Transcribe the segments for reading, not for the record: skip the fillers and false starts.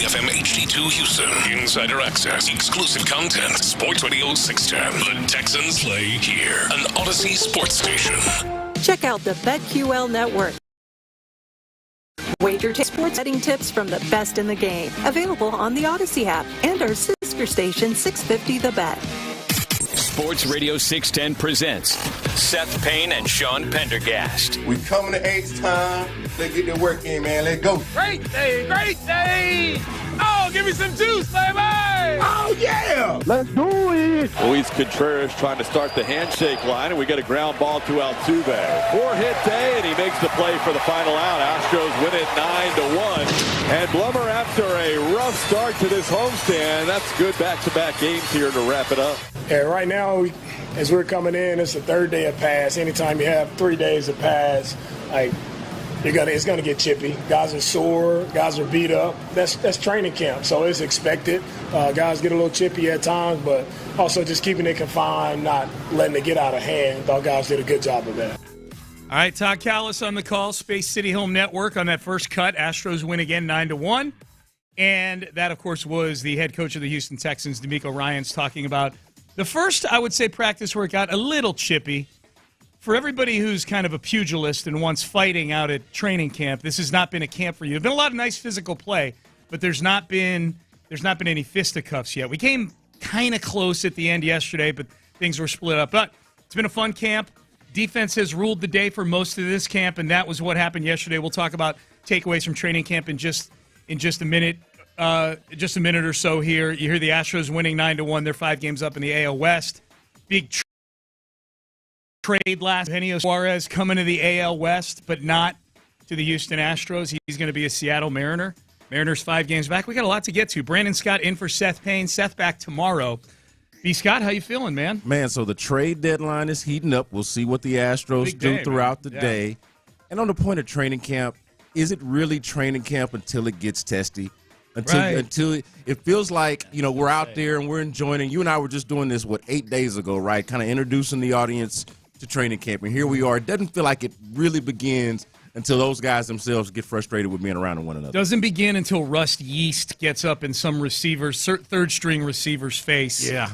FM HD2 Houston. Insider access, exclusive content. Sports Radio 610. The Texans play here. An Odyssey sports station. Check out the BetQL network. Wager sports betting tips from the best in the game. Available on the Odyssey app and our sister station 650 The Bet. Sports Radio 610 presents Seth Payne and Sean Pendergast. We coming to H-time. Let's get the work in, man. Let's go. Great day, great day. Oh, give me some juice, baby. Oh, yeah. Let's do it. Luis Contreras trying to start the handshake line, and we get a ground ball to Altuve. 4-hit day, and he makes the play for the final out. Astros win it 9-1. And Blummer, after a rough start to this homestand, that's good back-to-back games here to wrap it up. Yeah, right now, as we're coming in, it's the third day of pass. Anytime you have 3 days of pass, it's gonna get chippy. Guys are sore, guys are beat up. That's training camp, so it's expected. Guys get a little chippy at times, but also just keeping it confined, not letting it get out of hand. Thought guys did a good job of that. All right, Todd Callis on the call, Space City Home Network on that first cut. Astros win again 9-1. And that, of course, was the head coach of the Houston Texans, D'Amico Ryans, talking about the first, I would say, practice where it got a little chippy. For everybody who's kind of a pugilist and wants fighting out at training camp, this has not been a camp for you. There's been a lot of nice physical play, but there's not been any fisticuffs yet. We came kind of close at the end yesterday, but things were split up. But it's been a fun camp. Defense has ruled the day for most of this camp, and that was what happened yesterday. We'll talk about takeaways from training camp in just a minute. Just a minute or so here. You hear the Astros winning 9-1. They're 5 games up in the AL West. Big trade last. Eugenio Suarez coming to the AL West, but not to the Houston Astros. He's going to be a Seattle Mariner. Mariners 5 games back. We got a lot to get to. Brandon Scott in for Seth Payne. Seth back tomorrow. B. Scott, how you feeling, man? Man, so the trade deadline is heating up. We'll see what the Astros do throughout the day. And on the point of training camp, is it really training camp until it gets testy? Until it feels like, we're out there and we're enjoying it. You and I were just doing this, 8 days ago, right? Kind of introducing the audience to training camp. And here we are. It doesn't feel like it really begins until those guys themselves get frustrated with being around one another. Doesn't begin until Rust Yeast gets up in some third-string receiver's face. Yeah.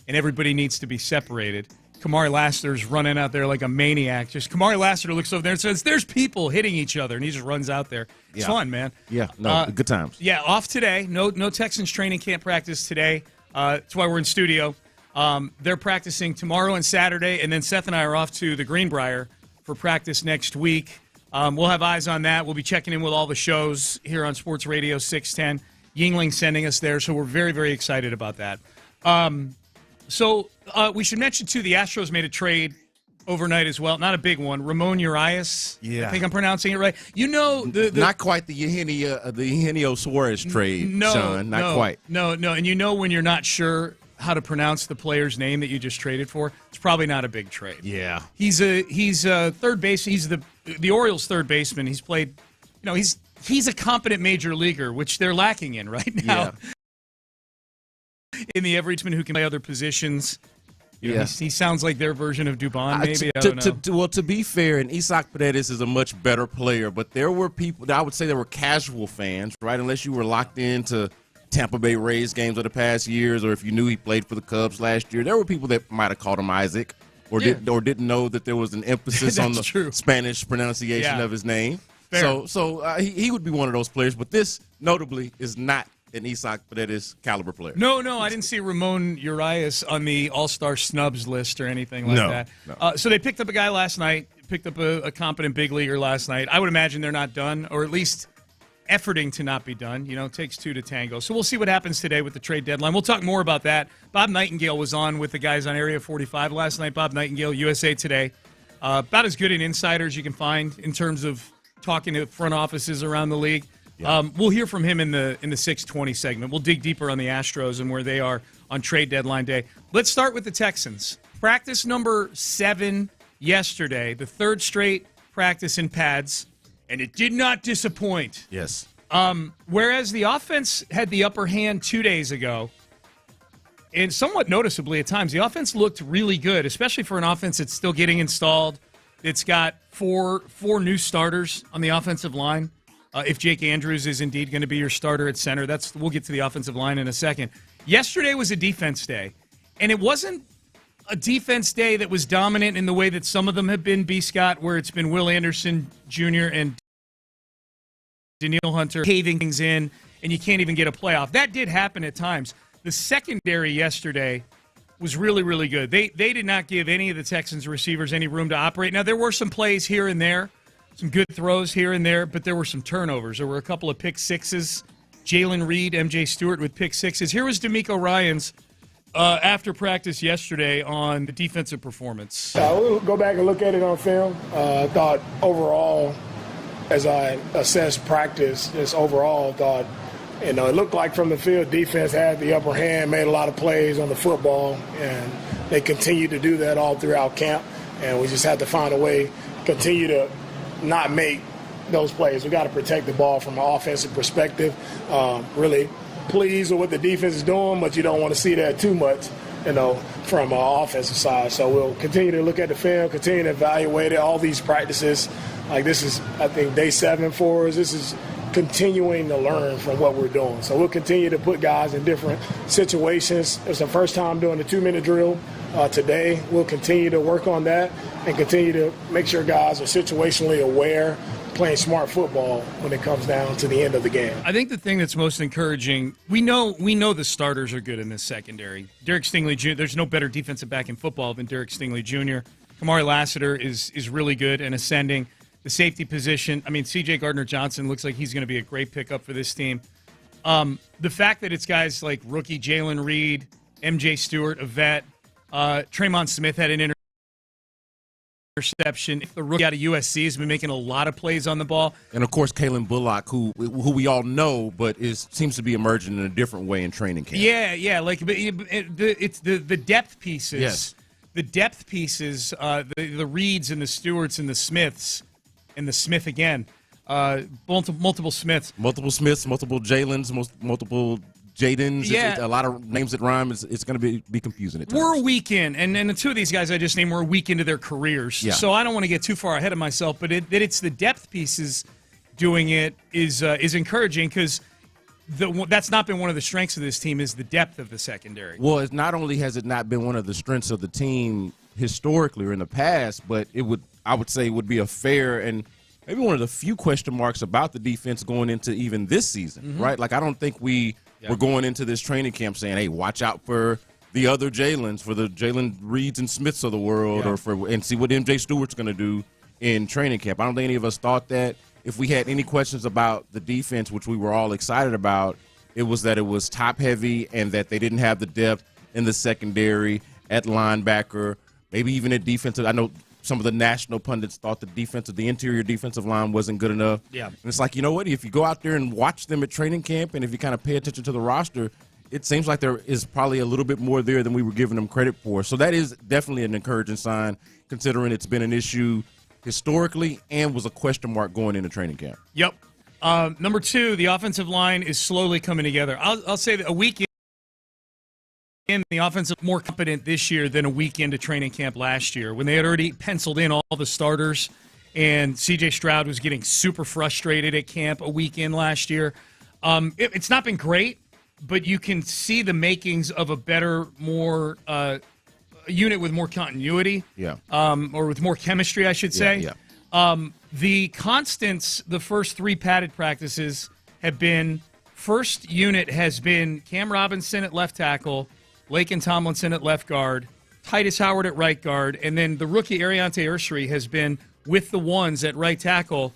And everybody needs to be separated. Kamari Lassiter's running out there like a maniac. Kamari Lassiter looks over there and says, there's people hitting each other, and he just runs out there. It's fun, man. Yeah, good times. Yeah, off today. No Texans training camp practice today. That's why we're in studio. They're practicing tomorrow and Saturday, and then Seth and I are off to the Greenbrier for practice next week. We'll have eyes on that. We'll be checking in with all the shows here on Sports Radio 610. Yingling sending us there, so we're very, very excited about that. So we should mention, too, the Astros made a trade overnight as well. Not a big one. Ramon Urias. Yeah. I think I'm pronouncing it right. Not quite the Eugenio Suarez trade, Sean. Not quite. No. And when you're not sure how to pronounce the player's name that you just traded for, it's probably not a big trade. Yeah. He's a third base. He's the Orioles' third baseman. He's played, he's a competent major leaguer, which they're lacking in right now. Yeah. In the everyman who can play other positions. He sounds like their version of Dubon, maybe. I don't know. To be fair, and Isaac Paredes is a much better player, but there were people, I would say there were casual fans, right? Unless you were locked into Tampa Bay Rays games of the past years, or if you knew he played for the Cubs last year, there were people that might have called him Isaac or didn't know that there was an emphasis on the Spanish pronunciation of his name. Fair. So he would be one of those players, but this notably is not an Isaac Paredes caliber player. No, I didn't see Ramon Urias on the All-Star snubs list or anything like that. No. So they picked up a guy last night, picked up a competent big leaguer last night. I would imagine they're not done, or at least efforting to not be done. It takes two to tango. So we'll see what happens today with the trade deadline. We'll talk more about that. Bob Nightingale was on with the guys on Area 45 last night. Bob Nightingale, USA Today. About as good an insider as you can find in terms of talking to front offices around the league. Yeah. We'll hear from him in the 620 segment. We'll dig deeper on the Astros and where they are on trade deadline day. Let's start with the Texans. Practice number 7 yesterday, the third straight practice in pads, and it did not disappoint. Yes. Whereas the offense had the upper hand 2 days ago, and somewhat noticeably at times, the offense looked really good, especially for an offense that's still getting installed. It's got four new starters on the offensive line. if Jake Andrews is indeed going to be your starter at center. We'll get to the offensive line in a second. Yesterday was a defense day, and it wasn't a defense day that was dominant in the way that some of them have been, B. Scott, where it's been Will Anderson Jr. and Daniil Hunter caving things in, and you can't even get a playoff. That did happen at times. The secondary yesterday was really, really good. They did not give any of the Texans receivers any room to operate. Now, there were some plays here and there, some good throws here and there, but there were some turnovers. There were a couple of pick sixes. Jalen Reed, MJ Stewart with pick sixes. Here was DeMeco Ryans after practice yesterday on the defensive performance. We'll go back and look at it on film. I thought overall, as I assessed practice, thought, it looked like from the field, defense had the upper hand, made a lot of plays on the football, and they continued to do that all throughout camp. And we just had to find a way, continue to not make those plays. We got to protect the ball from an offensive perspective. Really pleased with what the defense is doing, but you don't want to see that too much, from an offensive side. So we'll continue to look at the film, continue to evaluate it. All these practices, like this is, I think, day 7 for us. This is continuing to learn from what we're doing. So we'll continue to put guys in different situations. It's the first time doing the 2-minute drill today. We'll continue to work on that and continue to make sure guys are situationally aware, playing smart football when it comes down to the end of the game. I think the thing that's most encouraging, we know the starters are good in this secondary. Derek Stingley Jr., there's no better defensive back in football than Derek Stingley Jr. Kamari Lassiter is really good and ascending. The safety position, C.J. Gardner-Johnson looks like he's going to be a great pickup for this team. The fact that it's guys like rookie Jalen Reed, MJ Stewart, a vet, Tremont Smith had an interception. The rookie out of USC has been making a lot of plays on the ball. And, of course, Kalen Bullock, who we all know, but seems to be emerging in a different way in training camp. Yeah, it's the depth pieces. Yes. The depth pieces, the Reeds and the Stewarts and the Smiths, and the Smith again, multiple Smiths. Multiple Smiths, multiple Jalens, multiple Jadens. Yeah. A lot of names that rhyme. It's going to be confusing at times. We're a week in, and the two of these guys I just named were a week into their careers. Yeah. So I don't want to get too far ahead of myself, but that it's the depth pieces doing it is encouraging because that's not been one of the strengths of this team is the depth of the secondary. Well, it's not only has it not been one of the strengths of the team historically or in the past, but I would say would be a fair and maybe one of the few question marks about the defense going into even this season, right? Like I don't think we're going into this training camp saying, hey, watch out for the other Jalens, for the Jalen Reeds and Smiths of the world, and see what MJ Stewart's going to do in training camp. I don't think any of us thought that. If we had any questions about the defense, which we were all excited about, it was that it was top-heavy and that they didn't have the depth in the secondary, at linebacker, maybe even at defensive. I know some of the national pundits thought the interior defensive line wasn't good enough. Yeah. And it's like, you know what? If you go out there and watch them at training camp and if you kind of pay attention to the roster, it seems like there is probably a little bit more there than we were giving them credit for. So that is definitely an encouraging sign, considering it's been an issue historically and was a question mark going into training camp. Yep. Number 2, the offensive line is slowly coming together. I'll say that a week in, the offensive more competent this year than a week into training camp last year when they had already penciled in all the starters and C.J. Stroud was getting super frustrated at camp a week in last year. It's not been great, but you can see the makings of a better, more unit with more continuity. Yeah. Or with more chemistry, I should say. Yeah. The constants, the first 3 padded practices have been, first unit has been Cam Robinson at left tackle, Laken Tomlinson at left guard, Titus Howard at right guard, and then the rookie Ariante Ursary has been with the ones at right tackle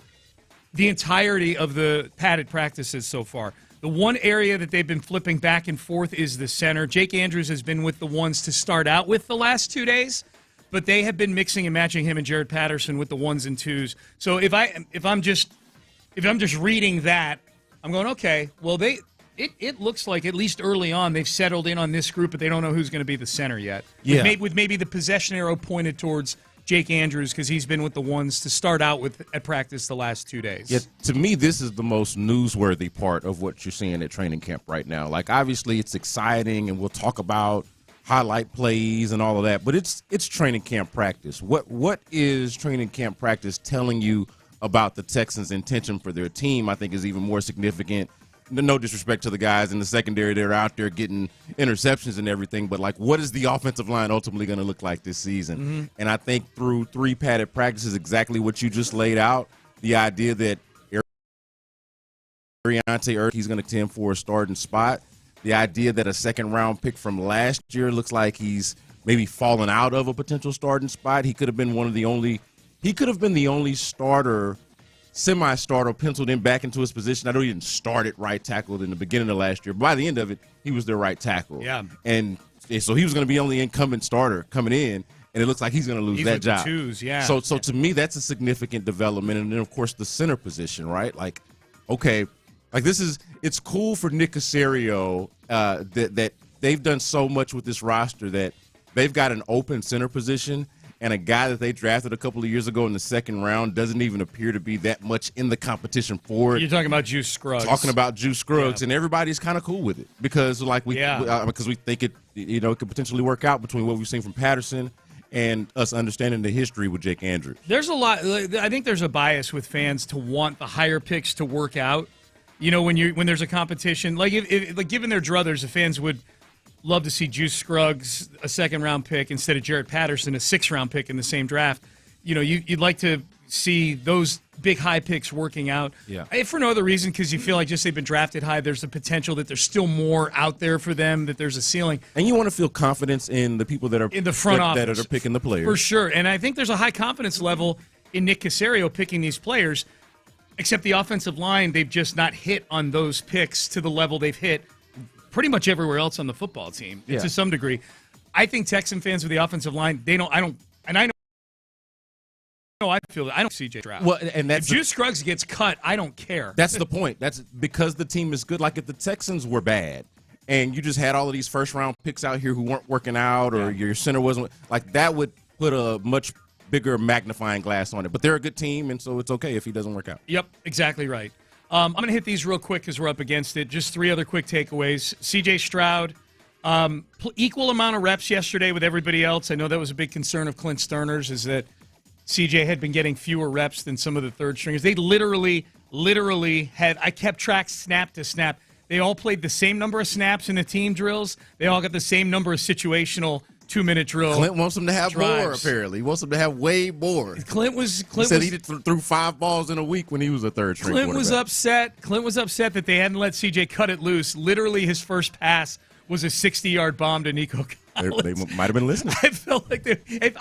the entirety of the padded practices so far. The one area that they've been flipping back and forth is the center. Jake Andrews has been with the ones to start out with the last 2 days, but they have been mixing and matching him and Jared Patterson with the 1s and 2s. So if I'm just reading that, I'm going, okay, well it looks like at least early on they've settled in on this group, but they don't know who's going to be the center yet. Yeah. With maybe the possession arrow pointed towards Jake Andrews because he's been with the ones to start out with at practice the last 2 days. Yeah, to me, this is the most newsworthy part of what you're seeing at training camp right now. Like, obviously, it's exciting, and we'll talk about highlight plays and all of that, but it's training camp practice. What is training camp practice telling you about the Texans' intention for their team, I think, is even more significant. No disrespect to the guys in the secondary that are out there getting interceptions and everything, but, like, what is the offensive line ultimately going to look like this season? Mm-hmm. And I think through 3 padded practices, exactly what you just laid out, the idea that he's going to contend for a starting spot, the idea that a second-round pick from last year looks like he's maybe fallen out of a potential starting spot. He could have been the only starter, semi-starter, penciled in back into his position. I know he didn't start at right tackle in the beginning of last year, but by the end of it, he was their right tackle. Yeah. And so he was going to be the only incumbent starter coming in, and it looks like he's going to lose that job. So to me, that's a significant development. And then, of course, the center position, right? Like, okay, like it's cool for Nick Caserio that they've done so much with this roster that they've got an open center position, and a guy that they drafted a couple of years ago in the second round doesn't even appear to be that much in the competition for it. You're talking about Juice Scruggs. And everybody's kind of cool with it because because we think it could potentially work out between what we've seen from Patterson and us understanding the history with Jake Andrews. There's a lot. I think there's a bias with fans to want the higher picks to work out. You know, when there's a competition, like given their druthers, the fans would love to see Juice Scruggs, a second-round pick, instead of Jarrett Patterson, a sixth-round pick in the same draft. You know, you'd like to see those big high picks working out. Yeah. If for no other reason, because you feel like just they've been drafted high, there's the potential that there's still more out there for them, that there's a ceiling. And you want to feel confidence in the people that are in the front office that are picking the players. For sure. And I think there's a high confidence level in Nick Caserio picking these players, except the offensive line, they've just not hit on those picks to the level they've hit pretty much everywhere else on the football team, to some degree. I think Texan fans with the offensive line, I feel that I don't see CJ Stroud. Well, and if Juice Scruggs gets cut, I don't care. That's the point. That's because the team is good. Like if the Texans were bad and you just had all of these first-round picks out here who weren't working out, or your center wasn't, like, that would put a much bigger magnifying glass on it. But they're a good team, and so it's okay if he doesn't work out. Yep, exactly right. I'm going to hit these real quick because we're up against it. Just 3 other quick takeaways. C.J. Stroud, equal amount of reps yesterday with everybody else. I know that was a big concern of Clint Stoerner's, is that C.J. had been getting fewer reps than some of the third stringers. They literally had – I kept track snap to snap. They all played the same number of snaps in the team drills. They all got the same number of situational 2-minute drill. Clint wants them to have drives. more, apparently. He wants them to have way more. Clint said he threw 5 balls in a week when he was a third-string quarterback. Clint was upset that they hadn't let C.J. cut it loose. Literally, his first pass was a 60-yard bomb to Nico Collins. They might have been listening. I felt like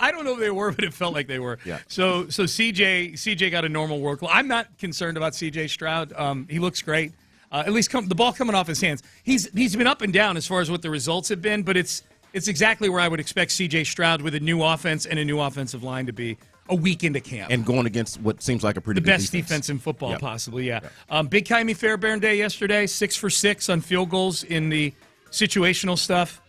I don't know if they were, but it felt like they were. Yeah. So C.J. got a normal work. Well, I'm not concerned about C.J. Stroud. He looks great. At least the ball coming off his hands. He's been up and down as far as what the results have been, but it's exactly where I would expect C.J. Stroud with a new offense and a new offensive line to be a week into camp. And going against what seems like a pretty the good best defense in football, possibly, yeah. Big Kaimi Fairbairn day yesterday, 6 for 6 on field goals in the situational stuff,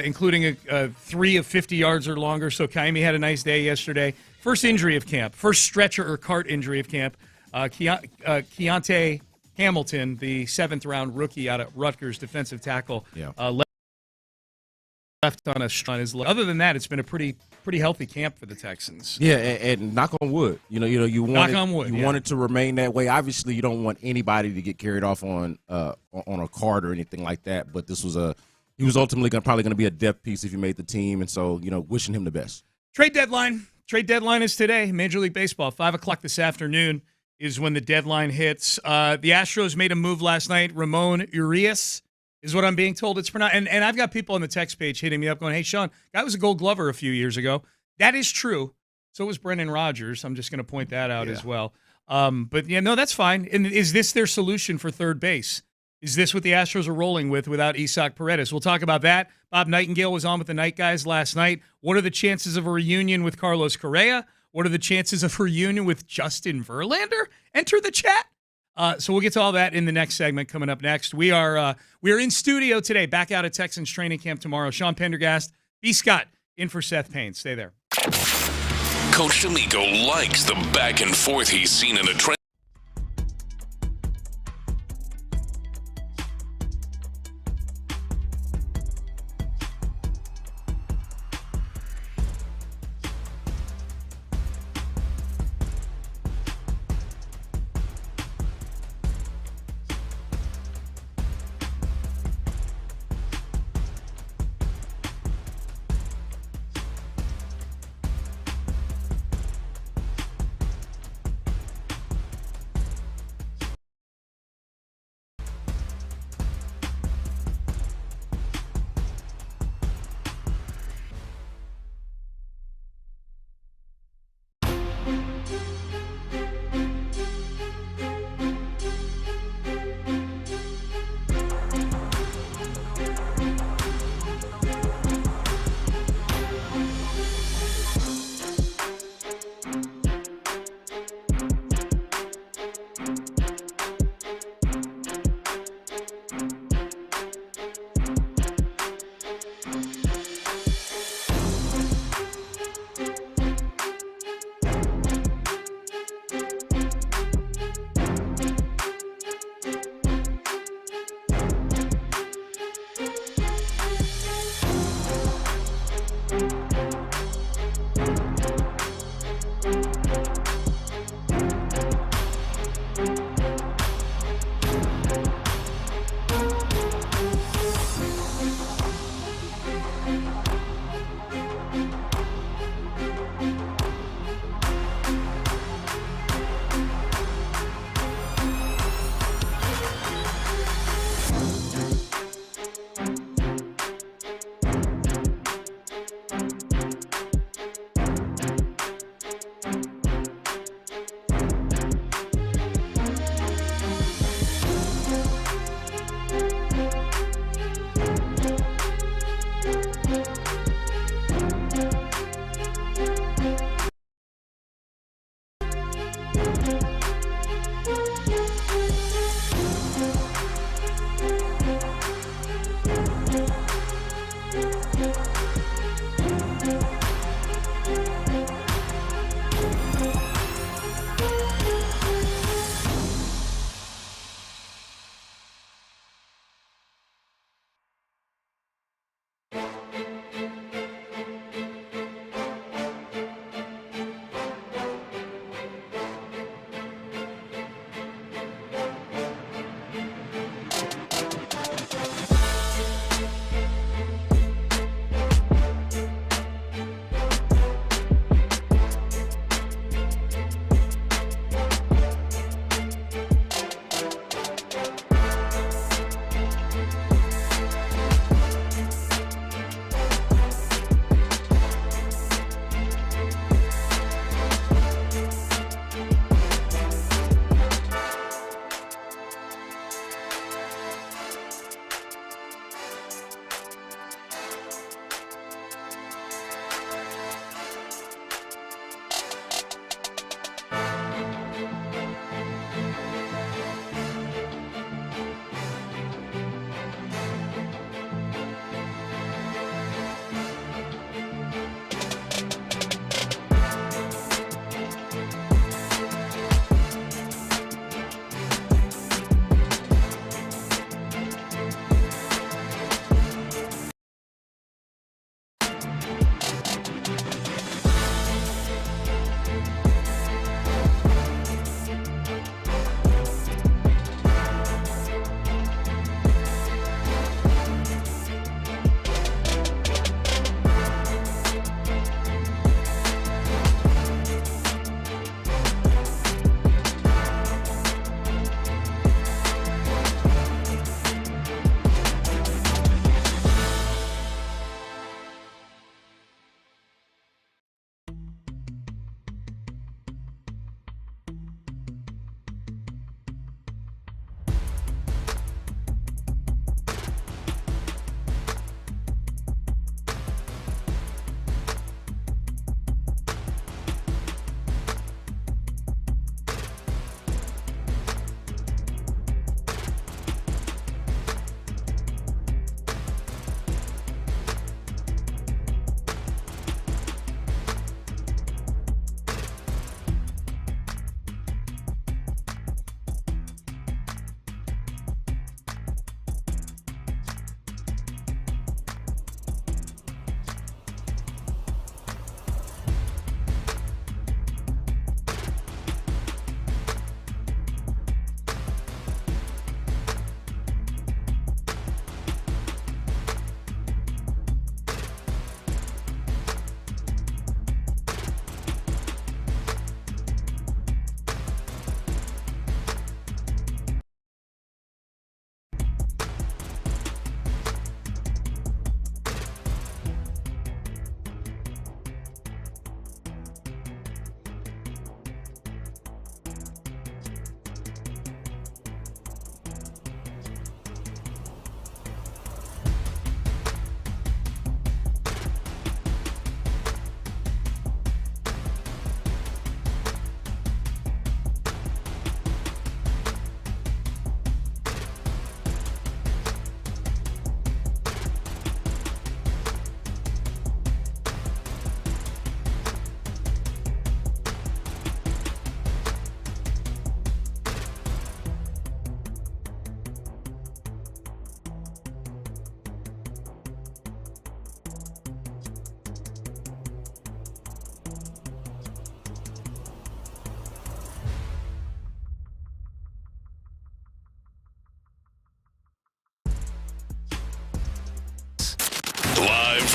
including a 3 of 50 yards or longer. So Kaimi had a nice day yesterday. First injury of camp, first stretcher or cart injury of camp. Keontae Hamilton, the 7th-round rookie out of Rutgers, defensive tackle, left on his leg. Other than that, it's been a pretty healthy camp for the Texans. Yeah, and knock on wood. You want it to remain that way. Obviously, you don't want anybody to get carried off on a card or anything like that. But he was ultimately probably going to be a depth piece if he made the team, and so wishing him the best. Trade deadline is today. Major League Baseball, 5:00 this afternoon is when the deadline hits. The Astros made a move last night. Ramon Urias is what I'm being told it's pronounced. And I've got people on the text page hitting me up going, hey, Sean, guy was a Gold Glover a few years ago. That is true. So was Brendan Rodgers. I'm just going to point that out as well. But, that's fine. And is this their solution for third base? Is this what the Astros are rolling with without Isaac Paredes? We'll talk about that. Bob Nightingale was on with the Night Guys last night. What are the chances of a reunion with Carlos Correa? What are the chances of a reunion with Justin Verlander? Enter the chat. So we'll get to all that in the next segment coming up next. We are in studio today, back out at Texans training camp tomorrow. Sean Pendergast, B. Scott, in for Seth Payne. Stay there. Coach D'Amico likes the back and forth he's seen in the trenches.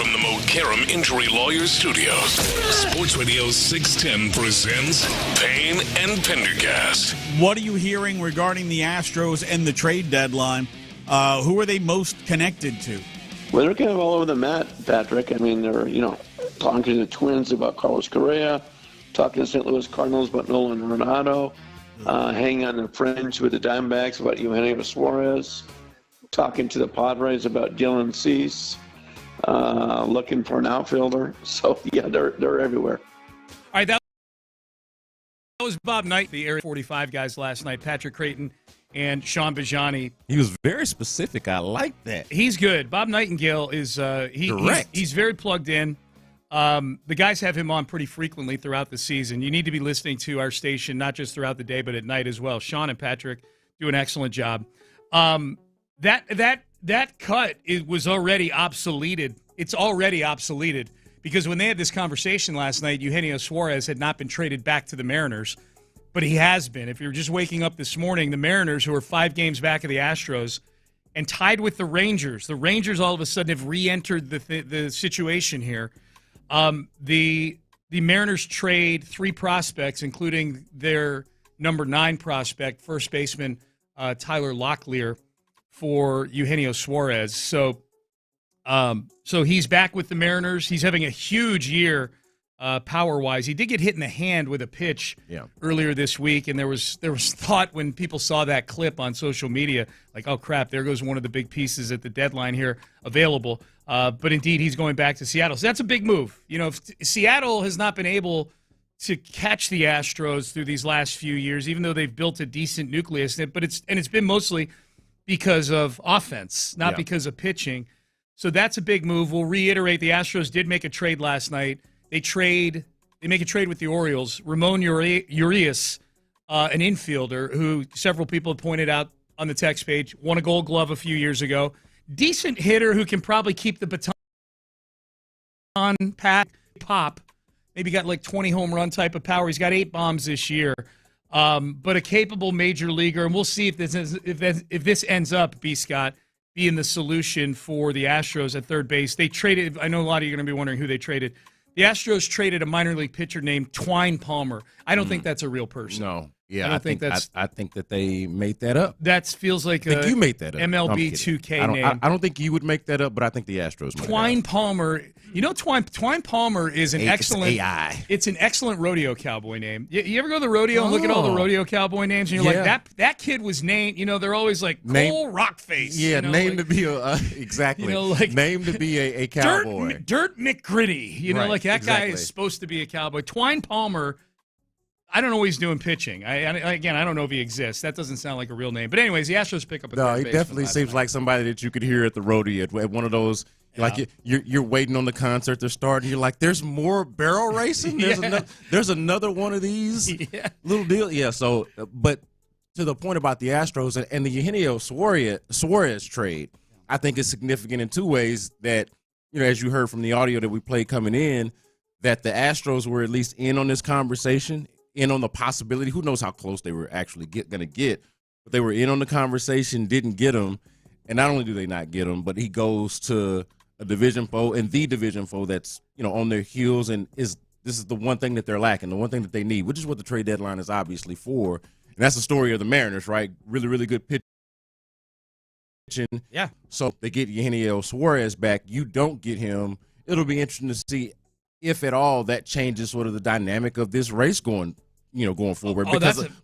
from the Mo Karam Injury Lawyers Studios, Sports Radio 610 presents Payne and Pendergast. What are you hearing regarding the Astros and the trade deadline? Who are they most connected to? Well, they're kind of all over the mat, Patrick. I mean, they're, talking to the Twins about Carlos Correa, talking to St. Louis Cardinals about Nolan Arenado, hanging on the fringe with the Diamondbacks about Eugenio Suarez, talking to the Padres about Dylan Cease, looking for an outfielder. So, yeah, they're everywhere. All right, that was Bob Knight, the Area 45 guys last night, Patrick Creighton and Sean Bijani. He was very specific. I like that. He's good. Bob Nightingale is direct. He's very plugged in. The guys have him on pretty frequently throughout the season. You need to be listening to our station, not just throughout the day, but at night as well. Sean and Patrick do an excellent job. That cut was already obsoleted. It's already obsoleted because when they had this conversation last night, Eugenio Suarez had not been traded back to the Mariners, but he has been. If you're just waking up this morning, the Mariners, who are 5 games back of the Astros and tied with the Rangers all of a sudden have re-entered the situation here. The Mariners trade 3 prospects, including their number 9 prospect, first baseman Tyler Locklear, for Eugenio Suarez. So he's back with the Mariners. He's having a huge year power-wise. He did get hit in the hand with a pitch earlier this week, and there was thought when people saw that clip on social media, like, oh, crap, there goes one of the big pieces at the deadline here available. But indeed, he's going back to Seattle. So that's a big move. If Seattle has not been able to catch the Astros through these last few years, even though they've built a decent nucleus, but it's been mostly because of offense, not because of pitching. So that's a big move. We'll reiterate, the Astros did make a trade last night. They make a trade with the Orioles. Ramon Urias, an infielder who several people have pointed out on the text page, won a Gold Glove a few years ago. Decent hitter who can probably keep the baton pop. Maybe got like 20 home run type of power. He's got 8 bombs this year. But a capable major leaguer, and we'll see if this ends up, B. Scott, being the solution for the Astros at third base. They traded. I know a lot of you are going to be wondering who they traded. The Astros traded a minor league pitcher named Twine Palmer. I don't think that's a real person. No. Yeah, I think that's. I think that they made that up. That feels like I think you made that up. MLB 2K name. I don't think you would make that up, but I think the Astros made Twine Palmer. Twine Palmer is an excellent. AI. It's an excellent rodeo cowboy name. You ever go to the rodeo and look at all the rodeo cowboy names, and you're like, that kid was named. They're always like Cole Rockface. Yeah, named to be exactly. Named to be a cowboy. Dirt McGritty. Right, like that exactly. guy is supposed to be a cowboy. Twine Palmer. I don't know what he's doing pitching. I don't know if he exists. That doesn't sound like a real name. But anyways, the Astros pick up a third he baseman definitely seems like somebody that you could hear at the rodeo at one of those. Yeah. Like you're waiting on the concert to start, and you're like, "There's more barrel racing. There's another one of these little deal." Yeah. So, but to the point about the Astros and the Eugenio Suarez trade, I think is significant in 2 ways. That as you heard from the audio that we played coming in, that the Astros were at least in on this conversation. In on the possibility. Who knows how close they were actually going to get, but they were in on the conversation, didn't get him, and not only do they not get him, but he goes to a division foe and the division foe that's on their heels, and this is the one thing that they're lacking, the one thing that they need, which is what the trade deadline is obviously for, and that's the story of the Mariners, right? Really, really good pitching. Yeah. So they get Eugenio Suarez back. You don't get him. It'll be interesting to see if at all that changes sort of the dynamic of this race going forward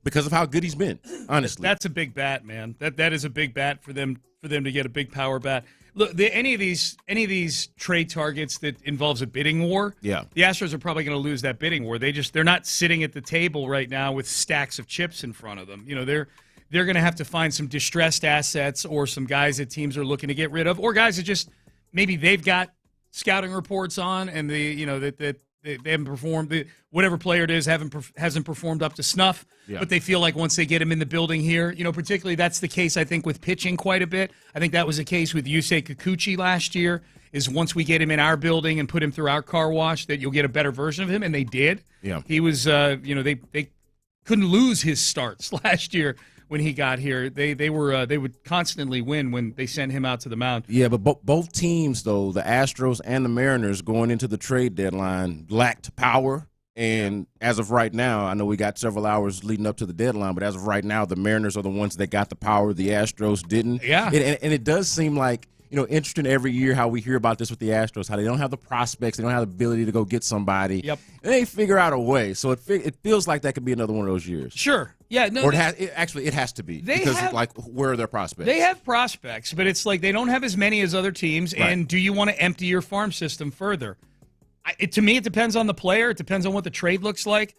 because of how good he's been. Honestly, that's a big bat, man. That is a big bat for them to get a big power bat. Look, any of these trade targets that involves a bidding war, the Astros are probably going to lose that bidding war. They're not sitting at the table right now with stacks of chips in front of them. They're going to have to find some distressed assets or some guys that teams are looking to get rid of, or guys that just maybe they've got scouting reports on, and they haven't performed. Whatever player it is hasn't performed up to snuff. Yeah. But they feel like once they get him in the building here, particularly that's the case I think with pitching quite a bit. I think that was the case with Yusei Kikuchi last year. Is once we get him in our building and put him through our car wash, that you'll get a better version of him, and they did. Yeah, he was. They couldn't lose his starts last year when he got here. They would constantly win when they sent him out to the mound. Yeah, but both teams, though, the Astros and the Mariners, going into the trade deadline, lacked power. And as of right now, I know we got several hours leading up to the deadline, but as of right now, the Mariners are the ones that got the power. The Astros didn't. Yeah. And it does seem like, interesting every year how we hear about this with the Astros, how they don't have the prospects, they don't have the ability to go get somebody. Yep. And they figure out a way. So it feels like that could be another one of those years. Sure. Yeah. No. Or it has to be. Because, where are their prospects? They have prospects, but it's like they don't have as many as other teams. Right. And do you want to empty your farm system further? To me, it depends on the player. It depends on what the trade looks like.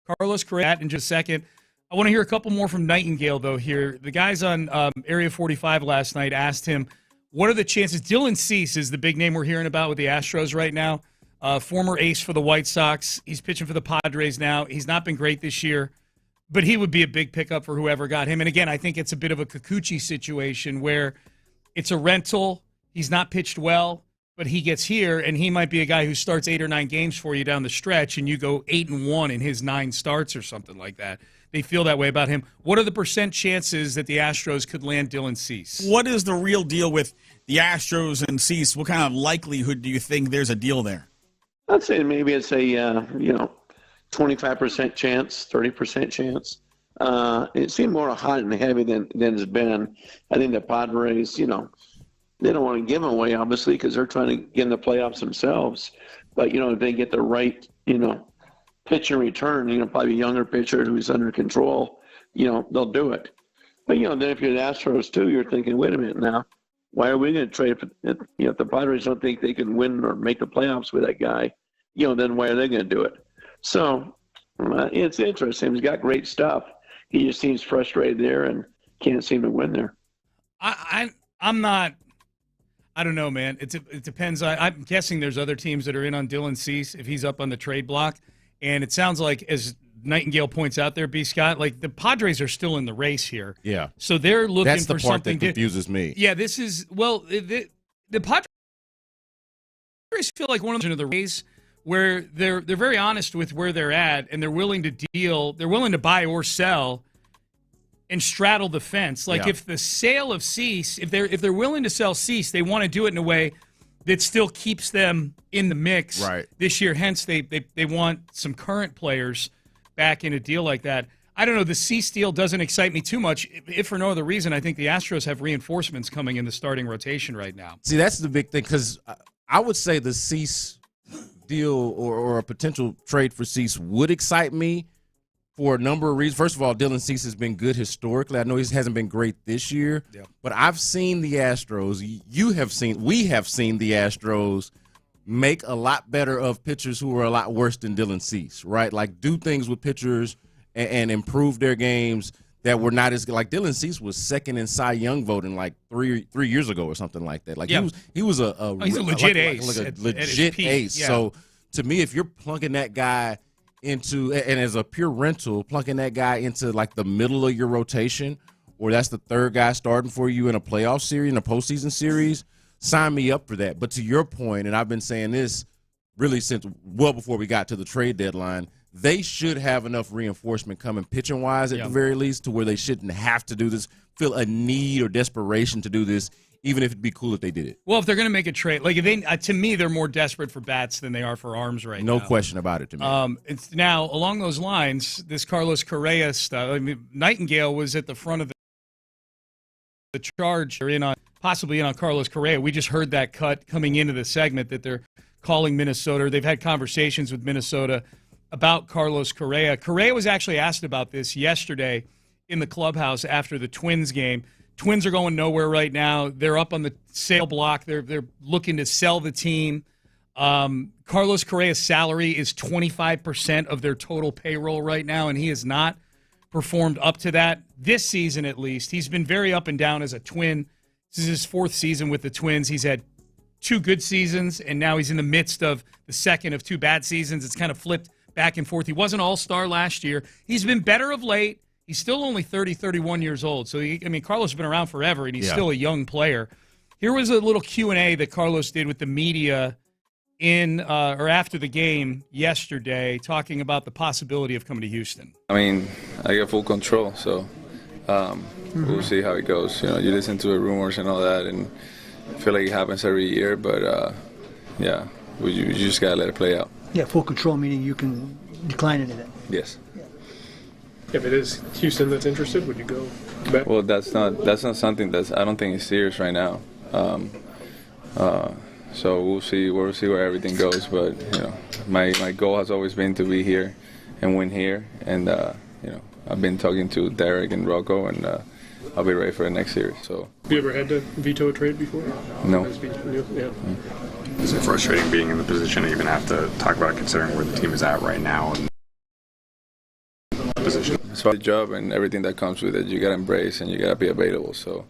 Carlos Correa in just a second. I want to hear a couple more from Nightingale, though, here. The guys on Area 45 last night asked him, what are the chances? Dylan Cease is the big name we're hearing about with the Astros right now. Former ace for the White Sox. He's pitching for the Padres now. He's not been great this year, but he would be a big pickup for whoever got him. And, again, I think it's a bit of a Kikuchi situation where it's a rental. He's not pitched well. But he gets here, and he might be a guy who starts 8 or 9 games for you down the stretch, and you go 8-1 in his 9 starts or something like that. They feel that way about him. What are the percent chances that the Astros could land Dylan Cease? What is the real deal with the Astros and Cease? What kind of likelihood do you think there's a deal there? I'd say maybe it's a 25% chance, 30% chance. It seemed more hot and heavy than it's been. I think the Padres, they don't want to give him away, obviously, because they're trying to get in the playoffs themselves. But, if they get the right, pitch in return, probably a younger pitcher who's under control, they'll do it. But, then if you're the Astros, too, you're thinking, wait a minute now, why are we going to trade if the Padres don't think they can win or make the playoffs with that guy, then why are they going to do it? So it's interesting. He's got great stuff. He just seems frustrated there and can't seem to win there. I'm not – I don't know, man. It depends. I'm guessing there's other teams that are in on Dylan Cease if he's up on the trade block. And it sounds like, as Nightingale points out there, B. Scott, like the Padres are still in the race here. Yeah. So they're looking for something. That's the part that confuses me. Yeah, this is – well, the Padres feel like one of the race where they're very honest with where they're at, and they're willing to deal – they're willing to buy or sell and straddle the fence. Like if the sale of Cease, if they're willing to sell Cease, they want to do it in a way that still keeps them in the mix this year. Hence, they want some current players back in a deal like that. I don't know. The Cease deal doesn't excite me too much. If for no other reason, I think the Astros have reinforcements coming in the starting rotation right now. See, that's the big thing, because I would say the Cease deal or a potential trade for Cease would excite me for a number of reasons. First of all, Dylan Cease has been good historically. I know he hasn't been great this year, but I've seen the Astros. We have seen the Astros make a lot better of pitchers who are a lot worse than Dylan Cease, right? Like do things with pitchers and improve their games that were not as good. Like Dylan Cease was second in Cy Young voting like three years ago or something like that. Like he was he's a legit ace, like a legit ace. Yeah. So to me, if you're plunking that guy into, and as a pure rental, plunking that guy into like the middle of your rotation, or that's the third guy starting for you in a playoff series, in a postseason series, sign me up for that. But to your point, and I've been saying this really since well before we got to the trade deadline, they should have enough reinforcement coming pitching-wise at the very least to where they shouldn't have to do this, feel a need or desperation to do this, even if it'd be cool if they did it. Well, if they're going to make a trade, like if they, to me, they're more desperate for bats than they are for arms right now. No question about it to me. It's now, along those lines, this Carlos Correa stuff, I mean, Nightingale was at the front of the charge, or possibly in on Carlos Correa. We just heard that cut coming into the segment that they're calling Minnesota. They've had conversations with Minnesota about Carlos Correa. Correa was actually asked about this yesterday in the clubhouse after the Twins game. Twins are going nowhere right now. They're up on the sale block. They're looking to sell the team. Carlos Correa's salary is 25% of their total payroll right now, and he has not performed up to that this season at least. He's been very up and down as a Twin. This is his 4th season with the Twins. He's had 2 good seasons, and now he's in the midst of the second of 2 bad seasons. It's kind of flipped back and forth. He wasn't all-star last year. He's been better of late. He's still only 30, 31 years old. So, Carlos has been around forever, and he's still a young player. Here was a little Q&A that Carlos did with the media in or after the game yesterday, talking about the possibility of coming to Houston. I mean, I get full control, so we'll see how it goes. You listen to the rumors and all that, and I feel like it happens every year, but yeah, you just gotta let it play out. Yeah, full control meaning you can decline any of that. Yes. If it is Houston that's interested, would you go back? Well, that's not something I don't think is serious right now. So we'll see where everything goes. But my goal has always been to be here and win here. And I've been talking to Derek and Rocco, and I'll be ready for the next series. So. Have you ever had to veto a trade before? No. Yeah. Is it frustrating being in the position to even have to talk about considering where the team is at right now? And position. It's part of the job and everything that comes with it. You gotta embrace and you gotta be available. So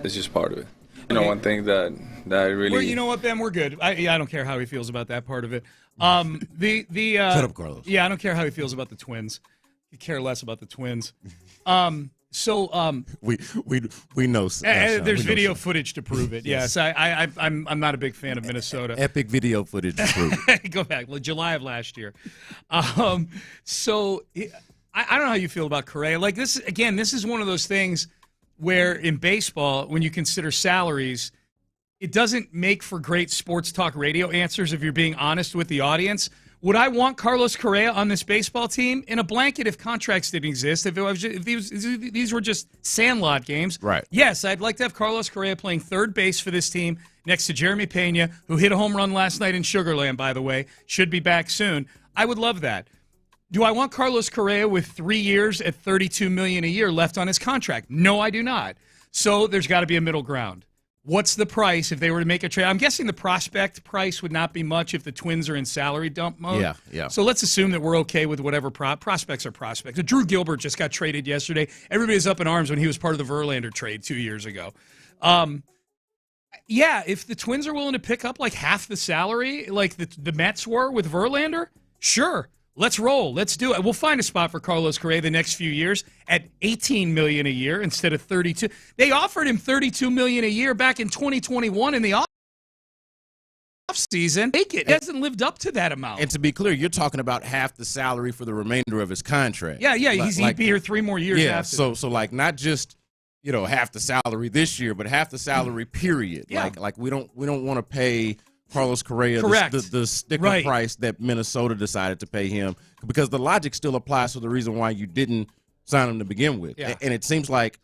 it's just part of it. One thing that I really. Well, you know what, Ben? We're good. I don't care how he feels about that part of it. Shut up, Carlos. Yeah, I don't care how he feels about the Twins. I care less about the Twins. We know. There's video footage to prove it. Yes, I'm not a big fan of Minnesota. Epic video footage to prove it. Go back, July of last year. I don't know how you feel about Correa. Like this is one of those things where in baseball, when you consider salaries, it doesn't make for great sports talk radio answers if you're being honest with the audience. Would I want Carlos Correa on this baseball team? In a blanket, if contracts didn't exist, if these were just sandlot games, right? Yes, I'd like to have Carlos Correa playing third base for this team next to Jeremy Pena, who hit a home run last night in Sugar Land, by the way, should be back soon. I would love that. Do I want Carlos Correa with 3 years at $32 million a year left on his contract? No, I do not. So there's got to be a middle ground. What's the price if they were to make a trade? I'm guessing the prospect price would not be much if the Twins are in salary dump mode. Yeah. So let's assume that we're okay with whatever prospects are prospects. Drew Gilbert just got traded yesterday. Everybody's up in arms when he was part of the Verlander trade 2 years ago. Yeah, if the Twins are willing to pick up like half the salary like the Mets were with Verlander, sure. Let's roll. Let's do it. We'll find a spot for Carlos Correa the next few years at $18 million a year instead of $32. They offered him $32 million a year back in 2021 in the offseason. It hasn't lived up to that amount. And to be clear, you're talking about half the salary for the remainder of his contract. Yeah. He'd be here 3 more years after. So like not just half the salary this year, but half the salary period. Yeah. Like we don't want to pay Carlos Correa the sticker price that Minnesota decided to pay him, because the logic still applies to the reason why you didn't sign him to begin with. Yeah. And it seems like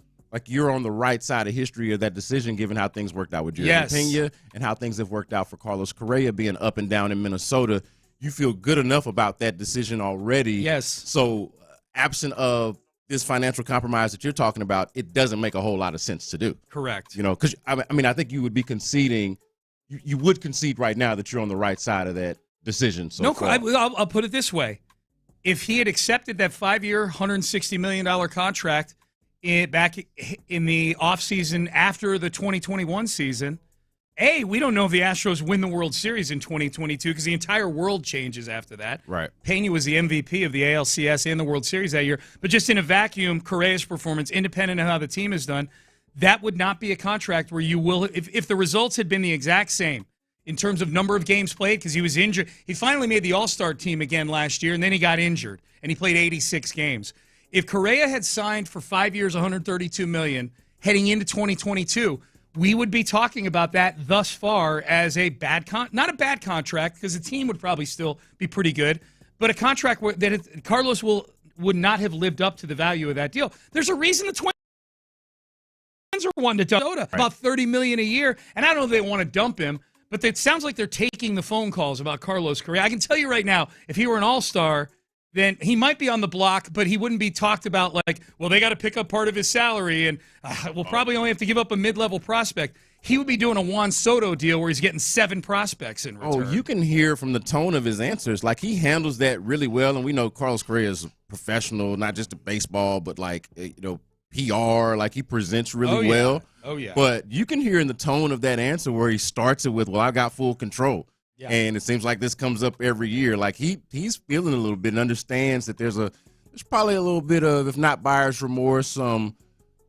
you're on the right side of history of that decision, given how things worked out with Jeremy Pena and how things have worked out for Carlos Correa being up and down in Minnesota. You feel good enough about that decision already. Yes. So absent of this financial compromise that you're talking about, it doesn't make a whole lot of sense to do. Correct. Because I think you would be conceding. You would concede right now that you're on the right side of that decision. I'll put it this way. If he had accepted that 5-year, $160 million contract back in the offseason after the 2021 season, we don't know if the Astros win the World Series in 2022 because the entire world changes after that. Right. Pena was the MVP of the ALCS and the World Series that year. But just in a vacuum, Correa's performance, independent of how the team has done, that would not be a contract where you will, if the results had been the exact same in terms of number of games played, because he was injured. He finally made the All-Star team again last year, and then he got injured, and he played 86 games. If Correa had signed for 5 years, $132 million, heading into 2022, we would be talking about that thus far as a not a bad contract, because the team would probably still be pretty good, but a contract that Carlos would not have lived up to the value of that deal. There's a reason the Twins are one to dump about $30 million a year, and I don't know if they want to dump him, but it sounds like they're taking the phone calls about Carlos Correa. I can tell you right now, if he were an all-star, then he might be on the block, but he wouldn't be talked about like, well, they got to pick up part of his salary, and we'll probably only have to give up a mid-level prospect. He would be doing a Juan Soto deal where he's getting 7 prospects in return. Oh, you can hear from the tone of his answers. Like, he handles that really well, and we know Carlos Correa is a professional, not just in baseball, but like, PR, like he presents really well. Oh, yeah. But you can hear in the tone of that answer where he starts it with, well, I got full control. Yeah. And it seems like this comes up every year. Like he's feeling a little bit and understands that there's probably a little bit of, if not buyer's remorse,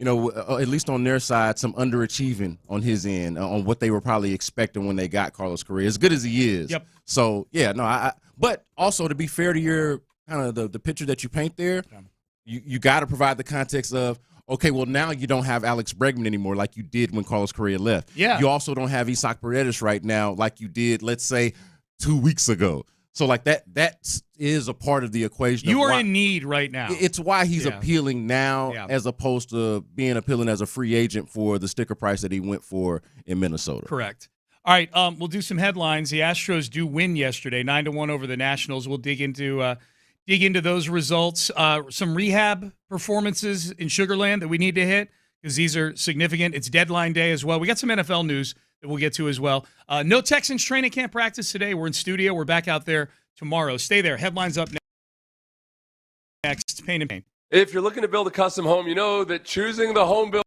at least on their side, some underachieving on his end on what they were probably expecting when they got Carlos Correa, as good as he is. Yep. So, yeah, no, but also to be fair to your kind of the picture that you paint there, you got to provide the context of, okay, well, now you don't have Alex Bregman anymore like you did when Carlos Correa left. Yeah. You also don't have Isaac Paredes right now like you did, let's say, 2 weeks ago. So, like, that is a part of the equation. You are in need right now. It's why he's appealing now as opposed to being appealing as a free agent for the sticker price that he went for in Minnesota. Correct. All right, we'll do some headlines. The Astros do win yesterday, 9-1 over the Nationals. We'll dig into those results. Some rehab performances in Sugar Land that we need to hit because these are significant. It's deadline day as well. We got some NFL news that we'll get to as well. No Texans training camp practice today. We're in studio. We're back out there tomorrow. Stay there. Headlines up next. Payne and Pendergast. If you're looking to build a custom home, you know that choosing the home build.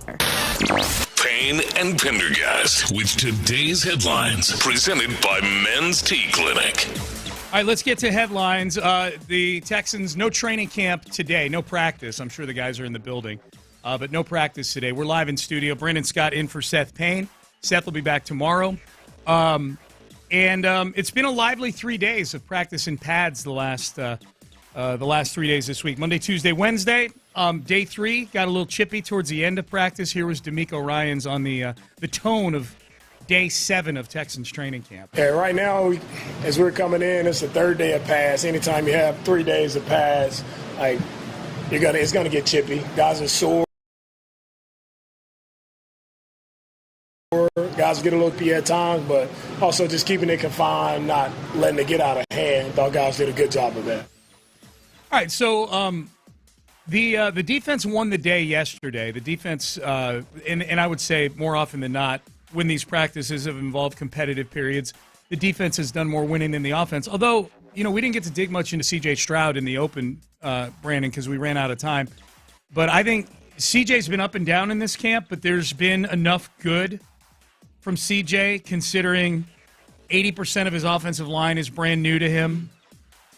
Payne and Pendergast with today's headlines, presented by Men's Tea Clinic. All right, let's get to headlines. The Texans, no training camp today, no practice. I'm sure the guys are in the building, but no practice today. We're live in studio. Brandon Scott in for Seth Payne. Seth will be back tomorrow. It's been a lively 3 days of practice in pads the last 3 days this week. Monday, Tuesday, Wednesday. Day 3 got a little chippy towards the end of practice. Here was D'Amico Ryans on the tone of Day 7 of Texans training camp. Yeah, right now, as we're coming in, it's the third day of pass. Anytime you have 3 days of pass, it's gonna get chippy. Guys are sore. Guys get a little pee at times, but also just keeping it confined, not letting it get out of hand. Thought guys did a good job of that. All right, so the defense won the day yesterday. The defense, and I would say more often than not, when these practices have involved competitive periods, the defense has done more winning than the offense. Although, we didn't get to dig much into C.J. Stroud in the open, Brandon, because we ran out of time. But I think C.J.'s been up and down in this camp, but there's been enough good from C.J., considering 80% of his offensive line is brand new to him.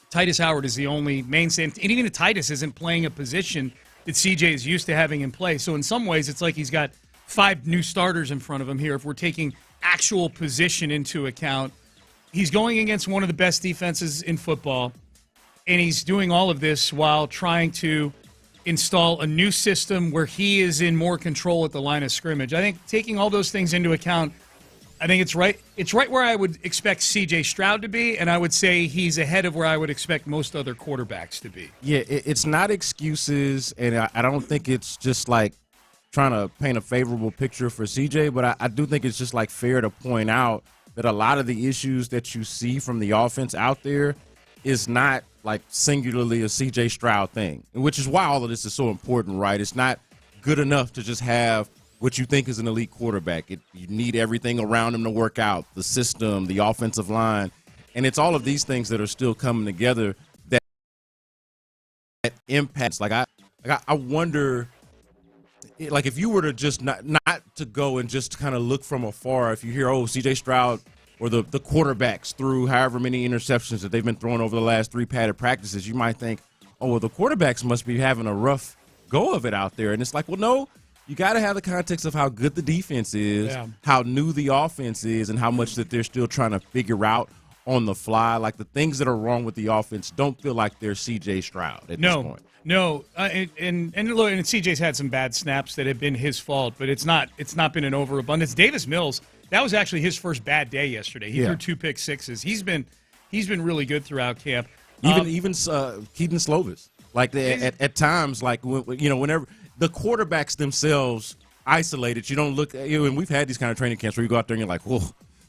Titus Howard is the only mainstay, and even Titus isn't playing a position that C.J. is used to having in play. So in some ways, it's like he's got 5 new starters in front of him here. If we're taking actual position into account, he's going against one of the best defenses in football, and he's doing all of this while trying to install a new system where he is in more control at the line of scrimmage. I think taking all those things into account, I think it's right. It's right where I would expect C.J. Stroud to be, and I would say he's ahead of where I would expect most other quarterbacks to be. Yeah, it's not excuses, and I don't think it's just like trying to paint a favorable picture for C.J., but I do think it's just like fair to point out that a lot of the issues that you see from the offense out there is not like singularly a C.J. Stroud thing, which is why all of this is so important, right? It's not good enough to just have what you think is an elite quarterback. You need everything around him to work out, the system, the offensive line, and it's all of these things that are still coming together that impacts. Like I wonder, like if you were to just not to go and just kind of look from afar, if you hear, C.J. Stroud or the quarterbacks threw however many interceptions that they've been throwing over the last 3 padded practices, you might think, the quarterbacks must be having a rough go of it out there. And it's like, well, no. You got to have the context of how good the defense is, how new the offense is, and how much that they're still trying to figure out on the fly. Like the things that are wrong with the offense don't feel like they're C.J. Stroud at this point. No, and look, and C.J.'s had some bad snaps that have been his fault, but it's not been an overabundance. Davis Mills, that was actually his first bad day yesterday. He threw 2 pick sixes. He's been really good throughout camp. Even Keaton Slovis, like at times, like whenever. The quarterbacks themselves isolated. You don't look, and we've had these kind of training camps where you go out there and you're like, whoa,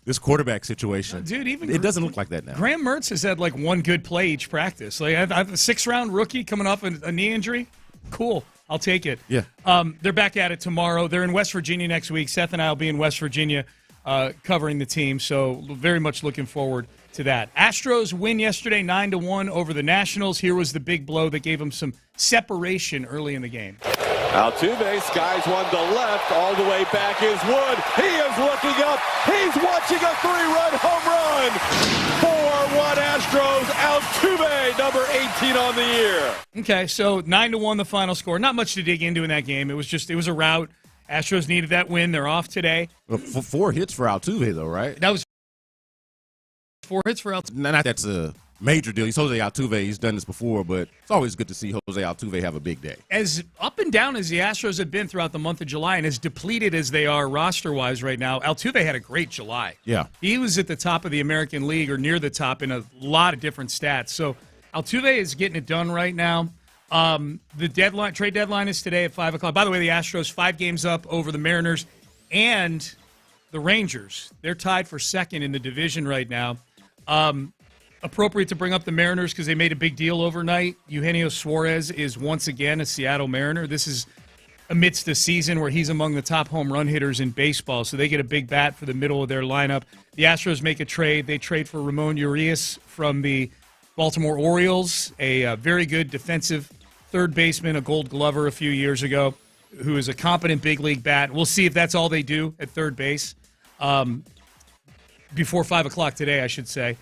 this quarterback situation. Dude, it doesn't look like that now. Graham Mertz has had like one good play each practice. Like I have a 6th-round rookie coming off a knee injury. Cool. I'll take it. Yeah. They're back at it tomorrow. They're in West Virginia next week. Seth and I will be in West Virginia covering the team, so very much looking forward to that. Astros win yesterday 9-1 over the Nationals. Here was the big blow that gave them some separation early in the game. Altuve skies one to left, all the way back is Wood. He is looking up. He's watching a 3-run home run. 4-1 Astros. Altuve, number 18 on the year. Okay, so 9-1 the final score. Not much to dig into in that game. It was a rout. Astros needed that win. They're off today. 4 hits for Altuve, though, right? That was 4 hits for Altuve. Not that's a major deal. He's Jose Altuve. He's done this before, but it's always good to see Jose Altuve have a big day. As up and down as the Astros have been throughout the month of July, and as depleted as they are roster-wise right now, Altuve had a great July. Yeah. He was at the top of the American League or near the top in a lot of different stats. So Altuve is getting it done right now. The trade deadline is today at 5 o'clock. By the way, the Astros 5 games up over the Mariners and the Rangers. They're tied for second in the division right now. Appropriate to bring up the Mariners because they made a big deal overnight. Eugenio Suarez is once again a Seattle Mariner. This is amidst a season where he's among the top home run hitters in baseball, so they get a big bat for the middle of their lineup. The Astros make a trade. They trade for Ramon Urias from the Baltimore Orioles, a very good defensive third baseman, a Gold Glover a few years ago. who is a competent big league bat. We'll see if that's all they do at third base. Before 5 o'clock today, I should say.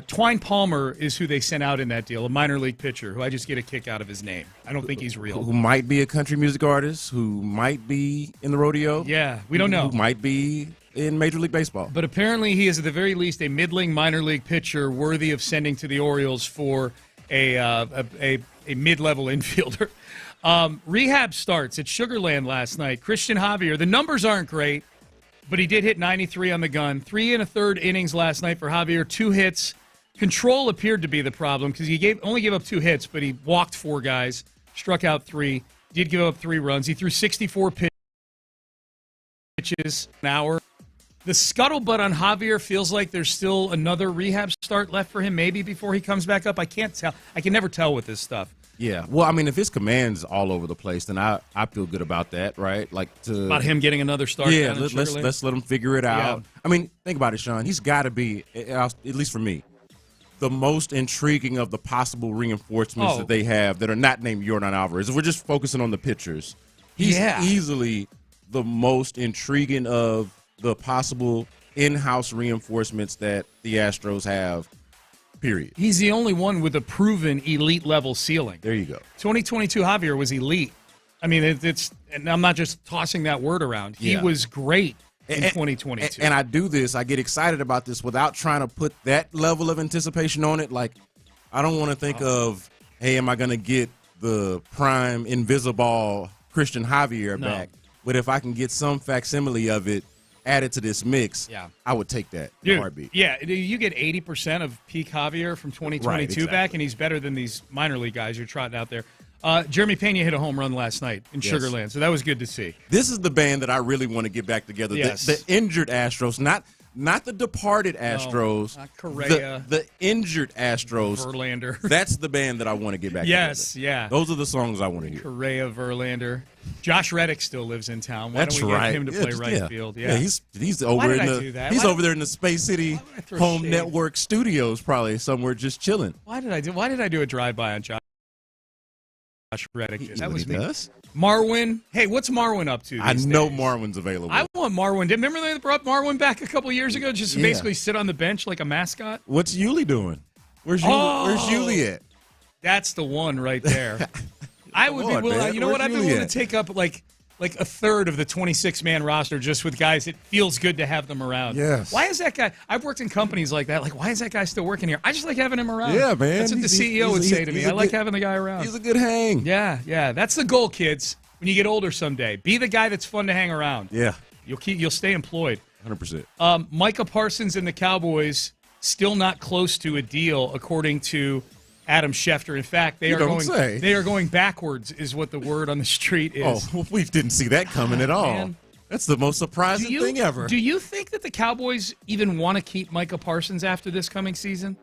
Twine Palmer is who they sent out in that deal, a minor league pitcher who I just get a kick out of his name. I don't think he's real. Who might be a country music artist, who might be in the rodeo. Yeah, we don't know. Who might be in Major League Baseball. But apparently he is at the very least a middling minor league pitcher worthy of sending to the Orioles for a mid-level infielder. Rehab starts at Sugar Land last night. Christian Javier, the numbers aren't great, but he did hit 93 on the gun. 3 1/3 innings last night for Javier, 2 hits. Control appeared to be the problem because he only gave up 2 hits, but he walked 4 guys, struck out 3, did give up 3 runs. He threw 64 pitches an hour. The scuttlebutt on Javier feels like there's still another rehab start left for him, maybe before he comes back up. I can't tell. I can never tell with this stuff. Yeah, well, I mean, if his command's all over the place, then I feel good about that, right? Like about him getting another start. Yeah, let's let him figure it out. Yeah. I mean, think about it, Sean. He's got to be, at least for me, the most intriguing of the possible reinforcements that they have that are not named Yordan Alvarez. If we're just focusing on the pitchers, he's easily the most intriguing of the possible in-house reinforcements that the Astros have. Period. He's the only one with a proven elite level ceiling. There you go. 2022 Javier was elite. I mean, it's and I'm not just tossing that word around. He was great in 2022. And I do this. I get excited about this without trying to put that level of anticipation on it. Like, I don't want to think of, hey, am I going to get the prime invisible Christian Javier back? But if I can get some facsimile of it added to this mix, I would take that in a heartbeat. Yeah, you get 80% of peak Javier from 2022 back, and he's better than these minor league guys you're trotting out there. Jeremy Pena hit a home run last night in Sugar Land, so that was good to see. This is the band that I really want to get back together. Yes. The injured Astros, not the departed Astros. Not Correa. The injured Astros. Verlander. That's the band that I want to get back together. Yes, yeah. Those are the songs I want to hear. Correa, Verlander. Josh Reddick still lives in town. Why don't we get him to play right field? Yeah, he's over over there in the Space City Home shade? Network studios, probably somewhere just chilling. Why did I do a drive-by on Josh Reddick? That was me. Does? Marwin. Hey, what's Marwin up to? I know Marwin's available. I want Marwin. Remember they brought Marwin back a couple years ago just to basically sit on the bench like a mascot? What's Hughley doing? Where's Hughley at? That's the one right there. I would be willing. You know what? I'd be willing to take up like a third of the 26-man roster just with guys. It feels good to have them around. Yes. Why is that guy? I've worked in companies like that. Like, why is that guy still working here? I just like having him around. Yeah, man. That's what the CEO would say to me. I like having the guy around. He's a good hang. Yeah. That's the goal, kids. When you get older someday, be the guy that's fun to hang around. Yeah. You'll stay employed. 100%. Micah Parsons and the Cowboys still not close to a deal, according to Adam Schefter. In fact, they are going backwards, is what the word on the street is. Oh, we didn't see that coming at all. Man. That's the most surprising thing ever. Do you think that the Cowboys even want to keep Micah Parsons after this coming season?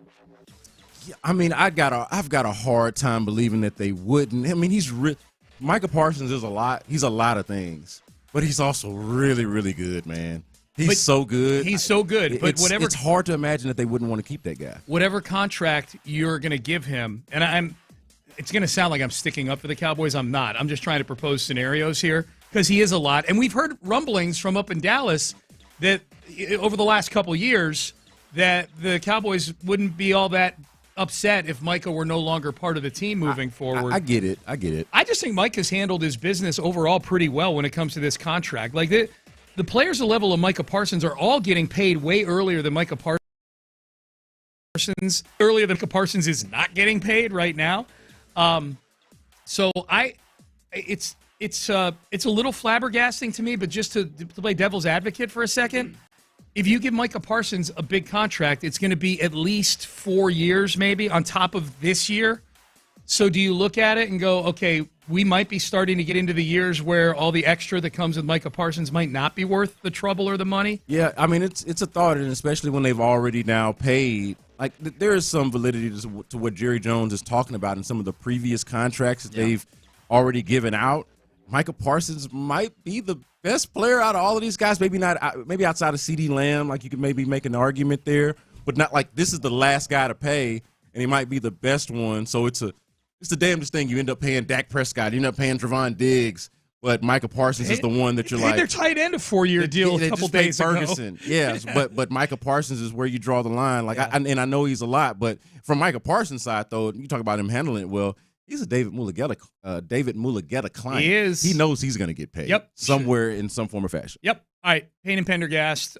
Yeah, I mean, I've got a hard time believing that they wouldn't. I mean, Micah Parsons is a lot. He's a lot of things, but he's also really, really good, man. He's so good. He's so good. But it's hard to imagine that they wouldn't want to keep that guy. Whatever contract you're going to give him, and it's going to sound like I'm sticking up for the Cowboys. I'm not. I'm just trying to propose scenarios here because he is a lot. And we've heard rumblings from up in Dallas that over the last couple years that the Cowboys wouldn't be all that upset if Micah were no longer part of the team moving forward. I get it. I just think Micah's handled his business overall pretty well when it comes to this contract. Like the players the level of Micah Parsons are all getting paid way earlier than Micah Parsons. Earlier than Micah Parsons is not getting paid right now. So it's a little flabbergasting to me. But just to play devil's advocate for a second, if you give Micah Parsons a big contract, it's going to be at least 4 years, maybe on top of this year. So do you look at it and go, okay, we might be starting to get into the years where all the extra that comes with Micah Parsons might not be worth the trouble or the money? Yeah, I mean, it's a thought, and especially when they've already now paid. Like, there is some validity to what Jerry Jones is talking about in some of the previous contracts that they've already given out. Micah Parsons might be the best player out of all of these guys. Maybe outside of CeeDee Lamb, like you could maybe make an argument there, but not like this is the last guy to pay, and he might be the best one. So it's the damnedest thing. You end up paying Dak Prescott. You end up paying Trevon Diggs. But Micah Parsons is the one that you're like. They're tight end a 4-year deal a couple days Ferguson. ago. Yes, but Micah Parsons is where you draw the line. Like, I know he's a lot, but from Micah Parsons' side, though, you talk about him handling it well. He's a David Mulugeta client. He is. He knows he's going to get paid. Yep. Somewhere in some form or fashion. Yep. All right. Payne and Pendergast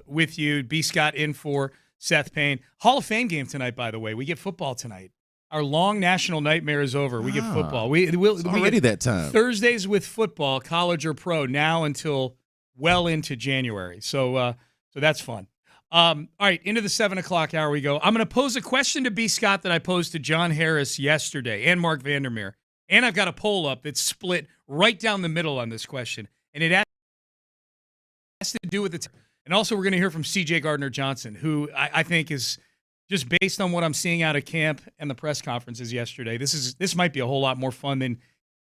with you. B. Scott in for Seth Payne. Hall of Fame game tonight, by the way. We get football tonight. Our long national nightmare is over. We get football. We get that time. Thursdays with football, college or pro, now until well into January. So that's fun. All right, into the 7 o'clock hour we go. I'm going to pose a question to B. Scott that I posed to John Harris yesterday and Mark Vandermeer. And I've got a poll up that's split right down the middle on this question. And it has to do with and also we're going to hear from C.J. Gardner-Johnson, who I think is – just based on what I'm seeing out of camp and the press conferences yesterday, this might be a whole lot more fun than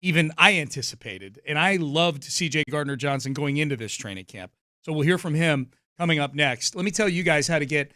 even I anticipated. And I loved C.J. Gardner-Johnson going into this training camp. So we'll hear from him coming up next. Let me tell you guys how to get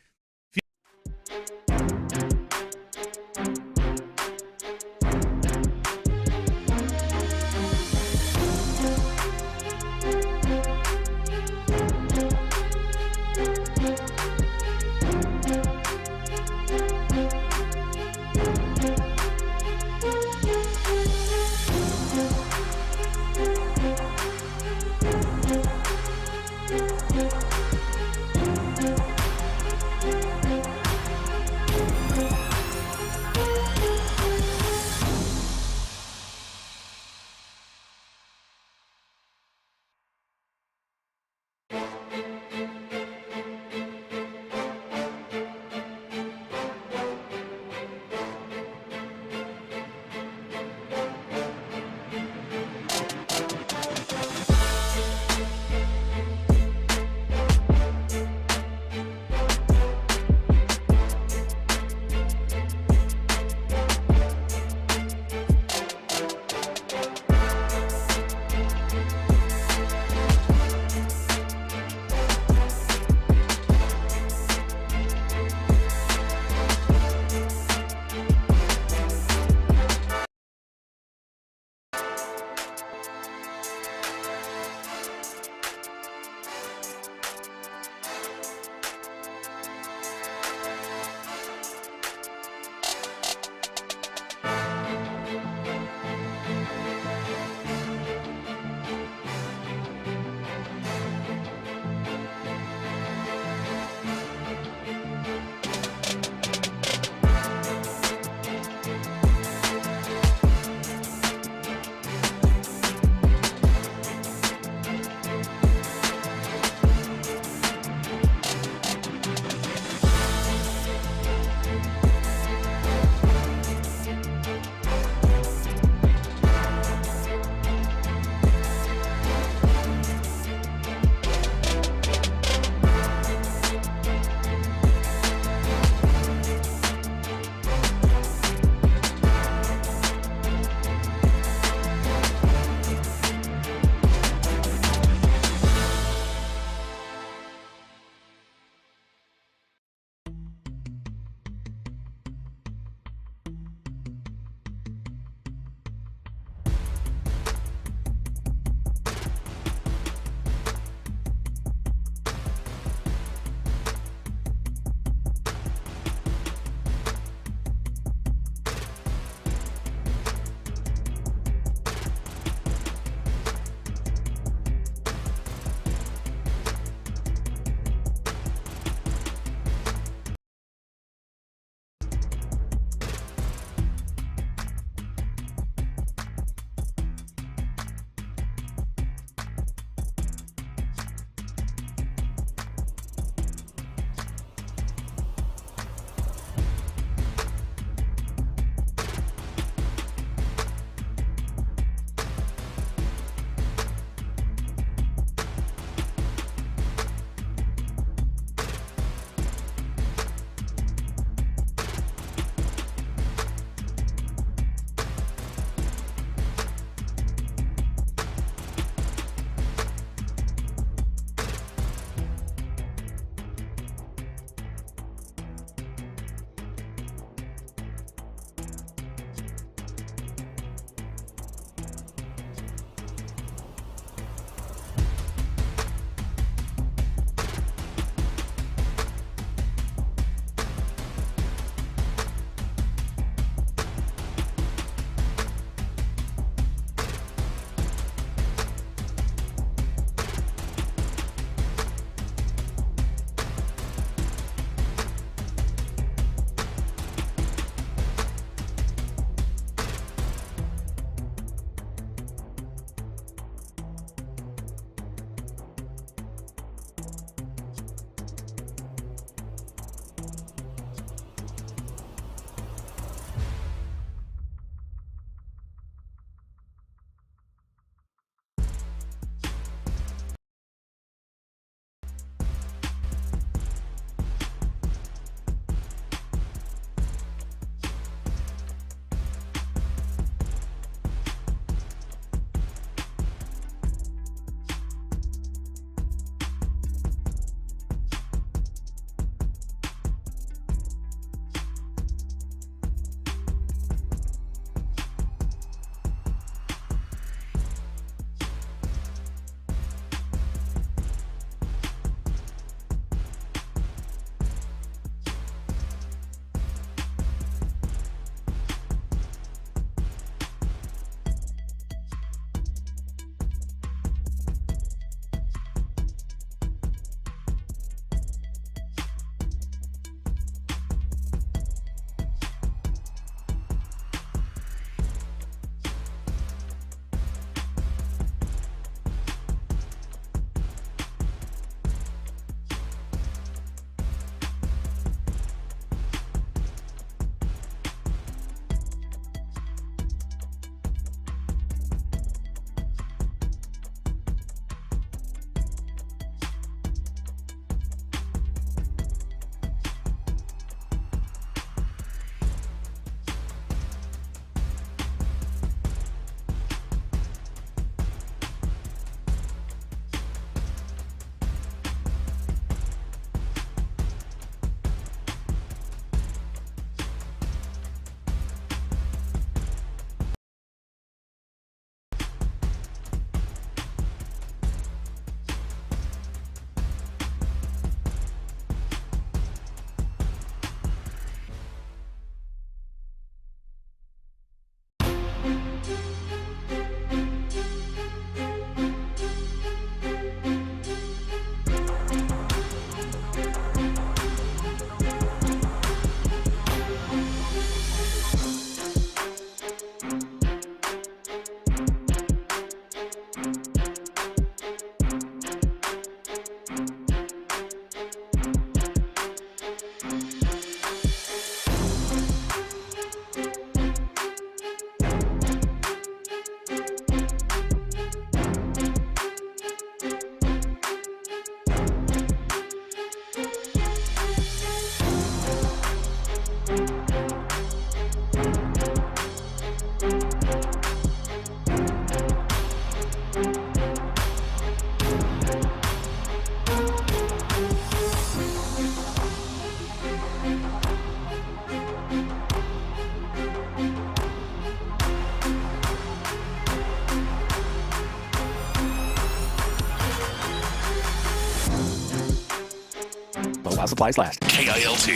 supplies last. KILT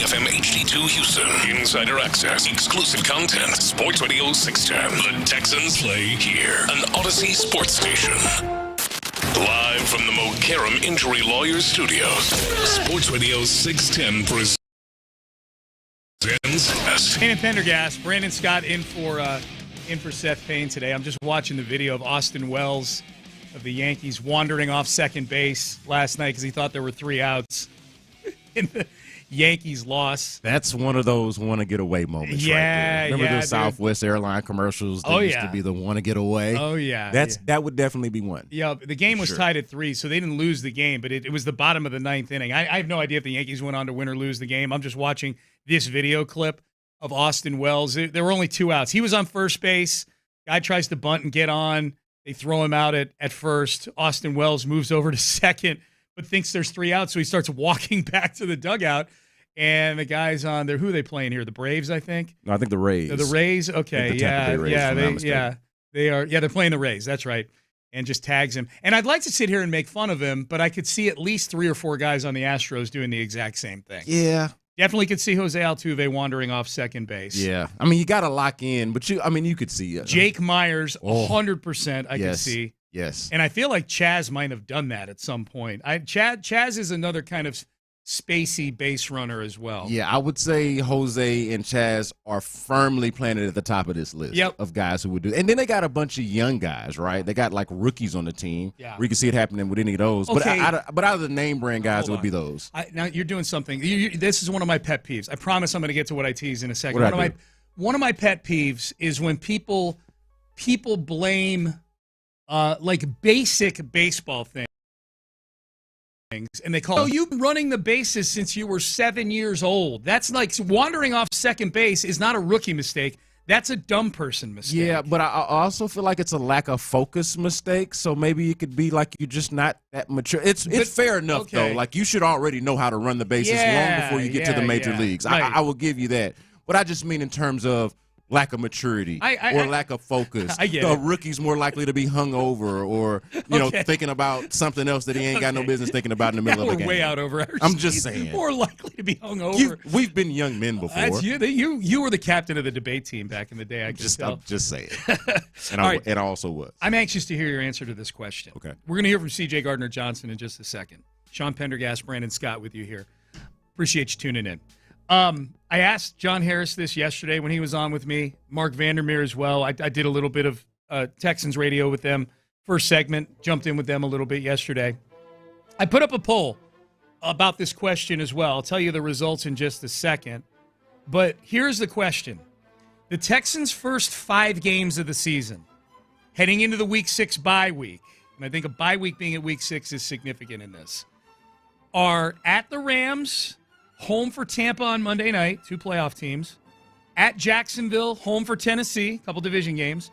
FM HD2 Houston. Insider access, exclusive content. Sports Radio 610. The Texans play here. An Odyssey sports station. Live from the Mokaram Injury Lawyers Studios. Sports Radio 610 presents Payne and Pendergast. Brandon Scott in for Seth Payne today. I'm just watching the video of Austin Wells of the Yankees wandering off second base last night because he thought there were 3 outs in the Yankees loss. That's one of those want to get away moments. Yeah, right there. Remember yeah, those Southwest airline commercials that used to be the want to get away? Oh, yeah. That would definitely be one. Yeah, the game was tied at 3, so they didn't lose the game, but it was the bottom of the 9th inning. I have no idea if the Yankees went on to win or lose the game. I'm just watching this video clip of Austin Wells. There were only 2 outs. He was on first base. Guy tries to bunt and get on. They throw him out at first. Austin Wells moves over to second, but thinks there's 3 outs, so he starts walking back to the dugout. And the guy's on there. Who are they playing here? The Braves, I think? No, I think the Rays. The Rays? Okay, Rays, they are. Yeah, they're playing the Rays. That's right. And just tags him. And I'd like to sit here and make fun of him, but I could see at least 3 or 4 guys on the Astros doing the exact same thing. Yeah. Definitely could see Jose Altuve wandering off second base. Yeah. I mean, you got to lock in, but you could see it. Jake Myers, 100% I could see. Yes. And I feel like Chaz might have done that at some point. Chaz is another kind of spacey base runner as well. Yeah, I would say Jose and Chaz are firmly planted at the top of this list of guys who would do. And then they got a bunch of young guys, right? They got like rookies on the team. Yeah. Where you can see it happening with any of those. Okay. But out of the name brand guys, it would be those. Now you're doing something. This is one of my pet peeves. I promise I'm going to get to what I tease in a second. One of my pet peeves is when people blame like basic baseball things. And they call, you've been running the bases since you were 7 years old. That's like wandering off second base is not a rookie mistake. That's a dumb person mistake. Yeah, but I also feel like it's a lack of focus mistake. So maybe it could be like you're just not that mature. It's fair enough, though. Like you should already know how to run the bases long before you get to the major leagues. Right. I will give you that. But I just mean in terms of lack of maturity or lack of focus. The rookie's more likely to be hungover or thinking about something else that he ain't got no business thinking about in the middle of a game. We're way out over our I'm just saying. More likely to be hungover. We've been young men before. That's you were the captain of the debate team back in the day. I'm just saying. And I also was. I'm anxious to hear your answer to this question. Okay. We're going to hear from C.J. Gardner-Johnson in just a second. Sean Pendergast, Brandon Scott with you here. Appreciate you tuning in. I asked John Harris this yesterday when he was on with me, Mark Vandermeer as well. I did a little bit of Texans radio with them. First segment, jumped in with them a little bit yesterday. I put up a poll about this question as well. I'll tell you the results in just a second. But here's the question. The Texans' first 5 games of the season, heading into the Week 6 bye week, and I think a bye week being at Week 6 is significant in this, are at the Rams, home for Tampa on Monday night, 2 playoff teams. At Jacksonville, home for Tennessee, a couple division games.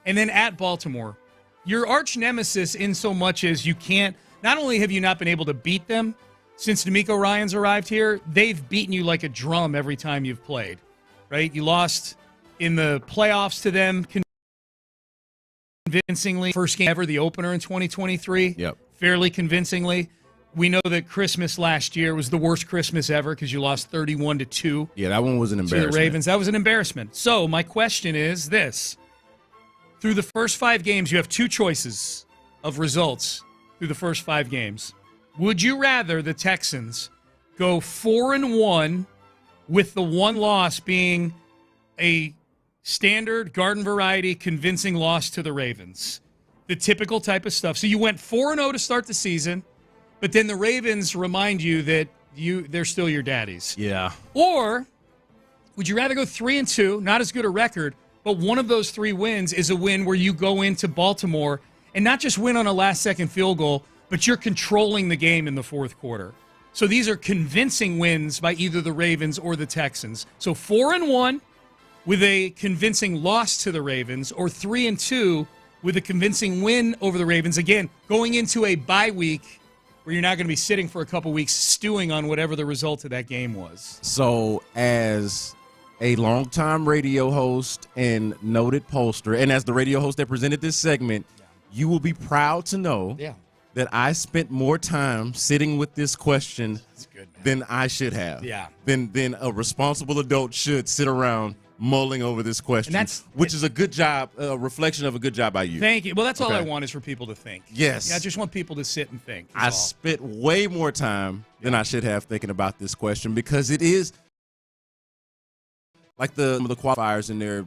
And then at Baltimore. Your arch nemesis in so much as you can't, not only have you not been able to beat them since D'Amico Ryans arrived here, they've beaten you like a drum every time you've played, right? You lost in the playoffs to them convincingly. First game ever, the opener in 2023. Yep. Fairly convincingly. We know that Christmas last year was the worst Christmas ever because you lost 31-2. Yeah, that one was an embarrassment. To the Ravens. That was an embarrassment. So my question is this. Through the first 5 games, you have 2 choices of results through the first 5 games. Would you rather the Texans go 4-1 with the one loss being a standard garden variety convincing loss to the Ravens? The typical type of stuff. So you went 4-0 to start the season. But then the Ravens remind you that they're still your daddies. Yeah. Or would you rather go 3-2, not as good a record, but one of those 3 wins is a win where you go into Baltimore and not just win on a last-second field goal, but you're controlling the game in the fourth quarter. So these are convincing wins by either the Ravens or the Texans. So 4-1 with a convincing loss to the Ravens, or 3-2 with a convincing win over the Ravens. Again, going into a bye week where you're not going to be sitting for a couple weeks stewing on whatever the result of that game was. So as a longtime radio host and noted pollster, and as the radio host that presented this segment, you will be proud to know that I spent more time sitting with this question than I should have. Yeah. Than a responsible adult should sit around mulling over this question, which is a good job, a reflection of a good job by you. Thank you. Well, that's all I want is for people to think. Yes. Yeah, I just want people to sit and think. I spent way more time than I should have thinking about this question because it is like the qualifiers in there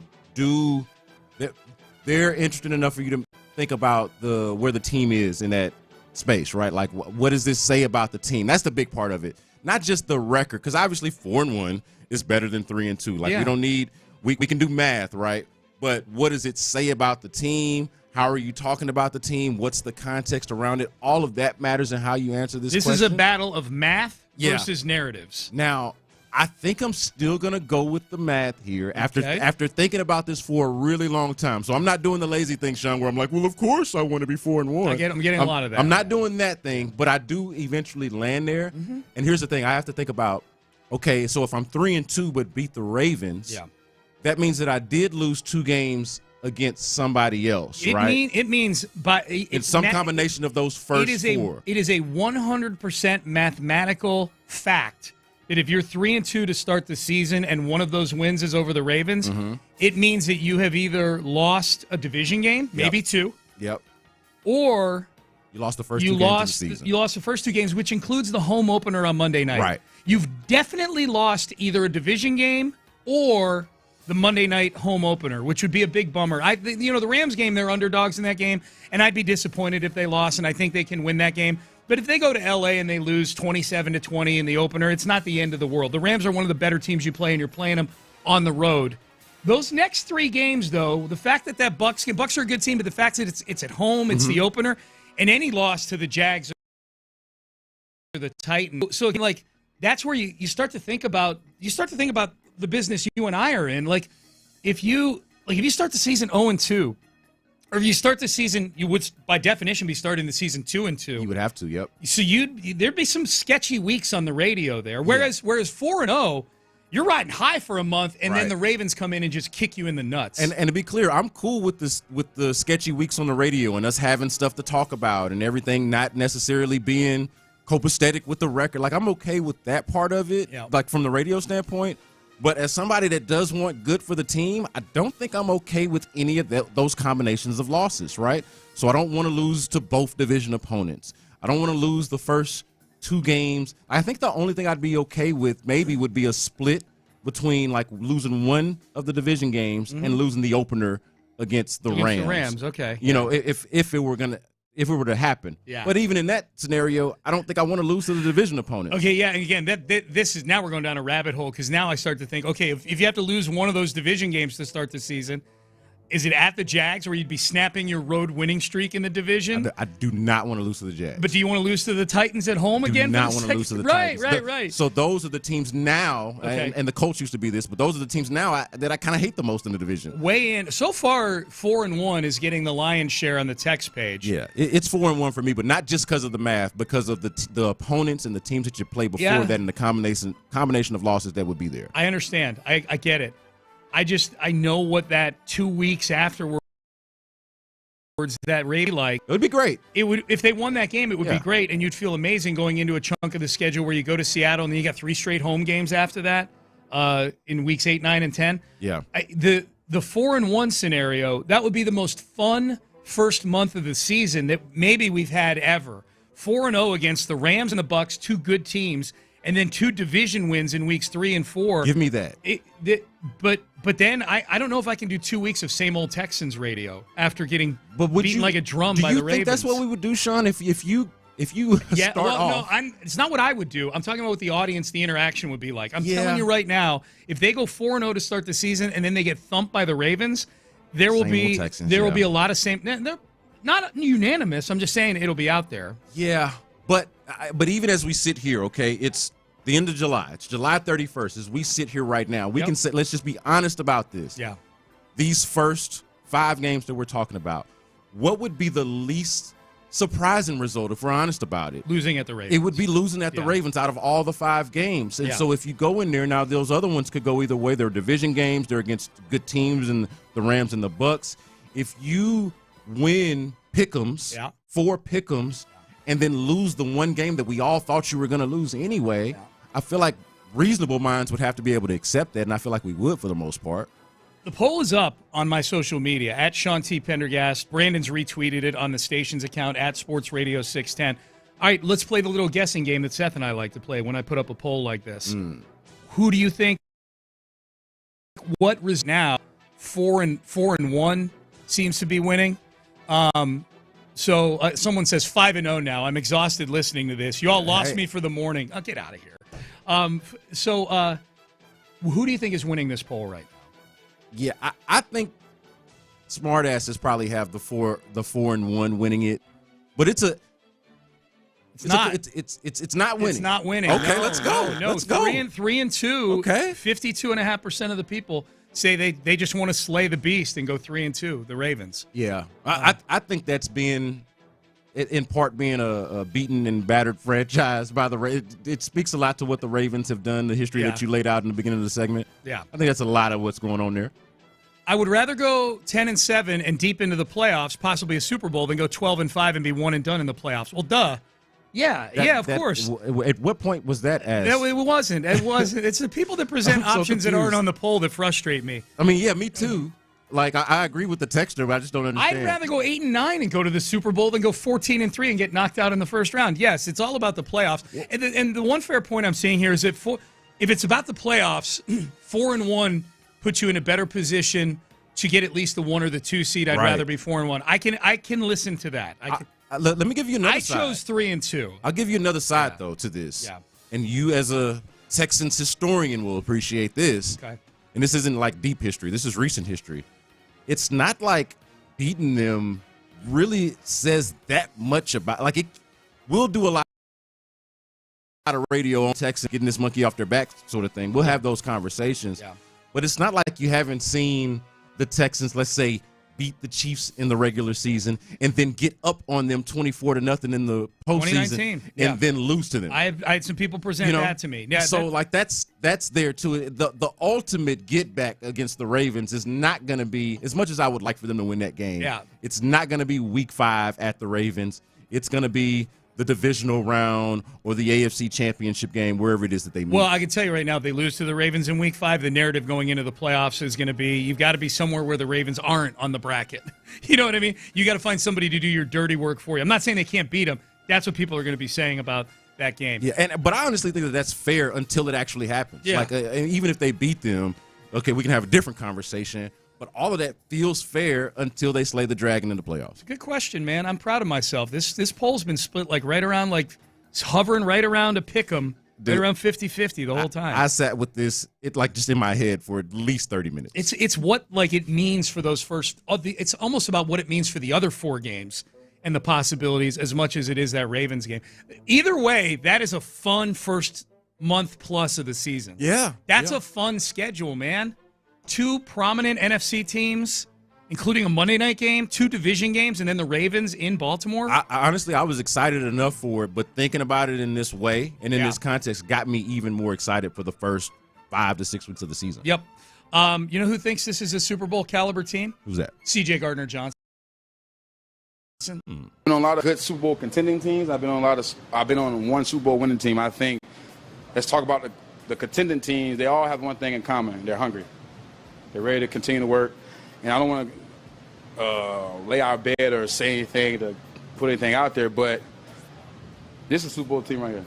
they're interested enough for you to think about where the team is in that space, right? Like, what does this say about the team? That's the big part of it. Not just the record, because obviously 4-1 is better than 3-2. Like, we don't need we can do math, right? But what does it say about the team? How are you talking about the team? What's the context around it? All of that matters in how you answer this question. This is a battle of math versus narratives. Now, I think I'm still going to go with the math here after thinking about this for a really long time. So I'm not doing the lazy thing, Sean, where I'm like, well, of course I want to be 4-1. I'm getting a lot of that. I'm not doing that thing, but I do eventually land there. Mm-hmm. And here's the thing. I have to think about, okay, so if I'm 3-2 but beat the Ravens, that means that I did lose 2 games against somebody else, right? It means it's some combination of those first 4. It is a 100% mathematical fact that if you're 3-2 to start the season and one of those wins is over the Ravens, it means that you have either lost a division game, maybe 2. Yep. Or you lost the first 2 games of the season. You lost the first 2 games, which includes the home opener on Monday night. Right. You've definitely lost either a division game or the Monday night home opener, which would be a big bummer. The Rams game, they're underdogs in that game, and I'd be disappointed if they lost, and I think they can win that game. But if they go to L.A. and they lose 27-20 in the opener, it's not the end of the world. The Rams are one of the better teams you play, and you're playing them on the road. Those next 3 games, though, the fact that Bucks are a good team, but the fact that it's at home, it's the opener, and any loss to the Jags or the Titans. So, like, that's where you start to think about the business you and I are in. Like, if you start the season 0-2. Or if you start the season, you would, by definition, be starting the season 2-2. You would have to, yep. So there'd be some sketchy weeks on the radio there. Whereas 4-0, you're riding high for a month, and then the Ravens come in and just kick you in the nuts. And to be clear, I'm cool with this, with the sketchy weeks on the radio and us having stuff to talk about and everything not necessarily being copacetic with the record. Like, I'm okay with that part of it, like from the radio standpoint. But as somebody that does want good for the team, I don't think I'm okay with any of those combinations of losses, right? So I don't want to lose to both division opponents. I don't want to lose the first 2 games. I think the only thing I'd be okay with maybe would be a split between, like, losing one of the division games and losing the opener against the Rams. The Rams, okay. You know, if it were to happen. Yeah. But even in that scenario, I don't think I want to lose to the division opponent. Okay, yeah, and again, this is now we're going down a rabbit hole because now I start to think, okay, if you have to lose one of those division games to start the season, is it at the Jags where you'd be snapping your road winning streak in the division? I do not want to lose to the Jags. But do you want to lose to the Titans at home again? Do not want to lose to the Titans. Right. So those are the teams now, and the Colts used to be this, but those are the teams now that I kind of hate the most in the division. Weigh in. So far, 4-1 is getting the lion's share on the text page. Yeah, it's 4-1 for me, but not just because of the math, because of the opponents and the teams that you play before that, and the combination of losses that would be there. I understand. I get it. I know what that 2 weeks afterwards that rate like. It would be great. It would, if they won that game, it would be great, and you'd feel amazing going into a chunk of the schedule where you go to Seattle and then you got 3 straight home games after that in weeks 8, 9, and 10. Yeah. The 4-1 scenario, that would be the most fun first month of the season that maybe we've had ever. 4-0 against the Rams and the Bucks, 2 good teams, and then 2 division wins in weeks 3 and 4. Give me that. But then I don't know if I can do 2 weeks of same old Texans radio after getting beaten like a drum by the Ravens. Do you think that's what we would do, Sean? If you start off? No, it's not what I would do. I'm talking about what the audience, the interaction would be like. I'm telling you right now, if they go 4-0 to start the season and then they get thumped by the Ravens, there will be a lot of same. They're not unanimous. I'm just saying it'll be out there. Yeah, but even as we sit here, okay, it's the end of July. It's July 31st. As we sit here right now, we can say, let's just be honest about this. Yeah. These first 5 games that we're talking about, what would be the least surprising result if we're honest about it? Losing at the Ravens. It would be losing at the Ravens out of all the 5 games. And so if you go in there now, those other ones could go either way. They're division games. They're against good teams and the Rams and the Bucks. If you win pick'ems, 4 pick'ems, and then lose the one game that we all thought you were going to lose anyway, I feel like reasonable minds would have to be able to accept that, and I feel like we would for the most part. The poll is up on my social media, at Sean T. Pendergast. Brandon's retweeted it on the station's account, at SportsRadio 610. All right, let's play the little guessing game that Seth and I like to play when I put up a poll like this. Who do you think, what is now 4-1 seems to be winning? So someone says 5-0 now. I'm exhausted listening to this. You all lost me for the morning. I'll get out of here. So who do you think is winning this poll right now? Yeah, I think smartasses probably have the 4-1 winning it, but it's not winning. It's not winning. Okay, no, let's go. No, let's go. 3-2. Okay, 52.5% of the people say they just want to slay the beast and go 3-2. The Ravens. Yeah, I think that's being, in part, being a beaten and battered franchise by the Ravens. It speaks a lot to what the Ravens have done, the history that you laid out in the beginning of the segment. Yeah, I think that's a lot of what's going on there. I would rather go 10-7 and deep into the playoffs, possibly a Super Bowl, than go 12-5 and be one and done in the playoffs. Well, duh. Yeah, of course. At what point was that as? No, it wasn't. It wasn't. It's the people that present options that aren't on the poll that frustrate me. I mean, yeah, me too. Like, I agree with the texter, but I just don't understand. I'd rather go 8-9 and go to the Super Bowl than go 14-3 and get knocked out in the first round. Yes, it's all about the playoffs. And the one fair point I'm seeing here is that if it's about the playoffs, 4-1 puts you in a better position to get at least the 1 or the 2 seed. I'd rather be 4-1. I can listen to that. Let me give you another side. I chose 3-2. I'll give you another side, though, to this. Yeah. And you, as a Texans historian, will appreciate this. Okay. And this isn't like deep history. This is recent history. It's not like beating them really says that much about, like, it will do a lot of radio on Texas getting this monkey off their back sort of thing. We'll have those conversations. Yeah. But it's not like you haven't seen the Texans, let's say, beat the Chiefs in the regular season and then get up on them 24-0 in the postseason and then lose to them. I had some people present that to me. Yeah, so that's there too. The ultimate get back against the Ravens is not going to be, as much as I would like for them to win that game. Yeah. It's not going to be Week 5 at the Ravens. It's going to be the divisional round or the AFC Championship game, wherever it is that they meet. Well, I can tell you right now, if they lose to the Ravens in Week 5, the narrative going into the playoffs is going to be, you've got to be somewhere where the Ravens aren't on the bracket. You know what I mean? You got to find somebody to do your dirty work for you. I'm not saying they can't beat them. That's what people are going to be saying about that game. Yeah, but I honestly think that that's fair until it actually happens. Yeah. Like, even if they beat them, okay, we can have a different conversation. But all of that feels fair until they slay the dragon in the playoffs. Good question, man. I'm proud of myself. This poll's been split right around, hovering right around a pick 'em, right around 50-50 the whole time. I sat with this, just in my head for at least 30 minutes. It's what it means for those first. It's almost about what it means for the other 4 games and the possibilities as much as it is that Ravens game. Either way, that is a fun first month plus of the season. Yeah, that's a fun schedule, man. 2 prominent NFC teams, including a Monday night game, 2 division games, and then the Ravens in Baltimore. Honestly, I was excited enough for it, but thinking about it in this way and in this context got me even more excited for the first 5 to 6 weeks of the season. Yep. You know who thinks this is a Super Bowl caliber team? Who's that? C.J. Gardner-Johnson. I've been on a lot of good Super Bowl contending teams. I've been on one Super Bowl winning team. I think, let's talk about the contending teams. They all have one thing in common. They're hungry. They're ready to continue to work. And I don't want to lay our bed or say anything to put anything out there, but this is a Super Bowl team right here.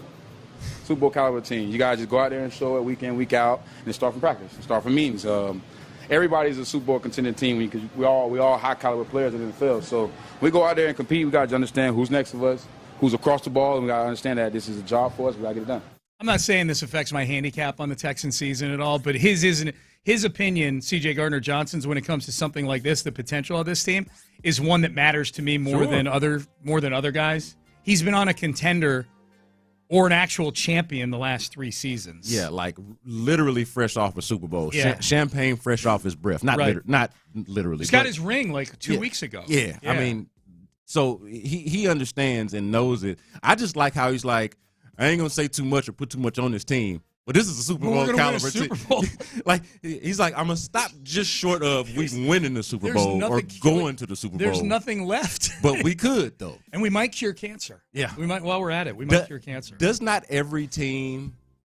Super Bowl caliber team. You guys just go out there and show it week in, week out, and start from practice, start from meetings. Everybody's a Super Bowl contending team because we all high caliber players in the NFL. So we go out there and compete. We got to understand who's next to us, who's across the ball, and we got to understand that this is a job for us. We got to get it done. I'm not saying this affects my handicap on the Texans season at all, but his opinion, C.J. Gardner-Johnson's, when it comes to something like this, the potential of this team, is one that matters to me more than other guys. He's been on a contender or an actual champion the last 3 seasons. Yeah, like literally fresh off a Super Bowl. Yeah. Champagne fresh off his breath. Not literally. He's got his ring 2 weeks ago. Yeah, I mean, so he understands and knows it. I just like how he's like, I ain't going to say too much or put too much on this team, Well, this is a Super Bowl caliber team. Bowl. Like he's like, I'm gonna stop just short of we winning the Super Bowl or going to the Super Bowl. There's nothing left. But we could though, and we might cure cancer. Yeah, we might. While we're at it, we might cure cancer. Does not every team?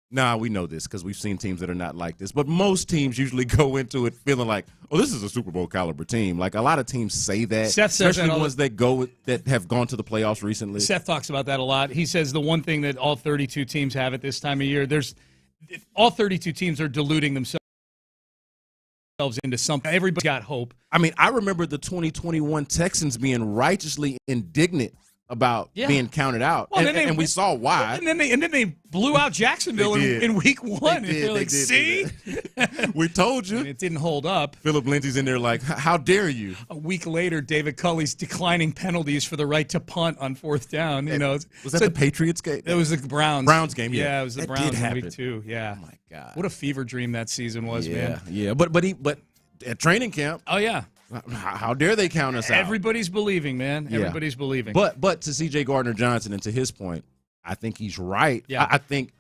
Nah, we know this because we've seen teams that are not like this. But most teams usually go into it feeling like, oh, this is a Super Bowl caliber team. Like a lot of teams say that, Seth says especially ones that have gone to the playoffs recently. Seth talks about that a lot. He says the one thing that all 32 teams have at this time of year, all 32 teams are deluding themselves into something. Everybody got hope. I mean, I remember the 2021 Texans being righteously indignant about being counted out, well, and we saw why. And then they blew out Jacksonville in week 1. They're like, see? We told you. And it didn't hold up. Philip Lindsay's in there like, how dare you? A week later, David Culley's declining penalties for the right to punt on 4th down. You know, was that the Patriots game? It was the Browns. Browns game, yeah. Yeah, it was the that Browns did in week 2. Yeah. Oh, my God. What a fever dream that season was, man. Yeah, but at training camp. Oh, yeah. How dare they count us out? Everybody's believing, man. Yeah. Everybody's believing. But to C.J. Gardner-Johnson and to his point, I think he's right. Yeah. I think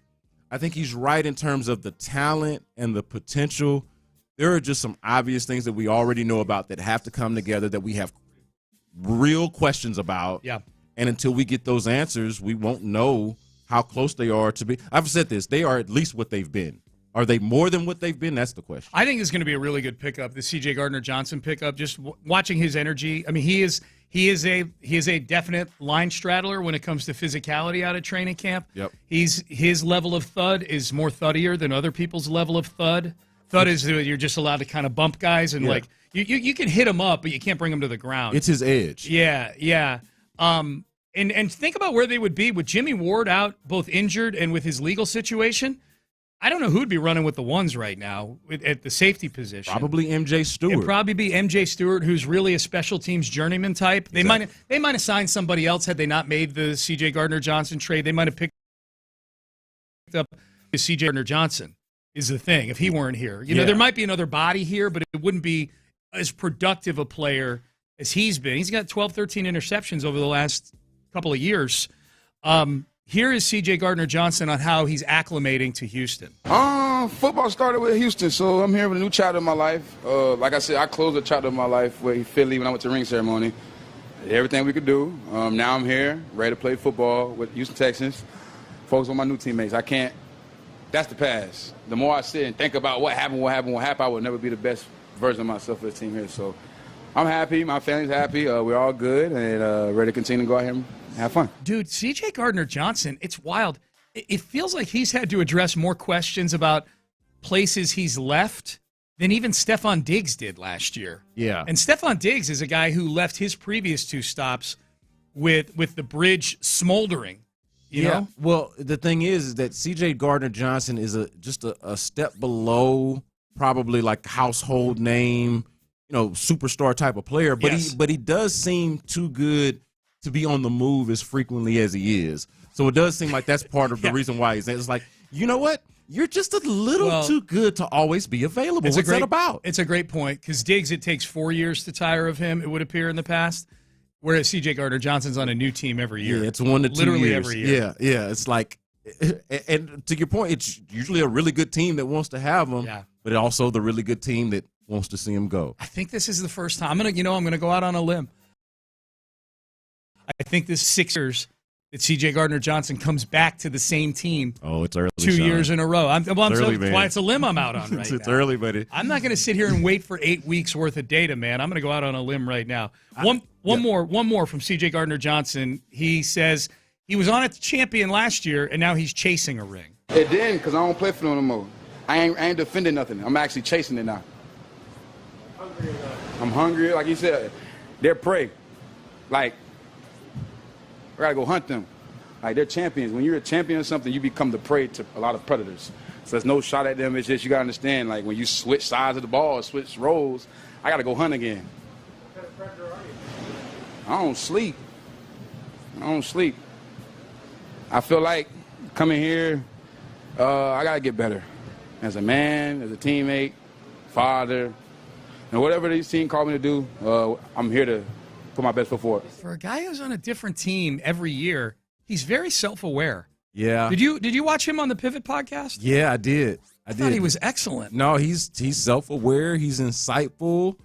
he's right in terms of the talent and the potential. There are just some obvious things that we already know about that have to come together that we have real questions about. Yeah. And until we get those answers, we won't know how close they are to be. I've said this. They are at least what they've been. Are they more than what they've been? That's the question. I think it's going to be a really good pickup, the C.J. Gardner-Johnson pickup. Just watching his energy. I mean, he is a definite line straddler when it comes to physicality out of training camp. Yep. His level of thud is more thuddier than other people's level of thud. Thud is you're just allowed to kind of bump guys and like you can hit them up, but you can't bring them to the ground. It's his edge. Yeah. And think about where they would be with Jimmy Ward out, both injured and with his legal situation. I don't know who'd be running with the ones right now at the safety position. Probably M.J. Stewart. It'd probably be M.J. Stewart, who's really a special teams journeyman type. They might have signed somebody else had they not made the C.J. Gardner-Johnson trade. They might have picked up C.J. Gardner-Johnson is the thing if he weren't here. You know, there might be another body here, but it wouldn't be as productive a player as he's been. He's got 12, 13 interceptions over the last couple of years. Here is C.J. Gardner-Johnson on how he's acclimating to Houston. Football started with Houston, so I'm here with a new chapter of my life. Like I said, I closed a chapter of my life with Philly when I went to the ring ceremony. Everything we could do. Now I'm here, ready to play football with Houston Texans. Focus on my new teammates. That's the past. The more I sit and think about what happened, I will never be the best version of myself for this team here. So I'm happy. My family's happy. We're all good and ready to continue to go out here and have fun. Dude, C.J. Gardner-Johnson, it's wild. It feels like he's had to address more questions about places he's left than even Stephon Diggs did last year. Yeah. And Stephon Diggs is a guy who left his previous 2 stops with the bridge smoldering. You know? Well, the thing is that C.J. Gardner-Johnson is just a step below probably like household name, superstar type of player. But he does seem too good to be on the move as frequently as he is. So it does seem like that's part of the reason why he's there. It's like, you know what? You're just a little too good to always be available. What's that about? It's a great point because Diggs, it takes 4 years to tire of him, it would appear in the past, whereas C.J. Gardner-Johnson's on a new team every year. Yeah, it's 1 to 2 Literally years. every year. Yeah. It's like, and to your point, it's usually a really good team that wants to have him, but also the really good team that wants to see him go. I think this is the first time. I'm gonna go out on a limb. I think this 6 years that C.J. Gardner-Johnson comes back to the same team. Oh, it's early. 2 years in a row. That's why it's a limb I'm out on right now. It's early, buddy. I'm not going to sit here and wait for 8 weeks worth of data, man. I'm going to go out on a limb right now. One more from C.J. Gardner-Johnson. He says he was on a champion last year, and now he's chasing a ring. It didn't because I don't play for them no more. I ain't defending nothing. I'm actually chasing it now. I'm hungry, like you said. They're prey. Like, I got to go hunt them. Like, they're champions. When you're a champion of something, you become the prey to a lot of predators. So there's no shot at them. It's just you got to understand, like, when you switch sides of the ball, switch roles, I got to go hunt again. What kind of predator are you? I don't sleep. I feel like coming here, I got to get better. As a man, as a teammate, father, and whatever these teams call me to do, I'm here to put my best foot forward. For a guy who's on a different team every year, he's very self-aware. Yeah. Did you watch him on the Pivot podcast? Yeah, I did. I thought he was excellent. No, he's self-aware. He's insightful.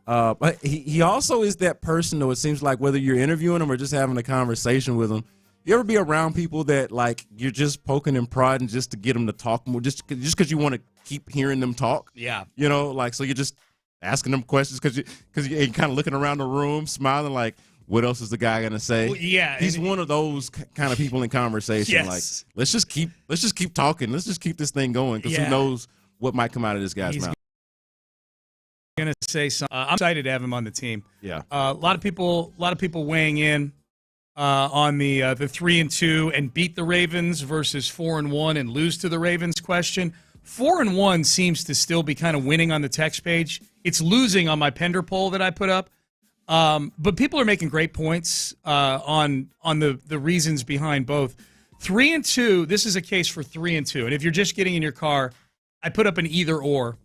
But he also is that person, though, it seems like, whether you're interviewing him or just having a conversation with him, you ever be around people that, like, you're just poking and prodding just to get them to talk more, just because you want to keep hearing them talk? Yeah. You know, like, so you're just asking them questions because you're kind of looking around the room, smiling like, what else is the guy going to say? Well, yeah. He's one of those kind of people in conversation. Yes. Like, let's just keep talking. Let's just keep this thing going because who knows what might come out of this guy's mouth. Going to say something. I'm excited to have him on the team. Yeah. A lot of people weighing in on the 3-2 and beat the Ravens versus 4-1 and lose to the Ravens question. 4-1 seems to still be kind of winning on the text page. It's losing on my Pender poll that I put up. But people are making great points on the reasons behind both. 3-2. This is a case for 3-2. And if you're just getting in your car, I put up an either or.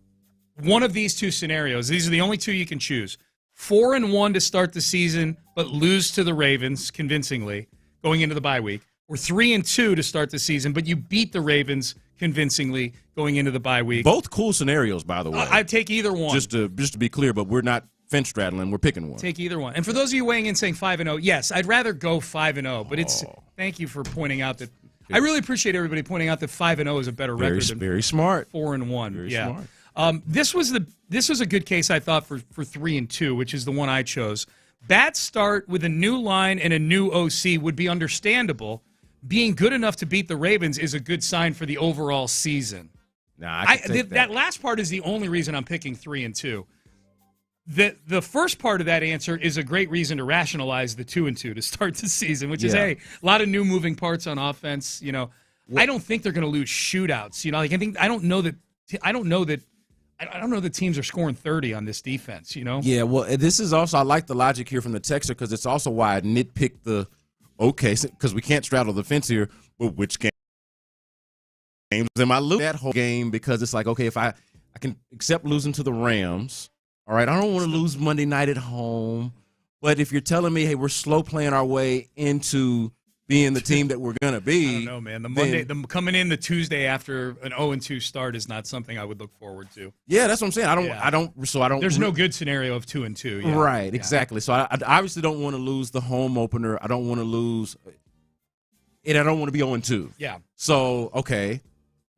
One of these two scenarios. These are the only two you can choose. 4-1 to start the season, but lose to the Ravens convincingly going into the bye week, or 3-2 to start the season, but you beat the Ravens convincingly going into the bye week. Both cool scenarios, by the way. I'd take either one. Just to be clear, but we're not fence straddling. We're picking one. Take either one. And for those of you weighing in saying 5-0, yes, I'd rather go 5-0. But thank you for pointing out that. I really appreciate everybody pointing out that 5-0 is a better record than very smart. 4-1. Very yeah. smart. This was a good case, I thought, for 3-2, which is the one I chose. Bad start with a new line and a new OC would be understandable. Being good enough to beat the Ravens is a good sign for the overall season. Nah, that last part is the only reason I'm picking 3-2. The first part of that answer is a great reason to rationalize the 2-2 to start the season, which is, hey, a lot of new moving parts on offense. You know, I don't think they're going to lose shootouts. You know, like I don't know that teams are scoring 30 on this defense. You know. Yeah. Well, this is also, I like the logic here from the texter because it's also why I nitpicked because we can't straddle the fence here. But which games am I losing? That whole game, because it's like, okay, if I can accept losing to the Rams. All right, I don't want to lose Monday night at home, but if you're telling me, hey, we're slow playing our way into being the team that we're going to be. I don't know, man. Coming in the Tuesday after an 0-2 start is not something I would look forward to. Yeah, that's what I'm saying. I don't. There's no good scenario of 2-2. Yeah. Right, exactly. So I obviously don't want to lose the home opener. I don't want to lose, and I don't want to be 0-2. Yeah. So, okay,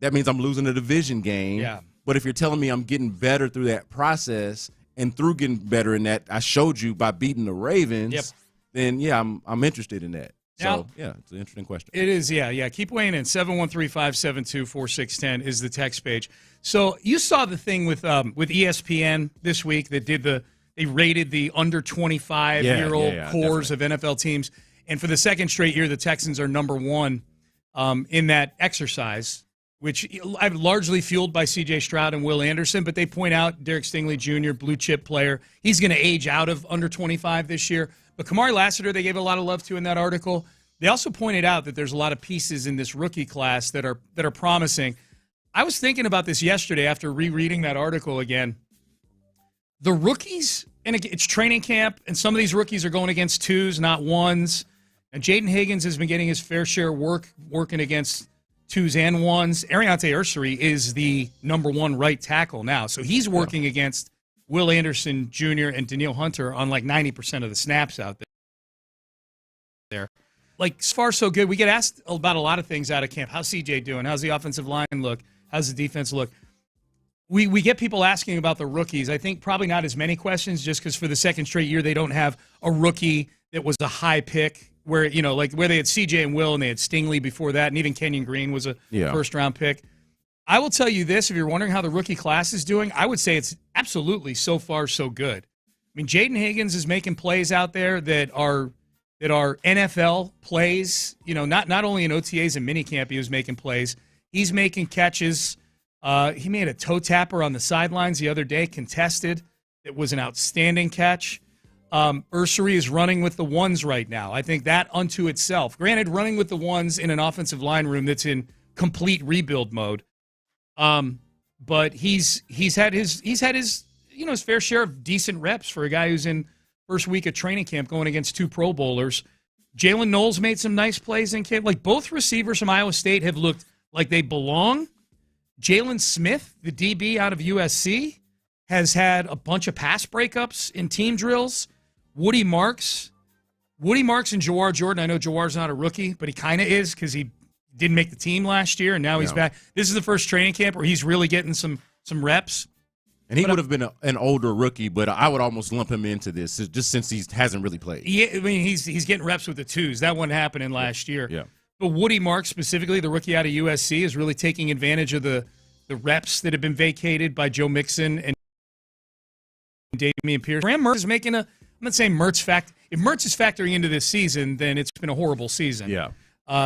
that means I'm losing a division game. Yeah. But if you're telling me I'm getting better through that process, and through getting better in that, I showed you by beating the Ravens, then, yeah, I'm interested in that. So, yeah, it's an interesting question. It is, yeah. Keep weighing in. 713-572-4610 is the text page. So you saw the thing with ESPN this week that they rated the under 25-year-old cores definitely. of NFL teams. And for the second straight year, the Texans are number one in that exercise, which I've largely fueled by C.J. Stroud and Will Anderson, but they point out Derek Stingley Jr., blue chip player. He's going to age out of under 25 this year. But Kamari Lassiter, they gave a lot of love to in that article. They also pointed out that there's a lot of pieces in this rookie class that are promising. I was thinking about this yesterday after rereading that article again. The rookies, and it's training camp, and some of these rookies are going against twos, not ones. And Jaden Higgins has been getting his fair share working against twos and ones. Ariante Ursery is the number one right tackle now. So he's working against Will Anderson Jr. and Daniil Hunter on like 90% of the snaps out there. Like, so far so good. We get asked about a lot of things out of camp. How's CJ doing? How's the offensive line look? How's the defense look? We get people asking about the rookies. I think probably not as many questions just because for the second straight year they don't have a rookie that was a high pick. Where, you know, like where they had CJ and Will and they had Stingley before that, and even Kenyon Green was a first-round pick. I will tell you this, if you're wondering how the rookie class is doing, I would say it's absolutely so far so good. I mean, Jaden Higgins is making plays out there that are NFL plays. You know, not only in OTAs and minicamp he was making plays. He's making catches. He made a toe tapper on the sidelines the other day, contested. It was an outstanding catch. Ursery is running with the ones right now. I think that unto itself, granted, running with the ones in an offensive line room that's in complete rebuild mode. But he's had his his fair share of decent reps for a guy who's in first week of training camp going against two Pro Bowlers. Jalen Knowles made some nice plays in camp. Like, both receivers from Iowa State have looked like they belong. Jalen Smith, the DB out of USC, has had a bunch of pass breakups in team drills. Woody Marks and Jawar Jordan. I know Jawar's not a rookie, but he kind of is because he didn't make the team last year, and now he's back. This is the first training camp where he's really getting some reps. And he would have been an older rookie, but I would almost lump him into this just since he hasn't really played. Yeah, I mean, he's getting reps with the twos. That wasn't happening last year. Yeah. But Woody Marks specifically, the rookie out of USC, is really taking advantage of the reps that have been vacated by Joe Mixon and Damian Pierce. Graham Mertz is making I'm not saying Mertz if Mertz is factoring into this season, then it's been a horrible season. Yeah.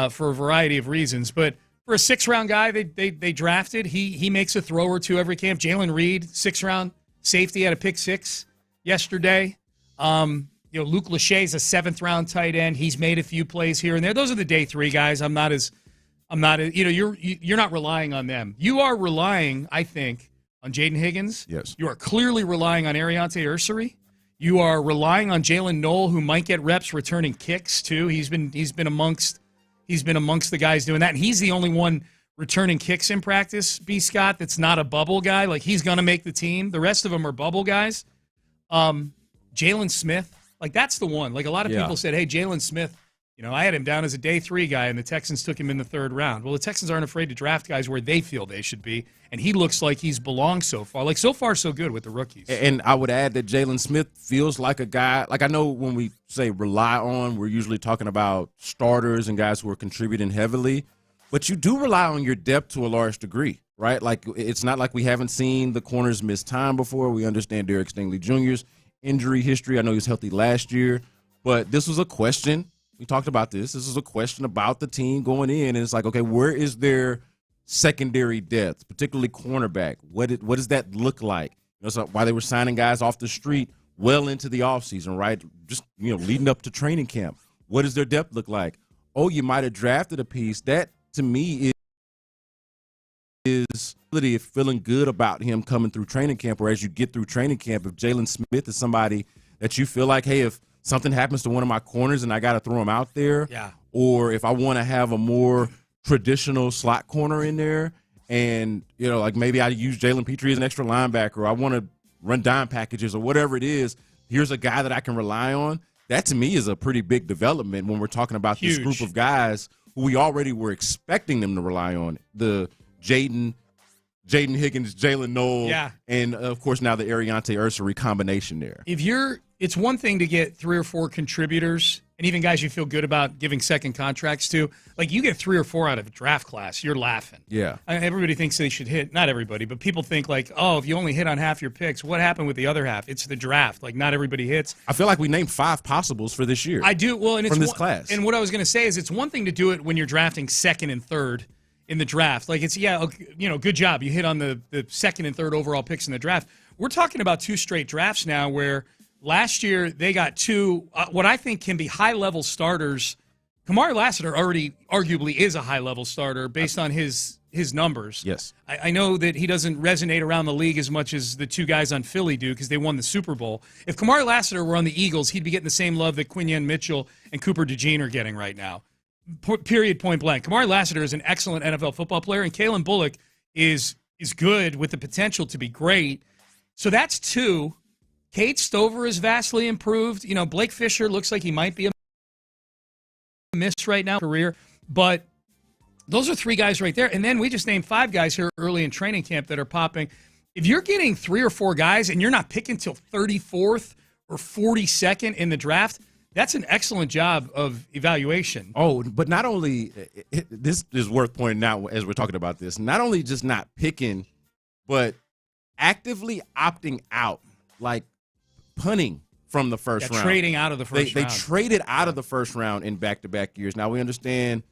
For a variety of reasons. But for a 6th-round guy they drafted, he makes a throw or two every camp. Jalen Reed, 6th-round safety, had a pick 6 yesterday. Luke Lachey's a 7th-round tight end. He's made a few plays here and there. Those are the day 3 guys. I'm not you're not relying on them. You are relying, I think, on Jaden Higgins. Yes. You are clearly relying on Ariante Ursary. You are relying on Jalen Knoll, who might get reps returning kicks too. He's been amongst the guys doing that, and he's the only one returning kicks in practice, B. Scott, that's not a bubble guy. Like, he's going to make the team. The rest of them are bubble guys. Jalen Smith, like, that's the one. Like, a lot of people said, hey, Jalen Smith, I had him down as a day 3 guy, and the Texans took him in the 3rd round. Well, the Texans aren't afraid to draft guys where they feel they should be, and he looks like he's belonged so far. Like, so far, so good with the rookies. And I would add that Jalen Smith feels like a guy, like, I know when we say rely on, we're usually talking about starters and guys who are contributing heavily, but you do rely on your depth to a large degree, right? Like, it's not like we haven't seen the corners miss time before. We understand Derek Stingley Jr.'s injury history. I know he was healthy last year, but this was a question. We talked about this. This is a question about the team going in, and it's like, okay, where is their secondary depth, particularly cornerback? What does that look like? So why they were signing guys off the street well into the offseason, right? Just, leading up to training camp. What does their depth look like? Oh, you might have drafted a piece. That, to me, is feeling good about him coming through training camp, or as you get through training camp, if Jalen Smith is somebody that you feel like, hey, if something happens to one of my corners and I got to throw him out there, or if I want to have a more traditional slot corner in there, and like maybe I use Jalen Petrie as an extra linebacker, or I want to run dime packages or whatever it is, here's a guy that I can rely on. That to me is a pretty big development when we're talking about this group of guys who we already were expecting them to rely on. The Jaden Higgins, Jalen Knoll, and of course now the Ariante Ursary combination there. It's one thing to get 3 or 4 contributors, and even guys you feel good about giving second contracts to. Like, you get 3 or 4 out of a draft class, you're laughing. Yeah. Everybody thinks they should hit. Not everybody, but people think like, oh, if you only hit on half your picks, what happened with the other half? It's the draft. Like, not everybody hits. I feel like we named 5 possibles for this year. I do. Well, and from this class. And what I was going to say is, it's one thing to do it when you're drafting 2nd and 3rd in the draft. Like, it's, good job. You hit on the 2nd and 3rd overall picks in the draft. We're talking about 2 straight drafts now where last year they got 2 what I think can be high-level starters. Kamari Lassiter already arguably is a high-level starter based on his numbers. Yes. I know that he doesn't resonate around the league as much as the 2 guys on Philly do because they won the Super Bowl. If Kamari Lassiter were on the Eagles, he'd be getting the same love that Quinyon Mitchell and Cooper DeJean are getting right now. Period, point blank. Kamari Lassiter is an excellent NFL football player, and Kalen Bullock is good with the potential to be great. So that's 2. Kate Stover is vastly improved. Blake Fisher looks like he might be a miss right now career, but those are 3 guys right there. And then we just named 5 guys here early in training camp that are popping. If you're getting 3 or 4 guys and you're not picking till 34th or 42nd in the draft, that's an excellent job of evaluation. Oh, but not only this is worth pointing out as we're talking about this, not only just not picking, but actively opting out, like punting from the first round. Trading out of the first round. They traded out of the first round in back-to-back years. Now, we understand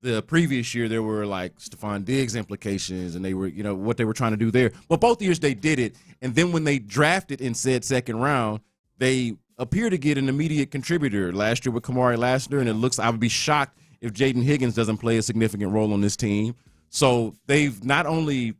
the previous year there were like Stephon Diggs implications and they were, what they were trying to do there. But both years they did it. And then when they drafted in said second round, they appear to get an immediate contributor. Last year with Kamari Lassiter, and I would be shocked if Jaden Higgins doesn't play a significant role on this team. So they've not only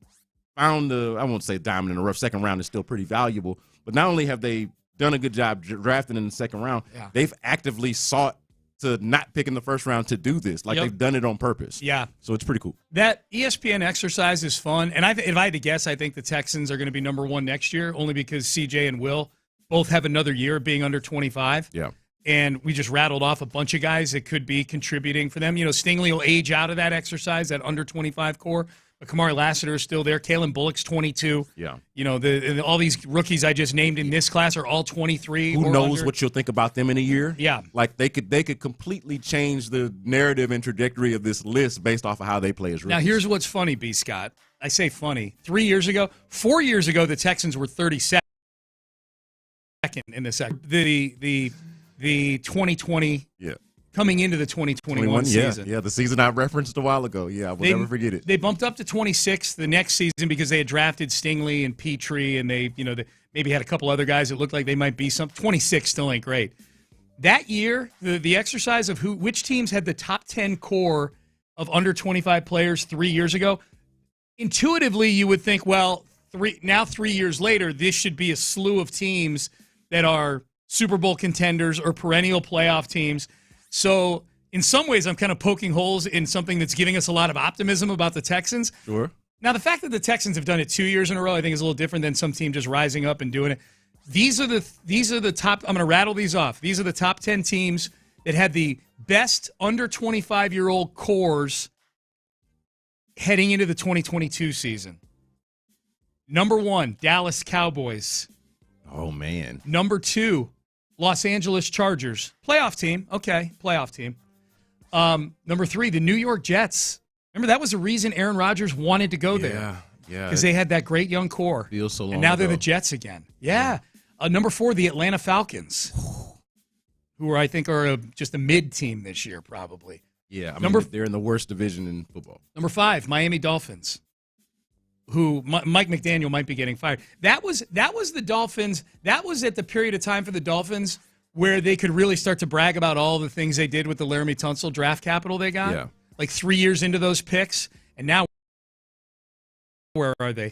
found I won't say diamond in the rough, second round is still pretty valuable, but not only have they done a good job drafting in the second round, they've actively sought to not pick in the first round to do this. Like, they've done it on purpose. Yeah. So it's pretty cool. That ESPN exercise is fun. And if I had to guess, I think the Texans are going to be number one next year, only because CJ and Will both have another year of being under 25. Yeah. And we just rattled off a bunch of guys that could be contributing for them. You know, Stingley will age out of that exercise, that under 25 core. But Kamari Lassiter is still there. Kalen Bullock's 22. Yeah. You know, all these rookies I just named in this class are all 23. Who or knows under. what you'll think about them in a year? Yeah. Like, they could completely change the narrative and trajectory of this list based off of how they play as rookies. Now, here's what's funny, B. Scott. I say funny. 4 years ago, the Texans were 32nd in the second. The 2020 coming into the 2021 season. Yeah, the season I referenced a while ago. Yeah, I will never forget it. They bumped up to 26th the next season because they had drafted Stingley and Petrie, and they maybe had a couple other guys that looked like they might be some. 26 still ain't great. That year, the exercise of which teams had the top 10 core of under 25 players 3 years ago, intuitively you would think, well, 3 years later, this should be a slew of teams that are Super Bowl contenders or perennial playoff teams. So in some ways, I'm kind of poking holes in something that's giving us a lot of optimism about the Texans. Sure. Now, the fact that the Texans have done it 2 years in a row, I think is a little different than some team just rising up and doing it. These are the top. I'm going to rattle these off. These are the top 10 teams that had the best under 25-year-old cores heading into the 2022 season. Number 1, Dallas Cowboys. Oh, man. Number 2, Los Angeles Chargers. Playoff team. Okay, playoff team. Number 3, the New York Jets. Remember, that was the reason Aaron Rodgers wanted to go there. Yeah. Because they had that great young core. Feels so long and now ago. they're the Jets again. Yeah. Number 4, the Atlanta Falcons, who I think are just a mid team this year, probably. Yeah, I mean, they're in the worst division in football. Number 5, Miami Dolphins, who Mike McDaniel might be getting fired. That was the Dolphins. That was at the period of time for the Dolphins where they could really start to brag about all the things they did with the Laramie Tunsil draft capital they got. Yeah. Like 3 years into those picks, and now where are they?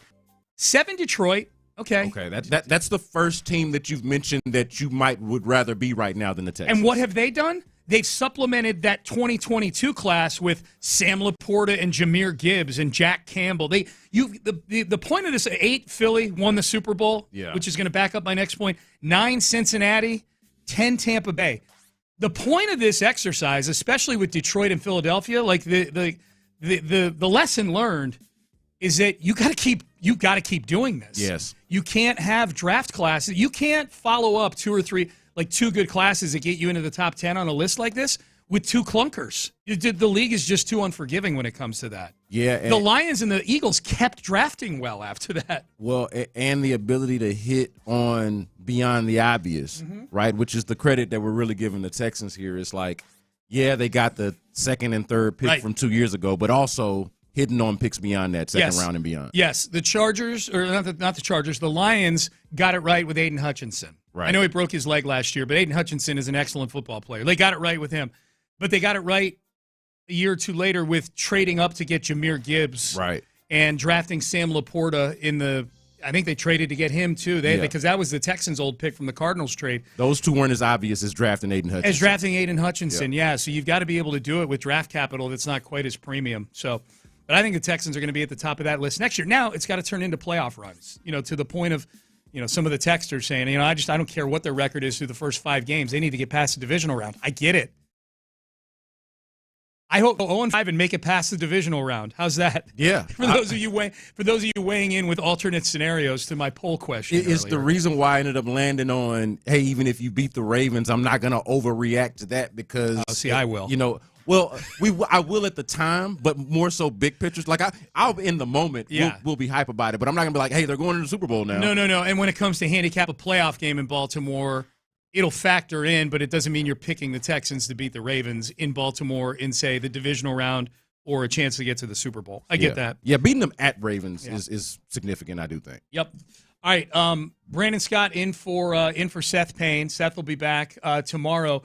7, Detroit. Okay. That's the first team that you've mentioned that you would rather be right now than the Texans. And what have they done? They've supplemented that 2022 class with Sam Laporta and Jahmyr Gibbs and Jack Campbell. The point of this, 8, Philly won the Super Bowl, which is going to back up my next point. 9, Cincinnati, 10, Tampa Bay. The point of this exercise, especially with Detroit and Philadelphia, like the lesson learned is that you got to keep doing this. Yes. You can't have draft classes. You can't follow up 2 or 3, like 2 good classes that get you into the top 10 on a list like this with 2 clunkers. The league is just too unforgiving when it comes to that. Yeah. The Lions and the Eagles kept drafting well after that. Well, and the ability to hit on beyond the obvious, right? Which is the credit that we're really giving the Texans here. It's like, yeah, they got the 2nd and 3rd pick from 2 years ago, but also hitting on picks beyond that, second round and beyond. Yes, the Chargers, or not the Chargers, the Lions got it right with Aiden Hutchinson. Right. I know he broke his leg last year, but Aiden Hutchinson is an excellent football player. They got it right with him. But they got it right a year or 2 later with trading up to get Jahmyr Gibbs. Right. And drafting Sam Laporta I think they traded to get him too. Because that was the Texans' old pick from the Cardinals trade. Those 2 weren't as obvious as drafting Aiden Hutchinson. As drafting Aiden Hutchinson, So you've got to be able to do it with draft capital that's not quite as premium. But I think the Texans are going to be at the top of that list next year. Now it's got to turn into playoff runs, to the point of, some of the texters saying, I don't care what their record is through the first 5 games. They need to get past the divisional round. I get it. I hope 0-5 and make it past the divisional round. How's that? Yeah. For those of you weighing in with alternate scenarios to my poll question. It's the reason why I ended up landing on, hey, even if you beat the Ravens, I'm not going to overreact to that because I will. Well, I will at the time, but more so big pictures. Like I'll in the moment, we'll be hype about it, but I'm not gonna be like, hey, they're going to the Super Bowl now. No. And when it comes to handicap a playoff game in Baltimore, it'll factor in, but it doesn't mean you're picking the Texans to beat the Ravens in Baltimore in, say, the divisional round or a chance to get to the Super Bowl. I get that. Yeah, beating them at Ravens is significant, I do think. Yep. All right, Brandon Scott in for Seth Payne. Seth will be back tomorrow.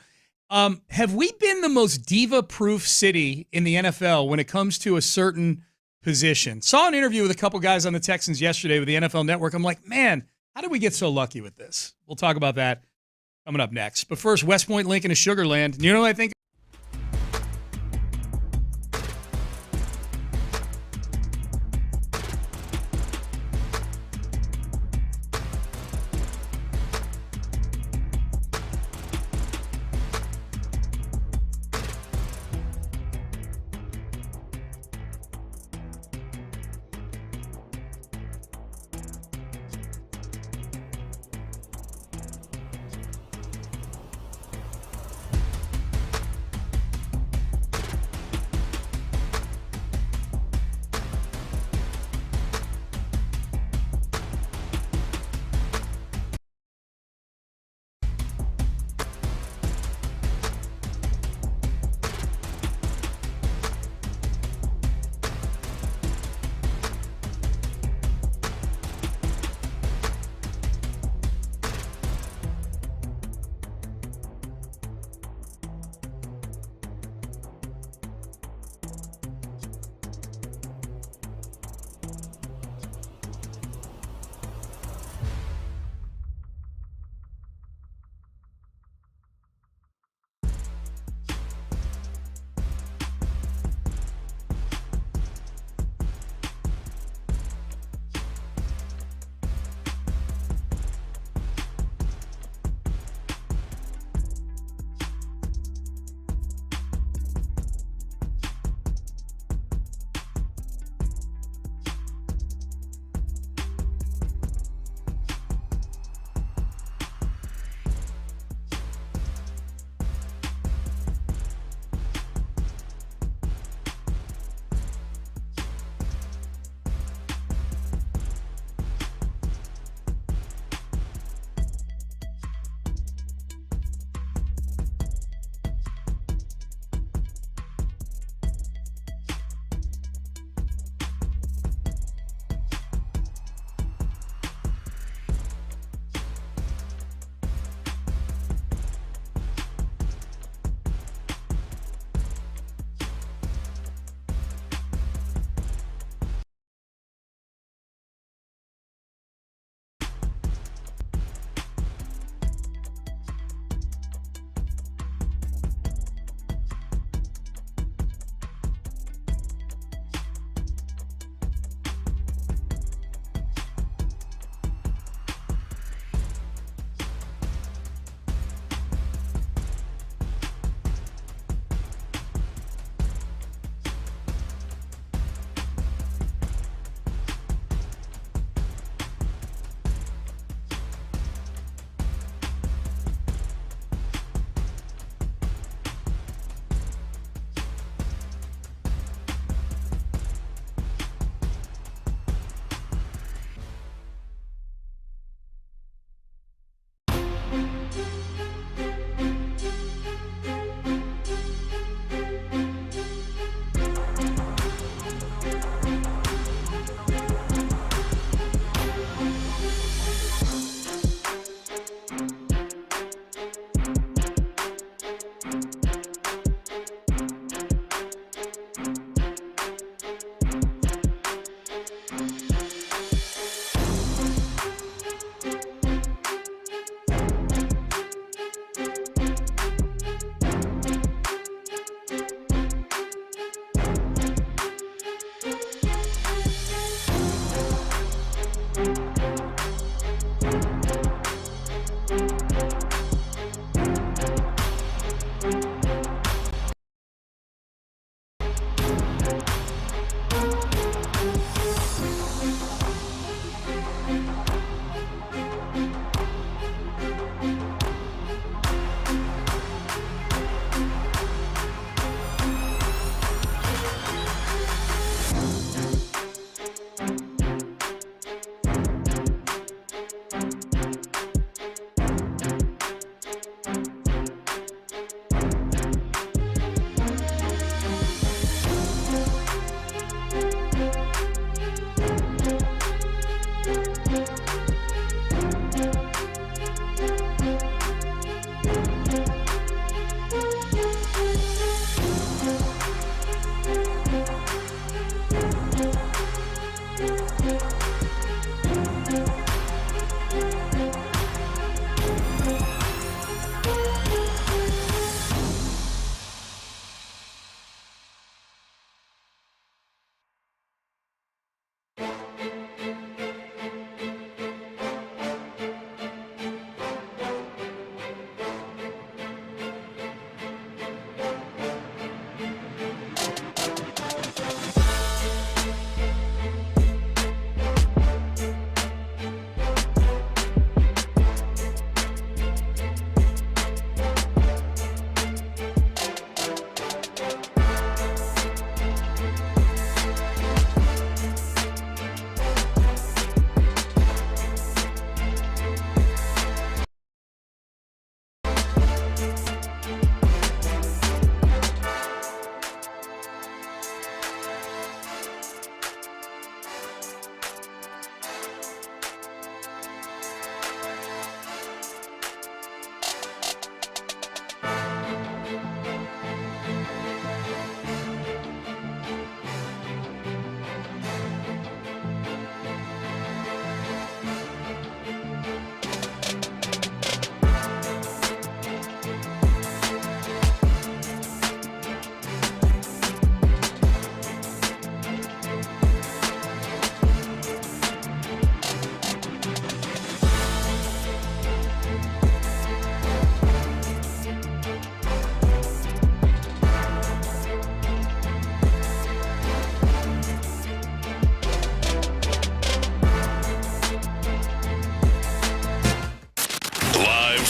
Have we been the most diva-proof city in the NFL when it comes to a certain position? Saw an interview with a couple guys on the Texans yesterday with the NFL Network. I'm like, man, how did we get so lucky with this? We'll talk about that coming up next. But first, West Point, Lincoln, and Sugar Land. You know what I think?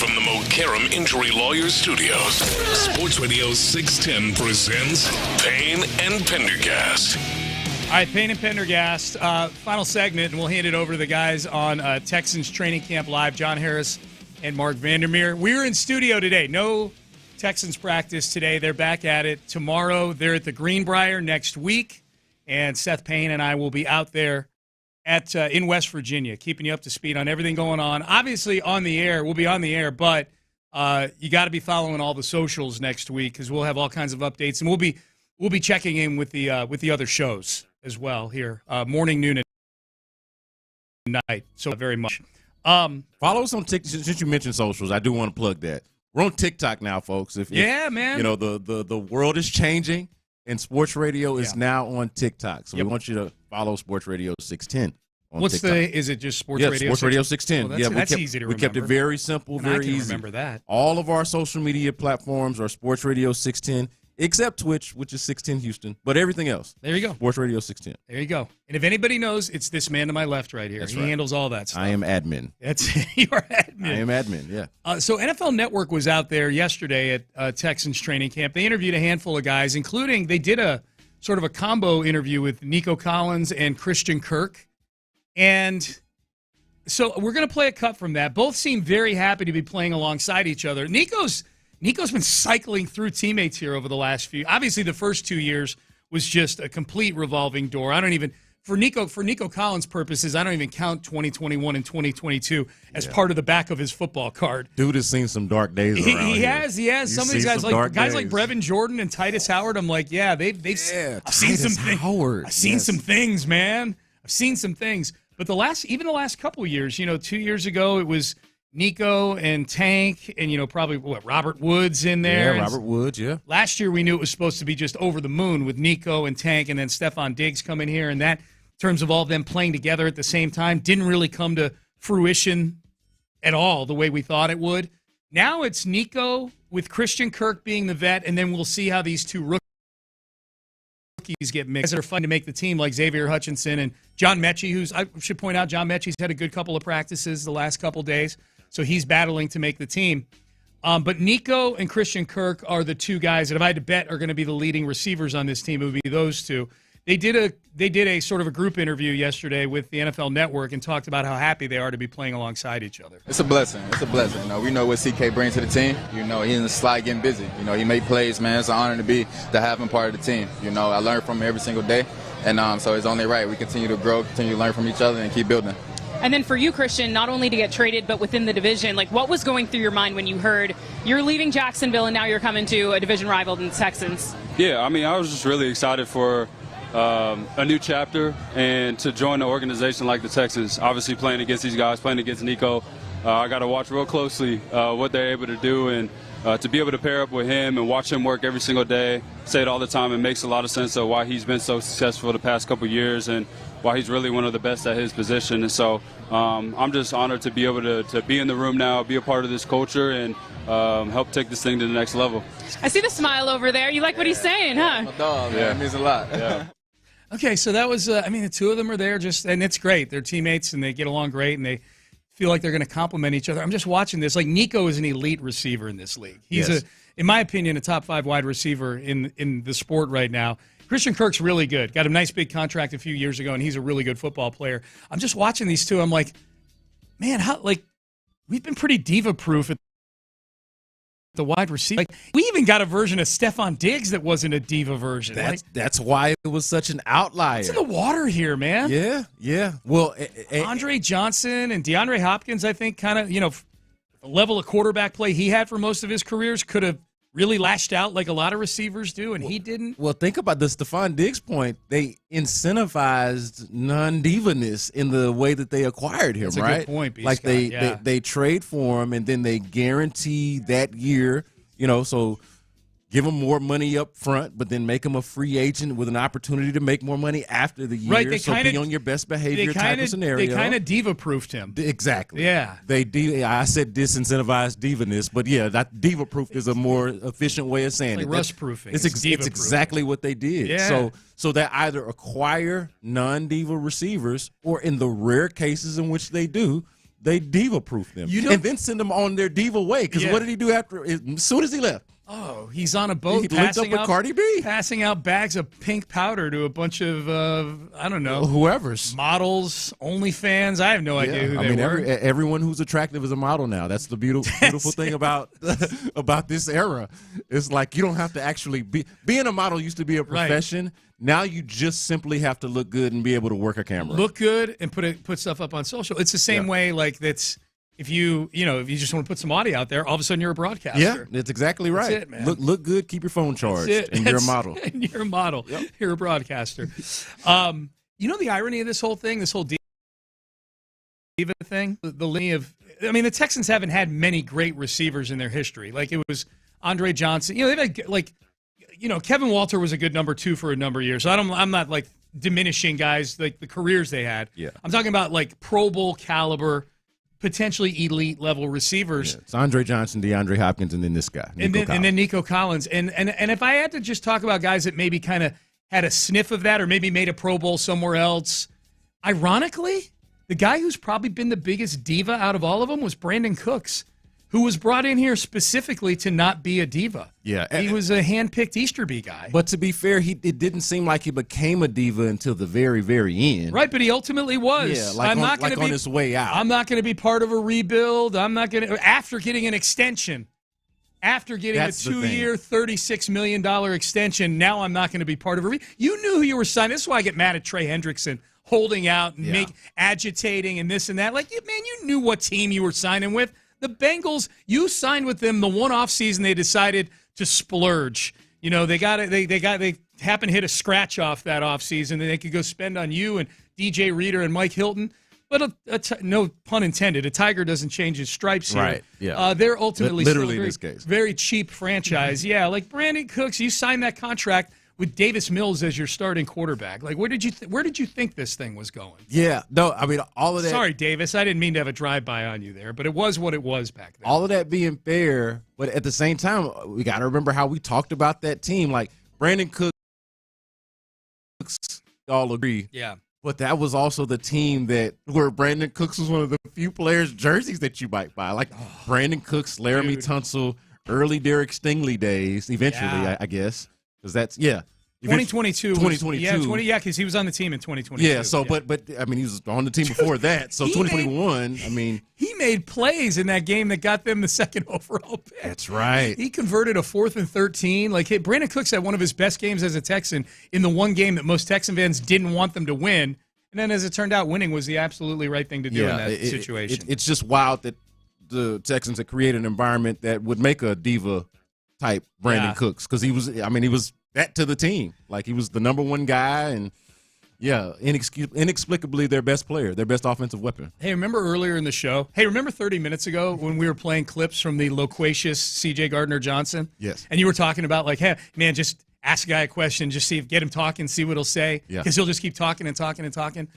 From the Mokaram Injury Lawyers Studios, Sports Radio 610 presents Payne and Pendergast. All right, Payne and Pendergast, final segment, and we'll hand it over to the guys on Texans Training Camp Live, John Harris and Mark Vandermeer. We're in studio today. No Texans practice today. They're back at it tomorrow. They're at the Greenbrier next week, and Seth Payne and I will be out there at in West Virginia, keeping you up to speed on everything going on. Obviously, on the air, we'll be on the air, but you got to be following all the socials next week because we'll have all kinds of updates, and we'll be checking in with the other shows as well here, morning, noon, and night. So very much. Follow us on TikTok. Since you mentioned socials, I do want to plug that we're on TikTok now, folks. If man, you know the world is changing. And Sports Radio is now on TikTok. So we want you to follow Sports Radio 610 on TikTok. Is it just Sports Radio? Sports Radio 610. Well, that's easy to remember. We kept it very simple, and very I can easy. remember that. All of our social media platforms are Sports Radio 610, except Twitch, which is 610 Houston. But everything else. There you go. Sports Radio 610. There you go. And if anybody knows, it's this man to my left right here. That's he right. handles all that stuff. I am admin. That's your admin. I am admin, yeah. So NFL Network was out there yesterday at Texans training camp. They interviewed a handful of guys, including they did a sort of a combo interview with Nico Collins and Christian Kirk. And so we're going to play a cut from that. Both seem very happy to be playing alongside each other. Nico's been cycling through teammates here over the last few. Obviously, the first 2 years was just a complete revolving door. I don't even for Nico Collins' purposes, I don't even count 2021 and 2022 as part of the back of his football card. Dude has seen some dark days around He here. has. Some of these guys, like Brevin Jordan and Titus Howard, I'm like, they've I've seen some things. I've seen some things, man. I've seen some things. But the last couple of years, 2 years ago, it was Nico and Tank and, probably Robert Woods in there. Yeah, Robert Woods, yeah. Last year we knew it was supposed to be just over the moon with Nico and Tank and then Stephon Diggs coming here, and that terms of all of them playing together at the same time. Didn't really come to fruition at all the way we thought it would. Now it's Nico with Christian Kirk being the vet, and then we'll see how these two rookies get mixed. That are fun to make the team, like Xavier Hutchinson and John Mechie, I should point out, John Mechie's had a good couple of practices the last couple days, so he's battling to make the team. But Nico and Christian Kirk are the two guys that, if I had to bet, are going to be the leading receivers on this team. It would be those two. They did a sort of a group interview yesterday with the NFL Network and talked about how happy they are to be playing alongside each other. It's a blessing. It's a blessing. We know what CK brings to the team. He's in the slide getting busy. He made plays, man. It's an honor to have him part of the team. I learn from him every single day, and so it's only right we continue to grow, continue to learn from each other, and keep building. And then for you, Christian, not only to get traded, but within the division, what was going through your mind when you heard you're leaving Jacksonville and now you're coming to a division rival in the Texans? Yeah, I was just really excited for a new chapter and to join an organization like the Texans. Obviously playing against these guys, playing against Nico, I got to watch real closely what they're able to do, and to be able to pair up with him and watch him work every single day, say it all the time, it makes a lot of sense of why he's been so successful the past couple years and why he's really one of the best at his position. And so I'm just honored to be able to be in the room now, be a part of this culture, and help take this thing to the next level. I see the smile over there. You like what he's saying, huh? My dog, man. It means a lot. Yeah. Okay, so that was, the two of them are there and it's great. They're teammates and they get along great and they feel like they're going to complement each other. I'm just watching this. Nico is an elite receiver in this league. He's, in my opinion, a top 5 wide receiver in the sport right now. Christian Kirk's really good. Got a nice big contract a few years ago, and he's a really good football player. I'm just watching these two. I'm like, man, we've been pretty diva-proof at the wide receiver. We even got a version of Stephon Diggs that wasn't a diva version. That's why it was such an outlier. It's in the water here, man. Yeah. Well, Andre Johnson and DeAndre Hopkins, I think, kind of, the level of quarterback play he had for most of his careers could have really lashed out like a lot of receivers do, and he didn't. Well, think about the Stephon Diggs point. They incentivized non-divaness in the way that they acquired him, That's right? a good point, B. They trade for him, and then they guarantee that year, so give him more money up front, but then make him a free agent with an opportunity to make more money after the year. Right, be on your best behavior type of scenario. They kind of diva-proofed him. Exactly. Yeah. I said disincentivized divaness, but yeah, that diva-proof is a more efficient way of saying it. Rust-proofing. It's exactly what they did. Yeah. So they either acquire non-diva receivers, or in the rare cases in which they do, they diva-proof them. And then send them on their diva way. Because what did he do as soon as he left? Oh, he's on a boat. He linked up with Cardi B, passing out bags of pink powder to a bunch of I don't know, whoever's models, OnlyFans. I have no idea who they were. Everyone who's attractive is a model now. That's the beautiful thing about this era. It's like you don't have to actually being a model used to be a profession. Right. Now you just simply have to look good and be able to work a camera. Look good and put stuff up on social. It's the same way. That's. If you just want to put some audio out there, all of a sudden you're a broadcaster. Yeah, that's exactly right. That's it, man. Look good, keep your phone charged, and you're a model. And you're a model. Yep. You're a broadcaster. The irony of this whole thing, this whole diva thing, the lineage of, the Texans haven't had many great receivers in their history. It was Andre Johnson. They've had, Kevin Walter was a good number 2 for a number of years. So I'm not diminishing guys the careers they had. Yeah. I'm talking about Pro Bowl caliber, potentially elite level receivers. Yeah, it's Andre Johnson, DeAndre Hopkins, and then this guy, and then Nico Collins. And if I had to just talk about guys that maybe kind of had a sniff of that, or maybe made a Pro Bowl somewhere else, ironically, the guy who's probably been the biggest diva out of all of them was Brandon Cooks, who was brought in here specifically to not be a diva. Yeah. He was a hand-picked Easterby guy. But to be fair, it didn't seem like he became a diva until the very, very end. Right, but he ultimately was. Yeah, on his way out. I'm not going to be part of a rebuild. I'm not going to – after getting an extension, after getting a 2-year, $36 million extension, now I'm not going to be part of a rebuild. You knew who you were signing. This is why I get mad at Trey Hendrickson, holding out and agitating and this and that. You knew what team you were signing with. The Bengals, you signed with them the one offseason they decided to splurge. They happened to hit a scratch off that offseason, and they could go spend on you and DJ Reader and Mike Hilton. But no pun intended, a tiger doesn't change his stripes here. Right. Yeah. They're ultimately literally still in this case. Very cheap franchise. Yeah, Brandon Cooks, you signed that contract with Davis Mills as your starting quarterback. Like, where did you think this thing was going? Yeah, no, I mean, all of that. Sorry, Davis, I didn't mean to have a drive-by on you there, but it was what it was back then. All of that being fair, but at the same time, we got to remember how we talked about that team. Like, Brandon Cooks, all agree. Yeah. But that was also the team where Brandon Cooks was one of the few players' jerseys that you might buy. Like Brandon Cooks, Laramie Tunsil, early Derek Stingley days, eventually, I guess. Because that's, 2022. 2022. Yeah, because he was on the team in 2022. Yeah, so, but I mean, he was on the team before that. So 2021, I mean. He made plays in that game that got them the second overall pick. That's right. He converted a 4th and 13. Like, hey, Brandon Cooks had one of his best games as a Texan in the one game that most Texan fans didn't want them to win. And then as it turned out, winning was the absolutely right thing to do in that situation. It's just wild that the Texans had created an environment that would make a diva-type Brandon Cooks. Because he was that to the team. Like, he was the number one guy and, inexplicably their best player, their best offensive weapon. Hey, remember earlier in the show? Hey, remember 30 minutes ago when we were playing clips from the loquacious C.J. Gardner-Johnson? Yes. And you were talking about, like, hey, man, just ask a guy a question, just get him talking, see what he'll say. Yeah. Because he'll just keep talking and talking and talking.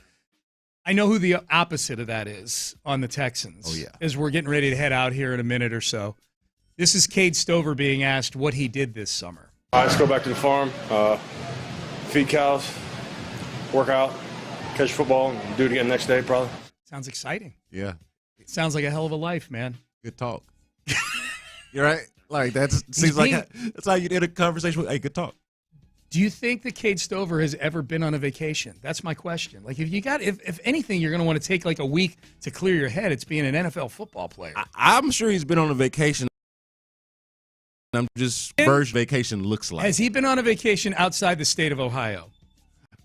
I know who the opposite of that is on the Texans. Oh, yeah. As we're getting ready to head out here in a minute or so. This is Cade Stover being asked what he did this summer. I just go back to the farm, feed cows, work out, catch football, and do it again next day probably. Sounds exciting. Yeah. It sounds like a hell of a life, man. Good talk. You're right. Like, that seems like that's how you did a conversation with, hey, good talk. Do you think that Cade Stover has ever been on a vacation? That's my question. Like, if anything, you're going to want to take like a week to clear your head. It's being an NFL football player. I'm sure he's been on a vacation. I'm just Burge vacation looks like. Has he been on a vacation outside the state of Ohio?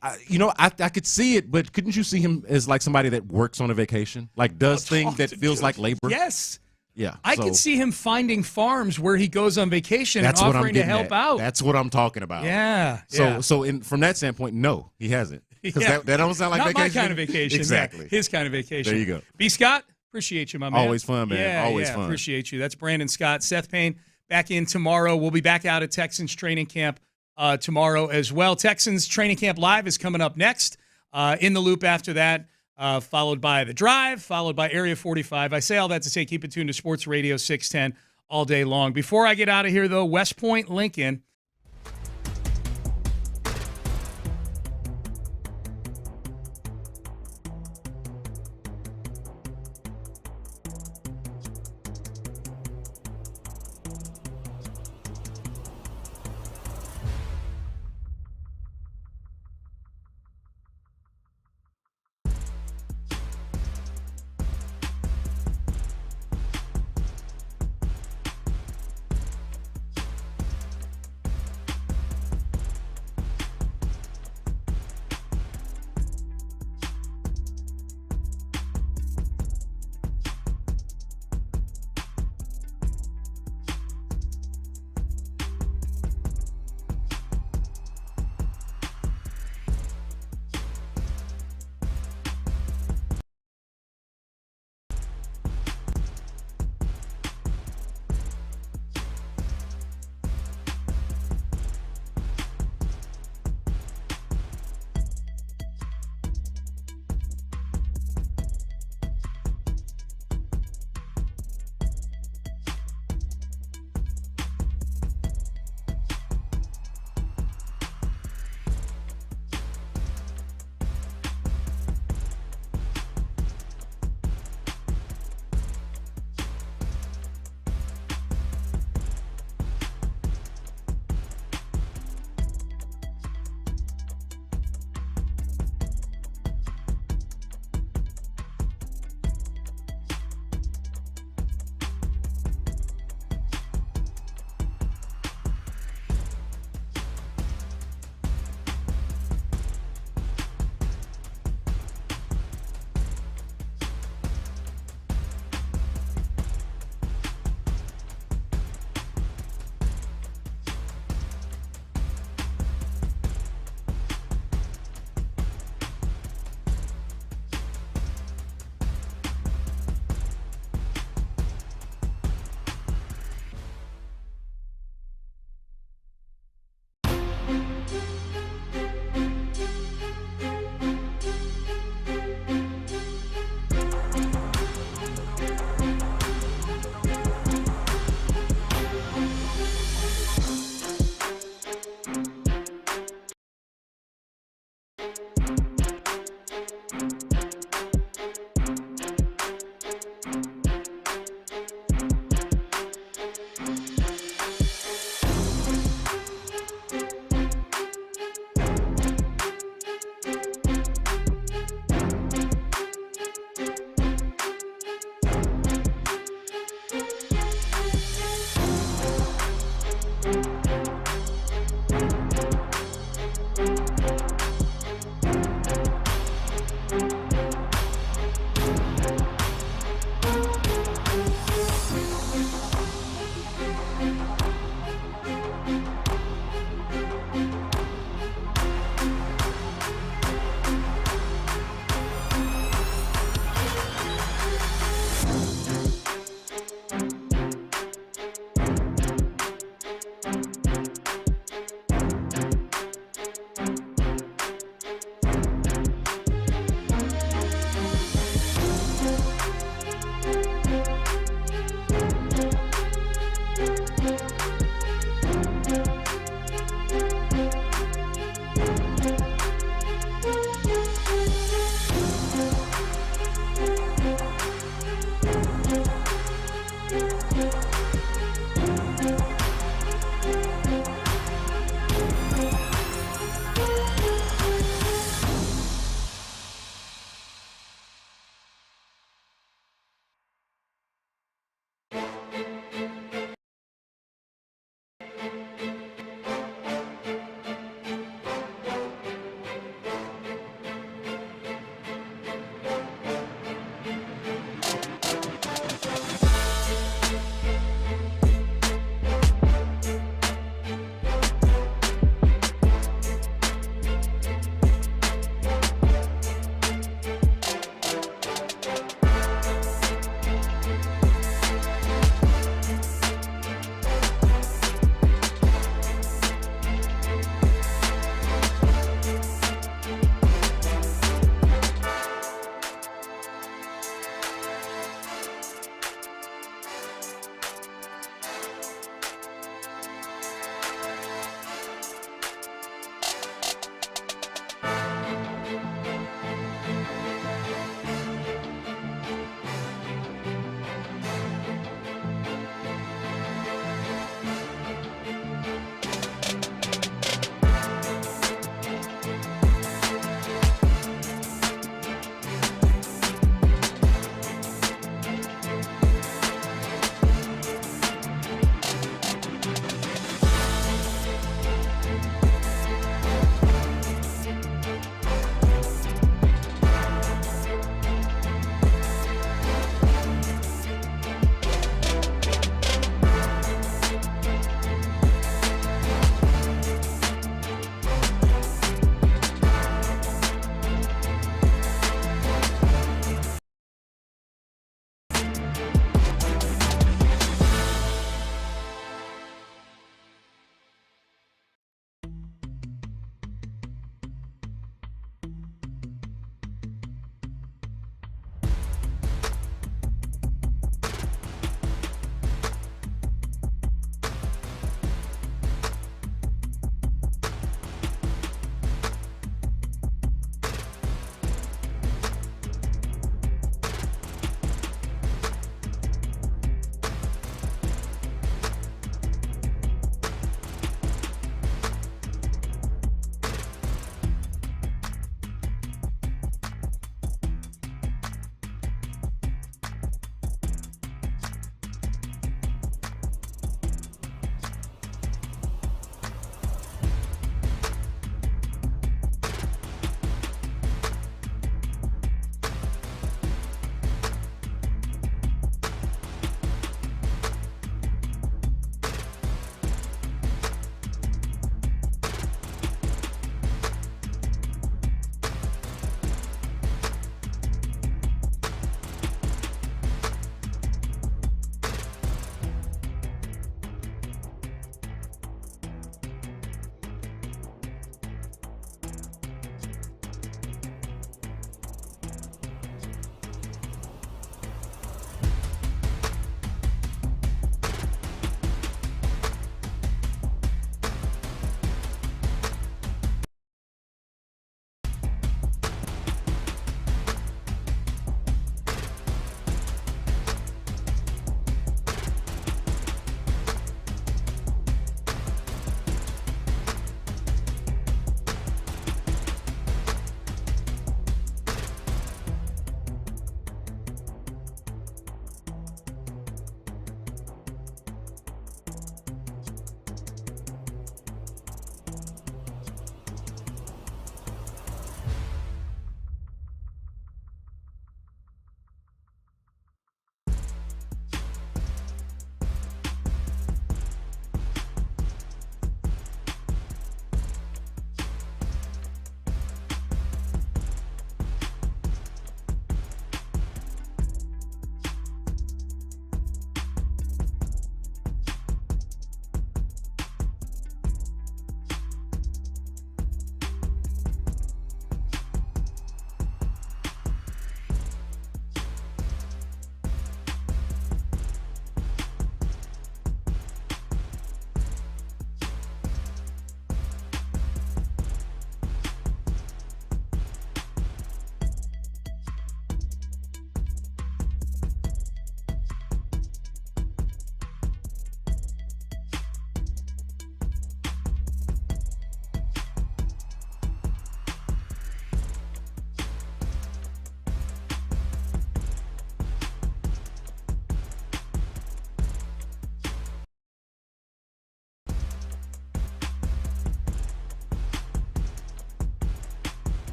I could see it, but couldn't you see him as like somebody that works on a vacation? Like does things that feels like labor? Yes. Yeah. I could see him finding farms where he goes on vacation and offering to help out. That's what I'm talking about. Yeah. So from that standpoint, no, he hasn't. Because that don't sound like not vacation. my kind of vacation. Exactly. Yeah, his kind of vacation. There you go. B. Scott, appreciate you, my man. Always fun, man. Always fun. Appreciate you. That's Brandon Scott. Seth Payne back in tomorrow. We'll be back out at Texans training camp tomorrow as well. Texans training camp live is coming up next. In the Loop after that, followed by The Drive, followed by Area 45. I say all that to say keep it tuned to Sports Radio 610 all day long. Before I get out of here, though, West Point, Lincoln.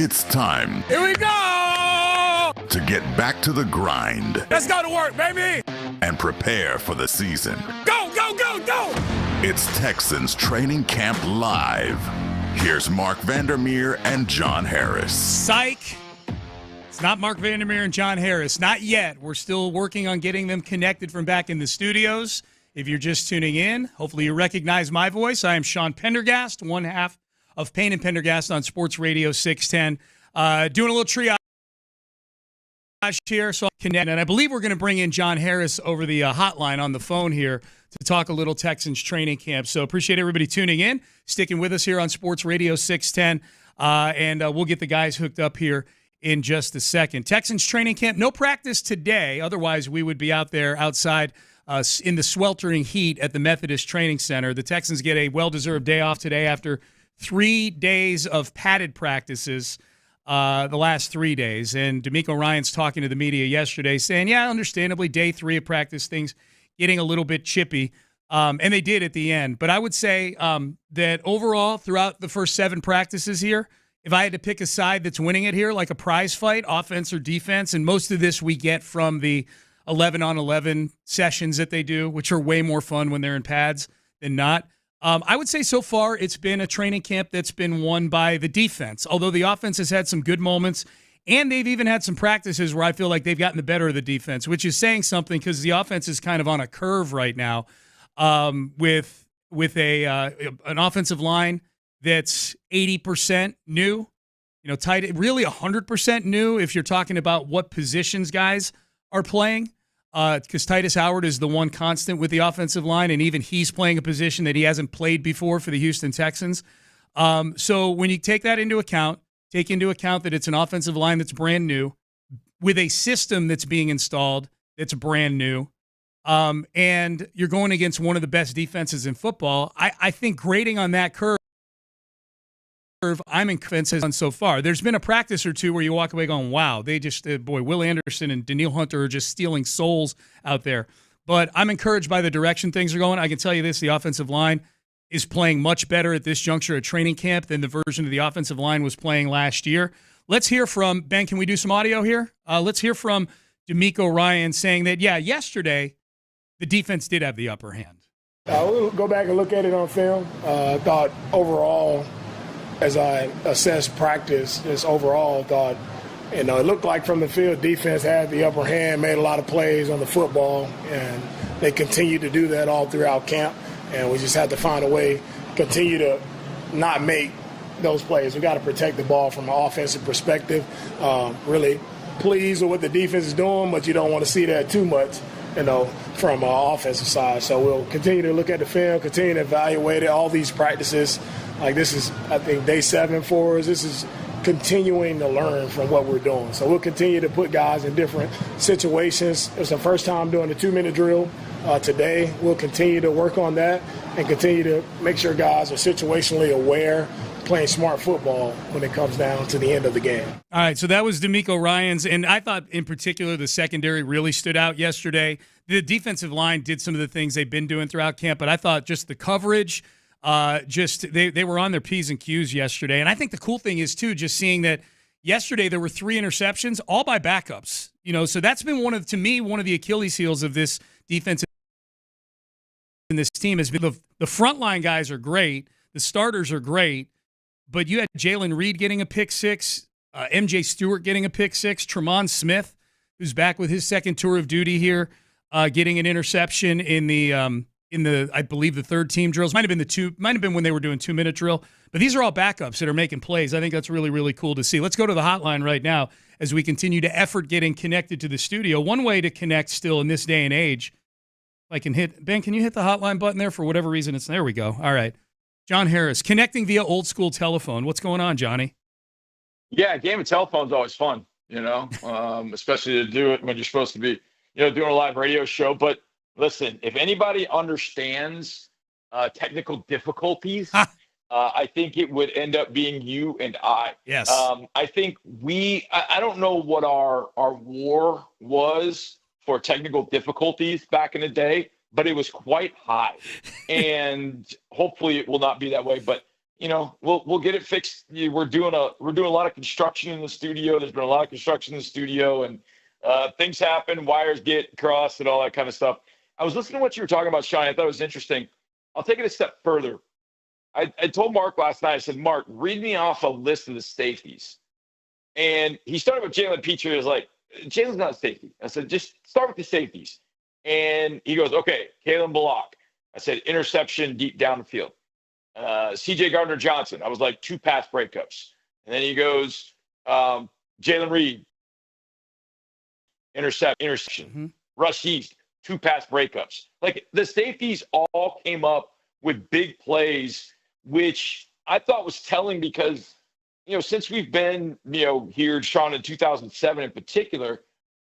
It's time Here we go! to get back to the grind Let's go to work, baby! and prepare for the season. Go, go, go, go! It's Texans Training Camp Live. Here's Mark Vandermeer and John Harris. Psych. It's not Mark Vandermeer and John Harris. Not yet. We're still working on getting them connected from back in the studios. If you're just tuning in, hopefully you recognize my voice. I am Sean Pendergast, one half of Payne and Pendergast on Sports Radio 610. Doing a little triage here, so I'll connect. And I believe we're going to bring in John Harris over the hotline on the phone here to talk a little Texans training camp. So appreciate everybody tuning in, sticking with us here on Sports Radio 610. And we'll get the guys hooked up here in just a second. Texans training camp, no practice today. Otherwise, we would be out there outside in the sweltering heat at the Methodist Training Center. The Texans get a well-deserved day off today after 3 days of padded practices the last 3 days. And D'Amico Ryan's talking to the media yesterday saying, yeah, understandably, day 3 of practice, things getting a little bit chippy. And they did at the end. But I would say that overall, throughout the first 7 practices here, if I had to pick a side that's winning it here, like a prize fight, offense or defense, and most of this we get from the 11-on-11 sessions that they do, which are way more fun when they're in pads than not. I would say so far it's been a training camp that's been won by the defense, although the offense has had some good moments, and they've even had some practices where I feel like they've gotten the better of the defense, which is saying something because the offense is kind of on a curve right now with an offensive line that's 80% new, tight, really 100% new if you're talking about what positions guys are playing, because Titus Howard is the one constant with the offensive line, and even he's playing a position that he hasn't played before for the Houston Texans. So when you take that into account, take into account that it's an offensive line that's brand new, with a system that's being installed that's brand new, and you're going against one of the best defenses in football, I think grading on that curve, I'm in consensus on so far. There's been a practice or two where you walk away going, wow, they just, Will Anderson and Daniil Hunter are just stealing souls out there. But I'm encouraged by the direction things are going. I can tell you this, the offensive line is playing much better at this juncture at training camp than the version of the offensive line was playing last year. Let's hear from, Ben, can we do some audio here? Let's hear from D'Amico Ryan saying that, yeah, yesterday the defense did have the upper hand. We'll go back and look at it on film. I thought overall, as I assessed practice, just overall thought, it looked like from the field, defense had the upper hand, made a lot of plays on the football, and they continued to do that all throughout camp. And we just had to find a way, continue to not make those plays. We got to protect the ball from an offensive perspective. Really pleased with what the defense is doing, but you don't want to see that too much, from an offensive side. So we'll continue to look at the film, continue to evaluate it, all these practices. Like this is, I think, day 7 for us. This is continuing to learn from what we're doing. So we'll continue to put guys in different situations. It's the first time doing the 2-minute drill today. We'll continue to work on that and continue to make sure guys are situationally aware, playing smart football when it comes down to the end of the game. All right, so that was D'Amico Ryan's, and I thought in particular the secondary really stood out yesterday. The defensive line did some of the things they've been doing throughout camp, but I thought just the coverage, they were on their P's and Q's yesterday. And I think the cool thing is, too, just seeing that yesterday there were 3 interceptions, all by backups. So that's been one of the Achilles heels of this defense and this team has been the frontline guys are great, the starters are great, but you had Jalen Reed getting a pick 6, MJ Stewart getting a pick 6, Tremont Smith, who's back with his second tour of duty here, getting an interception in the I believe the third team drills. Might have been when they were doing 2-minute drill. But these are all backups that are making plays. I think that's really, really cool to see. Let's go to the hotline right now as we continue to effort getting connected to the studio. One way to connect still in this day and age, I can hit, Ben, can you hit the hotline button there? For whatever reason, there we go. All right. John Harris, connecting via old school telephone. What's going on, Johnny? Yeah, a game of telephone's always fun, especially to do it when you're supposed to be, doing a live radio show. But listen, if anybody understands technical difficulties, I think it would end up being you and I. Yes. I think I don't know what our war was for technical difficulties back in the day, but it was quite high. And hopefully it will not be that way. But, we'll get it fixed. We're doing a lot of construction in the studio. There's been a lot of construction in the studio, and things happen, wires get crossed, and all that kind of stuff. I was listening to what you were talking about, Sean. I thought it was interesting. I'll take it a step further. I told Mark last night. I said, Mark, read me off a list of the safeties. And he started with Jalen Petrie. He was like, Jalen's not a safety. I said, just start with the safeties. And he goes, okay, Kalen Bullock. I said, interception deep down the field. C.J. Gardner-Johnson. I was like, 2 pass breakups. And then he goes, Jalen Reed, interception. Mm-hmm. Russ Yeast, 2 pass breakups. Like, the safeties all came up with big plays, which I thought was telling because, since we've been, here, Sean, in 2007 in particular,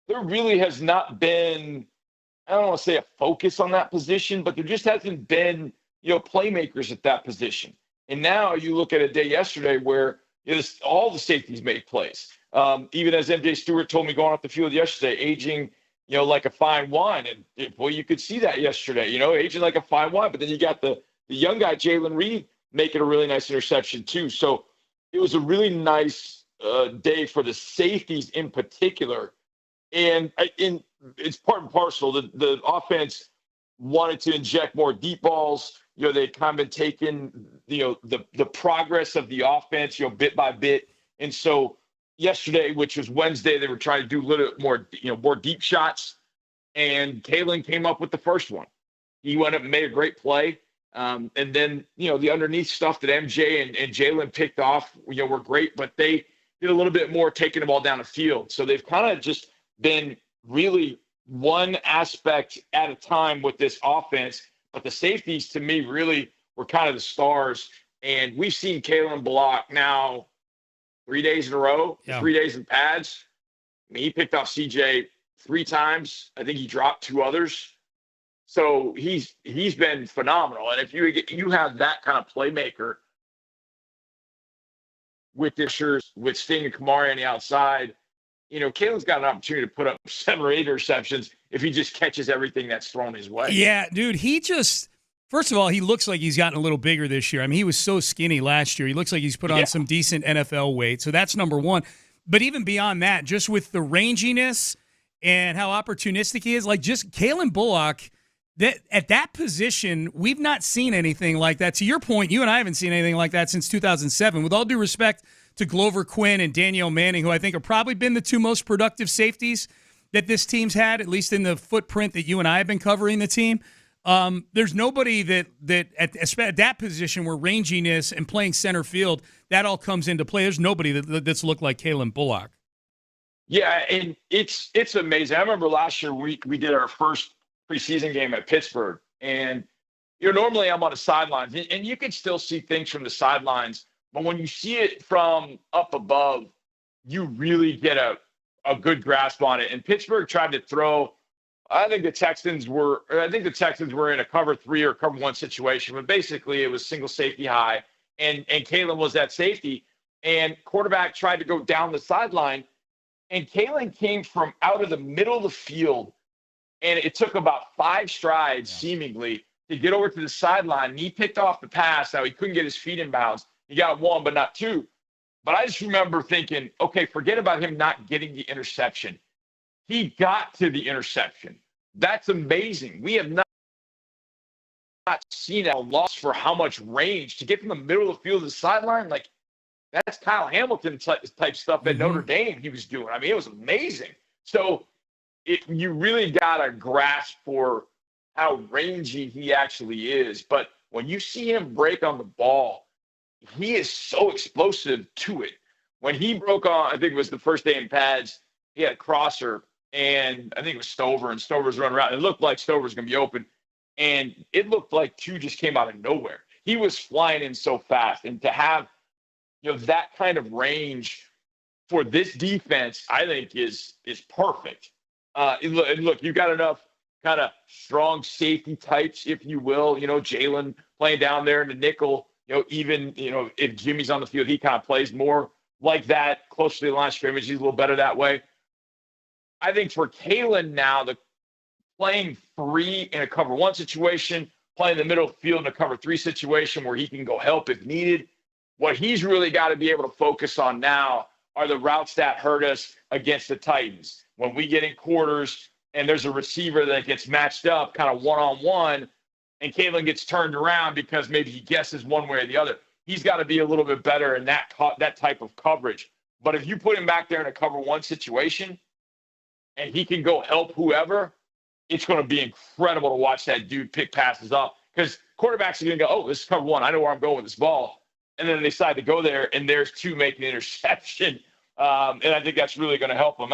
there really has not been, I don't want to say a focus on that position, but there just hasn't been, playmakers at that position. And now you look at a day yesterday where all the safeties made plays. Even as MJ Stewart told me going off the field yesterday, aging, like a fine wine. And boy, you could see that yesterday, aging like a fine wine. But then you got the young guy, Jalen Reed, making a really nice interception too. So it was a really nice day for the safeties in particular. And it's part and parcel. The offense wanted to inject more deep balls. They'd kind of been taking, the progress of the offense, bit by bit. And so yesterday, which was Wednesday, they were trying to do a little more, more deep shots. And Kalen came up with the first one. He went up and made a great play. And then, the underneath stuff that MJ and Jalen picked off, were great, but they did a little bit more taking the ball down the field. So they've kind of just been really one aspect at a time with this offense. But the safeties, to me, really were kind of the stars. And we've seen Kalen Bullock now 3 days in a row, 3 days in pads. I mean, he picked off CJ 3 times. I think he dropped 2 others. So he's been phenomenal. And if you have that kind of playmaker with with Sting and Kamari on the outside, Kalen's got an opportunity to put up 7 or 8 interceptions if he just catches everything that's thrown his way. Yeah, dude, first of all, he looks like he's gotten a little bigger this year. I mean, he was so skinny last year. He looks like he's put on some decent NFL weight. So that's number one. But even beyond that, just with the ranginess and how opportunistic he is, like just Kalen Bullock, at that position, we've not seen anything like that. To your point, you and I haven't seen anything like that since 2007. With all due respect to Glover Quinn and Danielle Manning, who I think have probably been the 2 most productive safeties that this team's had, at least in the footprint that you and I have been covering the team. There's nobody that at that position where ranginess and playing center field, that all comes into play. There's nobody that's looked like Kalen Bullock. Yeah, and it's amazing. I remember last year we did our first preseason game at Pittsburgh, and normally I'm on the sidelines, and you can still see things from the sidelines, but when you see it from up above, you really get a good grasp on it. And Pittsburgh tried to throw. I think the Texans were in a cover 3 or cover 1 situation, but basically it was single safety high, and Kalen was that safety, and quarterback tried to go down the sideline, and Kalen came from out of the middle of the field, and it took about 5 strides seemingly to get over to the sideline, and he picked off the pass. Now he couldn't get his feet in bounds. He got 1, but not 2. But I just remember thinking, okay, forget about him not getting the interception. He got to the interception. That's amazing. We have not seen a loss for how much range to get from the middle of the field to the sideline. Like, that's Kyle Hamilton type stuff at Notre Dame he was doing. I mean, it was amazing. So you really got a grasp for how rangy he actually is. But when you see him break on the ball, he is so explosive to it. When he broke on, I think it was the first day in pads, he had a crosser, and I think it was Stover, and Stover's running around. It looked like Stover's going to be open, and it looked like 2 just came out of nowhere. He was flying in so fast, and to have that kind of range for this defense, I think is perfect. And look, you've got enough kind of strong safety types, if you will. Jalen playing down there in the nickel. Even if Jimmy's on the field, he kind of plays more like that, close to the line of scrimmage. He's a little better that way. I think for Kalen now, the playing 3 in a cover 1 situation, playing the middle of the field in a cover 3 situation where he can go help if needed, What he's really got to be able to focus on now are the routes that hurt us against the Titans. When we get in quarters and there's a receiver that gets matched up kind of one-on-one and Kalen gets turned around because maybe he guesses one way or the other, he's got to be a little bit better in that type of coverage. But if you put him back there in a cover one situation and he can go help whoever, it's going to be incredible to watch that dude pick passes up, because quarterbacks are going to go, oh, this is cover one. I know where I'm going with this ball. And then they decide to go there, and there's two making an interception. And I think that's really going to help them.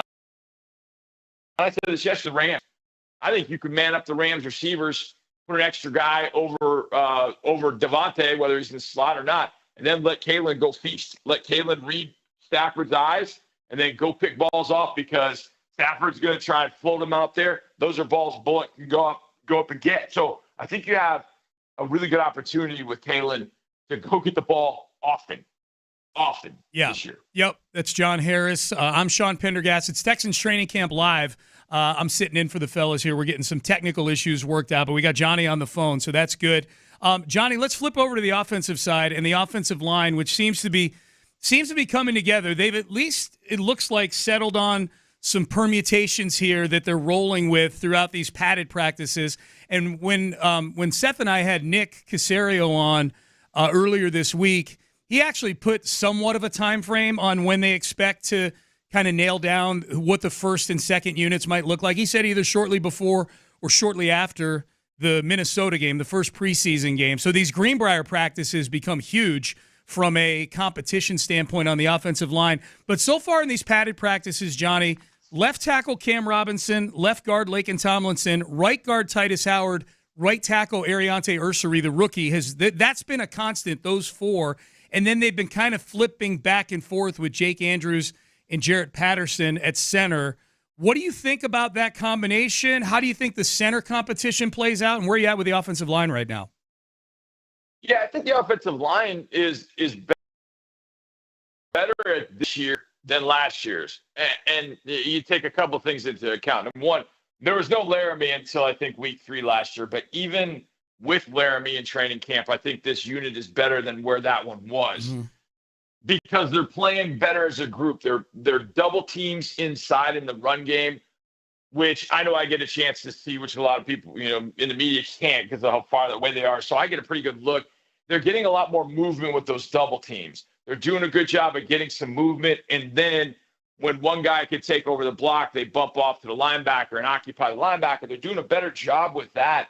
I said this yesterday, the Rams. I think you could man up the Rams receivers, put an extra guy over Devontae, whether he's in the slot or not, and then let Kalen go feast. Let Kalen read Stafford's eyes and then go pick balls off, because Stafford's going to try and float them out there. Those are balls Bullock can go up and get. So I think you have a really good opportunity with Kalen to go get the ball often this year. Yep, that's John Harris. I'm Sean Pendergast. It's Texans Training Camp Live. I'm sitting in for the fellas here. We're getting some technical issues worked out, but we got Johnny on the phone, so that's good. Johnny, let's flip over to the offensive side and the offensive line, which seems to be coming together. They've at least, it looks like, settled on some permutations here that they're rolling with throughout these padded practices. And when Seth and I had Nick Caserio on earlier this week, he actually put somewhat of a time frame on when they expect to kind of nail down what the first and second units might look like. He said either shortly before or shortly after the Minnesota game, the first preseason game. So these Greenbrier practices become huge from a competition standpoint on the offensive line. But so far in these padded practices, Johnny, left tackle Cam Robinson, left guard Laken Tomlinson, right guard Titus Howard, right tackle Ariante Ursary, the rookie, that's been a constant, those four. And then they've been kind of flipping back and forth with Jake Andrews and Jarrett Patterson at center. What do you think about that combination? How do you think the center competition plays out, and where are you at with the offensive line right now? Yeah, I think the offensive line is better this year than last year's. And you take a couple things into account. Number one, there was no Laramie until I think week 3 last year. But even with Laramie in training camp, I think this unit is better than where that one was, because they're playing better as a group. They're double teams inside in the run game, which I know I get a chance to see, which a lot of people, in the media can't because of how far away they are. So I get a pretty good look. They're getting a lot more movement with those double teams. They're doing a good job of getting some movement. And then when one guy can take over the block, they bump off to the linebacker and occupy the linebacker. They're doing a better job with that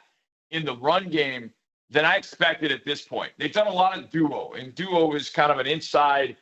in the run game than I expected at this point. They've done a lot of duo, and duo is kind of an inside,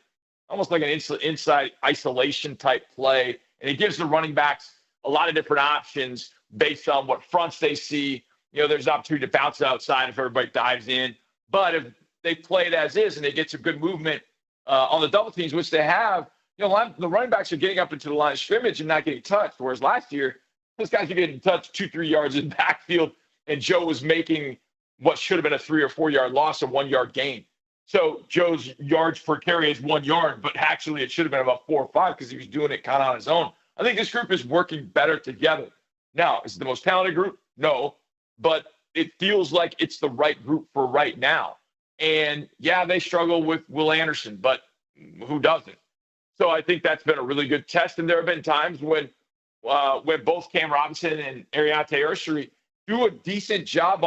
almost like an inside isolation type play. And it gives the running backs a lot of different options based on what fronts they see. There's an opportunity to bounce outside if everybody dives in. But if they play it as is and they get some good movement on the double teams, which they have, the running backs are getting up into the line of scrimmage and not getting touched. Whereas last year, those guys are getting touched 2-3 yards in the backfield, and Joe was making what should have been a 3 or 4 yard loss, a 1 yard gain. So Joe's yards per carry is 1 yard, but actually it should have been about 4 or 5 because he was doing it kind of on his own. I think this group is working better together. Now, is it the most talented group? No, but it feels like it's the right group for right now. And yeah, they struggle with Will Anderson, but who doesn't? So I think that's been a really good test. And there have been times when both Cam Robinson and Ariante Ursary do a decent job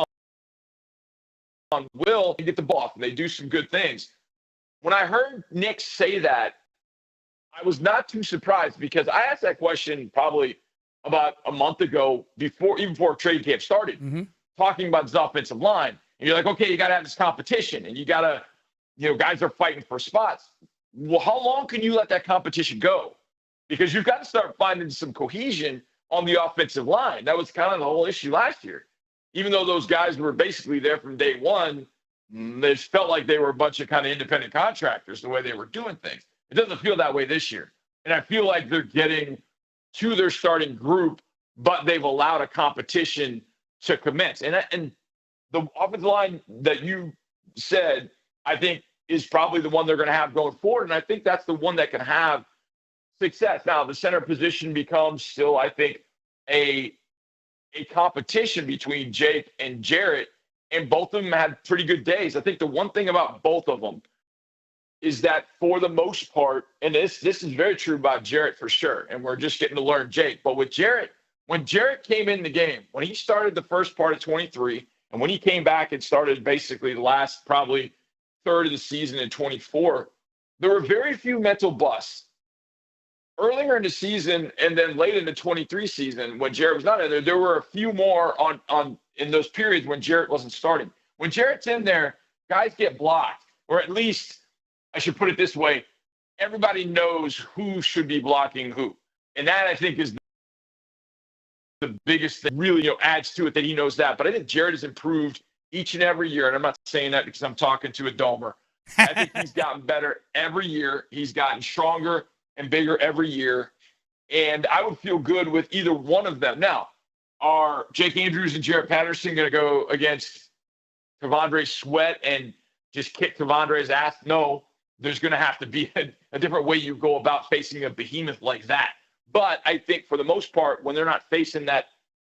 on Will and get the ball off, and they do some good things. When I heard Nick say that, I was not too surprised, because I asked that question probably about a month ago, even before training camp started, talking about this offensive line. And you're like, okay, you got to have this competition, and you got to, guys are fighting for spots. Well, how long can you let that competition go? Because you've got to start finding some cohesion on the offensive line. That was kind of the whole issue last year. Even though those guys were basically there from day one, they felt like they were a bunch of kind of independent contractors the way they were doing things. It doesn't feel that way this year. And I feel like they're getting to their starting group, but they've allowed a competition to commence. And the offensive line that you said, I think, is probably the one they're going to have going forward. And I think that's the one that can have success. Now, the center position becomes still, I think, a competition between Jake and Jarrett, and both of them had pretty good days. I think the one thing about both of them is that for the most part, and this is very true about Jarrett for sure, and we're just getting to learn Jake, but with Jarrett, when Jarrett came in the game, when he started the first part of 23, and when he came back and started basically the last probably third of the season in 24, there were very few mental busts. Earlier in the season and then late in the 23 season, when Jarrett was not in there, there were a few more on in those periods when Jarrett wasn't starting. When Jarrett's in there, guys get blocked, or at least I should put it this way, everybody knows who should be blocking who. And that, I think, is the biggest thing, really, adds to it that he knows that. But I think Jarrett has improved each and every year, and I'm not saying that because I'm talking to a domer. I think he's gotten better every year. He's gotten stronger and bigger every year. And I would feel good with either one of them. Now, are Jake Andrews and Jarrett Patterson going to go against T'Vondre Sweat and just kick T'Vondre's ass? No. There's going to have to be a different way you go about facing a behemoth like that. But I think for the most part, when they're not facing that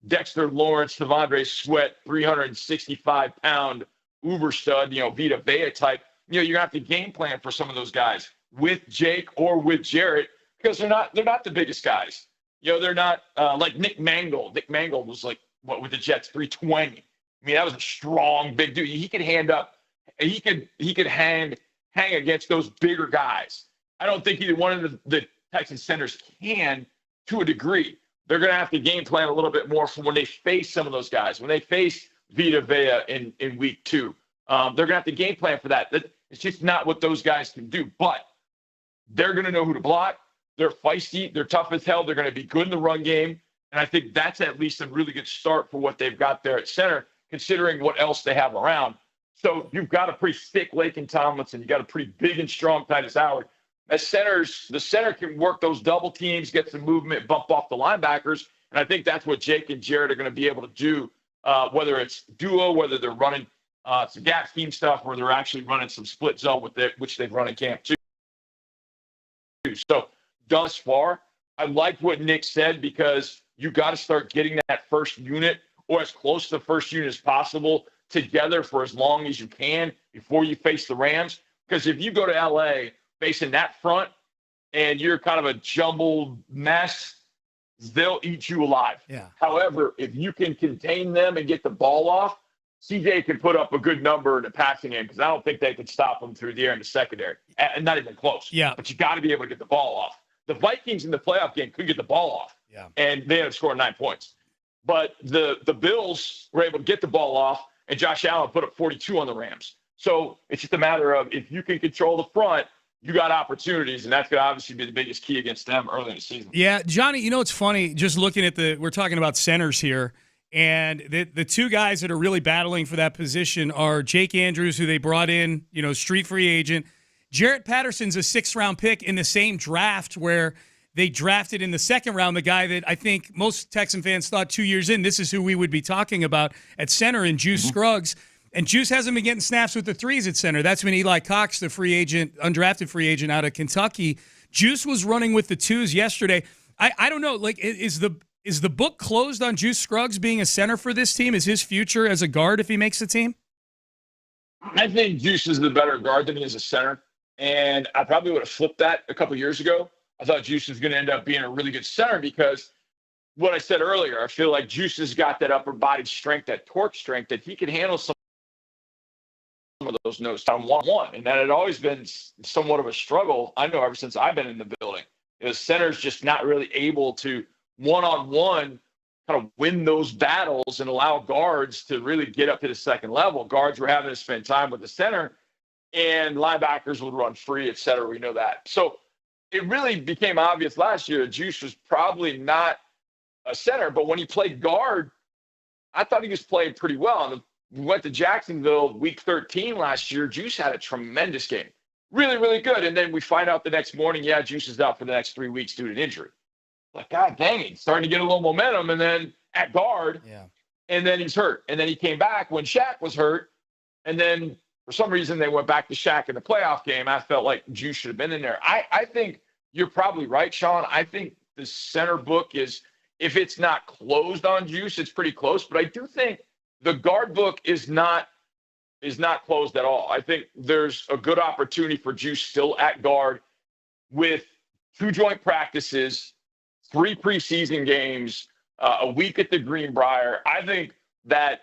Dexter Lawrence, T'Vondre Sweat, 365-pound uber stud, Vita Vea type, you're going to have to game plan for some of those guys with Jake or with Jarrett, because they're not the biggest guys. They're not like Nick Mangold. Nick Mangold was like, with the Jets, 320. I mean, that was a strong, big dude. He could hand up. He could hang against those bigger guys. I don't think either one of the Texans centers can, to a degree. They're going to have to game plan a little bit more for when they face some of those guys. When they face Vita Vea in week 2, they're going to have to game plan for that. It's just not what those guys can do. But they're going to know who to block. They're feisty. They're tough as hell. They're going to be good in the run game. And I think that's at least a really good start for what they've got there at center, considering what else they have around. So you've got a pretty thick Laken Tomlinson. You've got a pretty big and strong Titus Howard. As centers, the center can work those double teams, get some movement, bump off the linebackers. And I think that's what Jake and Jarrett are going to be able to do, whether it's duo, whether they're running some gap scheme stuff, or they're actually running some split zone with it, which they've run in camp too. So thus far, I like what Nick said, because you got to start getting that first unit, or as close to the first unit as possible, together for as long as you can before you face the Rams. Because if you go to LA facing that front and you're kind of a jumbled mess, they'll eat you alive. Yeah. However, if you can contain them and get the ball off, CJ can put up a good number in the passing game, because I don't think they can stop them through the air in the secondary. And not even close. Yeah. But you got to be able to get the ball off. The Vikings in the playoff game couldn't get the ball off. Yeah. And they ended up scoring 9 points. But the Bills were able to get the ball off, and Josh Allen put up 42 on the Rams. So it's just a matter of, if you can control the front, you got opportunities, and that's going to obviously be the biggest key against them early in the season. Yeah, Johnny, it's funny, just looking at we're talking about centers here, and the two guys that are really battling for that position are Jake Andrews, who they brought in, street free agent. Jarrett Patterson's a 6th-round pick in the same draft where they drafted in the 2nd round the guy that I think most Texan fans thought 2 years in, this is who we would be talking about at center, in Juice Scruggs. And Juice hasn't been getting snaps with the 3s at center. That's when Eli Cox, the free agent, undrafted free agent out of Kentucky, Juice was running with the 2s yesterday. I don't know, like, is the book closed on Juice Scruggs being a center for this team? Is his future as a guard if he makes the team? I think Juice is the better guard than he is a center. And I probably would have flipped that a couple years ago. I thought Juice was going to end up being a really good center, because what I said earlier, I feel like Juice has got that upper body strength, that torque strength, that he can handle some of those notes down 1-1. And that had always been somewhat of a struggle, I know, ever since I've been in the building. Center's just not really able to one-on-one kind of win those battles and allow guards to really get up to the second level. Guards were having to spend time with the center, and linebackers would run free, et cetera. We know that. So it really became obvious last year that Juice was probably not a center, but when he played guard, I thought he was playing pretty well. And we went to Jacksonville week 13 last year. Juice had a tremendous game. Really, really good. And then we find out the next morning, Juice is out for the next 3 weeks due to an injury. Like, God dang it, starting to get a little momentum, and then at guard, and then he's hurt. And then he came back when Shaq was hurt, and then for some reason they went back to Shaq in the playoff game. I felt like Juice should have been in there. I think you're probably right, Sean. I think the center book is, if it's not closed on Juice, it's pretty close. But I do think the guard book is not is not closed at all. I think there's a good opportunity for Juice still at guard with 2 joint practices, 3 preseason games, a week at the Greenbrier. I think that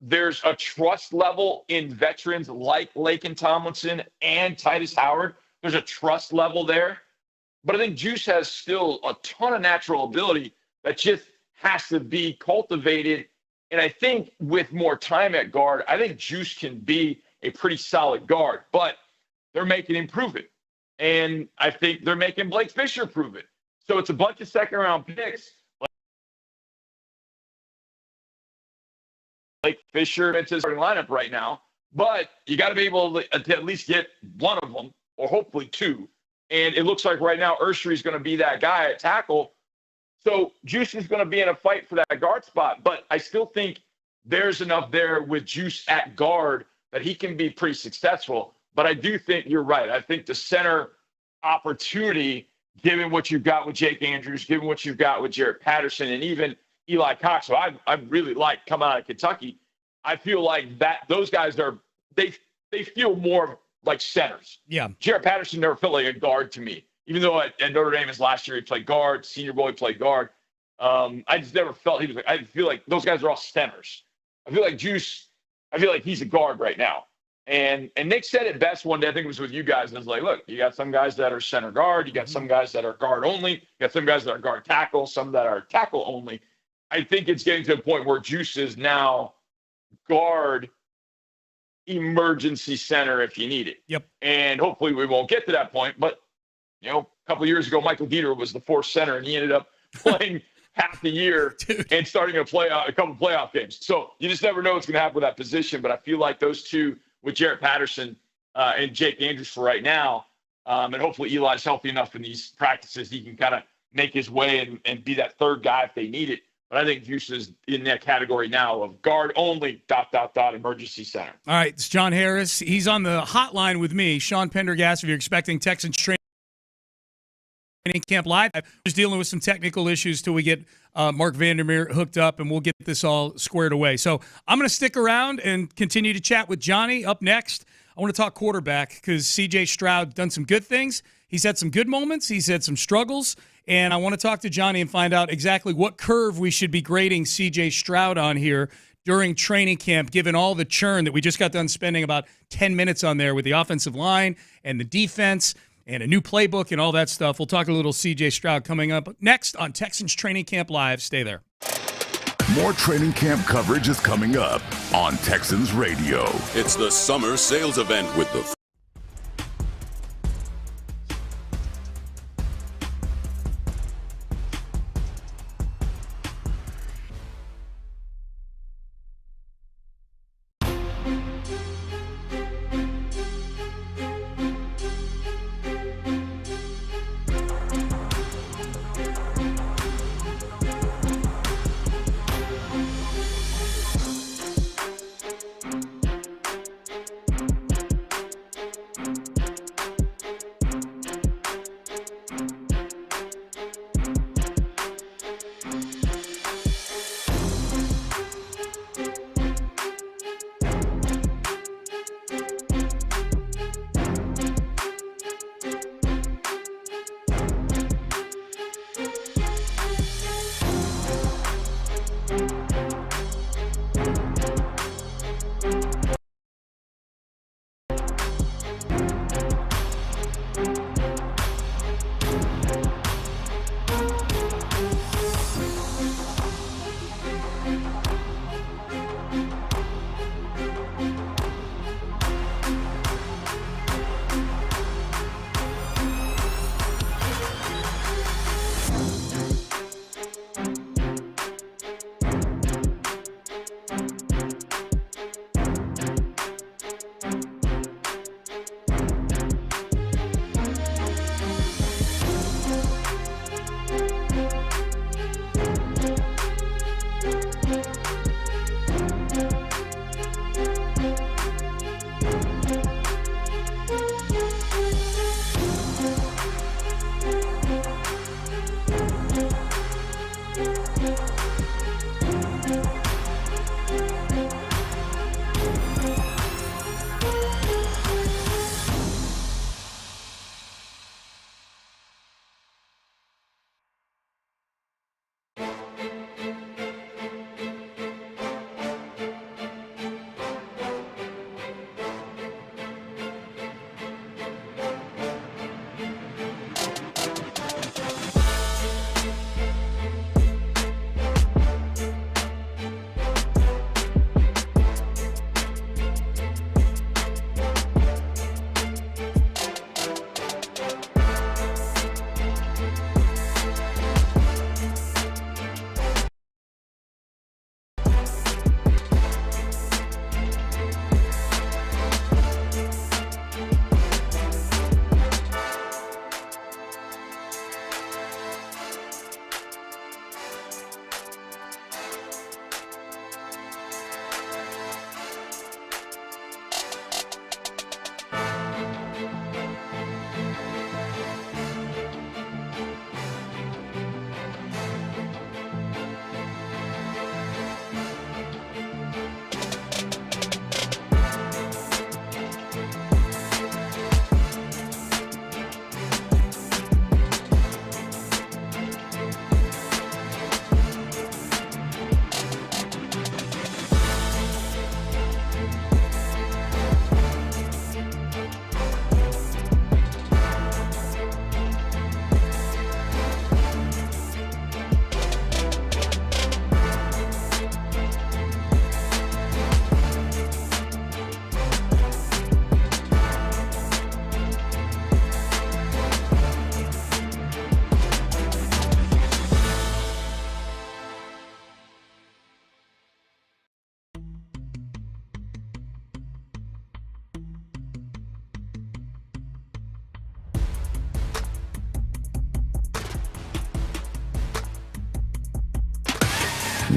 there's a trust level in veterans like Laken Tomlinson and Titus Howard. There's a trust level there. But I think Juice has still a ton of natural ability that just has to be cultivated. And I think with more time at guard, I think Juice can be a pretty solid guard. But they're making him prove it. And I think they're making Blake Fisher prove it. So it's a bunch of second-round picks. Blake Fisher into the starting lineup right now. But you got to be able to at least get one of them, or hopefully 2. And it looks like right now Ursery is going to be that guy at tackle. So Juice is going to be in a fight for that guard spot. But I still think there's enough there with Juice at guard that he can be pretty successful. But I do think you're right. I think the center opportunity, given what you've got with Jake Andrews, given what you've got with Jarrett Patterson, and even Eli Cox, so I really like coming out of Kentucky. I feel like that those guys they feel more like centers. Yeah. Jarrett Patterson never felt like a guard to me. Even though at Notre Dame his last year he played guard, Senior Bowl he played guard. I just never felt he was like, I feel like those guys are all centers. I feel like Juice, I feel like he's a guard right now. And Nick said it best one day, I think it was with you guys, and it's like, look, you got some guys that are center guard, you got some guys that are guard only, you got some guys that are guard tackle, some that are tackle only. I think it's getting to a point where Juice is now guard emergency center if you need it. Yep. And hopefully we won't get to that point, but a couple of years ago, Michael Dieter was the 4th center, and he ended up playing half the year and starting a couple playoff games. So you just never know what's going to happen with that position. But I feel like those two, with Jarrett Patterson and Jake Andrews for right now, and hopefully Eli's healthy enough in these practices, he can kind of make his way and be that third guy if they need it. But I think Juice is in that category now of guard only, ... emergency center. All right, it's John Harris. He's on the hotline with me. Sean Pendergast, if you're expecting Texans training camp live. Just dealing with some technical issues till we get Mark Vandermeer hooked up, and we'll get this all squared away. So I'm going to stick around and continue to chat with Johnny. Up next, I want to talk quarterback because C.J. Stroud done some good things. He's had some good moments. He's had some struggles. And I want to talk to Johnny and find out exactly what curve we should be grading C.J. Stroud on here during training camp, given all the churn that we just got done spending about 10 minutes on there with the offensive line and the defense and a new playbook and all that stuff. We'll talk a little C.J. Stroud coming up next on Texans Training Camp Live. Stay there. More training camp coverage is coming up on Texans Radio. It's the summer sales event with the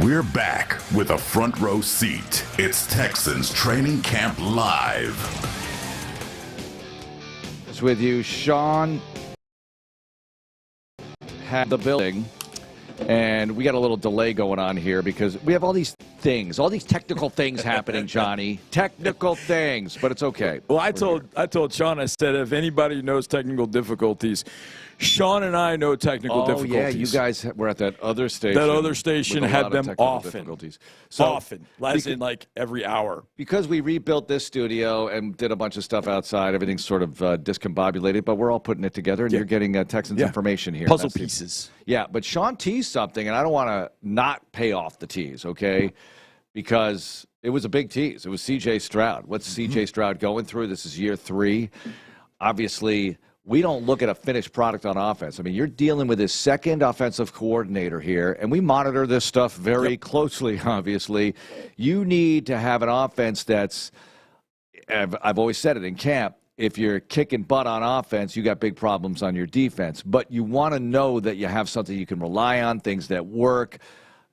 We're back with a front row seat. It's Texans Training Camp Live. It's with you, Sean. Had the building, and we got a little delay going on here because we have all these things, all these technical things happening, Johnny. Technical things, but it's okay. Well, I told Sean, I said, if anybody knows technical difficulties, Sean and I know technical difficulties. Oh, yeah, you guys were at that other station. That other station had them often. So, often, less in like every hour. Because we rebuilt this studio and did a bunch of stuff outside, everything's sort of discombobulated, but we're all putting it together, and you're getting Texans information here. Puzzle pieces. Yeah, but Sean teased something, and I don't want to not pay off the tease, okay? Because it was a big tease. It was C.J. Stroud. What's C.J. Stroud going through? This is year 3. Obviously, we don't look at a finished product on offense. I mean, you're dealing with his second offensive coordinator here, and we monitor this stuff very closely, obviously. You need to have an offense that's, I've always said it in camp, if you're kicking butt on offense, you got big problems on your defense. But you want to know that you have something you can rely on, things that work.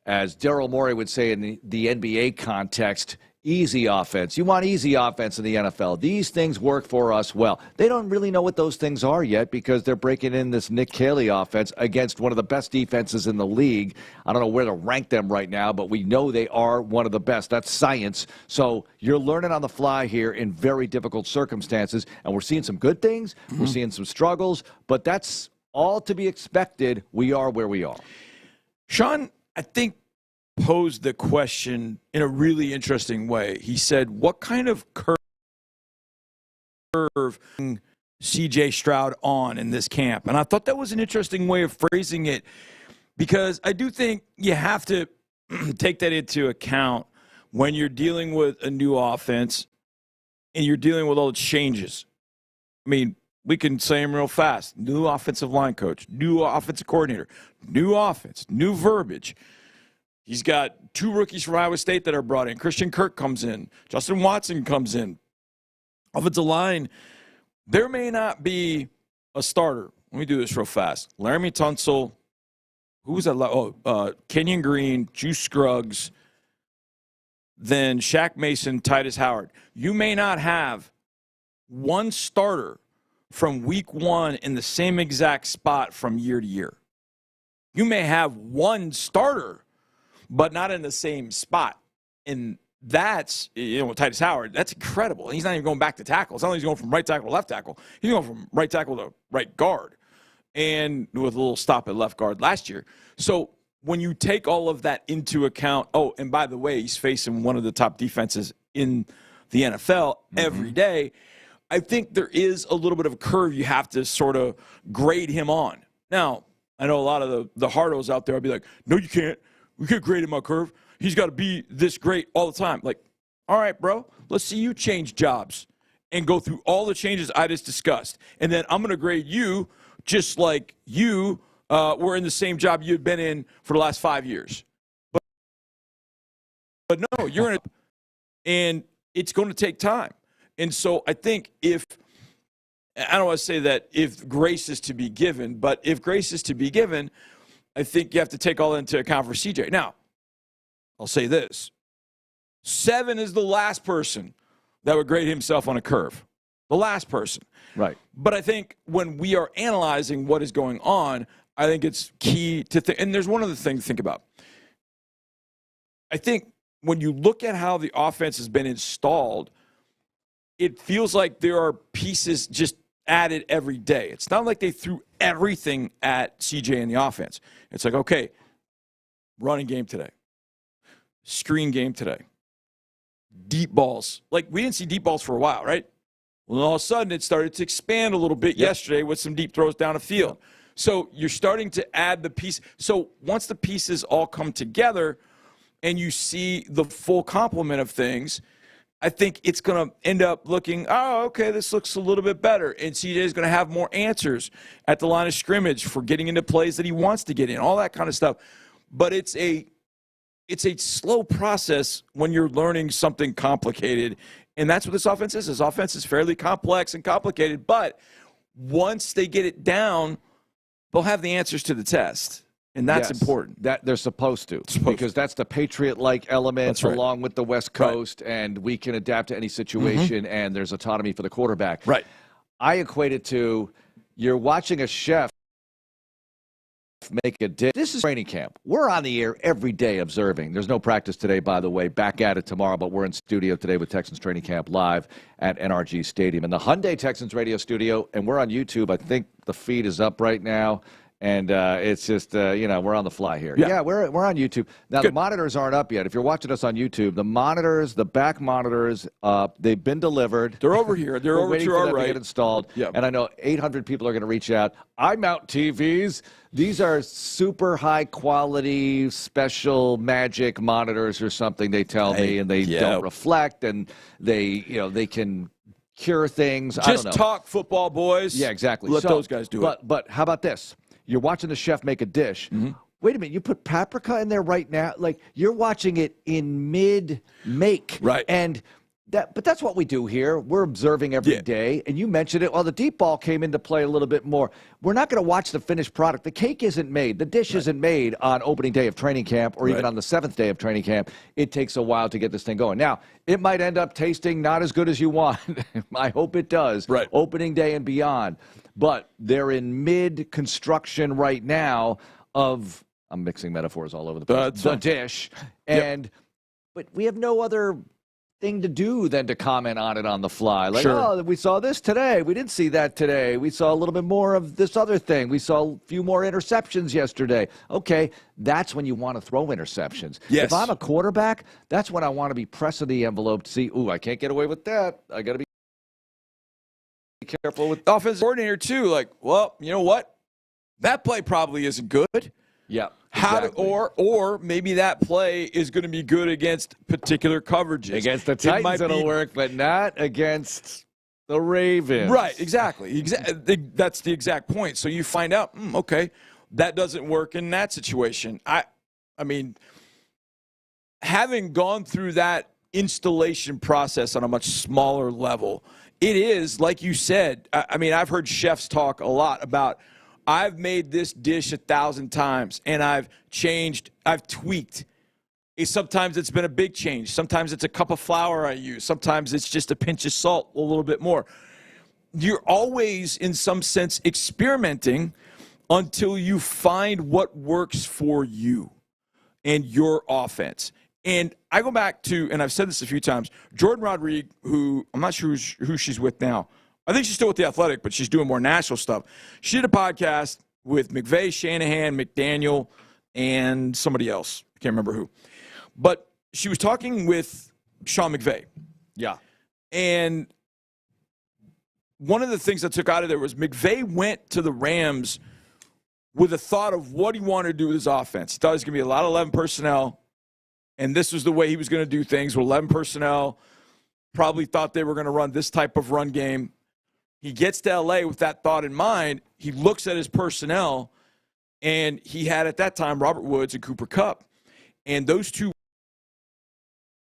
As Daryl Morey would say in the NBA context, easy offense. You want easy offense in the NFL. These things work for us well. They don't really know what those things are yet because they're breaking in this Nick Caley offense against one of the best defenses in the league. I don't know where to rank them right now, but we know they are one of the best. That's science. So you're learning on the fly here in very difficult circumstances, and we're seeing some good things. We're seeing some struggles, but that's all to be expected. We are where we are. Sean, I think, posed the question in a really interesting way. He said, what kind of curve C.J. Stroud on in this camp? And I thought that was an interesting way of phrasing it because I do think you have to take that into account when you're dealing with a new offense and you're dealing with all the changes. I mean, we can say them real fast. New offensive line coach, new offensive coordinator, new offense, new verbiage. He's got 2 rookies from Iowa State that are brought in. Christian Kirk comes in. Justin Watson comes in. Offensive line, there may not be a starter. Let me do this real fast. Laramie Tunsil. Who was that? Kenyon Green, Juice Scruggs, then Shaq Mason, Titus Howard. You may not have one starter from week 1 in the same exact spot from year to year. You may have one starter, but not in the same spot. And that's, Titus Howard, that's incredible. And he's not even going back to tackle. It's not like he's going from right tackle to left tackle. He's going from right tackle to right guard, and with a little stop at left guard last year. So when you take all of that into account, oh, and by the way, he's facing one of the top defenses in the NFL every day, I think there is a little bit of a curve you have to sort of grade him on. Now, I know a lot of the hardos out there will be like, no, you can't. We can't grade him on curve. He's got to be this great all the time. Like, all right, bro, let's see you change jobs and go through all the changes I just discussed. And then I'm going to grade you just like you were in the same job you had been in for the last 5 years. But no, you're in it, and it's going to take time. And so I think I don't want to say that if grace is to be given, but if grace is to be given, I think you have to take all that into account for CJ. Now, I'll say this. 7 is the last person that would grade himself on a curve. The last person. Right. But I think when we are analyzing what is going on, I think it's key to think. And there's one other thing to think about. I think when you look at how the offense has been installed, it feels like there are pieces just added every day. It's not like they threw everything at CJ in the offense. It's like, okay, running game today, screen game today, deep balls. Like, we didn't see deep balls for a while, right? Well, all of a sudden, it started to expand a little bit yesterday with some deep throws down the field. So you're starting to add the piece. So once the pieces all come together and you see the full complement of things, I think it's going to end up looking, oh, okay, this looks a little bit better. And CJ is going to have more answers at the line of scrimmage for getting into plays that he wants to get in, all that kind of stuff. But it's a slow process when you're learning something complicated. And that's what this offense is. This offense is fairly complex and complicated. But once they get it down, they'll have the answers to the test. And that's important. That they're supposed to, because that's the Patriot-like element along with the West Coast, and we can adapt to any situation, and there's autonomy for the quarterback. Right. I equate it to you're watching a chef make a dish. This is training camp. We're on the air every day observing. There's no practice today, by the way. Back at it tomorrow, but we're in studio today with Texans Training Camp live at NRG Stadium in the Hyundai Texans radio studio, and we're on YouTube. I think the feed is up right now. And it's just, we're on the fly here. Yeah, we're on YouTube. Now, the monitors aren't up yet. If you're watching us on YouTube, the monitors, the back monitors, they've been delivered. They're over here. They're over to our right. To get installed. Yep. And I know 800 people are going to reach out. I mount TVs. These are super high-quality, special magic monitors or something, they tell me, and they don't reflect, and they can cure things. Just I don't know. talk football, boys. Yeah, exactly. Let those guys do it. But how about this? You're watching the chef make a dish. Wait a minute, you put paprika in there right now? Like, you're watching it in mid-make. Right. But that's what we do here. We're observing every day. And you mentioned it. Well, the deep ball came into play a little bit more. We're not going to watch the finished product. The cake isn't made. The dish isn't made on opening day of training camp or even on the 7th day of training camp. It takes a while to get this thing going. Now, it might end up tasting not as good as you want. I hope it does. Right. Opening day and beyond. But they're in mid-construction right now of, I'm mixing metaphors all over the place, the dish. But we have no other thing to do than to comment on it on the fly. Like, oh, we saw this today. We didn't see that today. We saw a little bit more of this other thing. We saw a few more interceptions yesterday. Okay, that's when you want to throw interceptions. Yes. If I'm a quarterback, that's when I want to be pressing the envelope to see, I can't get away with that. I got to be careful with offensive coordinator too. Like, well, you know what? That play probably isn't good. Yeah. Exactly. Or maybe that play is going to be good against particular coverages. Against the Titans it'll work, but not against the Ravens. Right, exactly. That's the exact point. So you find out, okay, that doesn't work in that situation. I mean, having gone through that installation process on a much smaller level, it is, like you said, I mean, I've heard chefs talk a lot about, I've made this dish 1,000 times, and I've changed, I've tweaked. Sometimes it's been a big change. Sometimes it's a cup of flour I use. Sometimes it's just a pinch of salt, a little bit more. You're always, in some sense, experimenting until you find what works for you and your offense. And I go back to, and I've said this a few times, Jordan Rodriguez, who I'm not sure who she's with now. I think she's still with The Athletic, but she's doing more national stuff. She did a podcast with McVay, Shanahan, McDaniel, and somebody else. I can't remember who. But she was talking with Sean McVay. Yeah. And one of the things I took out of there was McVay went to the Rams with a thought of what he wanted to do with his offense. He thought it was going to be a lot of 11 personnel, and this was the way he was going to do things with 11 personnel. Probably thought they were going to run this type of run game. He gets to L.A. with that thought in mind. He looks at his personnel, and he had at that time Robert Woods and Cooper Kupp. And those two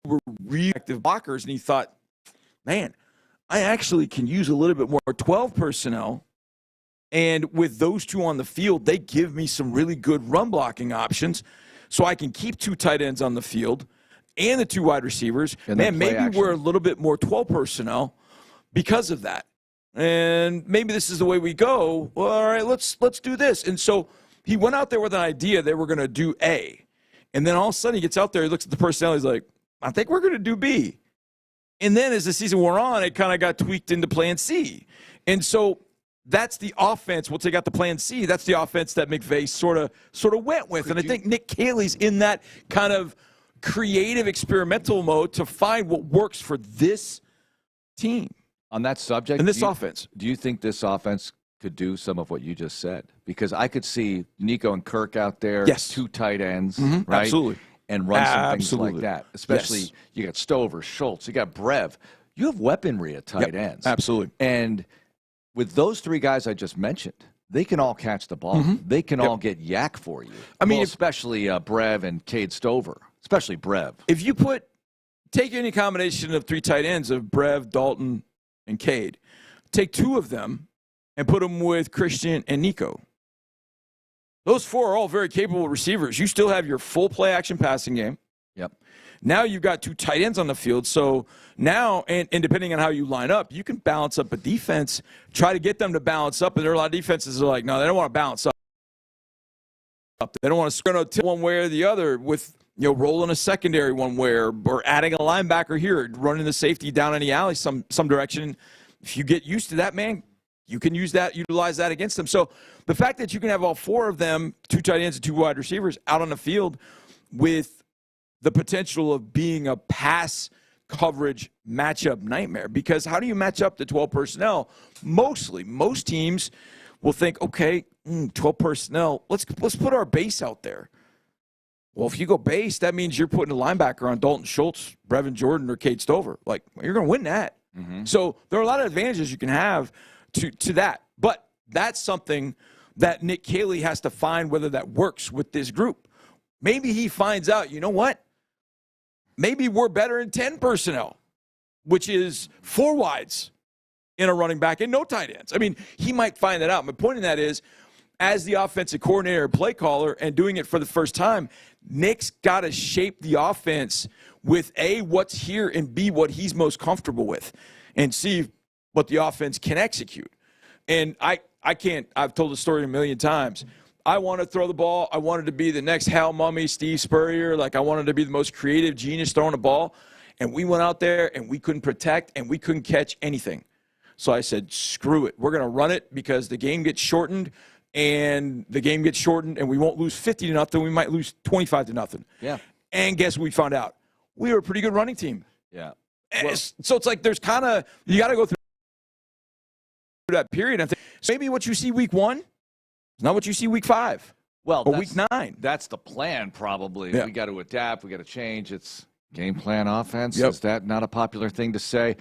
were really active blockers, and he thought, man, I actually can use a little bit more 12 personnel. And with those two on the field, they give me some really good run blocking options so I can keep two tight ends on the field and the two wide receivers. And man, maybe we're a little bit more 12 personnel because of that. And maybe this is the way we go. Well, all right, let's do this. And so he went out there with an idea they were going to do A. And then all of a sudden he gets out there, he looks at the personnel, he's like, I think we're going to do B. And then as the season wore on, it kind of got tweaked into plan C. And so that's the offense. Once they got the plan C, that's the offense that McVay sort of went with. And I think Nick Caley's in that kind of creative experimental mode to find what works for this team. On that subject, and this offense. Do you think this offense could do some of what you just said? Because I could see Nico and Kirk out there, two tight ends, right? Absolutely. And run some things like that. Especially you got Stover, Schultz, you got Brev. You have weaponry at tight ends. Absolutely. And with those three guys I just mentioned, they can all catch the ball. They can all get yak for you. I mean, especially Brev and Cade Stover, especially Brev. If you take any combination of three tight ends of Brev, Dalton, and Cade, take two of them and put them with Christian and Nico. Those 4 are all very capable receivers. You still have your full play-action passing game. Yep. Now you've got 2 tight ends on the field. So now, and depending on how you line up, you can balance up a defense, try to get them to balance up. And there are a lot of defenses that are like, no, they don't want to balance up. They don't want to screen out one way or the other with, rolling a secondary one way or adding a linebacker here, running the safety down in the alley some direction. If you get used to that, man, you can utilize that against them. So the fact that you can have all 4 of them, 2 tight ends and 2 wide receivers out on the field with the potential of being a pass coverage matchup nightmare. Because how do you match up the 12 personnel? Most teams will think, okay, 12 personnel, let's put our base out there. Well, if you go base, that means you're putting a linebacker on Dalton Schultz, Brevin Jordan, or Cade Stover. Like, you're going to win that. Mm-hmm. So there are a lot of advantages you can have to that. But that's something that Nick Caley has to find whether that works with this group. Maybe he finds out, you know what? Maybe we're better in 10 personnel, which is 4 wides in a running back and no tight ends. I mean, he might find that out. My point in that is, as the offensive coordinator and play caller and doing it for the first time, Nick's got to shape the offense with A, what's here, and B, what he's most comfortable with, and see what the offense can execute. And I can't, I've told the story a million times. I want to throw the ball. I wanted to be the next Hal Mummy, Steve Spurrier. Like, I wanted to be the most creative genius throwing the ball. And we went out there, and we couldn't protect, and we couldn't catch anything. So I said, screw it. We're going to run it because the game gets shortened, and we won't lose 50-0. We might lose 25-0. Yeah. And guess what we found out? We were a pretty good running team. Yeah. Well, so it's like there's kind of – you got to go through that period. And so maybe what you see week 1 is not what you see week 5 or week 9. That's the plan probably. Yeah. We got to adapt. We got to change. It's game plan offense. Yep. Is that not a popular thing to say?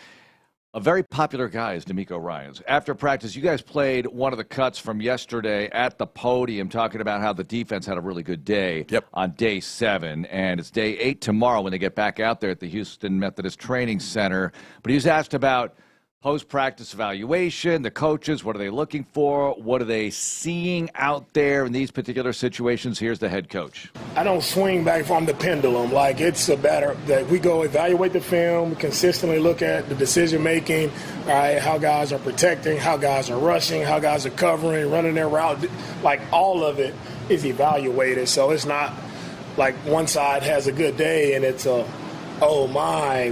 A very popular guy is DeMeco Ryans. After practice, you guys played one of the cuts from yesterday at the podium talking about how the defense had a really good day on day 7. And it's day 8 tomorrow when they get back out there at the Houston Methodist Training Center. But he was asked about post-practice evaluation, the coaches, what are they looking for? What are they seeing out there in these particular situations? Here's the head coach. I don't swing back from the pendulum. Like, it's a matter that we go evaluate the film, consistently look at the decision-making, all right, how guys are protecting, how guys are rushing, how guys are covering, running their route. Like, all of it is evaluated. So it's not like one side has a good day and it's oh my,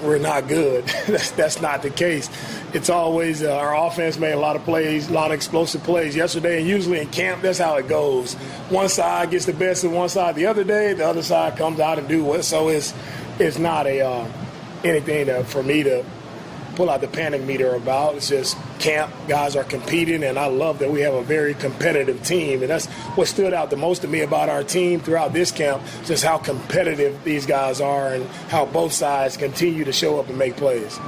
we're not good. That's not the case. It's always our offense made a lot of plays, a lot of explosive plays yesterday, and usually in camp, that's how it goes. One side gets the best of one side the other day, the other side comes out and do it. So it's not anything for me to pull out the panic meter about. It's just camp, guys are competing, and I love that we have a very competitive team. And that's what stood out the most to me about our team throughout this camp, just how competitive these guys are and how both sides continue to show up and make plays.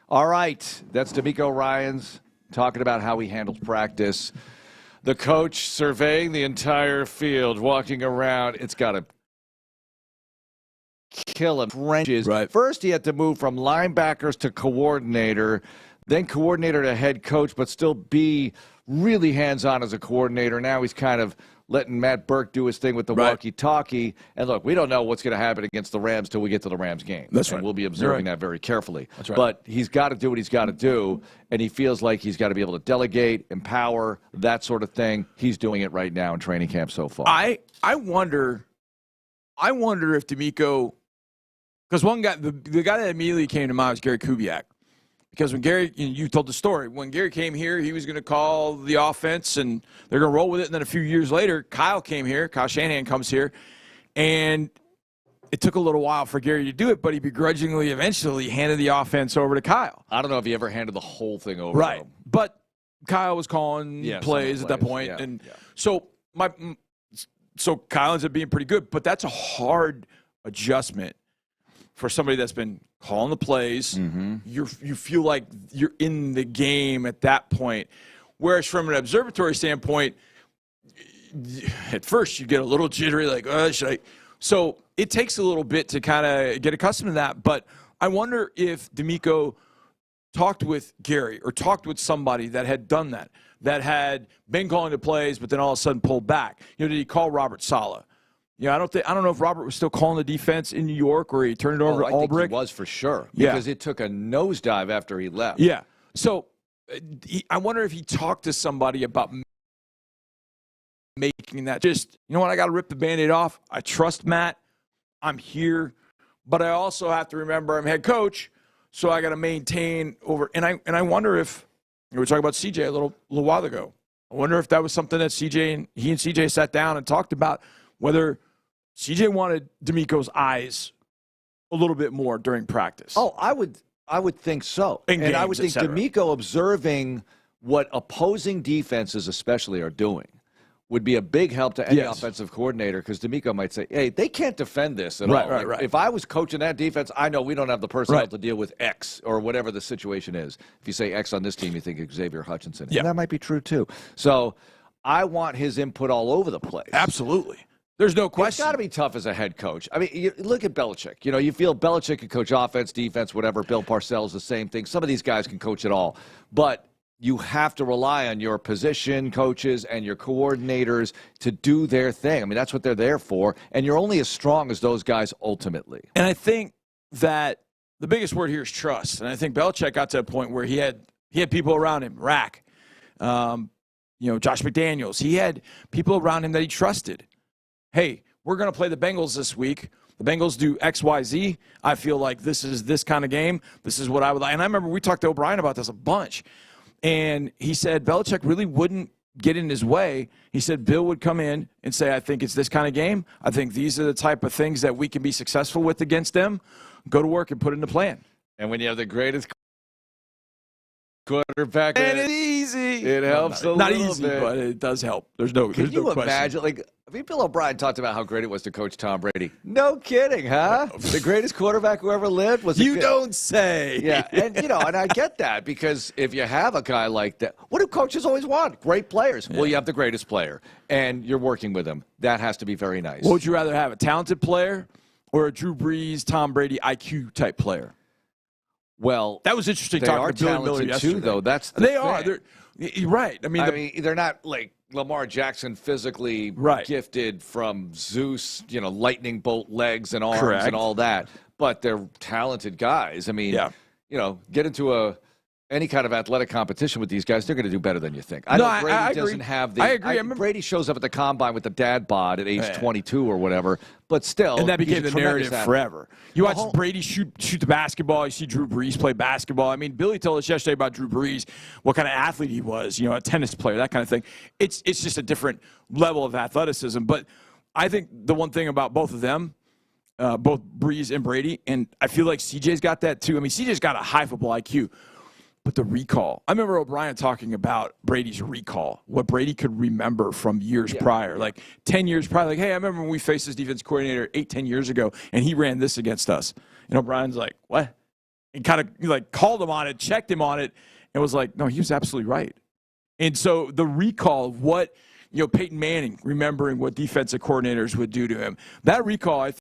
All right, that's DeMeco Ryans talking about how he handles practice. The coach surveying the entire field, walking around. It's got to kill him. Trenches. Right. First, he had to move from linebackers to coordinator, then coordinator to head coach, but still be really hands-on as a coordinator. Now he's kind of letting Matt Burke do his thing with the walkie-talkie. And look, we don't know what's going to happen against the Rams till we get to the Rams game. That's and right. We'll be observing that very carefully. That's right. But he's got to do what he's got to do, and he feels like he's got to be able to delegate, empower, that sort of thing. He's doing it right now in training camp so far. I wonder if DeMeco, because one guy, the guy that immediately came to mind was Gary Kubiak. Because when Gary, you told the story, when Gary came here, he was going to call the offense, and they're going to roll with it. And then a few years later, Kyle came here. Kyle Shanahan comes here. And it took a little while for Gary to do it, but he begrudgingly eventually handed the offense over to Kyle. I don't know if he ever handed the whole thing over. Right. Though. But Kyle was calling plays at that point. Yeah. And so Kyle ends up being pretty good, but that's a hard adjustment for somebody that's been calling the plays. Mm-hmm. You feel like you're in the game at that point. Whereas from an observatory standpoint, at first you get a little jittery, like, should I? So it takes a little bit to kind of get accustomed to that. But I wonder if DeMeco talked with Gary or talked with somebody that had done that. that had been calling the plays, but then all of a sudden pulled back? Did he call Robert Saleh? I don't know if Robert was still calling the defense in New York or he turned it over to Ulbrich. I think he was for sure because it took a nosedive after he left. Yeah. So I wonder if he talked to somebody about making that. Just, you know what, I got to rip the Band-Aid off. I trust Matt. I'm here. But I also have to remember I'm head coach, so I got to maintain over. And I wonder if, we were talking about CJ a little while ago. I wonder if that was something that he and CJ sat down and talked about, whether CJ wanted D'Amico's eyes a little bit more during practice. Oh, I would think so. In games, I would think D'Amico observing what opposing defenses especially are doing would be a big help to any offensive coordinator, because D'Amico might say, hey, they can't defend this at all. Right. If I was coaching that defense, I know we don't have the personnel to deal with X or whatever the situation is. If you say X on this team, you think Xavier Hutchinson. Yeah. And that might be true too. So I want his input all over the place. Absolutely. There's no question. It's got to be tough as a head coach. I mean, you look at Belichick. You feel Belichick can coach offense, defense, whatever. Bill Parcells, the same thing. Some of these guys can coach it all. But you have to rely on your position coaches and your coordinators to do their thing. I mean, that's what they're there for. And you're only as strong as those guys ultimately. And I think that the biggest word here is trust. And I think Belichick got to a point where he had people around him, Josh McDaniels. He had people around him that he trusted. Hey, we're going to play the Bengals this week. The Bengals do X, Y, Z. I feel like this is this kind of game. This is what I would like. And I remember we talked to O'Brien about this a bunch. And he said Belichick really wouldn't get in his way. He said Bill would come in and say, I think it's this kind of game. I think these are the type of things that we can be successful with against them. Go to work and put in the plan. And when you have the greatest quarterback, and it's easy. It helps a not little easy, bit. But it does help. There's no Can you question. imagine, Bill O'Brien talked about how great it was to coach Tom Brady. No kidding, huh? The greatest quarterback who ever lived was. You don't say. Yeah, and and I get that, because if you have a guy like that, what do coaches always want? Great players. Yeah. Well, you have the greatest player, and you're working with him. That has to be very nice. What would you rather have, a talented player or a Drew Brees, Tom Brady IQ type player? Well, that was interesting. They talking are to Billy Miller talented yesterday. too, though. That's the they thing. are. You're right. I mean, they're not like Lamar Jackson, physically gifted from Zeus, lightning bolt legs and arms and all that. But they're talented guys. I mean, get into any kind of athletic competition with these guys, they're going to do better than you think. I know Brady doesn't have the. I agree. Brady shows up at the combine with the dad bod at age 22 or whatever, but still, and that became the narrative athlete. Forever. You watch Brady shoot the basketball. You see Drew Brees play basketball. I mean, Billy told us yesterday about Drew Brees, what kind of athlete he was. A tennis player, that kind of thing. It's just a different level of athleticism. But I think the one thing about both of them, both Brees and Brady, and I feel like CJ's got that too. I mean, CJ's got a high football IQ. But the recall. I remember O'Brien talking about Brady's recall, what Brady could remember from years prior, like 10 years prior. Like, hey, I remember when we faced this defense coordinator 8-10 years ago, and he ran this against us. And O'Brien's like, what? And kind of called him on it, checked him on it, and was like, no, he was absolutely right. And so the recall of what, Peyton Manning remembering what defensive coordinators would do to him, that recall, I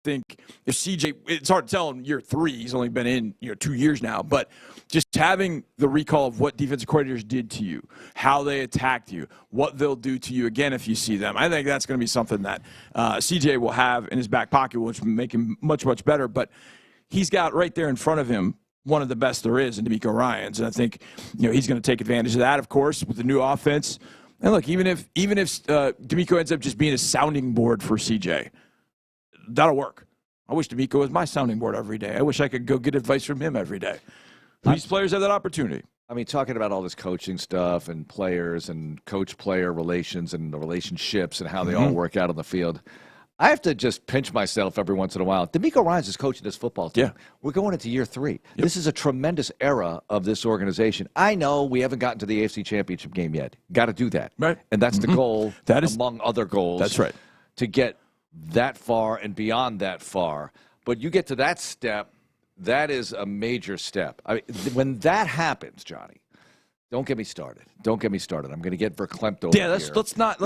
think if CJ, it's hard to tell in year 3, he's only been in 2 years now, but just having the recall of what defensive coordinators did to you, how they attacked you, what they'll do to you again if you see them, I think that's going to be something that CJ will have in his back pocket, which will make him much, much better. But he's got right there in front of him one of the best there is in D'Amico Ryans, and I think he's going to take advantage of that, of course, with the new offense. And look, even if D'Amico ends up just being a sounding board for CJ, that'll work. I wish D'Amico was my sounding board every day. I wish I could go get advice from him every day. These players have that opportunity. I mean, talking about all this coaching stuff and players and coach-player relations and the relationships and how they all work out on the field, I have to just pinch myself every once in a while. D'Amico Ryans is coaching this football team. Yeah. We're going into year 3. Yep. This is a tremendous era of this organization. I know we haven't gotten to the AFC Championship game yet. Got to do that. Right. And that's the goal, among other goals. That's right. To get that far and beyond that far. But you get to that step, that is a major step. I mean, when that happens, Johnny, don't get me started. Don't get me started. I'm going to get verklempt over here. Let's not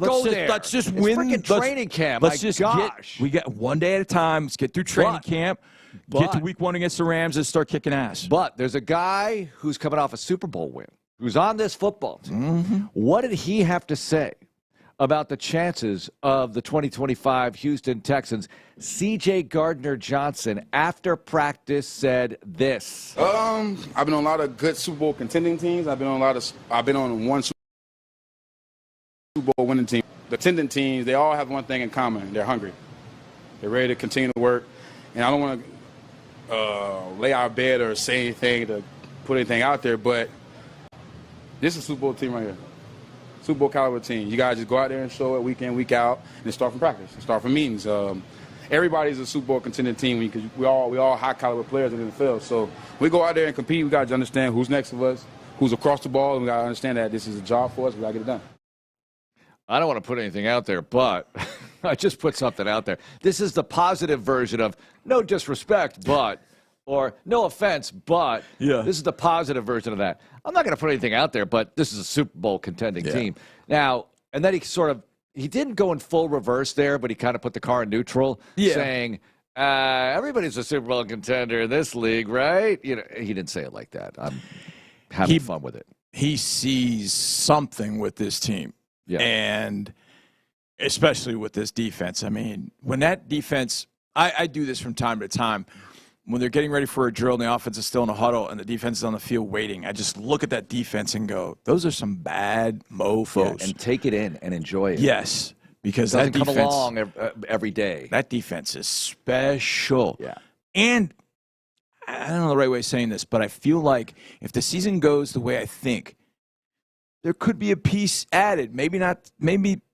go there. Let's just win. Freaking training camp. Let's just we got one day at a time. Let's get through training camp. Get to week 1 against the Rams and start kicking ass. But there's a guy who's coming off a Super Bowl win, who's on this football team, what did he have to say about the chances of the 2025 Houston Texans? C.J. Gardner-Johnson, after practice, said this. I've been on a lot of good Super Bowl contending teams. I've been on one Super Bowl winning team. The contending teams, they all have one thing in common. They're hungry. They're ready to continue to work. And I don't want to lay our bed or say anything to put anything out there, but this is a Super Bowl team right here. Super Bowl caliber team. You guys just go out there and show it week in, week out, and start from practice, start from meetings. Everybody's a Super Bowl contending team because we all high caliber players in the NFL. So we go out there and compete. We got to understand who's next to us, who's across the ball, and we got to understand that this is a job for us. We got to get it done. I don't want to put anything out there, but I just put something out there. This is the positive version of no disrespect, but, or no offense, but. Yeah. This is the positive version of that. I'm not going to put anything out there, but this is a Super Bowl contending team. Now, and then he didn't go in full reverse there, but he kind of put the car in neutral, saying, everybody's a Super Bowl contender in this league, right? You know, he didn't say it like that. I'm having fun with it. He sees something with this team. Yeah. And especially with this defense. I mean, when that defense, I do this from time to time. When they're getting ready for a drill and the offense is still in a huddle and the defense is on the field waiting, I just look at that defense and go, those are some bad mofos. Yeah, and take it in and enjoy it. Yes, because it that doesn't defense come along every day. That defense is special. Yeah. And I don't know the right way of saying this, but I feel like if the season goes the way I think, there could be a piece added. Maybe not.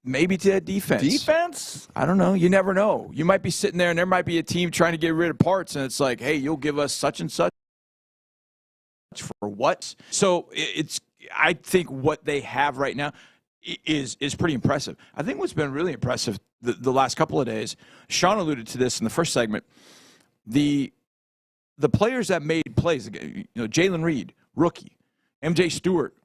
Maybe to that defense. Defense? I don't know. You never know. You might be sitting there, and there might be a team trying to get rid of parts, and it's like, hey, you'll give us such and such for what? So I think what they have right now is pretty impressive. I think what's been really impressive the last couple of days, Sean alluded to this in the first segment, the players that made plays, Jalen Reed, rookie, MJ Stewart,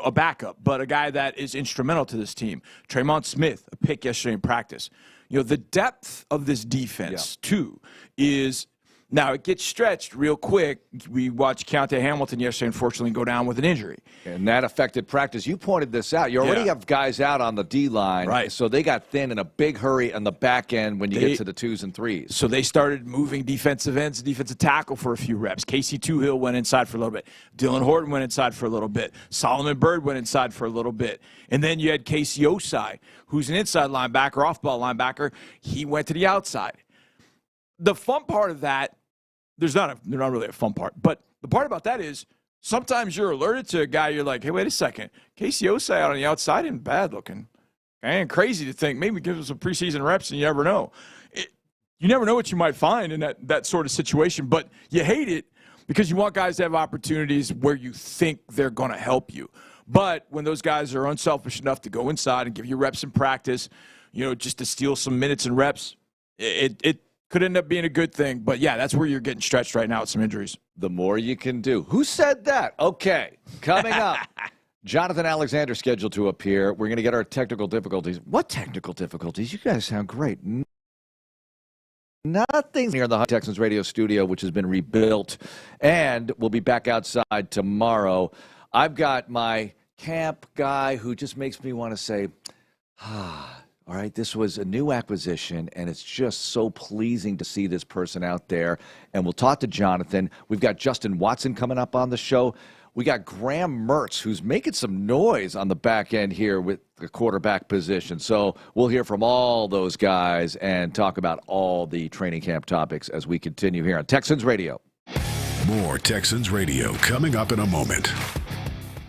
a backup, but a guy that is instrumental to this team. Tremont Smith, a pick yesterday in practice. The depth of this defense, too, is now it gets stretched real quick. We watched Keontae Hamilton yesterday, unfortunately, go down with an injury. And that affected practice. You pointed this out. You already have guys out on the D-line, right? So they got thin in a big hurry on the back end when you get to the 2s and 3s. So they started moving defensive ends, defensive tackle for a few reps. Casey Tuhill went inside for a little bit. Dylan Horton went inside for a little bit. Solomon Byrd went inside for a little bit. And then you had Casey Osai, who's an inside linebacker, off-ball linebacker. He went to the outside. The fun part of that, there's not really a fun part, but the part about that is sometimes you're alerted to a guy, you're like, hey, wait a second. Casey Osai out on the outside isn't bad looking. And crazy to think maybe give him some preseason reps and you never know. You never know what you might find in that sort of situation, but you hate it because you want guys to have opportunities where you think they're going to help you. But when those guys are unselfish enough to go inside and give you reps in practice, just to steal some minutes and reps, it could end up being a good thing. But, yeah, that's where you're getting stretched right now with some injuries. The more you can do. Who said that? Okay, coming up, Jonathan Alexander scheduled to appear. We're going to get our technical difficulties. What technical difficulties? You guys sound great. Nothing here in the Texans radio studio, which has been rebuilt. And we'll be back outside tomorrow. I've got my camp guy who just makes me want to say, all right, this was a new acquisition, and it's just so pleasing to see this person out there. And we'll talk to Jonathan. We've got Justin Watson coming up on the show. We got Graham Mertz, who's making some noise on the back end here with the quarterback position. So we'll hear from all those guys and talk about all the training camp topics as we continue here on Texans Radio. More Texans Radio coming up in a moment.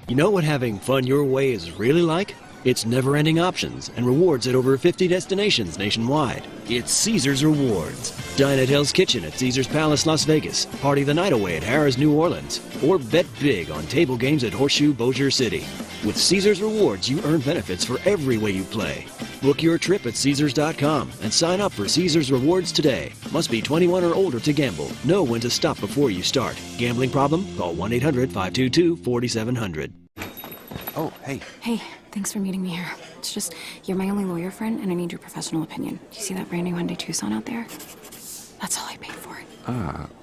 You know what having fun your way is really like? It's never-ending options and rewards at over 50 destinations nationwide. It's Caesars Rewards. Dine at Hell's Kitchen at Caesars Palace, Las Vegas. Party the night away at Harrah's, New Orleans. Or bet big on table games at Horseshoe, Bossier City. With Caesars Rewards, you earn benefits for every way you play. Book your trip at Caesars.com and sign up for Caesars Rewards today. Must be 21 or older to gamble. Know when to stop before you start. Gambling problem? Call 1-800-522-4700. Oh, hey. Hey, thanks for meeting me here. It's just, you're my only lawyer friend, and I need your professional opinion. Do you see that brand new Hyundai Tucson out there? That's all I paid for it.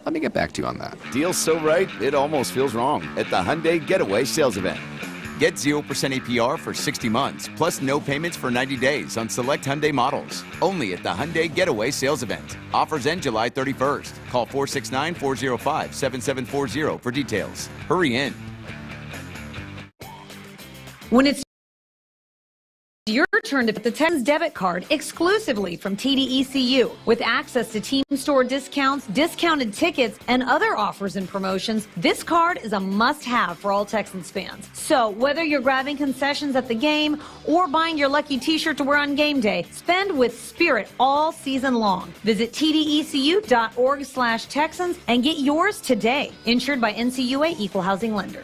Let me get back to you on that. Deal's so right, it almost feels wrong at the Hyundai Getaway Sales Event. Get 0% APR for 60 months, plus no payments for 90 days on select Hyundai models. Only at the Hyundai Getaway Sales Event. Offers end July 31st. Call 469-405-7740 for details. Hurry in. When it's your turn to put the Texans debit card exclusively from TDECU with access to team store discounts, discounted tickets, and other offers and promotions, this card is a must-have for all Texans fans. So whether you're grabbing concessions at the game or buying your lucky t-shirt to wear on game day, spend with spirit all season long. Visit tdecu.org/Texans and get yours today. Insured by NCUA Equal Housing Lender.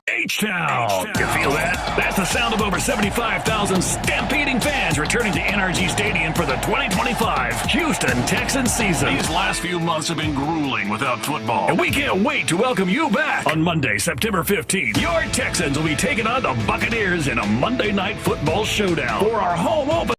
H-Town. You feel that? That's the sound of over 75,000 stampeding fans returning to NRG Stadium for the 2025 Houston Texans season. These last few months have been grueling without football, and we can't wait to welcome you back. On Monday, September 15th, your Texans will be taking on the Buccaneers in a Monday Night Football showdown for our home opener.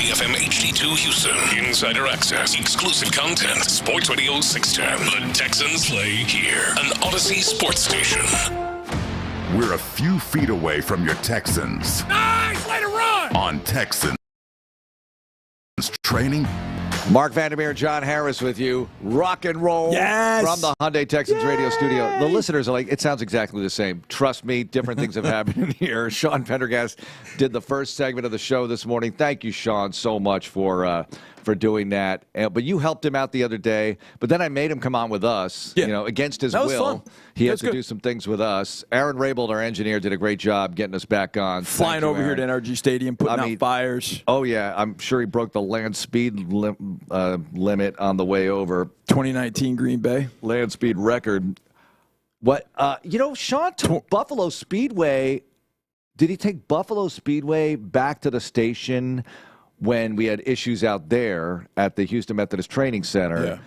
FM HD2 Houston. Insider access, exclusive content. Sports Radio 610. The Texans play here. An Odyssey sports station. We're a few feet away from your Texans. Nice! Way to run! On Texans training. Mark Vandermeer, John Harris with you. Rock and roll from the Hyundai Texans radio studio. The listeners are like, it sounds exactly the same. Trust me, different things have happened in here. Sean Pendergast did the first segment of the show this morning. Thank you, Sean, so much for doing that. But you helped him out the other day. But then I made him come on with us, against his will. Fun. He had to do some things with us. Aaron Rabel, our engineer, did a great job getting us back on. Flying over here to NRG Stadium, putting out fires. Oh, yeah. I'm sure he broke the land speed limit on the way over. 2019 Green Bay. Land speed record. What? Sean took Buffalo Speedway. Did he take Buffalo Speedway back to the station when we had issues out there at the Houston Methodist Training Center?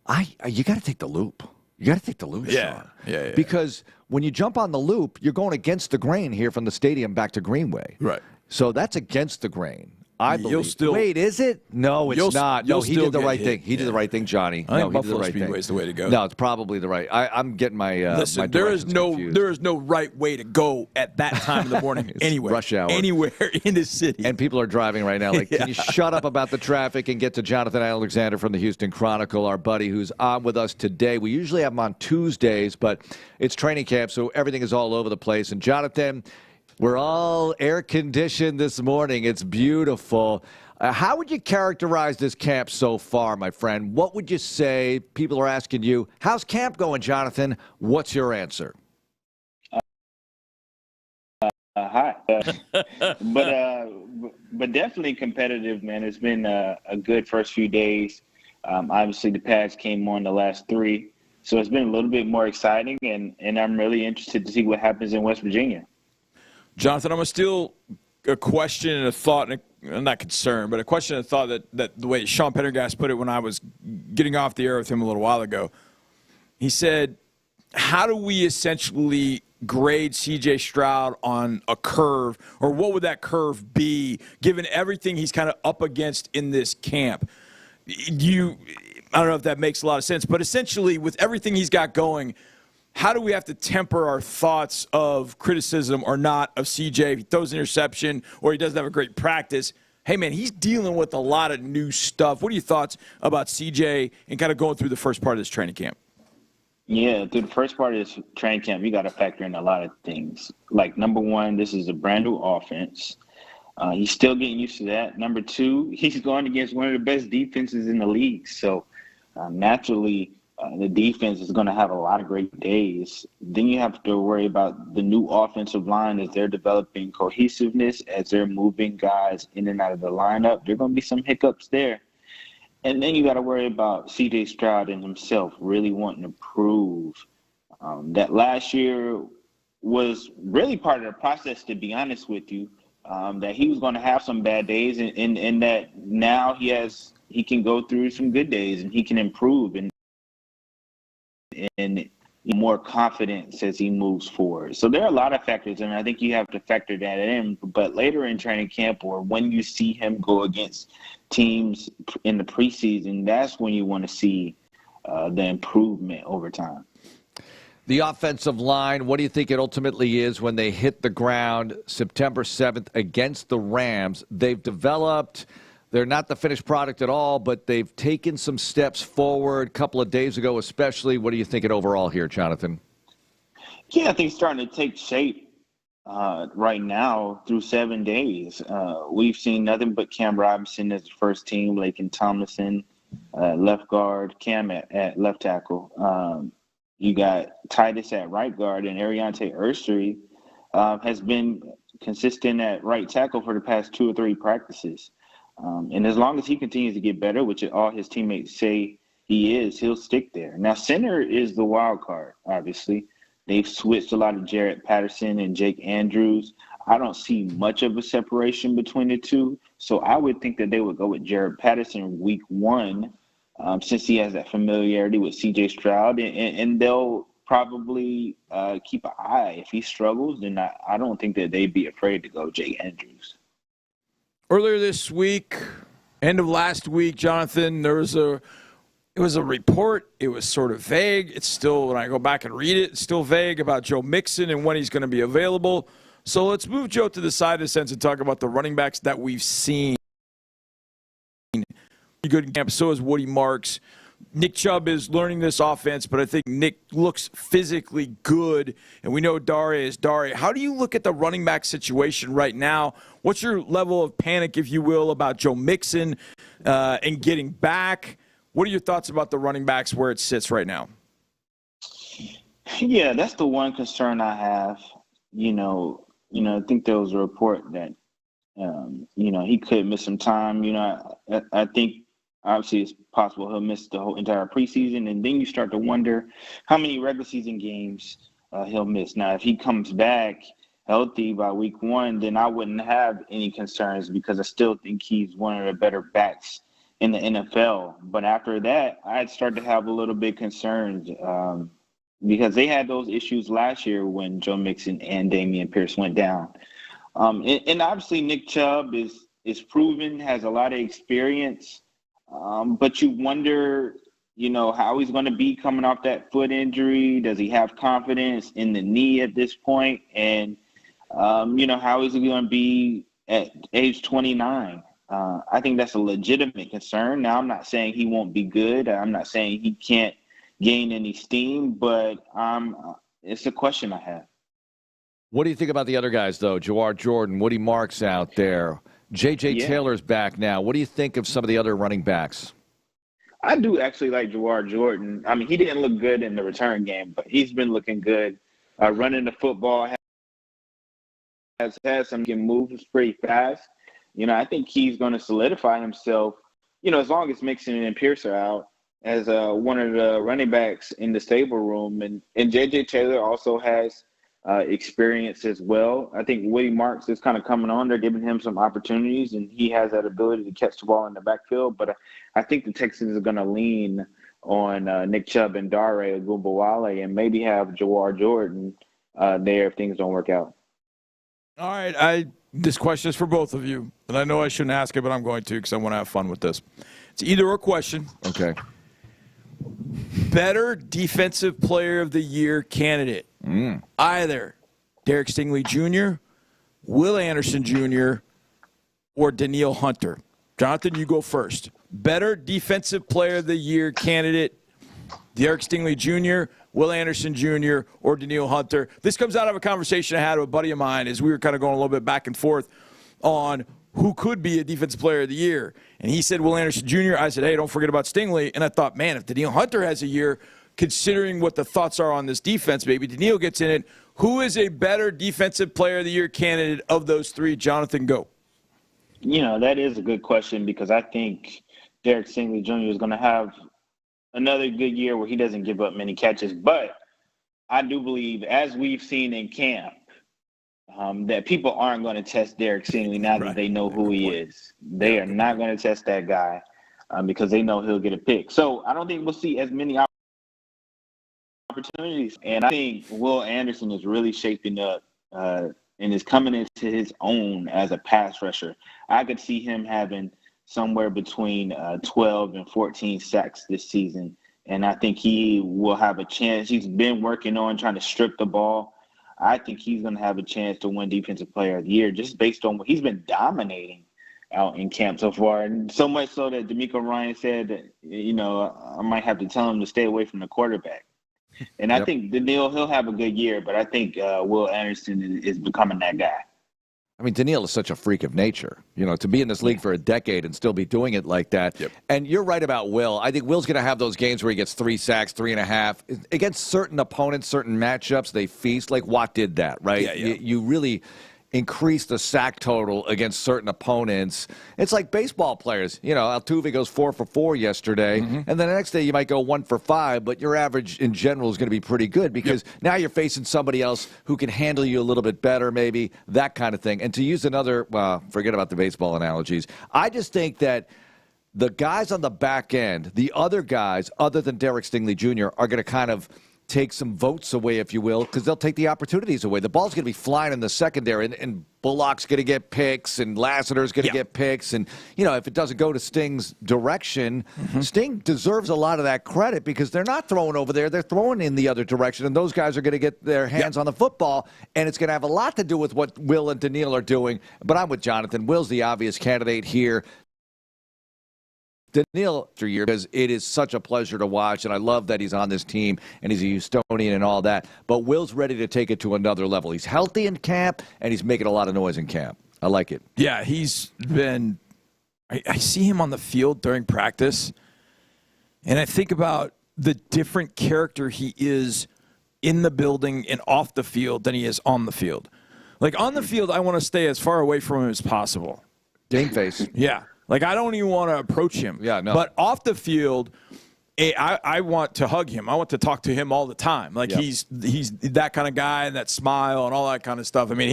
Yeah. You got to take the loop. You got to take the loop, Sean. Yeah. Because when you jump on the loop, you're going against the grain here from the stadium back to Greenway. Right. So that's against the grain. I believe. Wait, is it? No, it's not. No, he did the right thing. He did the right thing, Johnny. I think he did the Buffalo right Speedway thing. is the way to go. No, it's probably the right. I'm getting my. Listen, my there is confused. no right way to go at that time of the morning anywhere. Rush hour. Anywhere in the city. And people are driving right now. Like, can you shut up about the traffic and get to Jonathan Alexander from the Houston Chronicle, our buddy who's on with us today. We usually have him on Tuesdays, but it's training camp, so everything is all over the place. And Jonathan, we're all air-conditioned this morning. It's beautiful. How would you characterize this camp so far, my friend? What would you say? People are asking you, how's camp going, Jonathan? What's your answer? Hot. But definitely competitive, man. It's been a good first few days. Obviously, the pads came on the last 3. So it's been a little bit more exciting, and I'm really interested to see what happens in West Virginia. Jonathan, I'm going to steal a question and a thought, and I'm not concerned, but a question and a thought that the way Sean Pendergast put it when I was getting off the air with him a little while ago. He said, how do we essentially grade C.J. Stroud on a curve, or what would that curve be, given everything he's kind of up against in this camp? I don't know if that makes a lot of sense, but essentially with everything he's got going, how do we have to temper our thoughts of criticism or not of CJ? If he throws an interception or he doesn't have a great practice, hey, man, he's dealing with a lot of new stuff. What are your thoughts about CJ and kind of going through the first part of this training camp? Yeah, through the first part of this training camp, you got to factor in a lot of things. Like, number one, this is a brand-new offense. He's still getting used to that. Number two, he's going against one of the best defenses in the league. So, naturally, the defense is going to have a lot of great days. Then you have to worry about the new offensive line as they're developing cohesiveness, as they're moving guys in and out of the lineup. There are going to be some hiccups there. And then you got to worry about C.J. Stroud and himself really wanting to prove that last year was really part of the process, to be honest with you, that he was going to have some bad days and that now he can go through some good days and he can improve and more confidence as he moves forward. So there are a lot of factors, and I think you have to factor that in. But later in training camp, or when you see him go against teams in the preseason, that's when you want to see the improvement over time. The offensive line, what do you think it ultimately is when they hit the ground September 7th against the Rams? They've developed. They're not the finished product at all, but they've taken some steps forward a couple of days ago especially. What are you thinking overall here, Jonathan? Yeah, I think it's starting to take shape right now through 7 days. We've seen nothing but Cam Robinson as the first team, Laken Tomlinson, left guard, Cam at left tackle. You got Titus at right guard, and Ariante Ursery has been consistent at right tackle for the past 2 or 3 practices. And as long as he continues to get better, which all his teammates say he is, he'll stick there. Now, center is the wild card, obviously. They've switched a lot of Jarrett Patterson and Jake Andrews. I don't see much of a separation between the two. So I would think that they would go with Jarrett Patterson week 1 since he has that familiarity with C.J. Stroud. And they'll probably keep an eye. If he struggles, then I don't think that they'd be afraid to go Jake Andrews. Earlier this week, end of last week, Jonathan, it was a report. It was sort of vague. It's still, when I go back and read it, it's still vague about Joe Mixon and when he's going to be available. So let's move Joe to the side in a sense and talk about the running backs that we've seen. Good in camp. So is Woody Marks. Nick Chubb is learning this offense, but I think Nick looks physically good, and we know Dare is Dare. How do you look at the running back situation right now? What's your level of panic, if you will, about Joe Mixon and getting back? What are your thoughts about the running backs where it sits right now? Yeah, that's the one concern I have. I think there was a report that, he could miss some time. I think obviously it's possible he'll miss the whole entire preseason, and then you start to wonder how many regular season games he'll miss. Now, if he comes back healthy by week 1, then I wouldn't have any concerns because I still think he's one of the better backs in the NFL. But after that, I'd start to have a little bit concerned because they had those issues last year when Joe Mixon and Dameon Pierce went down. And obviously Nick Chubb is is proven, has a lot of experience, but you wonder, how he's going to be coming off that foot injury. Does he have confidence in the knee at this point? And, how is he going to be at age 29? I think that's a legitimate concern. Now, I'm not saying he won't be good. I'm not saying he can't gain any steam, but it's a question I have. What do you think about the other guys, though? Jawar Jordan, Woody Marks out there. J.J. Taylor's back now. What do you think of some of the other running backs? I do actually like Jawar Jordan. I mean, he didn't look good in the return game, but he's been looking good. Running the football, has had some moves pretty fast. I think he's going to solidify himself, as long as Mixon and Pierce are out, as one of the running backs in the stable room. And J.J. Taylor also has experience as well. I think Woody Marks is kind of coming on. They're giving him some opportunities, and he has that ability to catch the ball in the backfield. But I think the Texans are going to lean on Nick Chubb and Dare Ogunbowale and maybe have Jawar Jordan there if things don't work out. All right, this question is for both of you, and I know I shouldn't ask it, but I'm going to because I want to have fun with this. It's either or question. Okay. Better defensive player of the year candidate. Either Derek Stingley Jr., Will Anderson Jr., or Danielle Hunter. Jonathan, you go first. Better defensive player of the year candidate, Derek Stingley Jr., Will Anderson Jr., or Danielle Hunter. This comes out of a conversation I had with a buddy of mine as we were kind of going a little bit back and forth on who could be a defensive player of the year. And he said Will Anderson Jr. I said, hey, don't forget about Stingley. And I thought, man, if Danielle Hunter has a year, considering what the thoughts are on this defense, maybe Danielle gets in it. Who is a better defensive player of the year candidate of those three? Jonathan, go. That is a good question because I think Derek Stingley Jr. is going to have another good year where he doesn't give up many catches. But I do believe, as we've seen in camp, that people aren't going to test Derek Stingley now that they know who he is. They are not going to test that guy because they know he'll get a pick. So I don't think we'll see as many opportunities. And I think Will Anderson is really shaping up and is coming into his own as a pass rusher. I could see him having somewhere between 12 and 14 sacks this season. And I think he will have a chance. He's been working on trying to strip the ball. I think he's going to have a chance to win Defensive Player of the Year just based on what he's been dominating out in camp so far. And so much so that D'Amico Ryan said that, I might have to tell him to stay away from the quarterback. And I think Danielle, he'll have a good year, but I think Will Anderson is becoming that guy. I mean, Danielle is such a freak of nature, to be in this league for a decade and still be doing it like that. Yep. And you're right about Will. I think Will's going to have those games where he gets 3 sacks, 3.5. Against certain opponents, certain matchups, they feast. Like Watt did that, right? Yeah. You really increase the sack total against certain opponents. It's like baseball players. Altuve goes 4 for 4 yesterday, and then the next day you might go 1 for 5, but your average in general is going to be pretty good because now you're facing somebody else who can handle you a little bit better, maybe, that kind of thing. And to use another, forget about the baseball analogies, I just think that the guys on the back end, the other guys, other than Derek Stingley Jr., are going to kind of take some votes away, if you will, because they'll take the opportunities away. The ball's going to be flying in the secondary, and Bullock's going to get picks, and Lassiter's going to get picks. And, if it doesn't go to Sting's direction, Sting deserves a lot of that credit because they're not throwing over there. They're throwing in the other direction, and those guys are going to get their hands on the football, and it's going to have a lot to do with what Will and Danielle are doing. But I'm with Jonathan. Will's the obvious candidate here. Danielle after year because it is such a pleasure to watch, and I love that he's on this team and he's a Houstonian and all that. But Will's ready to take it to another level. He's healthy in camp, and he's making a lot of noise in camp. I like it. Yeah, he's been – I see him on the field during practice, and I think about the different character he is in the building and off the field than he is on the field. Like, on the field, I want to stay as far away from him as possible. Game face. Yeah. Like, I don't even want to approach him. Yeah, no. But off the field, I want to hug him. I want to talk to him all the time. Like, he's that kind of guy and that smile and all that kind of stuff. I mean,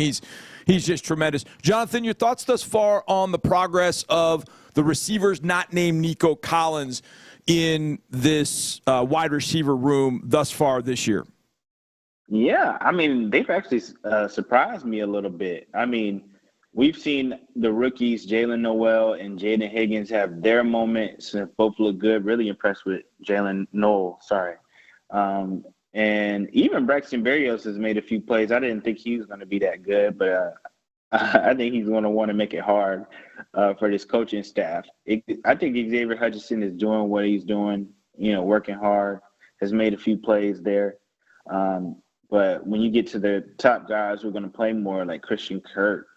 he's just tremendous. Jonathan, your thoughts thus far on the progress of the receivers not named Nico Collins in this wide receiver room thus far this year? Yeah, I mean, they've actually surprised me a little bit. I mean, we've seen the rookies, Jalen Noel and Jaden Higgins, have their moments and both look good. Really impressed with Jalen Noel, and even Braxton Berrios has made a few plays. I didn't think he was going to be that good, but I think he's going to want to make it hard for this coaching staff. I think Xavier Hutchinson is doing what he's doing, working hard, has made a few plays there. But when you get to the top guys who are going to play more, like Christian Kirk,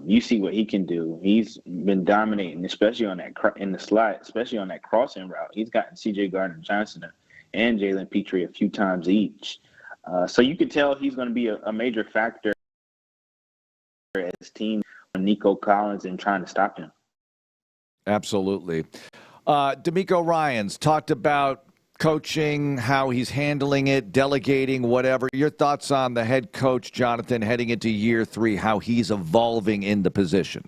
you see what he can do. He's been dominating, especially on that in the slot, especially on that crossing route. He's gotten C.J. Gardner-Johnson and Jalen Petrie a few times each. So you could tell he's going to be a major factor as team on Nico Collins and trying to stop him. Absolutely. D'Amico Ryans talked about coaching, how he's handling it, delegating, whatever. Your thoughts on the head coach, Jonathan, heading into year 3, how he's evolving in the position?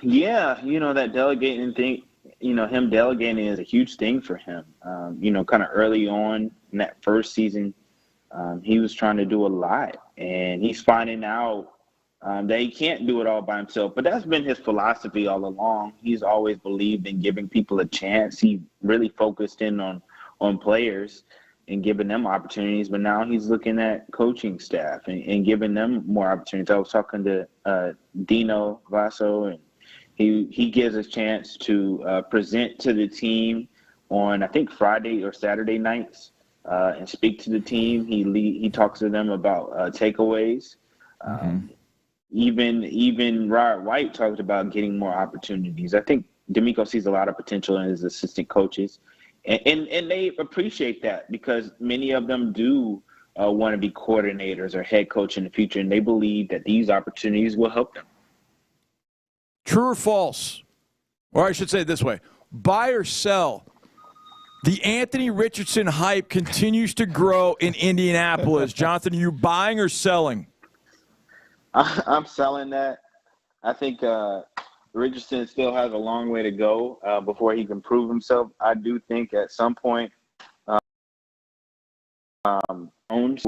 Yeah, that delegating thing, him delegating is a huge thing for him. Kind of early on in that first season, he was trying to do a lot, and he's finding out that he can't do it all by himself. But that's been his philosophy all along. He's always believed in giving people a chance. He really focused in on players and giving them opportunities, but now he's looking at coaching staff and giving them more opportunities. I was talking to Dino Vaso, and he gives a chance to present to the team on, I think, Friday or Saturday nights and speak to the team. He talks to them about takeaways. Even Rod White talked about getting more opportunities. I think D'Amico sees a lot of potential in his assistant coaches, and they appreciate that because many of them do want to be coordinators or head coach in the future, and they believe that these opportunities will help them. True or false? Or I should say it this way, buy or sell. The Anthony Richardson hype continues to grow in Indianapolis. Jonathan, are you buying or selling? I'm selling that. I think Richardson still has a long way to go before he can prove himself. I do think at some point Jones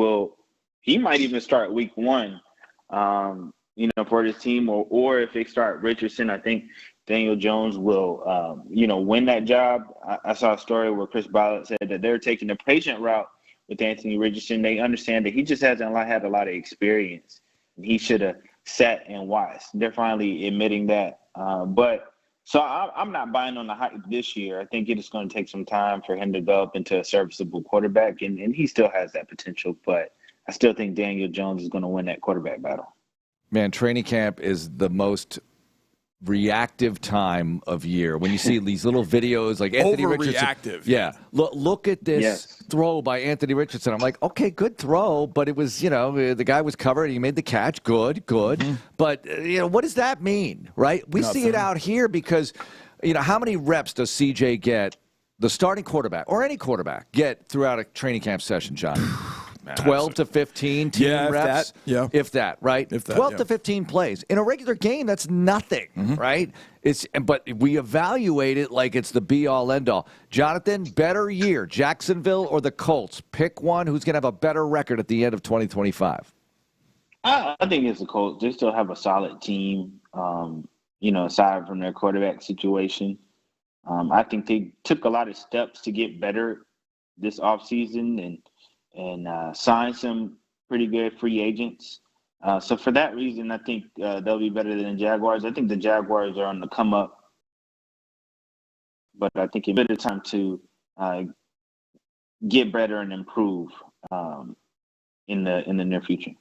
he might even start week 1, for this team, or if they start Richardson, I think Daniel Jones will, win that job. I saw a story where Chris Ballard said that they're taking the patient route with Anthony Richardson. They understand that he just hasn't had a lot of experience. He should have sat and watched. They're finally admitting that. So I'm not buying on the hype this year. I think it is going to take some time for him to develop into a serviceable quarterback, and he still has that potential. But I still think Daniel Jones is going to win that quarterback battle. Man, training camp is the most reactive time of year. When you see these little videos like Anthony Richardson. Yeah. Look at this throw by Anthony Richardson. I'm like, okay, good throw, but it was, the guy was covered. He made the catch. Good. Mm-hmm. But, what does that mean, right? We see it out here because, how many reps does CJ get, the starting quarterback or any quarterback, get throughout a training camp session, John? 12 to 15 team reps, if that, right? 12 to 15 plays. In a regular game, that's nothing, right? But we evaluate it like it's the be-all, end-all. Jonathan, better year, Jacksonville or the Colts? Pick one who's going to have a better record at the end of 2025. I think it's the Colts. They still have a solid team, aside from their quarterback situation. I think they took a lot of steps to get better this offseason and sign some pretty good free agents. So for that reason, I think they'll be better than the Jaguars. I think the Jaguars are on the come up, but I think it's a bit of time to get better and improve in the near future.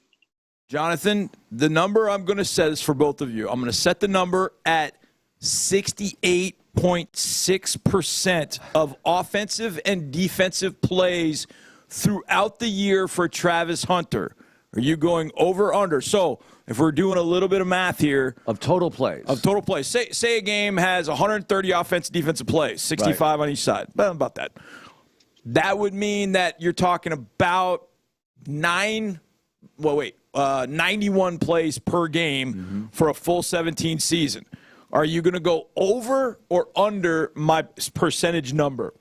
Jonathan, the number I'm going to set is for both of you. I'm going to set the number at 68.6% of offensive and defensive plays throughout the year for Travis Hunter. Are you going over or under? So if we're doing a little bit of math here. Of total plays. Say a game has 130 offensive defensive plays, 65 on each side. About that. That would mean that you're talking about 91 plays per game for a full 17 season. Are you going to go over or under my percentage number?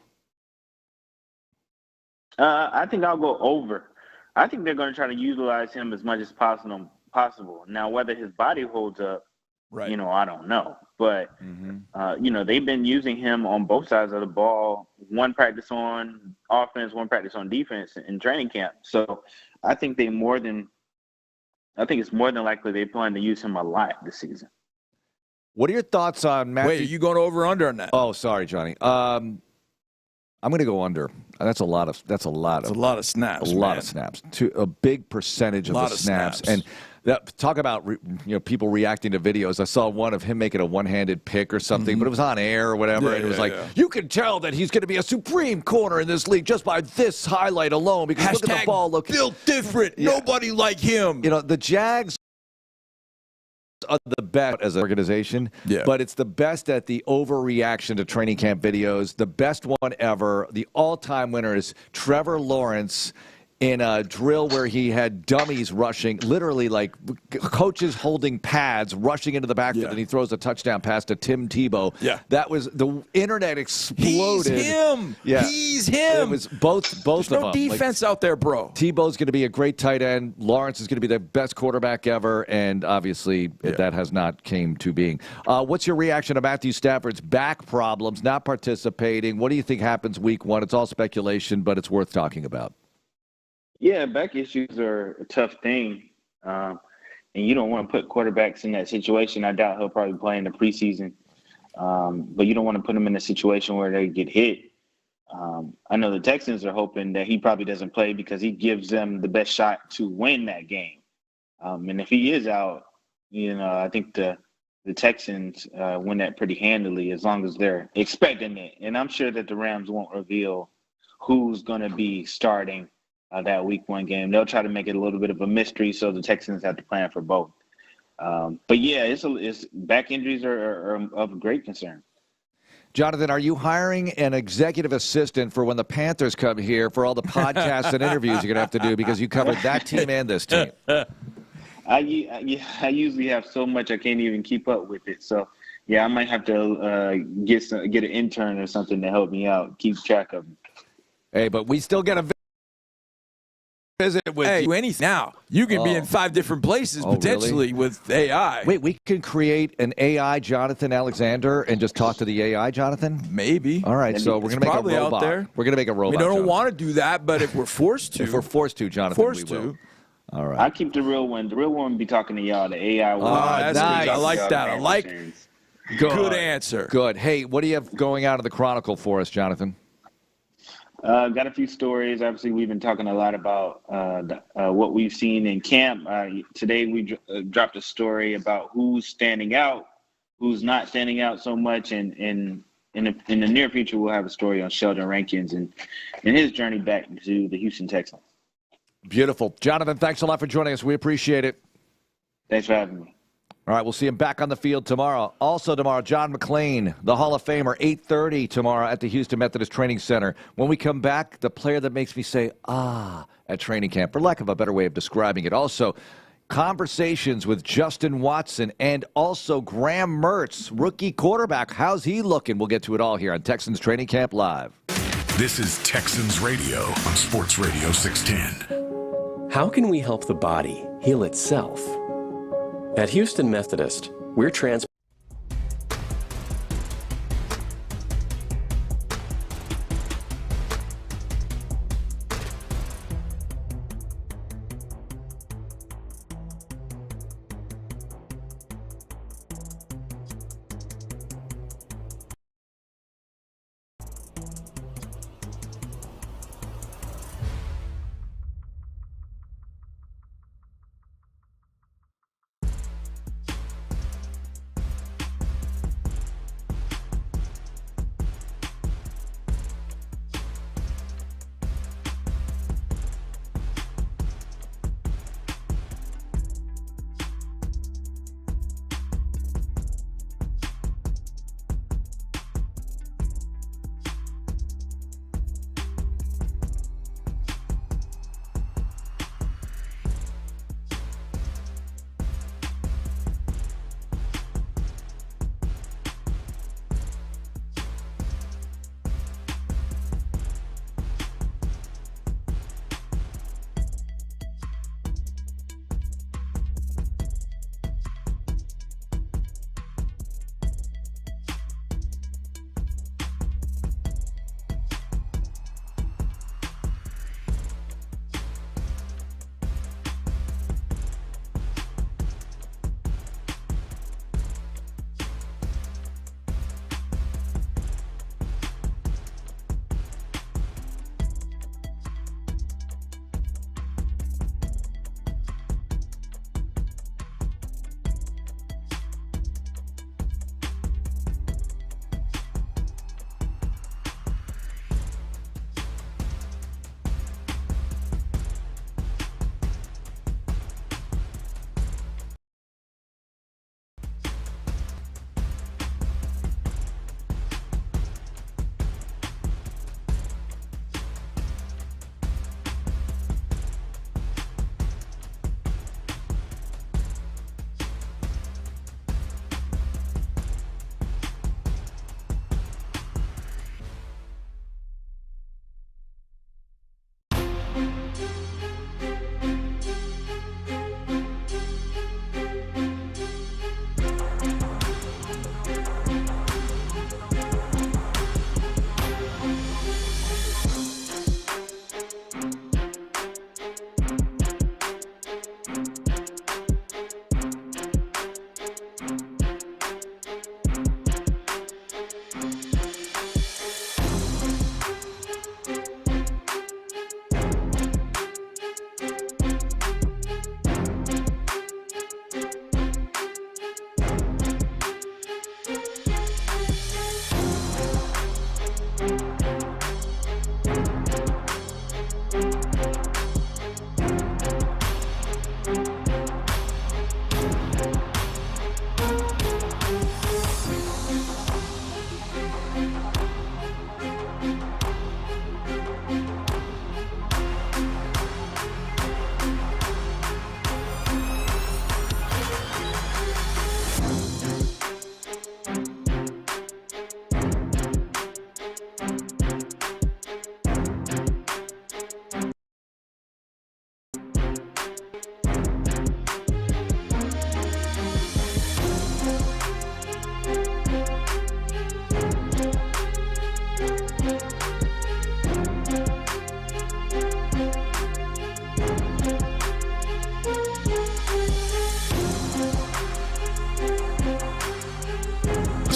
I think I'll go over. I think they're going to try to utilize him as much as possible possible. Now, whether his body holds up, right. I don't know. But, they've been using him on both sides of the ball, one practice on offense, one practice on defense in training camp. So I think it's more than likely they plan to use him a lot this season. What are your thoughts on Matthew? Wait, are you going over or under on that? Oh, sorry, Johnny. I'm going to go under. That's a lot of snaps. A lot of snaps. A big percentage of the snaps. And talk about people reacting to videos. I saw one of him making a one-handed pick or something, but it was on air or whatever. And it was you can tell that he's going to be a supreme corner in this league just by this highlight alone. Because look at the ball. Built different. Nobody like him. The Jags are the best as an organization, but it's the best at the overreaction to training camp videos. The best one ever, the all-time winner is Trevor Lawrence in a drill where he had dummies rushing, literally like coaches holding pads, rushing into the backfield, and he throws a touchdown pass to Tim Tebow. Yeah. That was, the internet exploded. He's him. Yeah. He's him. It was both There's of no them. defense out there, bro. Tebow's going to be a great tight end. Lawrence is going to be the best quarterback ever, and obviously that has not came to being. What's your reaction to Matthew Stafford's back problems, not participating? What do you think happens week one? It's all speculation, but it's worth talking about. Yeah, back issues are a tough thing, and you don't want to put quarterbacks in that situation. I doubt he'll probably play in the preseason, but you don't want to put him in a situation where they get hit. I know the Texans are hoping that he probably doesn't play because he gives them the best shot to win that game. And if he is out, I think the Texans win that pretty handily as long as they're expecting it. And I'm sure that the Rams won't reveal who's going to be starting that week one game. They'll try to make it a little bit of a mystery so the Texans have to plan for both. But yeah, it's back injuries are of great concern. Jonathan, are you hiring an executive assistant for when the Panthers come here for all the podcasts and interviews you're going to have to do because you covered that team and this team? I usually have so much I can't even keep up with it. So, yeah, I might have to get an intern or something to help me out, keep track of them. Hey, but we still get a visit with you. Anything now. You can be in 5 different places potentially with AI. Wait, we can create an AI Jonathan Alexander and just talk to the AI Jonathan? Maybe. All right, so we're going to make a robot. Out there. We're going to make a robot. We don't want to do that, but if we're forced to. If we're forced to, Jonathan, we will. All right. I'll keep the real one. The real one will be talking to y'all. The AI one. That's nice. I like that. I like Good answer. Good. Hey, what do you have going out of the Chronicle for us, Jonathan? Got a few stories. Obviously, we've been talking a lot about what we've seen in camp. Today, we dropped a story about who's standing out, who's not standing out so much. And in the near future, we'll have a story on Sheldon Rankins and his journey back to the Houston Texans. Beautiful. Jonathan, thanks a lot for joining us. We appreciate it. Thanks for having me. All right, we'll see him back on the field tomorrow. Also tomorrow, John McClain, the Hall of Famer, 8:30 tomorrow at the Houston Methodist Training Center. When we come back, the player that makes me say, at training camp, for lack of a better way of describing it. Also, conversations with Justin Watson and also Graham Mertz, rookie quarterback. How's he looking? We'll get to it all here on Texans Training Camp Live. This is Texans Radio on Sports Radio 610. How can we help the body heal itself? At Houston Methodist, we're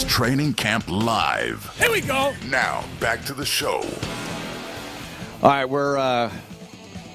Texans Training Camp Live. Here we go. Now, back to the show. All right, we're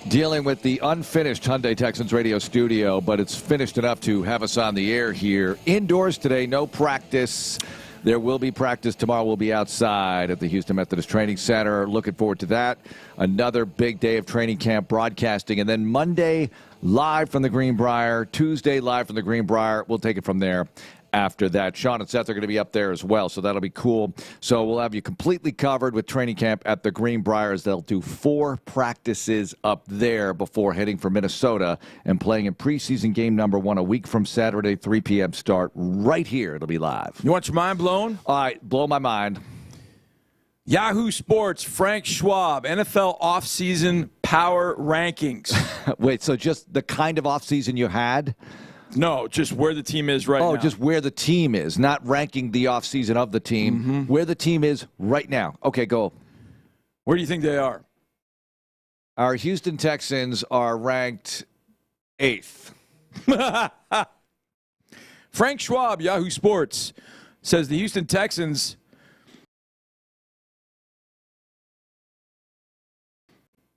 dealing with the unfinished Hyundai Texans radio studio, but it's finished enough to have us on the air here. Indoors today, no practice. There will be practice tomorrow. We'll be outside at the Houston Methodist Training Center. Looking forward to that. Another big day of training camp broadcasting. And then Monday, live from the Greenbrier. Tuesday, live from the Greenbrier. We'll take it from there after that. Sean and Seth are going to be up there as well, so that'll be cool. So we'll have you completely covered with training camp at the Greenbriers. They'll do 4 practices up there before heading for Minnesota and playing in preseason game number 1 a week from Saturday, 3 p.m. start right here. It'll be live. You want your mind blown? All right, blow my mind. Yahoo Sports, Frank Schwab, NFL offseason power rankings. Wait, so just the kind of offseason you had? No, just where the team is right now. Oh, just where the team is, not ranking the offseason of the team. Mm-hmm. Where the team is right now. Okay, go. Where do you think they are? Our Houston Texans are ranked 8th. Frank Schwab, Yahoo Sports, says the Houston Texans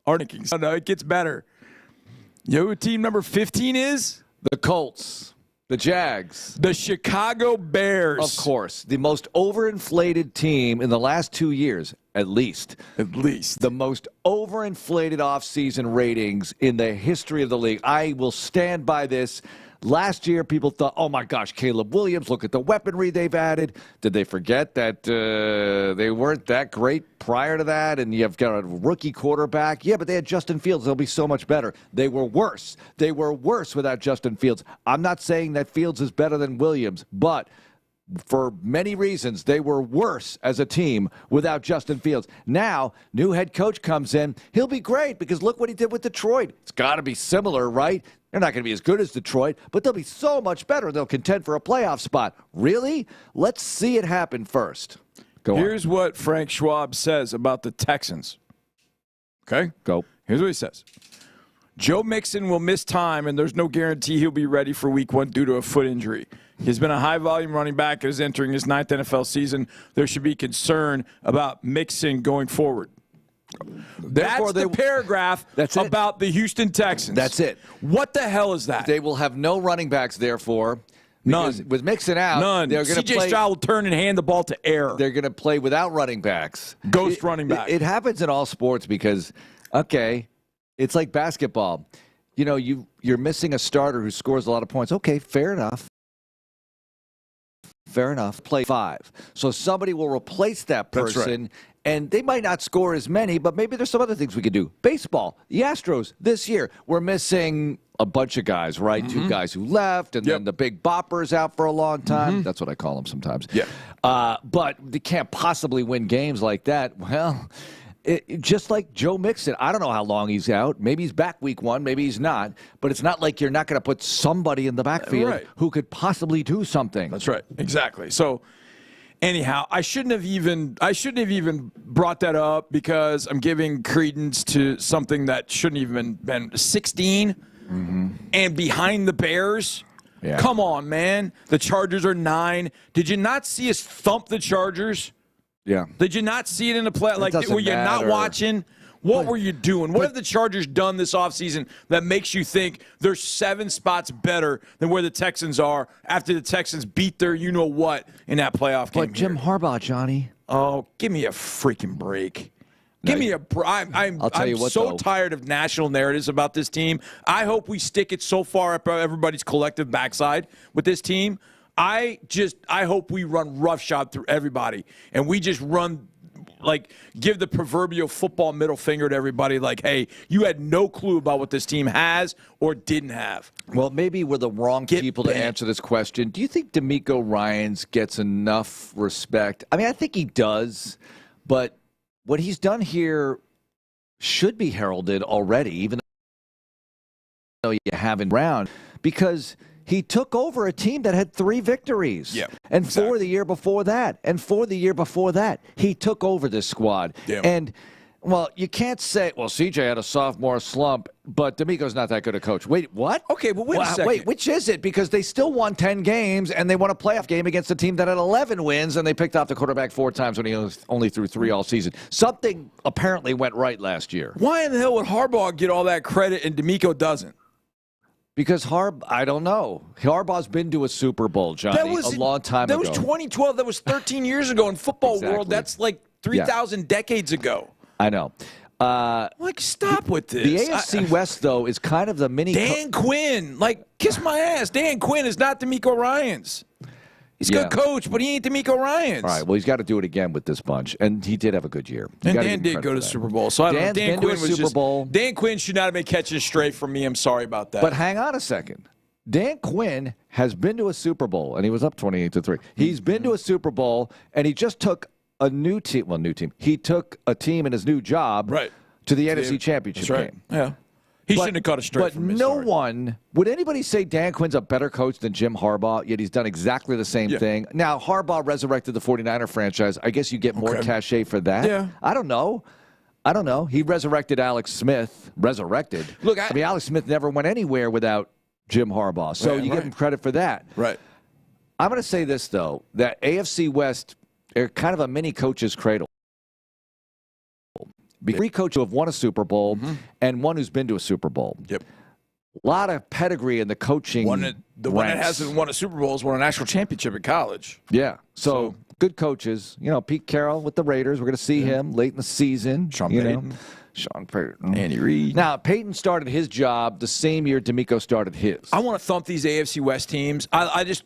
are rankings. Oh, no, it gets better. You know who team number 15 is? The Colts, the Jags, the Chicago Bears. Of course, the most overinflated team in the last 2 years, at least. At least. The most overinflated offseason ratings in the history of the league. I will stand by this. Last year, people thought, oh, my gosh, Caleb Williams, look at the weaponry they've added. Did they forget that they weren't that great prior to that? And you've got a rookie quarterback. Yeah, but they had Justin Fields. They'll be so much better. They were worse. They were worse without Justin Fields. I'm not saying that Fields is better than Williams, but for many reasons, they were worse as a team without Justin Fields. Now, new head coach comes in. He'll be great because look what he did with Detroit. It's got to be similar, right? They're not going to be as good as Detroit, but they'll be so much better. They'll contend for a playoff spot. Really? Let's see it happen first. Go on. Here's what Frank Schwab says about the Texans. Okay? Go. Here's what he says. Joe Mixon will miss time, and there's no guarantee he'll be ready for week 1 due to a foot injury. He's been a high-volume running back and is entering his 9th NFL season. There should be concern about Mixon going forward. That's the paragraph about the Houston Texans. That's it. What the hell is that? They will have no running backs, therefore. None. With Mixon out, none. They're going to C.J. Stroud will turn and hand the ball to air. They're going to play without running backs. Ghost running back. It happens in all sports because, okay, it's like basketball. You know, you're missing a starter who scores a lot of points. Okay, fair enough. Fair enough. Play 5. So somebody will replace that person. That's right. And they might not score as many, but maybe there's some other things we could do. Baseball, the Astros this year, we're missing a bunch of guys, right? Mm-hmm. 2 guys who left, and then the big bopper's out for a long time. Mm-hmm. That's what I call them sometimes. Yeah. But they can't possibly win games like that. Well, just like Joe Mixon, I don't know how long he's out. Maybe he's back week 1, maybe he's not. But it's not like you're not going to put somebody in the backfield who could possibly do something. That's right. Exactly. So, anyhow, I shouldn't have even brought that up because I'm giving credence to something that shouldn't even been 16 and behind the Bears. Yeah. Come on, man. The Chargers are 9. Did you not see us thump the Chargers? Yeah. Did you not see it in the play? Like, were you not watching? What were you doing? What have the Chargers done this offseason that makes you think they're 7 spots better than where the Texans are after the Texans beat their you-know-what in that playoff game? But Jim Harbaugh, Johnny. Oh, give me a freaking break. Give me a break. I'll tell you what, so tired of national narratives about this team. I hope we stick it so far up everybody's collective backside with this team. I hope we run roughshod through everybody, and we just run give the proverbial football middle finger to everybody like, hey, you had no clue about what this team has or didn't have. Well, maybe we're the wrong people to answer this question. Do you think D'Amico Ryans gets enough respect? I mean, I think he does, but what he's done here should be heralded already, even though you haven't round, because he took over a team that had 3 victories. Yeah, and 4 the year before that. And 4 the year before that. He took over this squad. Yeah. And Well, you can't say, well, CJ had a sophomore slump, but D'Amico's not that good a coach. Wait, what? Okay, but wait a second. Wait, which is it? Because they still won 10 games, and they won a playoff game against a team that had 11 wins, and they picked off the quarterback 4 times when he only threw 3 all season. Something apparently went right last year. Why in the hell would Harbaugh get all that credit and D'Amico doesn't? Because I don't know. Harbaugh's been to a Super Bowl, Johnny, a long time ago. That was 2012. That was 13 years ago in football world. That's like 3,000 decades ago. I know. Stop with this. The AFC West, though, is kind of the mini. Dan Quinn, kiss my ass. Dan Quinn is not D'Amico Ryans. He's a good coach, but he ain't D'Amico Ryans. All right, well, he's got to do it again with this bunch, and he did have a good year. And Dan did go to the Super Bowl, so I don't know. Dan Quinn was Super Bowl. Dan Quinn should not have been catching straight from me. I'm sorry about that. But hang on a second. Dan Quinn has been to a Super Bowl, and he was up 28-3. He's been to a Super Bowl, and he just took a new team. He took a team in his new job to the NFC Championship game. Yeah. He shouldn't have caught a straight from me. But no one, would anybody say Dan Quinn's a better coach than Jim Harbaugh, yet he's done exactly the same thing? Now, Harbaugh resurrected the 49er franchise. I guess you get more cachet for that. Yeah. I don't know. He resurrected Alex Smith. Look, I mean, Alex Smith never went anywhere without Jim Harbaugh. So you give him credit for that. Right. I'm going to say this, though, that AFC West are kind of a mini coach's cradle. 3 coaches who have won a Super Bowl and one who's been to a Super Bowl. Yep. A lot of pedigree in the coaching The one that hasn't won a Super Bowl has won a national championship in college. Yeah. So good coaches. You know, Pete Carroll with the Raiders. We're going to see him late in the season. Sean Payton. Sean Payton. Andy Reid. Now, Payton started his job the same year D'Amico started his. I want to thump these AFC West teams. I just,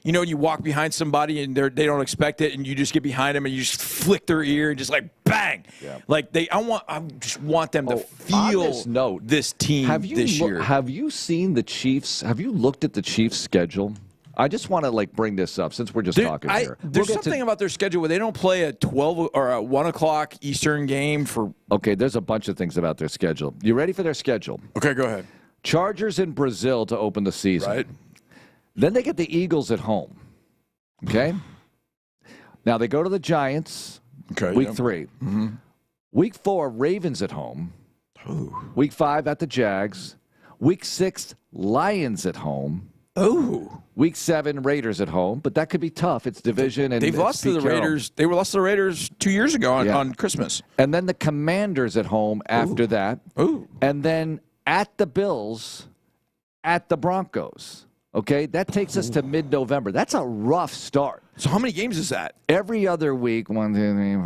you walk behind somebody and they don't expect it, and you just get behind them and you just flick their ear and just bang. Yeah. I just want them to feel this team this year. Have you seen the Chiefs? Have you looked at the Chiefs' schedule? I just want to bring this up since we're just talking here. There's something about their schedule where they don't play a 12 or a 1 o'clock Eastern game for. Okay, there's a bunch of things about their schedule. You ready for their schedule? Okay, go ahead. Chargers in Brazil to open the season. Right. Then they get the Eagles at home. Okay. Now they go to the Giants. Okay. Week 3. Mm-hmm. Week 4, Ravens at home. Ooh. Week 5 at the Jags. Week 6, Lions at home. Oh, Week 7, Raiders at home, but that could be tough. It's division, and they've lost to the Raiders. They lost to the Raiders 2 years ago on Christmas. And then the Commanders at home after that. Ooh. And then at the Bills, at the Broncos. Okay, that takes us to mid-November. That's a rough start. So how many games is that? Every other week, 1, 2, 3, 4,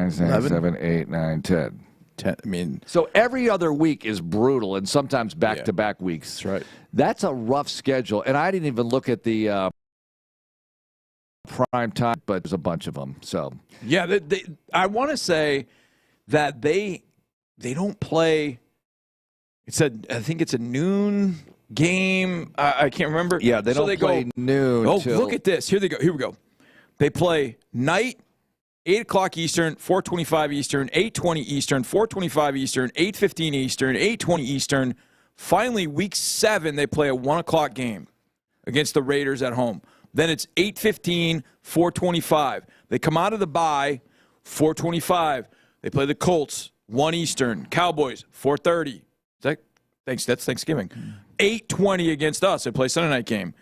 5, 6, 7, 8, 9, 10. 10. So every other week is brutal, and sometimes back-to-back weeks. That's right. That's a rough schedule, and I didn't even look at the prime time, but there's a bunch of them. So yeah, I want to say that they don't play. I think it's a noon game. I can't remember. Yeah, they don't play noon. Oh, look at this. Here they go. Here we go. They play night. 8 o'clock Eastern, 4:25 Eastern, 8:20 Eastern, 4:25 Eastern, 8:15 Eastern, 8:20 Eastern. Finally, week 7, they play a 1 o'clock game against the Raiders at home. Then it's 8:15, 4:25. They come out of the bye, 4:25. They play the Colts, 1 Eastern. Cowboys, 4:30. That's Thanksgiving. 8:20 against us. They play Sunday night game.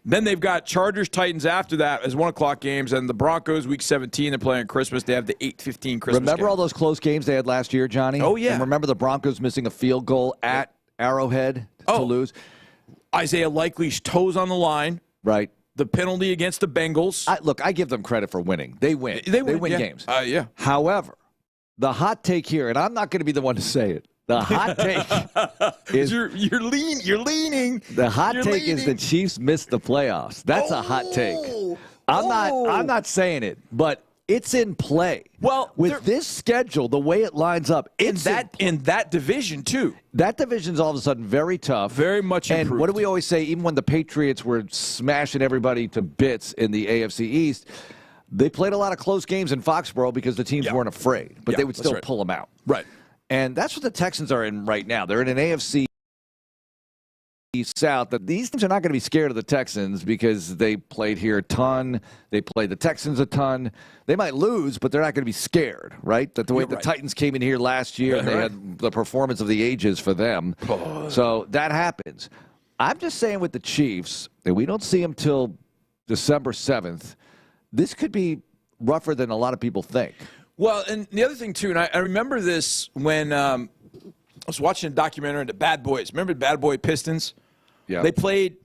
Then they've got Chargers, Titans after that as 1 o'clock games, and the Broncos, week 17, they're playing Christmas. They have the 8:15 Christmas Remember game. all those close games they had last year, Johnny? Oh, yeah. And remember the Broncos missing a field goal at Arrowhead to lose? Isaiah Likely's toes on the line. Right. The penalty against the Bengals. Look, I give them credit for winning. They win. They win games. Yeah. However, the hot take here, and I'm not going to be the one to say it, the hot take is you're leaning. The hot take is the Chiefs missed the playoffs. That's a hot take. I'm not saying it, but it's in play. Well, with this schedule, the way it lines up, in that division too. That division's all of a sudden very tough, very much improved. And what do we always say? Even when the Patriots were smashing everybody to bits in the AFC East, they played a lot of close games in Foxborough because the teams weren't afraid, but they would still pull them out. Right. And that's what the Texans are in right now. They're in an AFC South that these teams are not going to be scared of the Texans because they played here a ton. They played the Texans a ton. They might lose, but they're not going to be scared, right? That the way the Titans came in here last year and they had the performance of the ages for them. So that happens. I'm just saying with the Chiefs, that we don't see them till December 7th. This could be rougher than a lot of people think. Well, and the other thing, too, and I remember this when I was watching a documentary on the Bad Boys. Remember the Bad Boy Pistons? Yeah. They played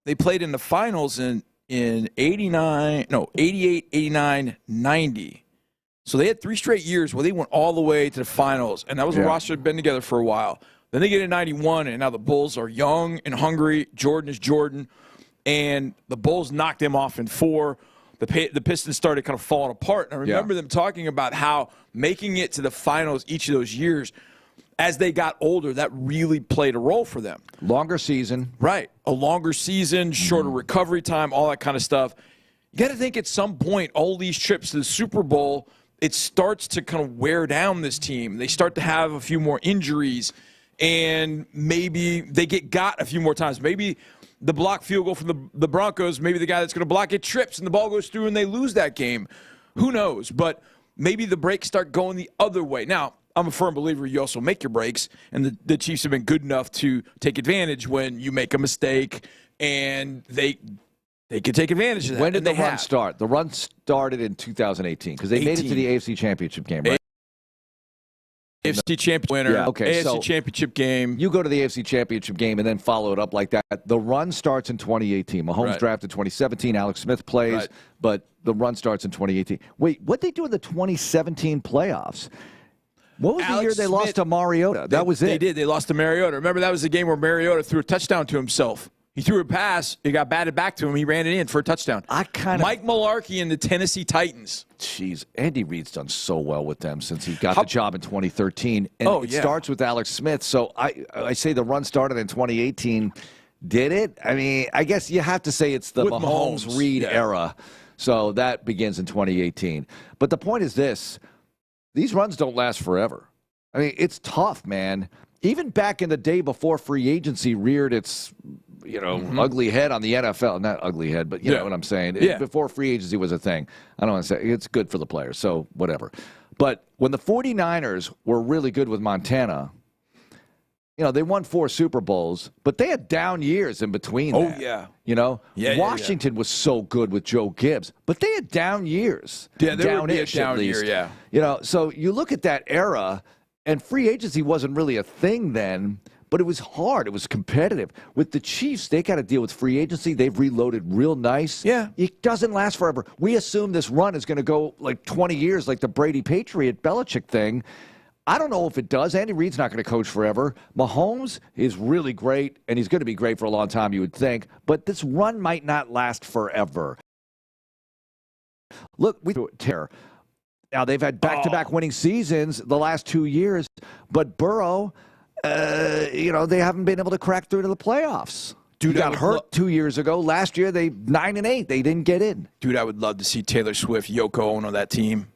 in the finals in 88, 89, 90. So they had 3 straight years where they went all the way to the finals, and that was a roster that had been together for a while. Then they get in 91, and now the Bulls are young and hungry. Jordan is Jordan, and the Bulls knocked them off in 4. The Pistons started kind of falling apart, and I remember them talking about how making it to the finals each of those years, as they got older, that really played a role for them. Longer season. Right. A longer season, shorter recovery time, all that kind of stuff. You got to think at some point, all these trips to the Super Bowl, it starts to kind of wear down this team. They start to have a few more injuries, and maybe they get got a few more times. Maybe the block field goal from the Broncos, maybe the guy that's going to block it trips and the ball goes through and they lose that game. Who knows? But maybe the breaks start going the other way. Now, I'm a firm believer you also make your breaks, and the Chiefs have been good enough to take advantage when you make a mistake, and they can take advantage of that. When did the run start? The run started in 2018 because they made it to the AFC Championship game, right? AFC Championship winner, AFC Championship game. You go to the AFC Championship game and then follow it up like that. The run starts in 2018. Mahomes drafted 2017. Alex Smith plays, but the run starts in 2018. Wait, what did they do in the 2017 playoffs? What was the year they lost to Mariota? That was it. They did. They lost to Mariota. Remember, that was the game where Mariota threw a touchdown to himself. He threw a pass. It got batted back to him. He ran it in for a touchdown. Mike Mularkey and the Tennessee Titans. Jeez, Andy Reid's done so well with them since he got the job in 2013. And it starts with Alex Smith. So I say the run started in 2018. Did it? I mean, I guess you have to say it's the Mahomes-Reid era. So that begins in 2018. But the point is this. These runs don't last forever. I mean, it's tough, man. Even back in the day before free agency reared its, ugly head on the NFL. Not ugly head, but you know what I'm saying. Before free agency was a thing. I don't want to say it's good for the players, so whatever. But when the 49ers were really good with Montana, they won 4 Super Bowls, but they had down years in between that. Washington was so good with Joe Gibbs, but they had down years. Yeah, there would be a down year, So you look at that era, and free agency wasn't really a thing then, but it was hard. It was competitive. With the Chiefs, they got to deal with free agency. They've reloaded real nice. Yeah. It doesn't last forever. We assume this run is going to go like 20 years, like the Brady Patriot Belichick thing. I don't know if it does. Andy Reid's not going to coach forever. Mahomes is really great, and he's going to be great for a long time, you would think. But this run might not last forever. Look, we tear. Now, they've had back-to-back winning seasons the last 2 years, but Burrow, they haven't been able to crack through to the playoffs. Dude, got hurt 2 years ago. Last year, they 9-8. They didn't get in. Dude, I would love to see Taylor Swift, Yoko Ono on that team.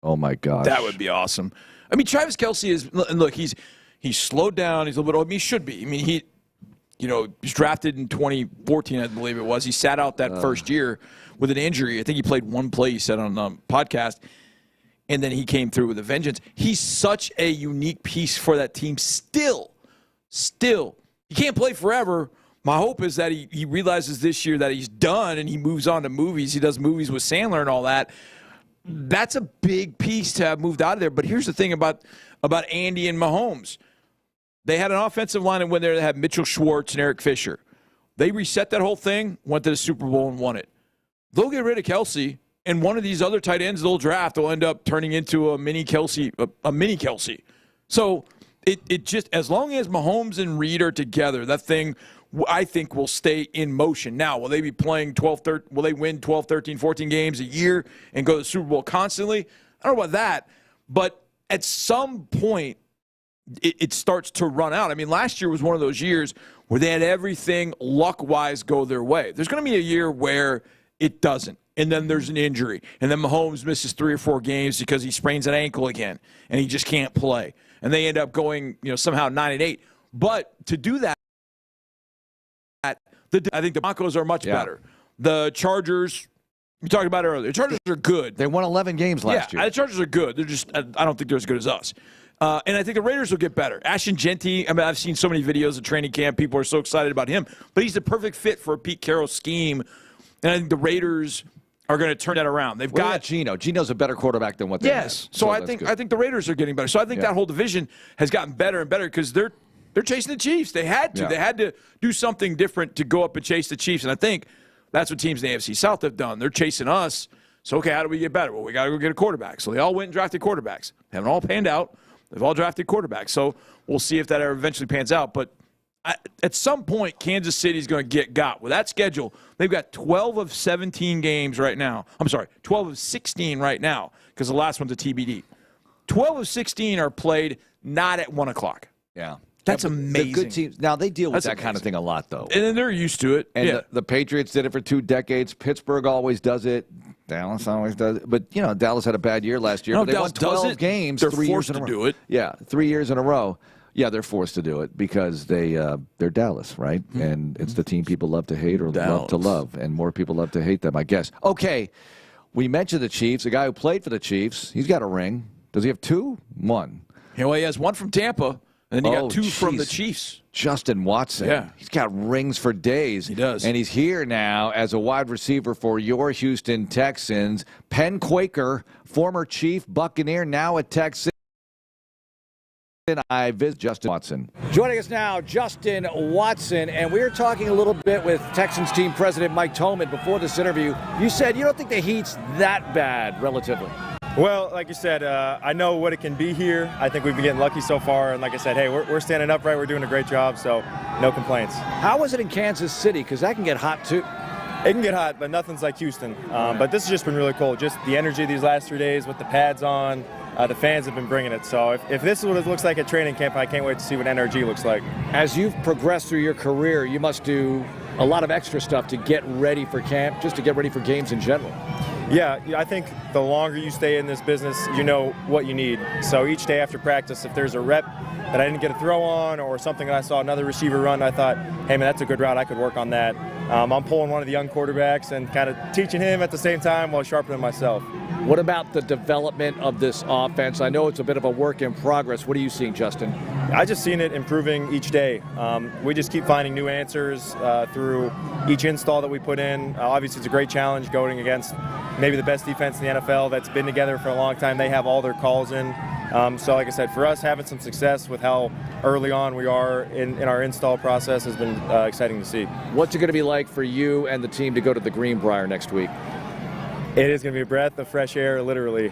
Oh, my gosh. That would be awesome. I mean, Travis Kelce is – look, he's slowed down. He's a little bit – he should be. I mean, he was drafted in 2014, I believe it was. He sat out that first year with an injury. I think he played one play, he said on the podcast, and then he came through with a vengeance. He's such a unique piece for that team still. He can't play forever. My hope is that he realizes this year that he's done and he moves on to movies. He does movies with Sandler and all that. That's a big piece to have moved out of there. But here's the thing about Andy and Mahomes. They had an offensive line and went there that had Mitchell Schwartz and Eric Fisher. They reset that whole thing, went to the Super Bowl and won it. They'll get rid of Kelce, and one of these other tight ends they'll draft will end up turning into a mini Kelce. So it just, as long as Mahomes and Reid are together, that thing, I think, will stay in motion. Now, will they be playing 12, 13, will they win 12, 13, 14 games a year and go to the Super Bowl constantly? I don't know about that, but at some point, it starts to run out. I mean, last year was one of those years where they had everything luck-wise go their way. There's going to be a year where it doesn't, and then there's an injury, and then Mahomes misses 3 or 4 games because he sprains an ankle again, and he just can't play. And they end up going, somehow 9-8. But to do that, I think the Broncos are much better. The Chargers, we talked about it earlier. The Chargers are good. They won 11 games last year. The Chargers are good. They're just, I don't think they're as good as us. And I think the Raiders will get better. Ashton Genty, I mean, I've seen so many videos of training camp. People are so excited about him. But he's the perfect fit for a Pete Carroll scheme. And I think the Raiders are going to turn that around. They've got Geno. Geno's a better quarterback than what they have. So I think the Raiders are getting better. So I think that whole division has gotten better and better because they're chasing the Chiefs. They had to. Yeah. They had to do something different to go up and chase the Chiefs. And I think that's what teams in the AFC South have done. They're chasing us. So, okay, how do we get better? Well, we got to go get a quarterback. So they all went and drafted quarterbacks. They haven't all panned out. They've all drafted quarterbacks. So we'll see if that ever eventually pans out. But at some point, Kansas City's going to get got. With that schedule, they've got 12 of 17 games right now. I'm sorry, 12 of 16 right now because the last one's a TBD. 12 of 16 are played not at 1 o'clock. Yeah. That's amazing. Good teams. Now, they deal with That's that kind of thing a lot, though. And then they're used to it. And the Patriots did it for 2 decades. Pittsburgh always does it. Dallas always does it. But, you know, Dallas had a bad year last year. No, but they Dallas won 12 does it. games They're 3 years forced in a to row. do it. Yeah, 3 years in a row. Yeah, they're forced to do it because they're Dallas, right? And it's the team people love to hate or love to love. And more people love to hate them, I guess. Okay, we mentioned the Chiefs. The guy who played for the Chiefs, he's got a ring. Does he have 2? 1. Yeah, well, he has 1 from Tampa. And then you got 2 from the Chiefs. Justin Watson. Yeah. He's got rings for days. He does. And he's here now as a wide receiver for your Houston Texans. Penn Quaker, former Chief Buccaneer, now a Texan. I visit Justin Watson. Joining us now, Justin Watson, and we were talking a little bit with Texans team president Mike Tomlin before this interview. You said you don't think the Heat's that bad, relatively. Well, like you said, I know what it can be here. I think we've been getting lucky so far, and like I said, hey, we're standing upright. We're doing a great job, so no complaints. How was it in Kansas City? Because that can get hot, too. It can get hot, but nothing's like Houston. But this has just been really cool. Just the energy these last 3 days with the pads on. The fans have been bringing it. So if this is what it looks like at training camp, I can't wait to see what NRG looks like. As you've progressed through your career, you must do a lot of extra stuff to get ready for camp, just to get ready for games in general. Yeah, I think the longer you stay in this business, you know what you need. So each day after practice, if there's a rep that I didn't get a throw on or something that I saw another receiver run, I thought, hey, man, that's a good route. I could work on that. I'm pulling one of the young quarterbacks and kind of teaching him at the same time while sharpening myself. What about the development of this offense? I know it's a bit of a work in progress. What are you seeing, Justin? I just seen it improving each day. We just keep finding new answers through each install that we put in. Obviously, it's a great challenge going against maybe the best defense in the NFL that's been together for a long time. They have all their calls in. So like I said, for us, having some success with how early on we are in our install process has been exciting to see. What's it going to be like for you and the team to go to the Greenbrier next week? It is going to be a breath of fresh air, literally.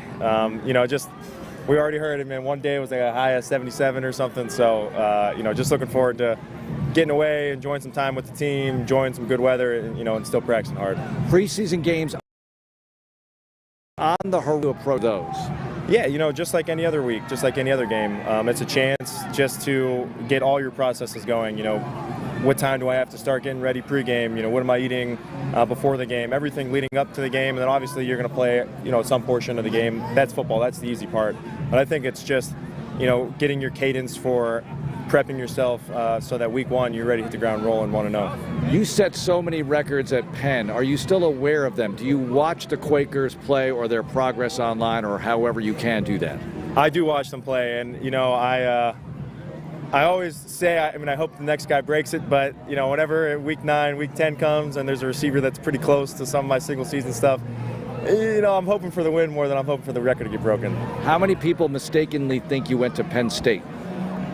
We already heard it, man. One day it was like a high of 77 or something. So, just looking forward to getting away, enjoying some time with the team, enjoying some good weather, and still practicing hard. Preseason games on the horizon, approach those. Yeah, just like any other week, just like any other game. It's a chance just to get all your processes going. What time do I have to start getting ready pregame? What am I eating before the game? Everything leading up to the game, and then obviously you're going to play, some portion of the game. That's football. That's the easy part. But I think it's just, getting your cadence for prepping yourself so that week 1 you're ready to hit the ground rolling, 1-0. You set so many records at Penn. Are you still aware of them? Do you watch the Quakers play or their progress online, or however you can do that? I do watch them play, and I always say, I hope the next guy breaks it, but, whenever week 9, week 10 comes and there's a receiver that's pretty close to some of my single season stuff, I'm hoping for the win more than I'm hoping for the record to get broken. How many people mistakenly think you went to Penn State?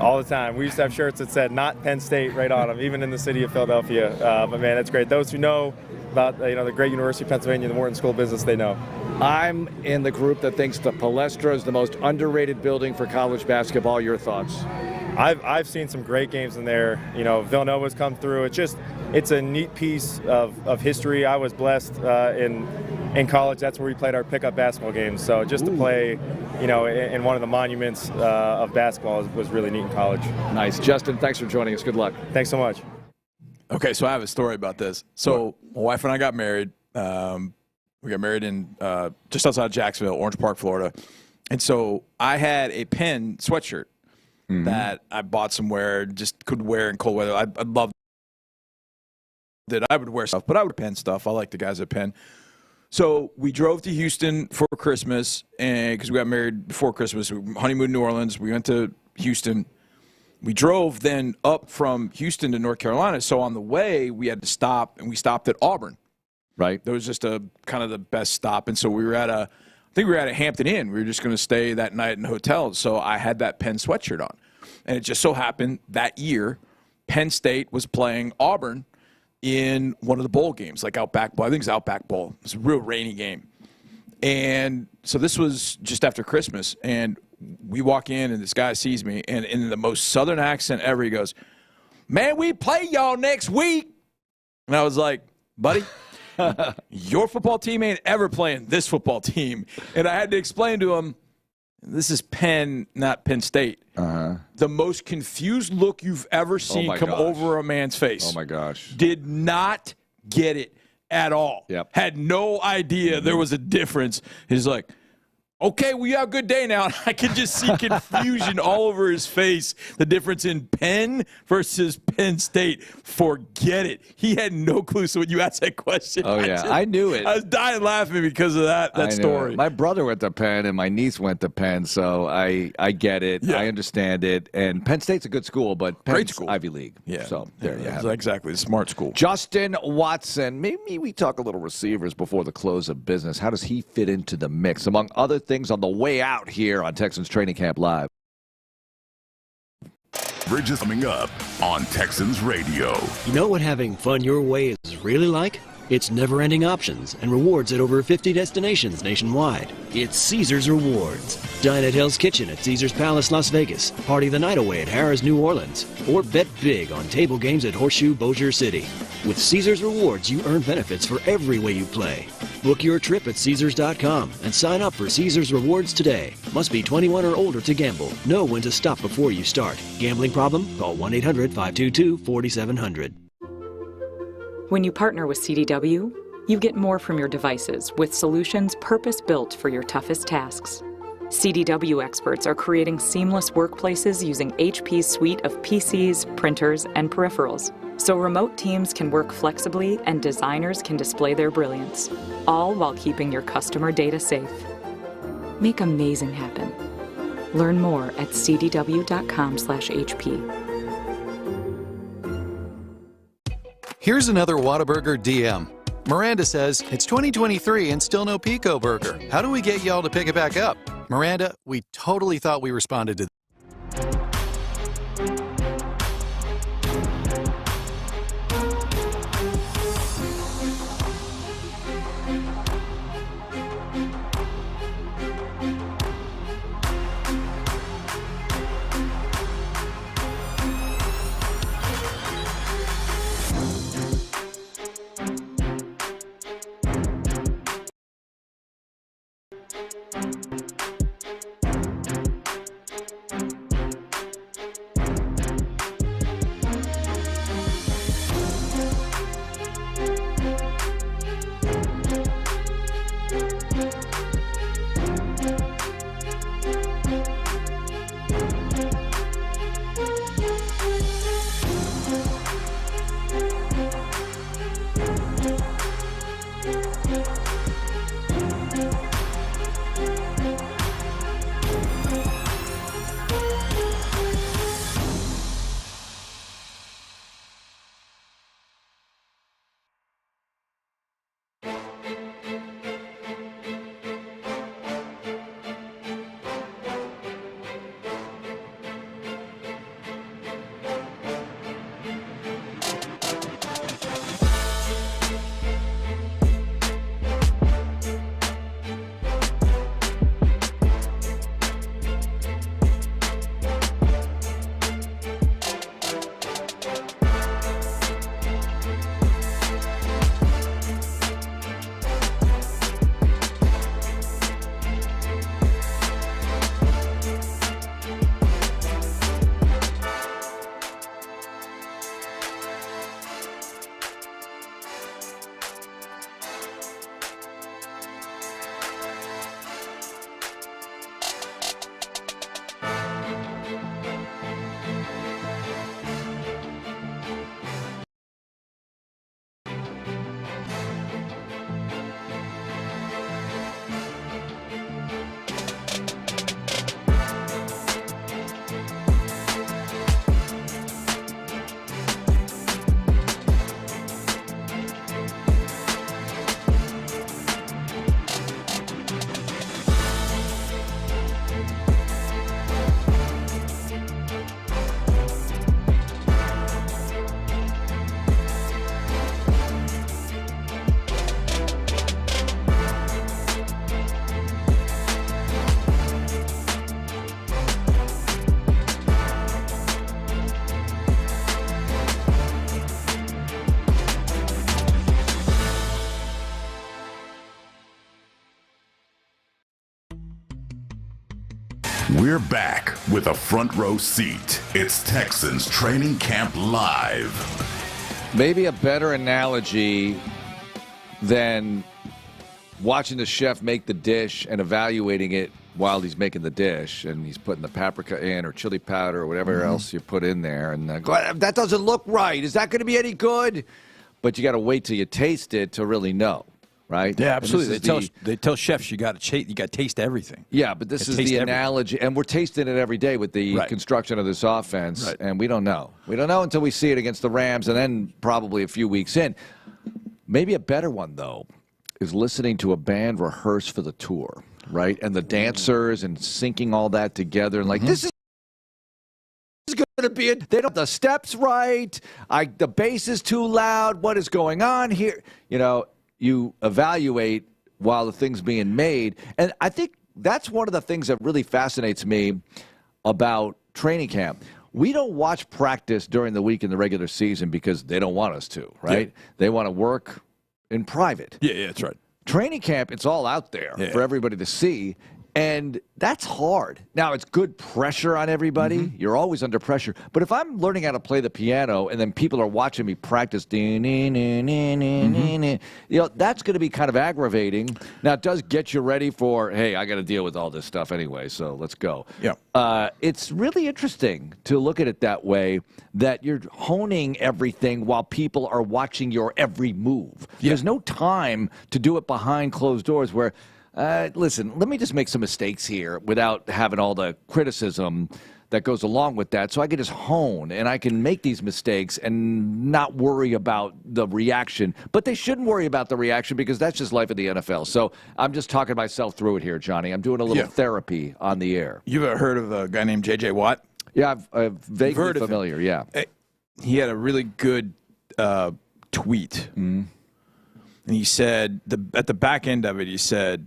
All the time. We used to have shirts that said "Not Penn State" right on them, even in the city of Philadelphia. But man, that's great. Those who know about the great University of Pennsylvania, the Morton School of Business, they know. I'm in the group that thinks the Palestra is the most underrated building for college basketball. Your thoughts? I've seen some great games in there. Villanova's come through. It's a neat piece of history. I was blessed in college. That's where we played our pickup basketball games. So just to play, in one of the monuments of basketball was really neat in college. Nice. Justin, thanks for joining us. Good luck. Thanks so much. Okay, so I have a story about this. So my wife and I got married. We got married in just outside of Jacksonville, Orange Park, Florida. And so I had a Penn sweatshirt that I bought somewhere, just could wear in cold weather. I love that I would wear stuff, but I would Penn stuff. I like the guys at Penn. So we drove to Houston for Christmas, and because we got married before Christmas, we honeymooned New Orleans. We went to Houston. We drove then up from Houston to North Carolina. So on the way, we had to stop, and we stopped at Auburn. Right. That was just a kind of the best stop. And so we were at I think we were at a Hampton Inn. We were just going to stay that night in the hotel. So I had that Penn sweatshirt on. And it just so happened that year, Penn State was playing Auburn in one of the bowl games, like Outback Bowl. I think it's Outback Bowl. It was a real rainy game. And so this was just after Christmas. And we walk in, and this guy sees me, and in the most southern accent ever, he goes, "Man, we play y'all next week." And I was like, "Buddy, your football team ain't ever playing this football team." And I had to explain to him, this is Penn, not Penn State. The most confused look you've ever seen come over a man's face. Oh, my gosh. Did not get it at all. Yep. Had no idea there was a difference. He's like, "Okay, well, you have a good day now." And I could just see confusion all over his face. The difference in Penn versus Penn State. Forget it. He had no clue. So when you asked that question, I knew it. I was dying laughing because of that story. My brother went to Penn, and my niece went to Penn, so I get it. Yeah. I understand it. And Penn State's a good school, but Penn's Great school. Ivy League. Yeah. So there you have it. Exactly. Smart school. Justin Watson. Maybe we talk a little receivers before the close of business. How does he fit into the mix, among other things on the way out here on Texans Training Camp Live? Bridges coming up on Texans Radio. You know what having fun your way is really like? It's never-ending options and rewards at over 50 destinations nationwide. It's Caesars Rewards. Dine at Hell's Kitchen at Caesars Palace, Las Vegas. Party the night away at Harrah's, New Orleans. Or bet big on table games at Horseshoe, Bossier City. With Caesars Rewards, you earn benefits for every way you play. Book your trip at Caesars.com and sign up for Caesars Rewards today. Must be 21 or older to gamble. Know when to stop before you start. Gambling problem? Call 1-800-522-4700. When you partner with CDW, you get more from your devices with solutions purpose-built for your toughest tasks. CDW experts are creating seamless workplaces using HP's suite of PCs, printers, and peripherals, so remote teams can work flexibly and designers can display their brilliance, all while keeping your customer data safe. Make amazing happen. Learn more at cdw.com/HP. Here's another Whataburger DM. Miranda says, "It's 2023 and still no Pico Burger. How do we get y'all to pick it back up?" Miranda, we totally thought we responded to We're back with a front row seat. It's Texans Training Camp Live. Maybe a better analogy than watching the chef make the dish and evaluating it while he's making the dish, and he's putting the paprika in or chili powder or whatever else you put in there, and go, that doesn't look right. Is that going to be any good? But you got to wait till you taste it to really know, right? Yeah, absolutely. They tell chefs you got to taste everything. Yeah, but this is the analogy, and we're tasting it every day with the construction of this offense, and we don't know. We don't know until we see it against the Rams, and then probably a few weeks in. Maybe a better one, though, is listening to a band rehearse for the tour, right? And the dancers and syncing all that together, and like, this is going to be it. They don't have the steps right. The bass is too loud. What is going on here? You know, you evaluate while the thing's being made. And I think that's one of the things that really fascinates me about training camp. We don't watch practice during the week in the regular season because they don't want us to, right? Yeah. They want to work in private. Yeah, that's right. Training camp, it's all out there for everybody to see, and that's hard. Now, it's good pressure on everybody. You're always under pressure. But if I'm learning how to play the piano and then people are watching me practice, you know, that's going to be kind of aggravating. Now, it does get you ready for, hey, I got to deal with all this stuff anyway, so let's go. Yeah. It's really interesting to look at it that way, that you're honing everything while people are watching your every move. There's no time to do it behind closed doors where, listen, let me just make some mistakes here without having all the criticism that goes along with that. So I can just hone and I can make these mistakes and not worry about the reaction. But they shouldn't worry about the reaction because that's just life in the NFL. So I'm just talking myself through it here, Johnny. I'm doing a little therapy on the air. You've ever heard of a guy named J.J. Watt? Yeah, I'm vaguely familiar, yeah. He had a really good tweet. And he said, at the back end of it, he said,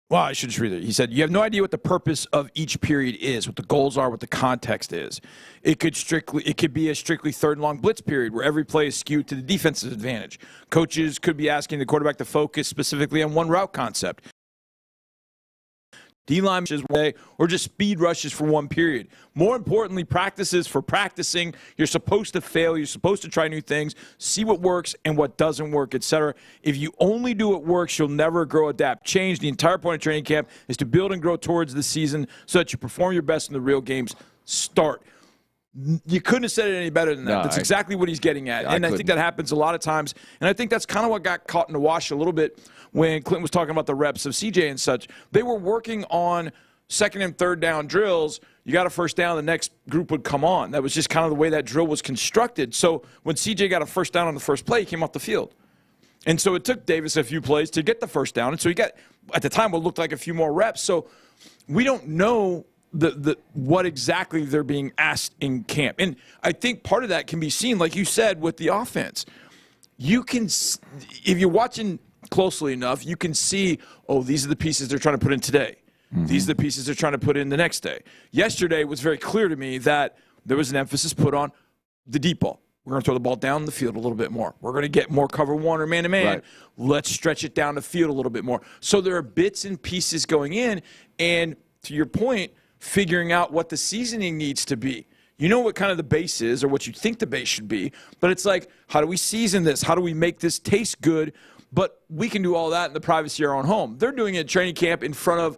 well, I should just read it. He said, you have no idea what the purpose of each period is, what the goals are, what the context is. It could be a strictly third and long blitz period where every play is skewed to the defensive advantage. Coaches could be asking the quarterback to focus specifically on one route concept. D-line or just speed rushes for one period. More importantly, practices for practicing. You're supposed to fail. You're supposed to try new things, see what works and what doesn't work, etc. If you only do what works, you'll never grow, adapt, change. The entire point of training camp is to build and grow towards the season so that you perform your best in the real games start. You couldn't have said it any better than that. That's exactly what he's getting at. And I think that happens a lot of times. And I think that's kind of what got caught in the wash a little bit when Clinton was talking about the reps of CJ and such. They were working on second and third down drills. You got a first down, the next group would come on. That was just kind of the way that drill was constructed. So when CJ got a first down on the first play, he came off the field. And so it took Davis a few plays to get the first down. And so he got, at the time, what looked like a few more reps. So we don't know what exactly they're being asked in camp. And I think part of that can be seen, like you said, with the offense. You can, if you're watching closely enough, you can see, oh, these are the pieces they're trying to put in today. These are the pieces they're trying to put in the next day. Yesterday was very clear to me that there was an emphasis put on the deep ball. We're going to throw the ball down the field a little bit more. We're going to get more cover one or man-to-man. Right. Let's stretch it down the field a little bit more. So there are bits and pieces going in, and to your point, figuring out what the seasoning needs to be. You know what kind of the base is or what you think the base should be, but it's like, how do we season this? How do we make this taste good? But we can do all that in the privacy of our own home. They're doing it at training camp in front of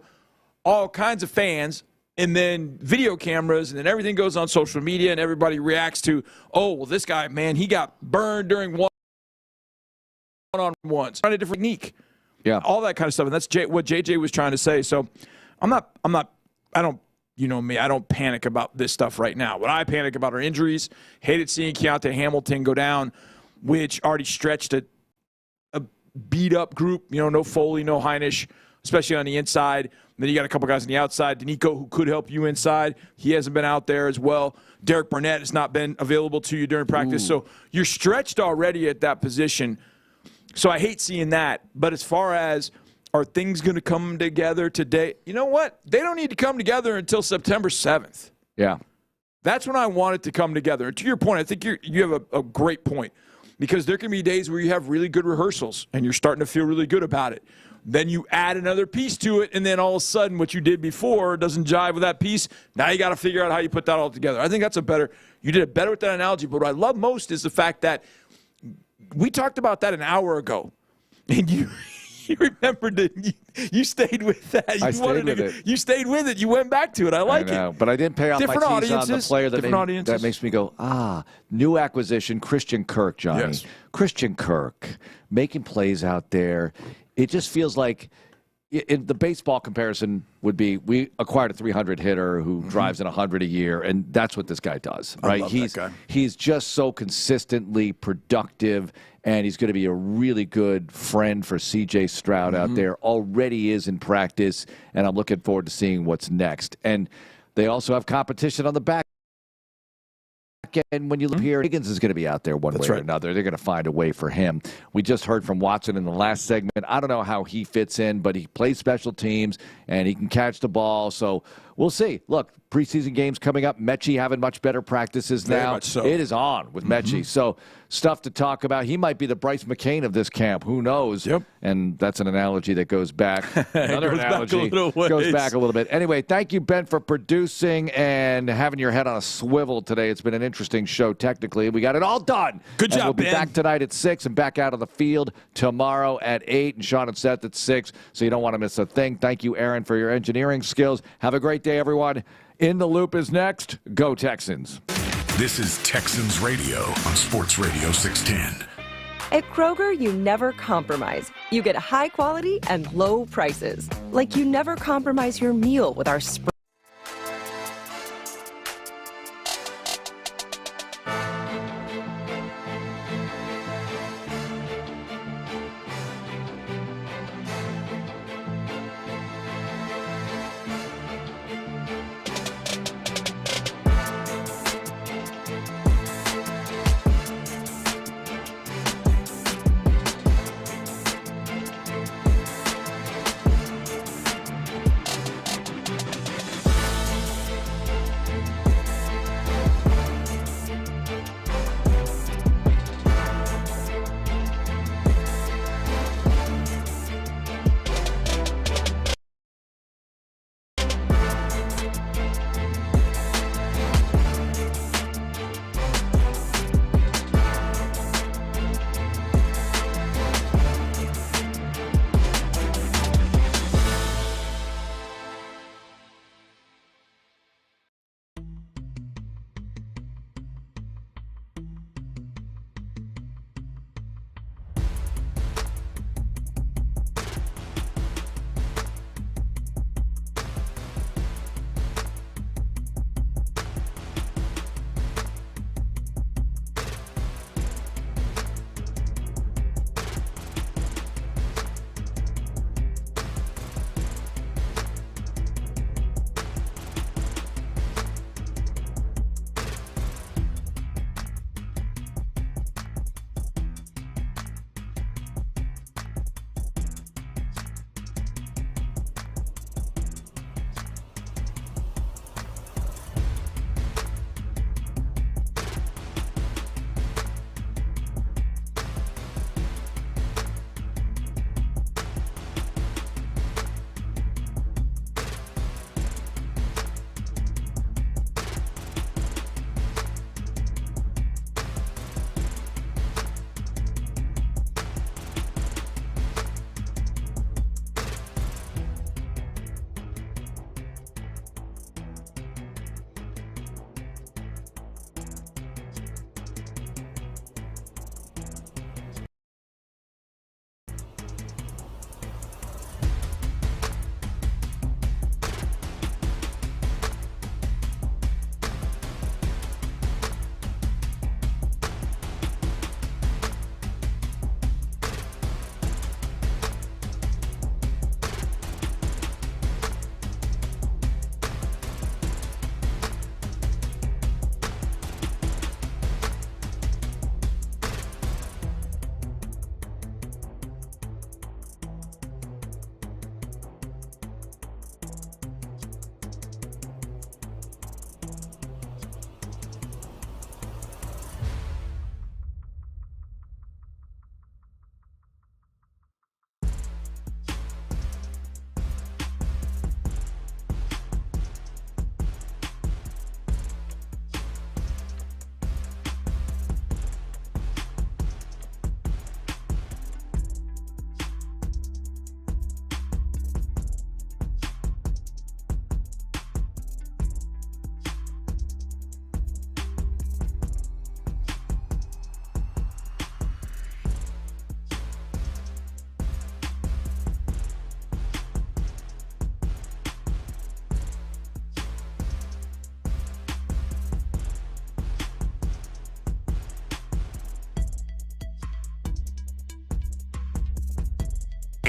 all kinds of fans and then video cameras, and then everything goes on social media, and everybody reacts to, oh, well, this guy, man, he got burned during one-on-ones. Trying a different technique. Yeah. All that kind of stuff. And that's what JJ was trying to say. So you know me, I don't panic about this stuff right now. What I panic about are injuries. Hated seeing Keontae Hamilton go down, which already stretched a beat-up group. You know, no Foley, no Heinisch, especially on the inside. And then you got a couple guys on the outside. Danico, who could help you inside. He hasn't been out there as well. Derek Burnett has not been available to you during practice. Ooh. So you're stretched already at that position. So I hate seeing that. But as far as are things going to come together today? You know what? They don't need to come together until September 7th. Yeah. That's when I want it to come together. And to your point, I think you have a great point, because there can be days where you have really good rehearsals and you're starting to feel really good about it. Then you add another piece to it, and then all of a sudden what you did before doesn't jive with that piece. Now you got to figure out how you put that all together. I think that's you did it better with that analogy. But what I love most is the fact that we talked about that an hour ago, and you remembered that you stayed with that. I stayed with it. You stayed with it. You went back to it. I like it. But I didn't pay off Different my tees on the audiences, player different that makes me go, new acquisition, Christian Kirk, Johnny. Yes. Christian Kirk, making plays out there. It just feels like the baseball comparison would be we acquired a 300 hitter who drives in 100 a year, and that's what this guy does, right? I love that guy. He's just so consistently productive, and he's going to be a really good friend for C.J. Stroud out there. Already is in practice, and I'm looking forward to seeing what's next. And they also have competition on the back end. When you look here, Higgins is going to be out there one way or another. They're going to find a way for him. We just heard from Watson in the last segment. I don't know how he fits in, but he plays special teams, and he can catch the ball. So we'll see. Look, preseason games coming up. Mechie having much better practices now. Very much so. It is on with Mechie. So stuff to talk about. He might be the Bryce McCain of this camp. Who knows? Yep. And that's an analogy that goes back. Another goes back a analogy little ways. goes back a little bit. Anyway, thank you, Ben, for producing and having your head on a swivel today. It's been an interesting show technically. We got it all done. Good And job, we'll be Ben. back tonight at 6 and back out of the field tomorrow at 8. And Sean and Seth at 6, so you don't want to miss a thing. Thank you, Aaron, for your engineering skills. Have a great day, everyone. In the Loop is next. Go Texans. This is Texans Radio on Sports Radio 610. At Kroger, you never compromise. You get high quality and low prices. Like you never compromise your meal with our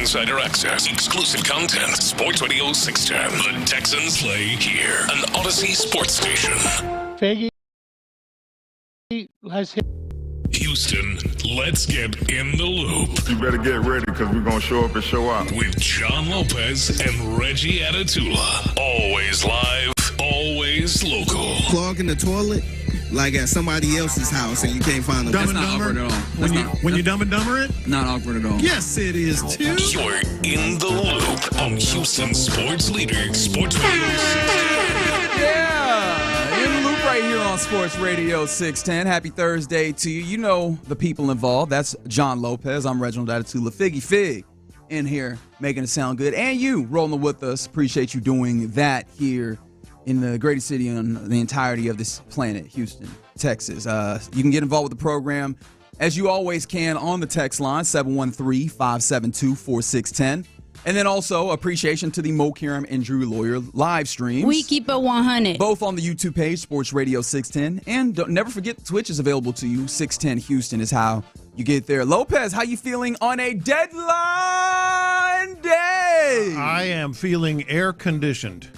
Insider access, exclusive content. Sports Radio 610. The Texans play here. An Odyssey sports station. Faggy has hit. Houston, let's get in the loop. You better get ready because we're going to show up and show out. With John Lopez and Reggie Atatula. Always live, always local. Clogging the toilet like at somebody else's house and you can't find them. Dumb and Dumber? At all. When you Dumb and Dumber it? Not awkward at all. Yes, it is too. You're in the loop on Houston sports leader, Sports Radio 610. Yeah, in the loop right here on Sports Radio 610. Happy Thursday to you. You know the people involved. That's John Lopez. I'm Reginald Atatula. Figgy Fig in here making it sound good. And you rolling with us. Appreciate you doing that here in the greatest city on the entirety of this planet, Houston, Texas. You can get involved with the program, as you always can, on the text line, 713-572-4610. And then also appreciation to the Mo Karam Injury Lawyer live streams. We keep it 100. Both on the YouTube page, Sports Radio 610. And never forget, Twitch is available to you. 610 Houston is how you get there. Lopez, how you feeling on a deadline day? I am feeling air-conditioned.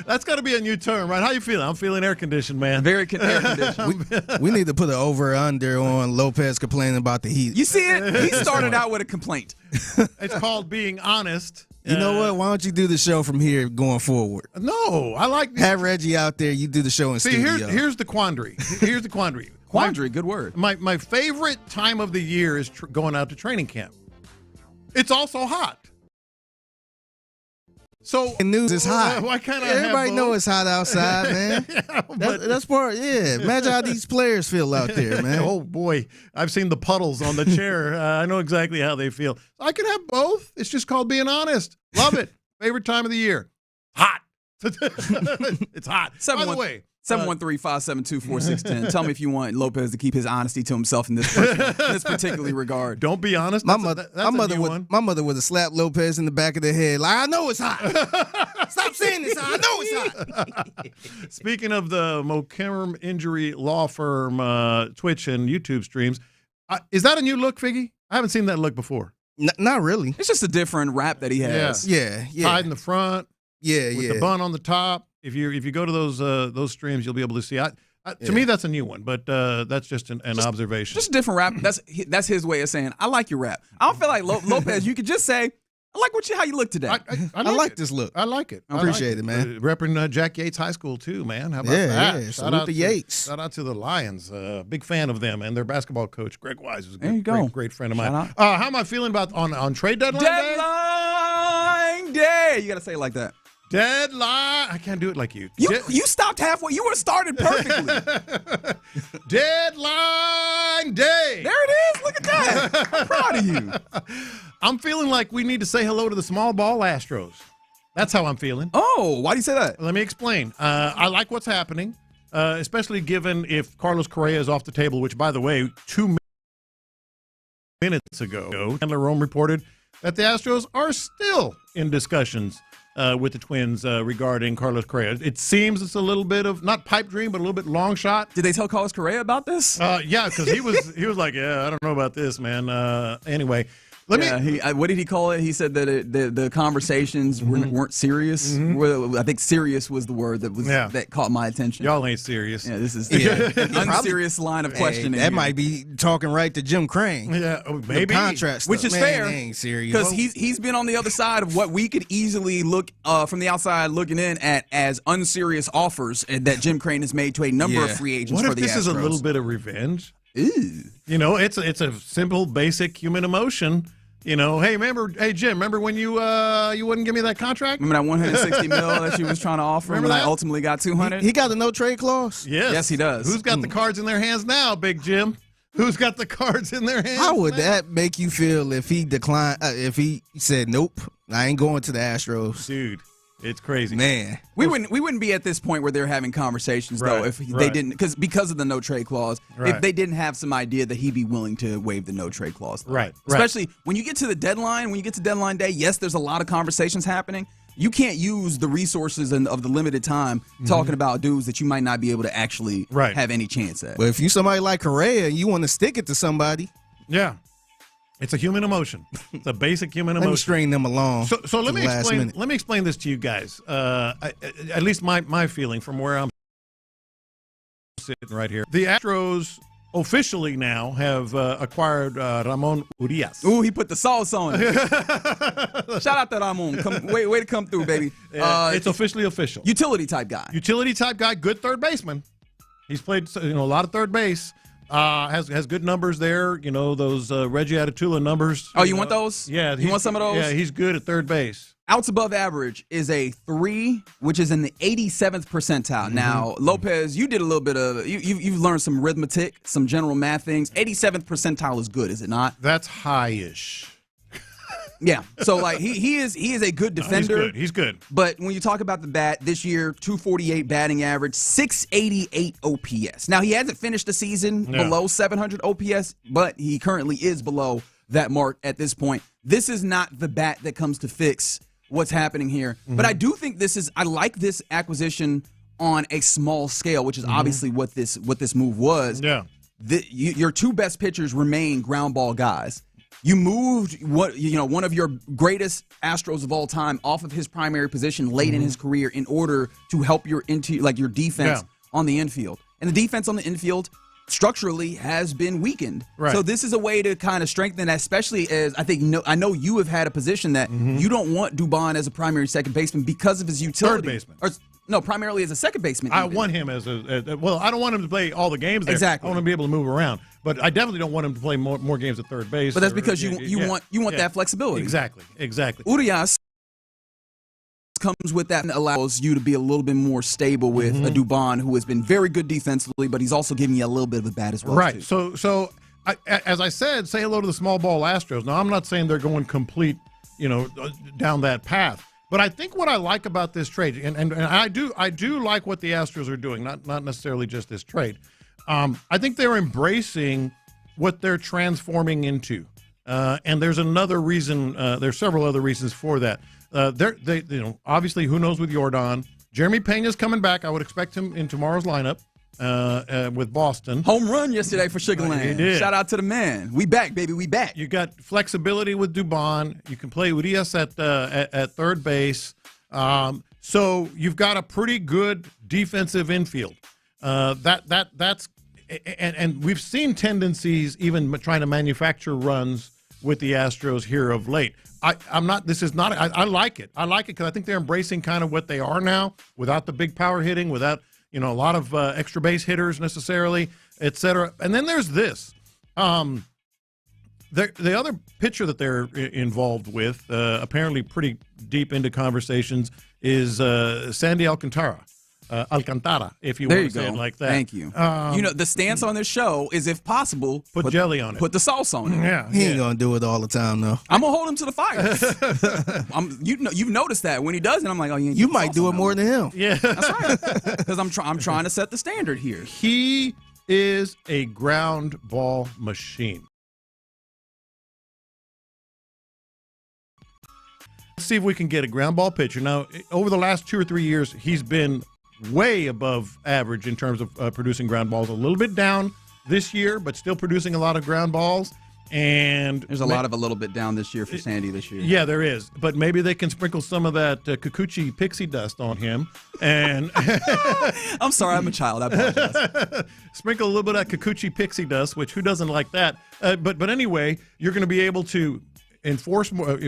That's got to be a new term, right? How you feeling? I'm feeling air-conditioned, man. Very air-conditioned. We need to put an over-under on Lopez complaining about the heat. You see it? He started out with a complaint. It's called being honest. You know what? Why don't you do the show from here going forward? No, I like have Reggie out there. You do the show in studio. Here's the quandary. Here's the quandary. Quandary, good word. My favorite time of the year is going out to training camp. It's also hot. So the news is hot. Why can't I Everybody know it's hot outside, man. That's part. Yeah, imagine how these players feel out there, man. Oh boy, I've seen the puddles on the chair. I know exactly how they feel. I can have both. It's just called being honest. Love it. Favorite time of the year. Hot. It's hot. By the way. 713-572-4610. Tell me if you want Lopez to keep his honesty to himself in this particular regard. Don't be honest. My mother would have slapped Lopez in the back of the head. Like, I know it's hot. Stop saying this. I know it's hot. Speaking of the Mo Karam Injury Law Firm Twitch and YouTube streams, is that a new look, Figgy? I haven't seen that look before. Not really. It's just a different rap that he has. Yeah. Tied in the front. With the bun on the top. If you go to those streams, you'll be able to see. To me, that's a new one, but that's just an observation. Just a different rap. That's his way of saying, I like your rap. I don't feel like Lopez, you could just say, I like how you look today. I like this look. I like it. I appreciate it, man. Repping Jack Yates High School, too, man. How about that? Yeah, salute the Yates. Shout out to the Lions. Big fan of them and their basketball coach, Greg Wise, is a great friend of mine. How am I feeling about on trade deadline day? Deadline day. You got to say it like that. Deadline. I can't do it like you. You stopped halfway. You would have started perfectly. Deadline day. There it is. Look at that. I'm proud of you. I'm feeling like we need to say hello to the small ball Astros. That's how I'm feeling. Oh, why do you say that? Let me explain. I like what's happening, especially given if Carlos Correa is off the table, which, by the way, 2 minutes ago, Chandler Rome reported that the Astros are still in discussions with the Twins regarding Carlos Correa. It seems it's a little bit of, not pipe dream, but a little bit long shot. Did they tell Carlos Correa about this? Yeah, because he was like, yeah, I don't know about this, man. Anyway. What did he call it? He said that the conversations weren't serious. I think serious was the word that caught my attention. Y'all ain't serious. Yeah, this is an unserious line of questioning. That might be talking right to Jim Crane. Yeah, maybe. Contract stuff. Which is fair. Ain't serious. Because he's been on the other side of what we could easily look from the outside looking in at as unserious offers that Jim Crane has made to a number of free agents for the Astros. What if this is a little bit of revenge? Ew. You know, it's a simple, basic human emotion. You know, hey, Jim, remember when you wouldn't give me that contract? Remember that $160 million that you was trying to offer him, and I ultimately got $200? He got a no-trade clause? Yes, he does. Who's got the cards in their hands now, Big Jim? Who's got the cards in their hands? How would that make you feel if he declined, if he said, nope, I ain't going to the Astros? Dude, it's crazy. Man. We wouldn't be at this point where they're having conversations, though, if they didn't, because of the no-trade clause, if they didn't have some idea that he'd be willing to waive the no-trade clause. Though. Right. Especially when you get to the deadline, when you get to deadline day, yes, there's a lot of conversations happening. You can't use the resources of the limited time talking about dudes that you might not be able to actually have any chance at. But if you somebody like Correa and you want to stick it to somebody. Yeah. It's a human emotion. It's a basic human emotion. Let me string them along. So let me explain. Let me explain this to you guys. At least my feeling from where I'm sitting right here. The Astros officially now have acquired Ramon Urias. Ooh, he put the sauce on it. Shout out to Ramon. Way to come through, baby. It's officially official. Utility type guy. Utility type guy. Good third baseman. He's played a lot of third base. Has good numbers there. Those Reggie Atatula numbers. Oh, you want those? Yeah. You want some of those? Yeah, he's good at third base. Outs above average is a 3, which is in the 87th percentile. Mm-hmm. Now, Lopez, you did a little bit of you've learned some arithmetic, some general math things. 87th percentile is good, is it not? That's high-ish. Yeah. So like he is a good defender. He's good. But when you talk about the bat this year, 248 batting average, 688 OPS. Now he hasn't finished the season below 700 OPS, but he currently is below that mark at this point. This is not the bat that comes to fix what's happening here. Mm-hmm. But I do think I like this acquisition on a small scale, which is obviously what this move was. Yeah. Your two best pitchers remain ground ball guys. You moved one of your greatest Astros of all time off of his primary position late in his career in order to help your defense on the infield. And the defense on the infield structurally has been weakened. Right. So this is a way to kind of strengthen that, especially as I know you have had a position that you don't want Dubon as a primary second baseman because of his utility. Third baseman. No, primarily as a second baseman. I want him as I don't want him to play all the games there. Exactly. I want him to be able to move around. But I definitely don't want him to play more games at third base. But that's because you want that flexibility. Exactly. Urias comes with that and allows you to be a little bit more stable with a Dubon who has been very good defensively, but he's also giving you a little bit of a bat as well. Right. Too. So as I said, say hello to the small ball Astros. Now I'm not saying they're going complete, down that path. But I think what I like about this trade, and I do like what the Astros are doing, not necessarily just this trade. I think they're embracing what they're transforming into, and there's another reason. There's several other reasons for that. They obviously, who knows with Jordan. Jeremy Pena's coming back. I would expect him in tomorrow's lineup with Boston. Home run yesterday for Sugarland. He did. Shout out to the man. We back, baby. We back. You got flexibility with Dubon. You can play Urias at third base. So you've got a pretty good defensive infield. That's and we've seen tendencies even trying to manufacture runs with the Astros here of late. I like it. I like it because I think they're embracing kind of what they are now without the big power hitting, without a lot of extra base hitters necessarily, et cetera. And then there's this. The other pitcher that they're involved with, apparently pretty deep into conversations, is Sandy Alcantara. Alcantara, if you want to say it like that. Thank you. The stance on this show is, if possible, put jelly on it. Put the sauce on it. Yeah, he ain't gonna do it all the time, though. I'm gonna hold him to the fire. You've noticed that when he does it, I'm like, oh, you might do it more than him. Yeah, that's right. Because I'm trying to set the standard here. He is a ground ball machine. Let's see if we can get a ground ball pitcher. Now, over the last 2 or 3 years, he's been way above average in terms of producing ground balls. A little bit down this year, but still producing a lot of ground balls. And there's a little bit down this year for Sandy this year. Yeah, there is. But maybe they can sprinkle some of that Kikuchi pixie dust on him. And I'm sorry, I'm a child. I apologize. Sprinkle a little bit of that Kikuchi pixie dust, which who doesn't like that? But anyway, you're going to be able to enforce more,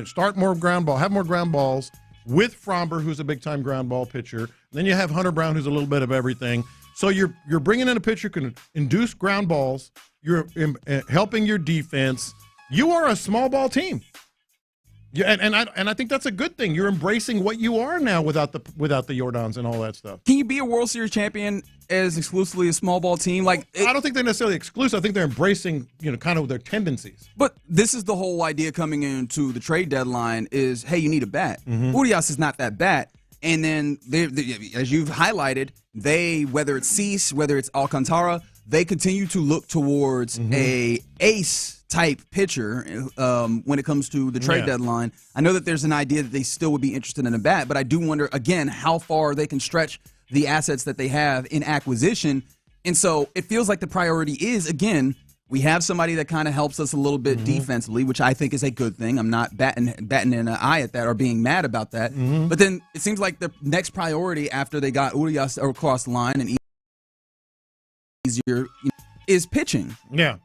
start more ground ball, have more ground balls with Fromber, who's a big-time ground ball pitcher. Then you have Hunter Brown, who's a little bit of everything. So you're bringing in a pitcher who can induce ground balls. You're helping your defense. You are a small ball team. Yeah, and I think that's a good thing. You're embracing what you are now without the Jordans and all that stuff. Can you be a World Series champion as exclusively a small ball team? I don't think they're necessarily exclusive. I think they're embracing, kind of their tendencies. But this is the whole idea coming into the trade deadline is, hey, you need a bat. Urias is not that bat. And then, as you've highlighted, whether it's Cease, whether it's Alcantara, they continue to look towards a ace-type pitcher when it comes to the trade deadline. I know that there's an idea that they still would be interested in a bat, but I do wonder, again, how far they can stretch the assets that they have in acquisition. And so it feels like the priority is, again, We have somebody that kind of helps us a little bit defensively, which I think is a good thing. I'm not batting an eye at that or being mad about that. But then it seems like the next priority after they got Urias across the line and easier is pitching. Yeah.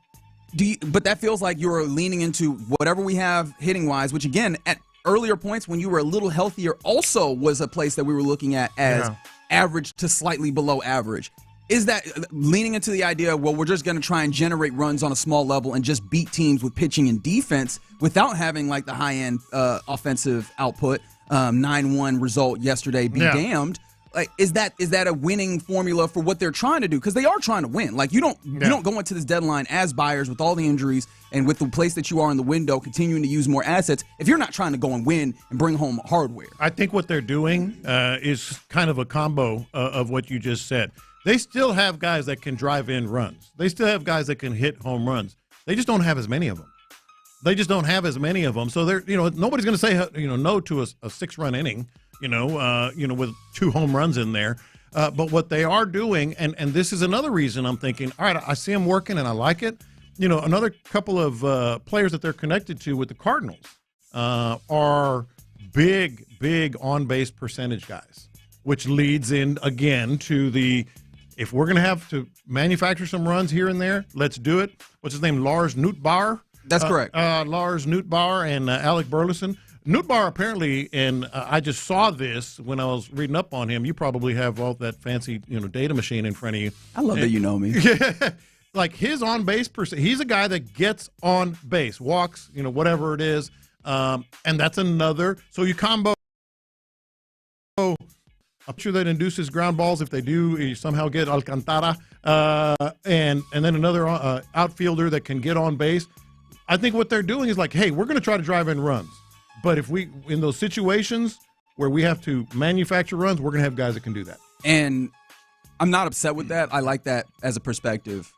But that feels like you're leaning into whatever we have hitting-wise, which, again, at earlier points when you were a little healthier also was a place that we were looking at as average to slightly below average. Is that leaning into the idea, well, we're just going to try and generate runs on a small level and just beat teams with pitching and defense without having like the high-end offensive output, 9-1 result yesterday, be damned. Like, is that a winning formula for what they're trying to do? Because they are trying to win. Like, you don't go into this deadline as buyers with all the injuries and with the place that you are in the window, continuing to use more assets if you're not trying to go and win and bring home hardware. I think what they're doing is kind of a combo of what you just said. They still have guys that can drive in runs. They still have guys that can hit home runs. They just don't have as many of them. So they're, nobody's going to say, no to a 6-run inning, with 2 home runs in there. But what they are doing, and this is another reason I'm thinking, all right, I see them working and I like it. Another couple of players that they're connected to with the Cardinals are big on-base percentage guys, which leads in, again, to if we're going to have to manufacture some runs here and there, let's do it. What's his name? Lars Nootbaar? That's correct. Lars Nootbaar and Alec Burleson. Nootbaar apparently, and I just saw this when I was reading up on him. You probably have all that fancy, data machine in front of you. I love that you know me. Yeah, like his on-base percent. He's a guy that gets on base, walks, whatever it is, and that's another. So you combo. I'm sure that induces ground balls if they do you somehow get Alcantara, and then another outfielder that can get on base. I think what they're doing is like, hey, we're going to try to drive in runs. But if we, in those situations where we have to manufacture runs, we're going to have guys that can do that. And I'm not upset with that. I like that as a perspective.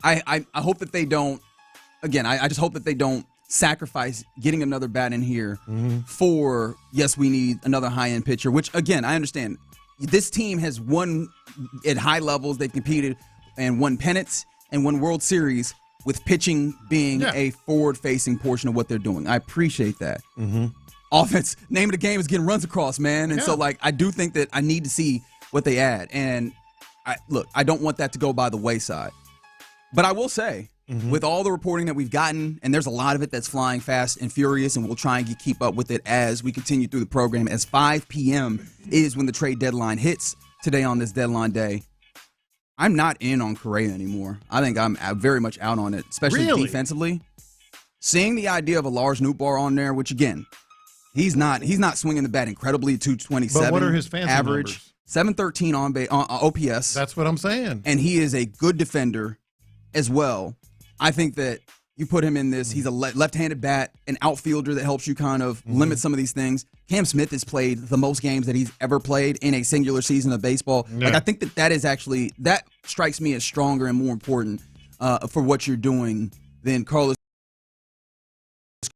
I hope that they don't, again, I just hope that they don't sacrifice getting another bat in here for, yes, we need another high-end pitcher, which, again, I understand. This team has won at high levels. They've competed and won pennants and won World Series with pitching being a forward-facing portion of what they're doing. I appreciate that. Offense, name of the game is getting runs across, man. And so, I do think that I need to see what they add. And, I don't want that to go by the wayside. But I will say, with all the reporting that we've gotten, and there's a lot of it that's flying fast and furious, and we'll try and keep up with it as we continue through the program, as 5 p.m. is when the trade deadline hits today on this deadline day. I'm not in on Correa anymore. I think I'm very much out on it, especially defensively. Seeing the idea of a Lars Nootbaar on there, which, again, he's not swinging the bat incredibly, 227 but what are his fancy average, numbers? 713 on OPS. That's what I'm saying. And he is a good defender as well. I think that you put him in this. He's a left-handed bat, an outfielder that helps you kind of limit some of these things. Cam Smith has played the most games that he's ever played in a singular season of baseball. Yeah. I think that is actually, that strikes me as stronger and more important for what you're doing than Carlos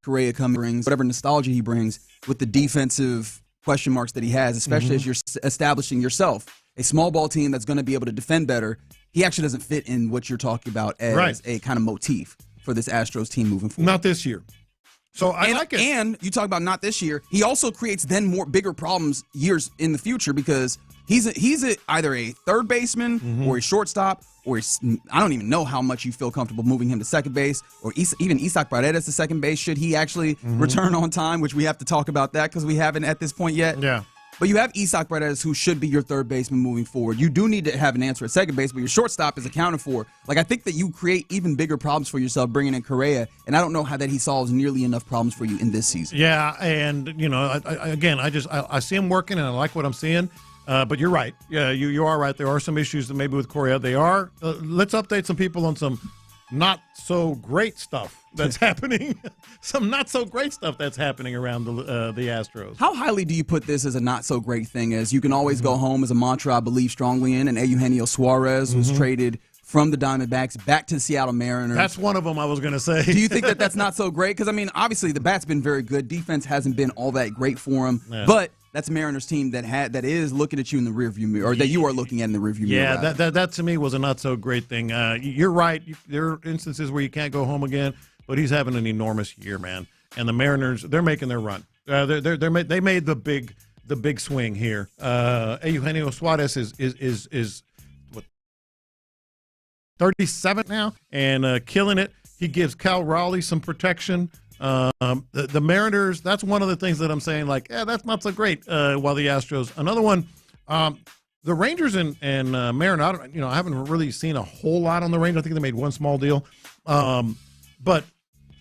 Correa brings, whatever nostalgia he brings with the defensive question marks that he has, especially as you're establishing yourself. A small ball team that's going to be able to defend better. He actually doesn't fit in what you're talking about as a kind of motif for this Astros team moving forward. Not this year. So I like it. And you talk about not this year. He also creates then bigger problems years in the future because he's either a third baseman or a shortstop or I don't even know how much you feel comfortable moving him to second base or even Isaac Paredes to second base should he actually return on time, which we have to talk about that because we haven't at this point yet. Yeah. But you have Isaac Paredes, who should be your third baseman moving forward. You do need to have an answer at second base, but your shortstop is accounted for. I think that you create even bigger problems for yourself bringing in Correa, and I don't know how that he solves nearly enough problems for you in this season. Yeah, and, I see him working, and I like what I'm seeing. But you're right. Yeah, you are right. There are some issues that maybe with Correa. They are. Let's update some people on some not so great stuff that's happening. Some not so great stuff that's happening around the Astros. How highly do you put this as a not so great thing? As you can always go home as a mantra I believe strongly in, and Eugenio Suarez was traded from the Diamondbacks back to the Seattle Mariners. That's one of them I was going to say. Do you think that that's not so great? Because, obviously the bat's been very good. Defense hasn't been all that great for him. Yeah. But that's Mariners team that is looking at you in the rearview mirror, or that you are looking at in the rearview mirror. Yeah, that to me was a not so great thing. You're right. There are instances where you can't go home again, but he's having an enormous year, man. And the Mariners, they're making their run. They made the big swing here. Eugenio Suarez is what, 37 now and killing it. He gives Cal Raleigh some protection. The Mariners, that's one of the things that I'm saying, like, that's not so great. While the Astros, another one, the Rangers and Mariners, I haven't really seen a whole lot on the Rangers. I think they made one small deal. But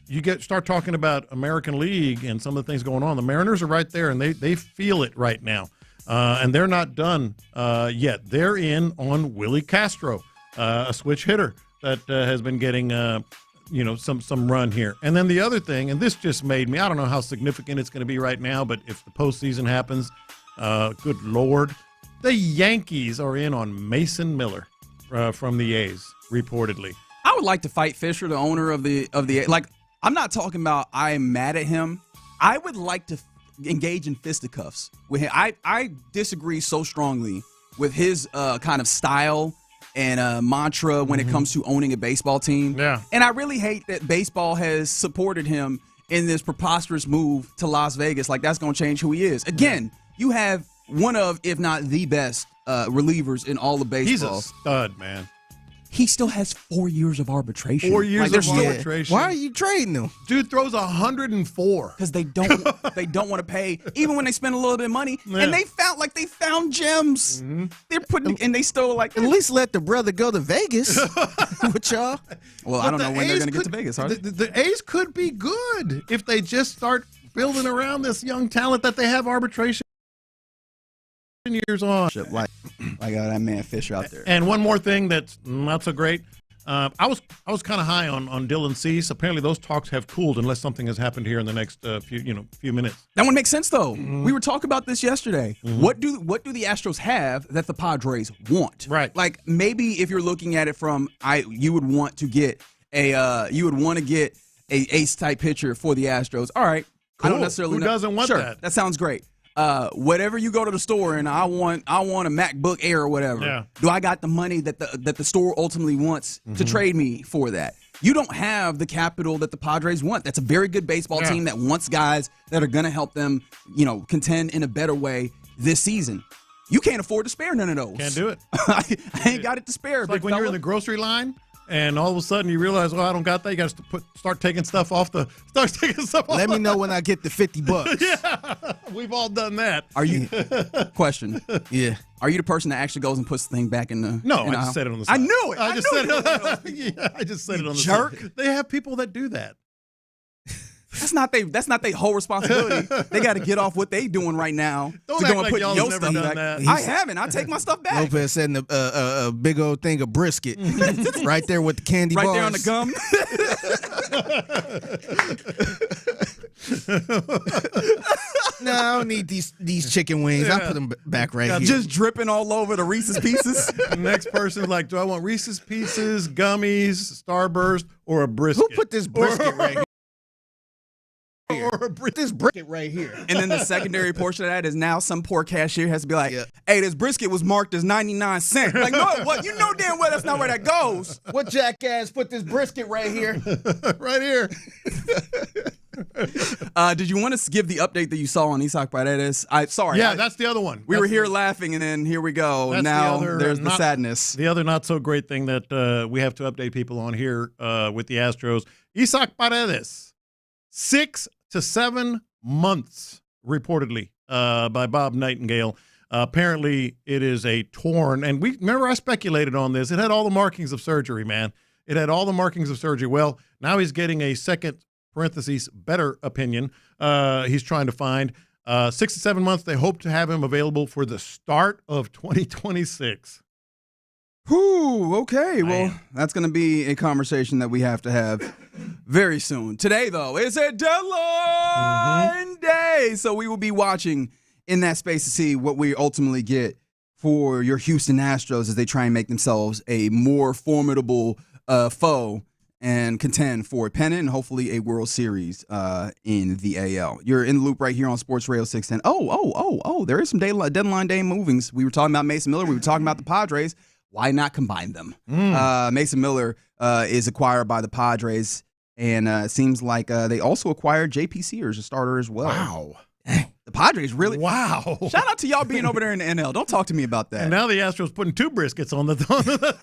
you start talking about American League and some of the things going on. The Mariners are right there, and they feel it right now. And they're not done yet. They're in on Willie Castro, a switch hitter that has been getting some run here. And then the other thing, and this just made me, I don't know how significant it's going to be right now, but if the postseason happens, good Lord, the Yankees are in on Mason Miller from the A's, reportedly. I would like to fight Fisher, the owner of the like. I'm not talking about I'm mad at him. I would like to engage in fisticuffs with him. I disagree so strongly with his kind of style and mantra when it comes to owning a baseball team. Yeah. And I really hate that baseball has supported him in this preposterous move to Las Vegas. Like, that's going to change who he is. Again, you have one of, if not the best, relievers in all of baseball. He's a stud, man. He still has 4 years of arbitration. 4 years of arbitration. Why are you trading him? Dude throws 104. Because they don't want to pay, even when they spend a little bit of money. Yeah. And they found gems. Mm-hmm. They're putting, and they still like. At least let the brother go to Vegas with y'all. Well, I don't know when they're going to get to Vegas. Are they? The A's could be good if they just start building around this young talent that they have arbitration years on. Like that man Fisher out there. And one more thing that's not so great. I was kind of high on Dylan Cease. Apparently, those talks have cooled unless something has happened here in the next few minutes. That one makes sense though. Mm-hmm. We were talking about this yesterday. Mm-hmm. What do the Astros have that the Padres want? Right. Like, maybe if you're looking at it from you would want to get a ace type pitcher for the Astros. All right. Cool. I don't necessarily Who doesn't want that? That sounds great. Whatever you go to the store and I want a MacBook Air or whatever. Yeah. Do I got the money that the store ultimately wants to trade me for that? You don't have the capital that the Padres want. That's a very good baseball team that wants guys that are going to help them, contend in a better way this season. You can't afford to spare none of those. Can't do it. I ain't got it to spare. It's like when you're in the grocery line and all of a sudden you realize, I don't got that. You got to start taking stuff off. Let me know when I get the $50. Yeah, we've all done that. Are you? Question. Yeah. Are you the person that actually goes and puts the thing back in the? No, I just said it on the side. I knew it. I just said it on the jerk. Side. They have people that do that. That's not their whole responsibility. They got to get off what they doing right now Don't to act go and like put y'all your never stuff done back. that. I haven't. I take my stuff back. Lopez said a big old thing of brisket right there with the candy bars. Right there on the gum. No, I don't need these chicken wings. I'll put them back right here. Just dripping all over the Reese's Pieces. The next person's like, do I want Reese's Pieces, gummies, Starburst, or a brisket? Who put this brisket right here? Or this brisket right here. And then the secondary portion of that is now some poor cashier has to be like, hey, this brisket was marked as 99 cents. Like, no, what? You know damn well that's not where that goes. What jackass put this brisket right here? Right here. Did you want to give the update that you saw on Isaac Paredes? That's the other one. We were here laughing, and then here we go. Now there's the sadness. The other not so great thing that we have to update people on here with the Astros. Isaac Paredes, 6 to 7 months, reportedly, by Bob Nightingale. Apparently, it is a torn, and remember I speculated on this. It had all the markings of surgery, man. It had all the markings of surgery. Well, now he's getting a second, parentheses, better opinion. He's trying to find 6 to 7 months. They hope to have him available for the start of 2026. Whew, okay. Well, that's going to be a conversation that we have to have very soon. Today, though, is a deadline day. So we will be watching in that space to see what we ultimately get for your Houston Astros as they try and make themselves a more formidable foe and contend for a pennant and hopefully a World Series in the AL. You're in the loop right here on Sports Radio 610. Oh, there is some deadline day movings. We were talking about Mason Miller. We were talking about the Padres. Why not combine them? Mason Miller is acquired by the Padres, and it seems like they also acquired J.P. Sears, a starter as well. Wow. The Padres really. Wow. Shout out to y'all being over there in the NL. Don't talk to me about that. And now the Astros putting 2 briskets on the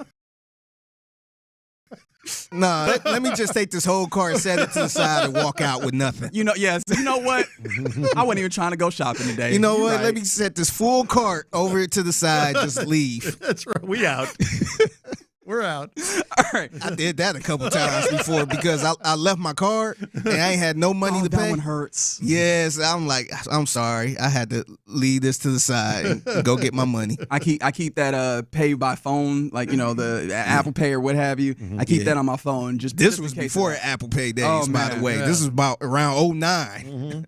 Nah, let me just take this whole cart, set it to the side, and walk out with nothing. You know what? I wasn't even trying to go shopping today. You know what? Right. Let me set this full cart over to the side, just leave. That's right. We out. We're out. All right. I did that a couple times before because I left my card and I ain't had no money to pay. That one hurts. Yes, I'm like, I'm sorry. I had to leave this to the side and go get my money. I keep that pay by phone, like the Apple Pay or what have you. I keep that on my phone. This was before Apple Pay days, by the way. Yeah. This is about around 09. Mm-hmm.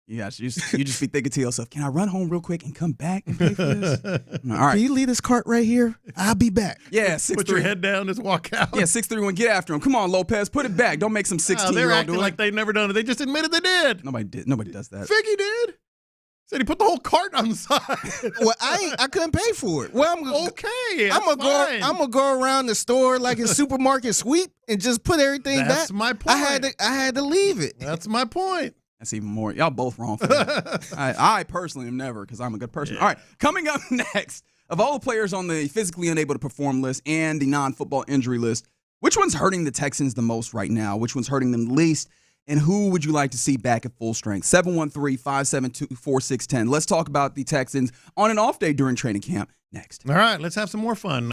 Yeah, you just be thinking to yourself, can I run home real quick and come back and pay for this? All right. Can you leave this cart right here? I'll be back. Yeah, 6'3". Put your head down, just walk out. Yeah, 6'3", get after him. Come on, Lopez, put it back. Don't make some 16-year-old they're acting like they've never done it. They just admitted they did. Nobody does that. Figgy did. Said he put the whole cart on the side. Well, I couldn't pay for it. Well, I'm gonna go around the store like a supermarket sweep and just put everything back. That's my point. I had to leave it. That's my point. That's even more. Y'all both wrong for that. I personally am never, because I'm a good person. Yeah. All right, coming up next, of all the players on the physically unable to perform list and the non-football injury list, which one's hurting the Texans the most right now? Which one's hurting them the least? And who would you like to see back at full strength? 713-572-4610. Let's talk about the Texans on an off day during training camp next. All right, let's have some more fun.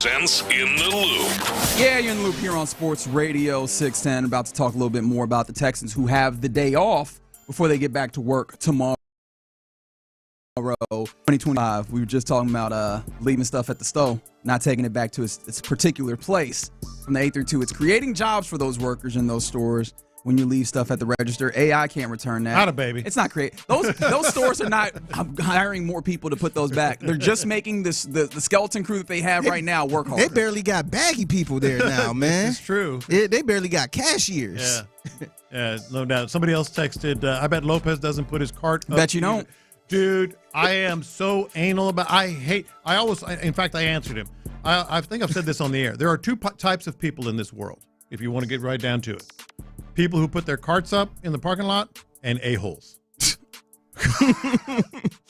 Sense in the Loop. Yeah, you're in the loop here on Sports Radio 610. About to talk a little bit more about the Texans who have the day off before they get back to work tomorrow. 2025. We were just talking about leaving stuff at the store, not taking it back to its particular place. From the 832, it's creating jobs for those workers in those stores. When you leave stuff at the register, AI can't return that. Not a baby. It's not creating. Those stores are not hiring more people to put those back. They're just making the skeleton crew that they have right now work harder. They barely got baggy people there now, man. It's true. They barely got cashiers. Yeah, no doubt. Somebody else texted, I bet Lopez doesn't put his cart up. Bet you don't. Dude, I am so anal about in fact, I answered him. I think I've said this on the air. There are two types of people in this world, if you want to get right down to it. People who put their carts up in the parking lot and a-holes.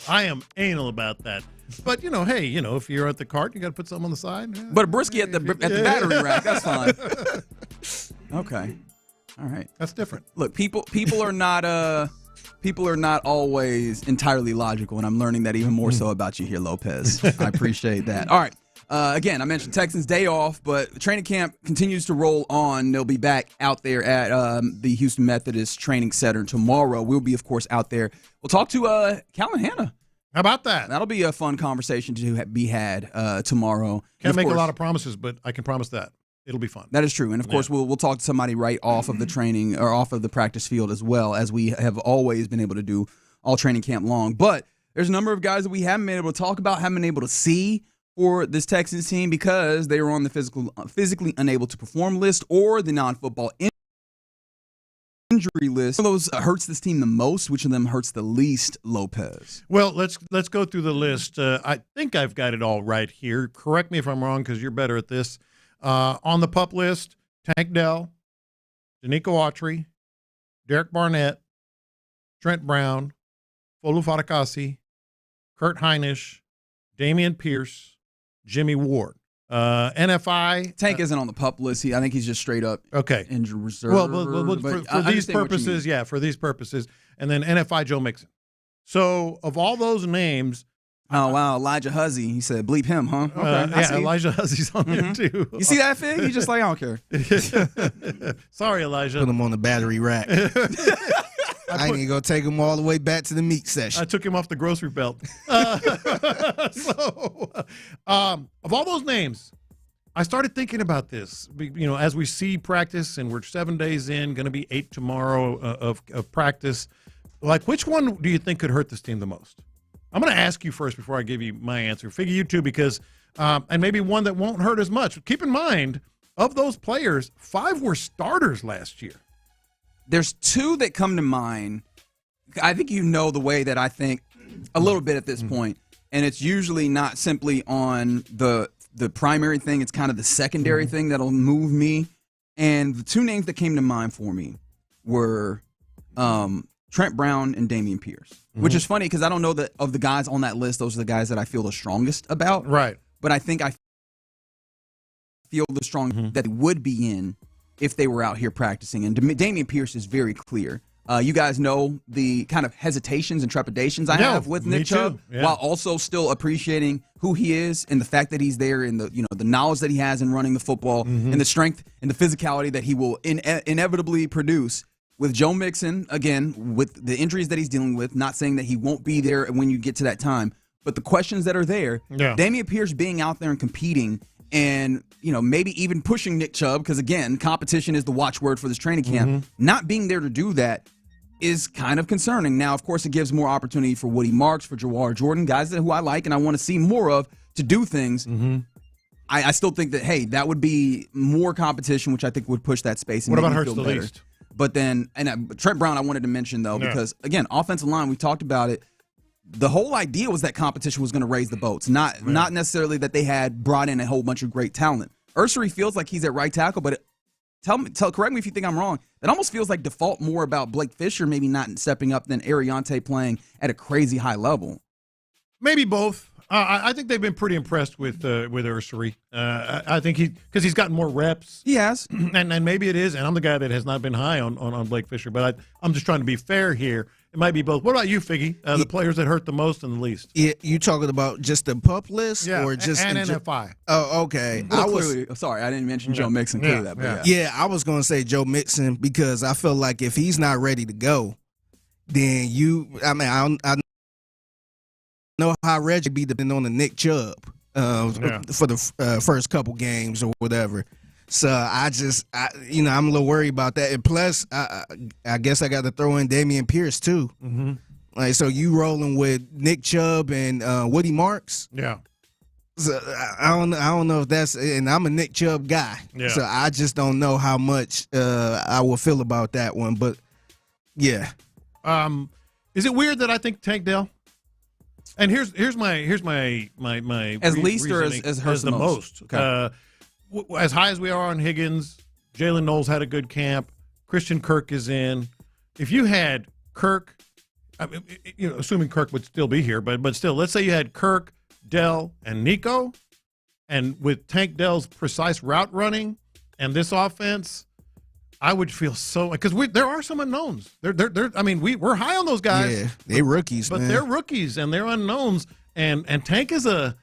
I am anal about that. But, hey, if you're at the cart, you got to put something on the side. Yeah. But a brisket at the battery rack, that's fine. Okay. All right. That's different. Look, people are not always entirely logical, and I'm learning that even more so about you here, Lopez. I appreciate that. All right. Again, I mentioned Texans day off, but training camp continues to roll on. They'll be back out there at the Houston Methodist Training Center tomorrow. We'll be, of course, out there. We'll talk to Cal and Hannah. How about that? That'll be a fun conversation to be had tomorrow. Can't make a lot of promises, but I can promise that. It'll be fun. That is true. And, of course, we'll talk to somebody right off of the training or off of the practice field as well, as we have always been able to do all training camp long. But there's a number of guys that we haven't been able to talk about, haven't been able to see for this Texans team because they were on the physically unable to perform list or the non-football injury list. Which of those hurts this team the most? Which of them hurts the least, Lopez? Well, let's go through the list. I think I've got it all right here. Correct me if I'm wrong because you're better at this. On the PUP list, Tank Dell, Danico Autry, Derek Barnett, Trent Brown, Folu Fatukasi, Kurt Heinisch, Damian Pierce, Jimmy Ward. NFI. Tank isn't on the PUP list. I think he's just straight up injured reserve. Well, for these purposes, yeah, for these purposes. And then NFI Joe Mixon. So of all those names. Oh, wow. Elijah Huzzy. He said, bleep him, huh? Okay. Elijah Huzzy's on there, too. You see that, Fig? He's just like, I don't care. Sorry, Elijah. Put him on the battery rack. I ain't going to take him all the way back to the meat session. I took him off the grocery belt. Of all those names, I started thinking about this. As we see practice, and we're 7 days in, going to be 8 tomorrow of practice. Like, which one do you think could hurt this team the most? I'm going to ask you first before I give you my answer. Figure you too, because and maybe one that won't hurt as much. Keep in mind, of those players, 5 were starters last year. There's 2 that come to mind. I think you know the way that I think a little bit at this point, and it's usually not simply on the primary thing. It's kind of the secondary thing that'll move me. And the 2 names that came to mind for me were Trent Brown and Damian Pierce, which is funny because I don't know that of the guys on that list, those are the guys that I feel the strongest about. Right. But I think I feel the strong that they would be in if they were out here practicing. And Damian Pierce is very clear. You guys know the kind of hesitations and trepidations I have with Nick Chubb, while also still appreciating who he is and the fact that he's there and the knowledge that he has in running the football and the strength and the physicality that he will inevitably produce. With Joe Mixon, again, with the injuries that he's dealing with, not saying that he won't be there when you get to that time, but the questions that are there, Damian Pierce being out there and competing and, maybe even pushing Nick Chubb, because, again, competition is the watchword for this training camp, not being there to do that is kind of concerning. Now, of course, it gives more opportunity for Woody Marks, for Jawar Jordan, guys who I like and I want to see more of to do things. I still think that, hey, that would be more competition, which I think would push that space and what make about me Hurts feel the better. least? But then, Trent Brown, I wanted to mention, though, because, again, offensive line, we talked about it. The whole idea was that competition was going to raise the boats, not necessarily that they had brought in a whole bunch of great talent. Ursery feels like he's at right tackle, but correct me if you think I'm wrong. It almost feels like default more about Blake Fisher maybe not stepping up than Ariante playing at a crazy high level. Maybe both. I think they've been pretty impressed with Ursery. I think because he's gotten more reps. He has, and maybe it is. And I'm the guy that has not been high on Blake Fisher, but I'm just trying to be fair here. It might be both. What about you, Figgy? The players that hurt the most and the least? Yeah, you talking about just the PUP list, or just and NFI? Oh, okay. Sorry, I didn't mention Joe Mixon. Clearly that, but yeah, I was going to say Joe Mixon because I feel like if he's not ready to go, then I know how Reggie be depending on the Nick Chubb for the first couple games or whatever. So I'm a little worried about that. And plus, I guess I got to throw in Damian Pierce too. Mm-hmm. Like, so you rolling with Nick Chubb and Woody Marks? Yeah. So I don't know if that's, and I'm a Nick Chubb guy. Yeah. So I just don't know how much I will feel about that one. But yeah. Is it weird that I think Tank Dell? And here's my as least or as hurts the most. Okay. As high as we are on Higgins, Jalen Knowles had a good camp. Christian Kirk is in. If you had Kirk, assuming Kirk would still be here, but still, let's say you had Kirk, Dell, and Nico, and with Tank Dell's precise route running and this offense, I would feel so, because there are some unknowns. We're high on those guys. Yeah, they're rookies, but man. They're rookies and they're unknowns. And Tank is a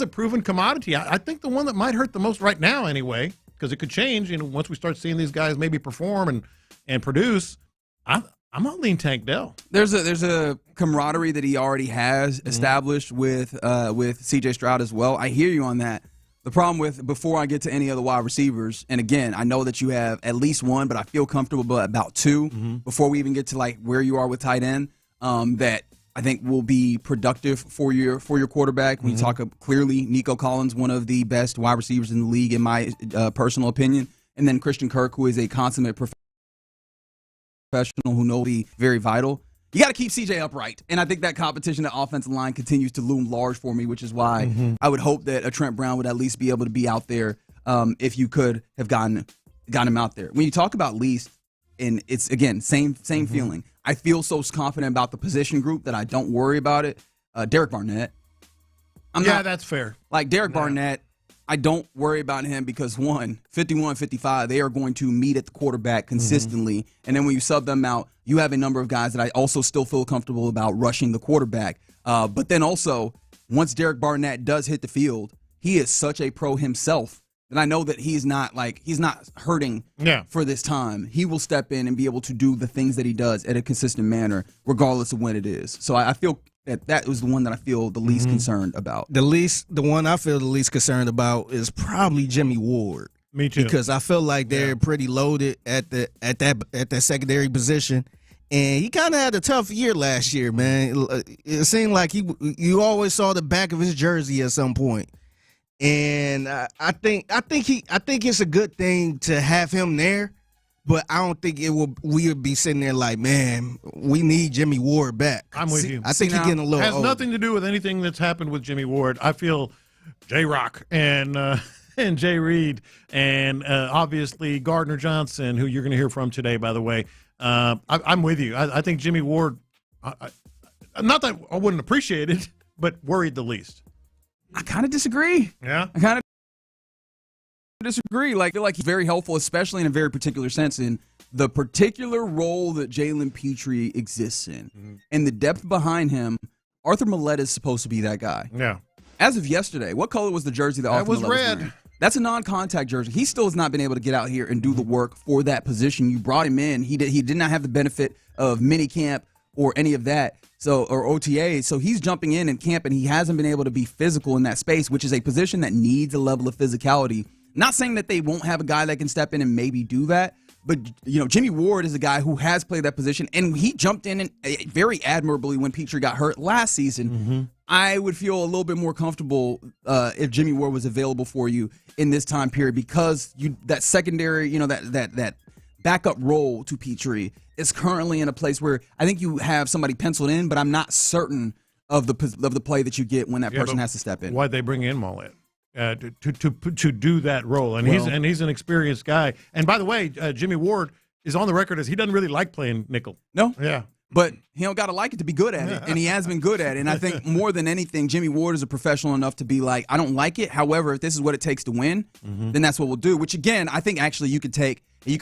proven commodity. I think the one that might hurt the most right now, anyway, because it could change. Once we start seeing these guys maybe perform and produce, I'm not leaning Tank Dell. There's a camaraderie that he already has established with C.J. Stroud as well. I hear you on that. The problem before I get to any other wide receivers, and again, I know that you have at least one, but I feel comfortable about two before we even get to like where you are with tight end, that I think will be productive for your quarterback. When you talk clearly, Nico Collins, one of the best wide receivers in the league, in my personal opinion, and then Christian Kirk, who is a consummate professional who knows be very vital. You got to keep CJ upright, and I think that competition at offensive line continues to loom large for me, which is why I would hope that a Trent Brown would at least be able to be out there if you could have gotten him out there. When you talk about least, and it's, again, same feeling. I feel so confident about the position group that I don't worry about it. Derek Barnett. That's fair. Like Derek Barnett, I don't worry about him because, 51-55, they are going to meet at the quarterback consistently. And then when you sub them out, you have a number of guys that I also still feel comfortable about rushing the quarterback. But then also, once Derek Barnett does hit the field, he is such a pro himself. And I know that he's not hurting for this time. He will step in and be able to do the things that he does at a consistent manner, regardless of when it is. So I feel that was the one that I feel the least concerned about. The one I feel the least concerned about is probably Jimmy Ward. Me too. Because I feel like they're pretty loaded at that secondary position. And he kind of had a tough year last year, man. It seemed like you always saw the back of his jersey at some point. And I think it's a good thing to have him there, but I don't think we would be sitting there like, man, we need Jimmy Ward back. I'm with you. I think he's getting a little has old. Nothing to do with anything that's happened with Jimmy Ward. I feel J-Rock and Jay Reed and obviously Gardner Johnson, who you're going to hear from today, by the way. I'm with you. I think Jimmy Ward, not that I wouldn't appreciate it, but worried the least. I kind of disagree. Yeah? I kind of disagree. I feel like he's very helpful, especially in a very particular sense, in the particular role that Jalen Petrie exists in. And the depth behind him, Arthur Millette is supposed to be that guy. Yeah. As of yesterday, what color was the jersey that Arthur Millette was wearing? That's a non-contact jersey. He still has not been able to get out here and do the work for that position. You brought him in. He did not have the benefit of minicamp or any of that. Or OTA, so he's jumping in camp, and he hasn't been able to be physical in that space, which is a position that needs a level of physicality. Not saying that they won't have a guy that can step in and maybe do that, but Jimmy Ward is a guy who has played that position, and he jumped in very admirably when Petrie got hurt last season. I would feel a little bit more comfortable if Jimmy Ward was available for you in this time period, because that secondary, that backup role to Petrie is currently in a place where I think you have somebody penciled in, but I'm not certain of the play that you get when that person has to step in. Why'd they bring in Mollett to do that role? And he's an experienced guy. And by the way, Jimmy Ward is on the record as he doesn't really like playing nickel. No, yeah. But he don't got to like it to be good at it, and he has been good at it. And I think more than anything, Jimmy Ward is a professional enough to be like, I don't like it. However, if this is what it takes to win, then that's what we'll do. Which, again, I think actually you can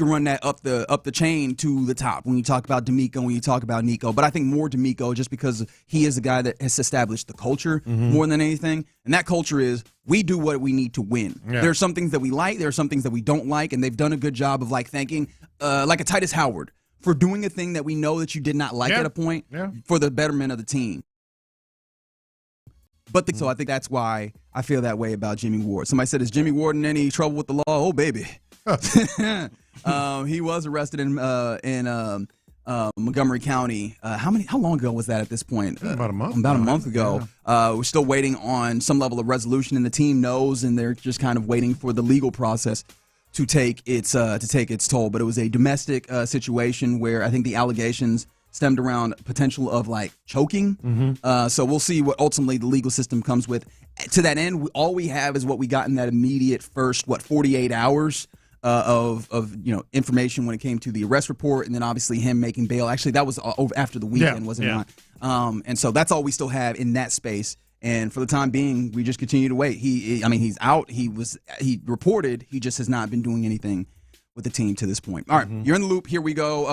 run that up the chain to the top when you talk about D'Amico, when you talk about Nico. But I think more D'Amico just because he is the guy that has established the culture more than anything. And that culture is we do what we need to win. Yeah. There are some things that we like. There are some things that we don't like. And they've done a good job of like thanking like a Titus Howard for doing a thing that we know that you did not like at a point for the betterment of the team. But so I think that's why I feel that way about Jimmy Ward. Somebody said, is Jimmy Ward in any trouble with the law? Oh, baby. He was arrested in Montgomery County. How long ago was that at this point? About a month. About a month ago. We're still waiting on some level of resolution, and the team knows, and they're just kind of waiting for the legal process to take its toll. But it was a domestic situation where I think the allegations stemmed around potential of like choking. So we'll see what ultimately the legal system comes with. To that end, all we have is what we got in that immediate first 48 hours of information when it came to the arrest report, and then obviously him making bail. Actually, that was over after the weekend, wasn't it? And so that's all we still have in that space. And for the time being, we just continue to wait. He's out. He reported. He just has not been doing anything with the team to this point. All right, you're in the loop. Here we go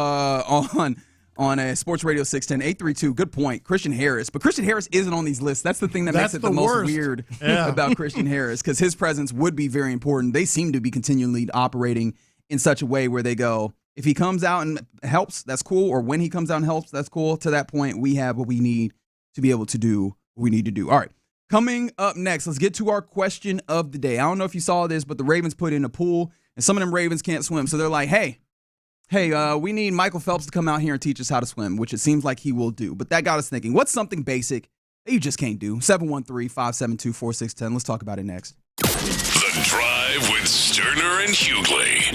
on a Sports Radio 610 832. Good point, Christian Harris. But Christian Harris isn't on these lists. That's the thing that makes it the most weird about Christian Harris, because his presence would be very important. They seem to be continually operating in such a way where they go, if he comes out and helps, that's cool. Or when he comes out and helps, that's cool. To that point, we have what we need to be able to do what we need to do. All right, coming up next, let's get to our question of the day. I don't know if you saw this, but the Ravens put in a pool, and some of them Ravens can't swim. So they're like, hey, we need Michael Phelps to come out here and teach us how to swim, which it seems like he will do. But that got us thinking, what's something basic that you just can't do? 713-572-4610. Let's talk about it next. The Drive with Stoerner and Hughley.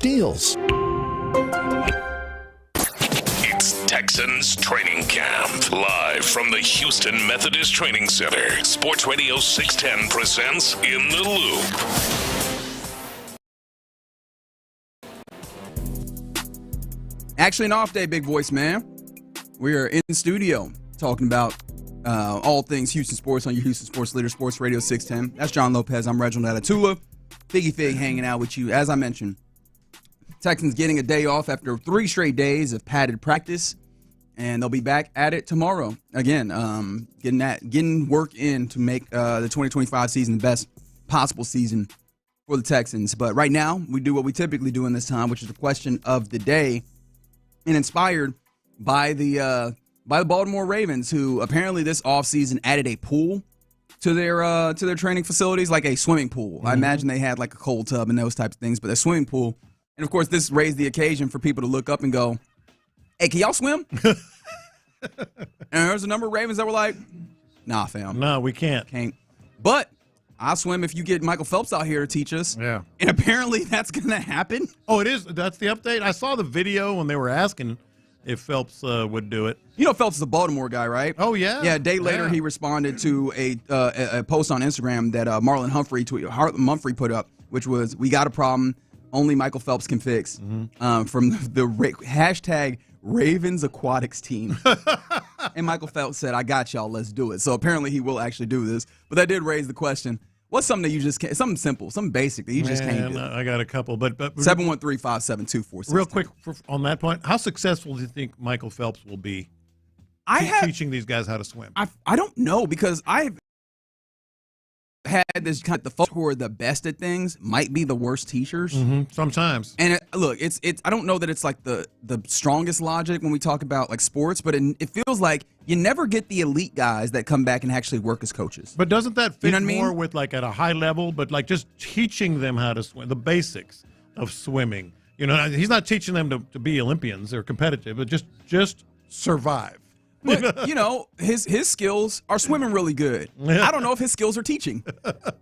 deals. It's Texans Training Camp. Live from the Houston Methodist Training Center. Sports Radio 610 presents In the Loop. Actually, an off day, big voice man. We are in studio talking about all things Houston sports on your Houston Sports Leader, Sports Radio 610. That's John Lopez. I'm Reginald Atatula. Figgy Fig hanging out with you. As I mentioned, Texans getting a day off after 3 straight days of padded practice, and they'll be back at it tomorrow. Again, getting work in to make the 2025 season the best possible season for the Texans. But right now, we do what we typically do in this time, which is the question of the day. And inspired by the Baltimore Ravens, who apparently this offseason added a pool to their training facilities, like a swimming pool. I imagine they had like a cold tub and those types of things, but a swimming pool. And of course, this raised the occasion for people to look up and go, "Hey, can y'all swim?" And there's a number of Ravens that were like, "Nah, fam. No, we can't. But I'll swim if you get Michael Phelps out here to teach us." Yeah. And apparently that's going to happen. Oh, it is? That's the update? I saw the video when they were asking if Phelps would do it. You know Phelps is a Baltimore guy, right? Oh, yeah. Yeah, a day later he responded to a post on Instagram that Marlon Humphrey put up, which was, "We got a problem only Michael Phelps can fix," from the hashtag Ravens Aquatics team. And Michael Phelps said, "I got y'all, let's do it." So apparently he will actually do this. But that did raise the question, what's something that you just can't, something simple, something basic that you just can't do? I got a couple, but 713-572-4610. Real quick on that point, how successful do you think Michael Phelps will be teaching these guys how to swim? I don't know, because I've had this kind of the folks who are the best at things might be the worst teachers. Sometimes. And look, it's I don't know that it's like the strongest logic when we talk about like sports, but it feels like you never get the elite guys that come back and actually work as coaches. But doesn't that fit more mean? with like at a high level, but like just teaching them how to swim, the basics of swimming? You know, he's not teaching them to be Olympians or competitive, but just survive. But, you know, his skills are swimming really good. I don't know if his skills are teaching.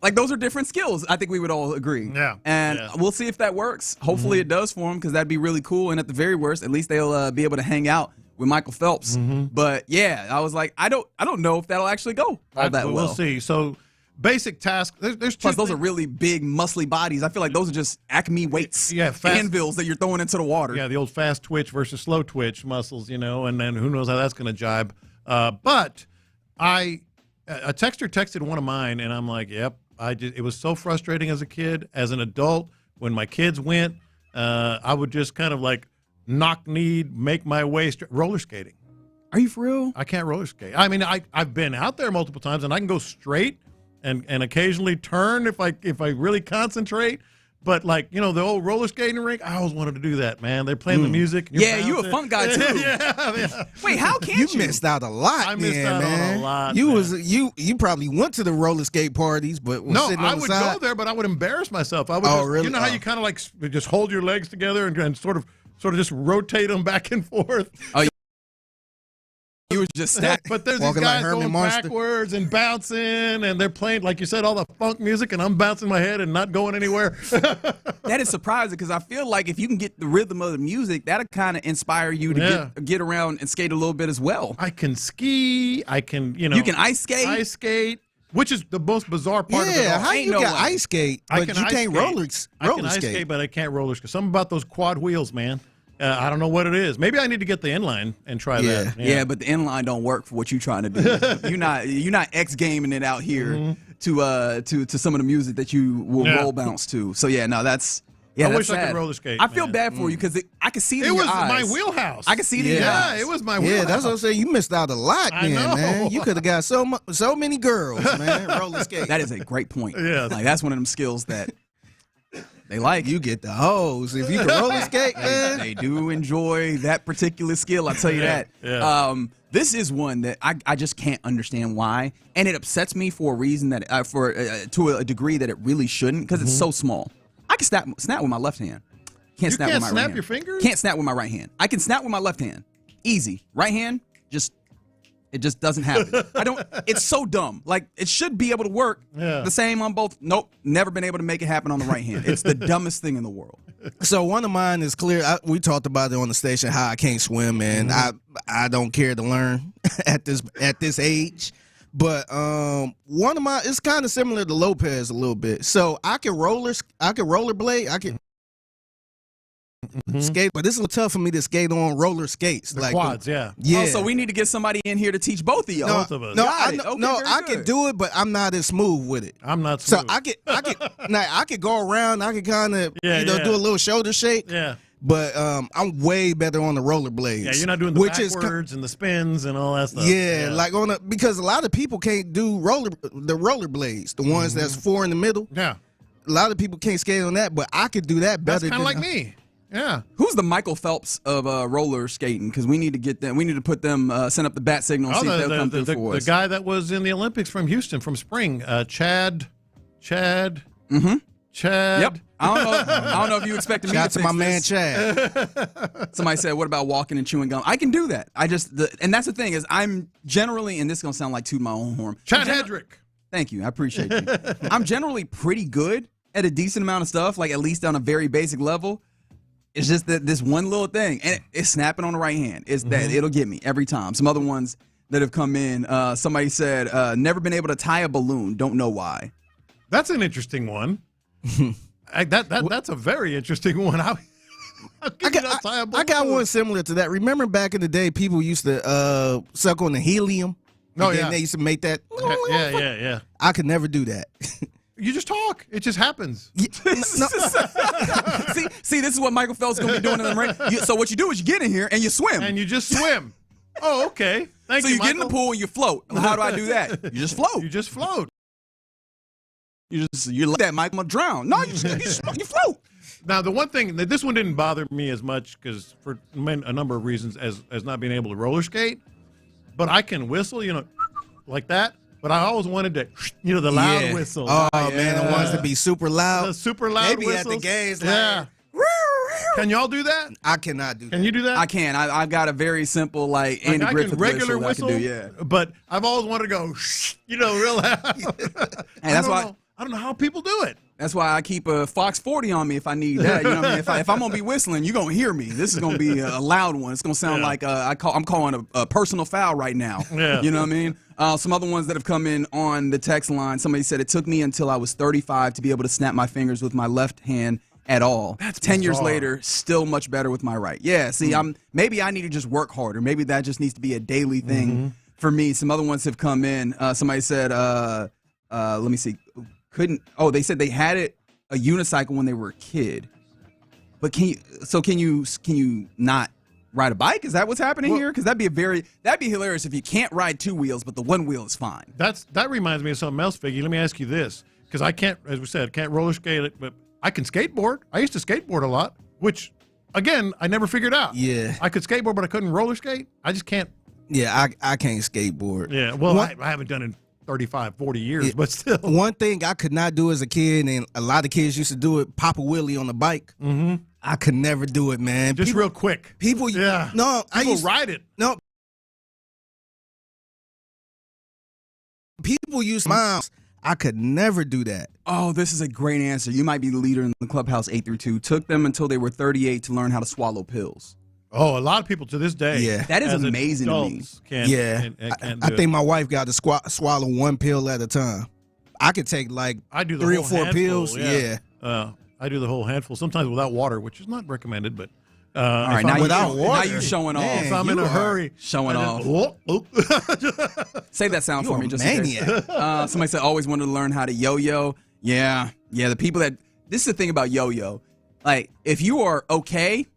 Like, those are different skills, I think we would all agree. Yeah. And we'll see if that works. Hopefully it does for him, because that'd be really cool. And at the very worst, at least they'll be able to hang out with Michael Phelps. But, yeah, I was like, I don't know if that'll actually go all that well. We'll see. So, basic task. There's Plus, those are really big, muscly bodies. I feel like those are just Acme weights, anvils that you're throwing into the water. Yeah, the old fast twitch versus slow twitch muscles, you know, and then who knows how that's going to jibe. But a texter texted one of mine, and I'm like, yep, it was so frustrating as a kid. As an adult, when my kids went, I would just kind of like knock-kneed, make my way roller skating. Are you for real? I can't roller skate. I mean, I've been out there multiple times, and I can go straight and occasionally turn if I really concentrate. But like, you know, the old roller skating rink, I always wanted to do that, man. They're playing the music. Yeah, you a funk guy too. Yeah. Wait, how can you missed out a lot? I missed out on a lot. You probably went to the roller skate parties, but was sitting on the side. I would go there, but I would embarrass myself. I would really? You know how you kind of like just hold your legs together and sort of just rotate them back and forth. Oh, you were just stacked. But there's these guys going backwards and bouncing, and they're playing, like you said, all the funk music, and I'm bouncing my head and not going anywhere. That is surprising, because I feel like if you can get the rhythm of the music, that'll kind of inspire you to get around and skate a little bit as well. I can ski. I can, you know. You can ice skate? Ice skate. Which is the most bizarre part of it all. Yeah, how you got ice skate, but you can't roller skate? I can ice skate, but I can't roller skate. Something about those quad wheels, man. I don't know what it is. Maybe I need to get the inline and try that. Yeah, but the inline don't work for what you're trying to do. You're not X gaming it out here to some of the music that you will roll bounce to. So that's. Yeah, I wish sad. I could roller skate. I feel bad for you, because I can see it in your eyes. It was my wheelhouse. I can see it in your eyes. Yeah, it was my wheelhouse. Yeah, that's what I'm saying. You missed out a lot, man. You could have got so many girls, man, roller skate. That is a great point. Yeah, like that's one of them skills that they like. You get the hose if you can roller skate, man. They do enjoy that particular skill. I'll tell you that. Yeah. This is one that I just can't understand why, and it upsets me for a reason that to a degree that it really shouldn't, because it's so small. I can snap with my left hand. Can't snap with my right hand. Snap your fingers? Can't snap with my right hand. I can snap with my left hand. Easy. Right hand, just It just doesn't happen. It's so dumb. Like, it should be able to work the same on both. Nope, never been able to make it happen on the right hand. It's the dumbest thing in the world. So one of mine is clear. We talked about it on the station, how I can't swim, and I don't care to learn at this age. But one of mine is kind of similar to Lopez a little bit. So I can rollerblade. I can skate, but this is tough for me to skate on roller skates. The like quads, yeah. Oh, so we need to get somebody in here to teach both of y'all. Both of us. I can do it, but I'm not as smooth with it. I'm not smooth. So I could go around. I could kind of do a little shoulder shake. Yeah. But I'm way better on the rollerblades. Yeah, you're not doing the backwards and the spins and all that stuff. Yeah, like because a lot of people can't do the rollerblades, the ones that's four in the middle. Yeah. A lot of people can't skate on that, but I could do that better. That's kind of like me. Yeah. Who's the Michael Phelps of roller skating? Because we need to get them. We need to put them, send up the bat signal and see if they'll come through for us. The guy that was in the Olympics from Houston from spring, Chad. Mm-hmm. Chad. Yep. I don't know if you expected me to fix my this. man Chad. Somebody said, "What about walking and chewing gum?" I can do that. And that's the thing is, I'm generally, and this is gonna sound like tooting my own horn. Chad Hedrick. Thank you. I appreciate you. I'm generally pretty good at a decent amount of stuff, like at least on a very basic level. It's just that this one little thing, and it's snapping on the right hand. It's that it'll get me every time. Some other ones that have come in, somebody said, never been able to tie a balloon. Don't know why. That's an interesting one. That's a very interesting one. I got one similar to that. Remember back in the day, people used to suck on the helium? Oh, and yeah. then they used to make that. Yeah. I could never do that. You just talk. It just happens. See, this is what Michael Phelps is going to be doing in the rain. So what you do is you get in here and you swim. And you just swim. Oh, okay. Thank you, So you get in Michael. the pool and you float. How do I do that? You just float. You just float. You're like that, Michael. I'm gonna drown. No, you float. Now, the one thing, this one didn't bother me as much because for a number of reasons as not being able to roller skate. But I can whistle, like that. But I always wanted to, the loud whistle. Oh, man, the ones that be super loud. The super loud Maybe whistles. at the games. Yeah. Can y'all do that? I cannot do that. Can you do that? I can. I've got a very simple, Andy Griffith regular whistle. whistle. I can do, yeah. But I've always wanted to go, real loud. And that's why I don't know how people do it. That's why I keep a Fox 40 on me if I need that. You know what I mean? If I'm gonna be whistling, you're gonna hear me. This is gonna be a loud one. It's gonna sound like I'm calling a personal foul right now. Yeah. You know what I mean? Some other ones that have come in on the text line. Somebody said it took me until I was 35 to be able to snap my fingers with my left hand at all. That's 10 years bizarre. later, still much better with my right. Yeah. See, maybe I need to just work harder. Maybe that just needs to be a daily thing for me. Some other ones have come in. Somebody said, let me see. They said they had a unicycle when they were a kid. But can you not ride a bike? Is that what's happening here? Because that'd be hilarious if you can't ride two wheels, but the one wheel is fine. That reminds me of something else, Figgy. Let me ask you this, because I can't, as we said, can't roller skate it, but I can skateboard. I used to skateboard a lot, which, again, I never figured out. Yeah. I could skateboard, but I couldn't roller skate. I just can't. Yeah, I can't skateboard. Yeah, well, I haven't done it in 35, 40 years, but still. One thing I could not do as a kid, and a lot of kids used to do it, pop a wheelie on the bike. Mm-hmm. I could never do it, man. Just real quick. People, yeah. No, I used to ride it. No. People use miles. I could never do that. Oh, this is a great answer. You might be the leader in the clubhouse 8 through 2. Took them until they were 38 to learn how to swallow pills. Oh, a lot of people to this day. Yeah. That is amazing to me. I think my wife got to swallow one pill at a time. I could take I do the 3 or whole 4 handful, pills. Yeah. I do the whole handful, sometimes without water, which is not recommended, but all right, now you're showing off. If I'm in a hurry. Showing off. Say that sound for me. Just maniac. Somebody said, always wanted to learn how to yo-yo. Yeah, the people that, this is the thing about yo-yo. Like, if you are okay,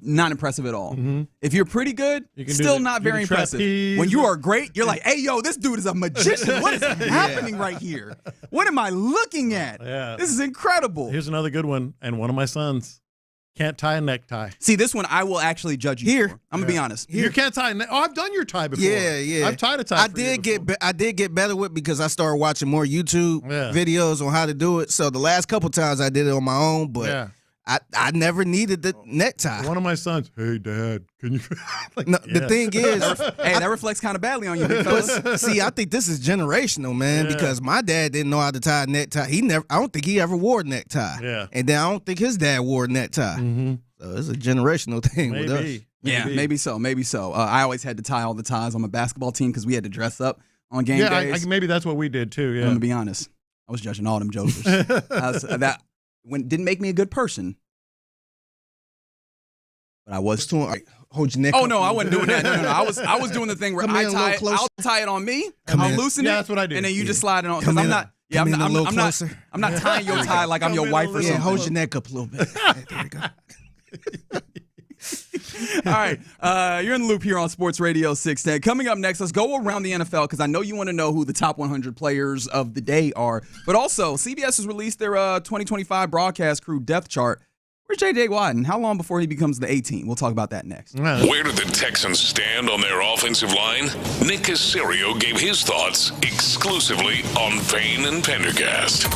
not impressive at all. Mm-hmm. If you're pretty good, still not very impressive. When you are great, you're like, hey, yo, this dude is a magician. What is happening right here? What am I looking at? Yeah. This is incredible. Here's another good one, and one of my sons can't tie a necktie. See, this one I will actually judge you for. I'm going to be honest. You can't tie a necktie. Oh, I've done your tie before. Yeah. I've tied a tie. I did get better with it because I started watching more YouTube videos on how to do it. So the last couple times I did it on my own, but I never needed the necktie. One of my sons, hey, Dad, can you? The thing is, that reflects kind of badly on you, big fellas. See, I think this is generational, man, because my dad didn't know how to tie a necktie. I don't think he ever wore a necktie. Yeah. And then I don't think his dad wore a necktie. Mm-hmm. So it's a generational thing with us. Yeah, maybe so. I always had to tie all the ties on my basketball team because we had to dress up on game days. Maybe that's what we did too. Yeah. I'm gonna be honest. I was judging all them jokers. That didn't make me a good person. But I was hold your neck. Oh no, I wasn't doing that. No. I was doing the thing where I'll tie it on me. I'll loosen it. Yeah, that's what I do. And then you just slide it on. Because I'm not. Yeah, I'm not tying your tie like I'm your wife or something. Yeah, hold your neck up a little bit. There we go. All right, you're in the loop here on Sports Radio 610. Coming up next, let's go around the NFL because I know you want to know who the top 100 players of the day are. But also, CBS has released their 2025 broadcast crew depth chart. Where's J.J. Watt, and how long before he becomes the 18? We'll talk about that next. Where did the Texans stand on their offensive line? Nick Caserio gave his thoughts exclusively on Payne and Pendergast.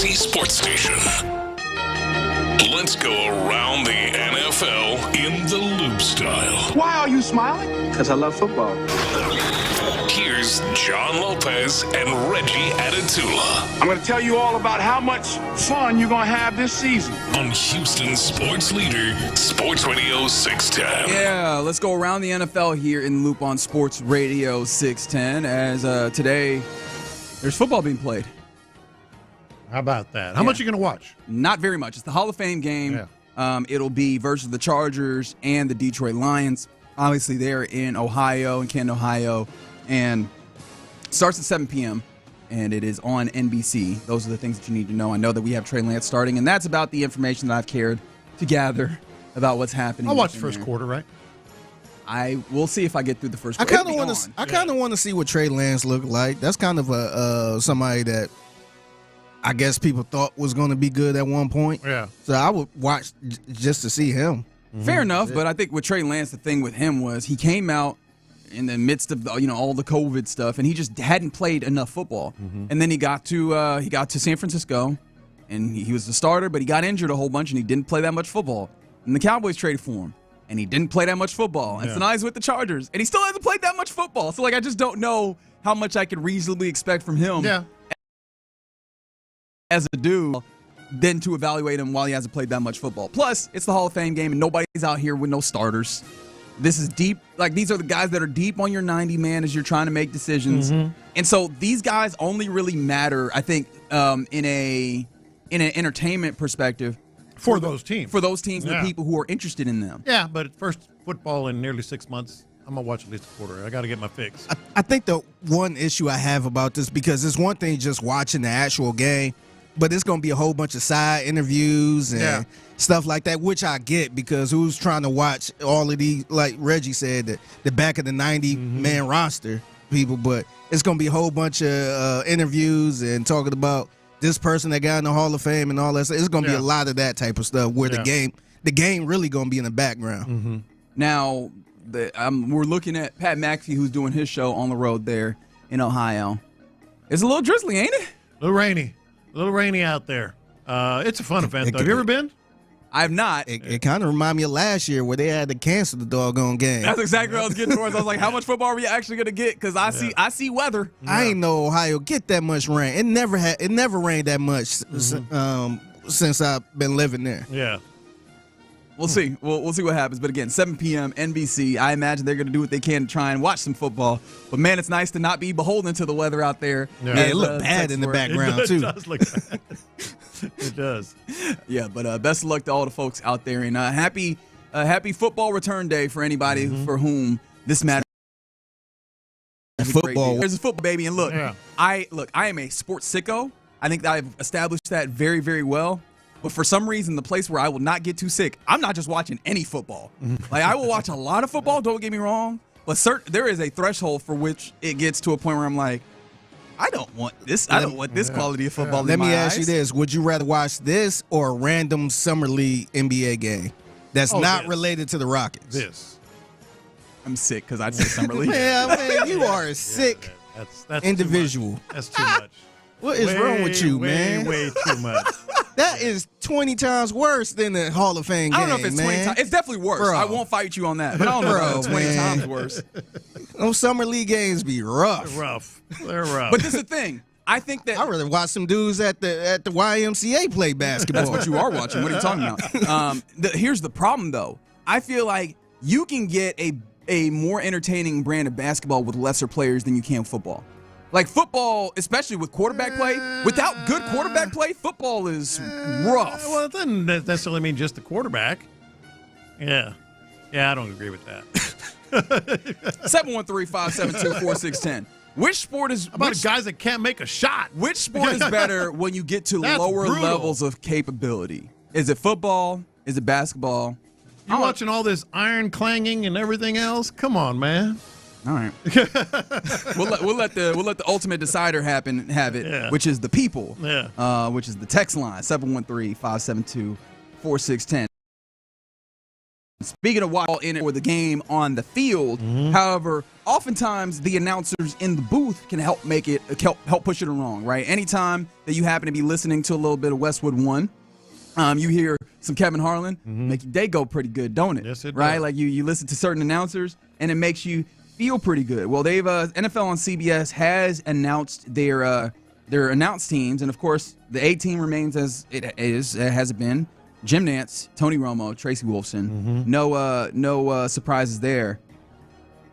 Odyssey Sports Station. Let's go around the NFL in the loop style. Why are you smiling? Because I love football. Here's John Lopez and Reggie Atatula. I'm going to tell you all about how much fun you're going to have this season. On Houston's sports leader, Sports Radio 610. Yeah, let's go around the NFL here in Loop on Sports Radio 610 as today there's football being played. How about that? How much are you going to watch? Not very much. It's the Hall of Fame game. Yeah. It'll be versus the Chargers and the Detroit Lions. Obviously, they're in Ohio, in Canton, Ohio, and starts at 7 p.m., and it is on NBC. Those are the things that you need to know. I know that we have Trey Lance starting, and that's about the information that I've cared to gather about what's happening. I'll watch the first quarter, right? I will see if I get through the first quarter. I kind of want to see what Trey Lance looked like. That's kind of somebody that I guess people thought was going to be good at one point. Yeah. So I would watch just to see him. Fair enough, but I think with Trey Lance, the thing with him was he came out in the midst of all the COVID stuff, and he just hadn't played enough football. And then he got to San Francisco, and he was the starter, but he got injured a whole bunch, and he didn't play that much football. And the Cowboys traded for him, and he didn't play that much football. And so now he's with the Chargers, and he still hasn't played that much football. So I just don't know how much I could reasonably expect from him. Yeah. As a dude, than to evaluate him while he hasn't played that much football. Plus, it's the Hall of Fame game, and nobody's out here with no starters. This is deep. These are the guys that are deep on your 90-man as you're trying to make decisions. And so these guys only really matter, I think, in an entertainment perspective. For those teams. For those teams and the people who are interested in them. Yeah, but first football in nearly 6 months, I'm going to watch at least a quarter. I got to get my fix. I think the one issue I have about this, because it's one thing just watching the actual game, but it's going to be a whole bunch of side interviews and stuff like that, which I get, because who's trying to watch all of these, like Reggie said, the back of the 90-man roster people, but it's going to be a whole bunch of interviews and talking about this person that got in the Hall of Fame and all that stuff. It's going to be a lot of that type of stuff where the game really going to be in the background. Now, we're looking at Pat McAfee, who's doing his show on the road there in Ohio. It's a little drizzly, ain't it? A little rainy out there. It's a fun event, though. Have you ever been? I have not. It kind of reminded me of last year where they had to cancel the doggone game. That's exactly what I was getting towards. I was like, how much football are we actually going to get? Because I see weather. I ain't know Ohio get that much rain. It never rained that much since I've been living there. Yeah. We'll see. We'll see what happens. But again, 7 p.m. NBC. I imagine they're going to do what they can to try and watch some football. But man, it's nice to not be beholden to the weather out there. Yeah, it looked bad in the background too. It does look bad. It does. Yeah, but best of luck to all the folks out there, and happy football return day for anybody for whom this matters. Football. There's a football baby, and look, I am a sports sicko. I think that I've established that very, very well. But for some reason, the place where I will not get too sick, I'm not just watching any football. I will watch a lot of football, don't get me wrong, but there is a threshold for which it gets to a point where I'm like, I don't want this. I don't want this quality of football in my eyes. Let me ask you this. Would you rather watch this or a random Summer League NBA game that's not related to the Rockets? This. I'm sick because I'd say Summer League. Man, you are a sick that's individual. That's too much. What is wrong with you, man? Way too much. That is 20 times worse than the Hall of Fame game, I don't know if it's 20 times. It's definitely worse. Bro. I won't fight you on that. But I don't know if it's 20 times worse. Those Summer League games be rough. They're rough. But this is the thing. I think that I'd rather watch some dudes at the YMCA play basketball. That's what you are watching. What are you talking about? Here's the problem, though. I feel like you can get a more entertaining brand of basketball with lesser players than you can football. Like football, especially with quarterback play, without good quarterback play, football is rough. Well, it doesn't necessarily mean just the quarterback. Yeah. Yeah, I don't agree with that. 713-572-4610. Which sport is... about guys that can't make a shot? Which sport is better when you get to lower levels of capability? Is it football? Is it basketball? You watching all this iron clanging and everything else? Come on, man. All right. we'll let the ultimate decider have it, which is the people. Yeah. Which is the text line 713-572-4610. Speaking of while in it for the game on the field, however, oftentimes the announcers in the booth can help make it help push it along, right? Anytime that you happen to be listening to a little bit of Westwood One, you hear some Kevin Harlan, make your day go pretty good, don't it? Yes, it right? does. Like you listen to certain announcers, and it makes you feel pretty good. Well, they've NFL on CBS has announced their announced teams, and of course, the A team remains as it has been. Jim Nantz, Tony Romo, Tracy Wolfson. No surprises there.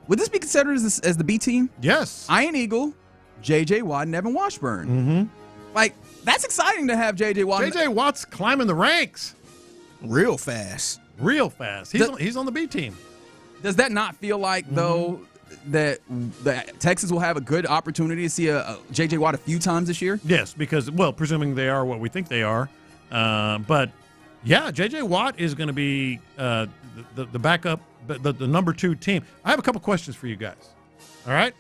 Would this be considered as the B team? Yes. Ian Eagle, J.J. Watt, and Evan Washburn. Like, that's exciting to have J.J. Watt. J.J. Watt's climbing the ranks. Real fast. Real fast. He's on the B team. Does that not feel like, though, that Texas will have a good opportunity to see a J.J. Watt a few times this year? Yes, because, well, presuming they are what we think they are. But, yeah, J.J. Watt is going to be the backup, the number 2 team. I have a couple questions for you guys. All right?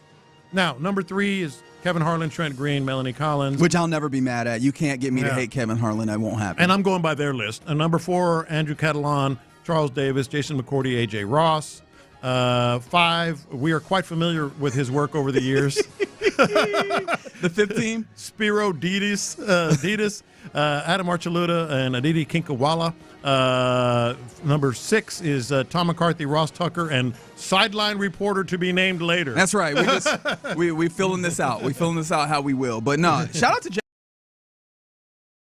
Now, number 3 is Kevin Harlan, Trent Green, Melanie Collins. Which I'll never be mad at. You can't get me to hate Kevin Harlan. That won't happen. And I'm going by their list. Number 4, Andrew Catalan, Charles Davis, Jason McCourty, A.J. Ross. 5, we are quite familiar with his work over the years. The 5th team? Spiro Ditas, Adam Archuleta, and Aditi Kinkawala. Number 6 is Tom McCarthy, Ross Tucker, and sideline reporter to be named later. That's right. We filling this out. We filling this out how we will. But no, shout out to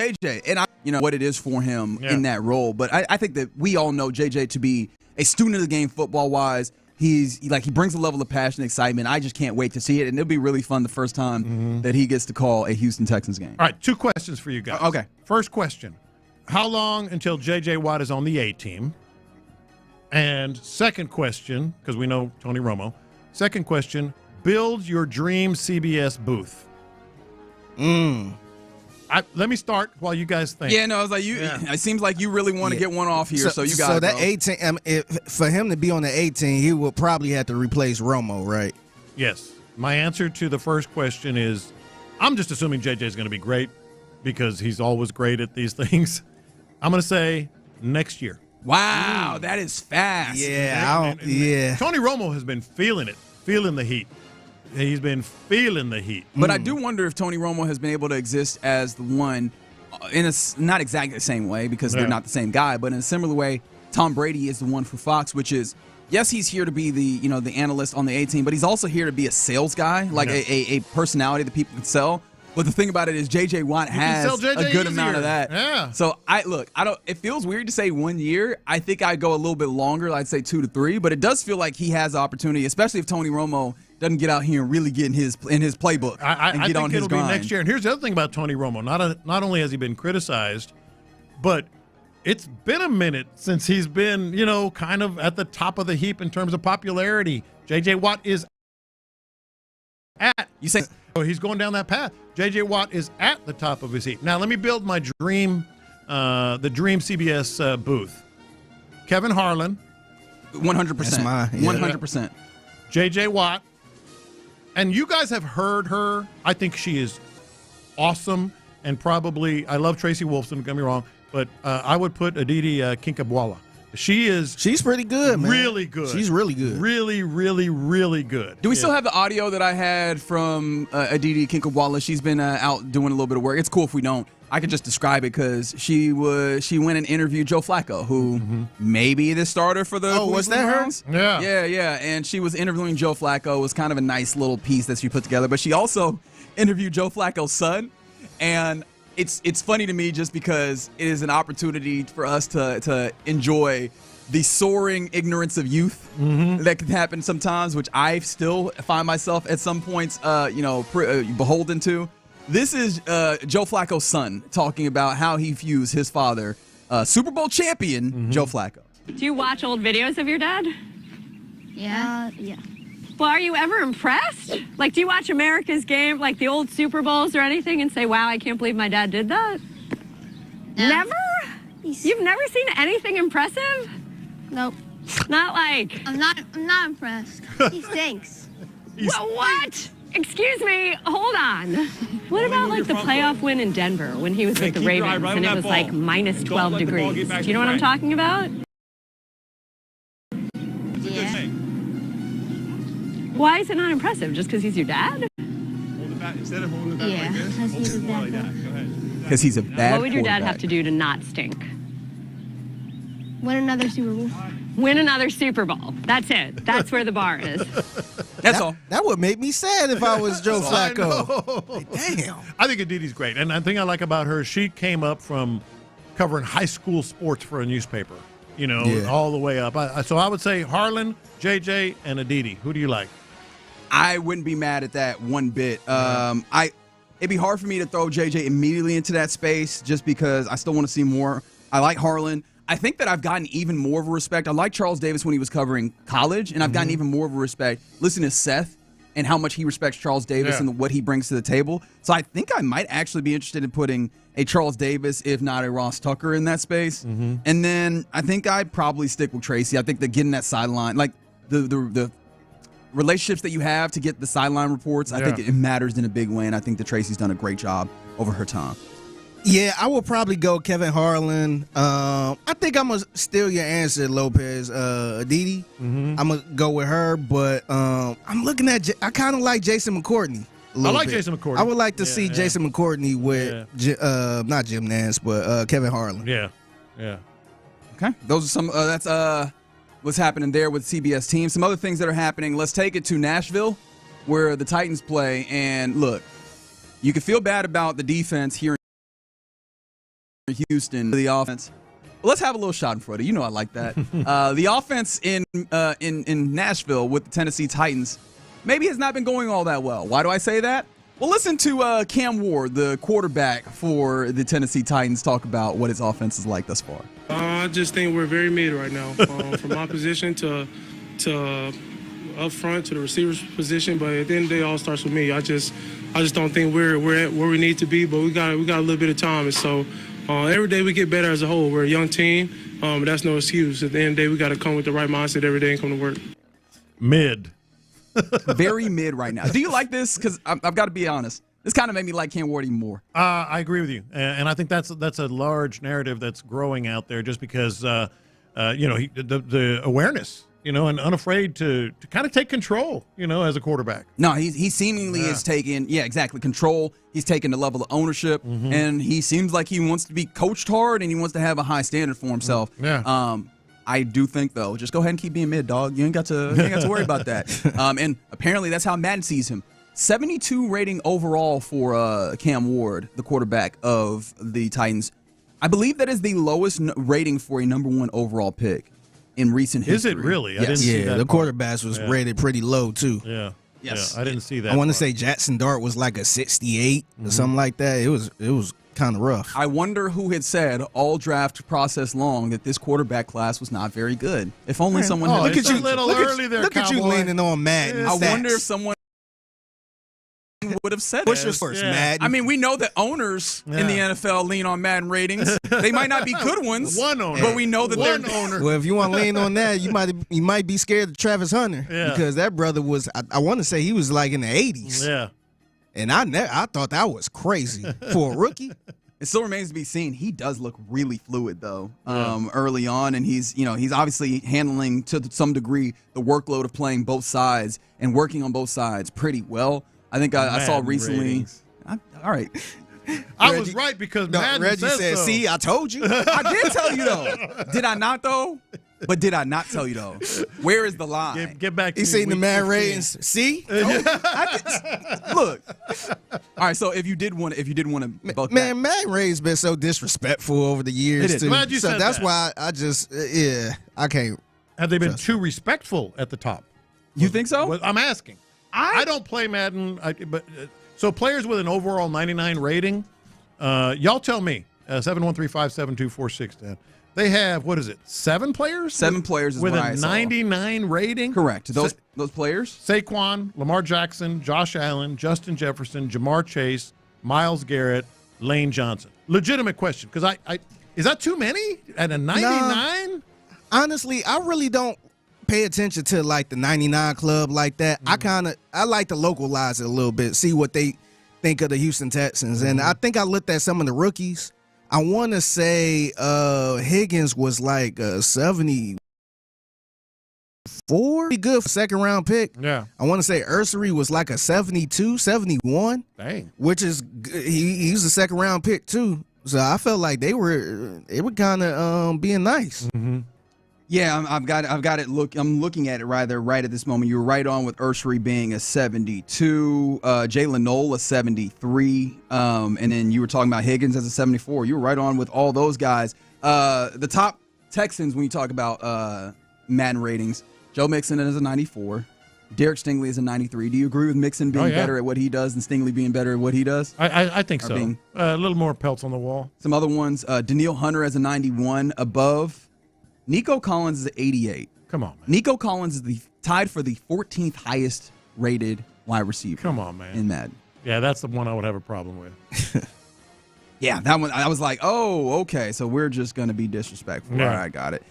JJ. And what it is for him in that role. But I think that we all know JJ to be a student of the game football-wise. He brings a level of passion and excitement. I just can't wait to see it, and it'll be really fun the first time that he gets to call a Houston Texans game. All right, 2 questions for you guys. Okay. First question, how long until J.J. Watt is on the A team? And second question, because we know Tony Romo, second question, build your dream CBS booth. Let me start while you guys think. Yeah, no, I was like, it seems like you really want to get one off here, so you got So that 18, for him to be on the 18, he will probably have to replace Romo, right? Yes. My answer to the first question is, I'm just assuming JJ is going to be great because he's always great at these things. I'm going to say next year. Wow, that is fast. Yeah, Tony Romo has been feeling the heat. He's been feeling the heat. But I do wonder if Tony Romo has been able to exist as the one in a not exactly the same way because they're not the same guy, but in a similar way, Tom Brady is the one for Fox, which is, yes, he's here to be the analyst on the A team, but he's also here to be a sales guy, like a personality that people can sell. But the thing about it is J.J. Watt has a good amount of that. Yeah. So it feels weird to say 1 year. I think I'd go a little bit longer. I'd say 2 to 3, but it does feel like he has the opportunity, especially if Tony Romo doesn't get out here and really get in his playbook and get on his grind. I think it'll be next year. And here's the other thing about Tony Romo. Not only has he been criticized, but it's been a minute since he's been, kind of at the top of the heap in terms of popularity. J.J. Watt is at. You say he's going down that path. J.J. Watt is at the top of his heap. Now, let me build my dream, the dream CBS booth. Kevin Harlan. 100%. That's mine. 100%. J.J. Watt. And you guys have heard her. I think she is awesome. And probably, I love Tracy Wolfson, don't get me wrong, but I would put Aditi Kinkabwala. She's pretty good, man. Really good. She's really good. Really, really, really good. Do we still have the audio that I had from Aditi Kinkabwala? She's been out doing a little bit of work. It's cool if we don't. I could just describe it because she went and interviewed Joe Flacco, who may be the starter for the was that her? Browns. Yeah. And she was interviewing Joe Flacco. It was kind of a nice little piece that she put together. But she also interviewed Joe Flacco's son, and it's funny to me just because it is an opportunity for us to enjoy the soaring ignorance of youth that can happen sometimes, which I still find myself at some points, beholden to. This is Joe Flacco's son talking about how he views his father, Super Bowl champion Joe Flacco. Do you watch old videos of your dad? Yeah. Yeah. Well, are you ever impressed? Like, do you watch America's Game, like the old Super Bowls or anything, and say, wow, I can't believe my dad did that? No. Never? You've never seen anything impressive? Nope. Not like... I'm not impressed. He stinks. What? Excuse me, hold on. What about like the playoff win in Denver when he was with the Ravens and it was like minus 12 degrees? Do you know what I'm talking about? Why is it not impressive? Just because he's your dad? Hold it back. Instead of holding it back Yeah, like this, because hold he's it a more like bad that. Go ahead. Because he's a bad What would your dad quarterback. have to do to not stink? Win another Super Bowl. Win another Super Bowl. That's it. That's where the bar is. That's all. That would make me sad if I was Joe I Flacco. know. Damn. I think Aditi's great. And the thing I like about her, she came up from covering high school sports for a newspaper, all the way up. So I would say Harlan, JJ, and Aditi. Who do you like? I wouldn't be mad at that one bit. It'd be hard for me to throw JJ immediately into that space just because I still want to see more. I like Harlan. I think that I've gotten even more of a respect. I like Charles Davis when he was covering college, and I've gotten even more of a respect listening to Seth and how much he respects Charles Davis and what he brings to the table. So I think I might actually be interested in putting a Charles Davis, if not a Ross Tucker, in that space. And then I think I'd probably stick with Tracy. I think that getting that sideline, like the relationships that you have to get the sideline reports, I think it matters in a big way, and I think that Tracy's done a great job over her time. Yeah, I will probably go Kevin Harlan. I think I'm going to steal your answer, Lopez. Aditi, I'm going to go with her, but I'm looking at I kind of like Jason McCourtney. I like Jason McCourtney. I would like to see Jason McCourtney with, not Jim Nance, but Kevin Harlan. Yeah. Okay. Those are some, that's what's happening there with CBS teams. Some other things that are happening. Let's take it to Nashville, where the Titans play. And look, you can feel bad about the defense here in Houston, the offense. Well, let's have a little shot in front of you. I like that. The offense in Nashville with the Tennessee Titans maybe has not been going all that well. Why do I say that? Well, listen to Cam Ward, the quarterback for the Tennessee Titans, talk about what his offense is like thus far. I just think we're very mid right now, from my position to up front to the receiver's position. But at the end of the day, it all starts with me. I just don't think we're at where we need to be. But we got a little bit of time, and so every day we get better as a whole. We're a young team, but that's no excuse. At the end of the day, we got to come with the right mindset every day and come to work. Mid. Very mid right now. Do you like this? Because I've got to be honest. This kind of made me like Cam Ward even more. I agree with you, and I think that's a large narrative that's growing out there, just because the awareness, and unafraid to kind of take control, as a quarterback. No, he seemingly is taking control. He's taking the level of ownership, and he seems like he wants to be coached hard and he wants to have a high standard for himself. I do think, though, just go ahead and keep being mid, dog. You ain't got to worry about that. And apparently that's how Madden sees him. 72 rating overall for Cam Ward, the quarterback of the Titans. I believe that is the lowest rating for a number one overall pick in recent history. Is it really? Yes. I didn't see that the part. quarterbacks was rated pretty low, too. Yeah. Yes. Yeah, I didn't see that. I want to part. say Jackson Dart was like a 68 or something like that. It was kind of rough. I wonder who had said all draft process long that this quarterback class was not very good. If only someone had look at you, look at you leaning on Madden. I wonder if someone would have said What's that. your source, Madden? I mean, we know that owners in the NFL lean on Madden ratings. They might not be good ones, but we know that they're owner. Well, if you want to lean on that, you might be scared of Travis Hunter because that brother was. I want to say he was like in the 80s. Yeah, and I thought that was crazy for a rookie. It still remains to be seen. He does look really fluid, though, early on, and he's obviously handling to some degree the workload of playing both sides and working on both sides pretty well. I think I saw recently. All right. I was right because Madden Reggie said, so. "See, I told you." I did tell you though. Did I not though? But did I not tell you though? Where is the line? Get back. He's seen the Madden ratings. See, look. All right. So if you did want to, man, Madden ratings been so disrespectful over the years. Too. Glad you so said that's that. why I just I can't. Have they been too respectful at the top? You think so? Well, I'm asking. I don't play Madden, but so players with an overall 99 rating, y'all tell me. 713-572-4610. They have, what is it, 7 players? 7 players is with what a I saw. 99 rating. Correct. Those players: Saquon, Lamar Jackson, Josh Allen, Justin Jefferson, Jamar Chase, Myles Garrett, Lane Johnson. Legitimate question, because I is that too many at a 99? Honestly, I really don't pay attention to like the 99 club like that. I like to localize it a little bit, see what they think of the Houston Texans. And I think I looked at some of the rookies. I want to say Higgins was like 70 Be good for second-round pick. Yeah. I want to say Ursery was like a 72, 71. Dang. Which is he's a second-round pick too. So I felt like they were kind of being nice. Mm-hmm. Yeah, I've got it. I'm looking at it right at this moment. You were right on with Ursery being a 72, Jalen Knoll a 73, and then you were talking about Higgins as a 74. You were right on with all those guys. The top Texans when you talk about Madden ratings, Joe Mixon is a 94. Derek Stingley is a 93. Do you agree with Mixon being better at what he does and Stingley being better at what he does? I think so. A little more pelts on the wall. Some other ones, Daniil Hunter as a 91 above. Nico Collins is 88. Come on, man. Nico Collins is tied for the 14th highest rated wide receiver. Come on, man. In Madden. Yeah, that's the one I would have a problem with. Yeah, that one, I was like, oh, okay, so we're just going to be disrespectful. Yeah. All right, got it.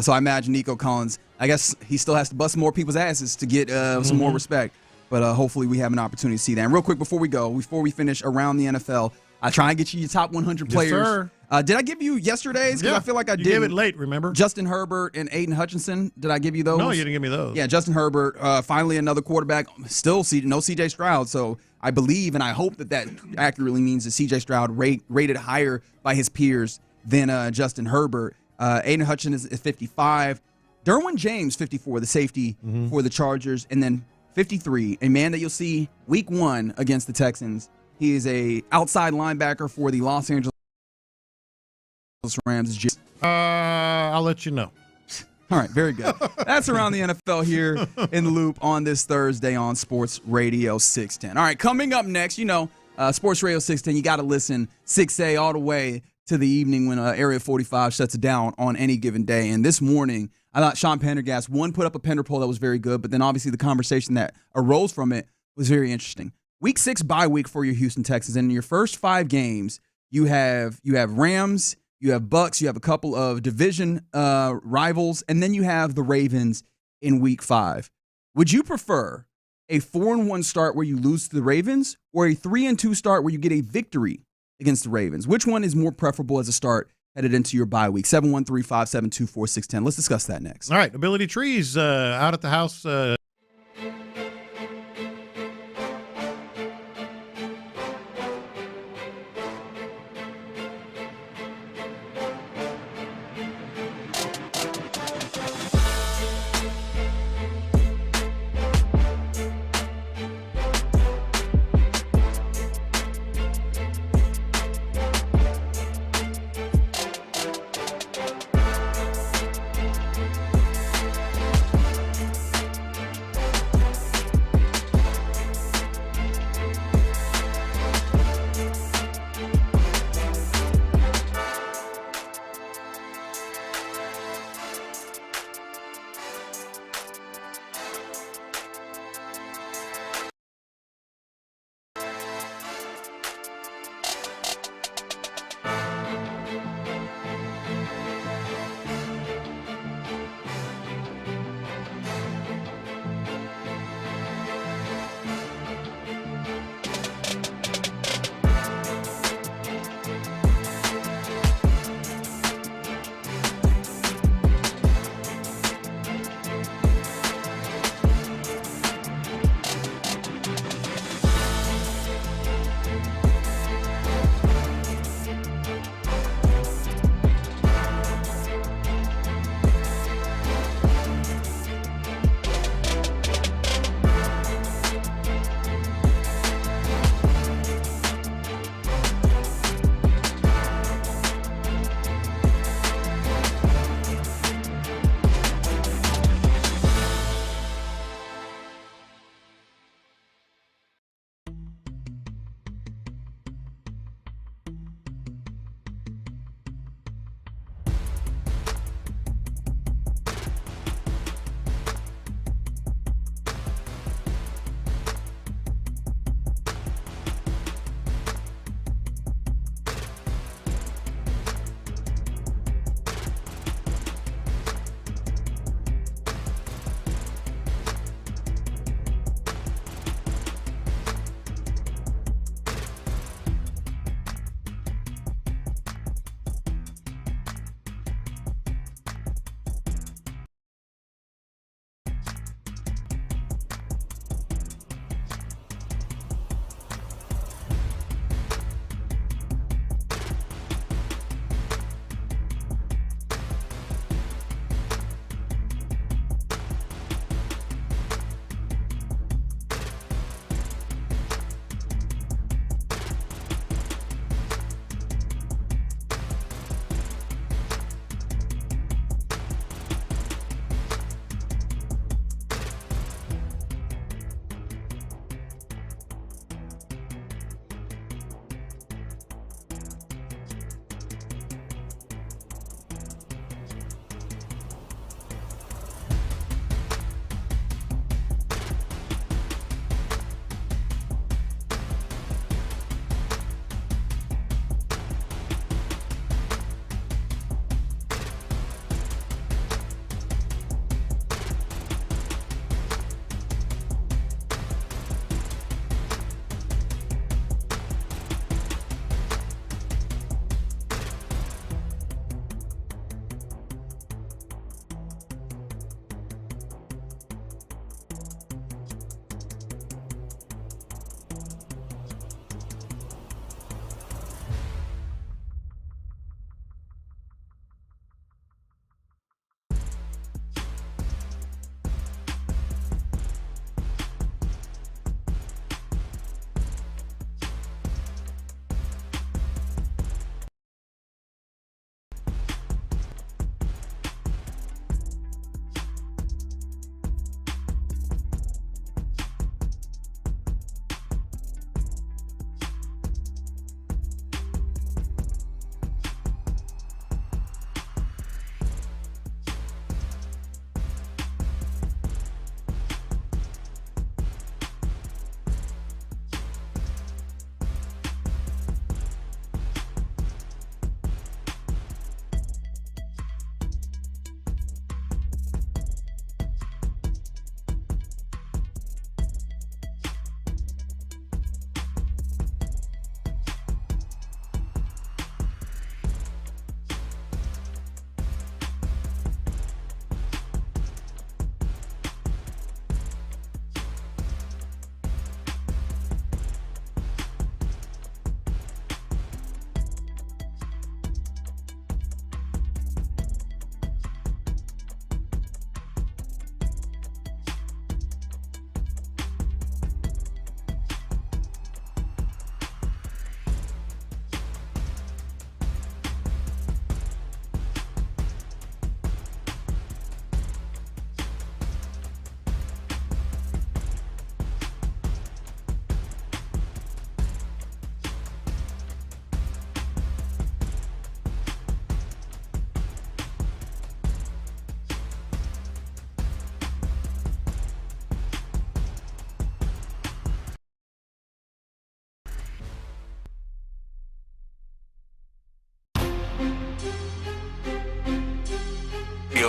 So I imagine Nico Collins, I guess he still has to bust more people's asses to get some more respect. But hopefully we have an opportunity to see that. And real quick before we finish around the NFL, I try and get you your top 100 players. Yes, sir. Did I give you yesterday's? Because I feel like I did. You gave it late, remember? Justin Herbert and Aiden Hutchinson. Did I give you those? No, you didn't give me those. Yeah, Justin Herbert, finally another quarterback. Still no C.J. Stroud. So I believe and I hope that accurately means that C.J. Stroud rated higher by his peers than Justin Herbert. Aiden Hutchinson is 55. Derwin James, 54, the safety for the Chargers. And then 53, a man that you'll see week 1 against the Texans. He is a outside linebacker for the Los Angeles Rams. I'll let you know. All right, very good. That's around the NFL here in the Loop on this Thursday on Sports Radio 610. All right, coming up next, Sports Radio 610, you got to listen 6A all the way to the evening when Area 45 shuts it down on any given day. And this morning, I thought Sean Pendergast, put up a Pender poll that was very good, but then obviously the conversation that arose from it was very interesting. Week 6 bye week for your Houston Texans. And in your first 5 games, you have Rams, you have Bucks, you have a couple of division rivals, and then you have the Ravens in week 5. Would you prefer a 4-1 start where you lose to the Ravens or a 3-2 start where you get a victory against the Ravens? Which one is more preferable as a start headed into your bye week? 713-572-4610. Let's discuss that next. All right, Ability Trees out at the house.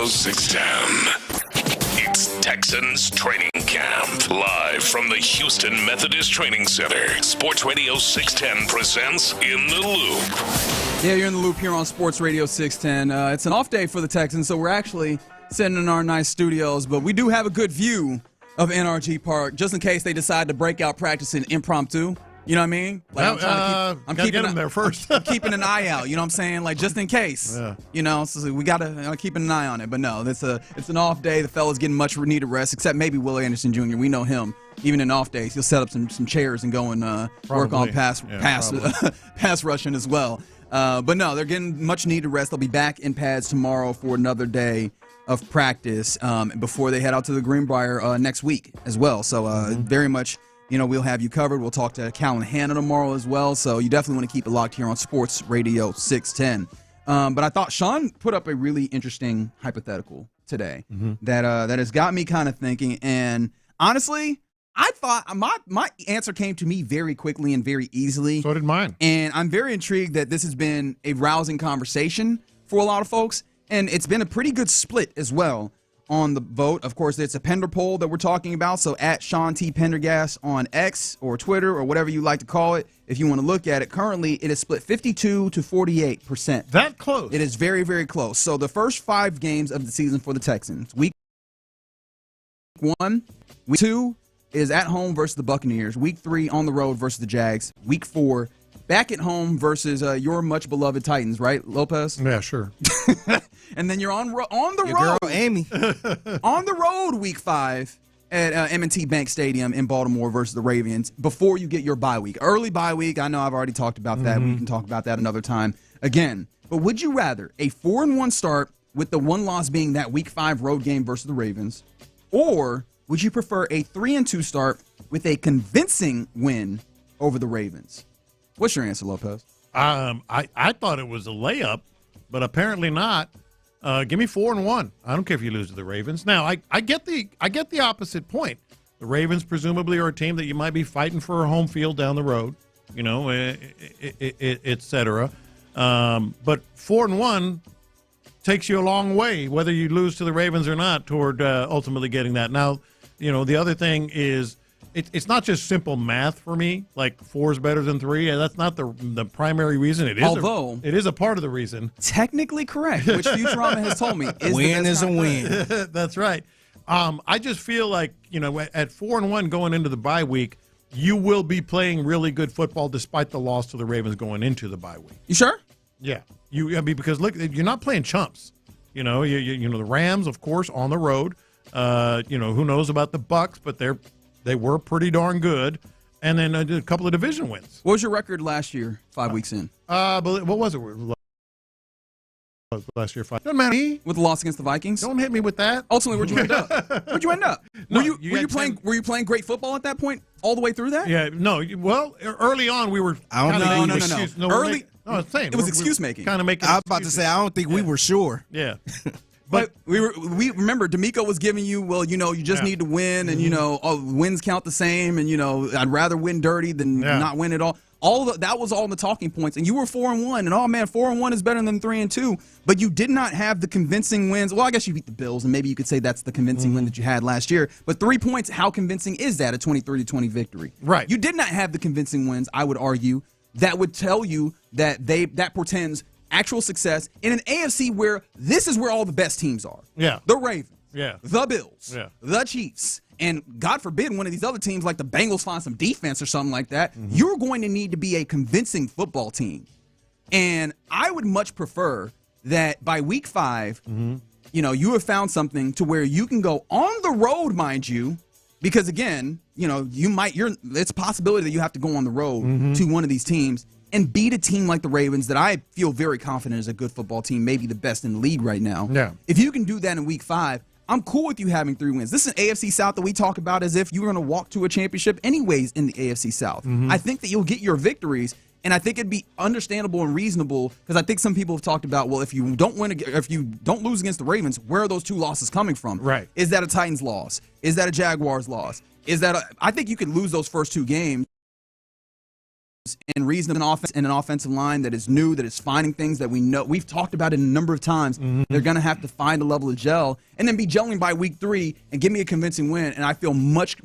Radio 610. It's Texans Training Camp. Live from the Houston Methodist Training Center. Sports Radio 610 presents In the Loop. Yeah, you're in the loop here on Sports Radio 610. It's an off day for the Texans, so we're actually sitting in our nice studios, but we do have a good view of NRG Park, just in case they decide to break out practicing impromptu. You know what I mean? Like, I'm keeping them there first. I'm keeping an eye out. You know what I'm saying? Like, just in case. Yeah. You know, so we gotta keep an eye on it. But no, it's an off day. The fella's getting much needed rest, except maybe Will Anderson Jr. We know him. Even in off days, he'll set up some chairs and go and work on pass rushing as well. But no, they're getting much needed rest. They'll be back in pads tomorrow for another day of practice before they head out to the Greenbrier next week as well. So very much. You know, we'll have you covered. We'll talk to Callan Hanna tomorrow as well. So you definitely want to keep it locked here on Sports Radio 610. But I thought Sean put up a really interesting hypothetical today that has got me kind of thinking. And honestly, I thought my answer came to me very quickly and very easily. So did mine. And I'm very intrigued that this has been a rousing conversation for a lot of folks. And it's been a pretty good split as well on the vote. Of course, it's a Pender poll that we're talking about. So at Sean T. Pendergast on X or Twitter or whatever you like to call it, if you want to look at it, currently it is split 52 to 48%. That close. It is very, very close. So the first 5 games of the season for the Texans. Week 1, week 2 is at home versus the Buccaneers. Week 3 on the road versus the Jags. Week 4 back at home versus your much beloved Titans, right, Lopez? Yeah, sure. And then you're on the Your road, girl Amy, on the road week 5 at M&T Bank Stadium in Baltimore versus the Ravens before you get your bye week. Early bye week. I know I've already talked about that. We can talk about that another time again. But would you rather a 4-1 start with the one loss being that week 5 road game versus the Ravens, or would you prefer a 3-2 start with a convincing win over the Ravens? What's your answer, Lopez? I thought it was a layup, but apparently not. Give me 4-1. I don't care if you lose to the Ravens. Now, I get the opposite point. The Ravens presumably are a team that you might be fighting for a home field down the road, you know, et cetera. But 4-1 takes you a long way, whether you lose to the Ravens or not, toward ultimately getting that. Now, you know, the other thing is it's not just simple math for me, like 4 is better than 3. And that's not the primary reason. It is a part of the reason. Technically correct, which Futurama has told me. Win is a win. That's right. I just feel like, you know, at 4-1 going into the bye week, you will be playing really good football despite the loss to the Ravens going into the bye week. You sure? Yeah. Because look, you're not playing chumps. You know, you know the Rams, of course, on the road. You know, who knows about the Bucs, but they were pretty darn good. And then a couple of division wins. What was your record last year, 5 weeks in? But what was it last year? 5. Doesn't matter. With the loss against the Vikings? Don't hit me with that. Ultimately, where'd you end up? Where'd you end up? No, were you playing great football at that point all the way through that? Yeah, no. Well, early on we were. I don't No. Early. No, I'm saying it was excuse making. Kind of making. I was about to say I don't think we were sure. Yeah. But we remember D'Amico was giving you, well, you know, you just need to win, and you know, wins count the same, and you know, I'd rather win dirty than not win at all. That was all the talking points, and you were 4-1, and oh man, 4-1 is better than 3-2. But you did not have the convincing wins. Well, I guess you beat the Bills, and maybe you could say that's the convincing win that you had last year. But 3 points, how convincing is that? A 23-20 victory, right? You did not have the convincing wins. I would argue that would tell you that that portends actual success in an AFC where this is where all the best teams are. Yeah. The Ravens. Yeah. The Bills. Yeah. The Chiefs. And God forbid one of these other teams like the Bengals find some defense or something like that. You're going to need to be a convincing football team. And I would much prefer that by week 5, you know, you have found something to where you can go on the road, mind you, because again, you know, it's a possibility that you have to go on the road to one of these teams and beat a team like the Ravens that I feel very confident is a good football team, maybe the best in the league right now. Yeah. If you can do that in week 5, I'm cool with you having 3 wins. This is an AFC South that we talk about as if you were going to walk to a championship anyways in the AFC South. I think that you'll get your victories, and I think it'd be understandable and reasonable because I think some people have talked about, well, if you don't lose against the Ravens, where are those 2 losses coming from? Right. Is that a Titans loss? Is that a Jaguars loss? I think you could lose those first 2 games and reason of an offense and an offensive line that is new, that is finding things that we know. We've talked about it a number of times. They're going to have to find a level of gel and then be gelling by week 3 and give me a convincing win. And I feel much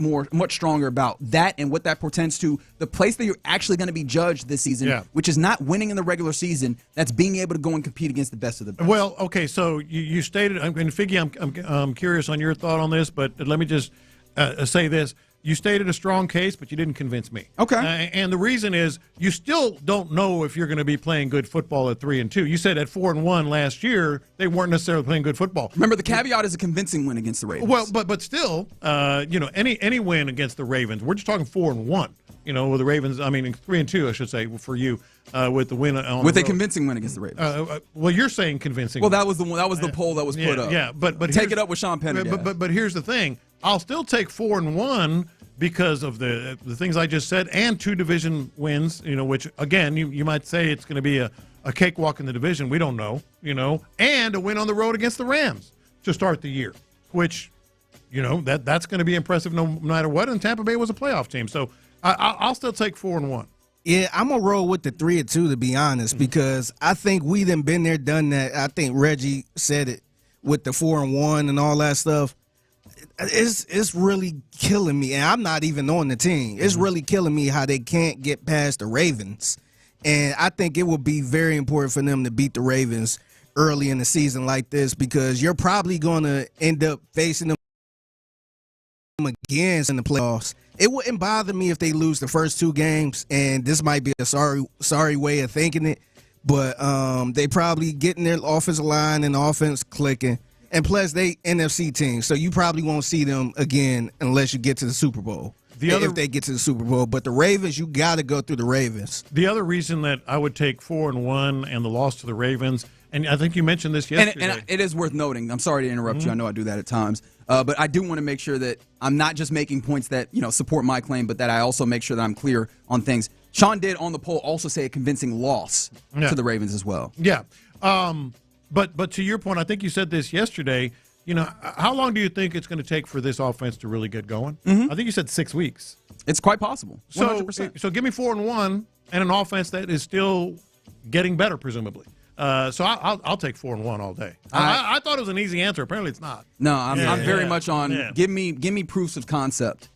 stronger about that and what that portends to the place that you're actually going to be judged this season, which is not winning in the regular season. That's being able to go and compete against the best of the best. Well, okay, so you stated, and Figgy, I'm curious on your thought on this, but let me just say this. You stated a strong case, but you didn't convince me. Okay. And the reason is you still don't know if you're going to be playing good football at 3-2. You said at 4-1 last year they weren't necessarily playing good football. Remember, the caveat is a convincing win against the Ravens. Well, but still, any win against the Ravens, we're just talking 4-1. With the Ravens, 3-2, I should say, for you, with the win on with the a road. Convincing win against the Ravens. Well, you're saying convincing. Well, that was the poll that was put up. Yeah, but take it up with Sean Pendergast. But here's the thing: I'll still take 4-1 because of the things I just said, and 2 division wins. Which again, you might say it's going to be a cakewalk in the division. We don't know. And a win on the road against the Rams to start the year, which that's going to be impressive no matter what. And Tampa Bay was a playoff team, so I'll still take 4-1. Yeah, I'm going to roll with the 3-2, to be honest, because I think we done been there, done that. I think Reggie said it with the 4-1 and all that stuff. It's really killing me, and I'm not even on the team. It's really killing me how they can't get past the Ravens. And I think it will be very important for them to beat the Ravens early in the season like this, because you're probably going to end up facing them again in the playoffs. It wouldn't bother me if they lose the first 2 games, and this might be a sorry way of thinking it, but they probably getting their offensive line and offense clicking, and plus they NFC team, so you probably won't see them again unless you get to the Super Bowl. If they get to the Super Bowl, but the Ravens, you got to go through the Ravens. The other reason that I would take 4-1 and the loss to the Ravens, and I think you mentioned this yesterday. And it is worth noting. I'm sorry to interrupt you. I know I do that at times. But I do want to make sure that I'm not just making points that support my claim, but that I also make sure that I'm clear on things. Sean did on the poll also say a convincing loss to the Ravens as well. Yeah. But to your point, I think you said this yesterday. How long do you think it's going to take for this offense to really get going? I think you said 6 weeks. It's quite possible. 100%. So give me 4-1 and an offense that is still getting better, presumably. So I'll take 4-1 all day. I thought it was an easy answer. Apparently, it's not. No, I'm very much on. Give me proofs of concept,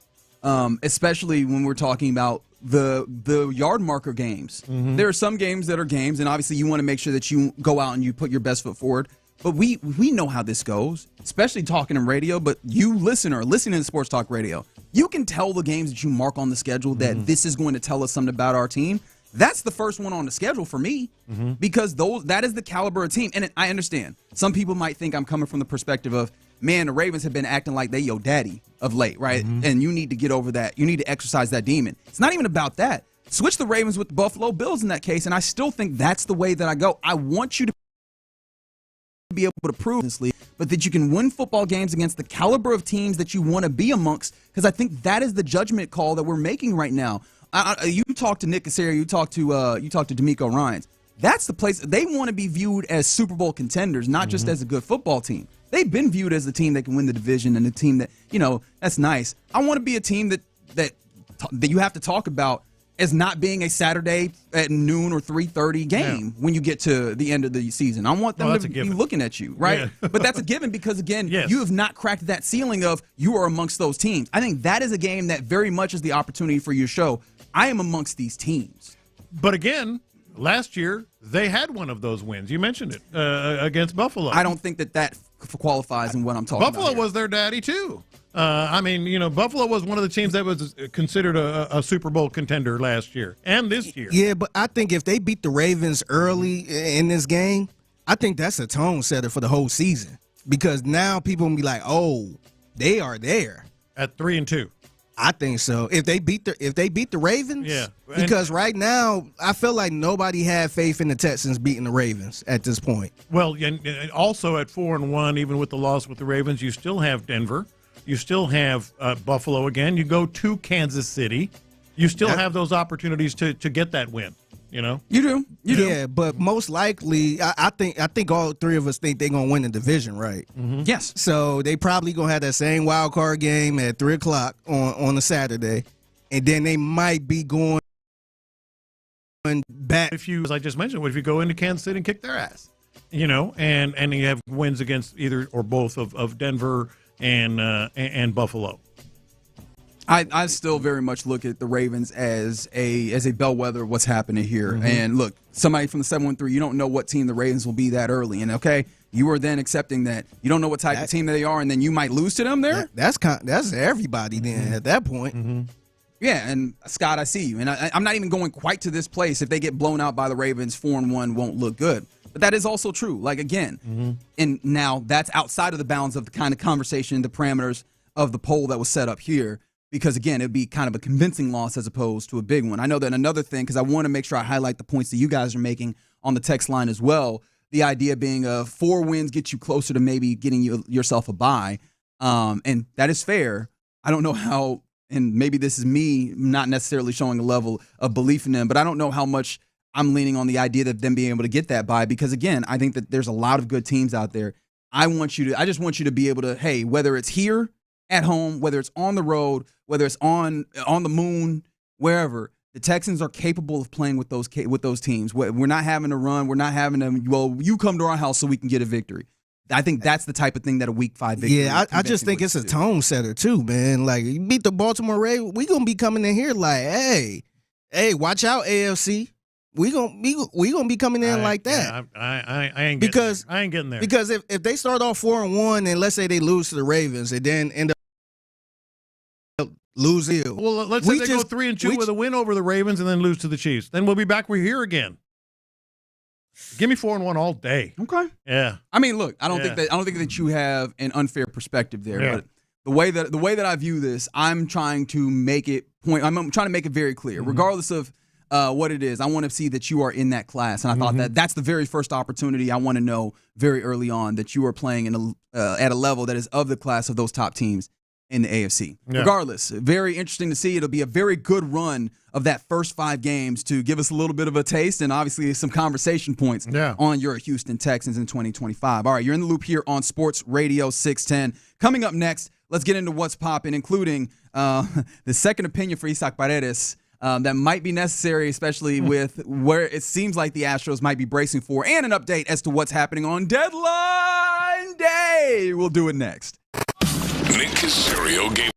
especially when we're talking about the yard marker games. There are some games that are games, and obviously you want to make sure that you go out and you put your best foot forward. But we know how this goes, especially talking in radio. But you listening to Sports Talk Radio, you can tell the games that you mark on the schedule that this is going to tell us something about our team. That's the first one on the schedule for me because that is the caliber of team. And I understand. Some people might think I'm coming from the perspective of, man, the Ravens have been acting like they your daddy of late, right? And you need to get over that. You need to exercise that demon. It's not even about that. Switch the Ravens with the Buffalo Bills in that case, and I still think that's the way that I go. I want you to be able to prove this league, but that you can win football games against the caliber of teams that you want to be amongst, because I think that is the judgment call that we're making right now. You talk to Nick Casario, you talk to D'Amico Ryans. That's the place they want to be viewed as Super Bowl contenders, not just as a good football team. They've been viewed as the team that can win the division and the team that that's nice. I want to be a team that you have to talk about as not being a Saturday at noon or 3:30 game when you get to the end of the season. I want them to be looking at you, right? Yeah. But that's a given because, again, you have not cracked that ceiling of you are amongst those teams. I think that is a game that very much is the opportunity for you to show I am amongst these teams. But again, last year they had one of those wins. You mentioned it against Buffalo. I don't think that qualifies in what I'm talking about. Buffalo was their daddy too. Buffalo was one of the teams that was considered a Super Bowl contender last year and this year. Yeah, but I think if they beat the Ravens early in this game, I think that's a tone setter for the whole season, because now people will be like, "Oh, they are there at 3-2." I think so. If they beat the Ravens, because right now I feel like nobody had faith in the Texans beating the Ravens at this point. Well, and also at 4-1, even with the loss with the Ravens, you still have Denver. You still have Buffalo again. You go to Kansas City. You still have those opportunities to get that win. You do. You do. Yeah, but most likely, I think all three of us think they're gonna win the division, right? Yes. So they probably gonna have that same wild card game at 3:00 on a Saturday, and then they might be going back. As I just mentioned, what if you go into Kansas City and kick their ass? And you have wins against either or both of Denver and Buffalo. I still very much look at the Ravens as a bellwether of what's happening here. Mm-hmm. And look, somebody from the 713, you don't know what team the Ravens will be that early. And okay, you are then accepting that you don't know what type of team they are, and then you might lose to them there. That's everybody then at that point. Mm-hmm. Yeah, and Scott, I see you. And I'm not even going quite to this place. If they get blown out by the Ravens, 4-1 won't look good. But that is also true. Like, again, and now that's outside of the bounds of the kind of conversation, the parameters of the poll that was set up here. Because, again, it would be kind of a convincing loss as opposed to a big one. I know that another thing, because I want to make sure I highlight the points that you guys are making on the text line as well, the idea being 4 wins get you closer to maybe getting yourself a bye. And that is fair. I don't know how, and maybe this is me not necessarily showing a level of belief in them, but I don't know how much I'm leaning on the idea of them being able to get that bye. Because, again, I think that there's a lot of good teams out there. I just want you to be able to, hey, whether it's here, at home, whether it's on the road, whether it's on the moon, wherever, the Texans are capable of playing with those teams. We're not having to run. We're not having to, well, you come to our house so we can get a victory. I think that's the type of thing that a Week 5 victory. Yeah, I just think it's a tone setter too, man. Like, you beat the Baltimore Ravens, we gonna be coming in here like, hey, watch out, AFC. We gonna be coming in like that. Yeah, I ain't getting there. Because if they start off 4-1 and let's say they lose to the Ravens and then end up losing. Well, let's say they go 3-2 with a win over the Ravens and then lose to the Chiefs. Then we'll be back. We're here again. Give me 4-1 all day. Okay. Yeah. I mean, look, I don't think that you have an unfair perspective there. Yeah. But the way that I view this, I'm trying to make it I'm trying to make it very clear, regardless of what it is. I want to see that you are in that class, and I thought that's the very first opportunity. I want to know very early on that you are playing at a level that is of the class of those top teams in the AFC. Yeah. Regardless, very interesting to see. It'll be a very good run of that first 5 games to give us a little bit of a taste and obviously some conversation points on your Houston Texans in 2025. All right, you're in the loop here on Sports Radio 610. Coming up next, let's get into what's popping, including the second opinion for Isaac Paredes. That might be necessary, especially with where it seems like the Astros might be bracing for, and an update as to what's happening on deadline day. We'll do it next. Nick Caserio gave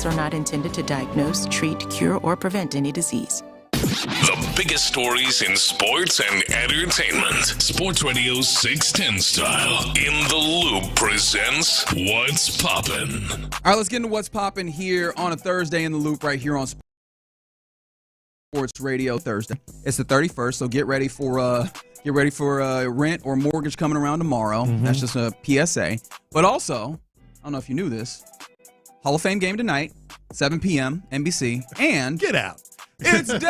are not intended to diagnose, treat, cure, or prevent any disease. The biggest stories in sports and entertainment. Sports Radio 610 style. In the Loop presents What's Poppin'. All right, let's get into What's Poppin' here on a Thursday in the Loop right here on Sports Radio Thursday. It's the 31st, so get ready for rent or mortgage coming around tomorrow. That's just a PSA. But also, I don't know if you knew this, Hall of Fame game tonight, 7 p.m., NBC, and get out. It's deadline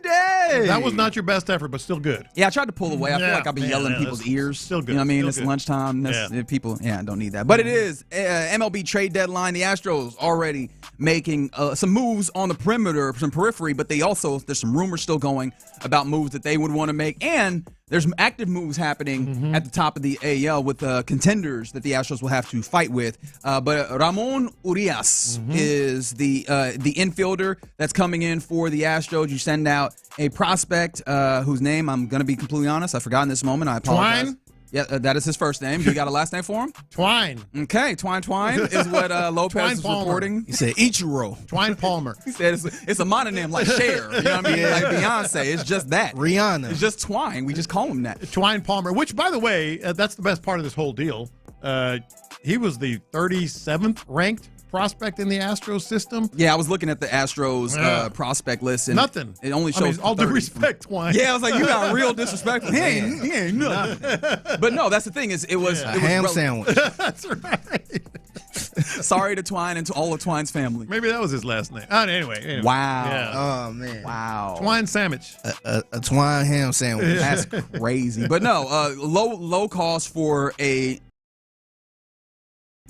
day. That was not your best effort, but still good. Yeah, I tried to pull away. I feel like I've been yelling in people's ears. Still good. You know what I mean? Still It's good. lunchtime. People, don't need that. But it is MLB trade deadline. The Astros already making some moves on the perimeter, some periphery, but there's some rumors still going about moves that they would want to make. And there's active moves happening at the top of the AL with contenders that the Astros will have to fight with. But Ramon Urias is the infielder that's coming in for the Astros. You send out a prospect whose name, I'm going to be completely honest, I forgot in this moment. I apologize. Twine? Yeah, that is his first name. You got a last name for him? Twine. Okay, Twine is what Lopez is reporting. He said Ichiro. Twine Palmer. He said it's a mononym like Cher. You know what I mean? Like Beyonce. It's just that. Rihanna. It's just Twine. We just call him that. Twine Palmer, which, by the way, that's the best part of this whole deal. He was the 37th ranked prospect in the Astros system. Yeah, I was looking at the Astros prospect list. And nothing. It only shows all due respect, Twine. Yeah, I was like, you got real disrespectful. He ain't nothing. But no, that's the thing is it was ham sandwich. That's right. Sorry to Twine and to all of Twine's family. Maybe that was his last name. Anyway. Wow. Yeah. Oh, man. Wow. Twine sandwich. A Twine ham sandwich. That's crazy. But no, low cost for a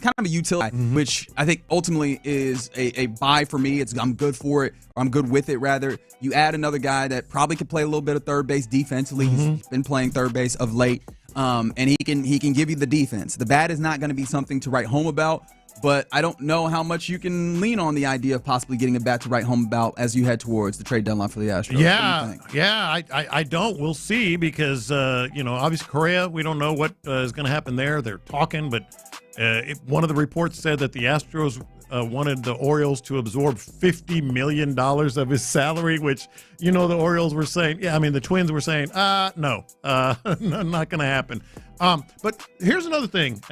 kind of a utility, which I think ultimately is a buy for me. I'm good for it, or I'm good with it, rather. You add another guy that probably could play a little bit of third base defensively. He's been playing third base of late, and he can give you the defense. The bat is not going to be something to write home about, but I don't know how much you can lean on the idea of possibly getting a bat to write home about as you head towards the trade deadline for the Astros. I don't. We'll see because, obviously Correa, we don't know what is going to happen there. They're talking, but one of the reports said that the Astros wanted the Orioles to absorb $50 million of his salary, which, the Orioles were saying, the Twins were saying, no, not going to happen. But here's another thing,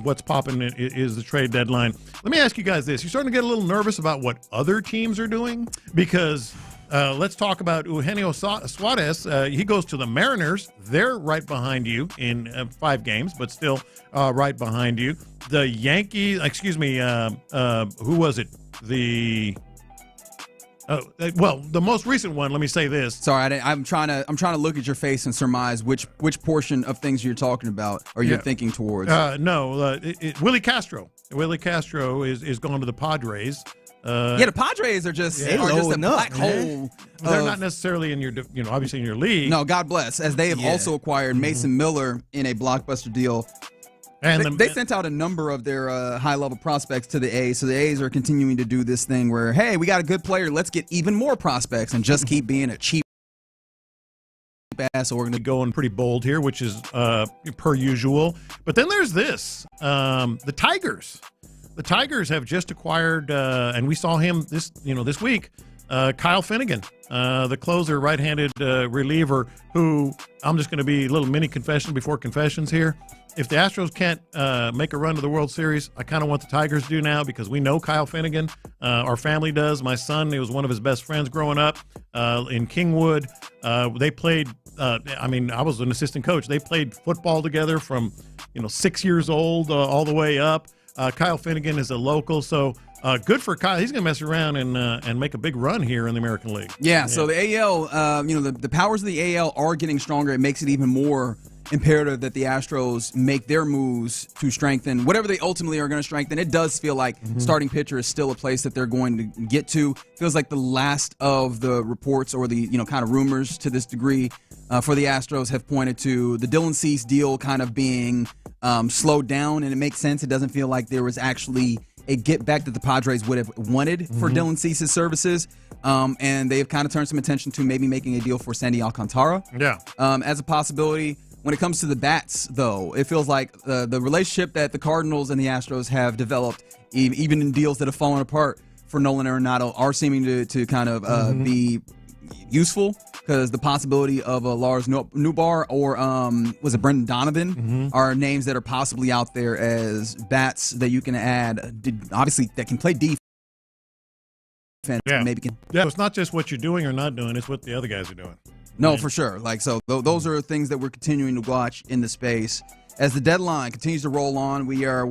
what's popping is the trade deadline. Let me ask you guys this. You're starting to get a little nervous about what other teams are doing? Because let's talk about Eugenio Suarez. He goes to the Mariners. They're right behind you in 5 games, but still right behind you. The Yankees, who was it? The most recent one. Let me say this. Sorry, I'm trying to look at your face and surmise which portion of things you're talking about or you're thinking towards. Willie Castro. Willie Castro is going to the Padres. The Padres are just a black hole. They're not necessarily in your, obviously in your league. No, God bless, as they have also acquired Mason Miller in a blockbuster deal. And they sent out a number of their high-level prospects to the A's, so the A's are continuing to do this thing where, hey, we got a good player, let's get even more prospects and just keep being a cheap ass organization. Going pretty bold here, which is per usual. But then there's this, the Tigers. The Tigers have just acquired, and we saw him this week, Kyle Finnegan, the closer, right-handed reliever, who I'm just going to be a little mini confession before confessions here. If the Astros can't make a run to the World Series, I kind of want the Tigers to do now because we know Kyle Finnegan. Our family does. My son, he was one of his best friends growing up in Kingwood. They played, I was an assistant coach. They played football together from, 6 years old all the way up. Kyle Finnegan is a local, so good for Kyle. He's going to mess around and make a big run here in the American League. Yeah, so the AL, the powers of the AL are getting stronger. It makes it even more imperative that the Astros make their moves to strengthen whatever they ultimately are going to strengthen. It does feel like starting pitcher is still a place that they're going to get to. Feels like the last of the reports or the kind of rumors to this degree for the Astros have pointed to the Dylan Cease deal kind of being slowed down, and it makes sense. It doesn't feel like there was actually a get back that the Padres would have wanted for Dylan Cease's services. And they've kind of turned some attention to maybe making a deal for Sandy Alcantara as a possibility. When it comes to the bats, though, it feels like the relationship that the Cardinals and the Astros have developed, even in deals that have fallen apart for Nolan Arenado, are seeming to kind of be useful, because the possibility of a Lars Nootbaar or was it Brendan Donovan are names that are possibly out there as bats that you can add, obviously, that can play defense. Maybe so it's not just what you're doing or not doing, it's what the other guys are doing. No, for sure. Like, so those are things that we're continuing to watch in the space. As the deadline continues to roll on, we are,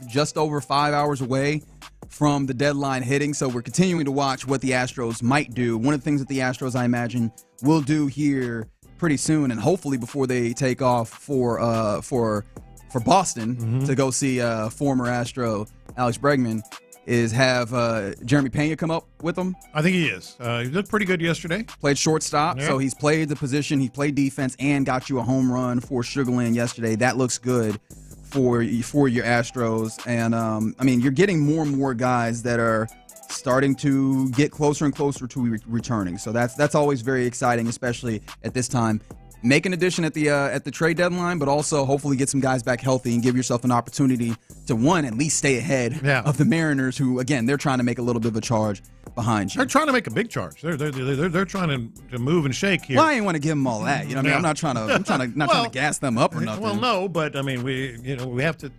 just over 5 hours away from the deadline hitting. So we're continuing to watch what the Astros might do. One of the things that the Astros, I imagine, will do here pretty soon, and hopefully before they take off for Boston to go see former Astro Alex Bregman, is have Jeremy Pena come up with them. I think he is. He looked pretty good yesterday. Played shortstop, so he's played the position. He played defense and got you a home run for Sugar Land yesterday. That looks good for your Astros. And, you're getting more and more guys that are starting to get closer and closer to returning. So that's always very exciting, especially at this time. Make an addition at the trade deadline, but also hopefully get some guys back healthy and give yourself an opportunity to, at least stay ahead of the Mariners, who, again, they're trying to make a little bit of a charge behind you. They're trying to make a big charge. They're trying to move and shake here. Well, I ain't want to give them all that. You know what I mean? I'm not trying to gas them up or nothing. Well, no, but I mean, we have to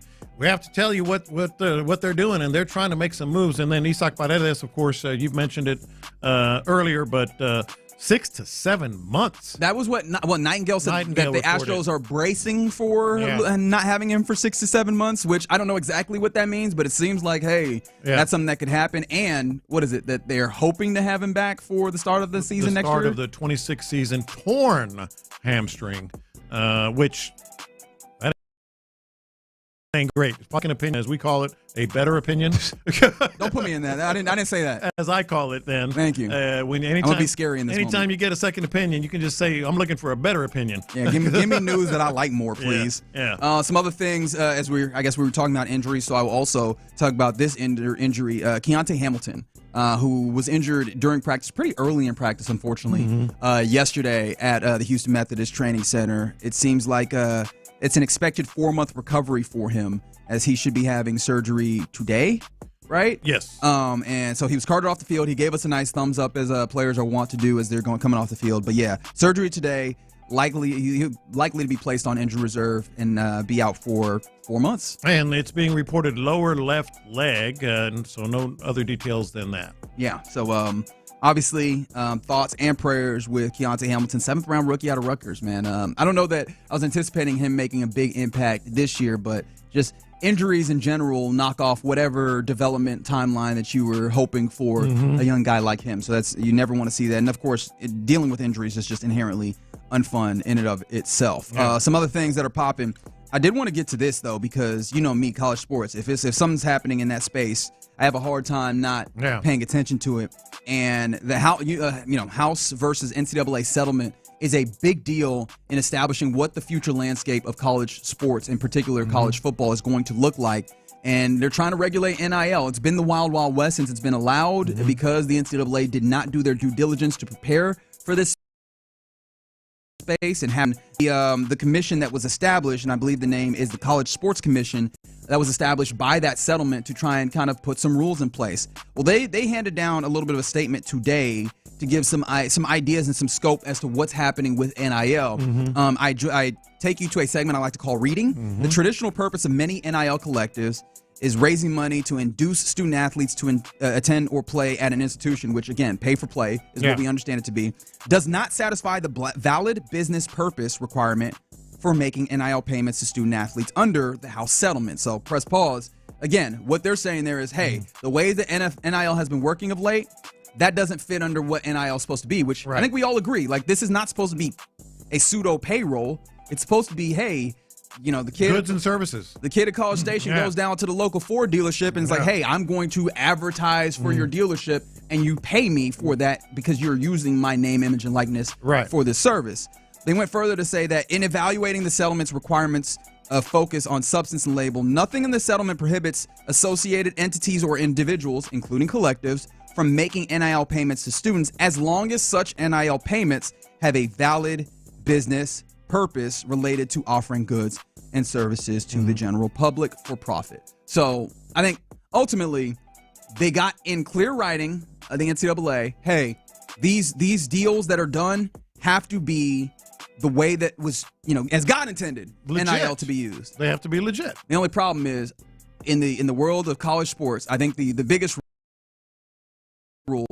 tell you what they're doing, and they're trying to make some moves. And then Isaac Paredes, of course, you've mentioned it earlier, but 6 to 7 months. That was what Nightingale said, that the Astros are bracing for not having him for 6 to 7 months, which I don't know exactly what that means, but it seems like, that's something that could happen. And what is it, that they're hoping to have him back for the start of the season next year? The start of the 26th season, torn hamstring, which that ain't great. It's fucking opinion, as we call it, a better opinion. Don't put me in that. I didn't say that. As I call it, then. Thank you. I'm gonna be scary in this anytime moment. you get a second opinion, you can just say, I'm looking for a better opinion. Yeah, give me news that I like more, please. Yeah. Some other things, I guess we were talking about injuries, so I will also talk about this injury. Keontae Hamilton, who was injured during practice, pretty early in practice, unfortunately, yesterday at the Houston Methodist Training Center. It seems like it's an expected 4-month recovery for him, as he should be having surgery today, right? Yes. And so he was carted off the field. He gave us a nice thumbs up, as players are wont to do as they're coming off the field. But yeah, surgery today, likely to be placed on injury reserve and be out for 4 months. And it's being reported lower left leg, and so no other details than that. Yeah. So obviously, thoughts and prayers with Keontae Hamilton, 7th-round rookie out of Rutgers, man. I don't know that I was anticipating him making a big impact this year, but just injuries in general knock off whatever development timeline that you were hoping for a young guy like him. So you never want to see that. And of course, dealing with injuries is just inherently unfun in and of itself. Yeah. Some other things that are popping. I did want to get to this though, because you know me, college sports. If something's happening in that space, I have a hard time not paying attention to it. And the House versus NCAA settlement is a big deal in establishing what the future landscape of college sports, in particular college football, is going to look like. And they're trying to regulate NIL. It's been the wild, wild west since it's been allowed because the NCAA did not do their due diligence to prepare for this space, and having the commission that was established, and I believe the name is the College Sports Commission, that was established by that settlement to try and kind of put some rules in place. Well, they handed down a little bit of a statement today to give some ideas and some scope as to what's happening with NIL. I take you to a segment I like to call Reading. The traditional purpose of many NIL collectives is raising money to induce student athletes to attend or play at an institution, which, again, pay for play is what we understand it to be, does not satisfy the valid business purpose requirement for making NIL payments to student athletes under the House settlement. So press pause. Again, what they're saying there is, hey, the way that NIL has been working of late, that doesn't fit under what NIL is supposed to be, which I think we all agree. Like, this is not supposed to be a pseudo payroll. It's supposed to be, hey, you know, the kid, goods and services. The kid at College Station goes down to the local Ford dealership and is like, hey, I'm going to advertise for your dealership, and you pay me for that because you're using my name, image, and likeness for this service. They went further to say that in evaluating the settlement's requirements of focus on substance and label, nothing in the settlement prohibits associated entities or individuals, including collectives, from making NIL payments to students as long as such NIL payments have a valid business purpose related to offering goods and services to the general public for profit. So I think ultimately they got in clear writing, the NCAA, hey, these deals that are done have to be the way that was, as God intended, legit. NIL to be used. They have to be legit. The only problem is in the world of college sports, I think the biggest rule.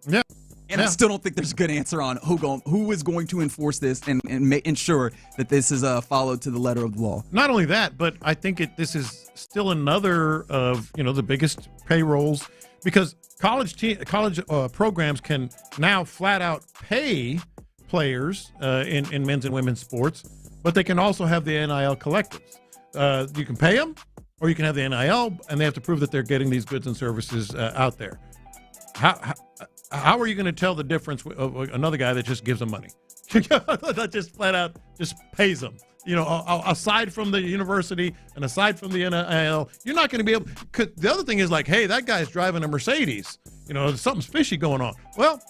Yeah. And I still don't think there's a good answer on who is going to enforce this and ensure that this is followed to the letter of the law. Not only that, but I think this is still another of the biggest payrolls, because college programs can now flat out pay players in men's and women's sports, but they can also have the NIL collectives. You can pay them, or you can have the NIL, and they have to prove that they're getting these goods and services out there. How are you going to tell the difference of another guy that just gives them money? That just flat out just pays them. Aside from the university and aside from the NIL, you're not going to be able. The other thing is like, hey, that guy's driving a Mercedes. Something's fishy going on. Well,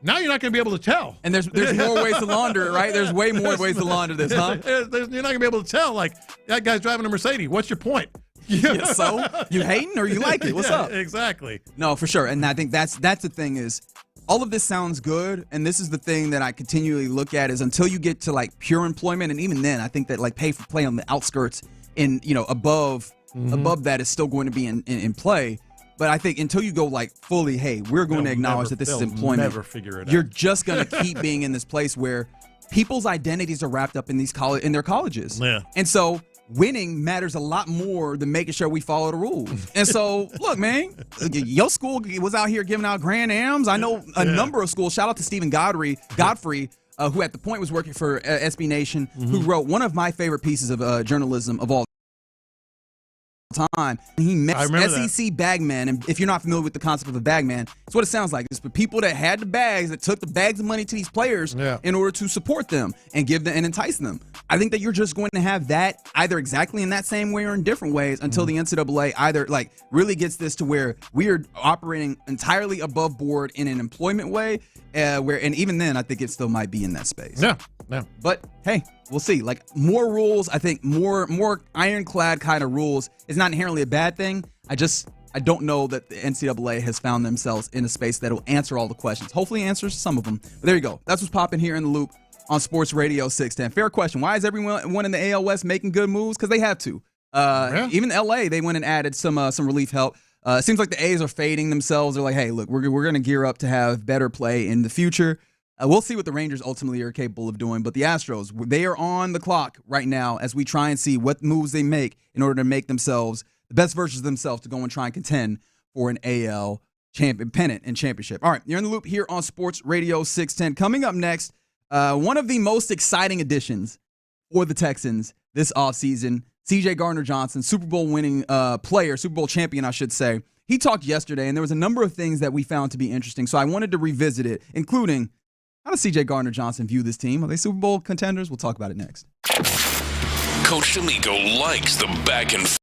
now you're not going to be able to tell. And there's more ways to launder it, right? There's way more ways to launder this, huh? You're not going to be able to tell, like, that guy's driving a Mercedes. What's your point? Yeah, so you hating or you like it? What's up? Exactly. No, for sure. And I think that's the thing is, all of this sounds good, and this is the thing that I continually look at is until you get to like pure employment, and even then, I think that like pay for play on the outskirts and above that is still going to be in play. But I think until you go like fully, hey, we're going to acknowledge that this is employment. Never figure it out. You're just going to keep being in this place where people's identities are wrapped up in their colleges. Yeah. And so winning matters a lot more than making sure we follow the rules. And so, look, man, your school was out here giving out Grand Ams. I know a number of schools. Shout out to Stephen Godfrey, who at the point was working for SB Nation, who wrote one of my favorite pieces of journalism of all time. He met SEC bagman, and if you're not familiar with the concept of a bagman, it's what it sounds like. It's for people that had the bags, that took the bags of money to these players in order to support them and give them and entice them. I think that you're just going to have that either exactly in that same way or in different ways until the NCAA either like really gets this to where we are operating entirely above board in an employment way, and even then I think it still might be in that space. Yeah. But hey, we'll see. Like more rules, I think more ironclad kind of rules is not inherently a bad thing. I don't know that the NCAA has found themselves in a space that will answer all the questions. Hopefully answers some of them. But there you go. That's what's popping here in the loop on Sports Radio 610. Fair question. Why is everyone in the AL West making good moves? Because they have to. Even LA, they went and added some relief help. It seems like the A's are fading themselves. They're like, hey, look, we're going to gear up to have better play in the future. We'll see what the Rangers ultimately are capable of doing. But the Astros, they are on the clock right now as we try and see what moves they make in order to make themselves the best versions of themselves to go and try and contend for an AL pennant and championship. All right, you're in the loop here on Sports Radio 610. Coming up next, one of the most exciting additions for the Texans this offseason, C.J. Gardner-Johnson, Super Bowl winning player, Super Bowl champion, I should say. He talked yesterday, and there was a number of things that we found to be interesting. So I wanted to revisit it, including how does C.J. Gardner-Johnson view this team? Are they Super Bowl contenders? We'll talk about it next. Coach D'Amico likes the back and forth.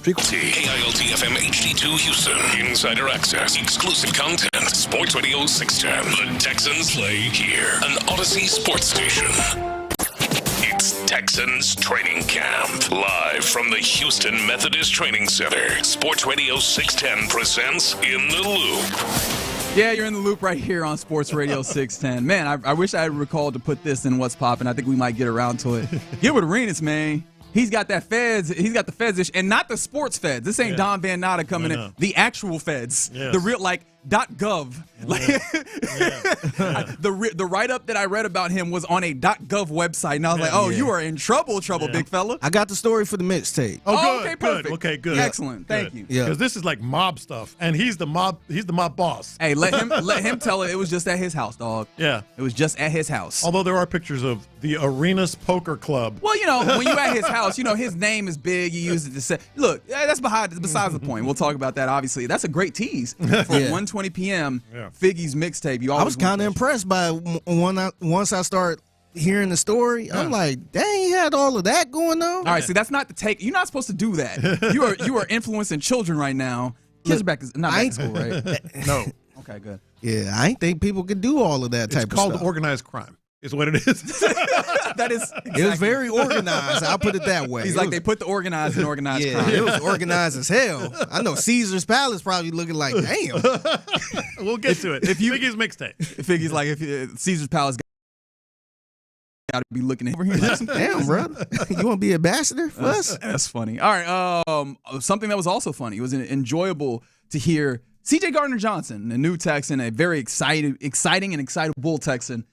Hughley. KILT-FM HD2 Houston. Insider access. Exclusive content. Sports Radio 610. The Texans play here. An Odyssey sports station. It's Texans Training Camp. Live from the Houston Methodist Training Center. Sports Radio 610 presents In the Loop. Yeah, you're in the loop right here on Sports Radio 610. Man, I wish I had recalled to put this in What's Poppin'. I think we might get around to it. Gilbert Arenas, man. He's got that feds. He's got the feds issue, and not the sports feds. This ain't Don Van Natta coming in. The actual feds, the real .gov. The write up that I read about him was on a .gov website, and I was like, "Oh, you are in trouble, big fella." I got the story for the mixtape. Oh, good, okay, perfect. Okay, good. Excellent. Thank you. Yeah, because this is like mob stuff, and he's the mob boss. Hey, let him tell it. It was just at his house, dog. Yeah, it was just at his house. Although there are pictures of the Arenas Poker Club. Well, when you at his house, his name is big. You use it to say, look, that's besides the point. We'll talk about that. Obviously, that's a great tease for 1:20 p.m. Figgy's mixtape. I was kind of impressed by once I start hearing the story. I'm like, dang, he had all of that going on. All right, see, that's not the take. You're not supposed to do that. You are influencing children right now. Kids are back in school, right? No. Okay, good. Yeah, I ain't think people could do all of that type of stuff. It's called organized crime. Is what it is. That is exactly. It was very organized. I'll put it that way. He's like, they put the organized in organized crime. It was organized as hell. I know Caesar's Palace probably looking like, damn. We'll get to it. If Figgy's mixtape. Figgy's like, if Caesar's Palace got to be looking over here. Like, damn, brother. You want to be ambassador for us? That's funny. All right. Something that was also funny. It was enjoyable to hear C.J. Gardner-Johnson, a new Texan, a very exciting and excitable Texan.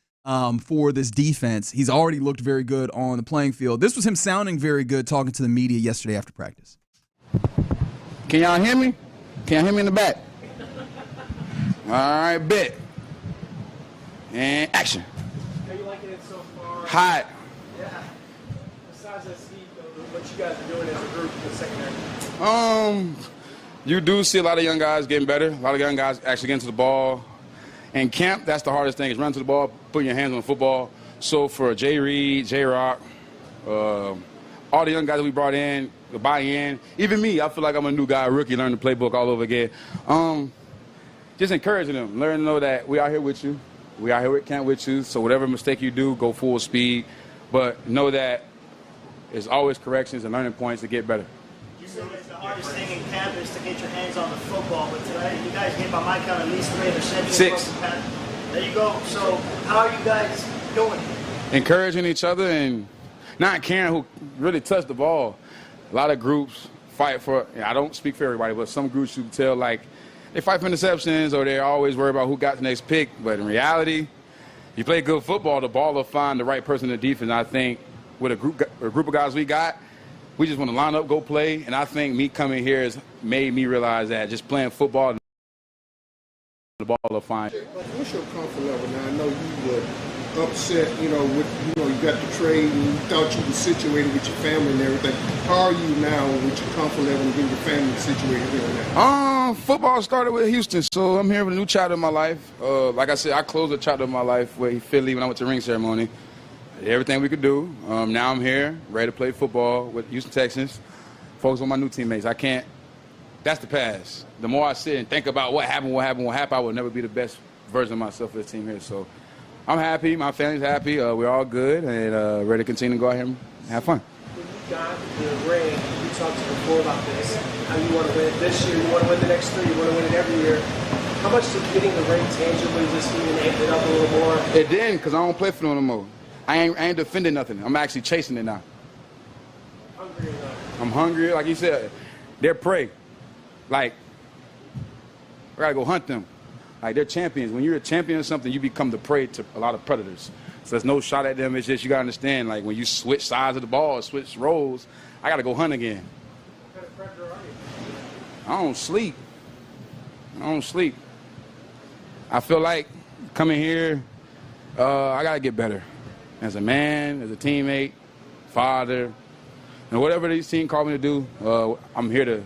For this defense. He's already looked very good on the playing field. This was him sounding very good talking to the media yesterday after practice. Can y'all hear me? Can y'all hear me in the back? All right, bet. And action. How you liking it so far? Hot. Yeah. Besides that speed, what you guys are doing as a group in the secondary? You do see a lot of young guys getting better. A lot of young guys actually getting to the ball. In camp, that's the hardest thing, is running to the ball, putting your hands on the football. So for Jay Reed, J-Rock, all the young guys that we brought in, the buy-in, even me, I feel like I'm a new guy, rookie, learning the playbook all over again. Just encouraging them, learn to know that we out here with you. We out here at camp with you, so whatever mistake you do, go full speed. But know that there's always corrections and learning points to get better. You said it's the hardest thing in camp is to get your hands on the football, but today you guys hit by my count at least 3 interceptions. 6. There you go. So how are you guys doing? Encouraging each other and not caring who really touched the ball. A lot of groups fight for, I don't speak for everybody, but some groups you can tell like they fight for interceptions or they're always worried about who got the next pick. But in reality, you play good football, the ball will find the right person in the defense. I think with a group of guys we got, we just want to line up, go play, and I think me coming here has made me realize that just playing football, the ball will find. What's your comfort level now? I know you were upset, with, you got the trade and you thought you were situated with your family and everything. How are you now with your comfort level and getting your family situated here now? Football started with Houston, so I'm here with a new chapter in my life. Like I said, I closed a chapter of my life with Philly when I went to the ring ceremony. Everything we could do. Now I'm here, ready to play football with Houston Texans. Focus on my new teammates. That's the past. The more I sit and think about what happened, I will never be the best version of myself for this team here. So I'm happy. My family's happy. We're all good and ready to continue to go out here and have fun. When you got the ring, you talked before about this, how you want to win it this year, you want to win the next 3, you want to win it every year. How much did getting the ring tangibly just even amp it up a little more? It didn't, because I don't play for them no more. I ain't defending nothing. I'm actually chasing it now. Hungry enough. I'm hungry. Like you said, they're prey. Like, I got to go hunt them. Like, they're champions. When you're a champion of something, you become the prey to a lot of predators. So there's no shot at them. It's just you got to understand, like, when you switch sides of the ball, switch roles, I got to go hunt again. What kind of predator are you? I don't sleep. I feel like coming here, I got to get better. As a man, as a teammate, father, and whatever these teams call me to do, I'm here to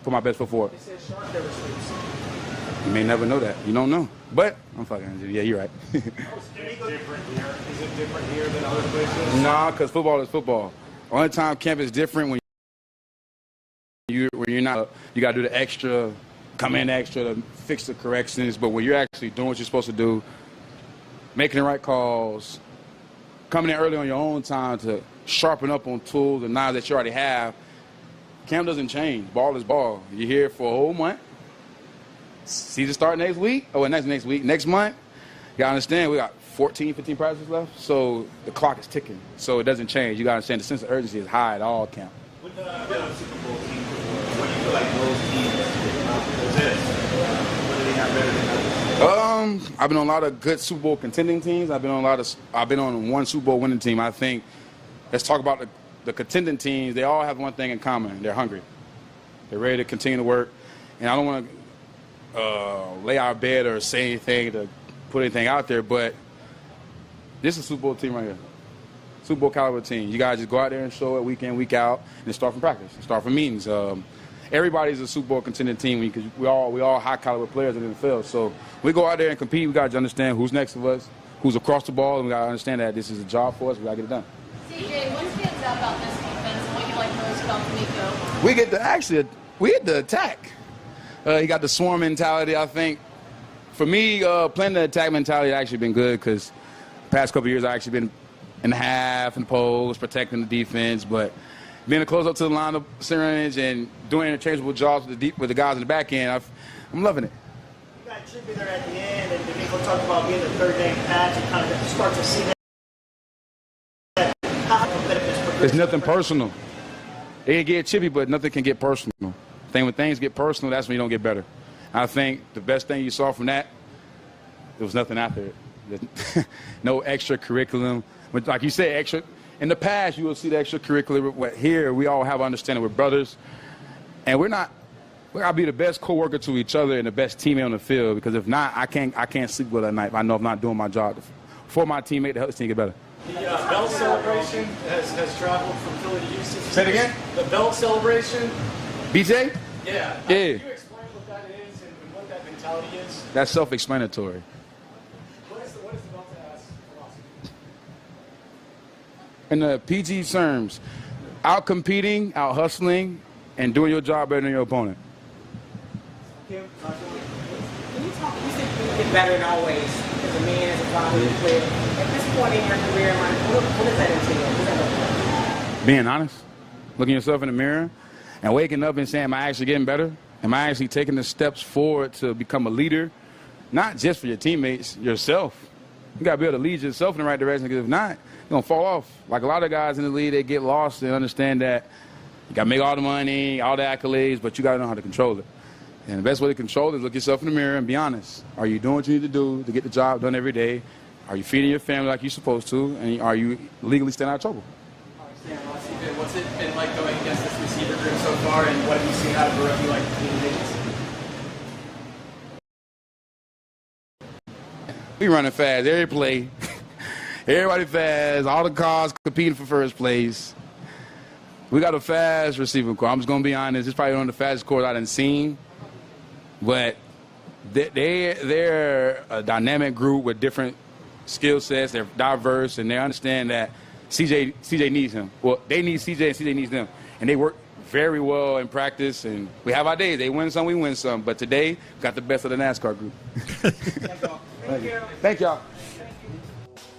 put my best foot forward. They said shark never sleeps. You may never know that. You don't know. But I'm fucking, yeah, you're right. Is it different here than other places? Nah, because football is football. Only time camp is different when and you're not, you got to do the extra, come in extra to fix the corrections. But when you're actually doing what you're supposed to do, making the right calls, coming in early on your own time to sharpen up on tools and knives that you already have, camp doesn't change. Ball is ball. You're here for a whole month. Season start next week. Next week. Next month, you got to understand we got 14, 15 practices left. So the clock is ticking. So it doesn't change. You got to understand the sense of urgency is high at all camp. With the Super Bowl team, what do you feel like those teams possess? What do they have better than others? I've been on a lot of good Super Bowl contending teams. I've been on one Super Bowl winning team. I think, let's talk about the contending teams. They all have one thing in common. They're hungry. They're ready to continue to work. And I don't want to lay our bed or say anything to put anything out there, but this is a Super Bowl team right here. Super Bowl caliber team. You guys just go out there and show it week in, week out, and start from practice, start from meetings. Everybody's a Super Bowl contending team because we all high caliber players in the field. So we go out there and compete. We got to understand who's next to us, who's across the ball, and we got to understand that this is a job for us. We got to get it done. CJ, what stands out about this defense and what you like most about Nico? We get the attack. He got the swarm mentality. I think for me, playing the attack mentality has actually been good because the past couple of years I've actually been in the half and post, protecting the defense, but being a close up to the line of scrimmage and doing interchangeable jobs with the guys in the back end, I'm loving it. You got Chippy there at the end, and Nico talked about being the third game patch and kind of start to see that. How competitive It's nothing personal. It can get chippy, but nothing can get personal. When things get personal, that's when you don't get better. I think the best thing you saw from that, there was nothing after it. No extra curriculum. But like you said, extra. In the past, you will see the extracurricular. Here, we all have understanding. We're brothers, and we gotta be the best coworker to each other and the best teammate on the field. Because if not, I can't sleep well at night. If I know I'm not doing my job for my teammate to help the team get better. The belt celebration has traveled from Philly to Houston. Say it again. The belt celebration. BJ? Yeah. Yeah. Can you explain what that is and what that mentality is? That's self-explanatory. What is the belt philosophy? In the PG terms, out-competing, out-hustling, and doing your job better than your opponent. Kim, can you talk? You said you get better in all ways as a man, as a father, as a player. At this point in your career, what does that entail? What does that look like? Being honest, looking yourself in the mirror, and waking up and saying, am I actually getting better? Am I actually taking the steps forward to become a leader? Not just for your teammates, yourself. You got to be able to lead yourself in the right direction, because if not, you're going to fall off. Like a lot of guys in the league, they get lost and understand that you got to make all the money, all the accolades, but you got to know how to control it. And the best way to control it is look yourself in the mirror and be honest. Are you doing what you need to do to get the job done every day? Are you feeding your family like you're supposed to? And are you legally staying out of trouble? What's it been like going against this receiver group so far, and what have you seen out of a rookie like Payne and We running fast every play. Everybody fast. All the cars competing for first place. We got a fast receiving core. I'm just going to be honest. It's probably one of the fastest cores I've seen. But they're a dynamic group with different skill sets. They're diverse, and they understand that CJ needs him. Well, they need CJ, and CJ needs them. And they work very well in practice, and we have our days. They win some, we win some. But today, we got the best of the NASCAR group. Thank y'all.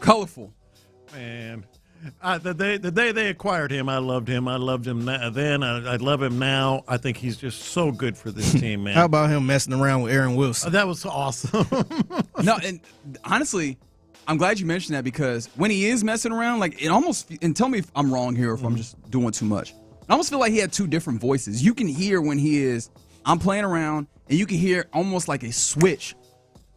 Colorful. Man. The day they acquired him, I loved him. I loved him then. I love him now. I think he's just so good for this team, man. How about him messing around with Aaron Wilson? That was awesome. No, and honestly, I'm glad you mentioned that, because when he is messing around, like it almost, and tell me if I'm wrong here or if I'm just doing too much. I almost feel like he had two different voices. You can hear when he is, I'm playing around, and you can hear almost like a switch.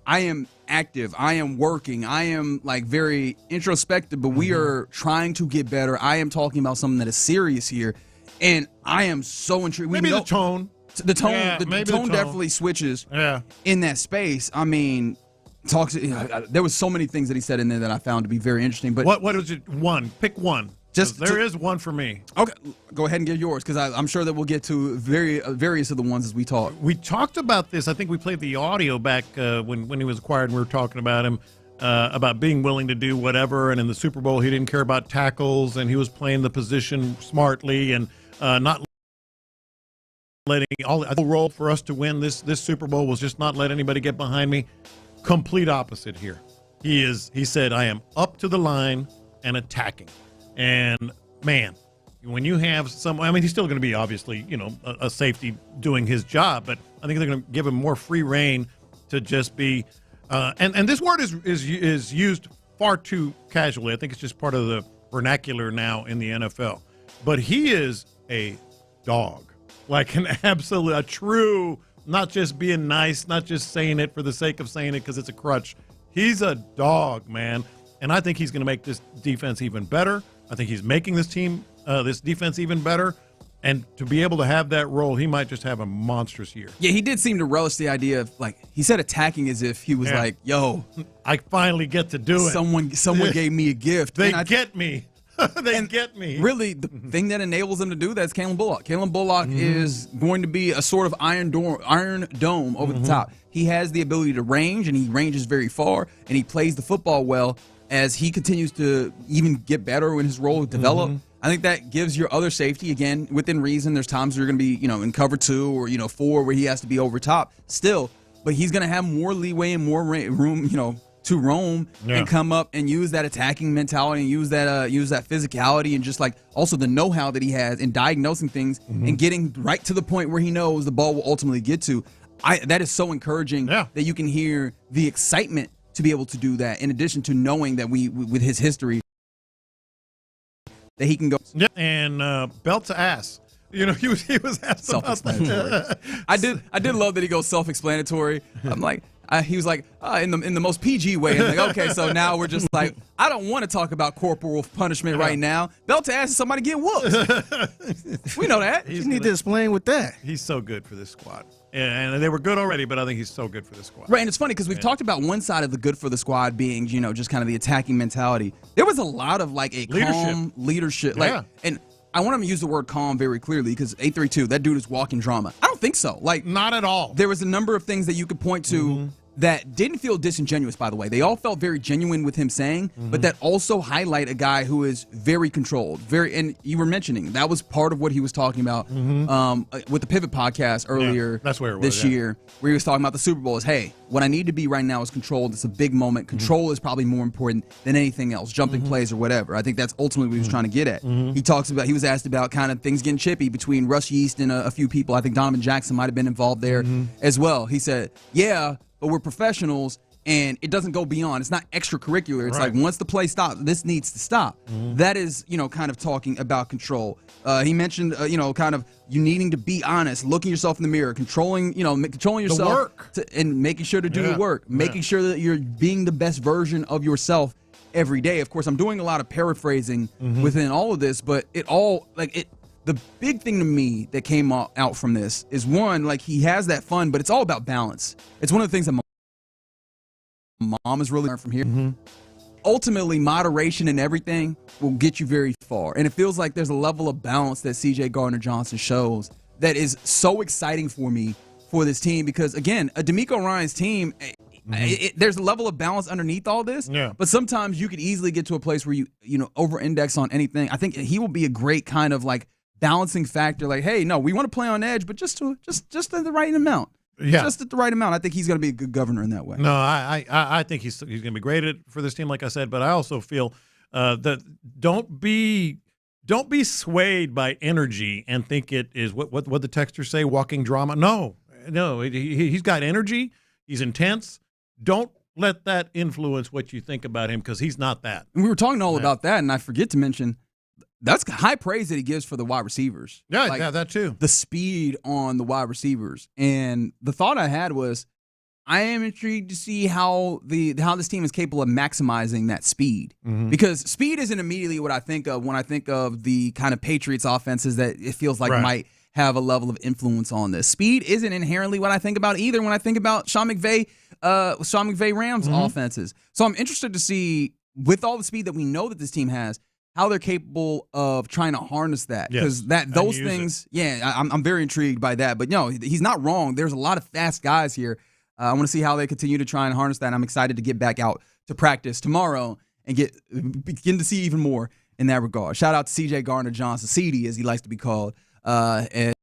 I am active. I am working. I am like very introspective, but we are trying to get better. I am talking about something that is serious here, and I am so intrigued. Maybe the tone. The tone definitely switches in that space. I mean, there was so many things that he said in there that I found to be very interesting. But what was it? One. Pick one. There is one for me. Okay, go ahead and give yours, because I'm sure that we'll get to various of the ones as we talk. We talked about this. I think we played the audio back when he was acquired, and we were talking about him, about being willing to do whatever. And in the Super Bowl, he didn't care about tackles, and he was playing the position smartly and not letting the role for us to win this Super Bowl was just not let anybody get behind me. Complete opposite here. He said, I am up to the line and attacking. And man, when you have he's still going to be obviously, a safety doing his job, but I think they're going to give him more free reign to just be, and this word is used far too casually. I think it's just part of the vernacular now in the NFL. But he is a dog, like a true, not just being nice, not just saying it for the sake of saying it because it's a crutch. He's a dog, man. And I think he's going to make this defense even better. I think he's making this defense even better. And to be able to have that role, he might just have a monstrous year. Yeah, he did seem to relish the idea of, he said attacking as if he was yo. I finally get to do it. Someone gave me a gift. They get me. They get me. Really, the thing that enables him to do that is Kalen Bullock. Kalen Bullock is going to be a sort of iron dome over the top. He has the ability to range, and he ranges very far, and he plays the football well as he continues to even get better in his role develop. I think that gives your other safety, again, within reason. There's times where you're going to be, in cover 2 or, 4 where he has to be over top still, but he's going to have more leeway and more room, to roam and come up and use that attacking mentality and use that physicality and just also the know-how that he has in diagnosing things and getting right to the point where he knows the ball will ultimately get to. That is so encouraging that you can hear the excitement to be able to do that, in addition to knowing that with his history that he can go. Yeah, and belt to ass. He was asked about that. I did love that he goes self-explanatory. I'm like, he was like, in the most PG way. I'm like, okay, so now we're just like, I don't want to talk about corporal punishment right now. Belt to ass is somebody get whooped. We know that. You need to explain with that. He's so good for this squad. And they were good already, but I think he's so good for this squad. Right, and it's funny because we've talked about one side of the good for the squad being, just kind of the attacking mentality. There was a lot of calm leadership. And I want to use the word calm very clearly because 832, that dude is walking drama. I don't think so. Not at all. There was a number of things that you could point to that didn't feel disingenuous, by the way. They all felt very genuine with him saying, but that also highlight a guy who is very controlled. And you were mentioning, that was part of what he was talking about with the Pivot podcast earlier that's where it was, this year, where he was talking about the Super Bowl is, hey, what I need to be right now is controlled. It's a big moment. Control is probably more important than anything else, jumping plays or whatever. I think that's ultimately what he was trying to get at. He was asked about kind of things getting chippy between Russ Yeast and a few people. I think Donovan Jackson might have been involved there as well. He said, but we're professionals, and it doesn't go beyond. It's not extracurricular. It's once the play stops, this needs to stop. That is, kind of talking about control. He mentioned, kind of you needing to be honest, looking yourself in the mirror, controlling yourself, and making sure to do the work, making sure that you're being the best version of yourself every day. Of course, I'm doing a lot of paraphrasing within all of this, but the big thing to me that came out from this is one, he has that fun, but it's all about balance. It's one of the things that my mom has really learned from here. Ultimately, moderation in everything will get you very far. And it feels like there's a level of balance that C.J. Gardner-Johnson shows that is so exciting for me for this team because, again, a DeMeco Ryans team, there's a level of balance underneath all this. But sometimes you could easily get to a place where you over-index on anything. I think he will be a great kind of balancing factor, hey, no, we want to play on edge, but just at the right amount. Just at the right amount. I think he's going to be a good governor in that way. No, I think he's going to be great for this team, like I said, but I also feel that don't be swayed by energy and think it is what the texters say, walking drama. No, he's got energy. He's intense. Don't let that influence what you think about him because he's not that. And we were talking all about that, and I forget to mention that's high praise that he gives for the wide receivers. Yeah, that too. The speed on the wide receivers. And the thought I had was, I am intrigued to see how this team is capable of maximizing that speed. Because speed isn't immediately what I think of when I think of the kind of Patriots offenses that it feels like might have a level of influence on this. Speed isn't inherently what I think about either when I think about Sean McVay Rams offenses. So I'm interested to see, with all the speed that we know that this team has, how they're capable of trying to harness that. Because those things, I'm very intrigued by that. But no, he's not wrong. There's a lot of fast guys here. I want to see how they continue to try and harness that. And I'm excited to get back out to practice tomorrow and begin to see even more in that regard. Shout out to C.J. Gardner-Johnson, CD as he likes to be called. And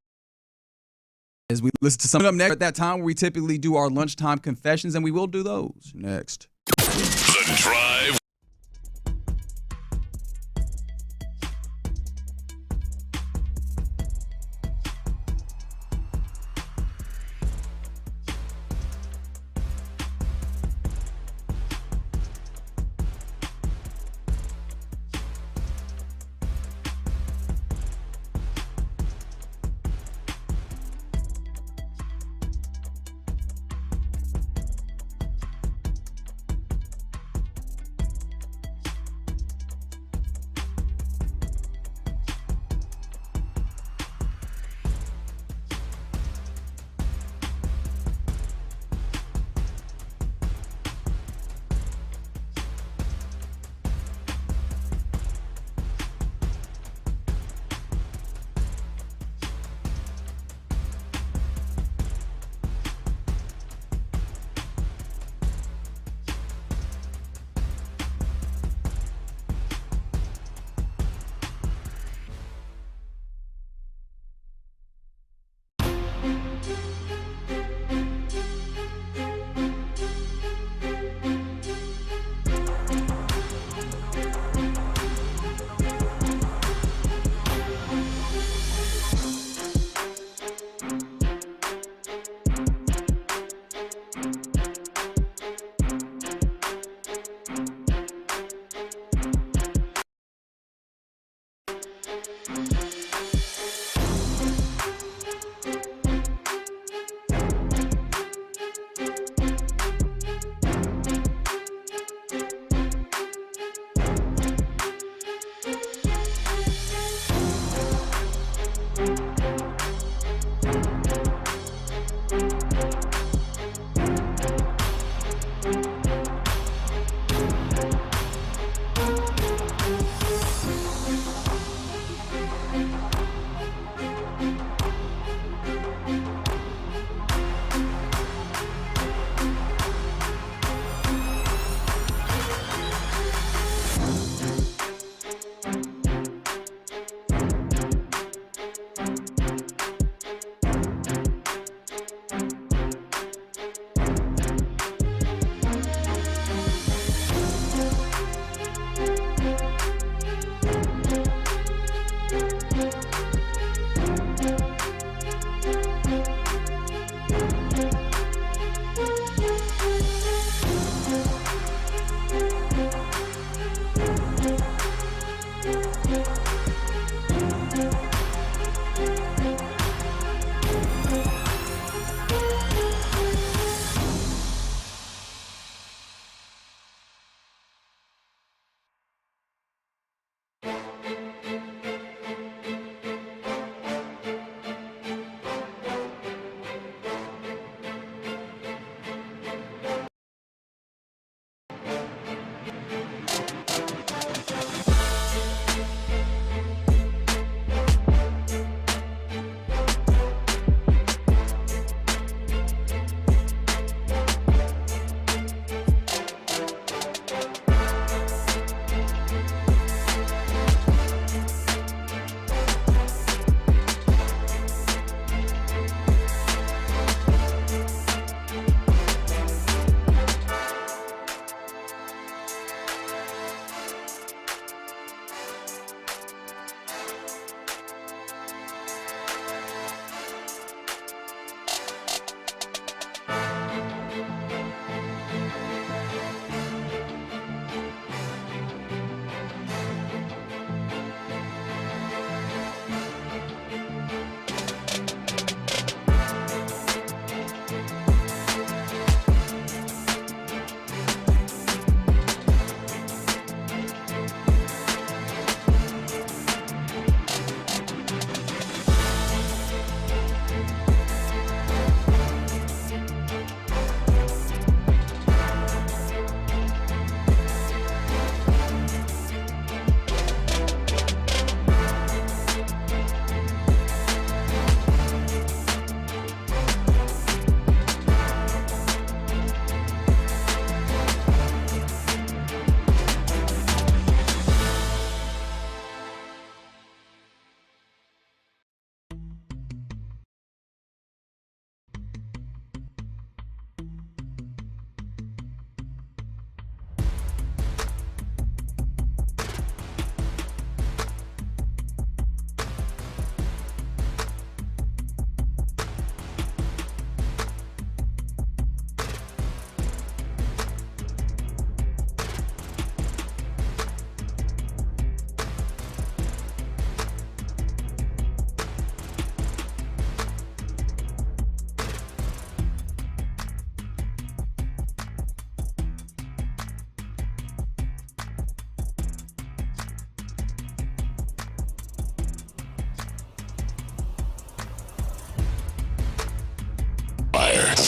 As we listen to something up next at that time where we typically do our lunchtime confessions, and we will do those next. The Drive.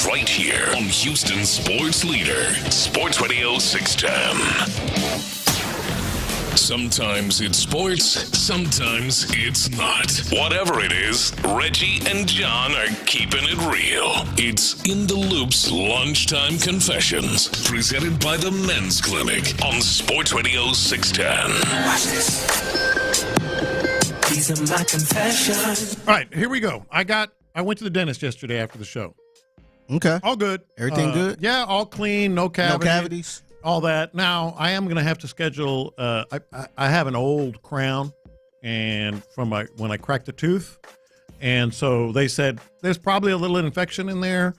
right here on Houston's sports leader, Sports Radio 610. Sometimes it's sports, sometimes it's not. Whatever it is, Reggie and John are keeping it real. It's In the Loop's Lunchtime Confessions, presented by the Men's Clinic on Sports Radio 610. Watch this. These are my confessions. All right, here we go. I went to the dentist yesterday after the show. Okay. All good. Everything good? Yeah, all clean, no cavities. No cavities? All that. Now, I am going to have to schedule, I have an old crown and from when I cracked a tooth. And so they said, there's probably a little infection in there.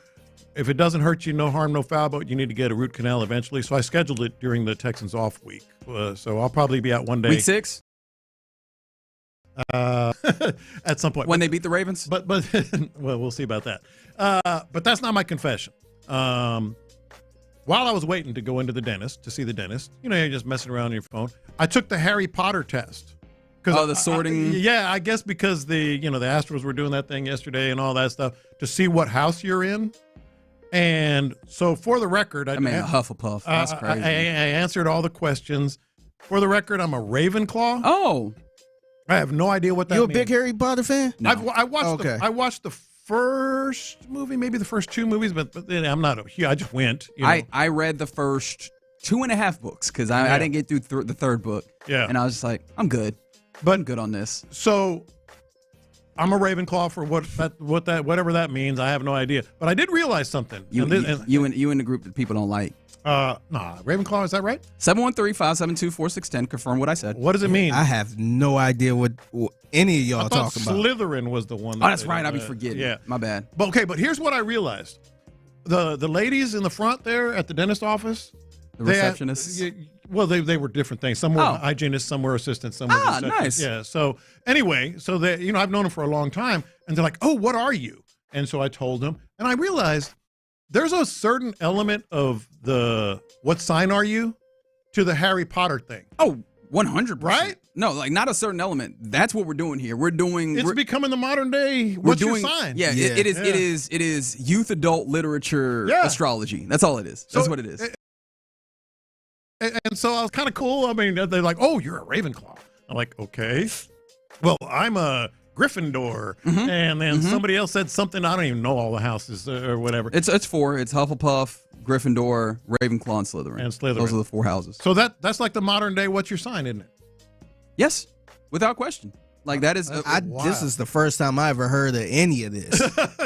If it doesn't hurt you, no harm, no foul, but you need to get a root canal eventually. So I scheduled it during the Texans off week. So I'll probably be out one day. Week 6? At some point. When they beat the Ravens? But well, we'll see about that. But that's not my confession. While I was waiting to go into the dentist, to see the dentist, you're just messing around on your phone, I took the Harry Potter test. The sorting? I guess because the Astros were doing that thing yesterday and all that stuff to see what house you're in. And so for the record, a Hufflepuff. That's crazy. I answered all the questions. For the record, I'm a Ravenclaw. Oh. I have no idea what that means. You a big Harry Potter fan? No. I watched the first movie, maybe the first 2 movies, but I'm not I just went. I read the first 2.5 books because I didn't get through the third book. Yeah. And I was just like, I'm good. I'm good on this. So I'm a Ravenclaw for whatever that means. I have no idea. But I did realize something. You in the group that people don't like. Ravenclaw, is that right? 713-572-4610. Confirm what I said. What does it mean? I have no idea what any of y'all talking about. Slytherin was the one. That's right. I'll be forgetting. Yeah. My bad. But here's what I realized. The ladies in the front there at the dentist office. The receptionists? They were different things. Some were hygienists, some were assistants, some were receptionists. Nice. Yeah. So anyway, they, I've known them for a long time, and they're like, "Oh, what are you?" And so I told them, and I realized there's a certain element of the "what sign are you" to the Harry Potter thing. Oh, 100%. Right? No, like not a certain element. That's what we're doing here. It's becoming the modern day. What's your sign? Yeah, yeah. It is youth adult literature astrology. That's all it is. That's what it is. And so I was kind of cool. I mean, they're like, "Oh, you're a Ravenclaw." I'm like, "Okay." Well, I'm a Gryffindor, and then somebody else said something. I don't even know all the houses or whatever. It's 4. It's Hufflepuff, Gryffindor, Ravenclaw, and Slytherin. Those are the 4 houses. So that's like the modern day. What's your sign, isn't it? Yes, without question. Like that is. This is the first time I ever heard of any of this.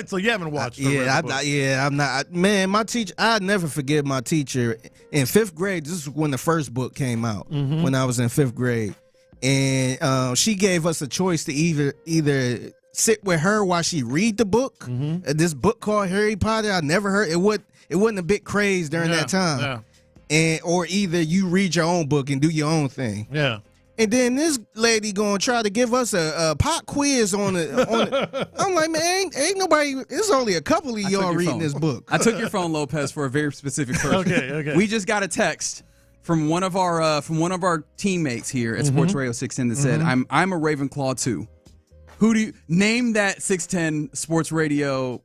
So you haven't watched? I'm not. Man, my teacher. I never forget my teacher in 5th grade. This is when the first book came out. When I was in 5th grade, and she gave us a choice to either sit with her while she read the book. This book called Harry Potter. I never heard it. It wasn't a big craze during that time. Yeah. Or either you read your own book and do your own thing. Yeah. And then this lady gonna try to give us a pop quiz on it. I'm like, man, ain't nobody. It's only a couple of y'all reading this book. I took your phone, Lopez, for a very specific purpose. Okay. We just got a text from one of our teammates here at Sports Radio 610 that said, "I'm a Ravenclaw too." Who do you name that 610 Sports Radio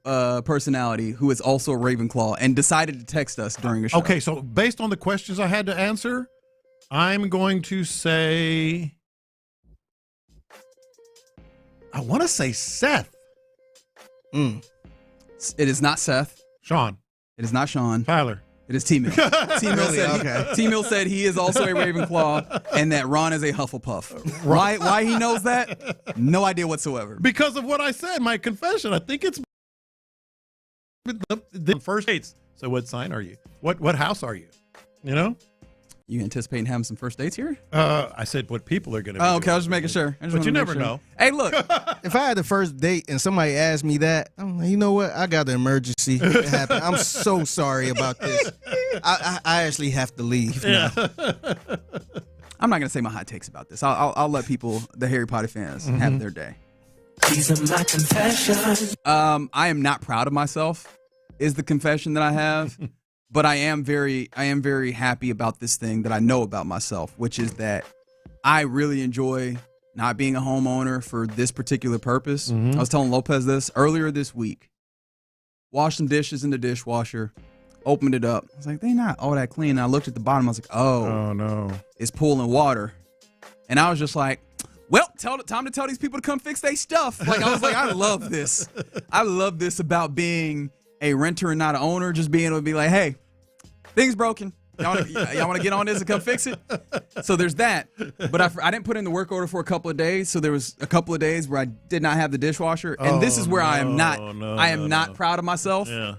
personality who is also a Ravenclaw and decided to text us during a show? Okay, so based on the questions I had to answer, I'm going to say, I want to say Seth. It is not Seth. Sean. It is not Sean. Tyler. It is T-Mill. T-Mill said he is also a Ravenclaw and that Ron is a Hufflepuff. Why he knows that? No idea whatsoever. Because of what I said, my confession. I think it's the first dates. So what sign are you? What house are you? You anticipating having some first dates here? I said what people are going to be. Oh, okay. I was just making sure. But you never know. Hey, look. If I had the first date and somebody asked me that, I'm like, you know what? I got an emergency. It happened. I'm so sorry about this. I actually have to leave now. I'm not going to say my hot takes about this. I'll let people, the Harry Potter fans, have their day. These are my confessions. I am not proud of myself, is the confession that I have. But I am very happy about this thing that I know about myself, which is that I really enjoy not being a homeowner for this particular purpose. I was telling Lopez this earlier this week. washed some dishes in the dishwasher, opened it up. I was like, they not all that clean. And I looked at the bottom. I was like, oh no, it's pooling water. And I was just like, well, time to tell these people to come fix their stuff. Like, I was like, I love this. I love this about being a renter and not an owner. Just being able to be like, hey, thing's broken. Y'all want to get on this and come fix it? So there's that. But I didn't put in the work order for a couple of days. So there was a couple of days where I did not have the dishwasher. And this is where I am not proud of myself. Yeah.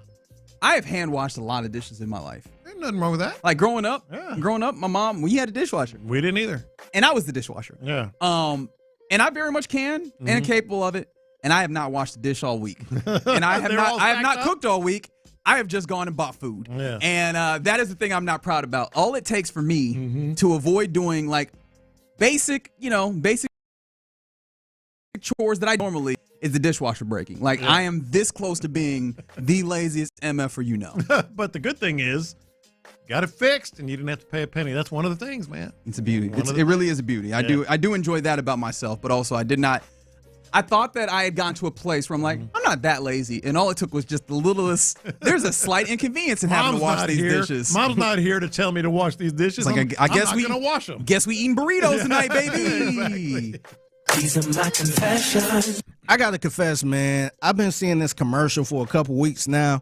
I have hand washed a lot of dishes in my life. Ain't nothing wrong with that. Like growing up, my mom, we had a dishwasher. We didn't either. And I was the dishwasher. Yeah. And I very much can and am capable of it. And I have not washed the dish all week. And I have not cooked all week. I have just gone and bought food. Yeah. And that is the thing I'm not proud about. All it takes for me to avoid doing like basic chores that I normally is the dishwasher breaking. Like I am this close to being the laziest MF-er you know. But the good thing is, got it fixed and you didn't have to pay a penny. That's one of the things, man. It's a beauty. It really is a beauty. I do enjoy that about myself, but also I thought that I had gotten to a place where I'm like, I'm not that lazy. And all it took was just the littlest, there's a slight inconvenience in having to wash these dishes. Mom's not here to tell me to wash these dishes. Like, I'm not going to wash them. Guess we eating burritos tonight, baby. Exactly. These are my confessions. I got to confess, man, I've been seeing this commercial for a couple weeks now,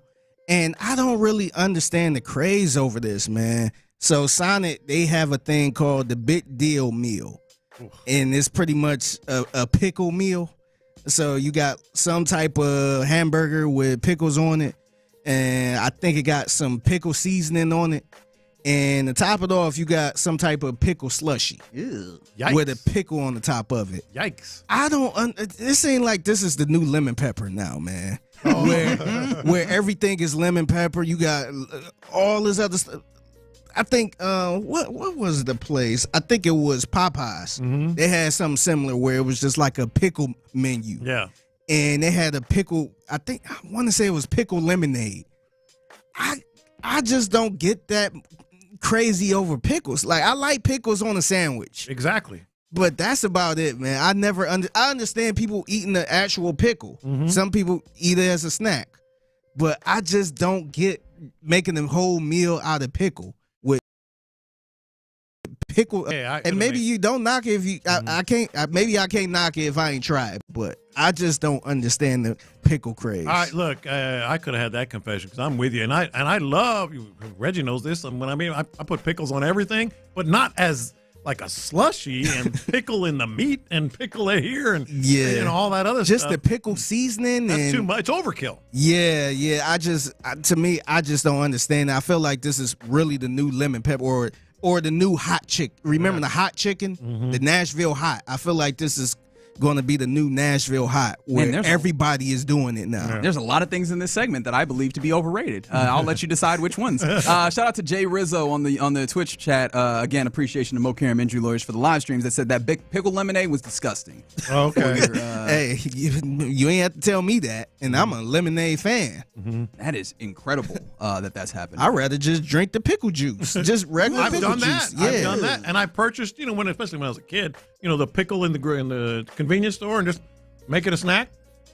and I don't really understand the craze over this, man. So Sonic, they have a thing called the Big Deal Meal, and it's pretty much a pickle meal. So you got some type of hamburger with pickles on it, and I think it got some pickle seasoning on it. And to top it off, you got some type of pickle slushy. Ew. With a pickle on the top of it. Yikes. This ain't like this is the new lemon pepper now, man. Where everything is lemon pepper. You got all this other stuff. I think, what was the place? I think it was Popeyes. They had something similar where it was just like a pickle menu. Yeah. And they had a pickle, I want to say it was pickle lemonade. I just don't get that crazy over pickles. Like, I like pickles on a sandwich. Exactly. But that's about it, man. I understand people eating the actual pickle. Some people eat it as a snack. But I just don't get making a whole meal out of pickle with pickle. And maybe you don't knock it if you. I can't. Maybe I can't knock it if I ain't tried. But I just don't understand the pickle craze. All right, look, I could have had that confession because I'm with you, and I love. Reggie knows this. I put pickles on everything, but not as like a slushy and pickle in the meat and pickle here and all that other just stuff. Just the pickle seasoning. That's too much. It's overkill. Yeah. I just don't understand. I feel like this is really the new lemon pepper or the new hot chick. Remember the hot chicken, the Nashville hot. I feel like this is going to be the new Nashville hot where everybody is doing it now. There's a lot of things in this segment that I believe to be overrated. I'll let you decide which ones. Shout out to Jay Rizzo on the Twitch chat. Again, appreciation to Mo Karam Injury Lawyers for the live streams that said that big pickle lemonade was disgusting. Okay. Hey, you ain't have to tell me that, and I'm a lemonade fan. That is incredible that's happening. I'd rather just drink the pickle juice, just regular pickle juice. I've done that, and I purchased, especially when I was a kid, the pickle in the convenience store and just make it a snack.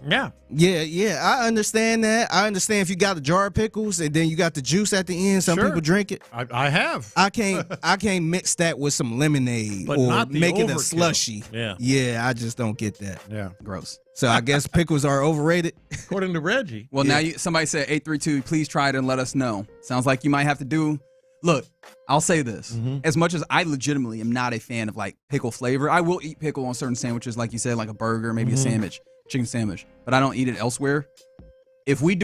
Yeah. I understand that. I understand if you got a jar of pickles and then you got the juice at the end. Some people drink it. I have. I can't mix that with some lemonade but or not make it a overkill. slushy. Yeah. I just don't get that. Yeah. Gross. So I guess pickles are overrated. According to Reggie. Well, now somebody said 832. Please try it and let us know. Sounds like you might have to do. Look, I'll say this. As much as I legitimately am not a fan of like pickle flavor, I will eat pickle on certain sandwiches, like you said, like a burger, maybe a sandwich, chicken sandwich, but I don't eat it elsewhere. If we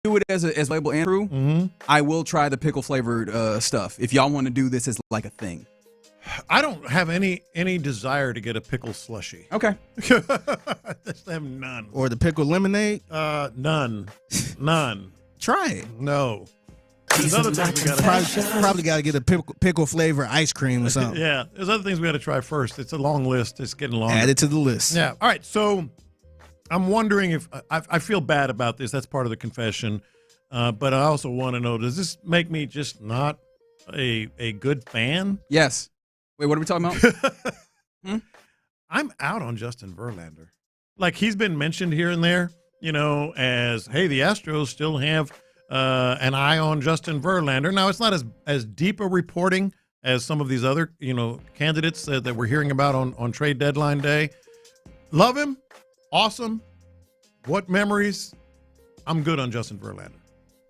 do it as label and true, I will try the pickle flavored stuff. If y'all want to do this as like a thing. I don't have any desire to get a pickle slushy. Okay. I just have none. Or the pickle lemonade? None. Try it. No. There's other things we probably got to get a pickle flavor ice cream or something. Yeah, there's other things we got to try first. It's a long list. It's getting longer. Add it to the list. Yeah. All right. So I'm wondering if I feel bad about this. That's part of the confession. But I also want to know, does this make me just not a good fan? Yes. Wait, what are we talking about? I'm out on Justin Verlander. Like, he's been mentioned here and there, as, hey, the Astros still have an eye on Justin Verlander. Now, it's not as deep a reporting as some of these other, candidates that we're hearing about on trade deadline day. Love him. Awesome. What memories? I'm good on Justin Verlander.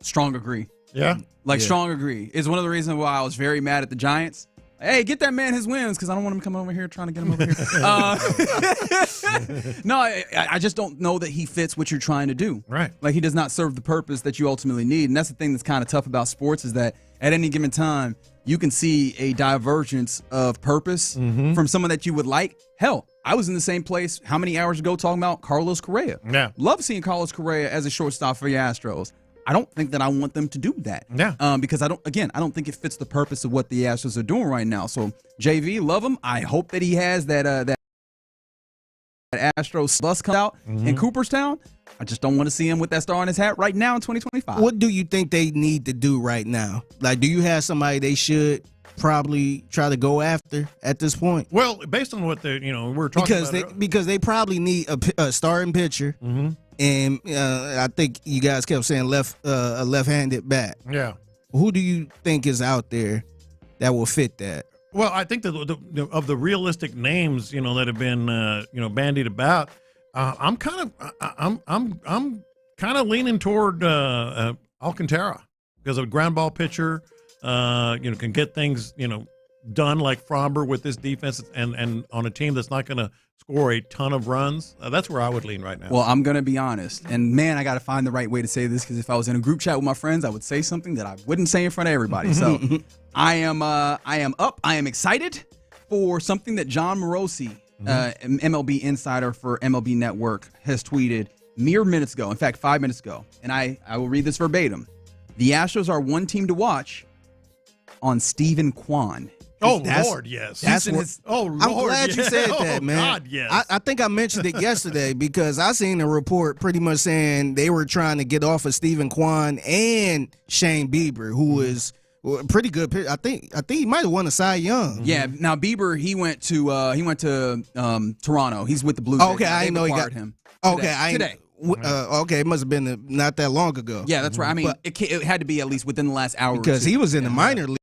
Strong agree. Yeah? Strong agree. It's one of the reasons why I was very mad at the Giants. Hey, get that man his wins because I don't want him coming over here trying to get him over here. No, I just don't know that he fits what you're trying to do. Right. Like, he does not serve the purpose that you ultimately need. And that's the thing that's kind of tough about sports is that at any given time, you can see a divergence of purpose from someone that you would like. Hell, I was in the same place how many hours ago talking about Carlos Correa. Yeah. Love seeing Carlos Correa as a shortstop for the Astros. I don't think that I want them to do that. Yeah. Because I don't think it fits the purpose of what the Astros are doing right now. So JV, love him. I hope that he has that Astros bus come out in Cooperstown. I just don't want to see him with that star on his hat right now in 2025. What do you think they need to do right now? Like, do you have somebody they should probably try to go after at this point? Well, based on what we're talking about. Because they probably need a starting pitcher. And I think you guys kept saying a left-handed bat. Yeah. Who do you think is out there that will fit that? Well, I think that of the realistic names, that have been bandied about, I'm kind of leaning toward Alcantara because a ground ball pitcher, can get things done like Fromber with this defense and on a team that's not going to score a ton of runs. That's where I would lean right now. Well, I'm going to be honest. And, man, I got to find the right way to say this because if I was in a group chat with my friends, I would say something that I wouldn't say in front of everybody. So I am excited for something that John Morosi, MLB insider for MLB Network, has tweeted mere minutes ago. In fact, 5 minutes ago. And I will read this verbatim. The Astros are one team to watch on Stephen Kwan. Oh, Lord, yes. I'm glad you said that, man. God, yes. I think I mentioned it yesterday because I seen a report pretty much saying they were trying to get off of Stephen Kwan and Shane Bieber, who is a pretty good pitcher. I think he might have won a Cy Young. Yeah. Now Bieber, he went to Toronto. He's with the Blue Jays. Okay, I didn't know he got him. Today. Okay, it must have been not that long ago. Yeah, that's right. I mean, it had to be at least within the last hour because he was in the minor league.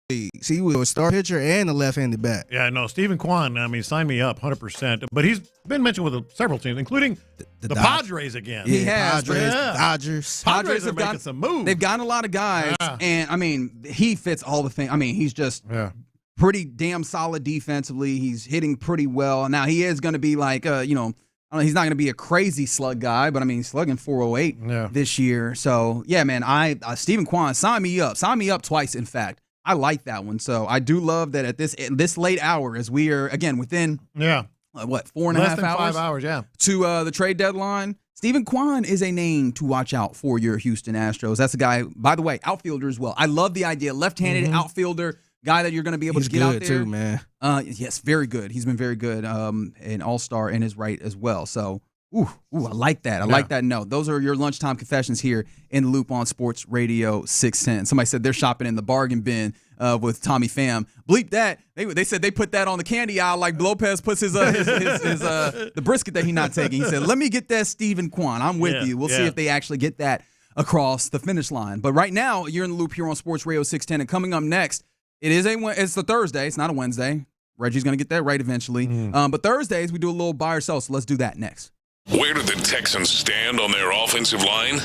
He was a star pitcher and a left-handed bat. Yeah, no, Stephen Kwan, sign me up 100%. But he's been mentioned with several teams, incling the Padres again. He has. Padres, the Dodgers. Padres are making some moves. They've gotten a lot of guys, and, he fits all the things. He's just pretty damn solid defensively. He's hitting pretty well. Now, he is going to be like, he's not going to be a crazy slug guy, but, he's slugging 408 this year. So, yeah, man, Stephen Kwan, sign me up. Sign me up twice, in fact. I like that one. So I do love that at this late hour, as we are, again, within, 4.5 hours? 5 hours, to the trade deadline. Stephen Kwan is a name to watch out for your Houston Astros. That's a guy, by the way, outfielder as well. I love the idea. Left-handed outfielder, guy that you're going to be able to get out there. He's good too, man. Yes, very good. He's been very good, an all-star in his right as well. So, I like that. I like that note. Those are your lunchtime confessions here in the Loop on Sports Radio 610. Somebody said they're shopping in the bargain bin with Tommy Pham. Bleep that. They said they put that on the candy aisle like Lopez puts his the brisket that he's not taking. He said, let me get that Stephen Kwan. I'm with you. We'll see if they actually get that across the finish line. But right now, you're in the Loop here on Sports Radio 610. And coming up next, it's a Thursday. It's not a Wednesday. Reggie's going to get that right eventually. But Thursdays, we do a little buy or sell. So let's do that next. Where do the Texans stand on their offensive line?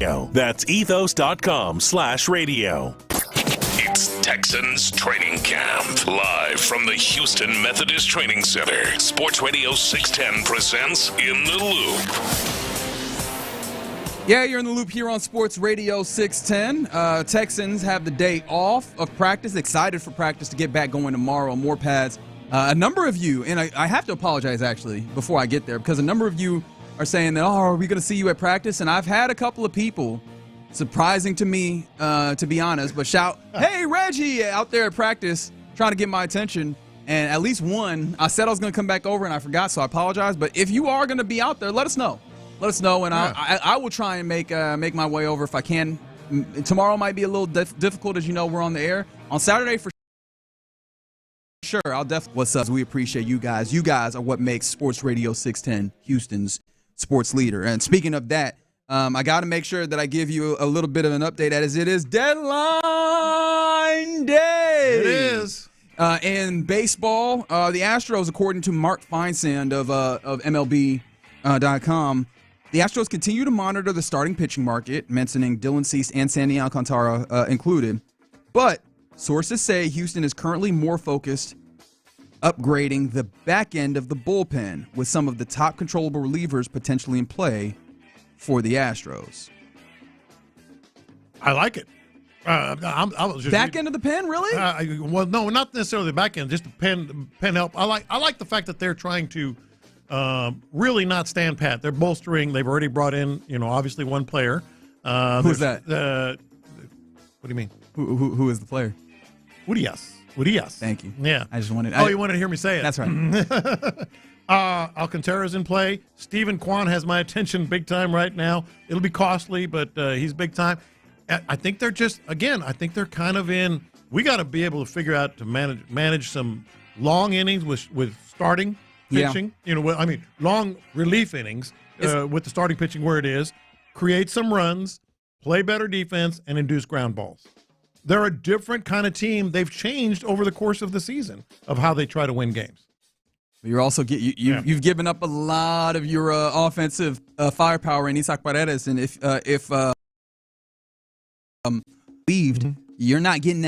That's ethos.com/radio. It's Texans Training Camp. Live from the Houston Methodist Training Center. Sports Radio 610 presents In the Loop. Yeah, you're in the loop here on Sports Radio 610. Texans have the day off of practice. Excited for practice to get back going tomorrow. More pads. A number of you, and I have to apologize actually before I get there, because a number of you are saying that, oh, are we going to see you at practice? And I've had a couple of people, surprising to me, to be honest, but shout, hey, Reggie, out there at practice trying to get my attention. And at least one, I said I was going to come back over and I forgot, so I apologize. But if you are going to be out there, let us know. Let us know, and I will try and make my way over if I can. Tomorrow might be a little difficult, as you know, we're on the air. On Saturday, for sure, I'll definitely. What's up? We appreciate you guys. You guys are what makes Sports Radio 610 Houston's sports leader. And speaking of that, I got to make sure that I give you a little bit of an update as it is deadline day. It is. In baseball, the Astros, according to Mark Feinsand of MLB.com, the Astros continue to monitor the starting pitching market, mentioning Dylan Cease and Sandy Alcantara included. But sources say Houston is currently more focused upgrading the back end of the bullpen, with some of the top controllable relievers potentially in play for the Astros. I like it. I was just back end of the pen, really? Well, no, not necessarily the back end, just the pen help. I like the fact that they're trying to really not stand pat. They're bolstering. They've already brought in, obviously one player. Who's that? What do you mean? Who is the player? Urias. Thank you. Yeah. I just wanted. You wanted to hear me say it? That's right. Alcantara's in play. Stephen Kwan has my attention big time right now. It'll be costly, but he's big time. I think they're I think they're kind of in. We got to be able to figure out to manage some long innings with starting pitching. Yeah. Long relief innings with the starting pitching where it is. Create some runs, play better defense, and induce ground balls. They're a different kind of team. They've changed over the course of the season of how they try to win games. You're also you've given up a lot of your offensive firepower in Isaac Paredes, and if you're not getting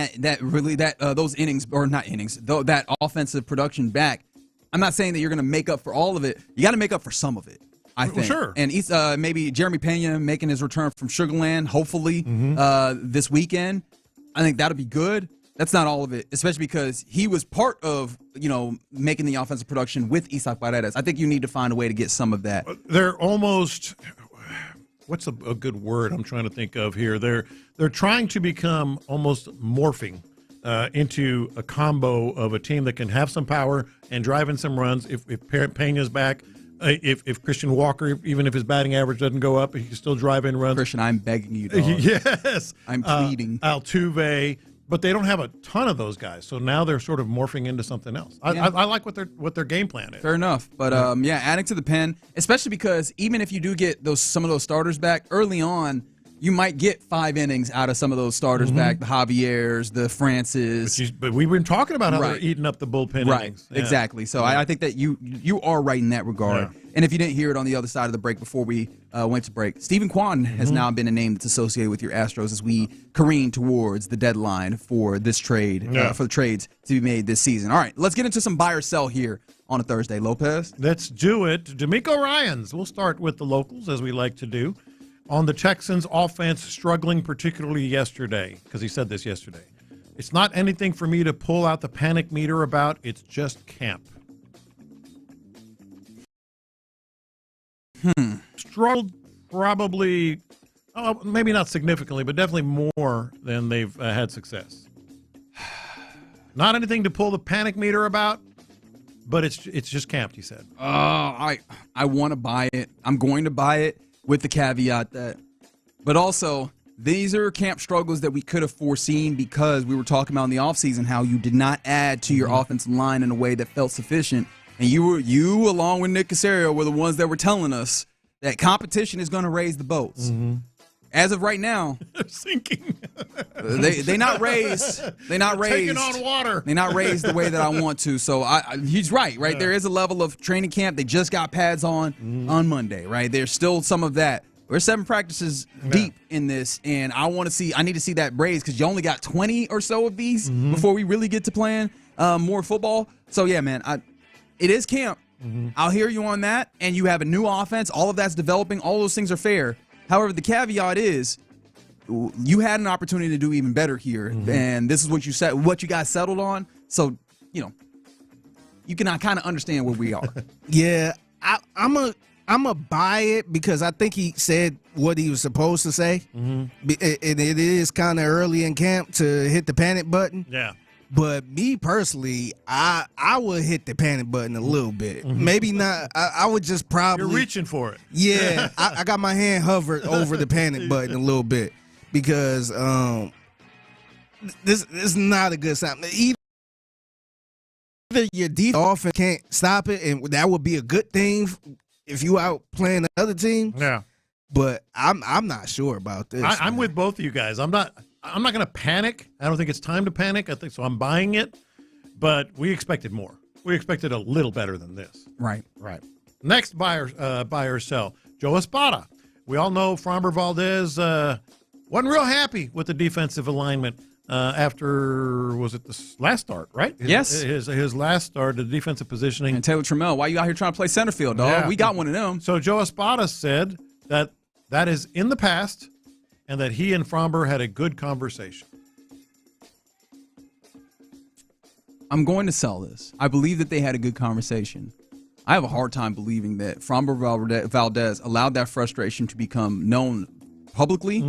those innings, or not innings, that offensive production back. I'm not saying that you're going to make up for all of it. You got to make up for some of it, I think. Sure. And maybe Jeremy Pena making his return from Sugarland, hopefully this weekend. I think that'll be good. That's not all of it, especially because he was part of, making the offensive production with Isaac Paredes. I think you need to find a way to get some of that. They're almost, what's a good word I'm trying to think of here? They're trying to become almost morphing into a combo of a team that can have some power and drive in some runs. If Pena's back, if Christian Walker, even if his batting average doesn't go up, he can still drive in runs. Christian, I'm begging you, dog. Yes. I'm pleading. Altuve, but they don't have a ton of those guys. So now they're sort of morphing into something else. Yeah. I like what their game plan is. Fair enough. But adding to the pen, especially because even if you do get some of those starters back early on, you might get 5 innings out of some of those starters back, the Javiers, the Francis. But we've been talking about how they're eating up the bullpen innings. Yeah. Exactly. So I think that you are right in that regard. Yeah. And if you didn't hear it on the other side of the break before we went to break, Stephen Kwan has now been a name that's associated with your Astros as we careen towards the deadline for this trade, for the trades to be made this season. All right, let's get into some buy or sell here on a Thursday. Lopez? Let's do it. D'Amico Ryans. We'll start with the locals, as we like to do. On the Texans' offense, struggling particularly yesterday, because he said this yesterday. It's not anything for me to pull out the panic meter about. It's just camp. Struggled probably, maybe not significantly, but definitely more than they've had success. Not anything to pull the panic meter about, but it's just camp, he said. I want to buy it. I'm going to buy it. With the caveat that, but also, these are camp struggles that we could have foreseen because we were talking about in the offseason how you did not add to your offensive line in a way that felt sufficient. And you along with Nick Caserio, were the ones that were telling us that competition is going to raise the boats. As of right now, they're sinking. They not raised. They not raised. Taking on water. They not raised the way that I want to. So he's right. Yeah. There is a level of training camp. They just got pads on Monday. Right. There's still some of that. we're 7 practices deep in this, and I need to see that raise because you only got 20 or so of these before we really get to playing more football. So, yeah, man, it is camp. I'll hear you on that, and you have a new offense. All of that's developing. All those things are fair. However, the caveat is you had an opportunity to do even better here, and this is what you guys settled on. So, you can kind of understand where we are. Yeah, I'm a buy it because I think he said what he was supposed to say, and it is kind of early in camp to hit the panic button. Yeah. But me personally, I would hit the panic button a little bit. Maybe not. I would just probably. You're reaching for it. Yeah, I got my hand hovered over the panic button a little bit because this is not a good sign. Either your defense offense can't stop it, and that would be a good thing if you out playing the other team. Yeah. But I'm not sure about this. I'm with both of you guys. I'm not going to panic. I don't think it's time to panic. I think so. I'm buying it, but we expected more. We expected a little better than this. Right. Next buy or sell, Joe Espada. We all know Framber Valdez wasn't real happy with the defensive alignment after, was it the last start, right? His last start, the defensive positioning. And Taylor Trammell, why you out here trying to play center field, dog? Yeah. We got one of them. So Joe Espada said that is in the past and that he and Framber had a good conversation. I'm going to sell this. I believe that they had a good conversation. I have a hard time believing that Framber Valdez allowed that frustration to become known publicly,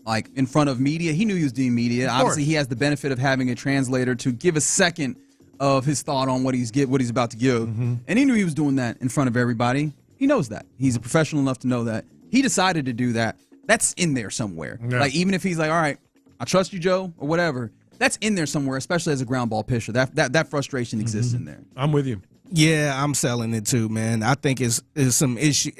like in front of media. He knew he was doing media. Obviously, he has the benefit of having a translator to give a second of his thought on what he's about to give. And he knew he was doing that in front of everybody. He knows that. He's a professional enough to know that. He decided to do that. That's in there somewhere. Yeah. Like, even if he's like, all right, I trust you, Joe, or whatever, that's in there somewhere, especially as a ground ball pitcher. That frustration exists in there. I'm with you. Yeah, I'm selling it too, man. I think it's some issue.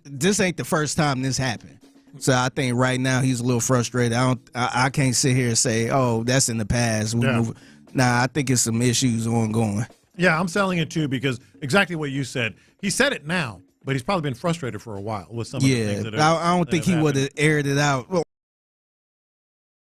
This ain't the first time this happened. So I think right now he's a little frustrated. I can't sit here and say, oh, that's in the past. Nah, I think it's some issues ongoing. Yeah, I'm selling it too because exactly what you said. He said it now, but he's probably been frustrated for a while with some of the things that I don't think he would have aired it out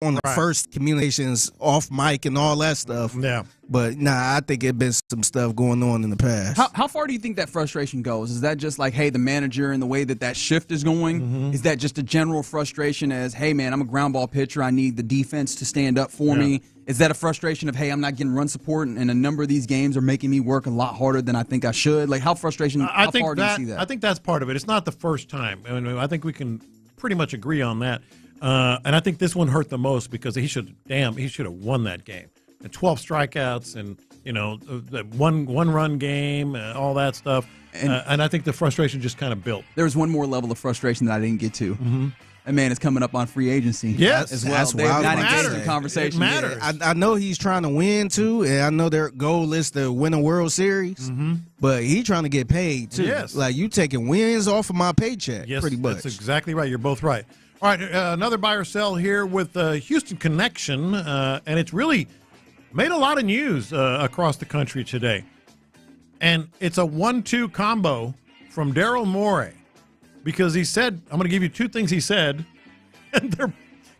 on the first communications off mic and all that stuff. Yeah. But I think it been some stuff going on in the past. How far do you think that frustration goes? Is that just like, hey, the manager and the way that shift is going? Is that just a general frustration as, hey, man, I'm a ground ball pitcher. I need the defense to stand up for me? Is that a frustration of, hey, I'm not getting run support and a number of these games are making me work a lot harder than I think I should? Like, how far do you see that? I think that's part of it. It's not the first time. I mean, I think we can pretty much agree on that. And I think this one hurt the most because he should have won that game. And 12 strikeouts and, the one run game, all that stuff. And I think the frustration just kind of built. There was one more level of frustration that I didn't get to. And, man, it's coming up on free agency. Yes. As well. That's They've not engaged in matters. the conversation. It matters. I know he's trying to win, too, and I know their goal is to win a World Series, but he's trying to get paid, too. Yes. Like, you taking wins off of my paycheck, pretty much. That's exactly right. You're both right. All right, another buy or sell here with the Houston Connection, and it's really made a lot of news across the country today. And it's a 1-2 combo from Daryl Morey because he said, I'm going to give you two things he said, and they're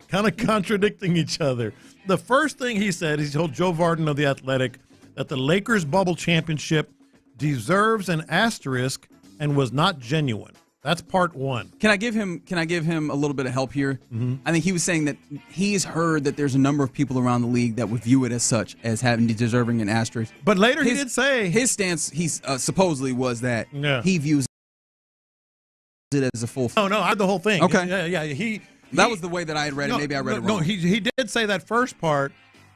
kind of contradicting each other. The first thing he said, he told Joe Vardon of The Athletic that the Lakers bubble championship deserves an asterisk and was not genuine. That's part one. Can I give him a little bit of help here? I think he was saying that he's heard that there's a number of people around the league that would view it as such, as having deserving an asterisk. But later he did say his stance. He supposedly was that he views it as a full. No, I had the whole thing. Okay, yeah. That was the way that I had read it. Maybe I read it wrong. No, he did say that first part,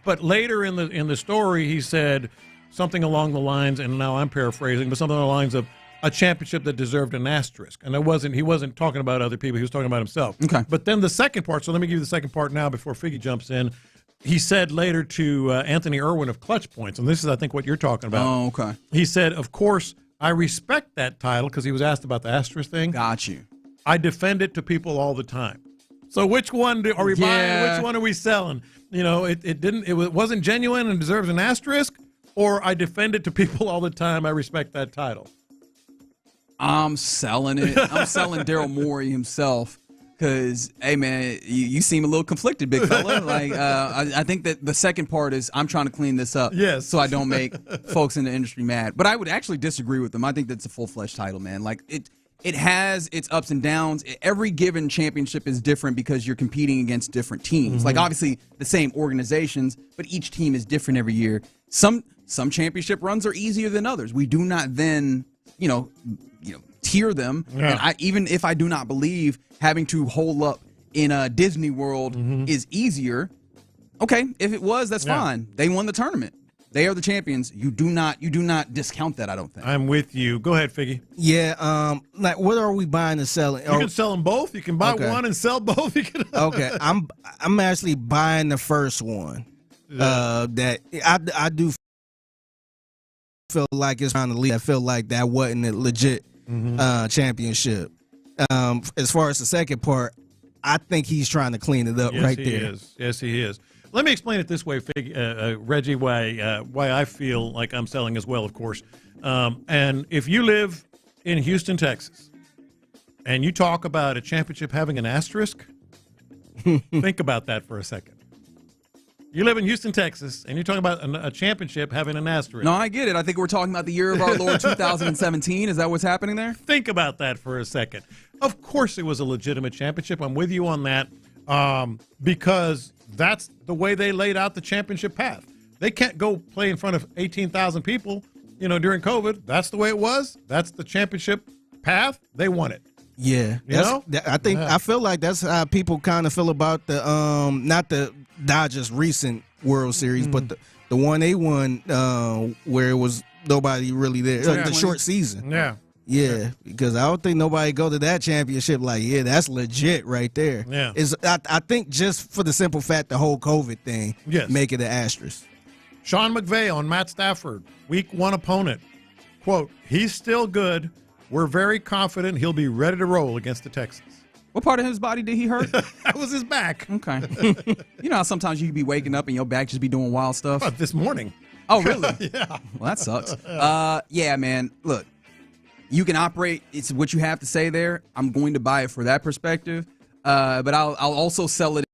but later in the story he said something along the lines, and now I'm paraphrasing, but something along the lines of a championship that deserved an asterisk. And he wasn't talking about other people. He was talking about himself. Okay. But then the second part, so let me give you the second part now before Figgy jumps in. He said later to Anthony Irwin of Clutch Points, and this is, I think, what you're talking about. Oh, okay. He said, of course, I respect that title because he was asked about the asterisk thing. Got you. I defend it to people all the time. So which one are we buying? Which one are we selling? It wasn't genuine and deserves an asterisk, or I defend it to people all the time. I respect that title. I'm selling it. I'm selling Daryl Morey himself because, hey, man, you seem a little conflicted, big fella. Like, I think that the second part is I'm trying to clean this up so I don't make folks in the industry mad. But I would actually disagree with them. I think that's a full-fledged title, man. Like, it has its ups and downs. Every given championship is different because you're competing against different teams. Mm-hmm. Like, obviously, the same organizations, but each team is different every year. Some championship runs are easier than others. We do not then, tier them. Yeah. And even if I do not believe having to hole up in a Disney World is easier, okay, if it was, that's fine. They won the tournament. They are the champions. You do not discount that, I don't think. I'm with you. Go ahead, Figgy. Yeah, like what are we buying and selling? You can sell them both. You can buy one and sell both. You can Okay, I'm actually buying the first one. That I do feel like it's trying to leave. I feel like that wasn't a legit championship. As far as the second part, I think he's trying to clean it up right there. Yes, he is. Let me explain it this way, Reggie, why I feel like I'm selling as well, of course. And if you live in Houston, Texas, and you talk about a championship having an asterisk, think about that for a second. You live in Houston, Texas, and you're talking about a championship having an asterisk. No, I get it. I think we're talking about the year of our Lord 2017. Is that what's happening there? Think about that for a second. Of course it was a legitimate championship. I'm with you on that because that's the way they laid out the championship path. They can't go play in front of 18,000 people, during COVID. That's the way it was. That's the championship path. They won it. Yeah. I feel like that's how people kind of feel about the not the Dodgers' recent World Series, but the one they won where it was nobody really there. The short season. Yeah, because I don't think nobody go to that championship like, that's legit right there. Yeah. I think just for the simple fact the whole COVID thing make it an asterisk. Sean McVay on Matt Stafford, week 1 opponent. Quote, he's still good. We're very confident he'll be ready to roll against the Texans. What part of his body did he hurt? That was his back. Okay. You know how sometimes you can be waking up and your back just be doing wild stuff? This morning. Oh, really? Yeah. Well, that sucks. Yeah, man. Look, you can operate. It's what you have to say there. I'm going to buy it for that perspective. But I'll also sell it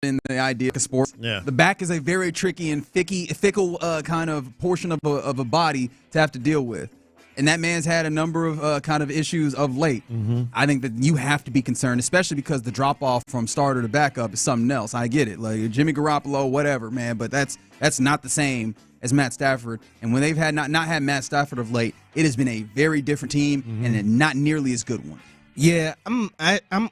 in the idea of sports. Yeah. The back is a very tricky and fickle kind of portion of a body to have to deal with. And that man's had a number of kind of issues of late. I think that you have to be concerned, especially because the drop-off from starter to backup is something else. I get it. Like Jimmy Garoppolo, whatever, man. But that's not the same as Matt Stafford. And when they've had not had Matt Stafford of late, it has been a very different team and a not nearly as good one. Yeah, I'm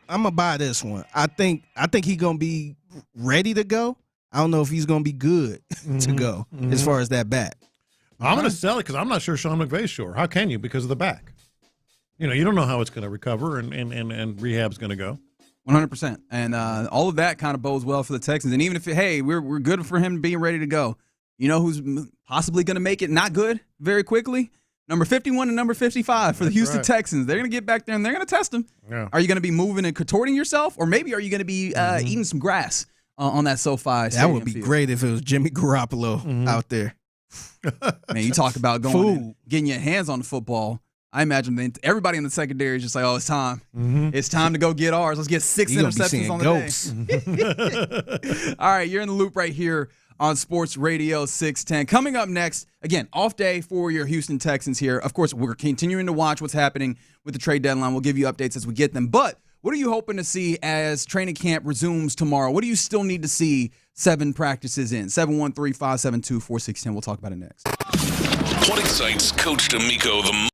gonna buy this one. I think he's gonna be ready to go. I don't know if he's gonna be good to go as far as that back. I'm going to sell it because I'm not sure Sean McVay's sure. How can you? Because of the back. You don't know how it's going to recover and rehab's going to go. 100%. And all of that kind of bodes well for the Texans. And even if, we're good for him being ready to go. You know who's possibly going to make it not good very quickly? Number 51 and number 55 for the Houston Texans. They're going to get back there and they're going to test him. Yeah. Are you going to be moving and contorting yourself? Or maybe are you going to be eating some grass on that SoFi That would be great if it was Jimmy Garoppolo out there. Man, you talk about going and getting your hands on the football. I imagine everybody in the secondary is just like, oh, it's time. It's time to go get ours. Let's get 6 interceptions on the day. All right, you're in the loop right here on Sports Radio 610. Coming up next, again, off day for your Houston Texans here. Of course, we're continuing to watch what's happening with the trade deadline. We'll give you updates as we get them. But what are you hoping to see as training camp resumes tomorrow? What do you still need to see 7 practices in? 713-572-4610. We'll talk about it next. What excites Coach D'Amico the most?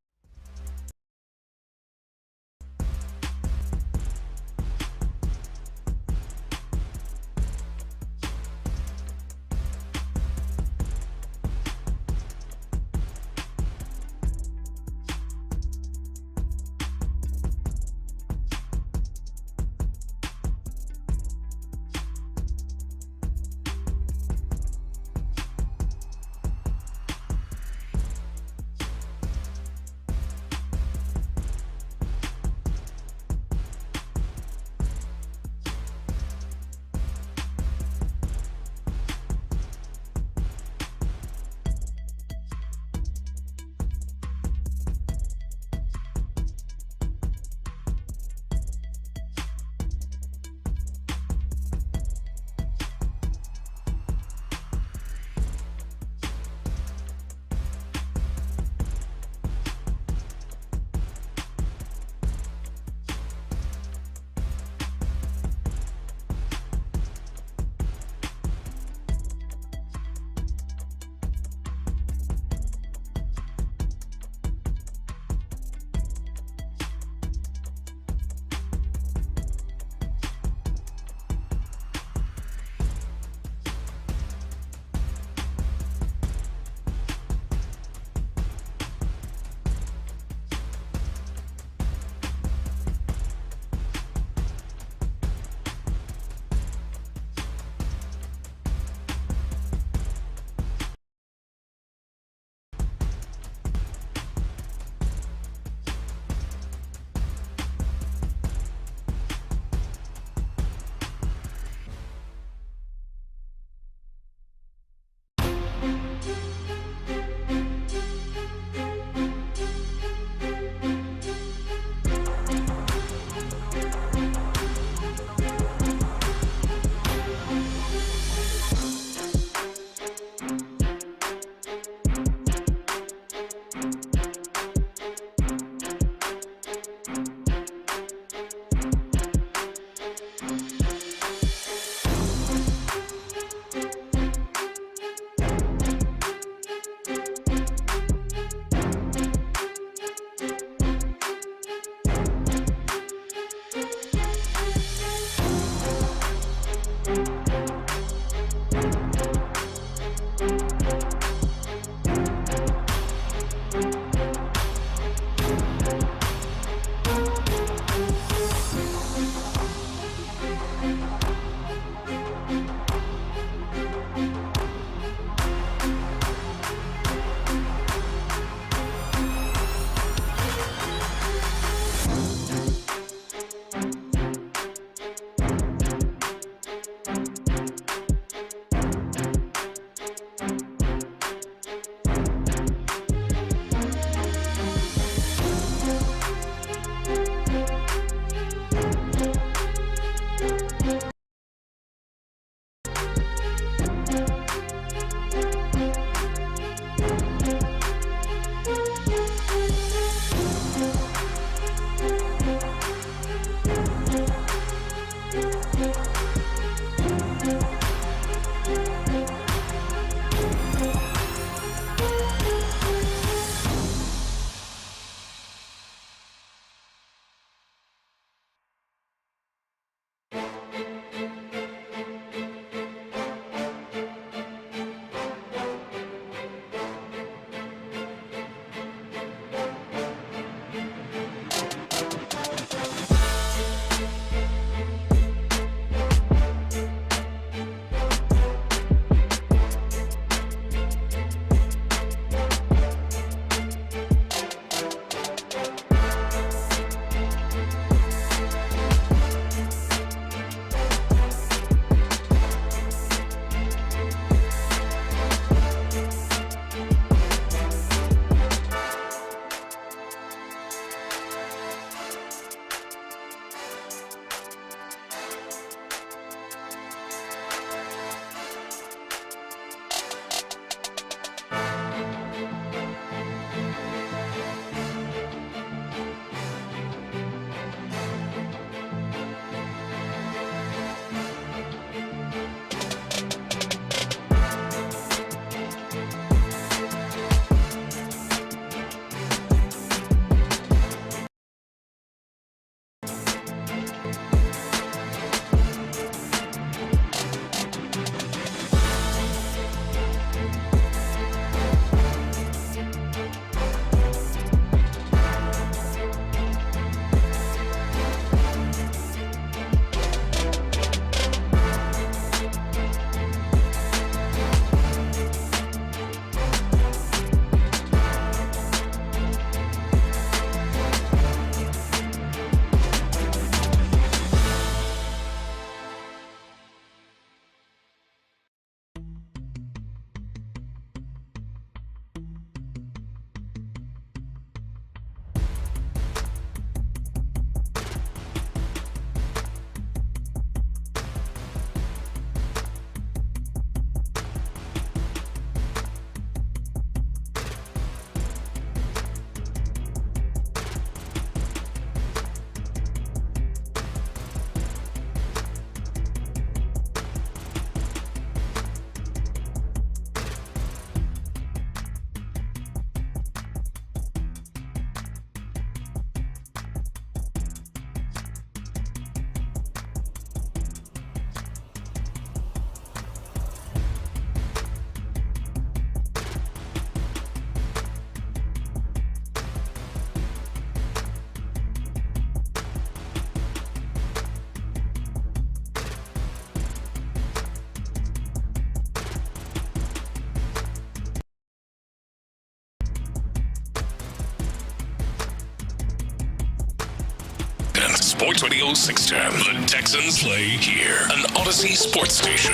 Sports Radio 610. The Texans play here. An Odyssey sports station.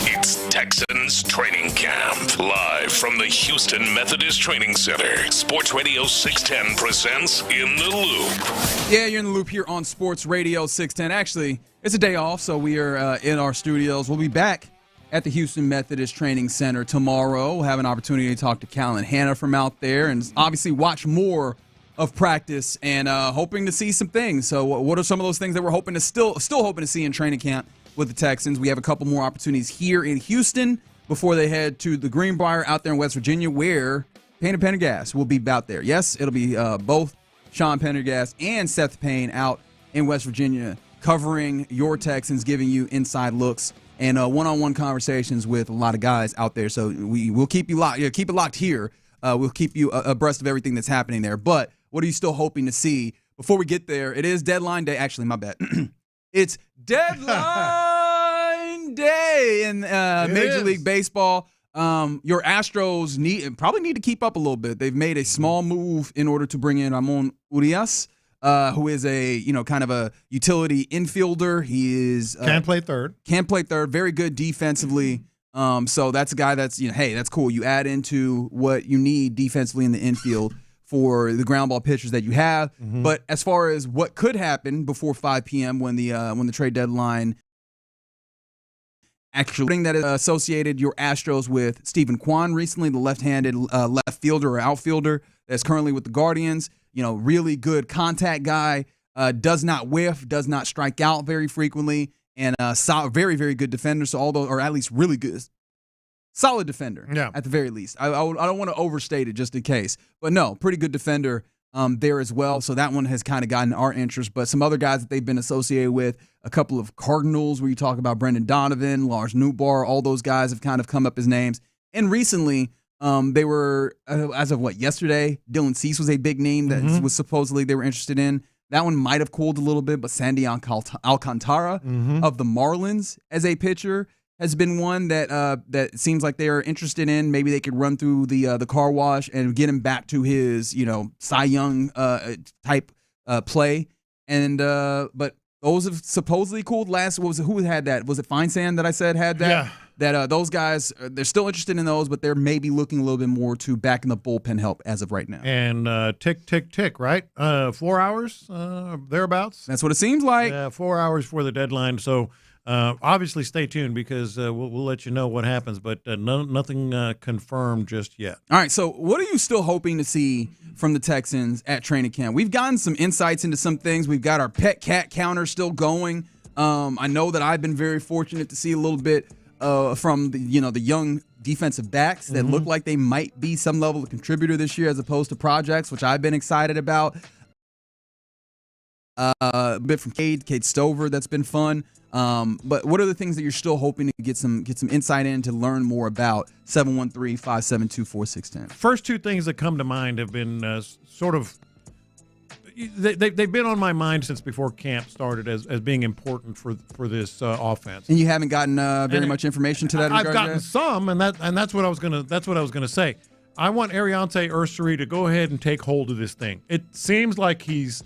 It's Texans Training Camp. Live from the Houston Methodist Training Center. Sports Radio 610 presents In the Loop. Yeah, you're in the loop here on Sports Radio 610. Actually, it's a day off, so we are in our studios. We'll be back at the Houston Methodist Training Center tomorrow. We'll have an opportunity to talk to Cal and Hannah from out there and obviously watch more of practice and hoping to see some things. So what are some of those things that we're hoping to still hoping to see in training camp with the Texans? We have a couple more opportunities here in Houston before they head to the Greenbrier out there in West Virginia, where Payne and Pendergast will be out there. Yes, it'll be both Sean Pendergast and Seth Payne out in West Virginia covering your Texans, giving you inside looks and one-on-one conversations with a lot of guys out there. So we'll keep you locked. Keep it locked here. We'll keep you abreast of everything that's happening there. But what are you still hoping to see before we get there? It is deadline day. Actually, my bad. It's deadline day in Major League Baseball. Your Astros probably need to keep up a little bit. They've made a small move in order to bring in Ramon Urias, who is a kind of a utility infielder. He is can play third. Very good defensively. So that's a guy that's hey, that's cool. You add into what you need defensively in the infield for the ground ball pitchers that you have. Mm-hmm. But as far as what could happen before 5 p.m. when the trade deadline actually that associated your Astros with Stephen Kwan recently, the left-handed left fielder or outfielder that's currently with the Guardians. Really good contact guy, does not whiff, does not strike out very frequently, and very, very good defender. So or at least really good, solid defender at the very least. I don't want to overstate it just in case. But no, pretty good defender there as well. So that one has kind of gotten our interest. But some other guys that they've been associated with, a couple of Cardinals where you talk about Brendan Donovan, Lars Nootbaar, all those guys have kind of come up as names. And recently, they were, as of yesterday, Dylan Cease was a big name that was supposedly they were interested in. That one might have cooled a little bit, but Sandy Alcantara of the Marlins as a pitcher has been one that seems like they are interested in. Maybe they could run through the car wash and get him back to his Cy Young type play. And but those have supposedly cooled last. Who had that? Was it Feinsand that I said had that? Yeah. That those guys, they're still interested in those, but they're maybe looking a little bit more to back in the bullpen help as of right now. And tick, tick, tick, right? 4 hours, thereabouts? That's what it seems like. 4 hours for the deadline. So obviously stay tuned because we'll let you know what happens, but nothing confirmed just yet. All right, so what are you still hoping to see from the Texans at training camp? We've gotten some insights into some things. We've got our pet cat counter still going. I know that I've been very fortunate to see a little bit from the young defensive backs that look like they might be some level of contributor this year as opposed to projects, which I've been excited about. A bit from Cade Stover, that's been fun. But what are the things that you're still hoping to get some insight in to learn more about? 713-572-4610. First two things that come to mind have been sort of they've been on my mind since before camp started as being important for this offense. And you haven't gotten very much information to that regard I've gotten yet? some, and that's what I was gonna say. I want Ariante Ursary to go ahead and take hold of this thing. It seems like he's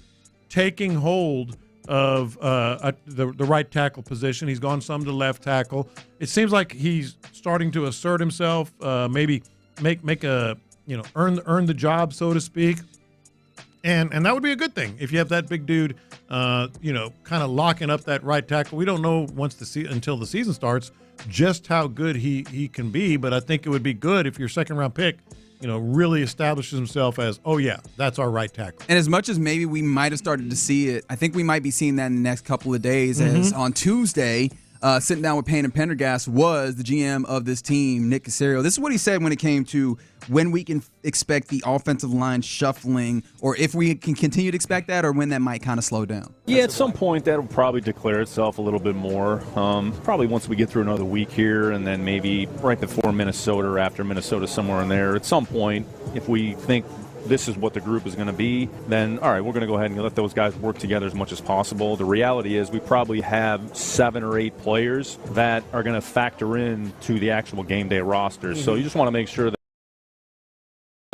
taking hold of the right tackle position. He's gone some to left tackle. It seems like he's starting to assert himself, maybe make a earn the job, so to speak. And that would be a good thing if you have that big dude, kind of locking up that right tackle. We don't know until the season starts just how good he can be, but I think it would be good if your second round pick, really establishes himself as, oh yeah, that's our right tackle. And as much as maybe we might have started to see it, I think we might be seeing that in the next couple of days. As on Tuesday, sitting down with Payne and Pendergast was the GM of this team, Nick Caserio. This is what he said when it came to when we can expect the offensive line shuffling, or if we can continue to expect that, or when that might kind of slow down. Yeah, at some point that'll probably declare itself a little bit more. Probably once we get through another week here, and then maybe right before Minnesota or after Minnesota, somewhere in there. At some point, if we think this is what the group is going to be, then all right, we're going to go ahead and let those guys work together as much as possible. The reality is we probably have 7 or 8 players that are going to factor in to the actual game day rosters. So you just want to make sure that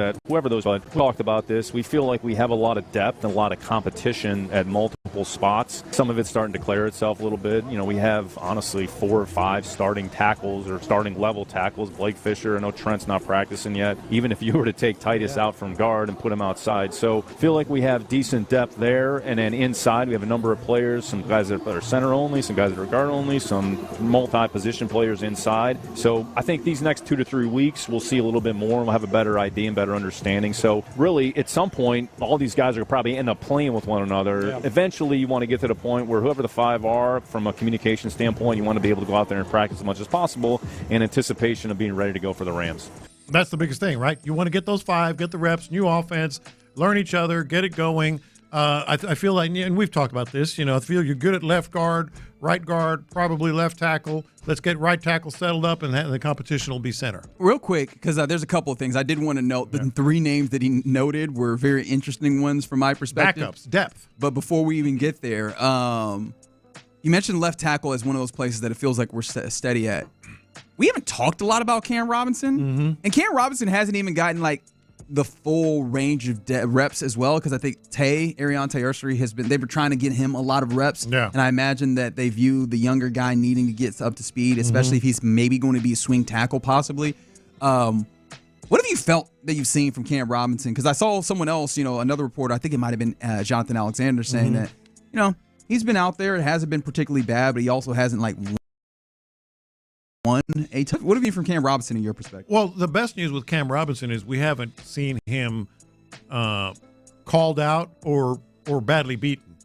that whoever those are, we talked about this, we feel like we have a lot of depth and a lot of competition at multiple spots. Some of it's starting to declare itself a little bit. We have, honestly, 4 or 5 starting tackles or starting level tackles. Blake Fisher, I know Trent's not practicing yet, even if you were to take Titus out from guard and put him outside. So feel like we have decent depth there. And then inside, we have a number of players, some guys that are center only, some guys that are guard only, some multi-position players inside. So I think these next 2 to 3 weeks, we'll see a little bit more, and we'll have a better idea and better understanding. So really, at some point, all these guys are probably end up playing with one another. Yeah. Eventually, you want to get to the point where whoever the 5 are, from a communication standpoint, you want to be able to go out there and practice as much as possible in anticipation of being ready to go for the Rams. That's the biggest thing, right? You want to get those 5, get the reps, new offense, learn each other, get it going. I feel like, and we've talked about this, I feel you're good at left guard, right guard, probably left tackle. Let's get right tackle settled up, and the competition will be center. Real quick, because there's a couple of things I did want to note. The 3 names that he noted were very interesting ones from my perspective. Backups, depth. But before we even get there, you mentioned left tackle as one of those places that it feels like we're steady at. We haven't talked a lot about Cam Robinson, and Cam Robinson hasn't even gotten the full range of reps as well, because I think Arion Ursary they were trying to get him a lot of reps, and I imagine that they view the younger guy needing to get up to speed, especially if he's maybe going to be a swing tackle possibly. What have you felt that you've seen from Cam Robinson? Because I saw someone else, another reporter, I think it might have been Jonathan Alexander, saying that, he's been out there. It hasn't been particularly bad, but he also hasn't won a tough. What have you from Cam Robinson in your perspective? Well, the best news with Cam Robinson is we haven't seen him called out or badly beaten.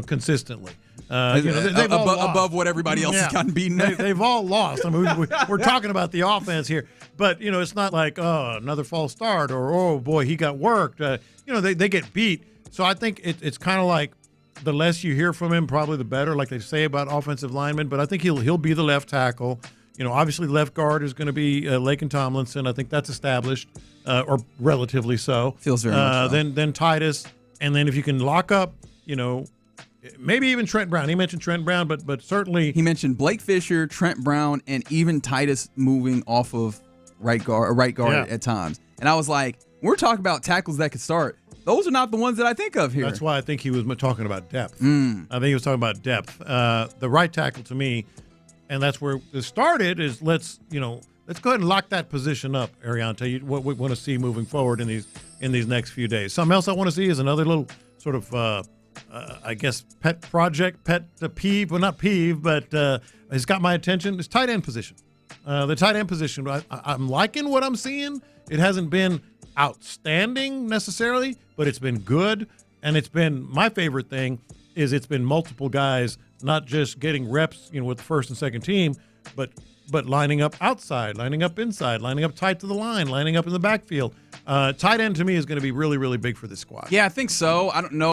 Consistently. Above what everybody else has gotten beaten at. They've all lost. I mean, we're talking about the offense here, but it's not like another false start or oh boy he got worked. They get beat. So I think it's kind of like the less you hear from him, probably the better, like they say about offensive linemen. But I think he'll be the left tackle. Obviously left guard is going to be Lakin Tomlinson. I think that's established, or relatively so. Feels very much so. Then Titus, and then if you can lock up, maybe even Trent Brown. He mentioned Trent Brown, but certainly he mentioned Blake Fisher, Trent Brown, and even Titus moving off of right guard at times. And I was like, we're talking about tackles that could start. Those are not the ones that I think of here. That's why I think he was talking about depth. I think he was talking about depth. The right tackle to me, and that's where it started, is let's go ahead and lock that position up, Arion. Tell you what we want to see moving forward in these next few days. Something else I want to see is another little sort of I guess pet peeve. Well, not peeve, but it's got my attention. It's tight end position. The tight end position. I'm liking what I'm seeing. It hasn't been outstanding necessarily, but it's been good, and it's been my favorite thing is it's been multiple guys not just getting reps with the first and second team, but lining up outside, lining up inside, lining up tight to the line, lining up in the backfield. Tight end to me is going to be really, really big for this squad. Yeah, I think so. I don't know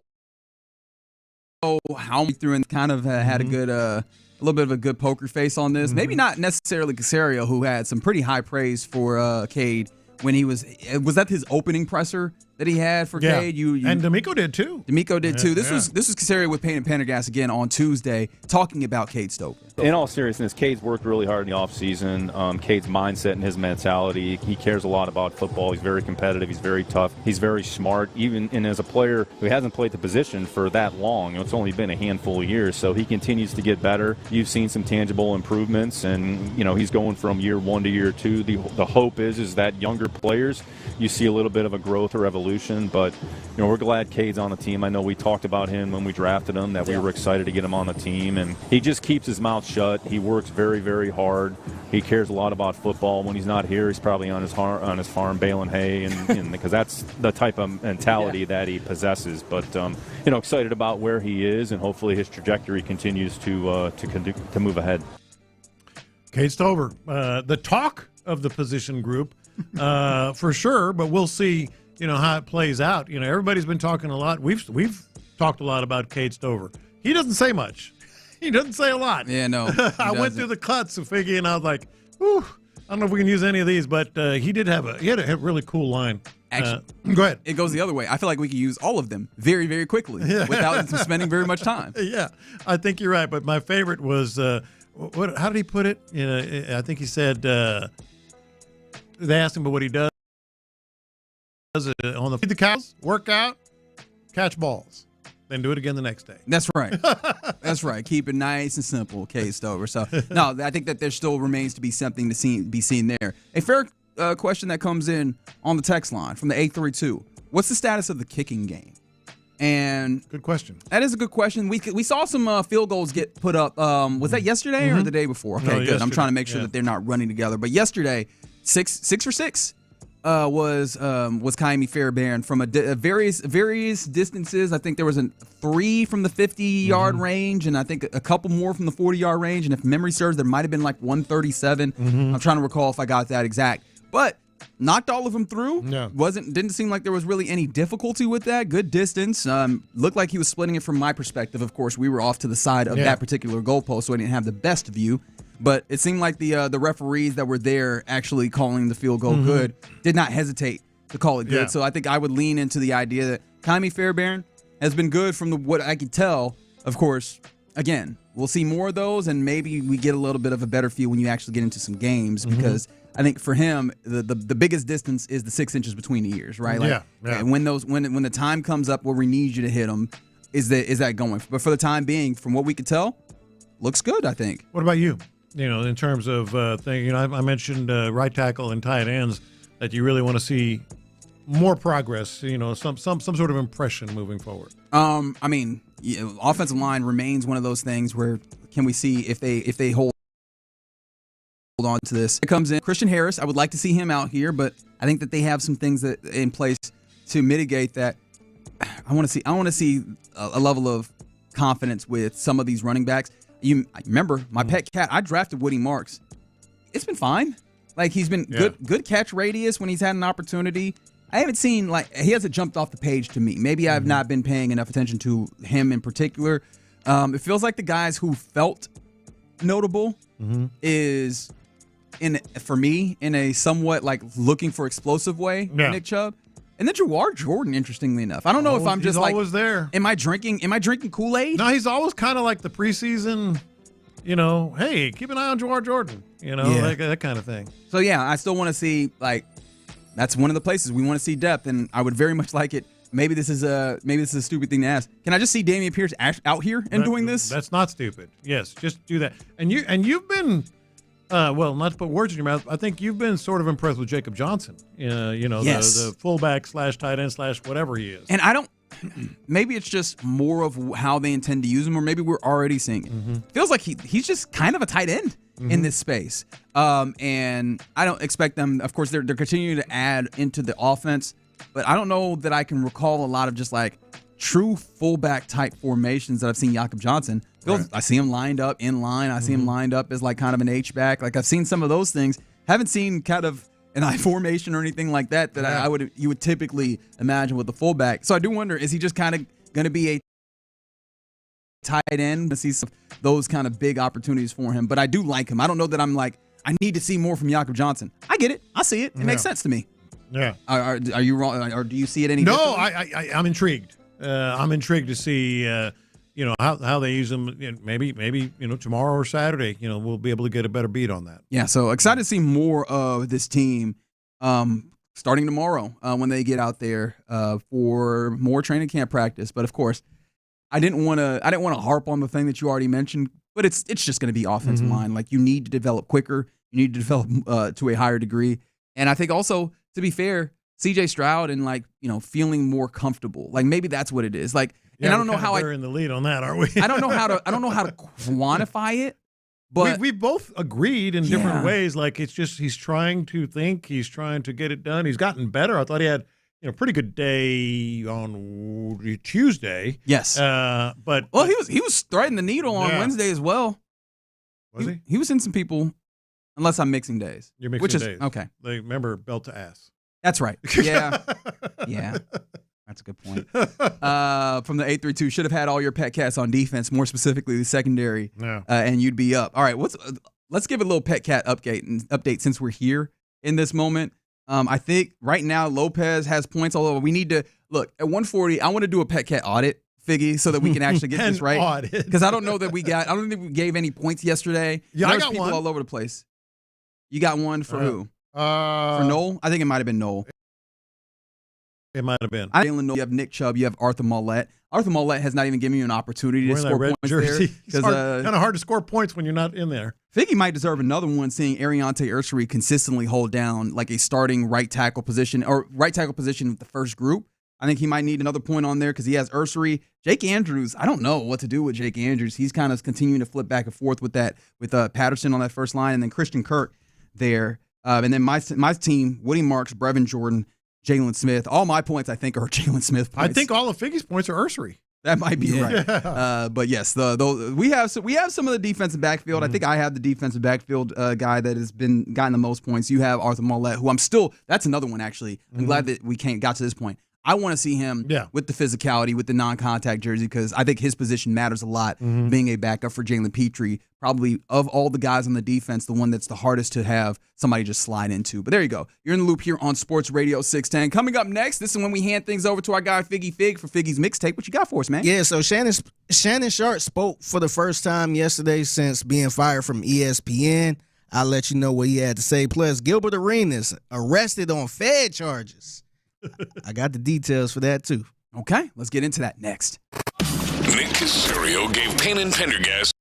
how we threw in kind of had a good a little bit of a good poker face on this. Maybe not necessarily Caserio, who had some pretty high praise for Cade when he was that his opening presser that he had for Cade? And D'Amico did too. This was Caserio with Payne and Pendergast again on Tuesday, talking about Cade Stover. In all seriousness, Cade's worked really hard in the offseason. Cade's mindset and his mentality, he cares a lot about football. He's very competitive. He's very tough. He's very smart. And as a player who hasn't played the position for that long, it's only been a handful of years, so he continues to get better. You've seen some tangible improvements, and he's going from year 1 to year 2. The hope is that younger players, you see a little bit of a growth or evolution, but we're glad Cade's on the team. I know we talked about him when we drafted him, that we were excited to get him on the team, and he just keeps his mouth shut. He works very, very hard. He cares a lot about football. When he's not here, he's probably on his farm baling hay, and because that's the type of mentality that he possesses. But excited about where he is, and hopefully his trajectory continues to move ahead. Cade Stover, the talk of the position group, for sure. But we'll see, how it plays out. Everybody's been talking a lot. We've talked a lot about Cade Stover. He doesn't say much. He doesn't say a lot. Yeah, no. I went through the cuts of Figgy, and I was like, whew, I don't know if we can use any of these, but he had a really cool line. Actually, go ahead. It goes the other way. I feel like we can use all of them very, very quickly without spending very much time. Yeah, I think you're right. But my favorite was, how did he put it? I think he said, they asked him about what he does. on the cows, work out, catch balls, then do it again the next day. That's right. That's right. Keep it nice and simple, okay, Stover. So, no, I think that there still remains to be something to be seen there. A fair question that comes in on the text line from the 832. What's the status of the kicking game? And good question. That is a good question. We saw some field goals get put up. Was that yesterday or the day before? Okay, good. Yesterday. I'm trying to make sure that they're not running together. But yesterday, six for six was Kaimi Fairbairn from various distances. I think there was a 3 from the 50-yard range, and I think a couple more from the 40-yard range. And if memory serves, there might have been like 137. I'm trying to recall if I got that exact, but. Knocked all of them through. Yeah. Didn't seem like there was really any difficulty with that. Good distance. Looked like he was splitting it from my perspective. Of course, we were off to the side of that particular goalpost, so I didn't have the best view. But it seemed like the referees that were there actually calling the field goal good did not hesitate to call it good. Yeah. So I think I would lean into the idea that Kaimi Fairbairn has been good from what I could tell. Of course, again, we'll see more of those, and maybe we get a little bit of a better feel when you actually get into some games because I think for him, the biggest distance is the 6 inches between the ears, right? Like, and when the time comes up where we need you to hit them, is that going? But for the time being, from what we could tell, looks good, I think. What about you? In terms of I mentioned right tackle and tight ends that you really want to see more progress. Some sort of impression moving forward. Offensive line remains one of those things where can we see if they hold on to this. It comes in Christian Harris. I would like to see him out here, but I think that they have some things that in place to mitigate that. I want to see a level of confidence with some of these running backs. You remember my pet cat? I drafted Woody Marks. It's been fine. Like he's been good catch radius when he's had an opportunity. I haven't seen he hasn't jumped off the page to me. Maybe I've not been paying enough attention to him in particular. It feels like the guys who felt notable is for me in a somewhat looking for explosive way. Nick Chubb and then Jawar Jordan. Interestingly enough, I don't know if I'm just always there. Am I drinking Kool-Aid? No, he's always kind of like the preseason. Hey, keep an eye on Jawar Jordan. Like that kind of thing. So yeah, I still want to see that's one of the places we want to see depth, and I would very much like it. Maybe this is a stupid thing to ask. Can I just see Dameon Pierce out here and doing this? That's not stupid. Yes, just do that. And you've been, not to put words in your mouth. I think you've been sort of impressed with Jacob Johnson. The fullback / tight end / whatever he is. And I don't. Maybe it's just more of how they intend to use him, or maybe we're already seeing it. Feels like he's just kind of a tight end in this space. And I don't expect them. Of course, they're continuing to add into the offense, but I don't know that I can recall a lot of just true fullback type formations that I've seen Jakob Johnson. I see him lined up in line. I see him lined up as kind of an H-back. I've seen some of those things. Haven't seen kind of an I formation or anything like that you would typically imagine with the fullback. So I do wonder, is he just kind of going to be a tight end? To see some those kind of big opportunities for him. But I do like him. I don't know that I'm I need to see more from Jakob Johnson. I get it. I see it. It makes sense to me. Yeah. Are you wrong, or do you see it any No, differently? I'm intrigued. I'm intrigued to see how they use them. Maybe tomorrow or Saturday. We'll be able to get a better beat on that. Yeah. So excited to see more of this team starting tomorrow when they get out there for more training camp practice. But of course, I didn't want to harp on the thing that you already mentioned. But it's just going to be offensive line. You need to develop quicker. You need to develop to a higher degree. And I think also, to be fair, C.J. Stroud and feeling more comfortable. Maybe that's what it is. And I don't know how we're in the lead on that, aren't we? I don't know how to quantify it. But we both agreed in different ways. It's just he's trying to think. He's trying to get it done. He's gotten better. I thought he had pretty good day on Tuesday. Yes. But he was threading the needle on Wednesday as well. Was he? He was in some people. Unless I'm mixing days. You're mixing days. Okay. Remember, belt to ass. That's right. Yeah. Yeah. That's a good point. From the 832, should have had all your pet cats on defense, more specifically the secondary, and you'd be up. All right, let's give a little pet cat update since we're here in this moment. I think right now Lopez has points all over. We need to look at 140. I want to do a pet cat audit, Figgy, so that we can actually get this right. Because I don't know that I don't think we gave any points yesterday. Yeah, I got people one all over the place. You got one for who? For Noel? I think it might have been Noel. It might have been. You have Nick Chubb. You have Arthur Mollett. Arthur Mollett has not even given you an opportunity to score points jersey. there. It's kind of hard to score points when you're not in there. I think he might deserve another one, seeing Ariante Ursery consistently hold down like a starting right tackle position with the first group. I think he might need another point on there because he has Ursery. Jake Andrews, I don't know what to do with Jake Andrews. He's kind of continuing to flip back and forth with Patterson on that first line, and then Christian Kirk there. And then my team, Woody Marks, Brevin Jordan, Jalen Smith. All my points, I think, are Jalen Smith points. I think all of Figgy's points are Ursery. That might be right. Yeah. But yes, we have some of the defensive backfield. I think I have the defensive backfield guy that has gotten the most points. You have Arthur Mollett, who that's another one actually. I'm glad that we got to this point. I want to see him with the physicality, with the non-contact jersey, because I think his position matters a lot, being a backup for Jalen Petrie. Probably of all the guys on the defense, the one that's the hardest to have somebody just slide into. But there you go. You're in the loop here on Sports Radio 610. Coming up next, this is when we hand things over to our guy Figgy Fig for Figgy's mixtape. What you got for us, man? Yeah, so Shannon Sharp spoke for the first time yesterday since being fired from ESPN. I'll let you know what he had to say. Plus, Gilbert Arenas arrested on Fed charges. I got the details for that, too. Okay, let's get into that next. Nick Casario gave Payne and Pendergast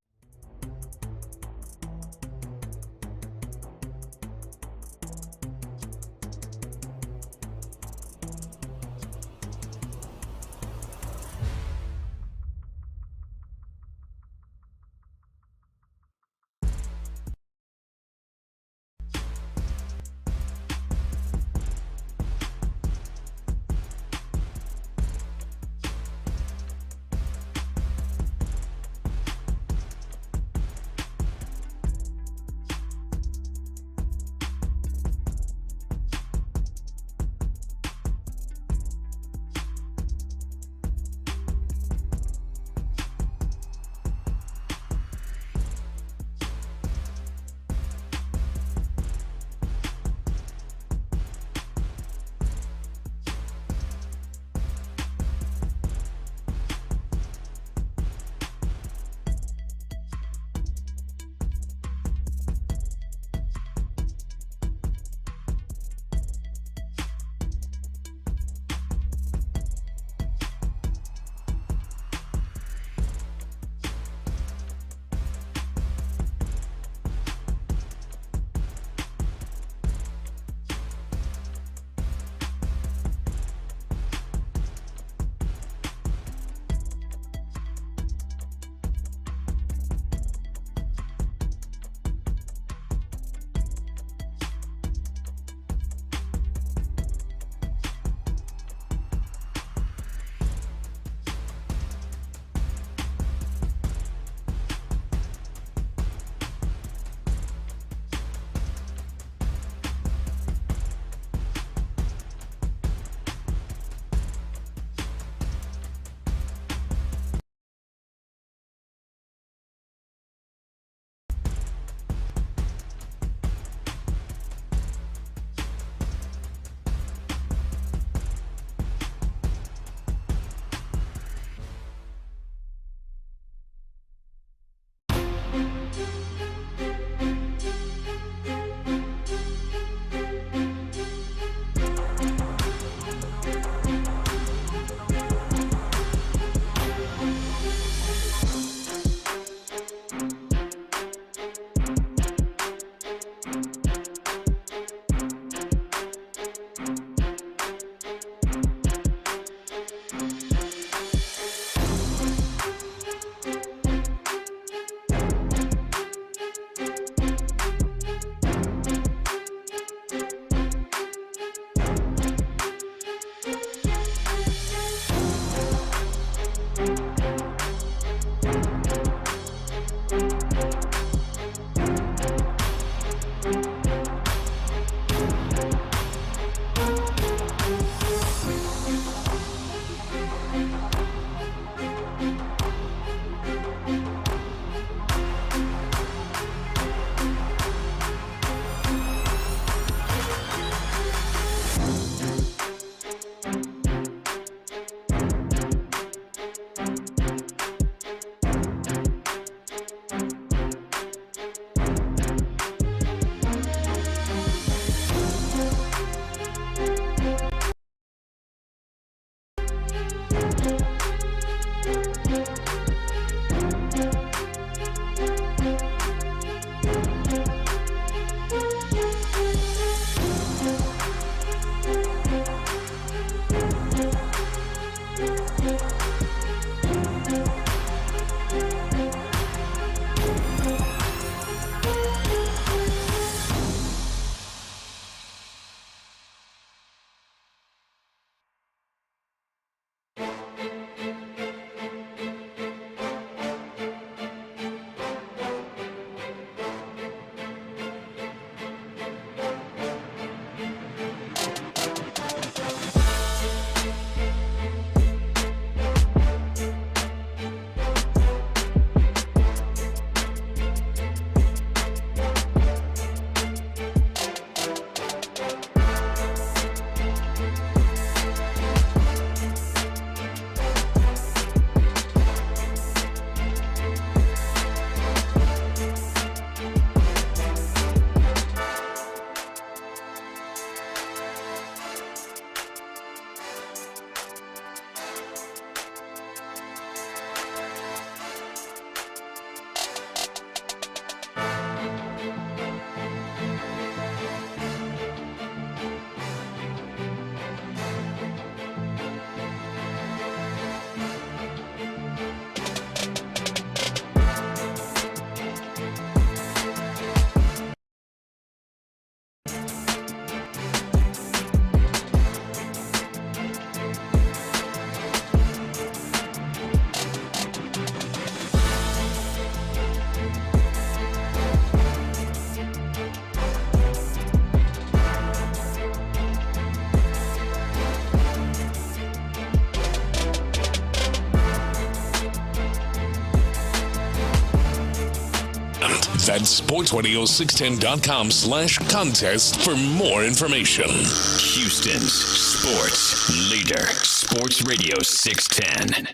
sportsradio610.com/contest for more information. Houston's sports leader, Sports Radio 610.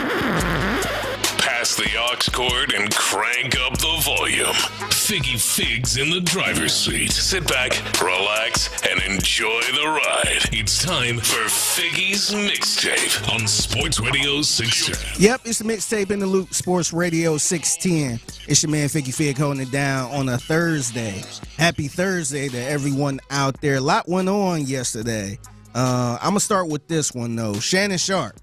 Pass the aux cord and crank up the volume. Figgy Fig's in the driver's seat. Sit back, relax, and enjoy the ride. It's time for Figgy's Mixtape on Sports Radio 610. Yep, it's the Mixtape in the Loop, Sports Radio 610. It's your man Figgy Fig holding it down on a Thursday. Happy Thursday to everyone out there. A lot went on yesterday. I'm going to start with this one, though. Shannon Sharpe,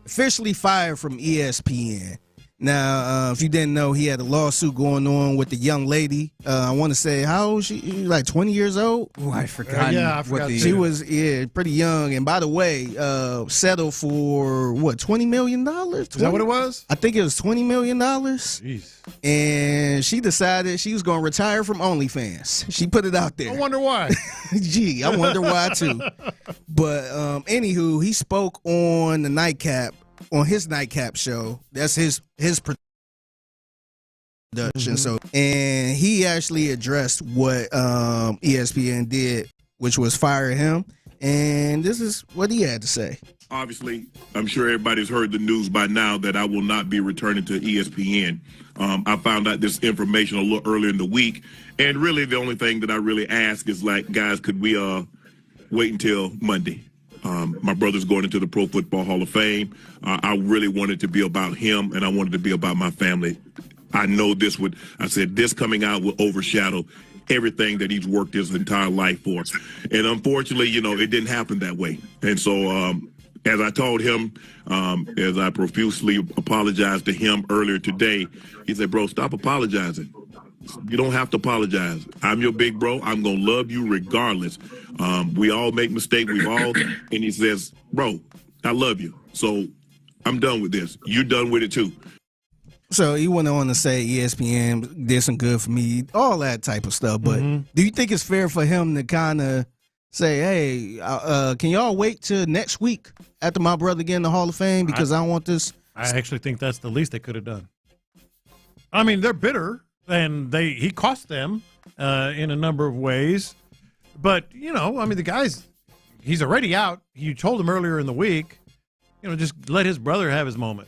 officially fired from ESPN. Now, if you didn't know, he had a lawsuit going on with the young lady. I want to say, how old is she? Like 20 years old? Oh, I forgot. I forgot. She was pretty young. And by the way, settled for, what, $20 million? Is that what it was? I think it was $20 million. Jeez. And she decided she was going to retire from OnlyFans. She put it out there. I wonder why. Gee, I wonder why, too. But anywho, he spoke on the Nightcap. On his Nightcap show. That's his production. So, and he actually addressed what ESPN did, which was fire him. And this is what he had to say. Obviously, I'm sure everybody's heard the news by now that I will not be returning to ESPN. I found out this information a little earlier in the week. And really, the only thing that I really ask is, like, guys, could we wait until Monday? My brother's going into the Pro Football Hall of Fame. I really wanted to be about him, and I wanted to be about my family. I know this coming out will overshadow everything that he's worked his entire life for. And unfortunately, it didn't happen that way. And so as I told him, as I profusely apologized to him earlier today, he said, bro, stop apologizing. You don't have to apologize. I'm your big bro. I'm going to love you regardless. We all make mistakes. And he says, bro, I love you. So I'm done with this. You're done with it too. So he went on to say ESPN did some good for me, all that type of stuff. But do you think it's fair for him to kind of say, hey, can y'all wait till next week after my brother get in the Hall of Fame because I don't want this? I actually think that's the least they could have done. I mean, they're bitter. And he cost them in a number of ways. But, the guy's, he's already out. You told him earlier in the week, just let his brother have his moment.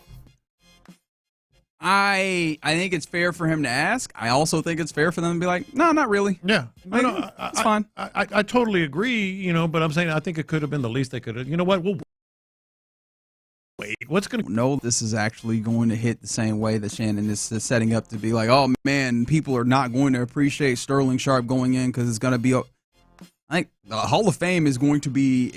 I think it's fair for him to ask. I also think it's fair for them to be like, no, not really. Yeah. It's fine. I totally agree, but I'm saying I think it could have been the least they could have. You know what? We'll wait. What's going to... No, this is actually going to hit the same way that Shannon is setting up to be like, oh, man, people are not going to appreciate Sterling Sharpe going in because it's going to be... I think the Hall of Fame is going to be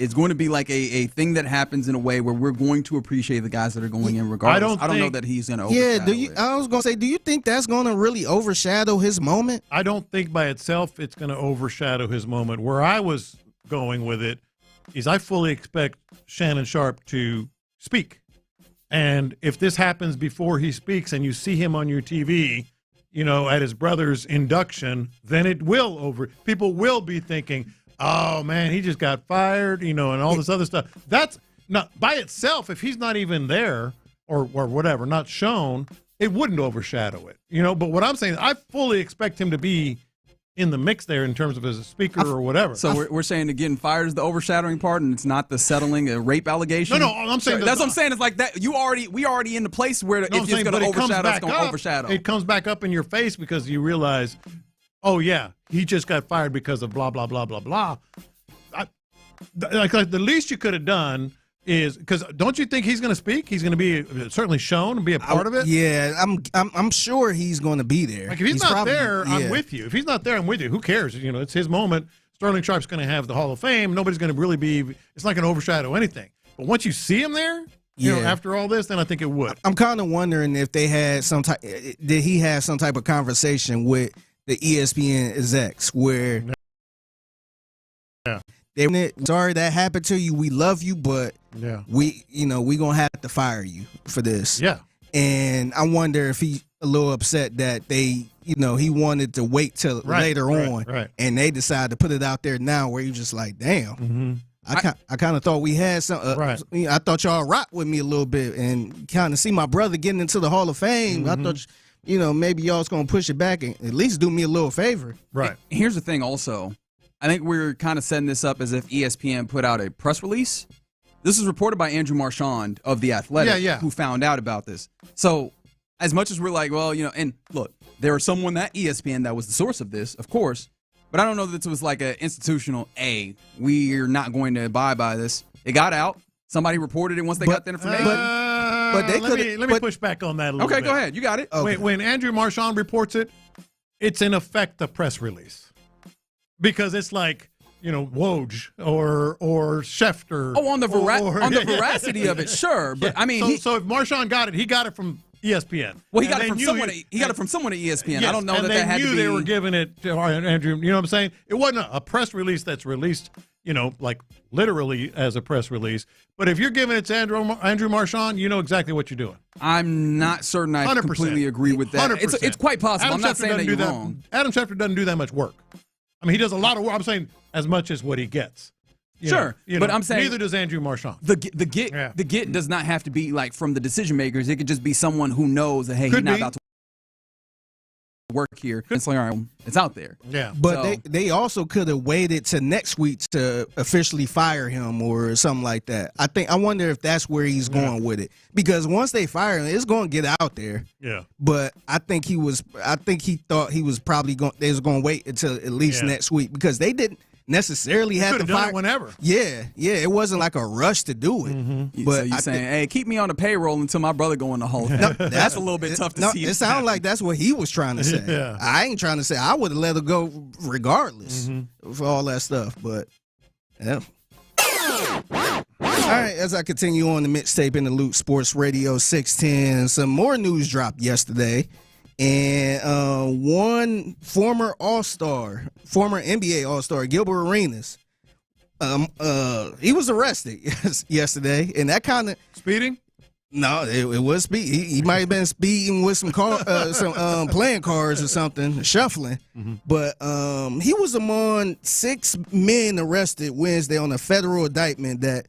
like a thing that happens in a way where we're going to appreciate the guys that are going in regardless. I don't know that he's going to overshadow it. I was going to say, do you think that's going to really overshadow his moment? I don't think by itself it's going to overshadow his moment. Where I was going with it is I fully expect Shannon Sharpe to speak. And if this happens before he speaks and you see him on your TV, at his brother's induction, then it will people will be thinking, oh man, he just got fired, and all this other stuff. That's not by itself, if he's not even there or whatever, not shown, it wouldn't overshadow it. But what I'm saying, I fully expect him to be in the mix there in terms of as a speaker or whatever. So we're saying that getting fired is the overshadowing part, and it's not the settling a rape allegation. No, I'm saying that's what I'm saying. It's like that. We already in the place where if it's going to overshadow, it's going to overshadow. It comes back up in your face because you realize, oh yeah, he just got fired because of blah blah blah blah blah. Like the least you could have done is because don't you think he's going to speak? He's going to be certainly shown and be a part of it. Yeah, I'm sure he's going to be there. Like if he's not there, I'm with you. If he's not there, I'm with you. Who cares? It's his moment. Sterling Sharpe's going to have the Hall of Fame. Nobody's going to really be. It's not going to overshadow anything. But once you see him there, after all this, then I think it would. I'm kind of wondering if they had did he have some type of conversation with the ESPN execs where sorry that happened to you. We love you, but we gonna have to fire you for this. Yeah. And I wonder if he's a little upset that they, he wanted to wait till later on, and they decided to put it out there now where you're just like, damn. Mm-hmm. I kind of thought we had some. I thought y'all rock with me a little bit and kind of see my brother getting into the Hall of Fame. I thought maybe y'all's gonna push it back and at least do me a little favor. Right. Here's the thing also. I think we're kind of setting this up as if ESPN put out a press release. This is reported by Andrew Marchand of The Athletic, who found out about this. So as much as we're like, well, and look, there was someone at ESPN that was the source of this, of course, but I don't know that it was like an institutional, we're not going to abide by this. It got out. Somebody reported it once they got the information. But let me push back on that a little bit. Okay, go ahead. You got it. Okay. When Andrew Marchand reports it, it's in effect a press release. Because it's like, Woj or Schefter. On the veracity of it, sure. But I mean, so if Marchand got it, he got it from ESPN. Well, he got it from someone. He got it from someone at ESPN. Yes, I don't know and that had to be. they were giving it to Andrew. You know what I'm saying? It wasn't a press release that's released. Like literally as a press release. But if you're giving it to Andrew Marchand, you know exactly what you're doing. I'm not certain I 100%. Completely agree with that. 100%. It's quite possible. I'm not saying that you're wrong. Adam Schefter doesn't do that much work. I mean, he does a lot of work. I'm saying as much as what he gets. Sure, but I'm saying neither does Andrew Marchand. The get does not have to be like from the decision makers. It could just be someone who knows that he's not about to work here. It's like, all right, it's out there. Yeah, but they also could have waited to next week to officially fire him or something like that. I wonder if that's where he's going with it, because once they fire him, it's going to get out there. Yeah, but I think he thought he was probably going. They was going to wait until at least next week, because they didn't necessarily have to fire whenever. Yeah, it wasn't like a rush to do it. Mm-hmm. But so you're saying, hey, keep me on the payroll until my brother go in the Hall of Fame. No, that's a little bit tough to see. It sounds like that's what he was trying to say. Yeah. I ain't trying to say I would have let it go regardless for all that stuff. But yeah. All right, as I continue on the mixtape in the Loot Sports Radio 610, some more news dropped yesterday. And one former NBA All-Star, Gilbert Arenas, he was arrested yesterday, and that kind of speeding. No, it was speed. He might have been speeding with some playing cards or something, shuffling. But he was among 6 men arrested Wednesday on a federal indictment that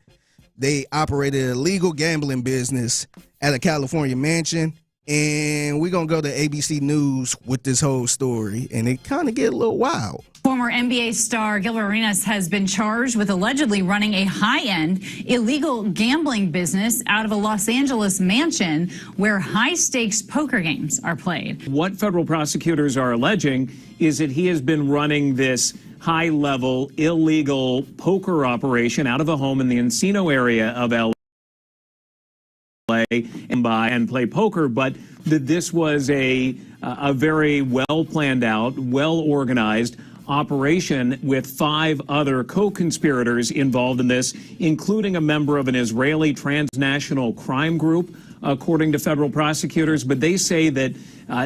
they operated a illegal gambling business at a California mansion. And we're going to go to ABC News with this whole story, and it kind of get a little wild. Former NBA star Gilbert Arenas has been charged with allegedly running a high-end illegal gambling business out of a Los Angeles mansion where high-stakes poker games are played. What federal prosecutors are alleging is that he has been running this high-level illegal poker operation out of a home in the Encino area of L.A. and play poker, but that this was a very well planned out, well organized operation with 5 other co-conspirators involved in this, including a member of an Israeli transnational crime group, according to federal prosecutors. But they say that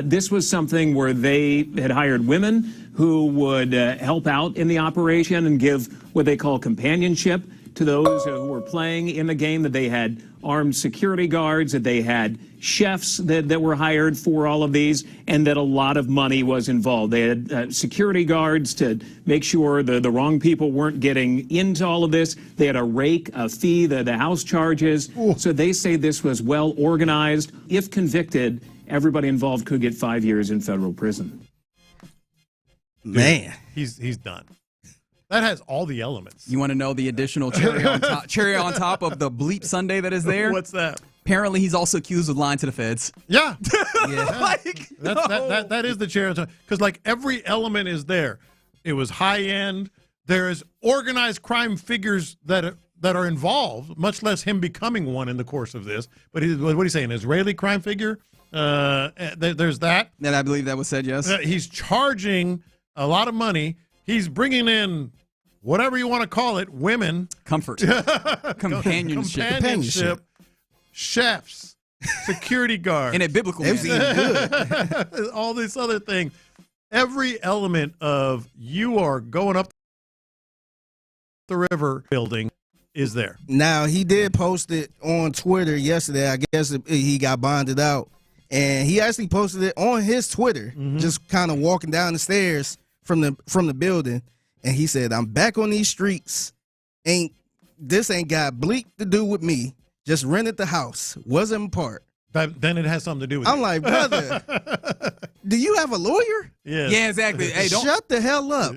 this was something where they had hired women who would help out in the operation and give what they call companionship to those who were playing in the game, that they had armed security guards, that they had chefs that were hired for all of these, and that a lot of money was involved. They had security guards to make sure the wrong people weren't getting into all of this. They had a rake, a fee, the house charges. Ooh. So they say this was well organized. If convicted, everybody involved could get 5 years in federal prison. Man, he's done. That has all the elements. You want to know the additional cherry on top of the bleep Sunday that is there? What's that? Apparently, he's also accused of lying to the feds. Yeah. That is the cherry on top. Because, like, every element is there. It was high-end. There is organized crime figures that are involved, much less him becoming one in the course of this. But what do you say, an Israeli crime figure? There's that. And I believe that was said, yes. He's charging a lot of money. He's bringing in whatever you want to call it, women. Comfort. Companionship. Chefs. Security guards. In a biblical manner. All these other things. Every element of you are going up the river building is there. Now, he did post it on Twitter yesterday. I guess he got bonded out. And he actually posted it on his Twitter, just kind of walking down the stairs from the building, and he said, "I'm back on these streets. This ain't got bleep to do with me. Just rented the house. Wasn't part. Then it has something to do with I'm it. like, brother, do you have a lawyer? Yeah, exactly. Hey, don't Shut the hell up.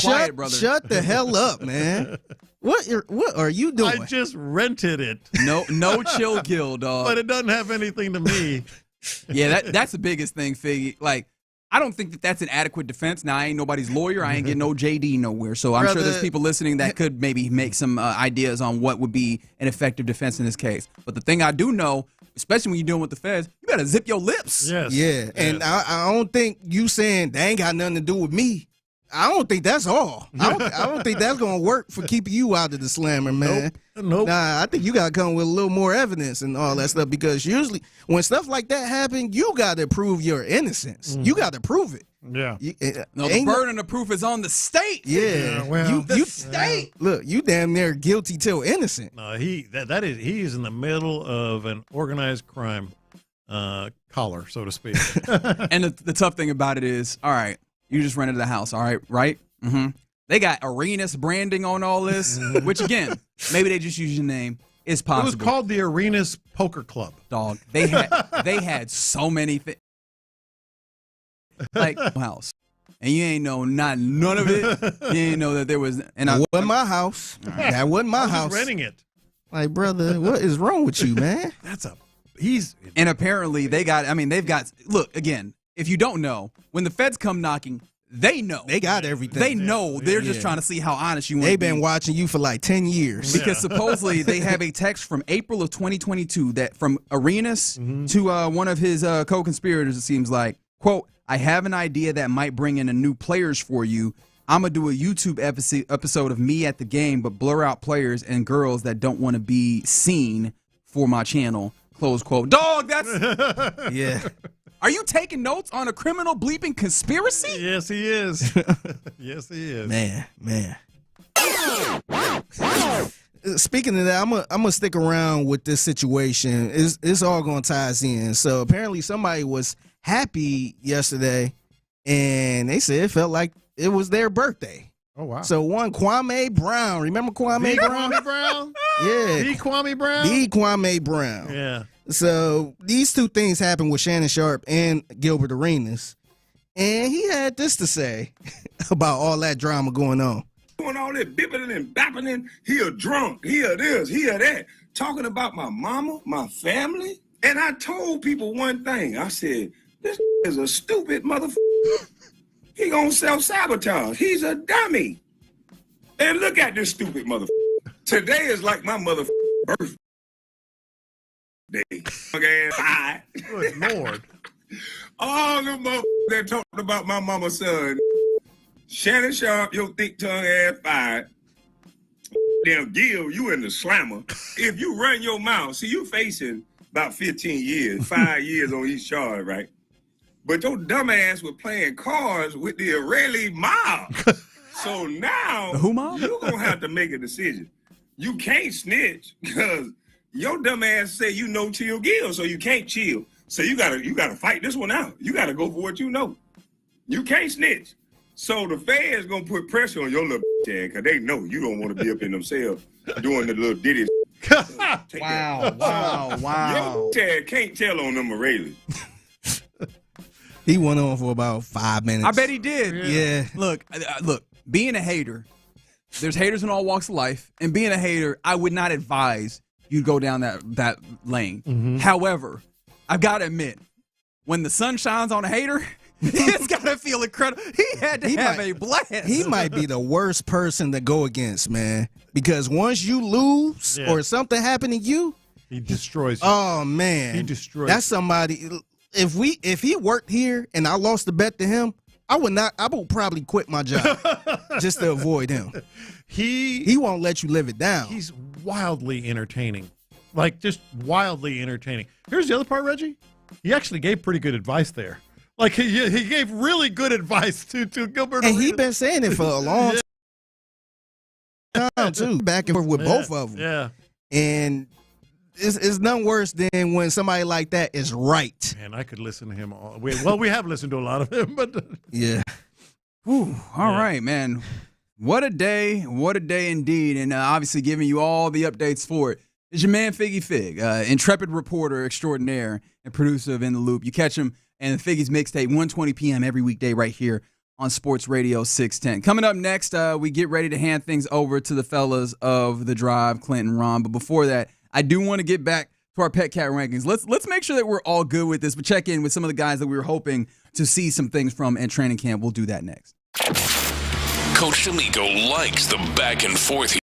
quiet, brother. Shut the hell up, man. What are you doing? I just rented it. No chill Gill, dog. But it doesn't have anything to me. Yeah, that's the biggest thing, Figgy. Like, I don't think that that's an adequate defense. Now, I ain't nobody's lawyer. I ain't getting no JD nowhere. So I'm sure there's people listening that could maybe make some ideas on what would be an effective defense in this case. But the thing I do know, especially when you're dealing with the feds, you better zip your lips. Yes. Yeah, and I don't think you saying they ain't got nothing to do with me. I don't think that's all. I don't think that's going to work for keeping you out of the slammer, man. Nope. Nah, I think you got to come with a little more evidence and all that stuff, because usually when stuff like that happen, you got to prove your innocence. You got to prove it. Yeah. No, the burden of proof is on the state. Yeah. Well, you state. Look, you damn near guilty till innocent. No, he's in the middle of an organized crime collar, so to speak. And the tough thing about it is, all right, you just rented the house, all right? Mm-hmm. They got Arenas branding on all this, which, again, maybe they just use your name. It's possible. It was called the Arenas Poker Club. Dog. They had so many things. Like, house. And you ain't know none of it. You ain't know that there was. And that wasn't my house. That wasn't my house. Renting it. Like, brother, what is wrong with you, man? And apparently they've got, look, again, if you don't know, when the feds come knocking, they know. They got everything. They know. They're just trying to see how honest you want to be. They've been watching you for like 10 years. Because supposedly they have a text from April of 2022 that from Arenas to one of his co-conspirators, it seems like, quote, I have an idea that might bring in a new players for you. I'm going to do a YouTube episode of me at the game, but blur out players and girls that don't want to be seen for my channel, close quote. Dog, that's... Yeah. Are you taking notes on a criminal bleeping conspiracy? Yes, he is. Yes, he is. Man. Speaking of that, I'm gonna stick around with this situation. It's all gonna tie us in. So apparently somebody was happy yesterday, and they said it felt like it was their birthday. Oh, wow. So one Kwame Brown. Remember Kwame Brown? Kwame Brown? Yeah. The Kwame Brown? The Kwame Brown. Yeah. So these two things happened with Shannon Sharp and Gilbert Arenas. And he had this to say about all that drama going on. Doing all that bipping and bapping, he a drunk, he a this, he a that. Talking about my mama, my family. And I told people one thing. I said, this is a stupid motherfucker. He gonna self-sabotage. He's a dummy. And look at this stupid motherfucker. Today is like my motherfucking birthday. Good Lord. All the motherfuckers that talked about my mama's son. Shannon Sharp, your thick tongue ass fired. Damn Gil, you in the slammer. If you run your mouth, see you facing about 15 years, 5 years on each charge, right? But your dumb ass was playing cards with the Israeli mob. So now you're gonna have to make a decision. You can't snitch because your dumb ass say you know chill Gil, so you can't chill. So you gotta fight this one out. You gotta go for what you know. You can't snitch. So the feds gonna put pressure on your little ass because they know you don't want to be up in themselves doing the little ditties. Wow. Your dad can't tell on them Israelis. He went on for about 5 minutes. I bet he did. Yeah. Look, being a hater, there's haters in all walks of life, and being a hater, I would not advise you go down that lane. Mm-hmm. However, I've got to admit, when the sun shines on a hater, it's got to feel incredible. He had to have a blast. He might be the worst person to go against, man, because once you lose or something happened to you, he destroys you. Oh man, he destroys. That's somebody. If he worked here and I lost the bet to him, I would probably quit my job just to avoid him. He won't let you live it down. He's wildly entertaining. Like, just wildly entertaining. Here's the other part, Reggie. He actually gave pretty good advice there. Like, he gave really good advice to Gilbert. And he's been saying it for a long time, too. Back and forth with both of them. Yeah. And it's nothing worse than when somebody like that is right. Man, I could listen to him all. We have listened to a lot of him, but yeah. Whew, all right, man. What a day indeed, and obviously giving you all the updates for it. is your man Figgy Fig, intrepid reporter extraordinaire and producer of In the Loop. You catch him and Figgy's Mixtape, 1:20 p.m. every weekday right here on Sports Radio 610. Coming up next, we get ready to hand things over to the fellas of The Drive, Clint and Ron. But before that, I do want to get back to our pet cat rankings. Let's make sure that we're all good with this, but check in with some of the guys that we were hoping to see some things from in training camp. We'll do that next. Coach D'Amico likes the back and forth.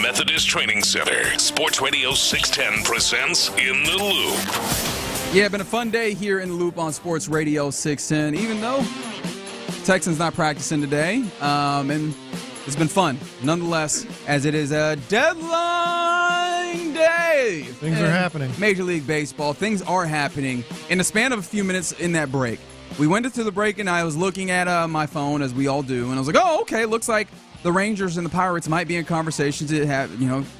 Methodist Training Center. Sports Radio 610 presents In the Loop. Yeah, been a fun day here in the Loop on Sports Radio 610, even though Texans not practicing today. And it's been fun, nonetheless, as it is a deadline day. Things are happening. Major League Baseball. Things are happening in the span of a few minutes in that break. We went into the break, and I was looking at my phone, as we all do, and I was like, oh, okay, looks like the Rangers and the Pirates might be in conversation to have,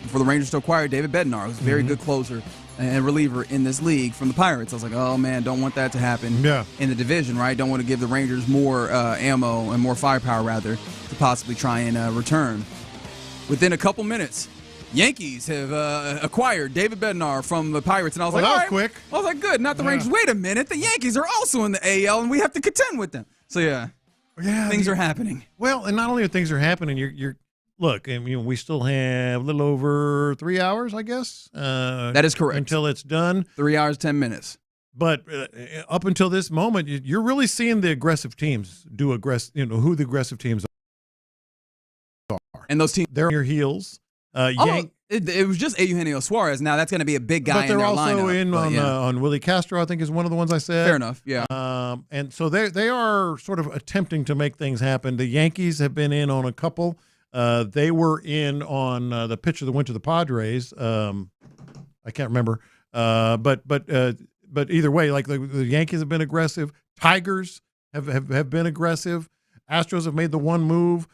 for the Rangers to acquire David Bednar, who's a very good closer and reliever in this league from the Pirates. I was like, oh, man, don't want that to happen in the division, right? Don't want to give the Rangers more ammo and more firepower, rather, to possibly try and return. Within a couple minutes, Yankees have acquired David Bednar from the Pirates. And I was like, that all was right. quick. I was like, good, not the Rangers. Wait a minute. The Yankees are also in the AL, and we have to contend with them. So, yeah. Things are happening. Well, and not only are things happening, look, I mean, we still have a little over 3 hours, I guess. That is correct. Until it's done. 3 hours, 10 minutes. But up until this moment, you're really seeing the aggressive teams do who the aggressive teams are. And those teams, they're on your heels. It was just Eugenio Suarez. Now that's going to be a big guy in their lineup. But they're also on Willie Castro, I think is one of the ones I said. Fair enough, yeah. And so they are sort of attempting to make things happen. The Yankees have been in on a couple. They were in on the pitcher that went to the Padres. I can't remember. But either way, like the Yankees have been aggressive. Tigers have been aggressive. Astros have made the one move.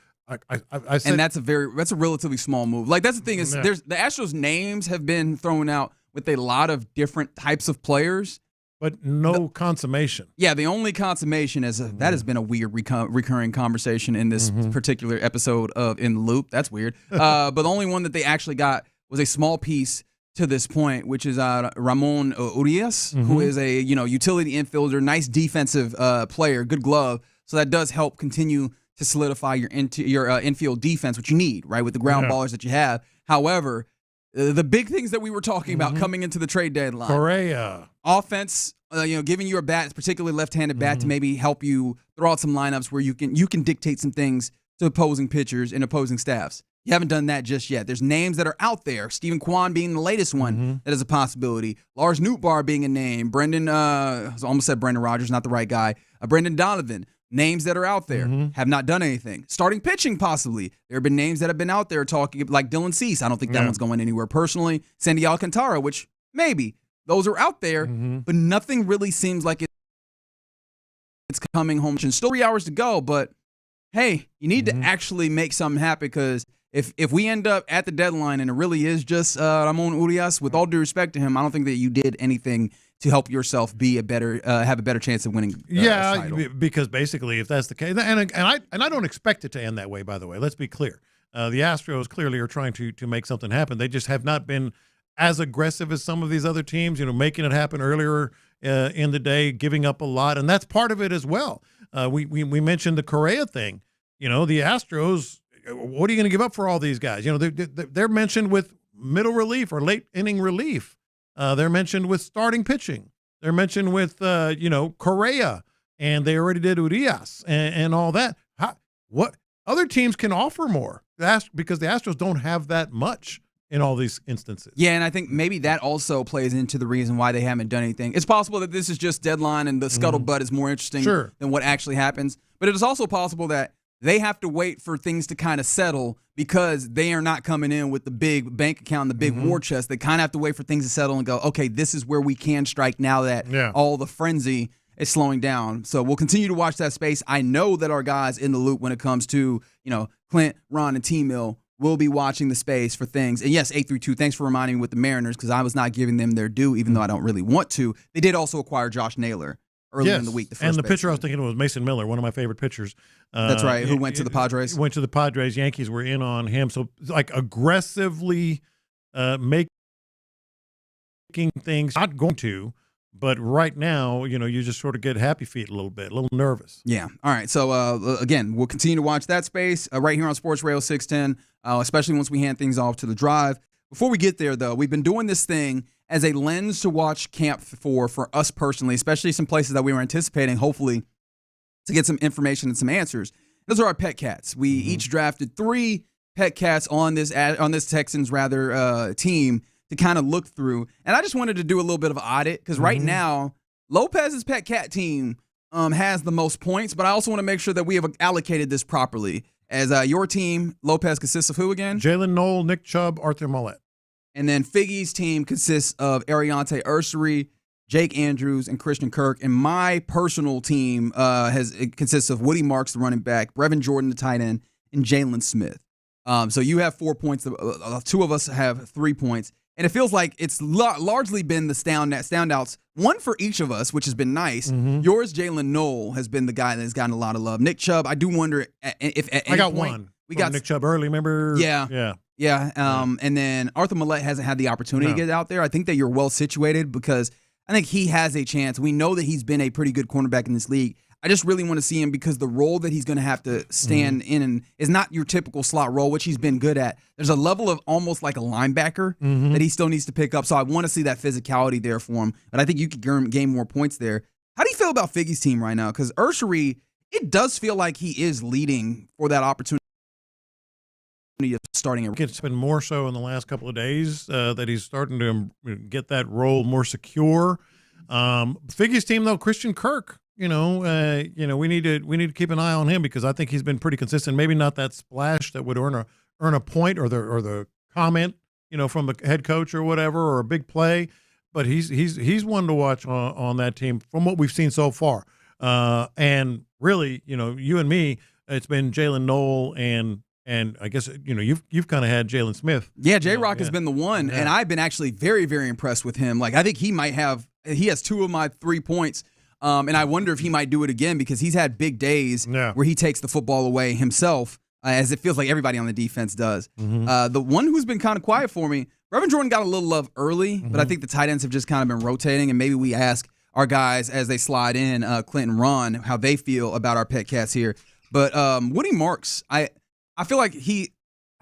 I said, and that's a relatively small move. Like, that's the thing is, there's the Astros names have been thrown out with a lot of different types of players, but no consummation. Yeah, the only consummation is that has been a weird recurring conversation in this particular episode of In the Loop. That's weird. But the only one that they actually got was a small piece to this point, which is Ramon Urias, who is a utility infielder, nice defensive player, good glove. So that does help continue to solidify your infield defense, which you need, right, with the ground ballers that you have. However, the big things that we were talking about coming into the trade deadline. Correa. Offense, giving you a bat, particularly left-handed bat, to maybe help you throw out some lineups where you can dictate some things to opposing pitchers and opposing staffs. You haven't done that just yet. There's names that are out there. Stephen Kwan being the latest one that is a possibility. Lars Nootbaar being a name. I almost said Brendan Rodgers, not the right guy. Brendan Donovan. Names that are out there have not done anything. Starting pitching, possibly. There have been names that have been out there talking, like Dylan Cease. I don't think that one's going anywhere personally. Sandy Alcantara, which maybe. Those are out there, but nothing really seems like it's coming home. Still 3 hours to go, but hey, you need to actually make something happen, because if we end up at the deadline and it really is just Ramon Urias, with all due respect to him, I don't think that you did anything to help yourself be have a better chance of winning. Title. Because basically, if that's the case, and I don't expect it to end that way. By the way, let's be clear. The Astros clearly are trying to make something happen. They just have not been as aggressive as some of these other teams. Making it happen earlier in the day, giving up a lot, and that's part of it as well. We mentioned the Correa thing. The Astros. What are you going to give up for all these guys? They're mentioned with middle relief or late inning relief. They're mentioned with starting pitching. They're mentioned with, Correa, and they already did Urias and all that. What other teams can offer more? Because the Astros don't have that much in all these instances. Yeah, and I think maybe that also plays into the reason why they haven't done anything. It's possible that this is just deadline and the scuttlebutt is more interesting than what actually happens. But it is also possible that they have to wait for things to kind of settle, because they are not coming in with the big bank account and the big war chest. They kind of have to wait for things to settle and go, okay, this is where we can strike now that all the frenzy is slowing down. So we'll continue to watch that space. I know that our guys in the loop when it comes to, Clint, Ron, and T-Mill will be watching the space for things. And yes, 832, thanks for reminding me with the Mariners, because I was not giving them their due, even though I don't really want to. They did also acquire Josh Naylor earlier in the week. And the pitcher I was thinking was Mason Miller, one of my favorite pitchers. That's right, who went to the Padres. Went to the Padres. Yankees were in on him. So, like, aggressively making things, not going to, But right now, you just sort of get happy feet a little bit, a little nervous. Yeah. All right. So, again, we'll continue to watch that space right here on Sports Radio 610, especially once we hand things off to the drive. Before we get there, though, we've been doing this thing as a lens to watch camp for us personally, especially some places that we were anticipating, hopefully, to get some information and some answers. Those are our pet cats. We each drafted 3 pet cats on this Texans team to kind of look through. And I just wanted to do a little bit of an audit because right now, Lopez's pet cat team has the most points, but I also want to make sure that we have allocated this properly. As your team, Lopez, consists of who again? Jalen Knoll, Nick Chubb, Arthur Millette. And then Figgy's team consists of Ariante Ursery, Jake Andrews, and Christian Kirk. And my personal team consists of Woody Marks, the running back, Brevin Jordan, the tight end, and Jalen Smith. So you have 4 points. 2 of us have 3 points. And it feels like it's largely been the standouts, one for each of us, which has been nice. Yours, Jalen Knoll, has been the guy that has gotten a lot of love. Nick Chubb, I do wonder if at any I got point, one. We got Nick Chubb early, remember? Yeah. And then Arthur Millette hasn't had the opportunity to get out there. I think that you're well situated because I think he has a chance. We know that he's been a pretty good cornerback in this league. I just really want to see him because the role that he's going to have to stand in is not your typical slot role, which he's been good at. There's a level of almost like a linebacker that he still needs to pick up. So I want to see that physicality there for him. But I think you could gain more points there. How do you feel about Figgy's team right now? Because Ursery, it does feel like he is leading for that opportunity of starting. It's been more so in the last couple of days that he's starting to get that role more secure. Figgy's team, though, Christian Kirk. We need to keep an eye on him because I think he's been pretty consistent. Maybe not that splash that would earn a point or the comment, from the head coach or whatever, or a big play, but he's one to watch on that team from what we've seen so far. And really, you and me, it's been Jalen Knoll and I guess you've kind of had Jalen Smith. Yeah, J-Rock has been the one, and I've been actually very, very impressed with him. Like I think he has 2 of my 3 points. And I wonder if he might do it again because he's had big days where he takes the football away himself, as it feels like everybody on the defense does. The one who's been kind of quiet for me, Brevin Jordan got a little love early, but I think the tight ends have just kind of been rotating, and maybe we ask our guys as they slide in, Clint and Ron, how they feel about our pet cats here. But Woody Marks, I feel like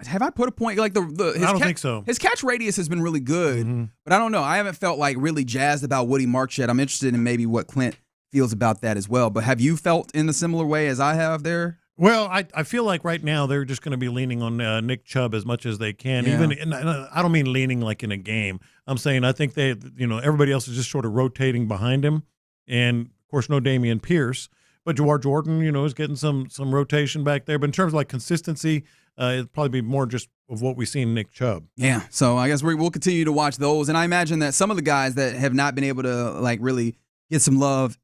have I put a point like I don't think so. His catch radius has been really good, but I don't know. I haven't felt like really jazzed about Woody Marks yet. I'm interested in maybe what Clint feels about that as well. But have you felt in a similar way as I have there? Well, I feel like right now they're just going to be leaning on Nick Chubb as much as they can. Yeah. And I don't mean leaning like in a game. I'm saying I think everybody else is just sort of rotating behind him, and of course no Dameon Pierce, but Jawar Jordan, is getting some rotation back there. But in terms of like consistency, it'll probably be more just of what we see in Nick Chubb. Yeah. So I guess we'll continue to watch those, and I imagine that some of the guys that have not been able to like really get some love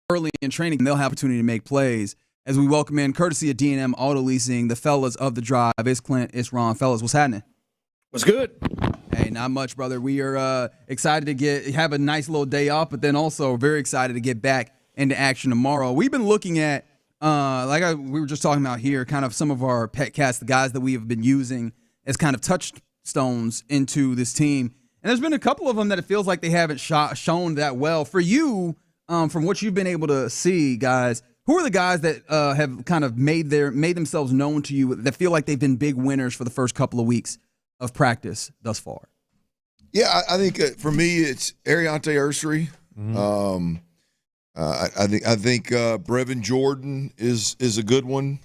early in training, they'll have opportunity to make plays as we welcome in, courtesy of D&M Auto Leasing, the fellas of the drive. It's Clint, it's Ron. Fellas, what's happening? What's good? Hey, not much, brother. We are excited to have a nice little day off, but then also very excited to get back into action tomorrow. We've been looking at, we were just talking about here, kind of some of our pet cats, the guys that we have been using as kind of touchstones into this team. And there's been a couple of them that it feels like they haven't shown that well. For you, from what you've been able to see, guys, who are the guys that have kind of made themselves known to you that feel like they've been big winners for the first couple of weeks of practice thus far? Yeah, I think for me it's Ariante Ursery. I think Brevin Jordan is a good one.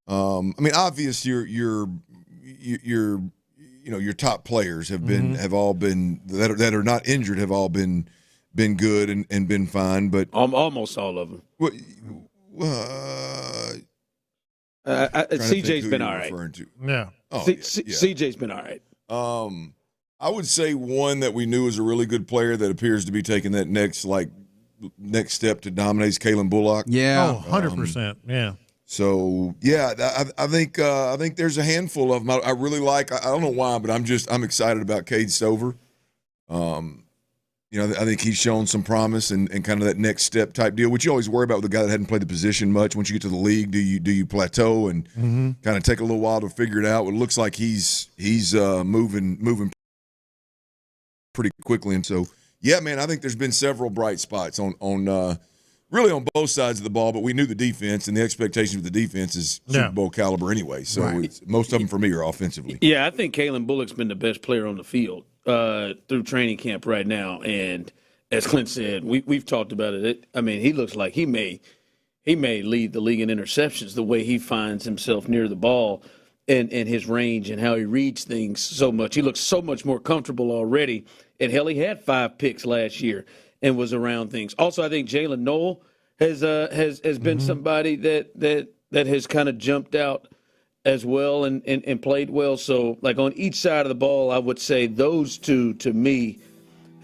I mean, obvious your top players have all been that are not injured have all been good and been fine, but almost all of them. CJ's been all right. Yeah. CJ's been all right. I would say one that we knew was a really good player that appears to be taking that next step to dominate is Kalen Bullock. Yeah. 100%. Yeah. So I think there's a handful of them. I really like. I don't know why, but I'm excited about Cade Stover. I think he's shown some promise and kind of that next step type deal, which you always worry about with a guy that hadn't played the position much. Once you get to the league, do you plateau and kind of take a little while to figure it out? It looks like he's moving pretty quickly, and so yeah, man, I think there's been several bright spots on really on both sides of the ball, but we knew the defense, and the expectation of the defense is Super Bowl caliber anyway. So most of them for me are offensively. Yeah, I think Kalen Bullock's been the best player on the field through training camp right now. And as Clint said, we've talked about it. I mean, he looks like he may lead the league in interceptions the way he finds himself near the ball and his range and how he reads things so much. He looks so much more comfortable already. And hell, he had 5 picks last year and was around things. Also, I think Jalen Noel has been somebody that has kind of jumped out as well and played well. So, like on each side of the ball, I would say those two to me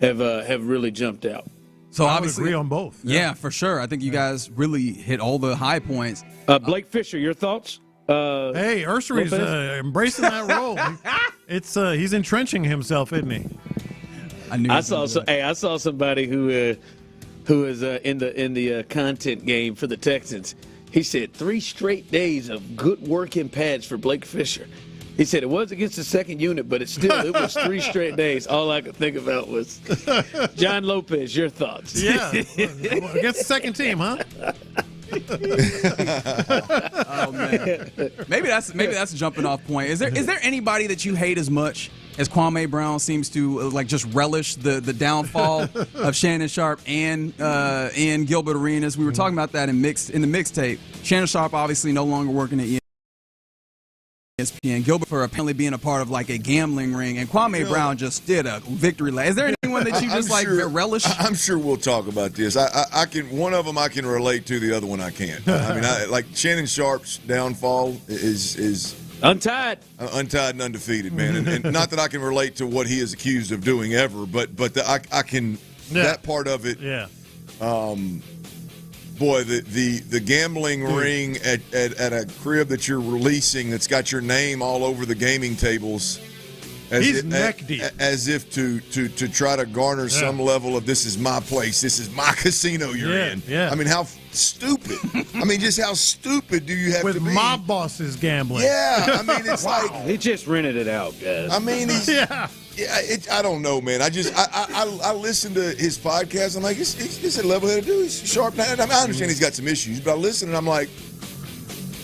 have really jumped out. So I obviously would agree on both. Yeah, for sure. I think you guys really hit all the high points. Blake Fisher, your thoughts? Hey, Urshery's embracing that role. It's he's entrenching himself, isn't he? I saw somebody who is in the content game for the Texans. He said 3 straight days of good work in pads for Blake Fisher. He said it was against the second unit, but it was 3 straight days. All I could think about was John Lopez. Your thoughts? Yeah, against the second team, huh? Oh man, maybe that's a jumping off point. Is there anybody that you hate as much as Kwame Brown seems to just relish the downfall of Shannon Sharpe and Gilbert Arenas? We were talking about that in the mixtape. Shannon Sharpe obviously no longer working at ESPN. Gilbert for apparently being a part of a gambling ring, and Kwame Brown just did a victory lap. Is there anyone that you just relish? I'm sure we'll talk about this. I can one of them I can relate to, the other one I can't. I mean, Shannon Sharpe's downfall is untied and undefeated, man. And not that I can relate to what he is accused of doing ever, but I can that part of it. Yeah. Boy, the gambling ring at a crib that you're releasing that's got your name all over the gaming tables. He's neck deep. As if to try to garner some level of this is my place, this is my casino you're in. Yeah. I mean, how stupid. I mean, just how stupid do you have to be? With mob bosses gambling. Yeah. I mean, it's he just rented it out, guys. I mean, I don't know, man. I listen to his podcast. I'm like, he's a level-headed dude. He's sharp. I understand he's got some issues, but I listen and I'm like,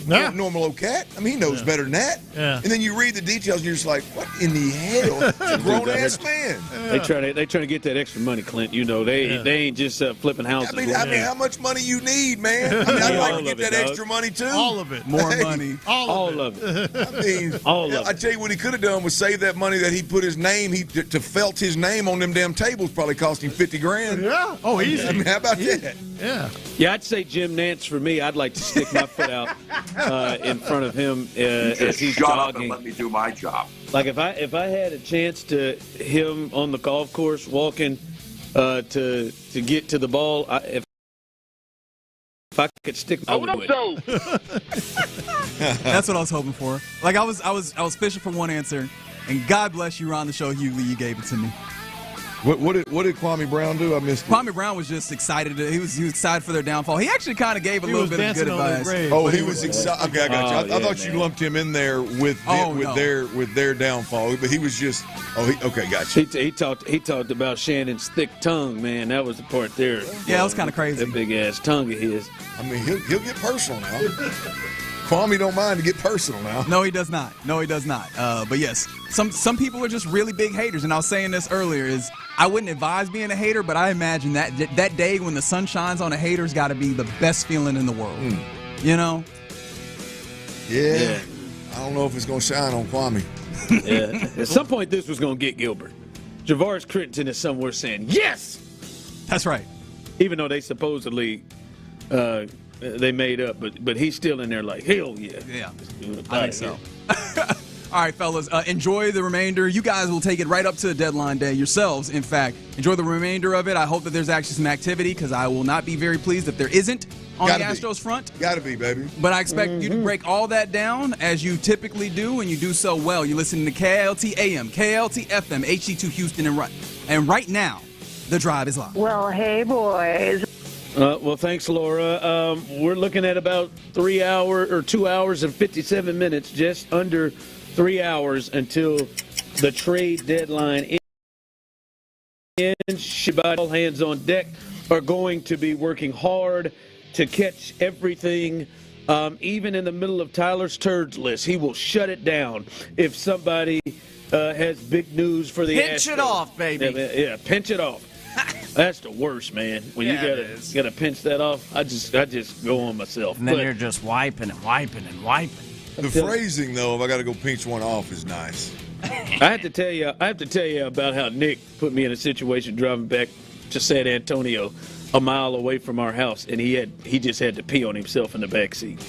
normal old cat. I mean, he knows better than that. Yeah. And then you read the details and you're just like, what in the hell? It's a grown-ass man. They try to get that extra money, Clint. You know, they ain't just flipping houses. I mean, how much money you need, man? I mean, I'd like to get that extra money, too. All of it. More money. All of it. I mean, I tell you what he could have done was save that money that he put his name, to felt his name on them damn tables probably cost him $50,000. Yeah. Oh, easy. I mean, how about that? Yeah. Yeah, I'd say Jim Nantz for me. I'd like to stick my foot out in front of him as he's shut jogging. up and let me do my job. Like if I had a chance to him on the golf course walking to get to the ball, if I could stick my foot. That's what I was hoping for. Like I was fishing for one answer, and God bless you, Ron the Show Hughley, you gave it to me. What did Kwame Brown do? I missed it. Kwame Brown was just excited. He was excited for their downfall. He actually kind of gave a little bit of good advice. Oh, he was excited. Okay, I got you. I thought you lumped him in there with their downfall, but he was just. Okay, got you. He talked about Shannon's thick tongue, man. That was the part there. Yeah, that was kind of crazy. That big ass tongue of his. I mean, he'll get personal now. Kwame don't mind to get personal now. No, he does not. But yes, some people are just really big haters. And I was saying this earlier is I wouldn't advise being a hater, but I imagine that day when the sun shines on a hater's got to be the best feeling in the world. You know? Yeah. I don't know if it's going to shine on Kwame. Yeah. At some point, this was going to get Gilbert. Javaris Crittenton is somewhere saying, yes! That's right. Even though they supposedly they made up, but he's still in there like, hell yeah. Yeah, I think so. All right, fellas, enjoy the remainder. You guys will take it right up to the deadline day yourselves, in fact. Enjoy the remainder of it. I hope that there's actually some activity because I will not be very pleased if there isn't on the Astros front. Gotta be, baby. But I expect you to break all that down as you typically do, and you do so well. You're listening to KLT AM, KLT FM, HD2 Houston, and right now, the drive is live. Well, hey, boys. Well, thanks, Laura. We're looking at about 2 hours and 57 minutes, just under 3 hours until the trade deadline all hands on deck are going to be working hard to catch everything. Even in the middle of Tyler's turds list, he will shut it down if somebody has big news for the Pinch Astros. it off, baby. Yeah, pinch it off. That's the worst, man. When you gotta pinch that off, I just go on myself. And then you're just wiping and wiping and wiping. The phrasing, though, if I got to go pinch one off, is nice. I have to tell you about how Nick put me in a situation driving back to San Antonio, a mile away from our house, and he just had to pee on himself in the back seat.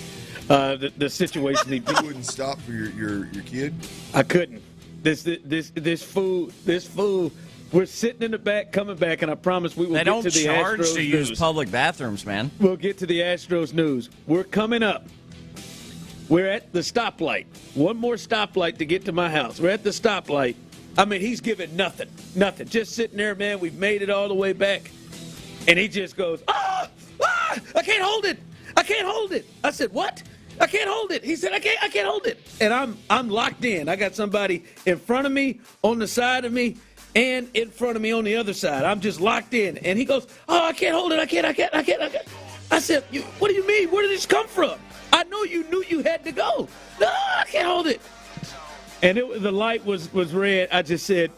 The situation he wouldn't stop for your kid. I couldn't. This fool. We're sitting in the back, coming back, and I promise we will get to the Astros. They don't charge to use news. public bathrooms, man. We'll get to the Astros news. We're coming up. We're at the stoplight. One more stoplight to get to my house. We're at the stoplight. I mean, he's giving nothing. Just sitting there, man. We've made it all the way back. And he just goes, I can't hold it. I said, what? I can't hold it. He said, I can't hold it. And I'm locked in. I got somebody in front of me, on the side of me, and in front of me on the other side. I'm just locked in. And he goes, I can't hold it. I can't. I said, what do you mean? Where did this come from? I know you knew you had to go. No, I can't hold it. And the light was red. I said,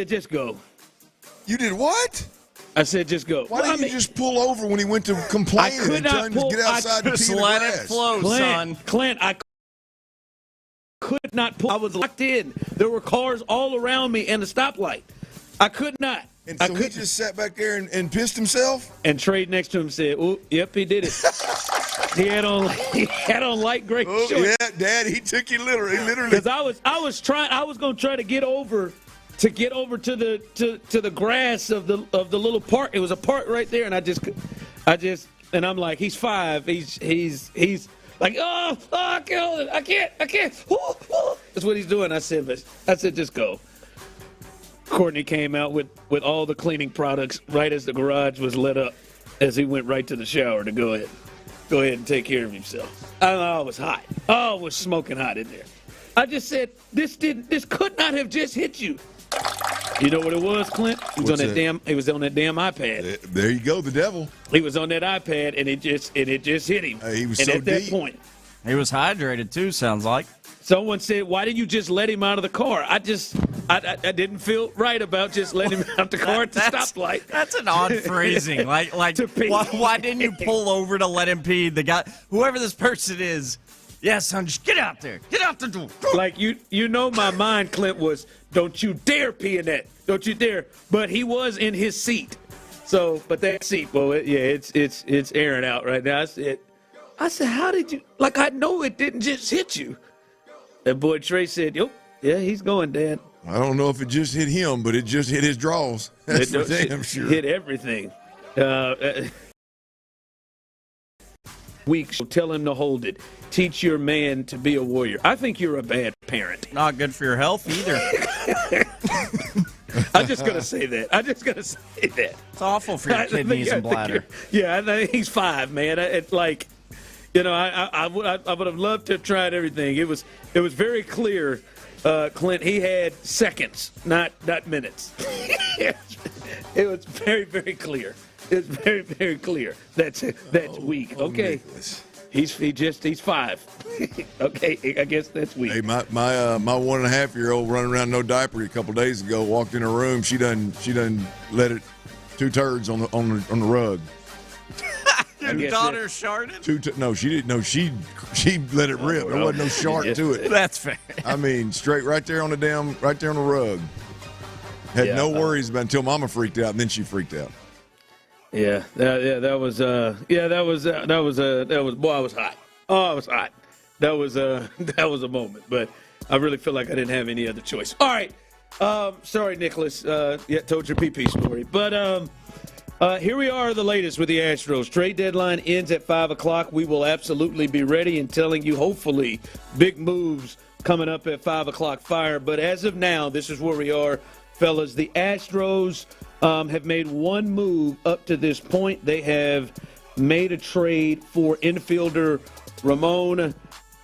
just go. You did what? I said, just go. Why didn't you just pull over when he went to complain and tell him to get outside and pee in the grass? Let it flow, son. Clint, I could not pull. I was locked in. There were cars all around me and the stoplight. I could not. And so he just sat back there and pissed himself? And Trey next to him said, "Oh, yep, he did it." He had on light gray shorts. Yeah, Dad, he took you literally. Because I was going to try to get over to the grass of the little park. It was a park right there, and and I'm like, he's 5. He's like, I can't hold it. I can't. That's what he's doing. I said, just go. Courtney came out with all the cleaning products right as the garage was lit up, as he went right to the shower to go ahead and take care of himself. I was hot. Oh, it was smoking hot in there. I just said, this could not have just hit you. You know what it was, Clint? He was on that damn iPad. There you go, the devil. He was on that iPad, and it just hit him. He was and so at that deep. point, he was hydrated too. Sounds like. Someone said, "Why didn't you just let him out of the car?" I didn't feel right about just letting him out the car at the stoplight. That's an odd phrasing. Like why didn't you pull over to let him pee? The guy, whoever this person is, yes, son, just get out there. Get out the door. Like you know, my mind, Clint, was, "Don't you dare pee in that. Don't you dare." But he was in his seat. So, but that seat, well, it's airing out right now. I said, how did you? Like, I know it didn't just hit you. That boy Trey said, "Yep, yeah, he's going, Dad." I don't know if it just hit him, but it just hit his draws. That's for damn sure. Hit everything. Weeks, tell him to hold it. Teach your man to be a warrior. I think you're a bad parent. Not good for your health either. I'm just gonna say that. It's awful for your kidneys and bladder. I think he's 5, man. It's like, I would have loved to have tried everything. It was very clear, Clint. He had seconds, not minutes. It was very, very clear. It's very, very clear. That's weak. Okay, he's 5. Okay, I guess that's weak. Hey, my 1.5-year-old running around no diaper a couple days ago walked in her room. She done let it 2 turds on the rug. Your daughter sharded? No, she didn't. No, she let it rip. There wasn't no shart to it. That's fair. I mean, straight right there on the rug. Had no worries about until Mama freaked out, and then she freaked out. That was boy, I was hot. Oh, I was hot. That was a moment, but I really feel like I didn't have any other choice. All right. Sorry, Nicholas. Told your PP story. But here we are, the latest with the Astros. Trade deadline ends at 5 o'clock. We will absolutely be ready and telling you, hopefully, big moves coming up at 5 o'clock fire. But as of now, this is where we are, fellas. The Astros have made one move up to this point. They have made a trade for infielder Ramon.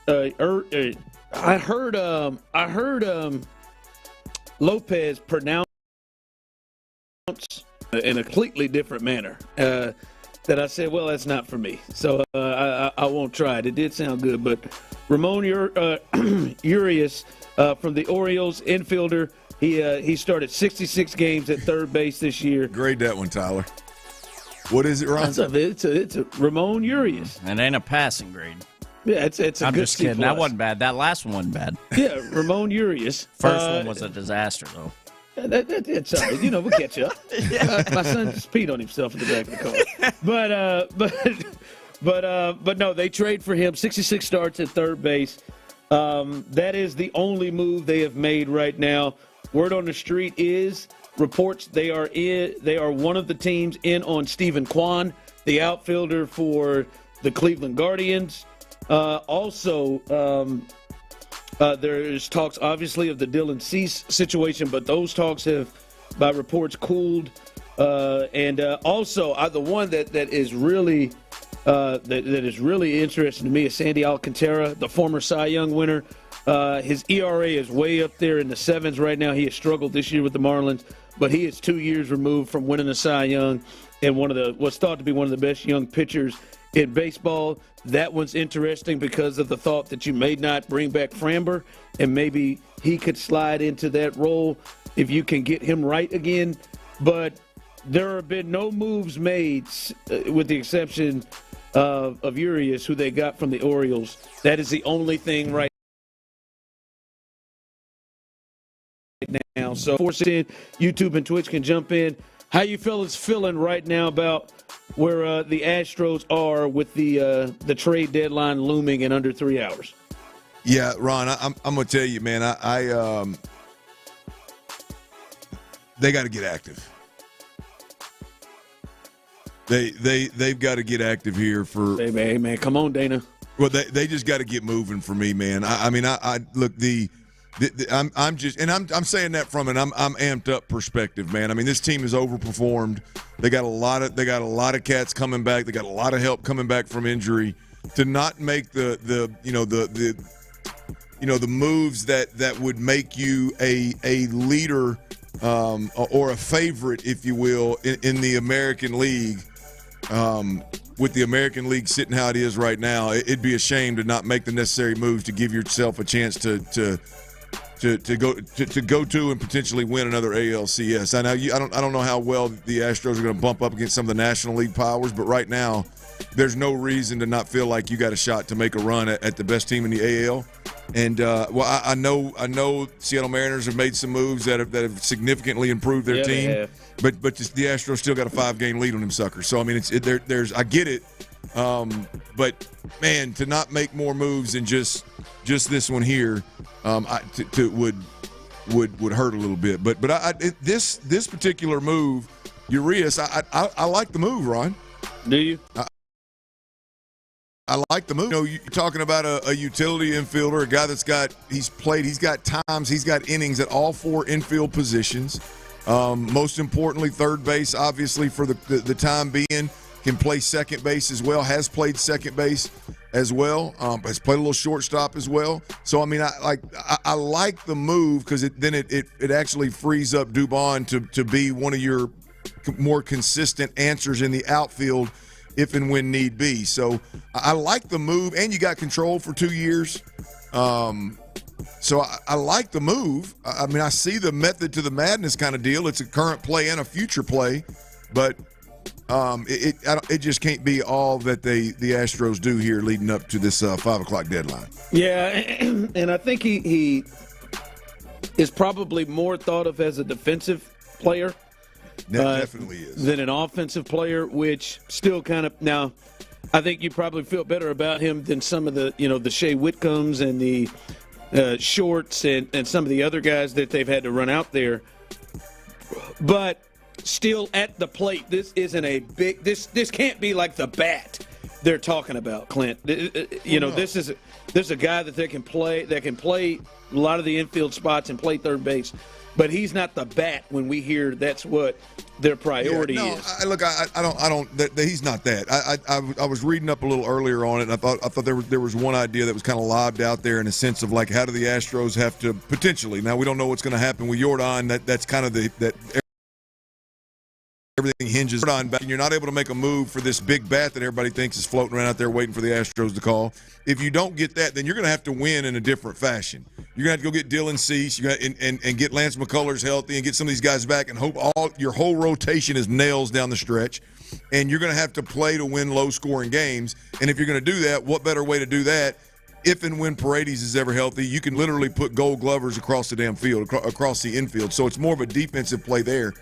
I heard Lopez pronounce in a completely different manner. That I said, well, that's not for me. So I won't try it. It did sound good. But Ramon Urias from the Orioles, infielder, he started 66 games at third base this year. Grade that one, Tyler. What is it, Ron? It's a Ramon Urias. It ain't a passing grade. Yeah, it's a I'm good just kidding. C+. That wasn't bad. That last one wasn't bad. Yeah, Ramon Urias. First one was a disaster, though. That's all right. We'll catch up. My son just peed on himself in the back of the car. But no, they trade for him. 66 starts at third base. That is the only move they have made right now. Word on the street is reports they are one of the teams in on Stephen Kwan, the outfielder for the Cleveland Guardians. There's talks, obviously, of the Dylan Cease situation, but those talks have, by reports, cooled. Also, the one that is really that is really interesting to me is Sandy Alcantara, the former Cy Young winner. His ERA is way up there in the sevens right now. He has struggled this year with the Marlins, but he is 2 years removed from winning the Cy Young and what's thought to be one of the best young pitchers in baseball. That one's interesting because of the thought that you may not bring back Framber, and maybe he could slide into that role if you can get him right again. But there have been no moves made, with the exception of Urias, who they got from the Orioles. That is the only thing right now. So, YouTube and Twitch can jump in. How you fellas feeling right now about where the Astros are with the trade deadline looming in under 3 hours? Yeah, Ron, I'm going to tell you, man, they got to get active. They've got to get active here for. Hey man, come on, Dana. Well, they just got to get moving for me, man. I mean, look I'm saying that from an I'm amped up perspective, man. I mean, this team has overperformed. They got a lot of cats coming back. They got a lot of help coming back from injury. To not make the moves that would make you a leader or a favorite, if you will, in the American League. With the American League sitting how it is right now, it'd be a shame to not make the necessary moves to give yourself a chance to go to and potentially win another ALCS. I know I don't know how well the Astros are going to bump up against some of the National League powers, but right now there's no reason to not feel like you got a shot to make a run at the best team in the AL. And I know Seattle Mariners have made some moves that have significantly improved their team, but the Astros still got a 5-game lead on them suckers. So I mean, there's I get it, but man, to not make more moves than just this one here, would hurt a little bit. But this particular move, Urias, I like the move, Ron. Do you? I like the move. You know, you're talking about a utility infielder, a guy he's got times, he's got innings at all 4 infield positions. Most importantly, third base, obviously, for the time being, can play second base as well, has played second base as well, has played a little shortstop as well. So, I mean, I like the move because it actually frees up Dubon to be one of your more consistent answers in the outfield if and when need be. So I like the move, and you got control for 2 years. So I like the move. I mean, I see the method to the madness kind of deal. It's a current play and a future play, but it just can't be all that the Astros do here leading up to this 5 o'clock deadline. Yeah, and I think he is probably more thought of as a defensive player. That definitely is. Than an offensive player, which still kind of now. I think you probably feel better about him than some of the the Shea Whitcombs and the Shorts and some of the other guys that they've had to run out there. But still at the plate, this isn't a big. This can't be like the bat they're talking about, Clint. This is a guy that they can play. That can play a lot of the infield spots and play third base. But he's not the bat when we hear that's what their priority is. He's not that. I was reading up a little earlier on it, and I thought there was one idea that was kind of lobbed out there in a sense of like, how do the Astros have to potentially? Now we don't know what's going to happen with Jordan. That's kind of that everything hinges on back, and you're not able to make a move for this big bat that everybody thinks is floating around out there waiting for the Astros to call. If you don't get that, then you're going to have to win in a different fashion. You're going to have to go get Dylan Cease, and get Lance McCullers healthy and get some of these guys back and hope your whole rotation is nails down the stretch. And you're going to have to play to win low-scoring games. And if you're going to do that, what better way to do that? If and when Paredes is ever healthy, you can literally put Gold Glovers across the damn field, across the infield. So it's more of a defensive play there.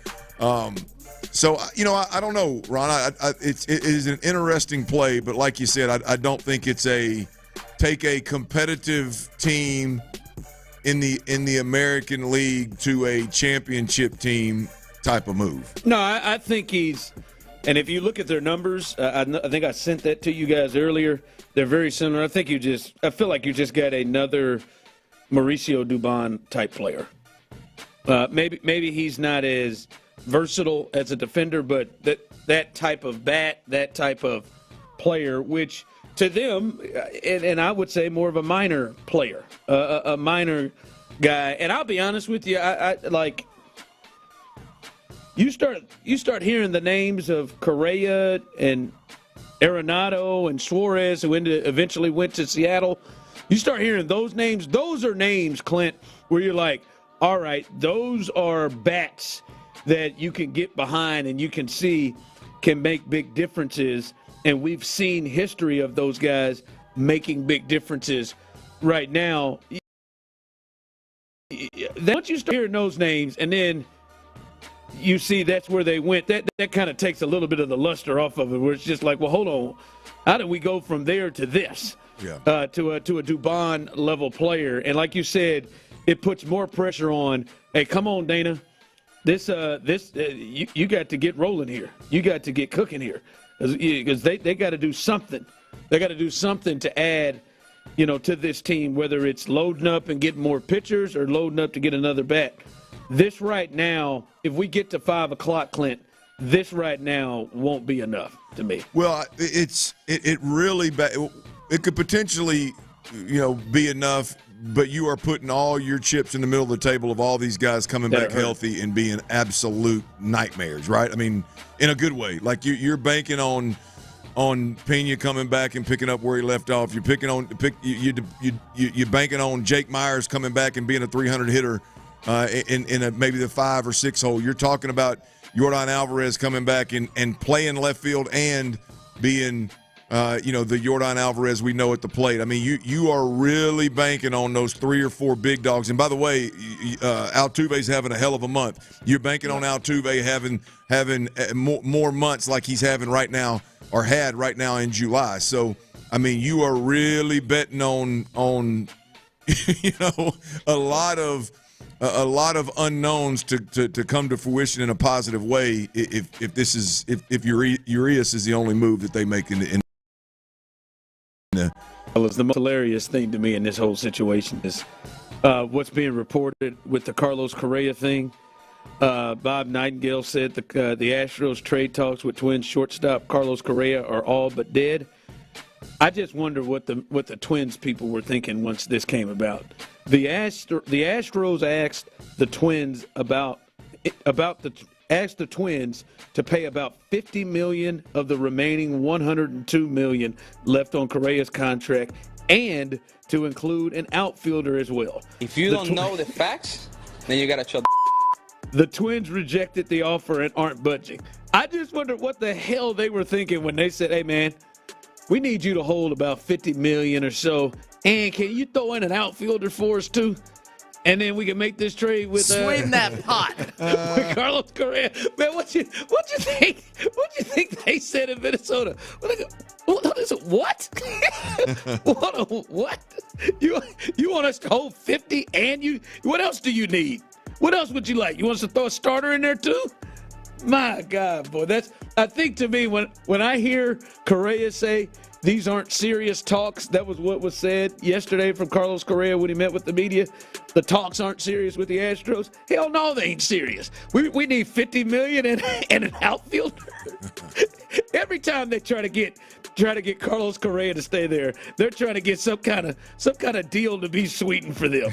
So, I don't know, Ron. It is an interesting play, but like you said, I don't think it's take a competitive team in the American League to a championship team type of move. No, I think he's – and if you look at their numbers, I think I sent that to you guys earlier. They're very similar. I feel like you just got another Mauricio Dubon type player. Maybe he's not as versatile as a defender, but that type of bat, that type of player, which to them, and I would say more of a minor player, a minor guy. And I'll be honest with you, I like. You start hearing the names of Correa and Arenado and Suarez, who eventually went to Seattle. You start hearing those names. Those are names, Clint, where you're like, all right, those are bats that you can get behind and you can see can make big differences. And we've seen history of those guys making big differences right now. Once you start hearing those names and then you see that's where they went, that kind of takes a little bit of the luster off of it, where it's just like, well, hold on. How do we go from there to this? Yeah. To a Dubon level player. And like you said, it puts more pressure on, hey, come on, Dana. You got to get rolling here. You got to get cooking here. Because they got to do something. They got to do something to add, to this team, whether it's loading up and getting more pitchers or loading up to get another bat. This right now, if we get to 5 o'clock, Clint, this right now won't be enough to me. Well, it really it could potentially, be enough, but you are putting all your chips in the middle of the table of all these guys coming back healthy and being absolute nightmares, right? I mean, in a good way. Like you're banking on Pena coming back and picking up where he left off. You're banking on Jake Myers coming back and being a 300 hitter. In maybe the 5 or 6 hole. You're talking about Yordan Alvarez coming back and playing left field and being, the Yordan Alvarez we know at the plate. I mean, you are really banking on those 3 or 4 big dogs. And by the way, Altuve's having a hell of a month. You're banking on Altuve having more months like he's having right now or had right now in July. So, I mean, you are really betting on a lot of unknowns to come to fruition in a positive way if Urias is the only move that they make in the Well, it's the most hilarious thing to me in this whole situation is what's being reported with the Carlos Correa thing. Bob Nightingale said the Astros trade talks with Twins shortstop Carlos Correa are all but dead. I just wonder what the Twins people were thinking once this came about. The Astros asked the Twins asked the Twins to pay about $50 million of the remaining $102 million left on Correa's contract, and to include an outfielder as well. If you don't know the facts, then you gotta shut. The Twins rejected the offer and aren't budging. I just wonder what the hell they were thinking when they said, "Hey, man, we need you to hold about $50 million or so, and can you throw in an outfielder for us too? And then we can make this trade with swing that pot with Carlos Correa." Man, what you think? What you think they said in Minnesota? What? What? You want us to hold 50 and you? What else do you need? What else would you like? You want us to throw a starter in there too? My God, boy, I think to me when I hear Correa say these aren't serious talks, that was what was said yesterday from Carlos Correa when he met with the media. The talks aren't serious with the Astros. Hell no, they ain't serious. We need $50 million and an outfielder. Every time they try to get Carlos Correa to stay there, they're trying to get some kind of deal to be sweetened for them.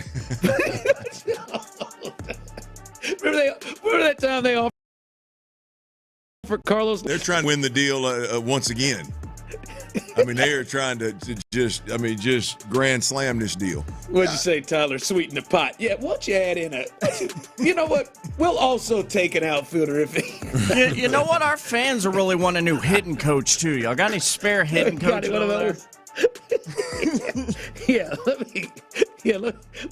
Remember that time they offered for Carlos? They're trying to win the deal once again. I mean, they are trying to just grand slam this deal. What'd you say, Tyler? Sweeten the pot. Yeah, why don't you add in you know what? We'll also take an outfielder if he. You know what? Our fans are really want a new hitting coach, too. Y'all got any spare hitting coaches over there?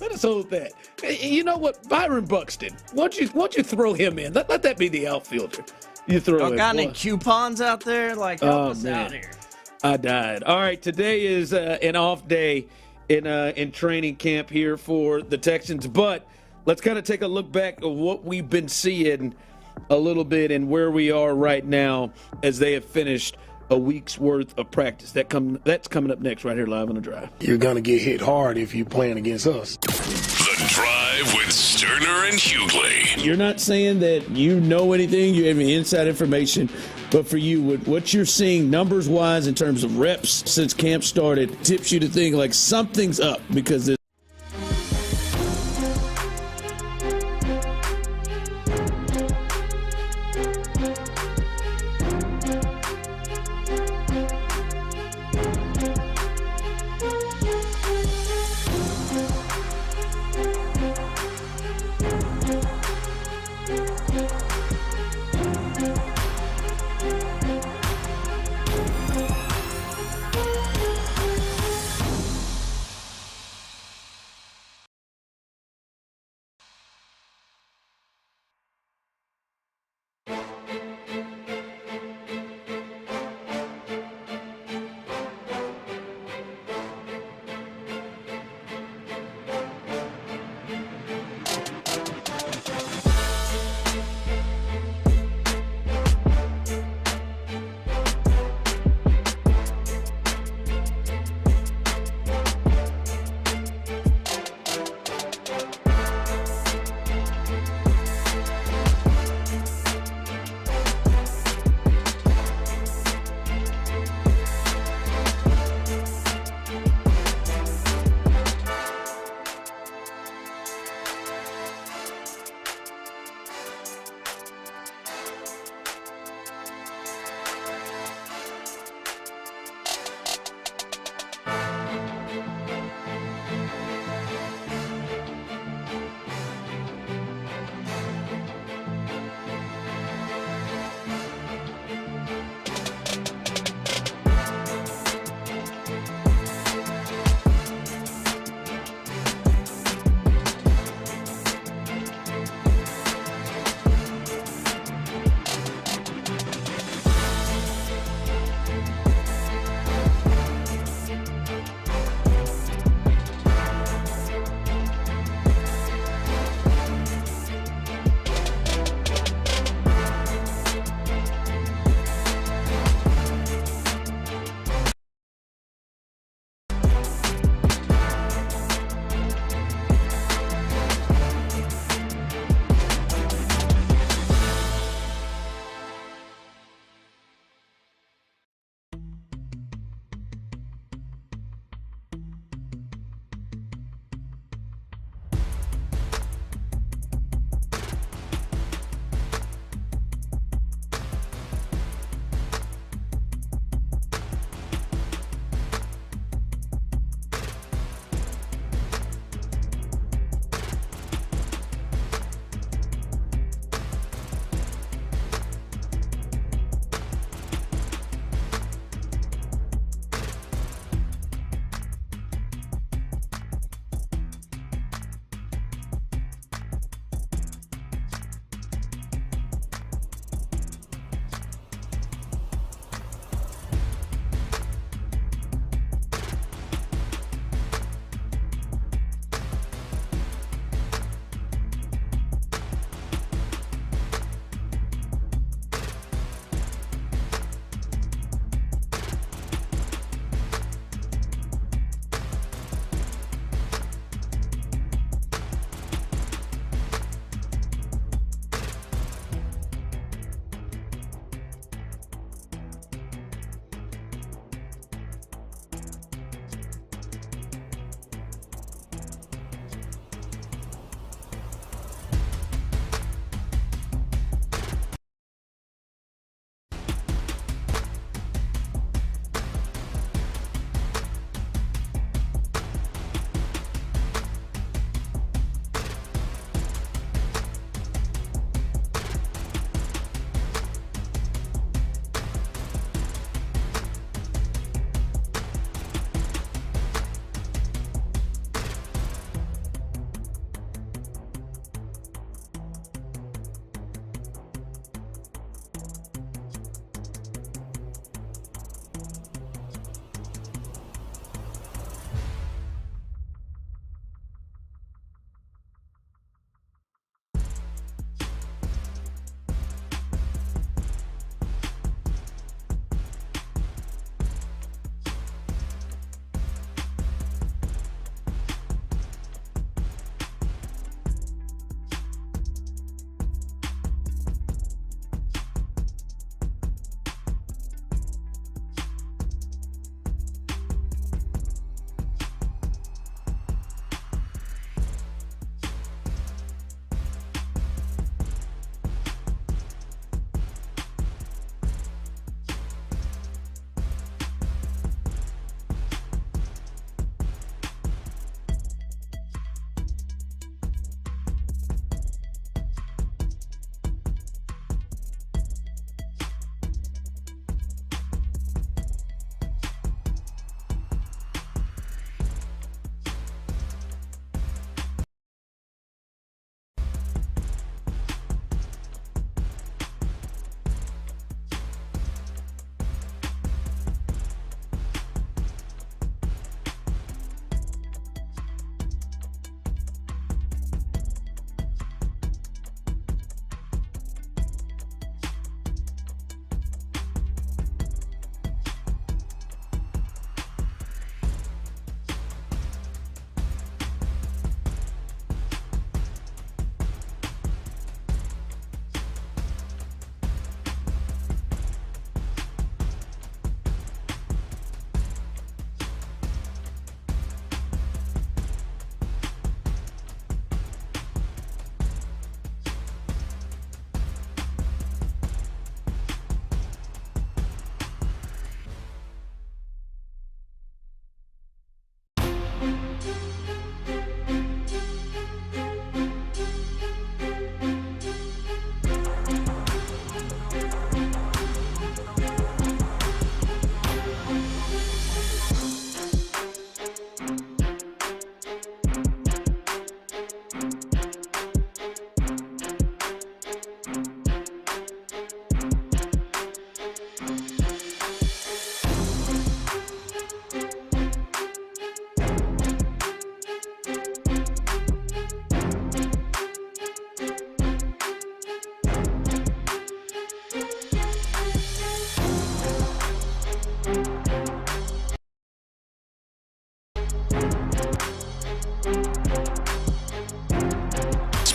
Let us hold that. You know what? Byron Buxton. Why don't you throw him in? Let that be the outfielder. You throw Y'all him. got any coupons out there? Like, help us out here. I died. All right, today is an off day in training camp here for the Texans, but let's kind of take a look back at what we've been seeing a little bit and where we are right now as they have finished a week's worth of practice. That's coming up next right here live on The Drive. You're going to get hit hard if you're playing against us. The Drive with Stoerner and Hughley. You're not saying that you know anything, you have any inside information, but for you, what you're seeing numbers-wise in terms of reps since camp started tips you to think like something's up because there's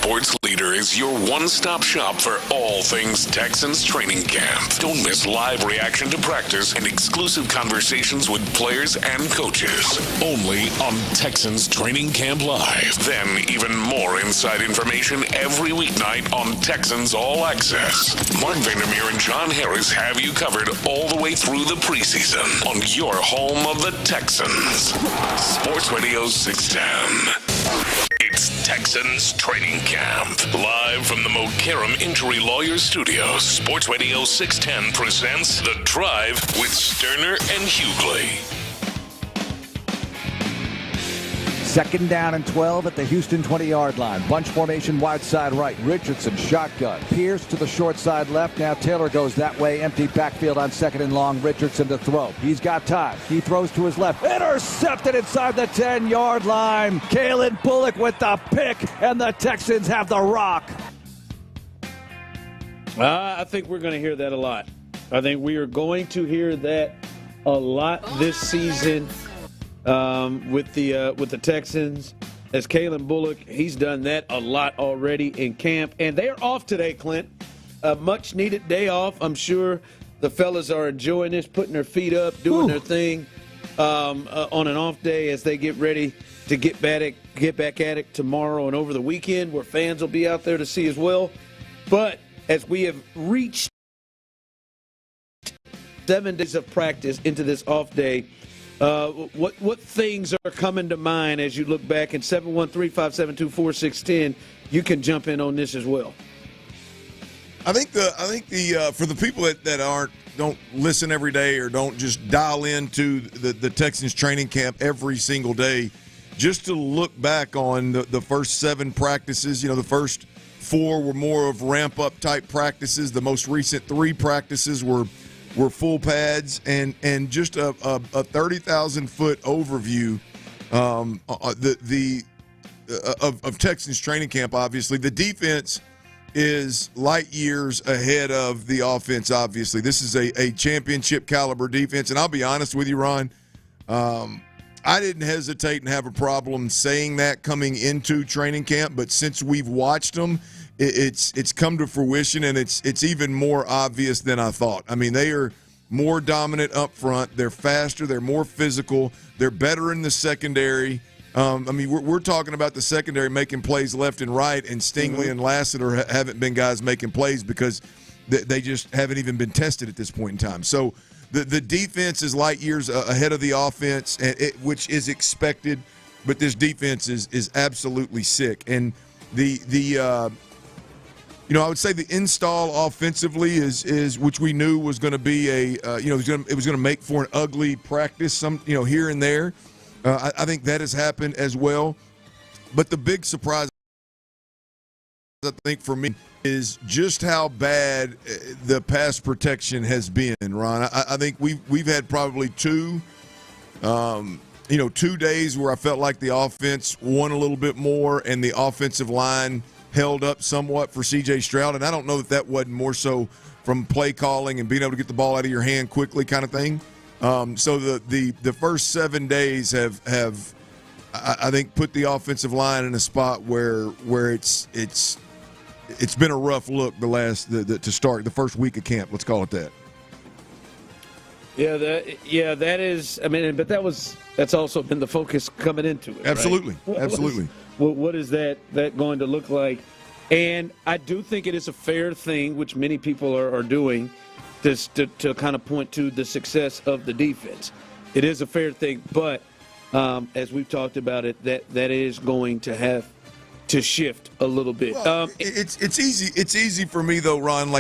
Sports Leader is your one-stop shop for all things Texans training camp. Don't miss live reaction to practice and exclusive conversations with players and coaches. Only on Texans Training Camp Live. Then even more inside information every weeknight on Texans All Access. Mark Vandermeer and John Harris have you covered all the way through the preseason on your home of the Texans. Sports Radio 610. It's Texans Training Camp. Live from the Mokaram Injury Lawyers Studios, Sports Radio 610 presents The Drive with Stoerner and Hughley. Second down and 12 at the Houston 20-yard line. Bunch formation wide side right. Richardson shotgun. Pierce to the short side left. Now Taylor goes that way. Empty backfield on second and long. Richardson to throw. He's got time. He throws to his left. Intercepted inside the 10-yard line. Kalen Bullock with the pick, and the Texans have the rock. I think we're going to hear that a lot. I think we are going to hear that a lot this season. With the Texans, as Kalen Bullock, he's done that a lot already in camp. And they are off today, Clint. A much-needed day off. I'm sure the fellas are enjoying this, putting their feet up, doing their thing on an off day as they get ready to get back at it tomorrow and over the weekend, where fans will be out there to see as well. But as we have reached 7 days of practice into this off day, what things are coming to mind as you look back? And 713-572-4610, you can jump in on this as well. I think the for the people that don't listen every day or don't just dial into the Texans training camp every single day, just to look back on the first 7 practices. The first 4 were more of ramp up type practices. The most recent 3 practices were full pads, and just a 30,000-foot overview of Texans training camp. Obviously, the defense is light years ahead of the offense. Obviously, this is a championship caliber defense, and I'll be honest with you, Ron. I didn't hesitate and have a problem saying that coming into training camp, but since we've watched them, it's come to fruition, and it's even more obvious than I thought. I mean, they are more dominant up front. They're faster. They're more physical. They're better in the secondary. We're talking about the secondary making plays left and right, and Stingley and Lassiter haven't been guys making plays because they just haven't even been tested at this point in time. So the defense is light years ahead of the offense, which is expected, but this defense is absolutely sick. And I would say the install offensively is which we knew was going to be it was going to make for an ugly practice here and there. I think that has happened as well. But the big surprise, I think, for me is just how bad the pass protection has been, Ron. I think we've had probably 2 days where I felt like the offense won a little bit more and the offensive line held up somewhat for C.J. Stroud, and I don't know that wasn't more so from play calling and being able to get the ball out of your hand quickly kind of thing. So the first 7 days have I think put the offensive line in a spot where it's been a rough look to start the first week of camp. Let's call it that. That is. I mean, but that's also been the focus coming into it. Absolutely, right? Absolutely. What is that going to look like? And I do think it is a fair thing, which many people are doing, to kind of point to the success of the defense. It is a fair thing, but as we've talked about it, that is going to have to shift a little bit. Well, it's easy. It's easy for me though, Ron.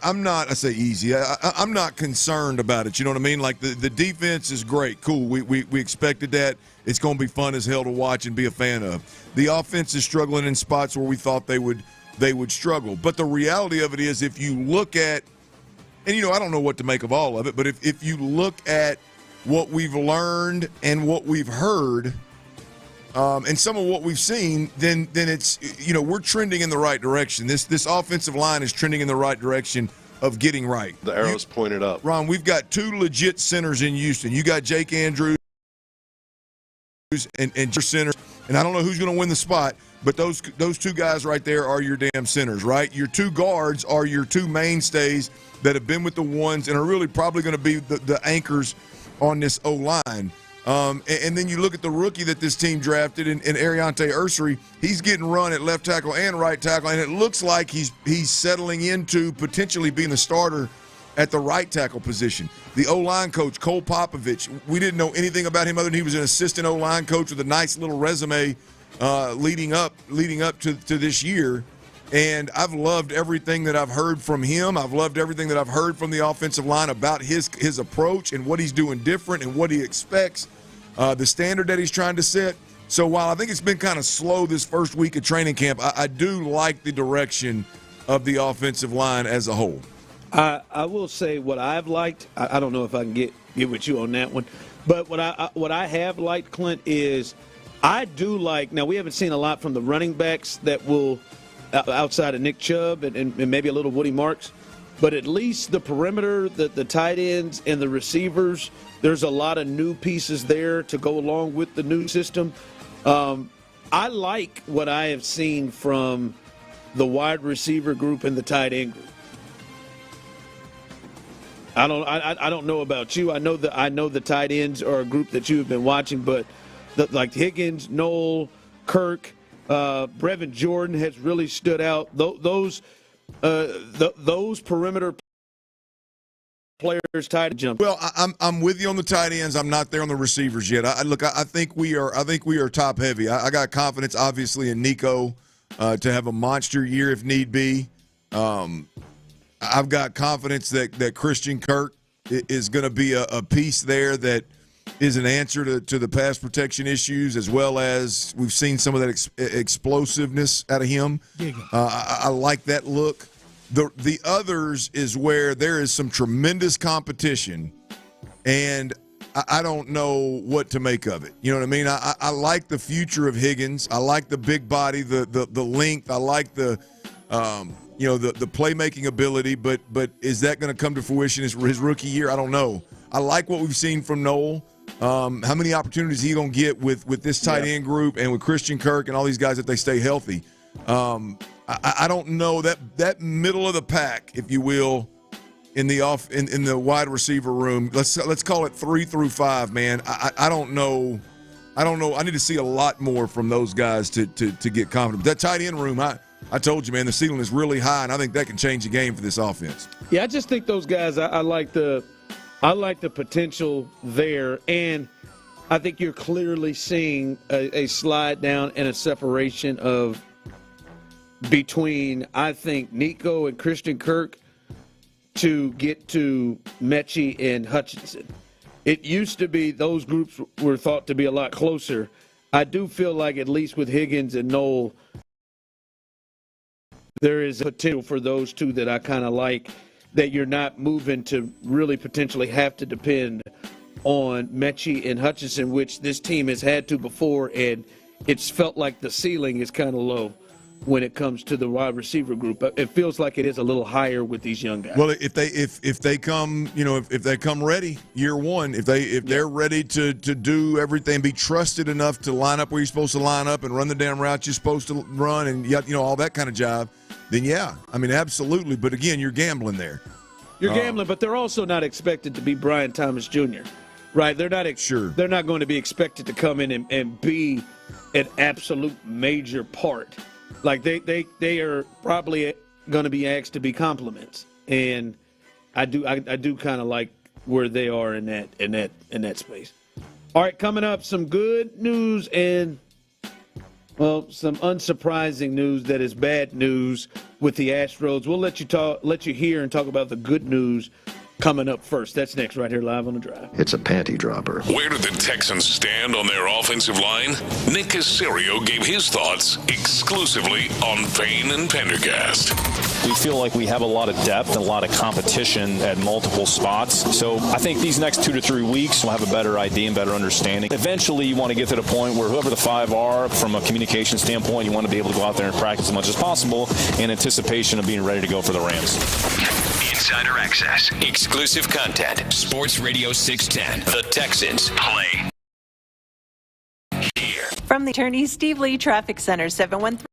I'm not. I say easy. I'm not concerned about it. You know what I mean? Like the defense is great, cool. We expected that. It's going to be fun as hell to watch and be a fan of. The offense is struggling in spots where we thought they would struggle. But the reality of it is, if you look at, and I don't know what to make of all of it, but if you look at what we've learned and what we've heard. And some of what we've seen, then it's we're trending in the right direction. This offensive line is trending in the right direction of getting right. The arrow's pointed up. Ron, we've got 2 legit centers in Houston. You got Jake Andrews and your centers, and I don't know who's going to win the spot, but those two guys right there are your damn centers, right? Your two guards are your two mainstays that have been with the ones and are really probably going to be the anchors on this O-line. And then you look at the rookie that this team drafted in Ariante Ursary. He's getting run at left tackle and right tackle, and it looks like he's settling into potentially being the starter at the right tackle position. The O-line coach, Cole Popovich, we didn't know anything about him other than he was an assistant O-line coach with a nice little resume leading up to this year. And I've loved everything that I've heard from him. I've loved everything that I've heard from the offensive line about his approach and what he's doing different and what he expects, the standard that he's trying to set. So while I think it's been kind of slow this first week of training camp, I do like the direction of the offensive line as a whole. I will say what I've liked. I don't know if I can get with you on that one, but what I have liked, Clint, is I do like. Now we haven't seen a lot from the running backs that will. Outside of Nick Chubb and maybe a little Woody Marks. But at least the perimeter, the tight ends, and the receivers, there's a lot of new pieces there to go along with the new system. I like what I have seen from the wide receiver group and the tight end group. I don't know about you. I know the tight ends are a group that you have been watching, but like Higgins, Noel, Kirk, Brevin Jordan has really stood out. Those perimeter players tight jump. Well, I'm with you on the tight ends. I'm not there on the receivers yet. I think we are top heavy. I got confidence, obviously, in Nico to have a monster year if need be. I've got confidence that Christian Kirk is going to be a piece there that is an answer to the pass protection issues, as well as we've seen some of that explosiveness out of him. I like that look. The others is where there is some tremendous competition, and I don't know what to make of it. You know what I mean? I like the future of Higgins. I like the big body, the length. I like the playmaking ability, but is that going to come to fruition his rookie year? I don't know. I like what we've seen from Noel. How many opportunities is he going to get with this tight end group and with Christian Kirk and all these guys if they stay healthy? I don't know that middle of the pack, if you will, in the wide receiver room. Let's call it 3 through 5, man. I don't know. I need to see a lot more from those guys to get confident. But that tight end room, I told you, man, the ceiling is really high, and I think that can change the game for this offense. Yeah, I just think those guys. I like the potential there, and I think you're clearly seeing a slide down and a separation between, I think, Nico and Christian Kirk to get to Mechie and Hutchinson. It used to be those groups were thought to be a lot closer. I do feel like, at least with Higgins and Noel, there is potential for those two that I kind of like, that you're not moving to really potentially have to depend on Mechie and Hutchinson, which this team has had to before, and it's felt like the ceiling is kind of low when it comes to the wide receiver group. It feels like it is a little higher with these young guys. Well, if they come, if they come ready year one, if they're ready to do everything, be trusted enough to line up where you're supposed to line up and run the damn route you're supposed to run, and all that kind of job, then yeah, I mean, absolutely. But again, you're gambling there. You're gambling, but they're also not expected to be Brian Thomas Jr., right? They're not They're not going to be expected to come in and be an absolute major part. Like they are probably going to be asked to be compliments, and I do kind of like where they are in that space. All right, coming up, some good news and some unsurprising news that is bad news with the Astros. We'll let you hear and talk about the good news coming up first. That's next right here live on The Drive. It's a panty dropper. Where did the Texans stand on their offensive line? Nick Caserio gave his thoughts exclusively on Payne and Pendergast. We feel like we have a lot of depth and a lot of competition at multiple spots. So I think these next 2 to 3 weeks we'll have a better idea and better understanding. Eventually you want to get to the point where whoever the 5 are, from a communication standpoint, you want to be able to go out there and practice as much as possible in anticipation of being ready to go for the Rams. Insider access, exclusive content, Sports Radio 610. The Texans play here. From the Attorney Steve Lee Traffic Center, 713.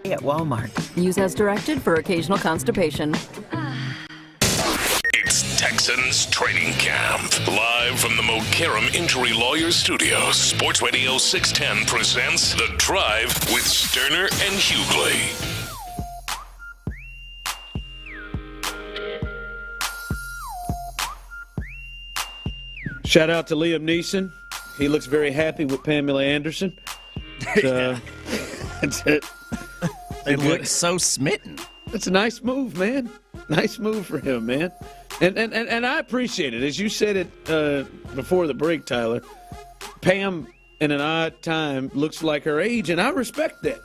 variety at Walmart. Use as directed for occasional constipation. It's Texans training camp. Live from the Mokaram Injury Lawyers Studios, Sports Radio 610 presents The Drive with Stoerner and Hughley. Shout out to Liam Neeson. He looks very happy with Pamela Anderson. That's it. They look so smitten. It's a nice move, man. Nice move for him, man. And I appreciate it. As you said it before the break, Tyler, Pam in an odd time looks like her age, and I respect that.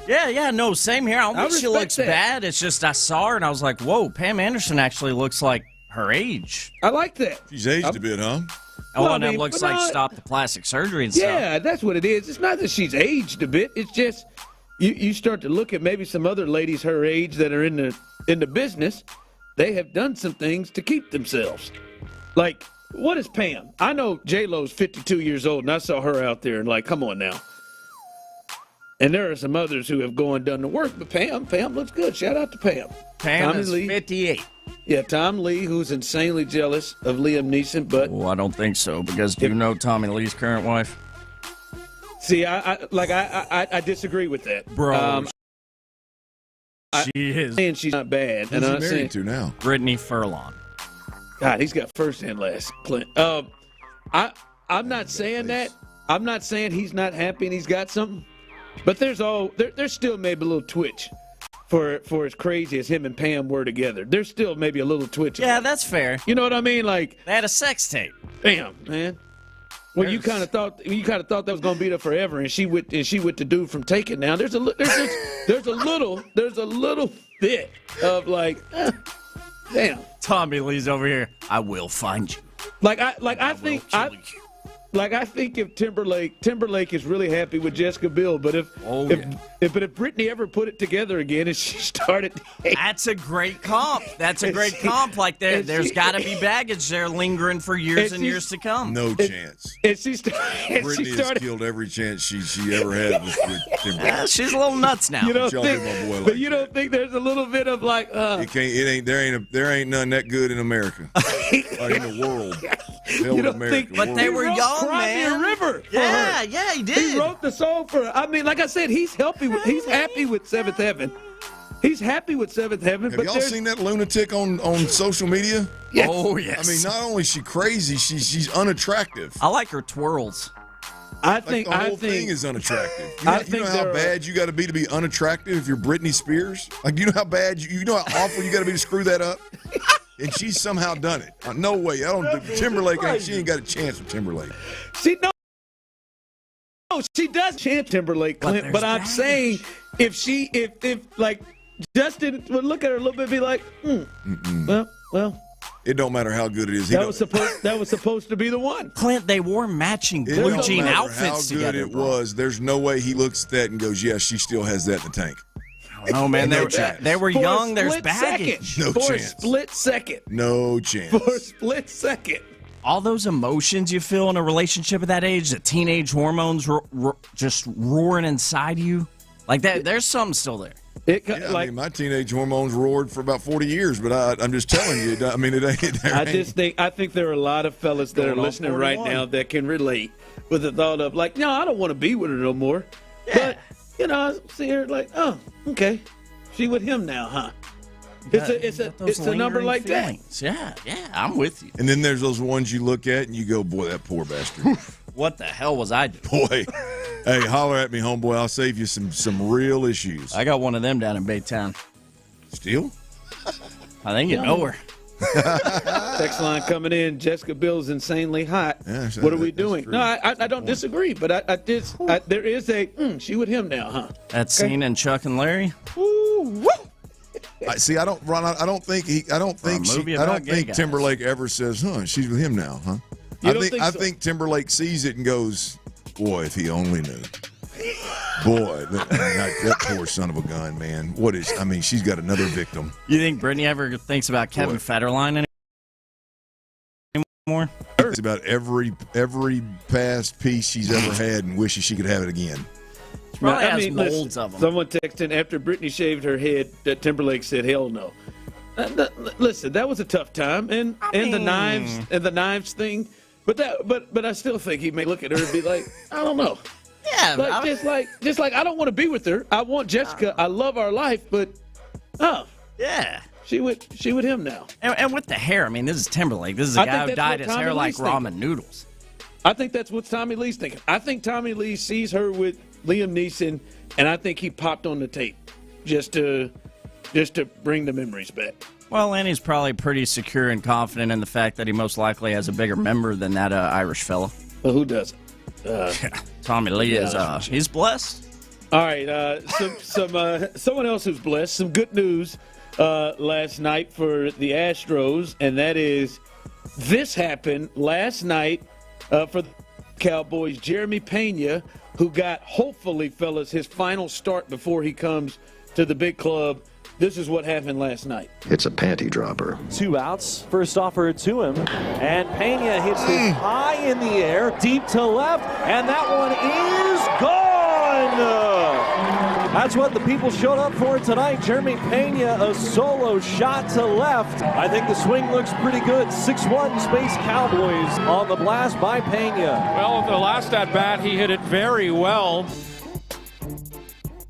Yeah, no, same here. I don't think she looks bad. It's just I saw her, and I was like, whoa, Pam Anderson actually looks like her age. I like that. She's aged a bit, huh? Oh, well, and it looks like stop the plastic surgery and stuff. Yeah, that's what it is. It's not that she's aged a bit. It's just you start to look at maybe some other ladies her age that are in the business. They have done some things to keep themselves. Like, what is Pam? I know J-Lo's 52 years old, and I saw her out there and like, come on now. And there are some others who have gone and done the work, but Pam looks good. Shout out to Pam. Pam is 58. Yeah, Tom Lee, who's insanely jealous of Liam Neeson, but... Oh, I don't think so, because do you know Tommy Lee's current wife? See, I disagree with that. Bro, she is. And she's not bad. Who's he married to now? Brittany Furlong. God, he's got first and last, Clint. I'm not saying that. I'm not saying he's not happy and he's got something. But there's still maybe a little twitch. For as crazy as him and Pam were together, there's still maybe a little twitch. Yeah, that's fair. You know what I mean? Like they had a sex tape. Damn, man. Well, you kind of thought that was going to be there forever, and she with the dude from Taken. Now there's a little bit of like, damn. Tommy Lee's over here. I will find you. I think if Timberlake is really happy with Jessica Biel, but if Brittany ever put it together again and she started, that's a great comp. Like there's got to be baggage there lingering for years and years to come. No chance. Brittany has killed every chance she ever had with Timberlake. Yeah, she's a little nuts now. You don't think there's a little bit of like there ain't none that good in America or in the world. You don't think, but they were young, Cry man. Me a River. Yeah, he did. He wrote the song for her. I mean, like I said, he's happy with Seventh Heaven. He's happy with Seventh Heaven. Have y'all seen that lunatic on social media? Yes. Oh, yes. I mean, not only is she crazy, she's unattractive. I like her twirls. The whole thing is unattractive. You know how bad you got to be unattractive if you're Britney Spears? Like, you know how bad you know how awful you got to be to screw that up? And she's somehow done it. No way. Timberlake she ain't got a chance with Timberlake. She does chant Timberlake, Clint, but I'm saying if like Justin would look at her a little bit and be like, well. It don't matter how good it is. That was supposed to be the one. Clint, they wore matching blue jean outfits together. How good it was. There's no way he looks at that and goes, yeah, she still has that in the tank. Oh, man, they were young. There's baggage. No chance. For a split second. No chance. For a split second. All those emotions you feel in a relationship at that age, the teenage hormones just roaring inside you. Like that, there's something still there. I mean, my teenage hormones roared for about 40 years, but I'm just telling you. I mean, it ain't. I think there are a lot of fellas that are listening right now that can relate with the thought of like, no, I don't want to be with her no more. Yeah. But I see her like, oh, okay, she with him now, huh? It's a number like feelings. That. Yeah, I'm with you. And then there's those ones you look at and you go, boy, that poor bastard. What the hell was I doing? Boy, hey, holler at me, homeboy. I'll save you some real issues. I got one of them down in Baytown. Still? I think you know her. Text line coming in. Jessica Biel's insanely hot. Yeah, what are we doing? No, I don't disagree, but there is a she with him now, huh? That scene in Chuck and Larry. Woo! I don't think Timberlake ever says, she's with him now, huh? I think Timberlake sees it and goes, boy, if he only knew. Boy, that poor son of a gun, man. She's got another victim. You think Brittany ever thinks about Kevin Federline anymore? It's about every past piece she's ever had and wishes she could have it again. Probably has molds of them. Someone texted after Britney shaved her head that Timberlake said, "Hell no." Listen, that was a tough time, and the knives thing. But I still think he may look at her and be like, I don't know. Yeah, just like I don't want to be with her. I want Jessica. I love our life, but yeah, she with him now. And with the hair, I mean, this is Timberlake. This is a guy who dyed his hair like ramen noodles. I think that's what Tommy Lee's thinking. I think Tommy Lee sees her with Liam Neeson, and I think he popped on the tape just to bring the memories back. Well, and he's probably pretty secure and confident in the fact that he most likely has a bigger member than that Irish fella. Well, who doesn't? Tommy Lee is he's blessed. All right, someone else who's blessed. Some good news last night for the Astros, and that is this happened last night for the Cowboys. Jeremy Pena, who got, hopefully, fellas, his final start before he comes to the big club. This is what happened last night. It's a panty dropper. 2 outs. First offer to him. And Pena hits this high in the air, deep to left, and that one is gone! That's what the people showed up for tonight. Jeremy Pena, a solo shot to left. I think the swing looks pretty good. 6-1 Space Cowboys on the blast by Pena. Well, the last at-bat, he hit it very well.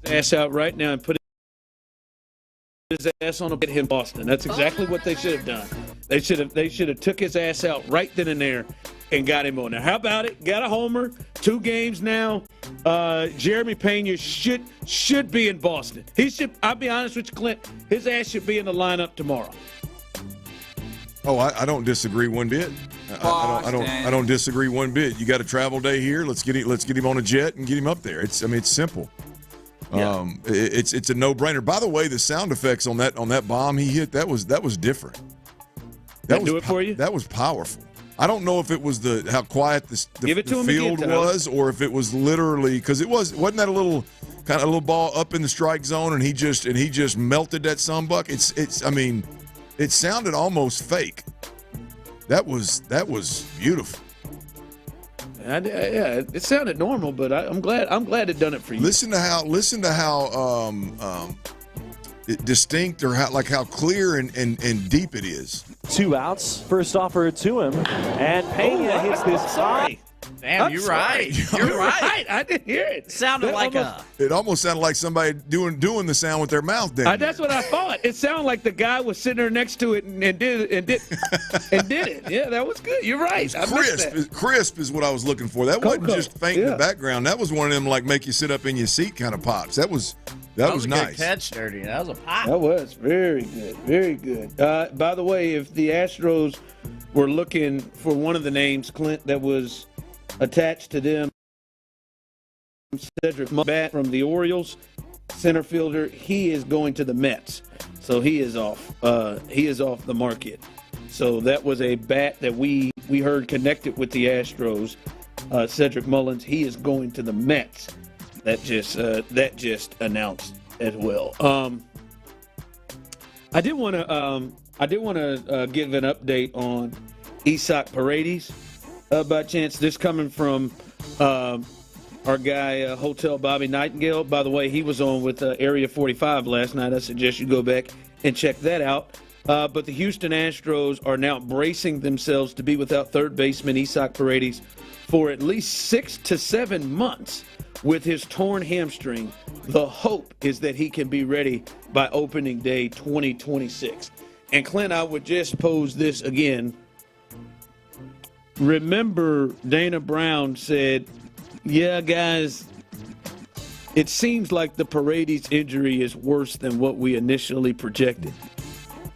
Ass out right now and put his ass on get him Boston. That's exactly what they should have done. They should have took his ass out right then and there and got him on there. How about it? Got a homer, 2 games now. Jeremy Pena should be in Boston. He should. I'll be honest with you, Clint. His ass should be in the lineup tomorrow. Oh, I don't disagree one bit. I don't disagree one bit. You got a travel day here. Let's get him on a jet and get him up there. It's simple. Yeah. It's a no-brainer. By the way, the sound effects on that bomb he hit, that was different. That do it for you? That was powerful. I don't know if it was how quiet the field was, or if it was literally, because wasn't that a little ball up in the strike zone, and he just melted that sunbuck. It sounded almost fake. That was beautiful. Yeah, it sounded normal, but I'm glad it done it for you. Listen to how distinct, or how clear and deep it is. 2 outs. First offer to him, and Pena hits this high. Damn, you're right. You're right. I didn't hear it. It almost sounded like somebody doing the sound with their mouth. That's what I thought. It sounded like the guy was sitting there next to it and did it. Yeah, that was good. You're right. Crisp is what I was looking for. That wasn't just faint in the background. That was one of them make you sit up in your seat kind of pops. That was nice. Good catch, Dirty. That was a pop. That was very good. Very good. By the way, if the Astros were looking for one of the names, Clint, that was attached to them, Cedric Mullins from the Orioles, center fielder, he is going to the Mets. So he is off. He is off the market. So that was a bat that we heard connected with the Astros. Cedric Mullins, he is going to the Mets. That just announced as well. I did want to give an update on Isaac Paredes. By chance, this coming from our guy, Hotel Bobby Nightingale. By the way, he was on with Area 45 last night. I suggest you go back and check that out. But the Houston Astros are now bracing themselves to be without third baseman Isaac Paredes for at least 6 to 7 months with his torn hamstring. The hope is that he can be ready by opening day 2026. And Clint, I would just pose this again. Remember, Dana Brown said, yeah, guys, it seems like the Paredes injury is worse than what we initially projected.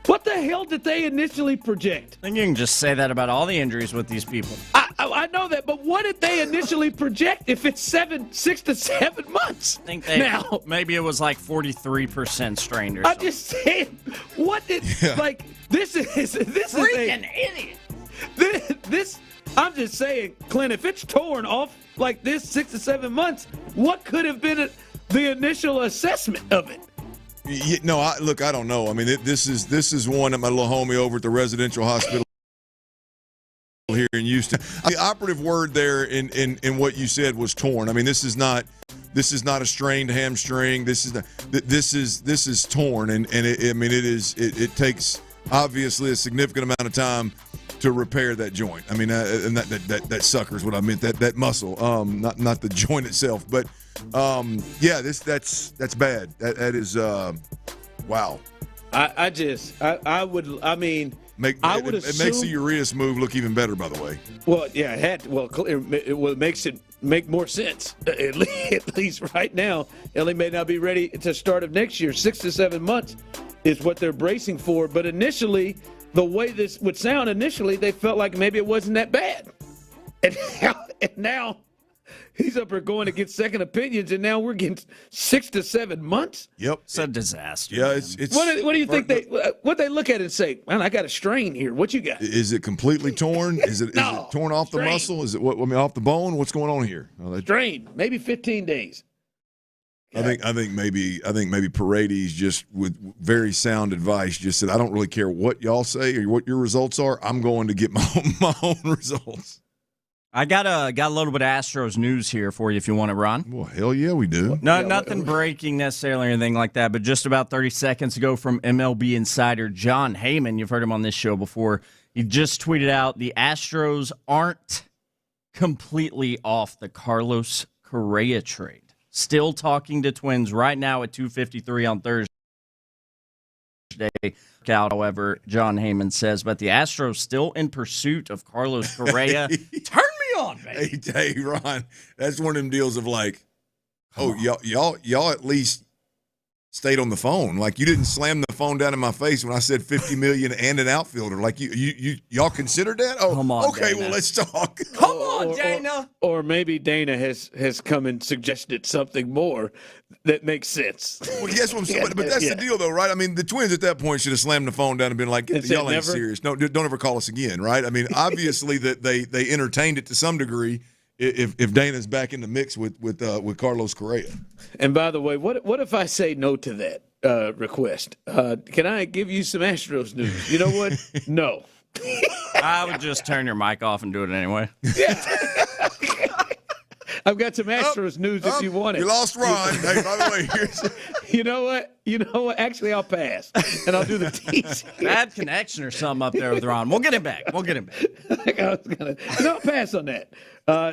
What the hell did they initially project? I think you can just say that about all the injuries with these people. I know that, but what did they initially project if it's 6 to 7 months? I think maybe it was like 43% strained or something. I'm just saying, this is freaking idiot. I'm just saying, Clint, if it's torn off like this 6 to 7 months, what could have been the initial assessment of it? No, I don't know. I mean, this is one that my little homie over at the residential hospital here in Houston. The operative word there in what you said was torn. I mean, this is not this is not a strained hamstring. This is torn, and it takes obviously a significant amount of time to repair that joint. I mean, and that sucker is what I meant. That muscle, not the joint itself, but that's bad. That is wow. It makes the Urias move look even better, by the way. Well, yeah, it had to. Well, it makes it make more sense, at least right now. Ellie may not be ready to start of next year. 6 to 7 months is what they're bracing for. But initially, the way this would sound, they felt like maybe it wasn't that bad. And now he's up there going to get second opinions, and now we're getting 6 to 7 months. Yep, it's a disaster. Yeah, it's. What do you think what they look at it and say? Man, I got a strain here. What you got? Is it completely torn? Is it torn off the muscle? Is it off the bone? What's going on here? Strain, maybe 15 days. I think maybe Paredes just with very sound advice just said, I don't really care what y'all say or what your results are. I'm going to get my own results. I got a little bit of Astros news here for you if you want to run. Well, hell yeah, we do. Nothing breaking necessarily or anything like that, but just about 30 seconds ago from MLB insider Jon Heyman, you've heard him on this show before, he just tweeted out the Astros aren't completely off the Carlos Correa trade. Still talking to Twins right now at 2:53 on Thursday. However, Jon Heyman says, but the Astros still in pursuit of Carlos Correa. Turn me on, baby. Hey, Ron, that's one of them deals of like, y'all at least stayed on the phone. Like, you didn't slam the phone down in my face when I said $50 million and an outfielder. Like, y'all considered that? Oh, come on, okay, Dana. Well, let's talk. Come on, Dana. Or maybe Dana has come and suggested something more that makes sense. Well, yes, what I'm saying, but that's the deal, though, right? I mean, the Twins at that point should have slammed the phone down and been like, y'all ain't serious. No, don't ever call us again, right? I mean, obviously that they entertained it to some degree. If Dana's back in the mix with Carlos Correa. And by the way, what if I say no to that request? Can I give you some Astros news? You know what? No. I would just turn your mic off and do it anyway. Yeah. I've got some Astros news if you want it. You lost Ron. Hey, by the way, here's. You know what? Actually, I'll pass, and I'll do the teasing. Bad connection or something up there with Ron. We'll get him back. I'll pass on that.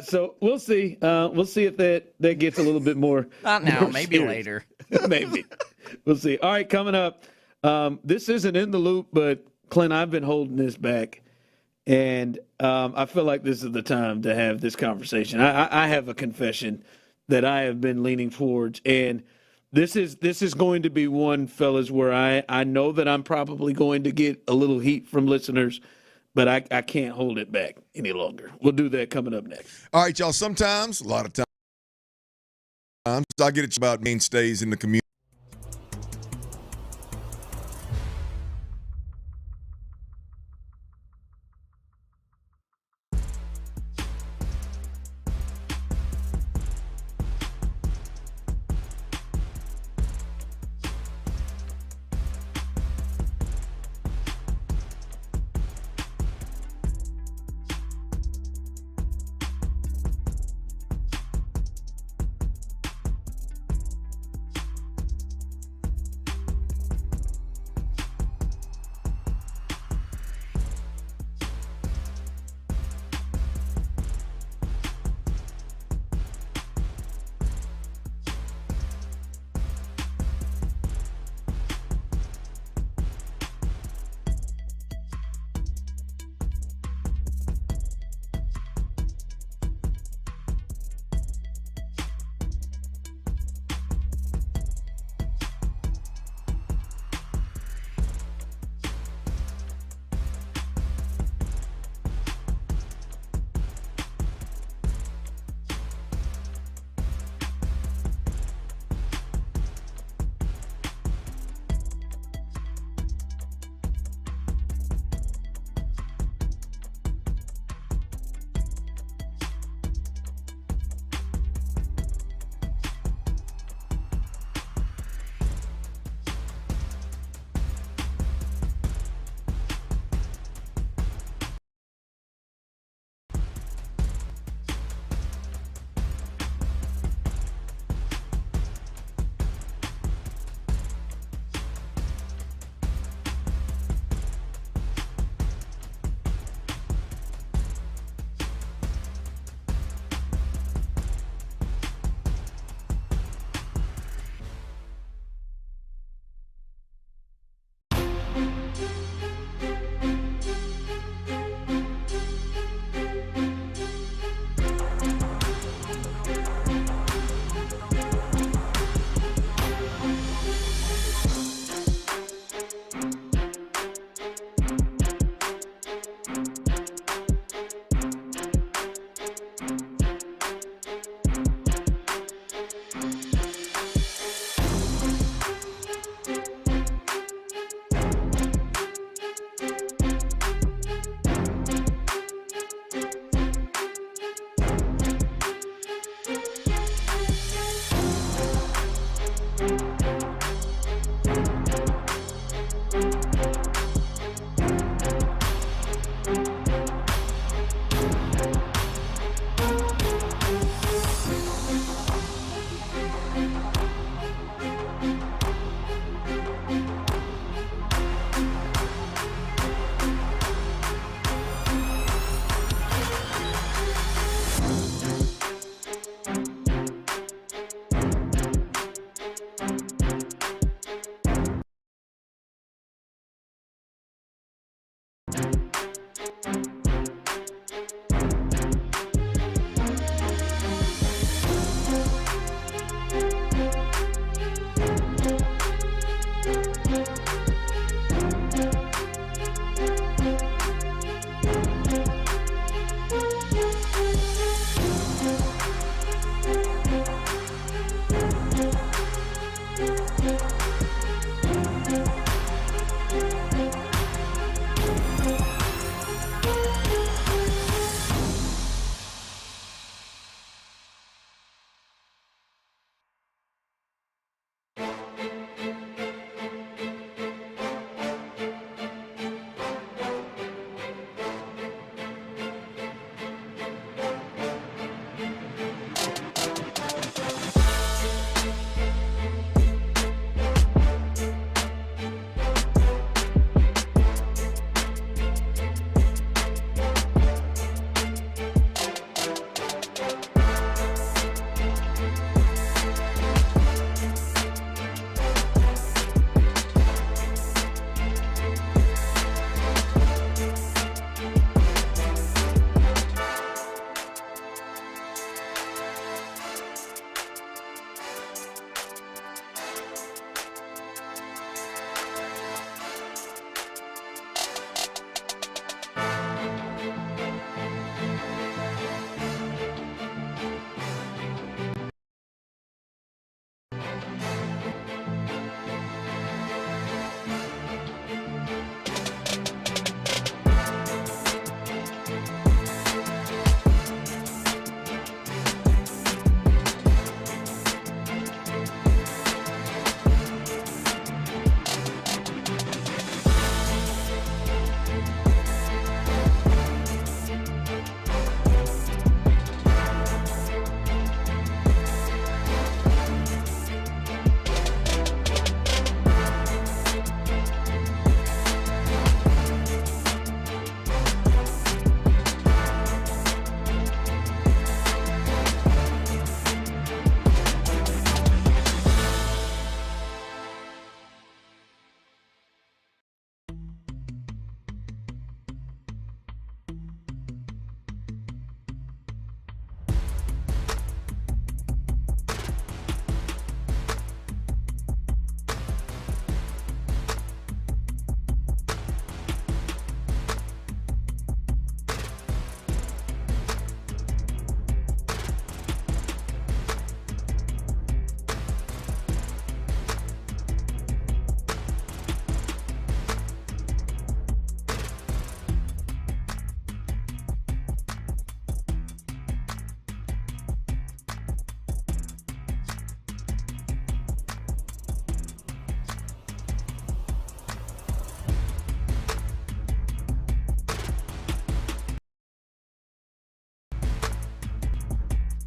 So we'll see. We'll see if that gets a little bit more. Not now. More maybe serious. later. Maybe. We'll see. All right, coming up. This isn't in the loop, but Clint, I've been holding this back. And I feel like this is the time to have this conversation. I have a confession that I have been leaning towards, and this is going to be one, fellas, where I know that I'm probably going to get a little heat from listeners, but I can't hold it back any longer. We'll do that coming up next. All right, y'all. Sometimes, a lot of times, I get it about mainstays in the community.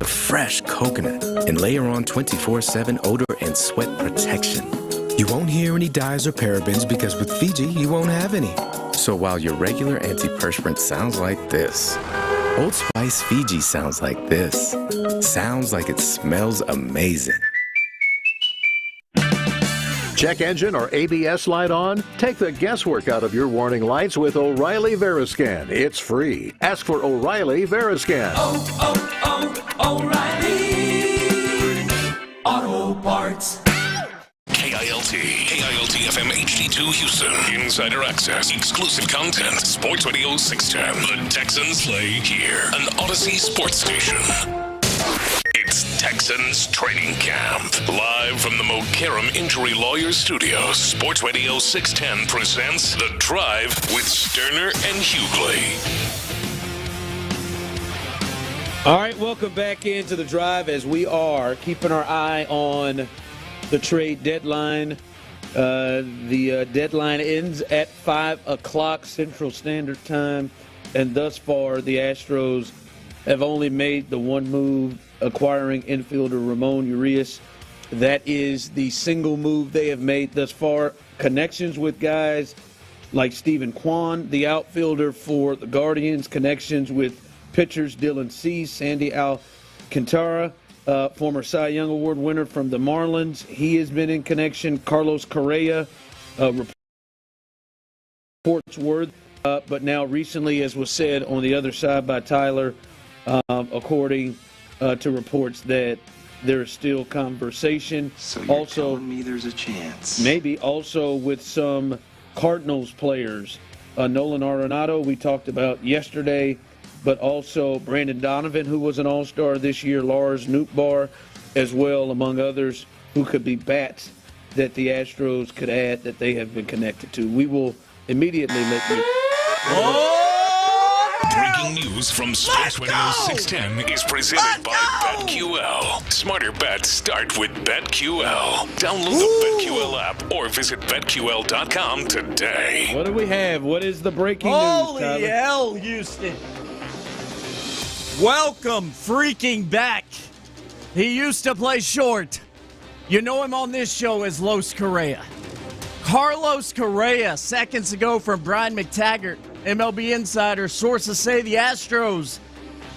of fresh coconut and layer on 24/7 odor and sweat protection. You won't hear any dyes or parabens because with Fiji, you won't have any. So while your regular antiperspirant sounds like this, Old Spice Fiji sounds like this. Sounds like it smells amazing. Check engine or ABS light on? Take the guesswork out of your warning lights with O'Reilly Veriscan. It's free. Ask for O'Reilly Veriscan. O'Reilly Auto Parts. KILT FM HD2 Houston. Insider access, exclusive content. Sports Radio 610. The Texans play here. An Odyssey sports station. It's Texans training camp. Live from the Mokaram Injury Lawyers Studios. Sports Radio 610 presents The Drive with Stoerner and Hughley. All right, welcome back into The Drive as we are keeping our eye on the trade deadline. The deadline ends at 5 o'clock Central Standard Time, and thus far the Astros have only made the one move, acquiring infielder Ramon Urias. That is the single move they have made thus far. Connections with guys like Stephen Kwan, the outfielder for the Guardians, connections with pitchers Dylan Cease, Sandy Alcantara, former Cy Young Award winner from the Marlins. He has been in connection. Carlos Correa, reports were, but now recently, as was said on the other side by Tyler, according to reports that there is still conversation. So you're telling me there's a chance? Maybe also with some Cardinals players. Nolan Arenado, we talked about yesterday, but also Brandon Donovan, who was an all-star this year, Lars Nootbaar as well, among others, who could be bats that the Astros could add that they have been connected to. We will immediately let you... Breaking news from Sports Radio 610 is presented by BetQL. Smarter bets start with BetQL. Download the BetQL app or visit BetQL.com today. What do we have? What is the breaking news, Holy Tyler? hell, Houston. Welcome freaking back. He used to play short. You know him on this show as Los Correa. Carlos Correa, seconds ago from Brian McTaggart, MLB Insider. Sources say the Astros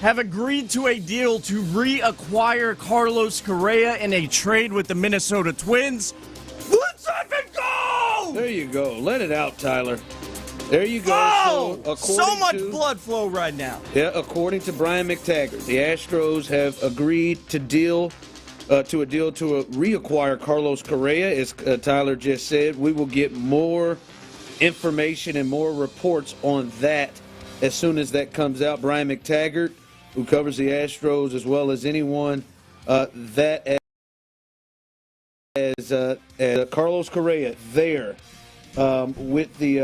have agreed to a deal to reacquire Carlos Correa in a trade with the Minnesota Twins. Let's have it go! There you go. Let it out, Tyler. There you go. Oh, so much blood flow right now. Yeah, according to Brian McTaggart, the Astros have agreed to a deal to reacquire Carlos Correa. As Tyler just said, we will get more information and more reports on that as soon as that comes out. Brian McTaggart, who covers the Astros as well as anyone, that as Carlos Correa there with the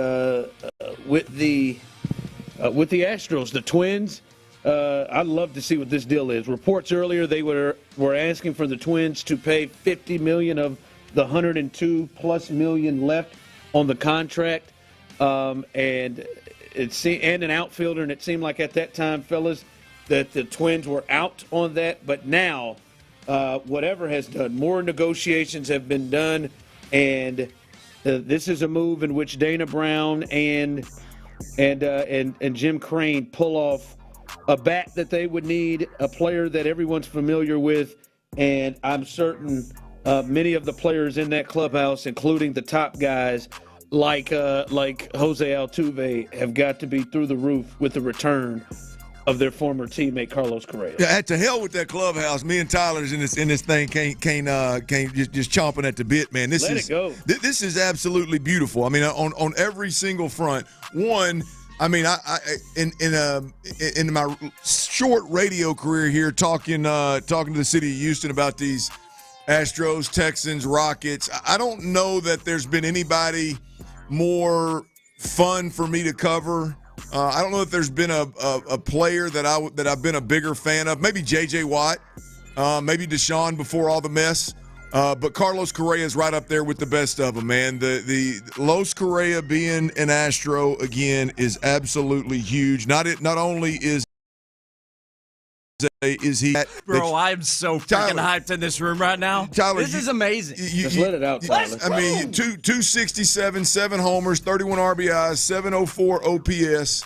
Astros, the Twins. I'd love to see what this deal is. Reports earlier they were asking for the Twins to pay $50 million of the $102+ million left on the contract, and an outfielder. And it seemed like at that time, fellas, that the Twins were out on that. But now, whatever has done, more negotiations have been done, and this is a move in which Dana Brown and Jim Crane pull off a bat that they would need, a player that everyone's familiar with, and I'm certain many of the players in that clubhouse, including the top guys like Jose Altuve, have got to be through the roof with the return of their former teammate Carlos Correa. Yeah, to hell with that clubhouse. Me and Tyler's in this thing can't just chomping at the bit, man. Let it go. This is absolutely beautiful. I mean, on every single front. One, I mean, I in my short radio career here, talking to the city of Houston about these Astros, Texans, Rockets. I don't know that there's been anybody more fun for me to cover. I don't know if there's been a player that I've been a bigger fan of. Maybe J.J. Watt, maybe Deshaun before all the mess. But Carlos Correa is right up there with the best of them, man. The Los Correa being an Astro again is absolutely huge. Not only is is he? Bro, I'm so freaking hyped in this room right now. Tyler, this is amazing. Just let it out, Tyler. I mean, 267, 7 homers, 31 RBIs, 704 OPS.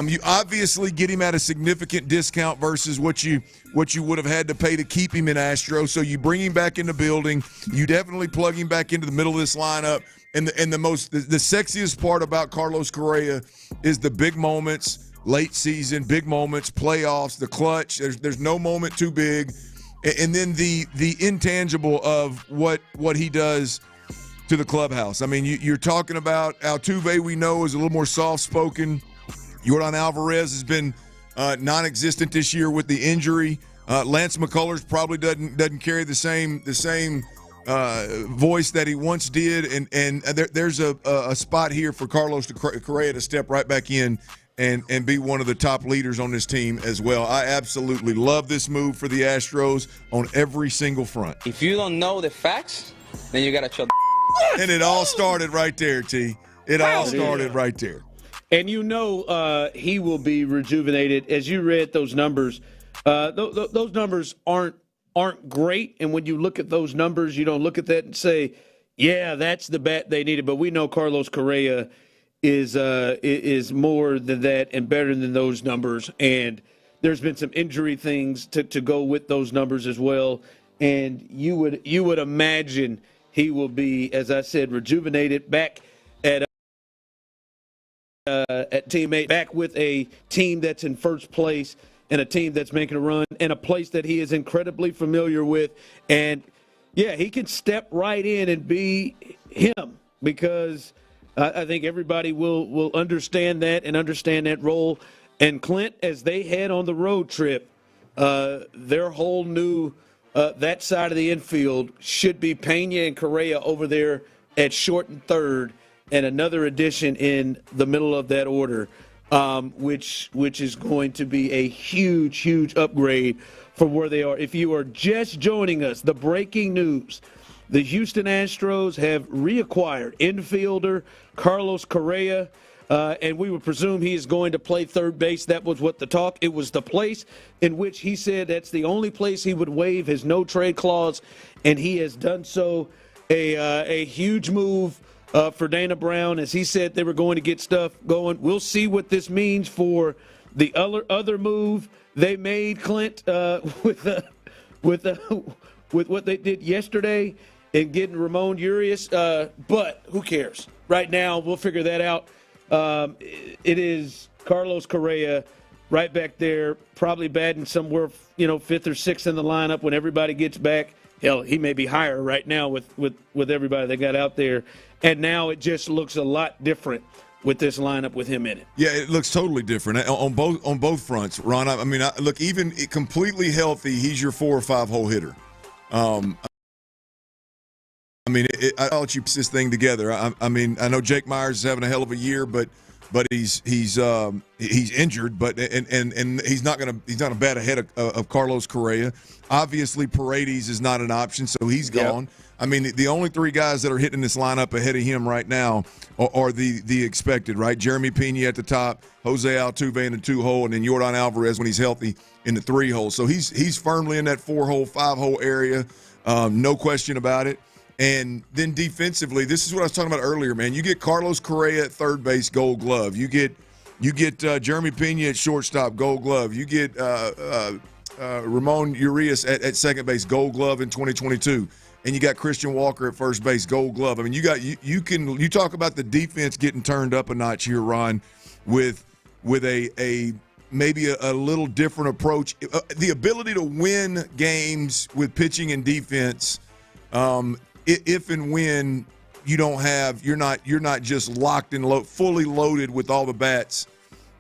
You obviously get him at a significant discount versus what you would have had to pay to keep him in Astros. So you bring him back in the building. You definitely plug him back into the middle of this lineup. And the sexiest part about Carlos Correa is the big moments, late season, big moments, playoffs, the clutch. There's no moment too big. And then the intangible of what he does to the clubhouse. I mean, you're talking about Altuve, we know, is a little more soft-spoken. Yordan Alvarez has been non-existent this year with the injury. Lance McCullers probably doesn't carry the same voice that he once did, and there's a spot here for Carlos Correa to step right back in and be one of the top leaders on this team as well. I absolutely love this move for the Astros on every single front. If you don't know the facts, then you gotta chill. And it all started right there, T. It all started right there. And he will be rejuvenated. As you read those numbers, those numbers aren't great. And when you look at those numbers, you don't look at that and say, yeah, that's the bat they needed. But we know Carlos Correa is more than that and better than those numbers. And there's been some injury things to go with those numbers as well. And you would imagine he will be, as I said, rejuvenated, back at teammate, back with a team that's in first place and a team that's making a run and a place that he is incredibly familiar with. And, yeah, he can step right in and be him because I think everybody will understand that and understand that role. And Clint, as they head on the road trip, their whole new that side of the infield should be Pena and Correa over there at short and third, and another addition in the middle of that order, which is going to be a huge, huge upgrade from where they are. If you are just joining us, the breaking news: the Houston Astros have reacquired infielder Carlos Correa, and we would presume he is going to play third base. That was what the talk. It was the place in which he said that's the only place he would waive his no-trade clause, and he has done so. A huge move for Dana Brown, as he said they were going to get stuff going. We'll see what this means for the other move they made, Clint, with what they did yesterday in getting Ramon Urias. But who cares? Right now, we'll figure that out. It is Carlos Correa right back there, probably batting somewhere, fifth or sixth in the lineup when everybody gets back. Hell, he may be higher right now with everybody they got out there. And now it just looks a lot different with this lineup with him in it. Yeah, it looks totally different on both fronts, Ron. I mean, look, even completely healthy, he's your 4 or 5 hole hitter. I'll let you piece this thing together. I mean, I know Jake Myers is having a hell of a year, but he's injured, but and he's not gonna bat ahead of Carlos Correa. Obviously, Paredes is not an option, so he's gone. Yep. I mean, the only 3 guys that are hitting this lineup ahead of him right now are the expected, right? Jeremy Pena at the top, Jose Altuve in the 2-hole, and then Yordan Alvarez when he's healthy in the 3-hole. So he's firmly in that 4-hole, 5-hole area, no question about it. And then defensively, this is what I was talking about earlier, man. You get Carlos Correa at third base, Gold Glove. You get Jeremy Pena at shortstop, Gold Glove. You get Ramon Urias at second base, Gold Glove in 2022. And you got Christian Walker at first base, Gold Glove. I mean, you talk about the defense getting turned up a notch here, Ron, with a maybe a little different approach. The ability to win games with pitching and defense. If and when you're not just locked and fully loaded with all the bats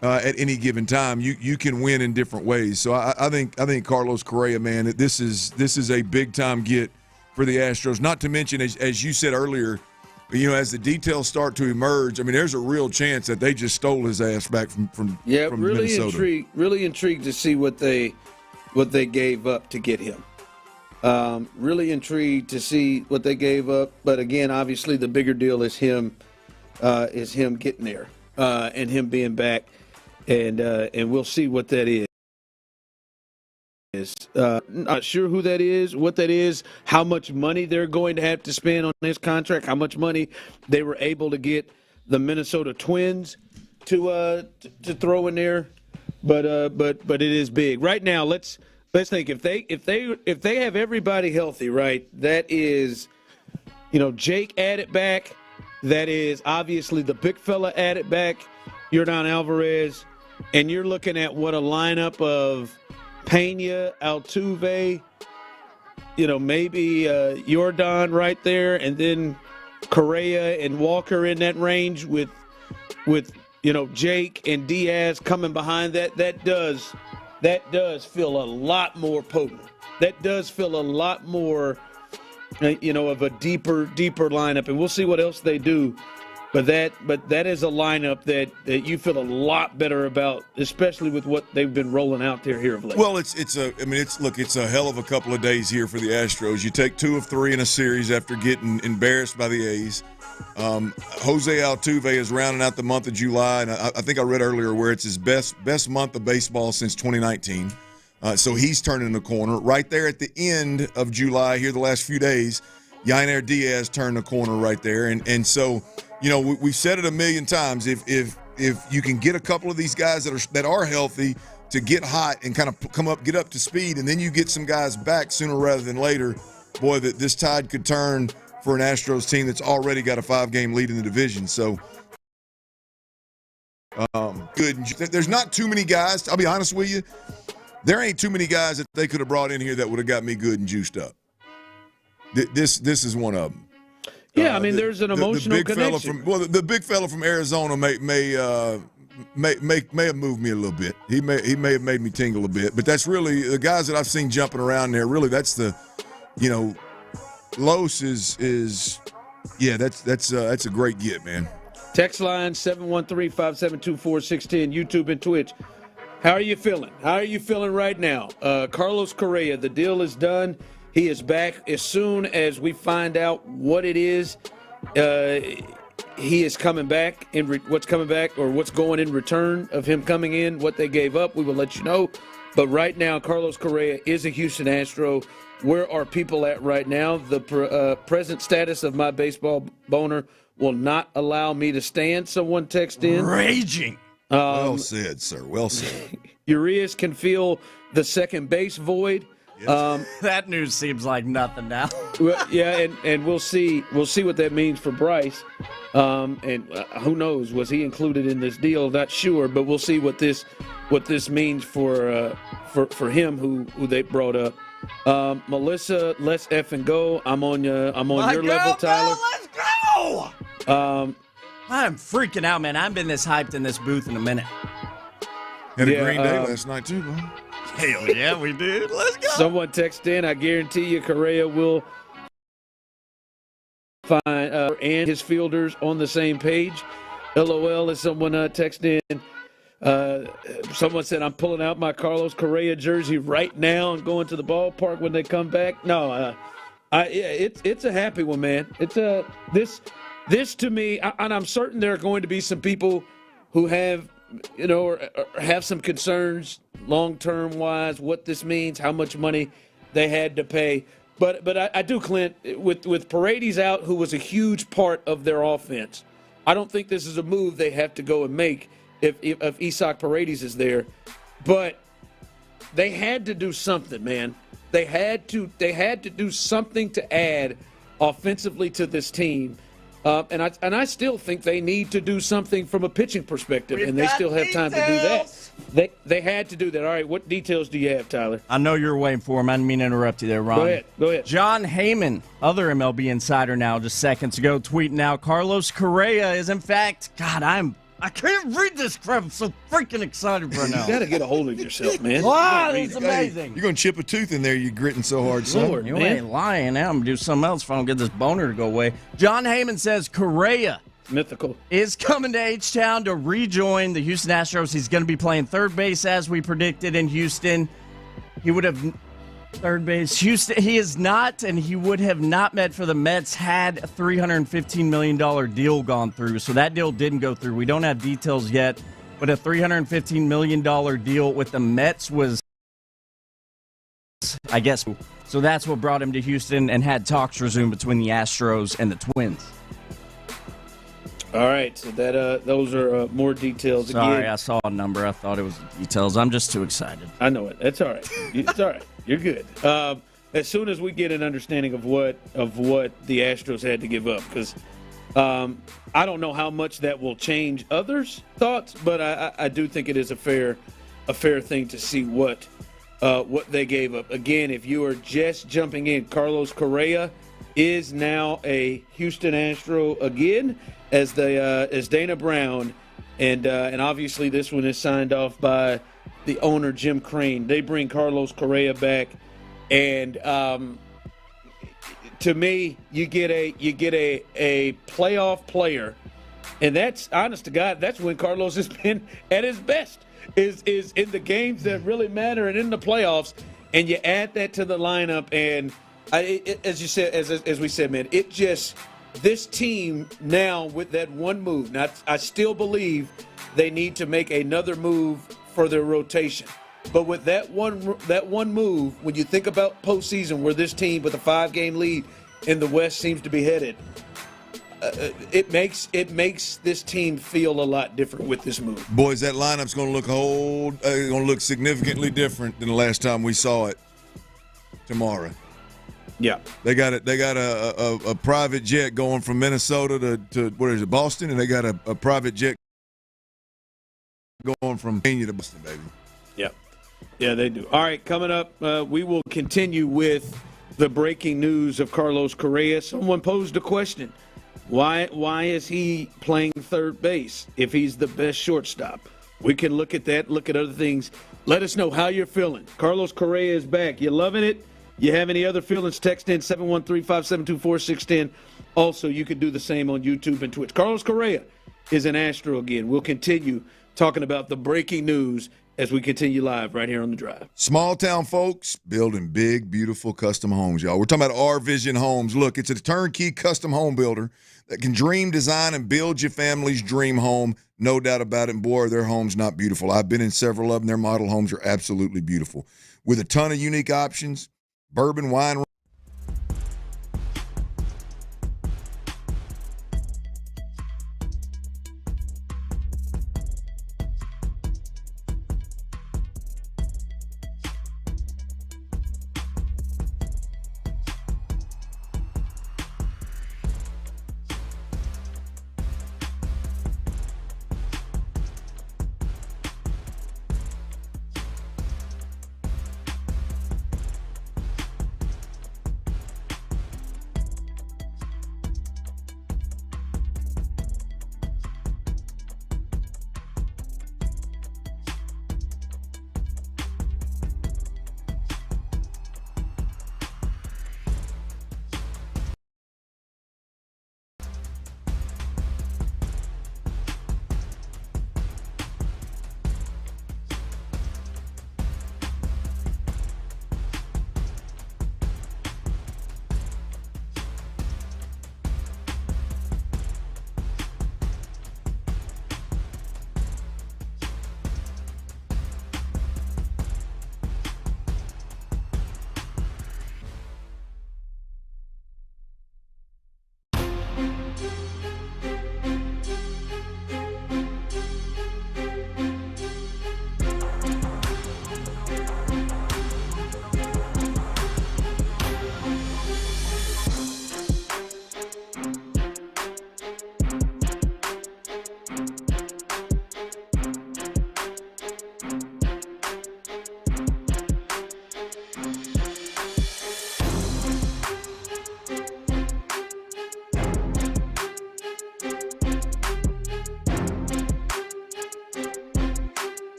at any given time, you can win in different ways. So I think Carlos Correa, man, this is a big time get for the Astros. Not to mention, as you said earlier, as the details start to emerge, I mean, there's a real chance that they just stole his ass back from Minnesota. Really intrigued to see what they gave up to get him. Really intrigued to see what they gave up, but again, obviously the bigger deal is him getting there and him being back, and we'll see what that is. Not sure who that is, what that is, how much money they're going to have to spend on this contract, how much money they were able to get the Minnesota Twins to throw in there. But it is big. Right now, let's think if they have everybody healthy, right? That is, Jake added back. That is obviously the big fella added back, Yordan Alvarez, and you're looking at what a lineup of Pena, Altuve, maybe Yordan right there, and then Correa and Walker in that range with Jake and Diaz coming behind that. That does feel a lot more potent. That does feel a lot more, of a deeper lineup, and we'll see what else they do. But that is a lineup that you feel a lot better about, especially with what they've been rolling out there here of late. Well, it's a hell of a couple of days here for the Astros. You take 2 of 3 in a series after getting embarrassed by the A's. Jose Altuve is rounding out the month of July, and I think I read earlier where it's his best month of baseball since 2019. So he's turning the corner. Right there at the end of July here the last few days, Yainer Diaz turned the corner right there. And so, we've said it a million times. If you can get a couple of these guys that are healthy to get hot and kind of get up to speed, and then you get some guys back sooner rather than later, boy, that this tide could turn for an Astros team that's already got a 5-game lead in the division. So good. There's not too many guys. I'll be honest with you. There ain't too many guys that they could have brought in here that would have got me good and juiced up. This is one of them. Yeah, there's an emotional connection. The big fella from Arizona may have moved me a little bit. He may have made me tingle a bit. But that's really the guys that I've seen jumping around there. Really, that's the, Los is that's a great get, man. Text line 713-572-4610, YouTube and Twitch. How are you feeling? How are you feeling right now? Carlos Correa, the deal is done. He is back as soon as we find out what it is. He is coming back. What's coming back or what's going in return of him coming in, what they gave up, we will let you know. But right now, Carlos Correa is a Houston Astro. Where are people at right now? The present status of my baseball boner will not allow me to stand. Someone text in. Raging. Well said, sir. Well said. Urias can feel the second base void. Yes. That news seems like nothing now. Well, yeah, and we'll see what that means for Bryce. And who knows? Was he included in this deal? Not sure, but we'll see what this means for him who they brought up. Melissa, let's effing go. I'm on your level, Tyler. Let's go. I'm freaking out, man. I haven't been this hyped in this booth in a minute. Had a Green Day last night, too, bro. Hell yeah, we did. Let's go. Someone text in. I guarantee you Correa will find and his fielders on the same page. LOL as someone texted in. Someone said, I'm pulling out my Carlos Correa jersey right now and going to the ballpark when they come back. No, it's a happy one, man. It's this to me, and I'm certain there are going to be some people who have, or have some concerns long-term wise, what this means, how much money they had to pay. But I do, Clint, with Paredes out, who was a huge part of their offense, I don't think this is a move they have to go and make if Isaac Paredes is there. But they had to do something, man. They had to do something to add offensively to this team. And I still think they need to do something from a pitching perspective, and they still have time to do that. They had to do that. All right, what details do you have, Tyler? I know you're waiting for him. I didn't mean to interrupt you there, Ron. Go ahead. John Heyman, other MLB insider now, just seconds ago, tweeting out Carlos Correa is in fact, I can't read this crap. I'm so freaking excited right now. You got to get a hold of yourself, man. Wow, it's amazing. You're going to chip a tooth in there. You're gritting so hard, son. Lord, you ain't lying now. I'm going to do something else if I don't get this boner to go away. John Heyman says Correa mythical is coming to H-Town to rejoin the Houston Astros. He's going to be playing third base as we predicted in Houston. He would have third base. Houston, he is not, and he would have not met for the Mets had a $315 million deal gone through. So that deal didn't go through. We don't have details yet, but a $315 million deal with the Mets was Twins, I guess. So that's what brought him to Houston and had talks resume between the Astros and the Twins. All right, so that those are more details. Sorry, again. I saw a number. I thought it was details. I'm just too excited. I know it. That's all right. It's all right. You're good. As soon as we get an understanding of what the Astros had to give up, because I don't know how much that will change others' thoughts, but I do think it is a fair thing to see what they gave up. Again, if you are just jumping in, Carlos Correa is now a Houston Astro again, as Dana Brown, and obviously this one is signed off by the owner Jim Crane. They bring Carlos Correa back, and to me, you get a playoff player, and that's, honest to God, that's when Carlos has been at his best. Is in the games that really matter and in the playoffs, and you add that to the lineup, and as you said, as we said, man, it just, this team now with that one move. Now, I still believe they need to make another move for their rotation, but with that one move, when you think about postseason, where this team with a 5-game lead in the West seems to be headed, it makes this team feel a lot different with this move. Boys, that lineup's going to look significantly different than the last time we saw it tomorrow. Yeah, they got a private jet going from Minnesota to what is it, Boston, and they got a private jet going from Kenya to Boston, baby. Yeah, they do. All right, coming up, we will continue with the breaking news of Carlos Correa. Someone posed a question. Why is he playing third base if he's the best shortstop? We can look at that, look at other things. Let us know how you're feeling. Carlos Correa is back. You loving it? You have any other feelings? Text in 713-572-4610. Also, you can do the same on YouTube and Twitch. Carlos Correa is an Astro again. We'll continue talking about the breaking news as we continue live right here on The Drive. Small town folks building big, beautiful custom homes, y'all. We're talking about R Vision Homes. Look, it's a turnkey custom home builder that can dream, design, and build your family's dream home. No doubt about it. And boy, are their homes not beautiful. I've been in several of them. Their model homes are absolutely beautiful. With a ton of unique options, bourbon, wine.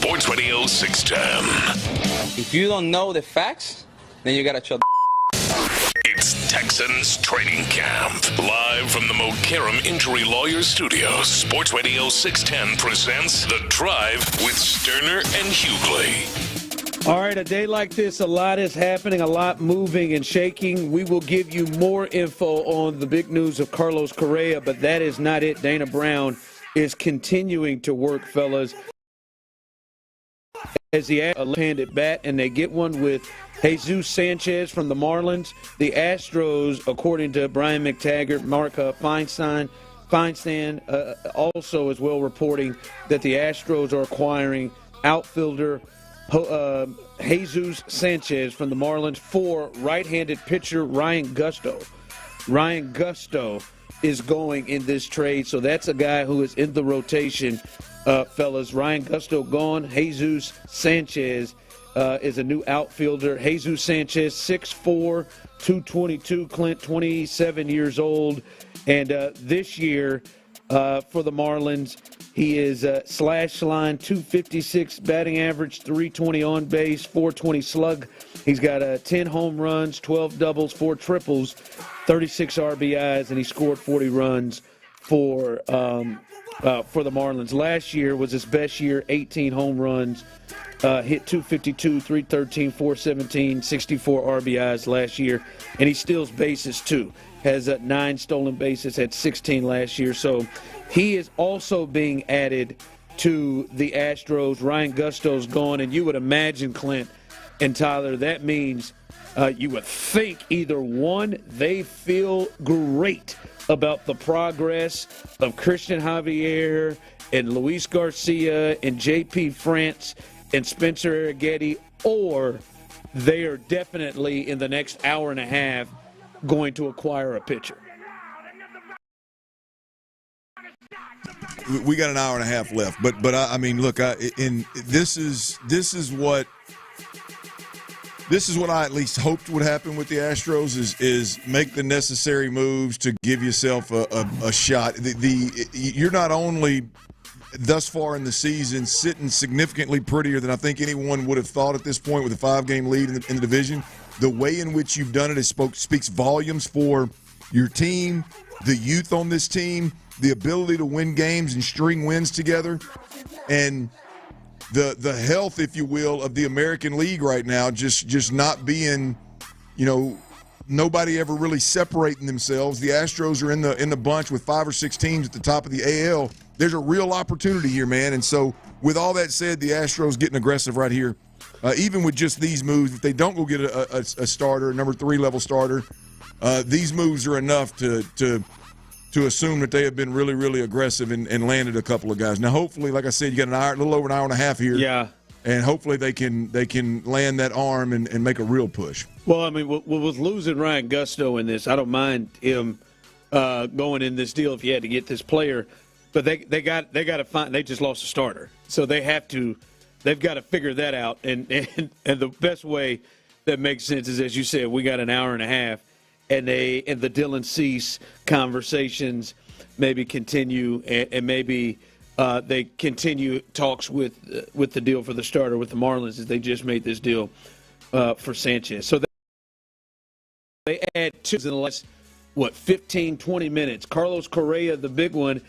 Sports Radio 610. If you don't know the facts, then you gotta chill. It's Texans training camp. Live from the Mokaram Injury Lawyers Studios, Sports Radio 610 presents The Drive with Stoerner and Hughley. All right, a day like this, a lot is happening, a lot moving and shaking. We will give you more info on the big news of Carlos Correa, but that is not it. Dana Brown is continuing to work, fellas, as he has a left-handed bat, and they get one with Jesus Sanchez from the Marlins. The Astros, according to Brian McTaggart, Mark Feinstein also as well reporting that the Astros are acquiring outfielder Jesus Sanchez from the Marlins for right-handed pitcher Ryan Gusto. Ryan Gusto is going in this trade, so that's a guy who is in the rotation, fellas. Ryan Gusto gone. Jesus Sanchez is a new outfielder. Jesus Sanchez, 6'4", 222, Clint, 27 years old. And this year for the Marlins, he is slash line, 256 batting average, 320 on base, 420 slug. He's got 10 home runs, 12 doubles, 4 triples, 36 RBIs, and he scored 40 runs for the Marlins. Last year was his best year, 18 home runs, hit 252, 313, 417, 64 RBIs last year, and he steals bases too. Has 9 stolen bases, had 16 last year. So he is also being added to the Astros. Ryan Gusto's gone, and you would imagine, Clint and Tyler, that means you would think either one, they feel great about the progress of Christian Javier and Luis Garcia and J.P. France and Spencer Arrighetti, or they are definitely in the next hour and a half going to acquire a pitcher. We got an hour and a half left, but I mean, look, this is what I at least hoped would happen with the Astros is make the necessary moves to give yourself a shot. You're not only thus far in the season sitting significantly prettier than I think anyone would have thought at this point with a 5-game lead in the division. The way in which you've done it speaks volumes for your team, the youth on this team, the ability to win games and string wins together, and the health, if you will, of the American League right now, just not being, nobody ever really separating themselves. The Astros are in the bunch with 5 or 6 teams at the top of the AL. There's a real opportunity here, man. And so with all that said, the Astros getting aggressive right here. Even with just these moves, if they don't go get a starter, a number 3 level starter, these moves are enough to assume that they have been really, really aggressive and landed a couple of guys. Now, hopefully, like I said, you got a little over an hour and a half here. Yeah. And hopefully they can land that arm and make a real push. Well, I mean, with losing Ryan Gusto in this, I don't mind him going in this deal if you had to get this player. But they got to find. They just lost a starter, so they've got to figure that out. And the best way that makes sense is, as you said, we got an hour and a half, and the Dylan Cease conversations maybe continue, and maybe they continue talks with the deal for the starter with the Marlins, as they just made this deal for Sanchez. So they add 2 in the last 15, 20 minutes. Carlos Correa, the big one.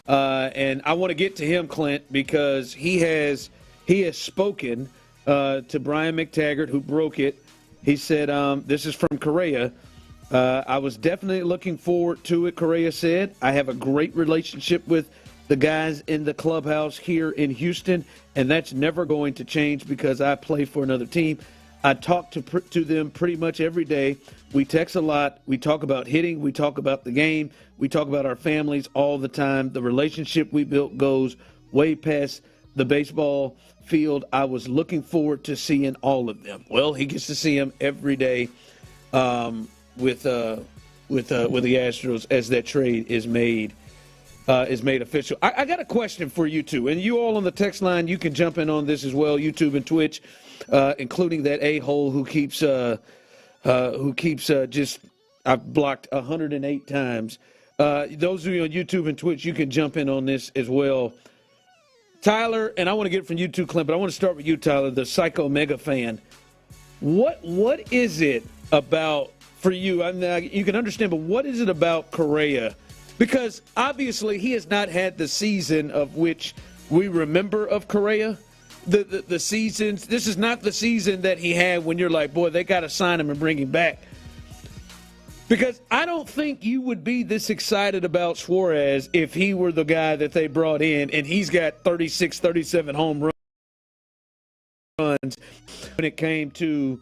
And I want to get to him, Clint, because he has spoken to Brian McTaggart, who broke it. He said, this is from Correa. I was definitely looking forward to it, Correa said. I have a great relationship with the guys in the clubhouse here in Houston, and that's never going to change because I play for another team. I talk to them pretty much every day. We text a lot. We talk about hitting. We talk about the game. We talk about our families all the time. The relationship we built goes way past the baseball field. I was looking forward to seeing all of them. Well, he gets to see them every day with the Astros as that trade is made official. I got a question for you two, and you all on the text line, you can jump in on this as well, YouTube and Twitch, including that a-hole who keeps I've blocked 108 times. Those of you on YouTube and Twitch, you can jump in on this as well. Tyler, and I want to get it from you too, Clint, but I want to start with you, Tyler, the Psycho Mega fan. What is it about for you? I mean, you can understand, but what is it about Correa? Because obviously he has not had the season of which we remember of Correa. The seasons, this is not the season that he had when you're like, boy, they got to sign him and bring him back. Because I don't think you would be this excited about Suarez if he were the guy that they brought in and he's got 36, 37 home runs when it came to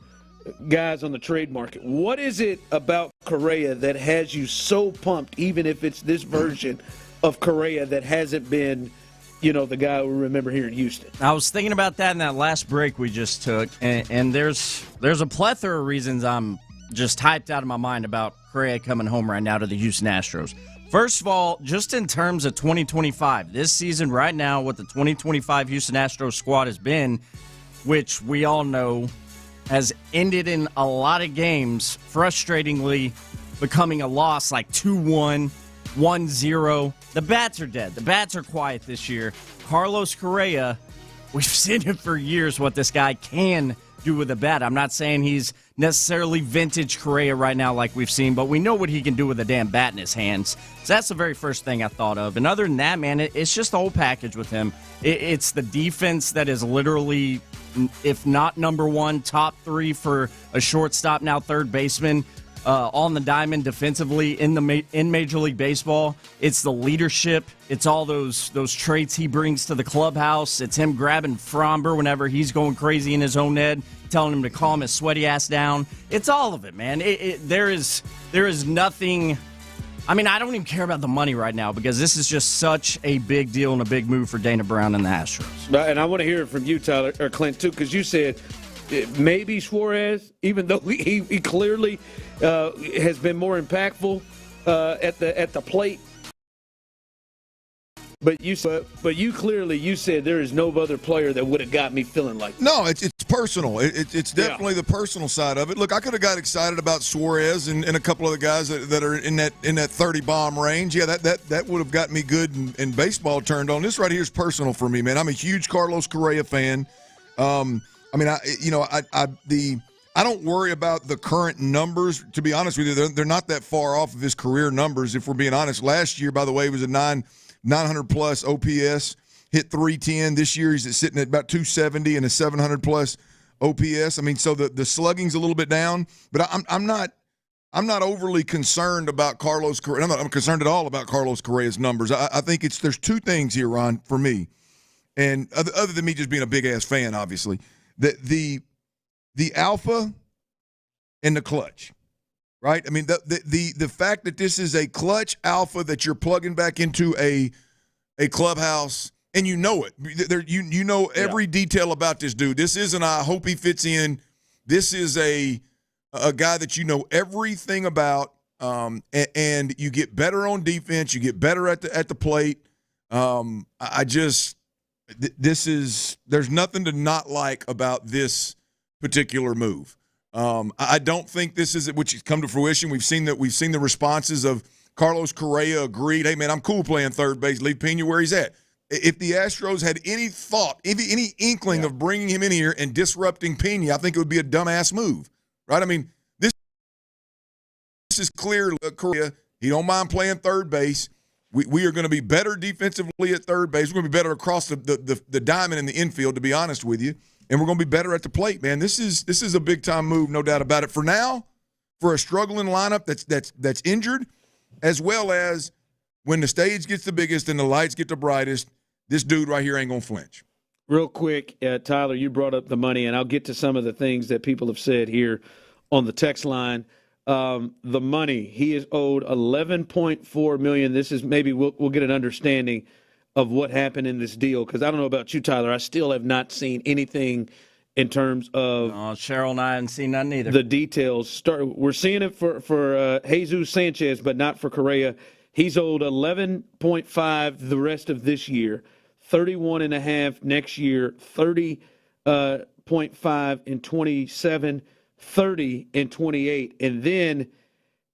guys on the trade market. What is it about Correa that has you so pumped, even if it's this version of Correa that hasn't been, the guy we remember here in Houston? I was thinking about that in that last break we just took, and there's a plethora of reasons I'm just hyped out of my mind about Correa coming home right now to the Houston Astros. First of all, just in terms of 2025, this season right now, what the 2025 Houston Astros squad has been, which we all know has ended in a lot of games, frustratingly becoming a loss like 2-1, 1-0. The bats are dead. The bats are quiet this year. Carlos Correa, we've seen it for years what this guy can do with a bat. I'm not saying he's necessarily vintage Correa right now like we've seen, but we know what he can do with a damn bat in his hands. So that's the very first thing I thought of. And other than that, man, it's just the whole package with him. It's the defense that is literally, if not number one, top three for a shortstop, now third baseman, on the diamond defensively in Major League Baseball. It's the leadership. It's all those traits he brings to the clubhouse. It's him grabbing Fromber whenever he's going crazy in his own head, telling him to calm his sweaty ass down. It's all of it, man. There is nothing. I mean, I don't even care about the money right now because this is just such a big deal and a big move for Dana Brown and the Astros. And I want to hear it from you, Tyler, or Clint, too, because you said maybe Suarez, even though he clearly has been more impactful at the plate. But you said there is no other player that would have got me feeling like that. No, it's personal. It's definitely the personal side of it. Look, I could have got excited about Suarez and a couple of the guys that are in that 30 bomb range. Yeah, that would have got me good and baseball turned on. This right here is personal for me, man. I'm a huge Carlos Correa fan. I don't worry about the current numbers. To be honest with you, they're not that far off of his career numbers. If we're being honest, last year, by the way, he was a 900-plus OPS, hit 310. This year he's sitting at about 270 and a 700-plus OPS. I mean, so the slugging's a little bit down, but I'm not overly concerned about Carlos Correa. I'm concerned at all about Carlos Correa's numbers. I think there's two things here, Ron, for me, and other than me just being a big-ass fan, obviously, the alpha and the clutch. Right? I mean, the fact that this is a clutch alpha that you're plugging back into a clubhouse, and you know it. You know every detail about this dude. This isn't I hope he fits in. This is a guy that you know everything about, and you get better on defense. You get better at the plate. There's nothing to not like about this particular move. I don't think this is which has come to fruition. We've seen the responses of Carlos Correa agreed. Hey man, I'm cool playing third base. Leave Pena where he's at. If the Astros had any thought, any inkling of bringing him in here and disrupting Pena, I think it would be a dumbass move, right? I mean, this is clear. Correa, he don't mind playing third base. We are going to be better defensively at third base. We're going to be better across the diamond in the infield, to be honest with you. And we're going to be better at the plate, man. This is a big-time move, no doubt about it. For now, for a struggling lineup that's injured, as well as when the stage gets the biggest and the lights get the brightest, this dude right here ain't going to flinch. Real quick, Tyler, you brought up the money, and I'll get to some of the things that people have said here on the text line. The money, he is owed $11.4 million. This is maybe we'll get an understanding of what happened in this deal, because I don't know about you, Tyler. I still have not seen anything in terms of Cheryl and I haven't seen nothing either. The details. We're seeing it for Jesus Sanchez, but not for Correa. He's owed $11.5 the rest of this year, $31.5 next year, $30.5 in 27, $30 in 28, and then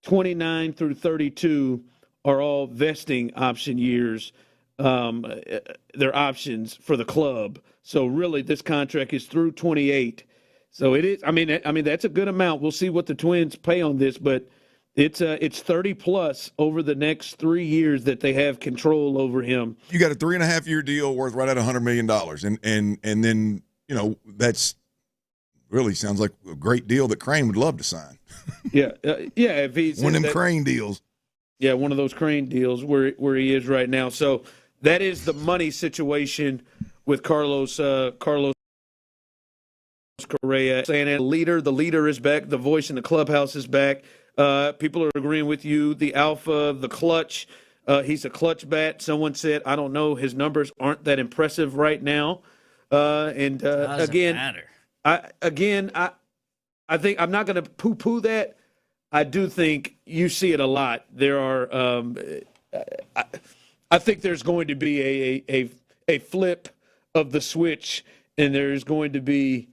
29 through 32 are all vesting option years. their options for the club. So really, this contract is through 28. So it is. I mean, that's a good amount. We'll see what the Twins pay on this, but it's 30 plus over the next 3 years that they have control over him. You got a 3.5-year deal worth right at $100 million, and then that's really sounds like a great deal that Crane would love to sign. Yeah. If he's one of them Crane deals. Yeah, one of those Crane deals where he is right now. So that is the money situation with Carlos Correa. Saying the leader is back. The voice in the clubhouse is back. People are agreeing with you. The alpha, the clutch. He's a clutch bat. Someone said, I don't know, his numbers aren't that impressive right now. Again, matter. I think I'm not going to poo-poo that. I do think you see it a lot. There are, I think there's going to be a flip of the switch, and there's going to be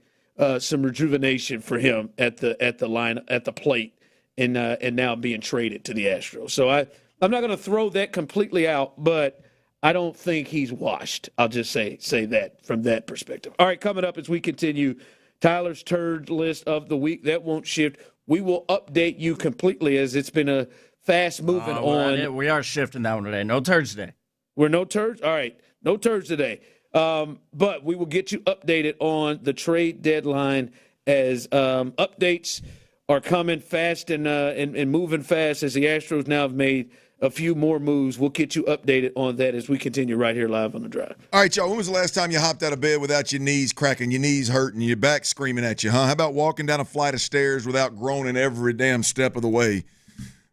some rejuvenation for him at the line at the plate, and now being traded to the Astros. So I'm not going to throw that completely out, but I don't think he's washed. I'll just say that from that perspective. All right, coming up as we continue, Tyler's turd list of the week. That won't shift. We will update you completely as it's been a fast moving on. We are shifting that one today. No turds today. We're no turds? All right, no turds today. But we will get you updated on the trade deadline as updates are coming fast and moving fast as the Astros now have made a few more moves. We'll get you updated on that as we continue right here live on The Drive. All right, y'all, when was the last time you hopped out of bed without your knees cracking, your knees hurting, your back screaming at you, huh? How about walking down a flight of stairs without groaning every damn step of the way?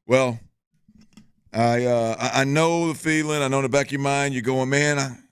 Well, I know the feeling. I know in the back of your mind you're going, man,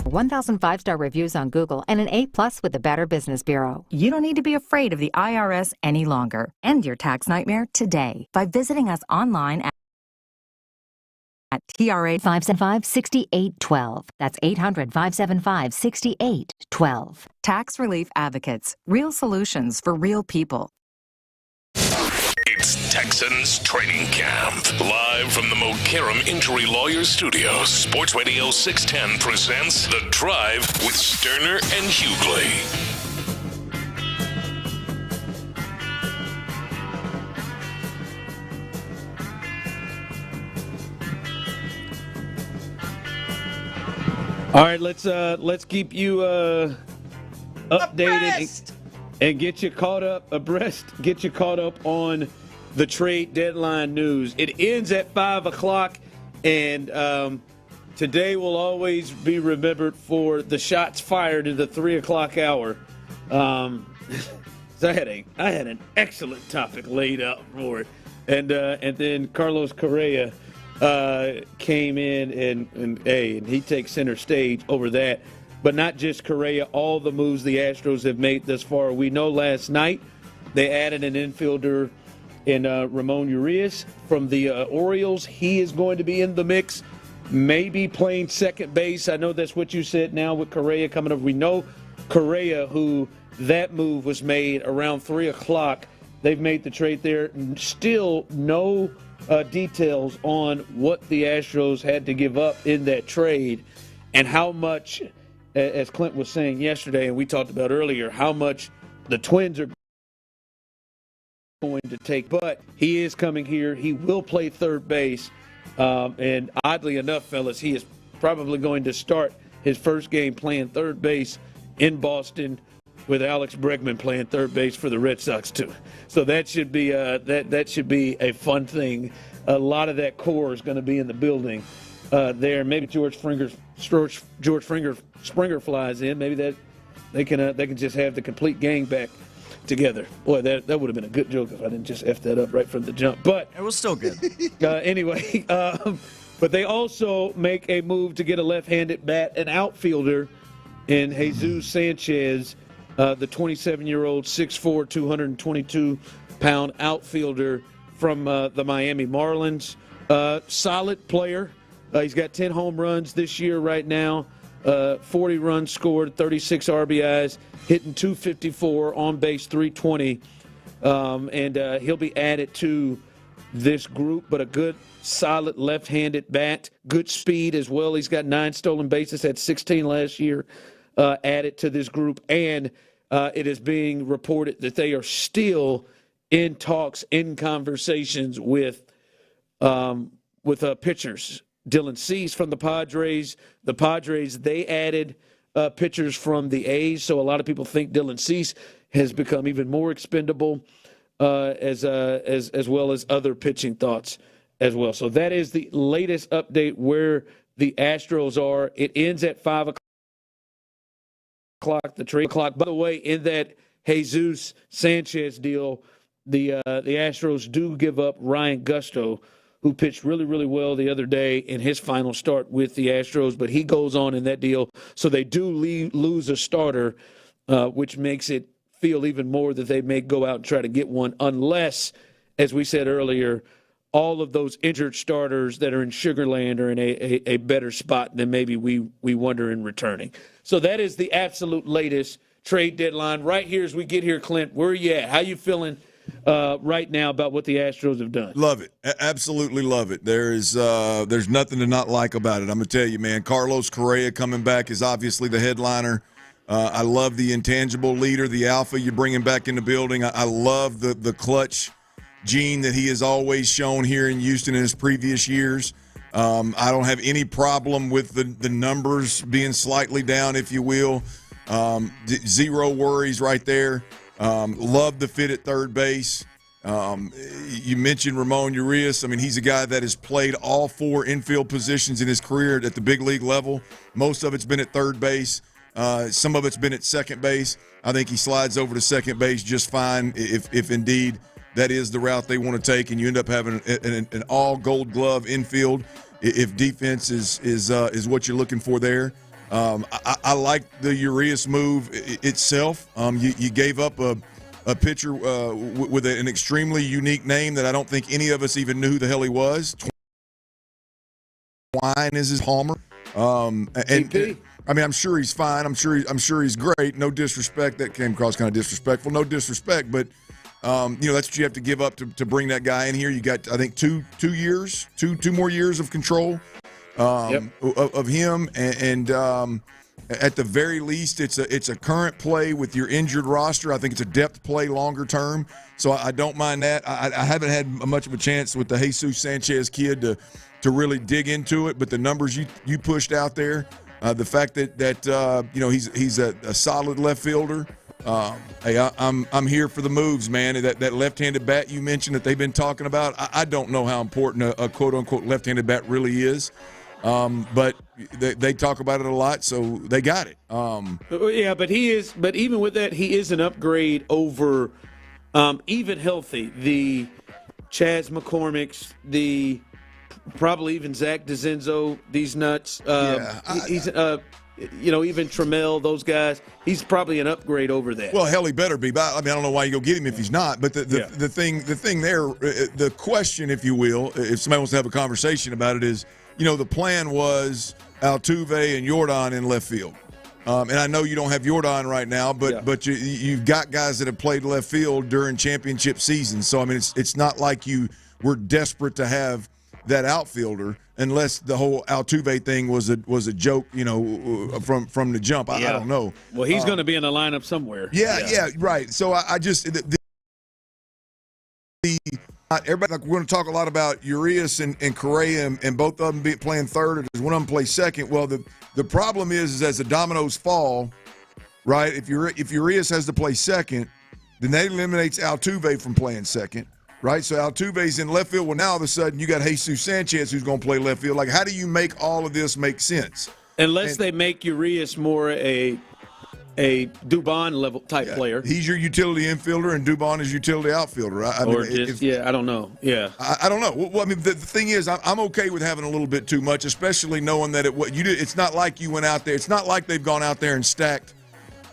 1,000 5-star reviews on Google, and an A+ with the Better Business Bureau. You don't need to be afraid of the IRS any longer. End your tax nightmare today by visiting us online at TRA 575-6812. That's 800-575-6812. Tax Relief Advocates. Real solutions for real people. It's Texans Training Camp. Live from the Mokaram Injury Lawyers Studios, Sports Radio 610 presents The Drive with Stoerner and Hughley. All right, let's keep you updated and get you caught up on the trade deadline news. It ends at 5 o'clock, and today will always be remembered for the shots fired in the 3 o'clock hour. So I had an excellent topic laid out for it, and then Carlos Correa came in and he takes center stage over that. But not just Correa, all the moves the Astros have made thus far. We know last night they added an infielder in Ramon Urias from the Orioles. He is going to be in the mix, maybe playing second base. I know that's what you said now with Correa coming up. We know Correa, who that move was made around 3 o'clock. They've made the trade there. Still no details on what the Astros had to give up in that trade and how much, as Clint was saying yesterday and we talked about earlier, how much the Twins are going to take. But he is coming here. He will play third base. And oddly enough, fellas, he is probably going to start his first game playing third base in Boston with Alex Bregman playing third base for the Red Sox too. So that should be that should be a fun thing. A lot of that core is going to be in the building there. Maybe George Springer flies in. Maybe that they can just have the complete gang back together. Boy, that would have been a good joke if I didn't just F that up right from the jump. But it was still good. Anyway, but they also make a move to get a left-handed bat, an outfielder in Jesus Sanchez, the 27-year-old, 6'4", 222-pound outfielder from the Miami Marlins. Solid player. He's got 10 home runs this year right now, 40 runs scored, 36 RBIs, hitting .254, on base .320. And he'll be added to this group, but a good, solid left-handed bat, good speed as well. He's got 9 stolen bases, had 16 last year, added to this group. And it is being reported that they are still in talks, in conversations with pitchers. Dylan Cease from the Padres. The Padres, they added pitchers from the A's, so a lot of people think Dylan Cease has become even more expendable, as well as other pitching thoughts as well. So that is the latest update where the Astros are. It ends at 5 o'clock, the trade clock. By the way, in that Jesus Sanchez deal, the Astros do give up Ryan Gusto, who pitched really, really well the other day in his final start with the Astros, but he goes on in that deal. So they do lose a starter, which makes it feel even more that they may go out and try to get one, unless, as we said earlier, all of those injured starters that are in Sugar Land are in a better spot than maybe we wonder in returning. So that is the absolute latest trade deadline. Right here as we get here, Clint, where are you at? How you feeling right now about what the Astros have done? Love it. Absolutely love it. There's nothing to not like about it. I'm going to tell you, man, Carlos Correa coming back is obviously the headliner. I love the intangible leader, the alpha you're bringing back in the building. I love the clutch gene that he has always shown here in Houston in his previous years. I don't have any problem with the numbers being slightly down, if you will. Zero worries right there. Love the fit at third base. You mentioned Ramon Urias. I mean, he's a guy that has played all 4 infield positions in his career at the big league level. Most of it's been at third base. Some of it's been at second base. I think he slides over to second base just fine if indeed that is the route they want to take, and you end up having an all Gold Glove infield if defense is what you're looking for there. I like the Urias move itself. You gave up a pitcher with an extremely unique name that I don't think any of us even knew who the hell he was. Twine is his Palmer. I'm sure he's fine. I'm sure he's great. No disrespect. That came across kind of disrespectful. No disrespect, but that's what you have to give up to bring that guy in here. You got, I think, two more years of control of him, and at the very least, it's a current play with your injured roster. I think it's a depth play longer term, so I don't mind that. I haven't had much of a chance with the Jesus Sanchez kid to really dig into it, but the numbers you pushed out there, the fact that he's a solid left fielder. Hey, I'm here for the moves, man. That left-handed bat you mentioned that they've been talking about, I don't know how important a quote-unquote left-handed bat really is. But they talk about it a lot, so they got it. But even with that, he is an upgrade over even healthy. The Chas McCormick's, the probably even Zach DeZenzo, these nuts. He's even Trammell, those guys. He's probably an upgrade over that. Well, hell, he better be. I don't know why you go get him if he's not. But the thing there, the question, if you will, if somebody wants to have a conversation about it, is, the plan was Altuve and Yordan in left field. And I know you don't have Yordan right now, but you've got guys that have played left field during championship seasons. So, it's not like you were desperate to have that outfielder, unless the whole Altuve thing was a joke, from the jump. I don't know. Well, he's going to be in the lineup somewhere. Yeah, right. So I just everybody, like, we're going to talk a lot about Urias and Correa, and both of them playing third, or does one of them play second? Well, the problem is as the dominoes fall, right? If Urias has to play second, then that eliminates Altuve from playing second. Right, so Altuve's in left field. Well, now all of a sudden you got Jesus Sanchez who's going to play left field. Like, how do you make all of this make sense? Unless they make Urias more a Dubon level type player. He's your utility infielder, and Dubon is utility outfielder. I don't know. Yeah, I don't know. Well, the thing is, I'm okay with having a little bit too much, especially knowing that it's not like you went out there. It's not like they've gone out there and stacked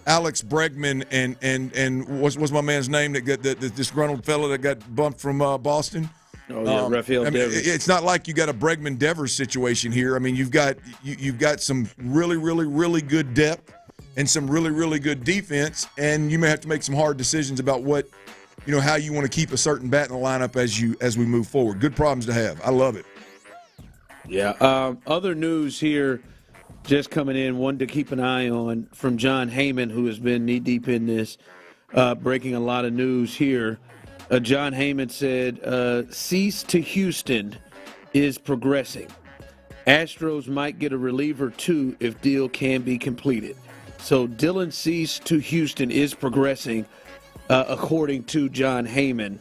Alex Bregman and what's my man's name that got the disgruntled fella that got bumped from Boston? Oh yeah, Rafael Devers. It's not like you got a Bregman Devers situation here. You've got some really, really, really good depth and some really, really good defense, and you may have to make some hard decisions about how you want to keep a certain bat in the lineup as we move forward. Good problems to have. I love it. Yeah. Other news here. Just coming in, one to keep an eye on from John Heyman, who has been knee-deep in this, breaking a lot of news here. John Heyman said, Cease to Houston is progressing. Astros might get a reliever, too, if deal can be completed. So Dylan Cease to Houston is progressing, according to John Heyman,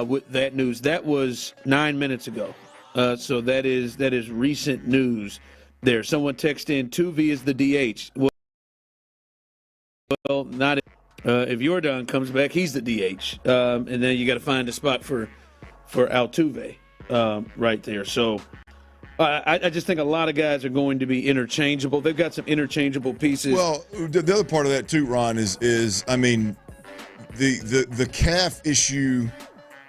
with that news. That was 9 minutes ago. So that is recent news. There, someone texted in, Tuve is the DH. Well, not if Yordan comes back, he's the DH, and then you got to find a spot for Altuve right there. So I just think a lot of guys are going to be interchangeable. They've got some interchangeable pieces. Well, the other part of that too, Ron, is the calf issue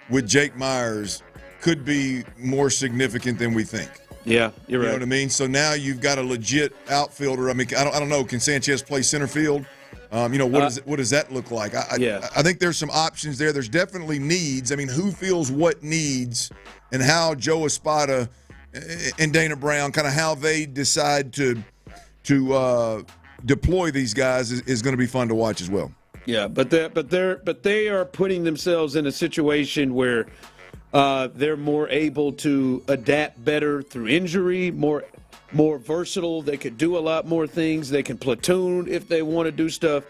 with Jake Myers could be more significant than we think. Yeah, you're right. You know what I mean? So now you've got a legit outfielder. I don't know. Can Sanchez play center field? What does that look like? I think there's some options there. There's definitely needs. Who feels what needs, and how Joe Espada and Dana Brown, kind of how they decide to deploy these guys is going to be fun to watch as well. Yeah, but they are putting themselves in a situation where they're more able to adapt better through injury, more versatile. They could do a lot more things. They can platoon if they want to do stuff.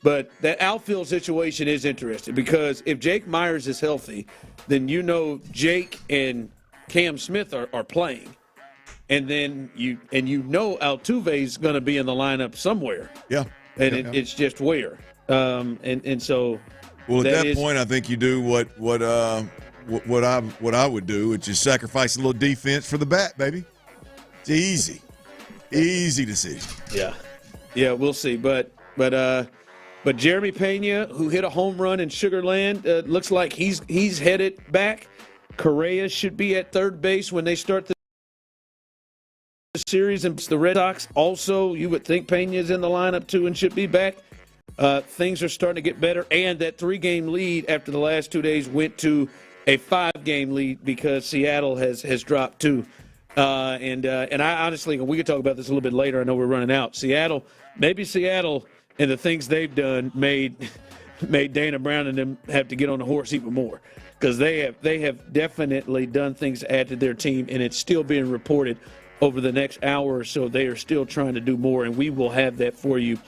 But that outfield situation is interesting because if Jake Myers is healthy, then Jake and Cam Smith are playing. And then Altuve is going to be in the lineup somewhere. Yeah. And it's just where. And so at that point, I think you do what I would do, which is sacrifice a little defense for the bat, baby. It's easy. Easy decision. Yeah, we'll see. But Jeremy Pena, who hit a home run in Sugar Land, looks like he's headed back. Correa should be at third base when they start the series, and the Red Sox also, you would think Pena's in the lineup too and should be back. Things are starting to get better, and that 3-game lead after the last 2 days went to a 5-game lead because Seattle has dropped too. And I honestly, we could talk about this a little bit later. I know we're running out. Seattle and the things they've done made Dana Brown and them have to get on the horse even more, because they have definitely done things to add to their team, and it's still being reported over the next hour or so. They are still trying to do more, and we will have that for you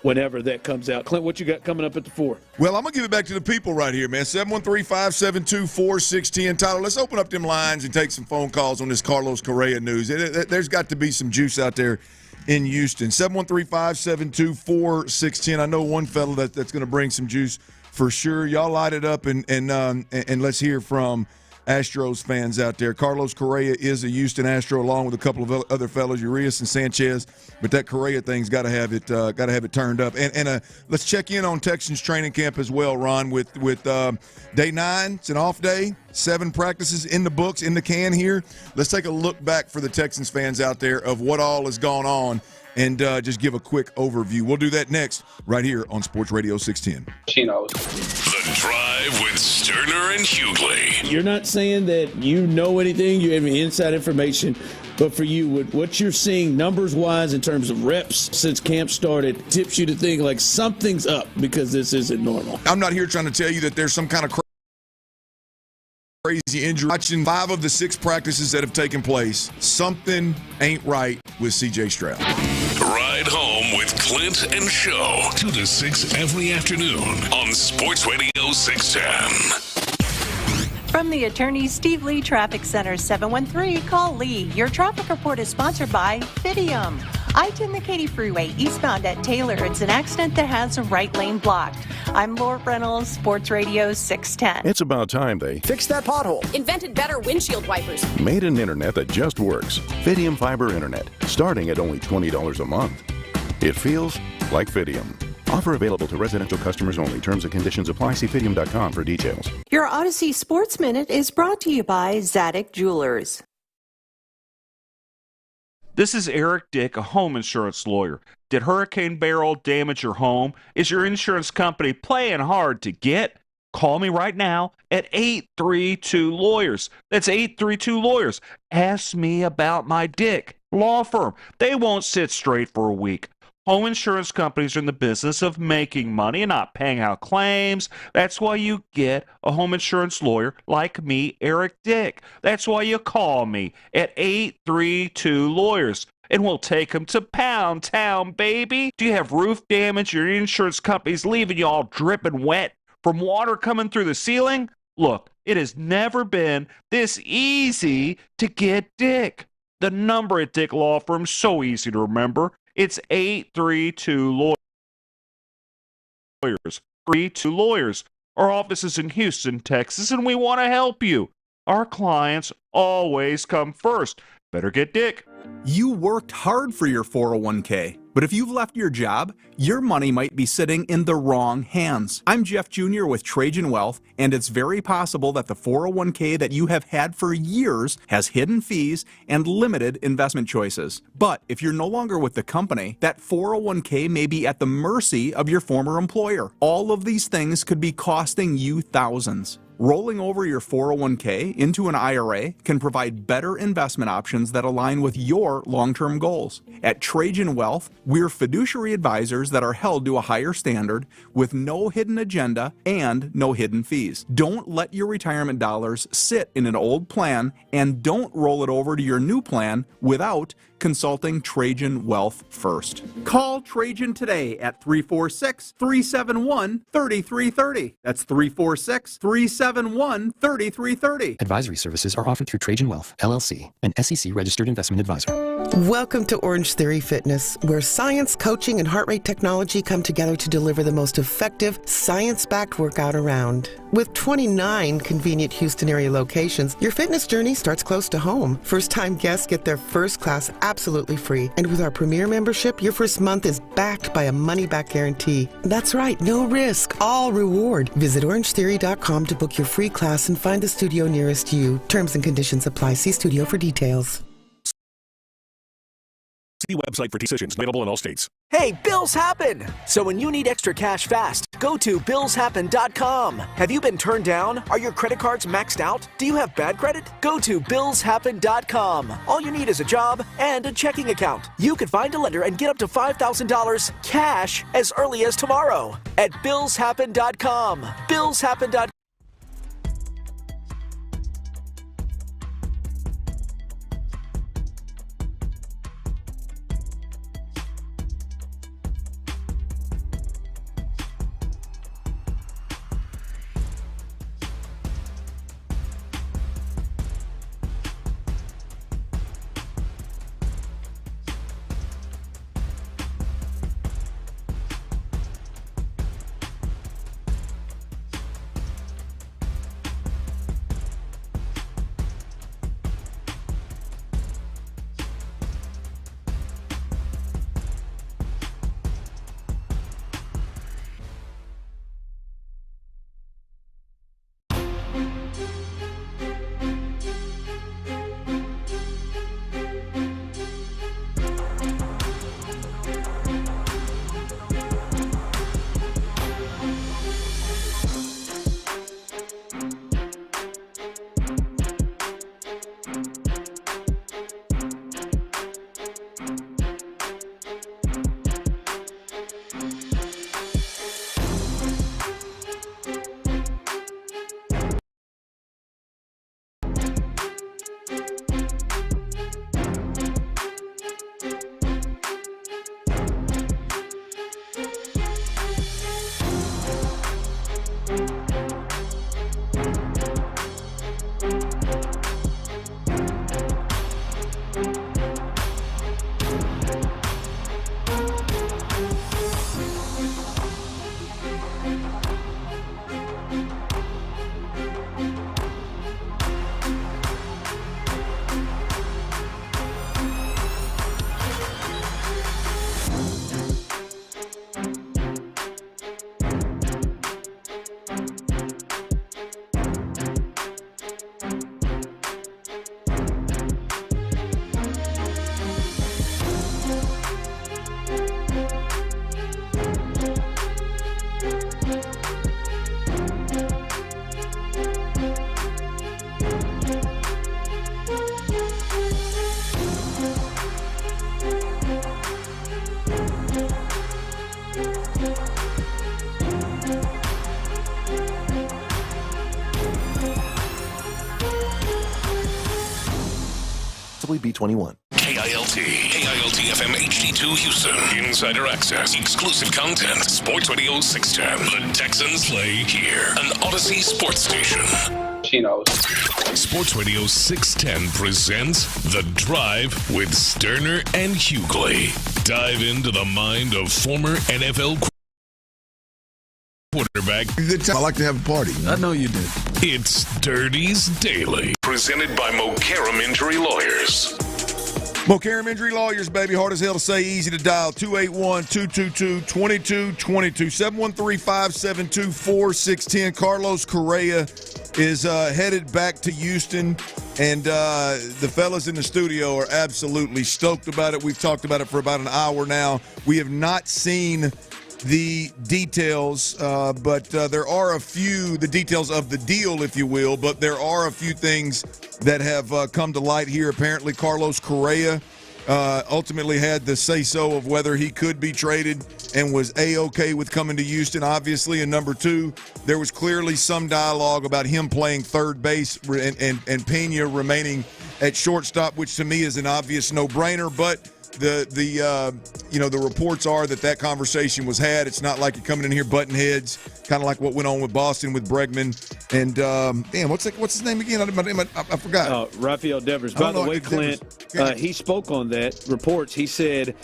whenever that comes out. Clint, what you got coming up at the 4? Well, I'm going to give it back to the people right here, man. 713-572-4610. Tyler, let's open up them lines and take some phone calls on this Carlos Correa news. There's got to be some juice out there in Houston. 713-572-4610. I know one fellow that's going to bring some juice for sure. Y'all light it up and let's hear from Astros fans out there. Carlos Correa is a Houston Astro, along with a couple of other fellows, Urias and Sanchez. But that Correa thing's got to have it turned up. And let's check in on Texans training camp as well, Ron. With day 9, it's an off day. 7 practices in the books, in the can here. Let's take a look back for the Texans fans out there of what all has gone on, and just give a quick overview. We'll do that next right here on Sports Radio 610. The Drive with Stoerner and Hughley. You're not saying that you know anything, you have any inside information, but for you, what you're seeing numbers-wise in terms of reps since camp started tips you to think like something's up, because this isn't normal. I'm not here trying to tell you that there's some kind of crazy injury. Watching 5 of the 6 practices that have taken place, something ain't right with C.J. Stroud. Ride home with Clint and Show, 2 to 6 every afternoon on Sports Radio 610. From the Attorney Steve Lee Traffic Center, 713, call Lee. Your traffic report is sponsored by Fidium. I-10 the Katy Freeway, eastbound at Taylor. It's an accident that has a right lane blocked. I'm Laura Reynolds, Sports Radio 610. It's about time they fixed that pothole. Invented better windshield wipers. Made an internet that just works. Fidium Fiber Internet, starting at only $20 a month. It feels like Fidium. Offer available to residential customers only. Terms and conditions apply. See Fidium.com for details. Your Odyssey Sports Minute is brought to you by Zadig Jewelers. This is Eric Dick, a home insurance lawyer. Did Hurricane Beryl damage your home? Is your insurance company playing hard to get? Call me right now at 832-LAWYERS. That's 832-LAWYERS. Ask me about my Dick law firm. They won't sit straight for a week. Home insurance companies are in the business of making money and not paying out claims. That's why you get a home insurance lawyer like me, Eric Dick. That's why you call me at 832-LAWYERS. And we'll take them to Pound Town, baby. Do you have roof damage? Your insurance company's leaving you all dripping wet from water coming through the ceiling? Look, it has never been this easy to get Dick. The number at Dick Law Firm is so easy to remember. It's 832-LAWYERS. 832-LAWYERS. Our office is in Houston, Texas, and we want to help you. Our clients always come first. Better get Dick. You worked hard for your 401k, but if you've left your job, your money might be sitting in the wrong hands. I'm Jeff Jr. with Trajan Wealth, and it's very possible that the 401k that you have had for years has hidden fees and limited investment choices. But if you're no longer with the company, that 401k may be at the mercy of your former employer. All of these things could be costing you thousands. Rolling over your 401k into an IRA can provide better investment options that align with your long-term goals. At Trajan Wealth, we're fiduciary advisors that are held to a higher standard with no hidden agenda and no hidden fees. Don't let your retirement dollars sit in an old plan, and don't roll it over to your new plan without consulting Trajan Wealth first. Call Trajan today at 346-371-3330. That's 346-371-3330. 877-13330. Advisory services are offered through Trajan Wealth, LLC, an SEC-registered investment advisor. Welcome to Orange Theory Fitness, where science, coaching, and heart rate technology come together to deliver the most effective, science-backed workout around. With 29 convenient Houston area locations, your fitness journey starts close to home. First-time guests get their first class absolutely free. And with our Premier membership, your first month is backed by a money-back guarantee. That's right, no risk, all reward. Visit orangetheory.com to book your free class and find the studio nearest you. Terms and conditions apply. See studio for details. See website for decisions available in all states. Hey, bills happen! So when you need extra cash fast, go to billshappen.com. Have you been turned down? Are your credit cards maxed out? Do you have bad credit? Go to billshappen.com. All you need is a job and a checking account. You could find a lender and get up to $5,000 cash as early as tomorrow at billshappen.com. Billshappen.com. B21. KILT FM HD2 Houston. Insider access, exclusive content. Sports Radio 610. The Texans play here. An Odyssey sports station. Sports Radio 610 presents The Drive with Stoerner and Hughley. Dive into the mind of former NFL quarterback. I like to have a party. I know you do. It's Dirty's Daily, presented by Mokaram Injury Lawyers. Mokaram Injury Lawyers, baby. Hard as hell to say, easy to dial. 281-222-2222. 713-572-4610. Carlos Correa is headed back to Houston, and the fellas in the studio are absolutely stoked about it. We've talked about it for about an hour now. We have not seen the details, but there are a few, the details of the deal, if you will, but there are a few things that have come to light here. Apparently, Carlos Correa ultimately had the say-so of whether he could be traded and was A-okay with coming to Houston, obviously. And number two, there was clearly some dialogue about him playing third base and Pena remaining at shortstop, which to me is an obvious no-brainer, but the reports are that conversation was had. It's not like you're coming in here butting heads. kind of like what went on with Boston with Bregman. And, what's his name again? I forgot. Rafael Devers. By the way, Clint, he spoke on that. Reports, he said,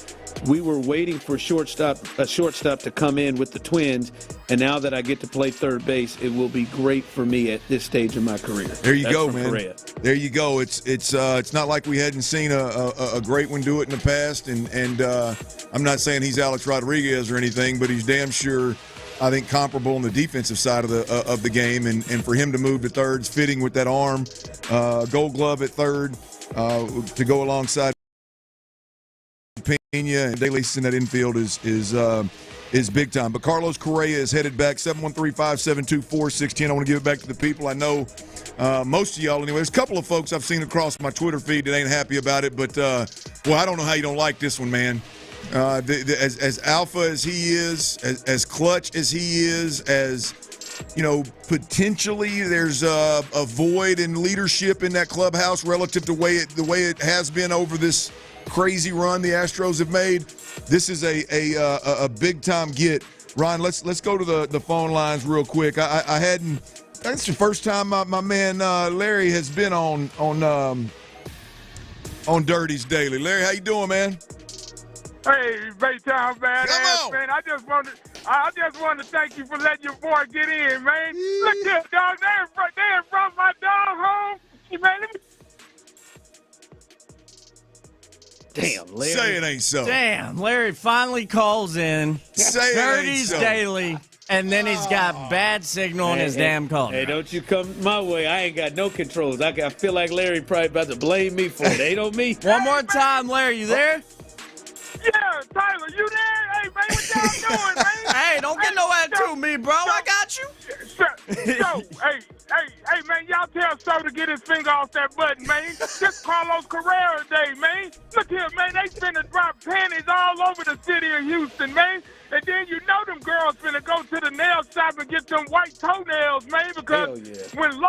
we were waiting for a shortstop to come in with the Twins, and now that I get to play third base, it will be great for me at this stage of my career. There you go, man. Correa. There you go. It's not like we hadn't seen a great one do it in the past, and I'm not saying he's Alex Rodriguez or anything, but he's damn sure, I think, comparable on the defensive side of the game, and for him to move to thirds, fitting with that arm, Gold Glove at third, to go alongside Pena and Daly in that infield is big time. But Carlos Correa is headed back. 713-572-4610. I want to give it back to the people. I know most of y'all anyway. There's a couple of folks I've seen across my Twitter feed that ain't happy about it, but I don't know how you don't like this one, man. As alpha as he is, as clutch as he is, as potentially there's a void in leadership in that clubhouse relative to the way it has been over this crazy run the Astros have made. This is a big time get. Ron, let's go to the phone lines real quick. I hadn't. That's the first time my man Larry has been on Dirty's Daily. Larry, how you doing, man? Hey, Baytown badass, man. I just want to thank you for letting your boy get in, man. Look here, dog. They brought my dog home. Hey, man, let me. Damn, Larry. Say it ain't so. Damn, Larry finally calls in. Say Dirty's it ain't so. Daily, and then he's got bad signal on his damn call. Hey, don't you come my way. I ain't got no controls. I feel like Larry probably about to blame me for it. Ain't on me. One more time, Larry. You there? Yeah, Tyler, you there? Hey, man, what y'all doing, man? Hey, don't get no attitude with me, bro. I got you. Hey, man, y'all tell So to get his finger off that button, man. This Carlos Correa day, man. Look here, man, they finna drop panties all over the city of Houston, man. And then you know them girls finna go to the nail shop and get them white toenails, man, because when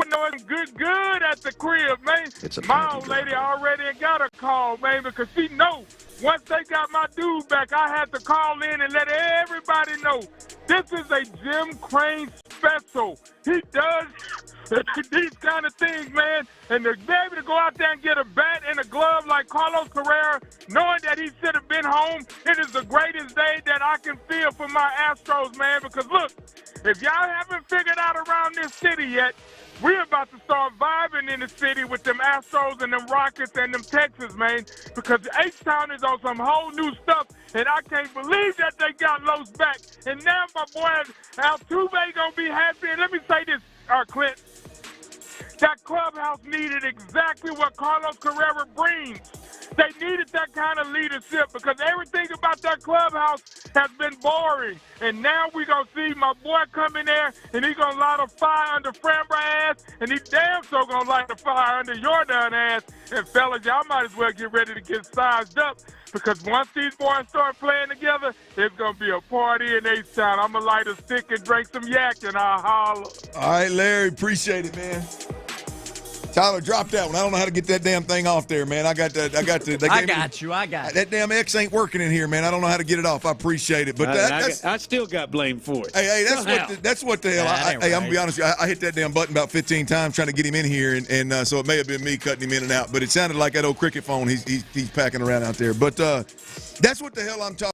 knowing good at the crib, man. My old lady already got a call, man, because she know once they got my dude back, I had to call in and let everybody know this is a Jim Crane special. He does these kind of things, man, and to be able to go out there and get a bat and a glove like Carlos Correa, knowing that he should have been home, it is the greatest day that I can feel for my Astros, man, because look, if y'all haven't figured out around this city yet, we're about to start vibing in the city with them Astros and them Rockets and them Texans, man, because H-Town is on some whole new stuff, and I can't believe that they got Los back. And now my boy Altuve going to be happy. And let me say this, Clint. That clubhouse needed exactly what Carlos Correa brings. They needed that kind of leadership because everything about that clubhouse has been boring. And now we're going to see my boy come in there, and he's going to light a fire under Framber ass, and he damn so going to light a fire under your darn ass. And, fellas, y'all might as well get ready to get sized up because once these boys start playing together, it's going to be a party in H-Town. I'm going to light a stick and drink some yak, and I'll holler. All right, Larry, appreciate it, man. Tyler, drop that one. I don't know how to get that damn thing off there, man. I got you. That damn X ain't working in here, man. I don't know how to get it off. I appreciate it, but I still got blamed for it. Hey, that's what the hell. I'm gonna be honest with you. I hit that damn button about 15 times trying to get him in here, and so it may have been me cutting him in and out. But it sounded like that old cricket phone he's packing around out there. But that's what the hell I'm talking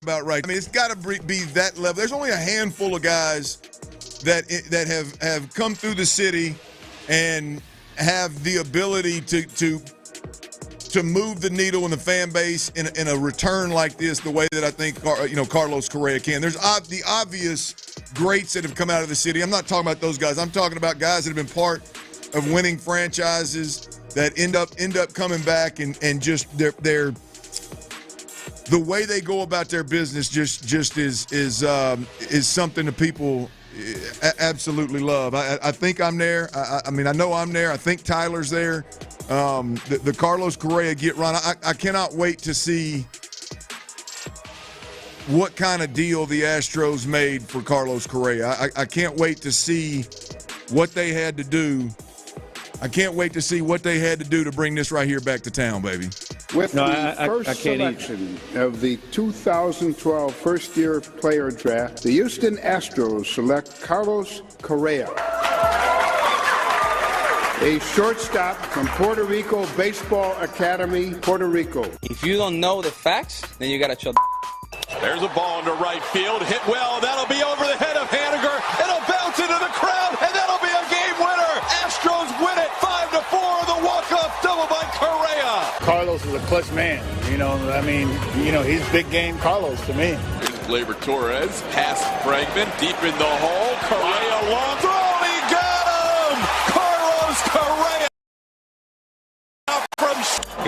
about, right? I mean, it's got to be that level. There's only a handful of guys that have come through the city and have the ability to move the needle in the fan base in a return like this, the way that I think Carlos Correa can. There's the obvious greats that have come out of the city. I'm not talking about those guys. I'm talking about guys that have been part of winning franchises that end up coming back and just their the way they go about their business just is something that people absolutely love. I think I'm there. I mean, I know I'm there. I think Tyler's there. The Carlos Correa get run. I cannot wait to see what kind of deal the Astros made for Carlos Correa. I can't wait to see what they had to do. I can't wait to see what they had to do to bring this right here back to town, baby. With first selection of the 2012 first-year player draft, the Houston Astros select Carlos Correa, a shortstop from Puerto Rico Baseball Academy, Puerto Rico. If you don't know the facts, then you got to chill. There's a ball into right field, hit well, that'll be over the head of Haniger, it'll bounce into the crowd, and that'll be a game winner! Astros win it, 5-4, the walk-off double by Correa! Carlos is a clutch man, he's big game Carlos to me. Here's Gleyber Torres, past Bregman, deep in the hole, Correa long throw, he got him! Carlos Correa! From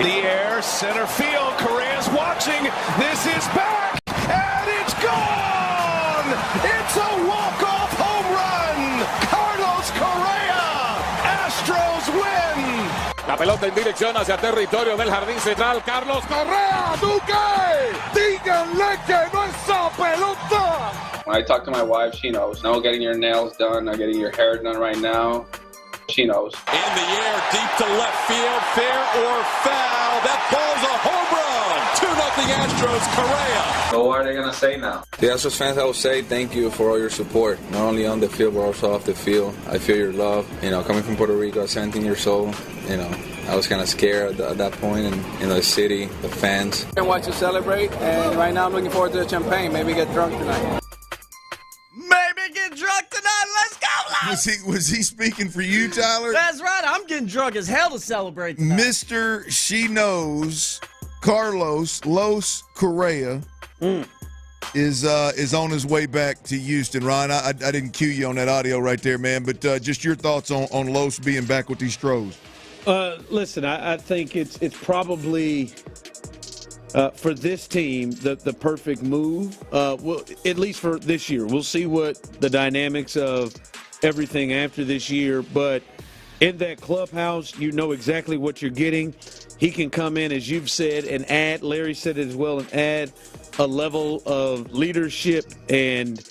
the air, center field, Correa's watching, this is back! And it's gone! It's a walk-off home run! Carlos Correa! Astros win! La pelota en dirección hacia territorio del jardín central. Carlos Correa, Duque! Díganle que no es esa pelota! When I talk to my wife, she knows. No getting your nails done, not getting your hair done right now. She knows. In the air, deep to left field, fair or foul. That ball's a home run! 2-0 Astros, Correa. So what are they going to say now? The Astros fans, I will say thank you for all your support. Not only on the field, but also off the field. I feel your love. Coming from Puerto Rico at 17 years old, I was kind of scared at that point, and the city, the fans. I watch you celebrate, and right now I'm looking forward to the champagne. Maybe get drunk tonight. Maybe get drunk tonight. Let's go, Was he speaking for you, Tyler? That's right. I'm getting drunk as hell to celebrate tonight. Mr. She Knows, Carlos Los Correa is on his way back to Houston. Ryan, I didn't cue you on that audio right there, man, but just your thoughts on Los being back with these Stros. Listen, I think it's probably for this team the perfect move. Well, at least for this year. We'll see what the dynamics of everything after this year, but in that clubhouse, you know exactly what you're getting. He can come in, as you've said, and add, Larry said it as well, and add a level of leadership and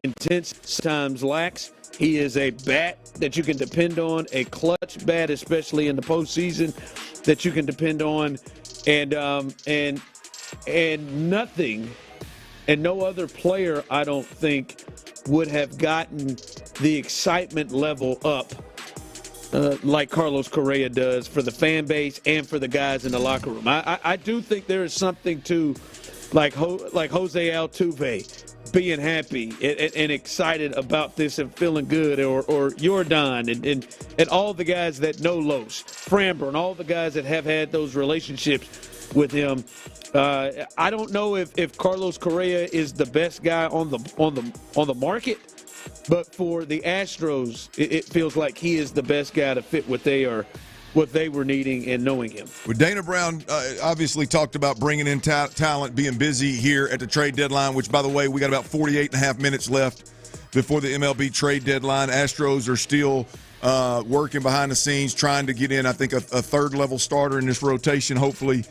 intense, sometimes lacks. He is a bat that you can depend on, a clutch bat, especially in the postseason, that you can depend on, and nothing, and no other player, I don't think, would have gotten the excitement level up like Carlos Correa does for the fan base and for the guys in the locker room. I do think there is something to like Jose Altuve being happy and excited about this and feeling good, or Jordan and all the guys that know Los, Framber, and all the guys that have had those relationships with him. I don't know if Carlos Correa is the best guy on the market, but for the Astros, it feels like he is the best guy to fit what they were needing and knowing him. Well, Dana Brown obviously talked about bringing in talent, being busy here at the trade deadline, which, by the way, we got about 48 and a half minutes left before the MLB trade deadline. Astros are still working behind the scenes, trying to get in, I think, a third-level starter in this rotation. Hopefully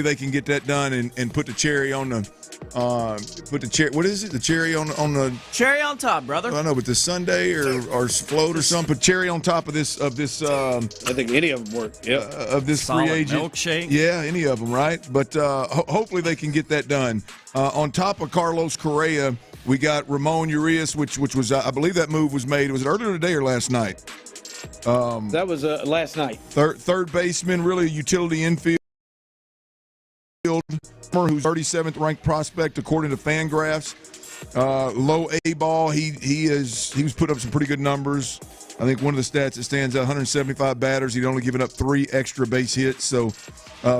they can get that done and put the cherry on the what is it? The cherry on the cherry on top, brother. I know, but the sundae or float or something. Put cherry on top of this. I think any of them work. Yep. Of this solid free agent milkshake. Yeah, any of them, right? But hopefully they can get that done. On top of Carlos Correa, we got Ramon Urias, which was I believe that move was made. Was it earlier today or last night? That was last night. Third baseman, really a utility infield. Who's 37th ranked prospect according to Fangraphs. Low A ball. He was put up some pretty good numbers. I think one of the stats that stands out: 175 batters. He'd only given up 3 extra base hits. So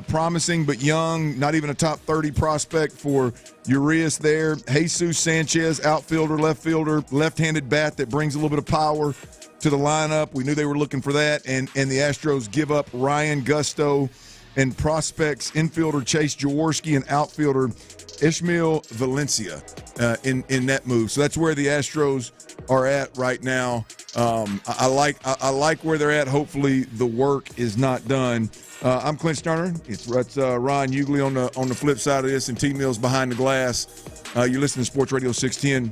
promising but young. Not even a top 30 prospect for Urias there. Jesus Sanchez, outfielder, left fielder, left-handed bat that brings a little bit of power to the lineup. We knew they were looking for that. And the Astros give up Ryan Gusto and prospects infielder Chase Jaworski and outfielder Ishmael Valencia in that move. So that's where the Astros are at right now. I like where they're at. Hopefully the work is not done. I'm Clint Stoerner. That's Ron Hughley on the flip side of this, and T Mills behind the glass. You're listening to Sports Radio 610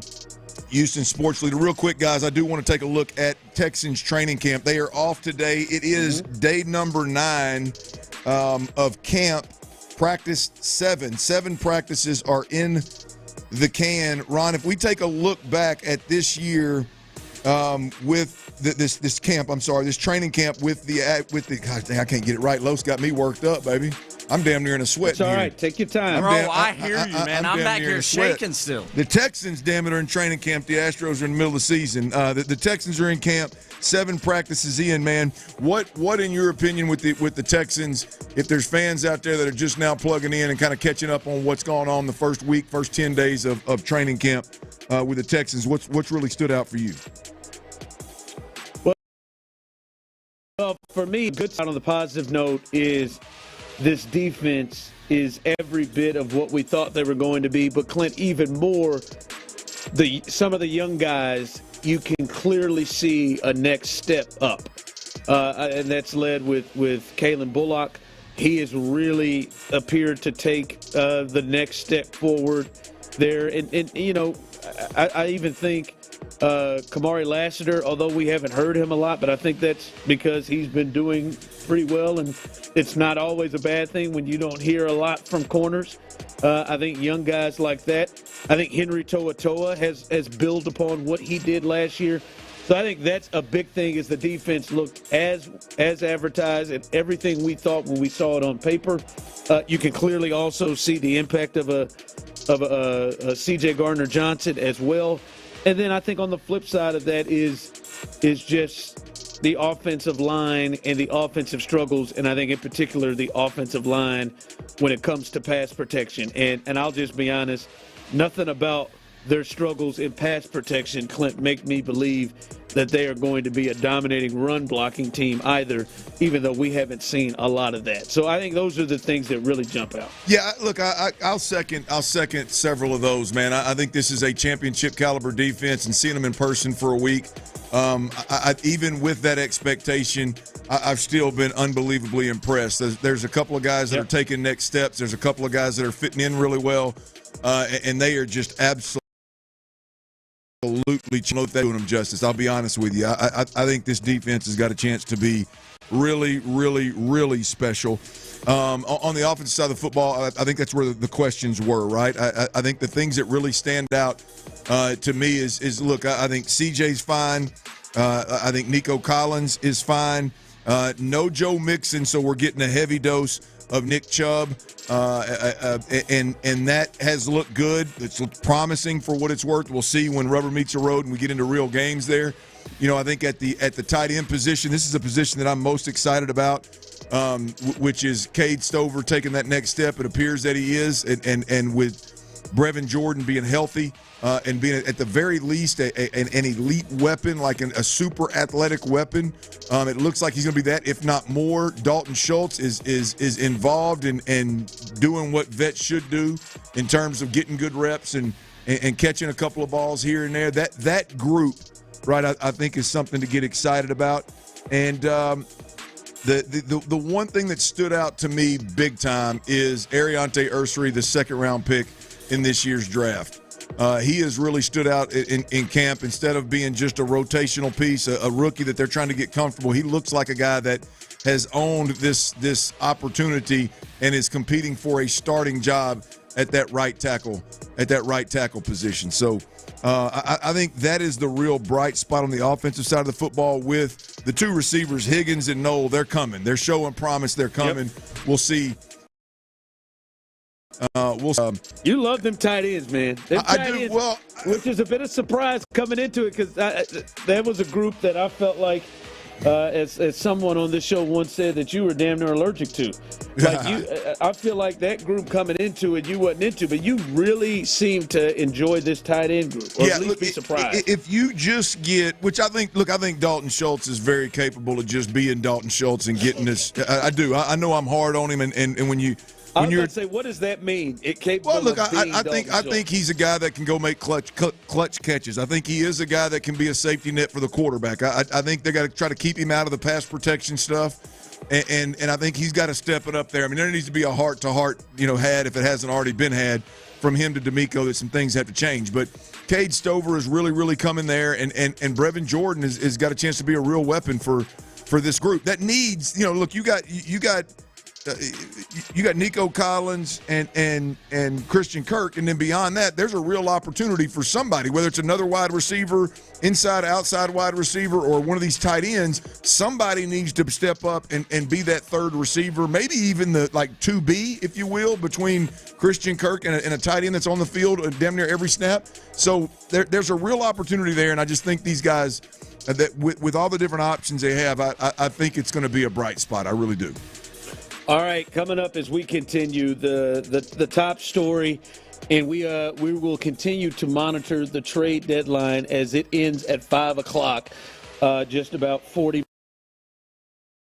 Houston sports leader. Real quick, guys, I do want to take a look at Texans training camp. They are off today. It is day number 9 of camp. Practice 7. 7 practices are in the can. Ron, if we take a look back at this year with this camp, this training camp with the gosh dang, I can't get it right. Los got me worked up, baby. I'm damn near in a sweat. It's all right. Take your time. Bro, I hear you, man. I'm back here shaking still. The Texans, damn it, are in training camp. The Astros are in the middle of the season. The Texans are in camp. 7 practices in, man. What in your opinion with the Texans, if there's fans out there that are just now plugging in and kind of catching up on what's going on the first 10 days of training camp with the Texans, what's really stood out for you? Well, for me, good side on the positive note is this defense is every bit of what we thought they were going to be. But, Clint, even more, some of the young guys, you can clearly see a next step up. And that's led with Kalen Bullock. He has really appeared to take the next step forward there. And you know, I even think Kamari Lassiter, although we haven't heard him a lot, but I think that's because he's been doing pretty well, and it's not always a bad thing when you don't hear a lot from corners. I think young guys like that. I think Henry To'oTo'o has built upon what he did last year. So I think that's a big thing is the defense looked as advertised and everything we thought when we saw it on paper. You can clearly also see the impact of a C.J. Gardner-Johnson as well. And then I think on the flip side of that is just the offensive line and the offensive struggles, and I think in particular the offensive line when it comes to pass protection. And I'll just be honest, nothing about their struggles in pass protection, Clint, make me believe that they are going to be a dominating run-blocking team either, even though we haven't seen a lot of that. So I think those are the things that really jump out. Yeah, look, I'll second several of those, man. I think this is a championship-caliber defense, and seeing them in person for a week, even with that expectation, I've still been unbelievably impressed. There's a couple of guys that are taking next steps. There's a couple of guys that are fitting in really well, and they are just absolutely doing them justice. I'll be honest with you. I think this defense has got a chance to be really, really, really special. On the offensive side of the football, I think that's where the questions were, right? I think the things that really stand out to me is look, I think CJ's fine. I think Nico Collins is fine. No Joe Mixon, so we're getting a heavy dose of Nick Chubb, and that has looked good. It's looked promising for what it's worth. We'll see when rubber meets the road and we get into real games there. You know, I think at the tight end position, this is a position that I'm most excited about, which is Cade Stover taking that next step. It appears that he is, and with Brevin Jordan being healthy and being at the very least an elite weapon, like a super athletic weapon. It looks like he's going to be that, if not more. Dalton Schultz is involved in doing what vets should do in terms of getting good reps and catching a couple of balls here and there. That group, right, I think is something to get excited about. And the one thing that stood out to me big time is Ariante Ursary, the second-round pick in this year's draft. He has really stood out in camp. Instead of being just a rotational piece, a rookie that they're trying to get comfortable, he looks like a guy that has owned this opportunity and is competing for a starting job at that right tackle position. So I think that is the real bright spot on the offensive side of the football with the two receivers, Higgins and Knoll. They're coming. They're showing promise. They're coming. Yep. We'll see. You love them tight ends, man. I do. Well, which is a bit of surprise coming into it because that was a group that I felt like, as someone on this show once said, that you were damn near allergic to. Like I feel like that group coming into it, you wasn't into, but you really seem to enjoy this tight end group. Or at least be surprised. If you just get, which I think Dalton Schultz is very capable of just being Dalton Schultz and getting this. I do. I know I'm hard on him, and when you. I was going to say, what does that mean? Well, look, I think he's a guy that can go make clutch catches. I think he is a guy that can be a safety net for the quarterback. I think they got to try to keep him out of the pass protection stuff, and I think he's got to step it up there. I mean, there needs to be a heart-to-heart, had if it hasn't already been had from him to D'Amico that some things have to change. But Cade Stover is really, really coming there, and Brevin Jordan has got a chance to be a real weapon for this group that needs. Look, you got Nico Collins and Christian Kirk, and then beyond that, there's a real opportunity for somebody, whether it's another wide receiver, inside, outside wide receiver, or one of these tight ends. Somebody needs to step up and be that third receiver, maybe even the 2B, if you will, between Christian Kirk and a tight end that's on the field damn near every snap. So there's a real opportunity there, and I just think these guys, that with all the different options they have, I think it's going to be a bright spot. I really do. All right, coming up as we continue the top story, and we will continue to monitor the trade deadline as it ends at 5 o'clock, just about 40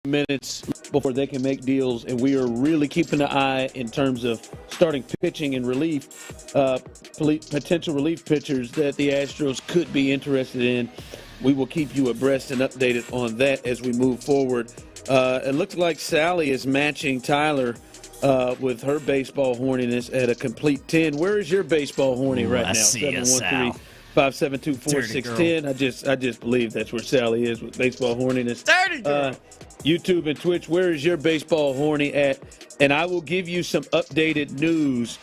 minutes before they can make deals, and we are really keeping an eye in terms of starting pitching and relief, potential relief pitchers that the Astros could be interested in. We will keep you abreast and updated on that as we move forward. It looks like Sally is matching Tyler with her baseball horniness at a complete 10. Where is your baseball horny right now? 713-572-4610. I just believe that's where Sally is with baseball horniness. YouTube and Twitch, where is your baseball horny at? And I will give you some updated news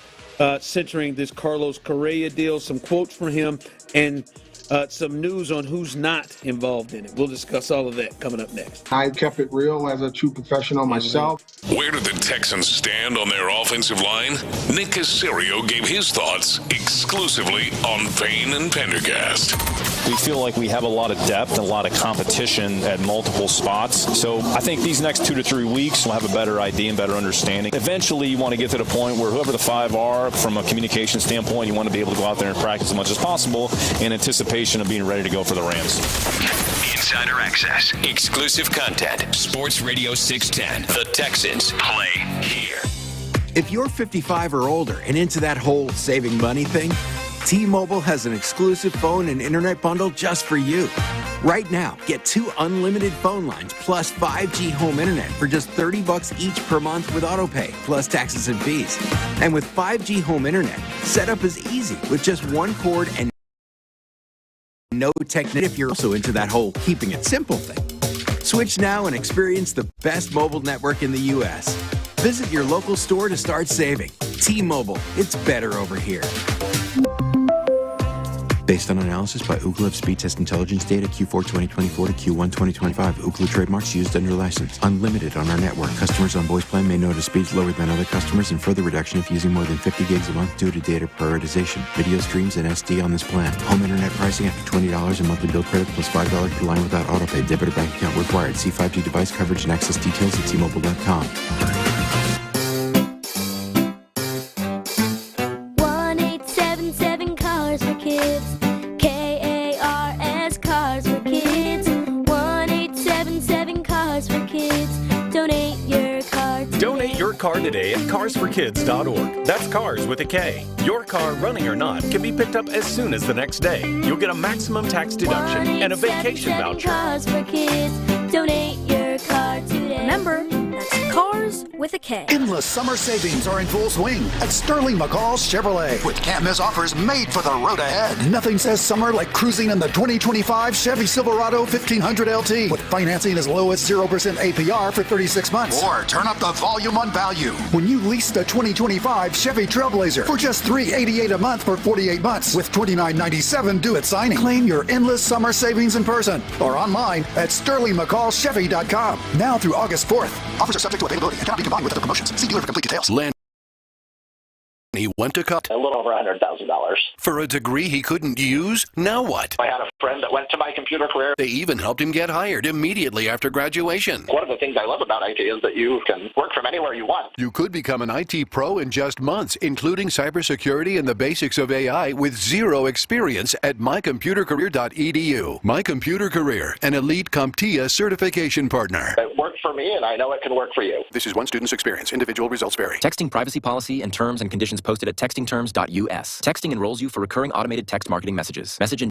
centering this Carlos Correa deal, some quotes from him, and some news on who's not involved in it. We'll discuss all of that coming up next. I kept it real as a true professional myself. Where did the Texans stand on their offensive line? Nick Caserio gave his thoughts exclusively on Payne and Pendergast. We feel like we have a lot of depth and a lot of competition at multiple spots. So I think these next 2 to 3 weeks we'll have a better idea and better understanding. Eventually you want to get to the point where whoever the 5 are, from a communication standpoint, you want to be able to go out there and practice as much as possible in anticipation of being ready to go for the Rams. Insider access, exclusive content, Sports Radio 610. The Texans play here. If you're 55 or older and into that whole saving money thing, T-Mobile has an exclusive phone and internet bundle just for you. Right now, get 2 unlimited phone lines plus 5G home internet for just $30 each per month with autopay, plus taxes and fees. And with 5G home internet, setup is easy with just one cord and no technique. If you're also into that whole keeping it simple thing, switch now and experience the best mobile network in the U.S. Visit your local store to start saving. T-Mobile, it's better over here. Based on analysis by Ookla Speed Test Intelligence data Q4 2024 to Q1 2025. Ookla trademarks used under license. Unlimited on our network. Customers on voice plan may notice speeds lower than other customers and further reduction if using more than 50 gigs a month due to data prioritization. Video streams and SD on this plan. Home internet pricing after $20 and monthly bill credit plus $5 per line without autopay. Debit or bank account required. See 5G device coverage and access details at T-Mobile.com. 1-877 Cars for Kids. K-A-R-S Cars for Kids. 1-877 Cars for Kids. Donate your car today. Donate your car today at carsforkids.org. That's cars with a K. Your car, running or not, can be picked up as soon as the next day. You'll get a maximum tax deduction and a vacation voucher. Cars for Kids. Donate your car today. Remember, that's Cars with a K. Endless summer savings are in full swing at Sterling McCall Chevrolet with can't-miss offers made for the road ahead. Nothing says summer like cruising in the 2025 Chevy Silverado 1500 LT with financing as low as 0% APR for 36 months. Or turn up the volume on value when you lease the 2025 Chevy Trailblazer for just $388 a month for 48 months with $29.97 due at signing. Claim your endless summer savings in person or online at SterlingMcCallChevy.com. Now through August 4th. Offers are subject to availability and cannot be combined with other promotions. See dealer for complete details. He went to cut a little over $100,000 for a degree he couldn't use. Now what? I had a friend that went to my computer career. They even helped him get hired immediately after graduation. One of the things I love about IT is that you can work from anywhere you want. You could become an IT pro in just months, including cybersecurity and the basics of AI with zero experience at mycomputercareer.edu. My Computer Career, an elite CompTIA certification partner. It worked for me, and I know it can work for you. This is one student's experience. Individual results vary. Texting privacy policy and terms and conditions posted at textingterms.us. Texting enrolls you for recurring automated text marketing messages. Message and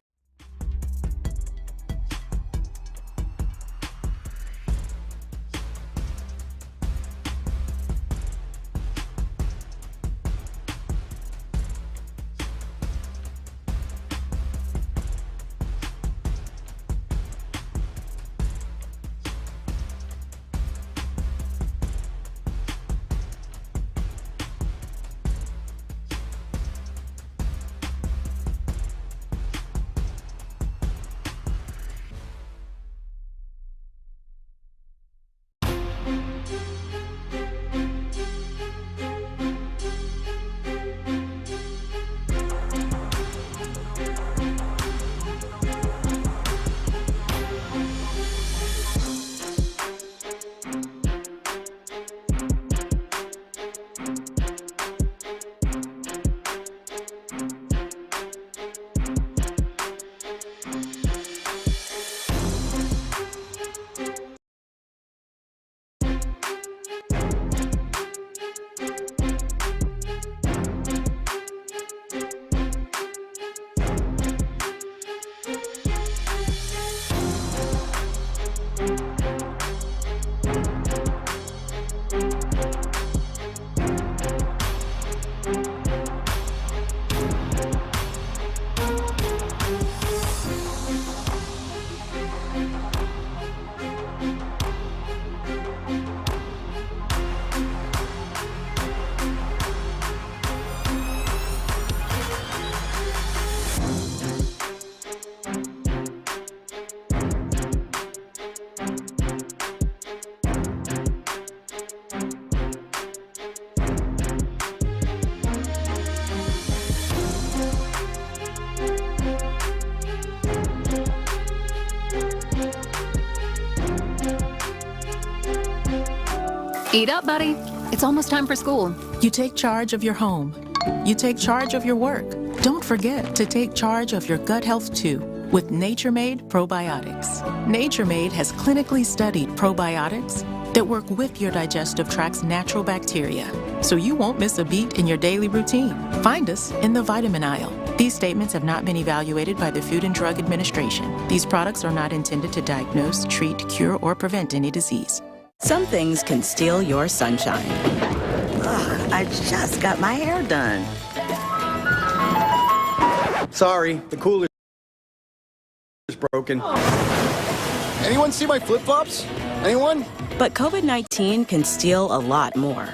Eat up, buddy. It's almost time for school. You take charge of your home. You take charge of your work. Don't forget to take charge of your gut health too with Nature Made Probiotics. Nature Made has clinically studied probiotics that work with your digestive tract's natural bacteria, so you won't miss a beat in your daily routine. Find us in the vitamin aisle. These statements have not been evaluated by the Food and Drug Administration. These products are not intended to diagnose, treat, cure, or prevent any disease. Some things can steal your sunshine. Ugh, I just got my hair done. Sorry, the cooler is broken. Anyone see my flip-flops? Anyone? But COVID-19 can steal a lot more.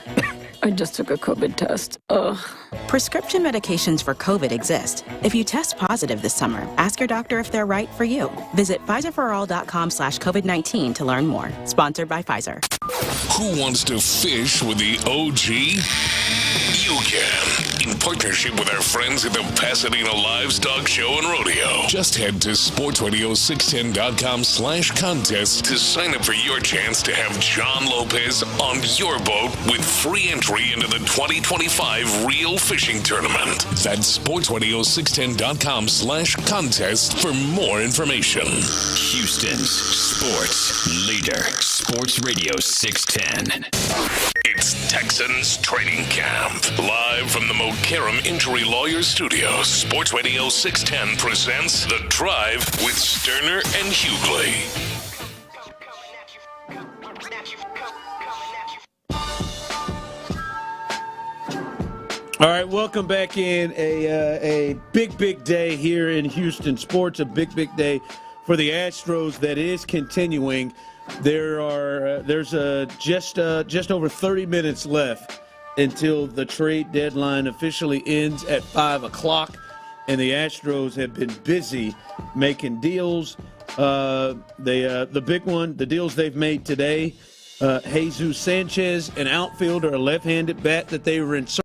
I just took a COVID test. Ugh. Prescription medications for COVID exist. If you test positive this summer, ask your doctor if they're right for you. Visit PfizerForAll.com/COVID-19 to learn more. Sponsored by Pfizer. Who wants to fish with the OG? You can. In partnership with our friends at the Pasadena Livestock Show and Rodeo. Just head to sportsradio610.com/contest to sign up for your chance to have John Lopez on your boat with free entry into the 2025 Reel Fishing Tournament. That's sportsradio610.com/contest for more information. Houston's sports leader, Sports Radio 610. It's Texans training camp. Live from the Mokaram Injury Lawyers Studios, Sports Radio 610 presents The Drive with Stoerner and Hughley. All right, welcome back in. A big day here in Houston sports. A big day for the Astros that is continuing. There's just over 30 minutes left until the trade deadline officially ends at 5 o'clock, and the Astros have been busy making deals. The big one, the deals they've made today, Jesus Sanchez, an outfielder, a left-handed bat that they were in search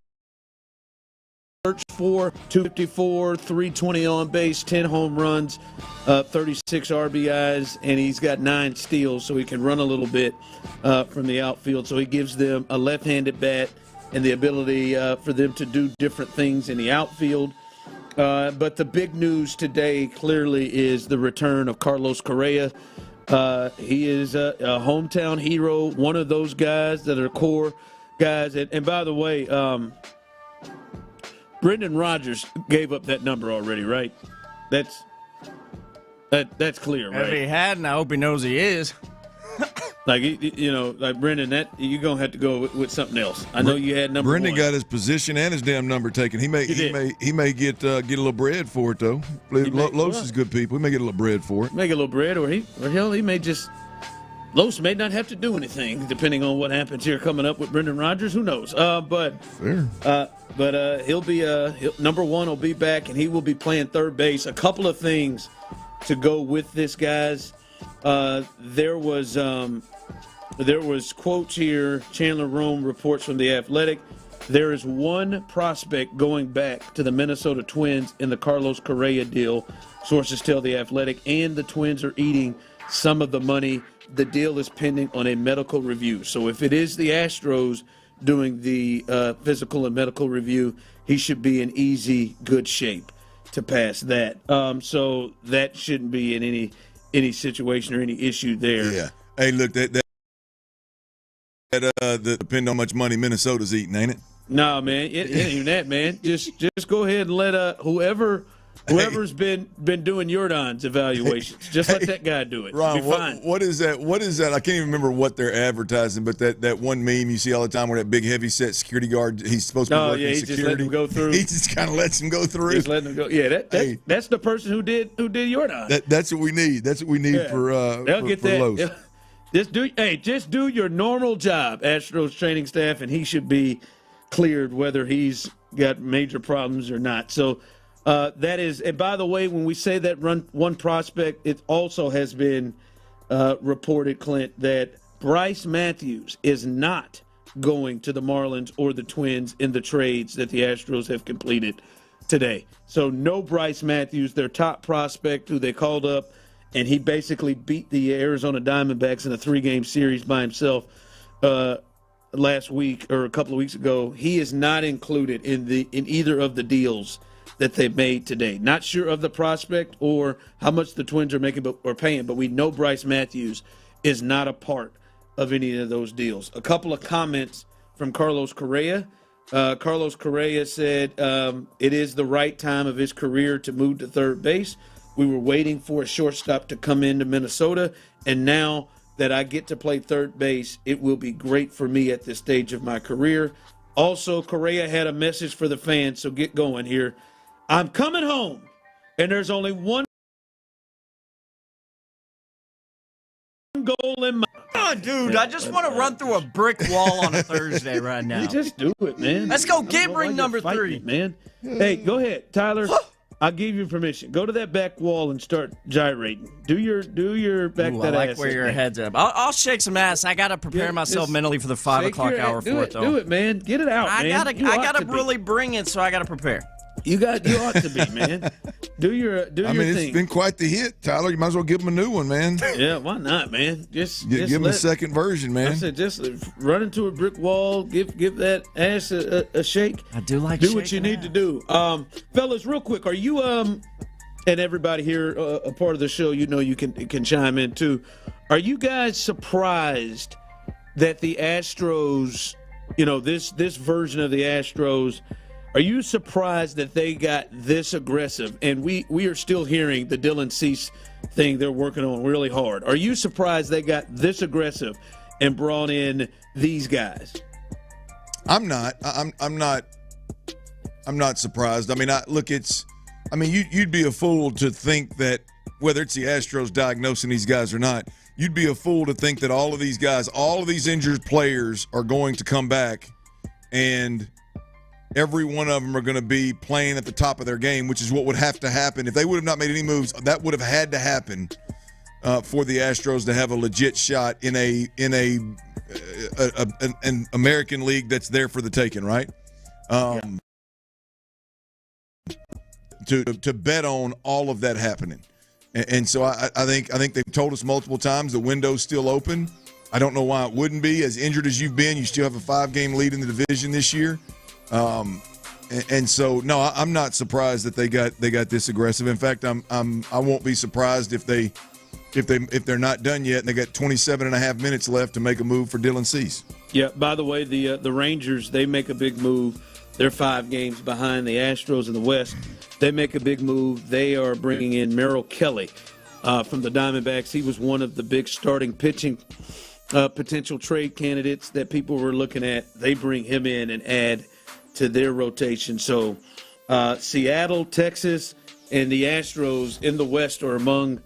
for, 254, 320 on base, 10 home runs, 36 RBIs, and he's got 9 steals, so he can run a little bit from the outfield. So he gives them a left-handed bat and the ability for them to do different things in the outfield. But the big news today clearly is the return of Carlos Correa. He is a hometown hero, one of those guys that are core guys. And by the way, Brendan Rodgers gave up that number already, right? That's clear, right? If he hadn't, I hope he knows he is. Like Brendan, that you're gonna have to go with something else. I know you had number Brendan 1. got his position and his damn number taken. He may get a little bread for it though. Los is good people. He may get a little bread for it. May get a little bread, or hell, he may just. Los may not have to do anything, depending on what happens here coming up with Brendan Rodgers. Who knows? But he'll be number 1 will be back, and he will be playing third base. A couple of things to go with this, guys. There was quotes here. Chandler Rome reports from The Athletic. There is one prospect going back to the Minnesota Twins in the Carlos Correa deal. Sources tell The Athletic, and the Twins are eating some of the money. The deal is pending on a medical review. So if it is the Astros doing the physical and medical review, he should be in easy, good shape to pass that. So that shouldn't be in any situation or any issue there. Yeah. Hey, look, that depend on how much money Minnesota's eating, ain't it? No, man, it ain't even that, man. Just go ahead and let whoever's been doing Jordan's evaluations, just let that guy do it. Ron, be fine. What is that? What is that? I can't even remember what they're advertising, but that one meme you see all the time where that big heavy-set security guard, he's supposed to be working security. Just letting him go through. He just kind of lets him go through. Just letting him go. Yeah, that's the person who did Jordan. That's what we need. That's what we need for Los. Yeah. Just do your normal job, Astros training staff, and he should be cleared whether he's got major problems or not. So that is, and by the way, when we say that one prospect, it also has been reported, Clint, that Bryce Matthews is not going to the Marlins or the Twins in the trades that the Astros have completed today. So no Bryce Matthews, their top prospect who they called up, and he basically beat the Arizona Diamondbacks in a 3-game series by himself. last week or a couple of weeks ago, he is not included in either of the deals that they made today. Not sure of the prospect or how much the Twins are paying, but we know Bryce Matthews is not a part of any of those deals. A couple of comments from Carlos Correa. Carlos Correa said it is the right time of his career to move to third base. We were waiting for a shortstop to come into Minnesota, and now that I get to play third base, it will be great for me at this stage of my career. Also, Correa had a message for the fans, so get going here. I'm coming home, and there's only one goal in my... Oh, dude, I just want to run through a brick wall on a Thursday right now. You just do it, man. Let's go get ring number 3. Man. Hey, go ahead, Tyler. I'll give you permission. Go to that back wall and start gyrating. Do your back that ass. I like where your head's up. I'll shake some ass. I got to prepare myself mentally for the 5 o'clock hour for it, though. Do it, man. Get it out, man. I gotta really bring it, so I got to prepare. You ought to be, man. Do your thing. It's been quite the hit, Tyler. You might as well give him a new one, man. Yeah, why not, man? Just give him a second version, man. I said, just run into a brick wall, give that ass a shake. I do like do what you need to do. Fellas, real quick, are you and everybody here a part of the show? You know, you can chime in too. Are you guys surprised that the Astros, this version of the Astros? Are you surprised that they got this aggressive? And we are still hearing the Dylan Cease thing they're working on really hard. Are you surprised they got this aggressive and brought in these guys? I'm not. I'm not surprised. I mean, you'd be a fool to think that whether it's the Astros diagnosing these guys or not, you'd be a fool to think that all of these guys, all of these injured players are going to come back and every one of them are going to be playing at the top of their game, which is what would have to happen. If they would have not made any moves, that would have had to happen for the Astros to have a legit shot in an American League that's there for the taking, right? To bet on all of that happening. And so I think they've told us multiple times the window's still open. I don't know why it wouldn't be. As injured as you've been, you still have a 5-game lead in the division this year. And so no, I'm not surprised that they got this aggressive. In fact, I won't be surprised if they're not done yet and they got 27 and a half minutes left to make a move for Dylan Cease. Yeah. By the way, the Rangers, they make a big move. They're 5 games behind the Astros in the West. They make a big move. They are bringing in Merrill Kelly from the Diamondbacks. He was one of the big starting pitching potential trade candidates that people were looking at. They bring him in and add to their rotation. So Seattle, Texas, and the Astros in the West are among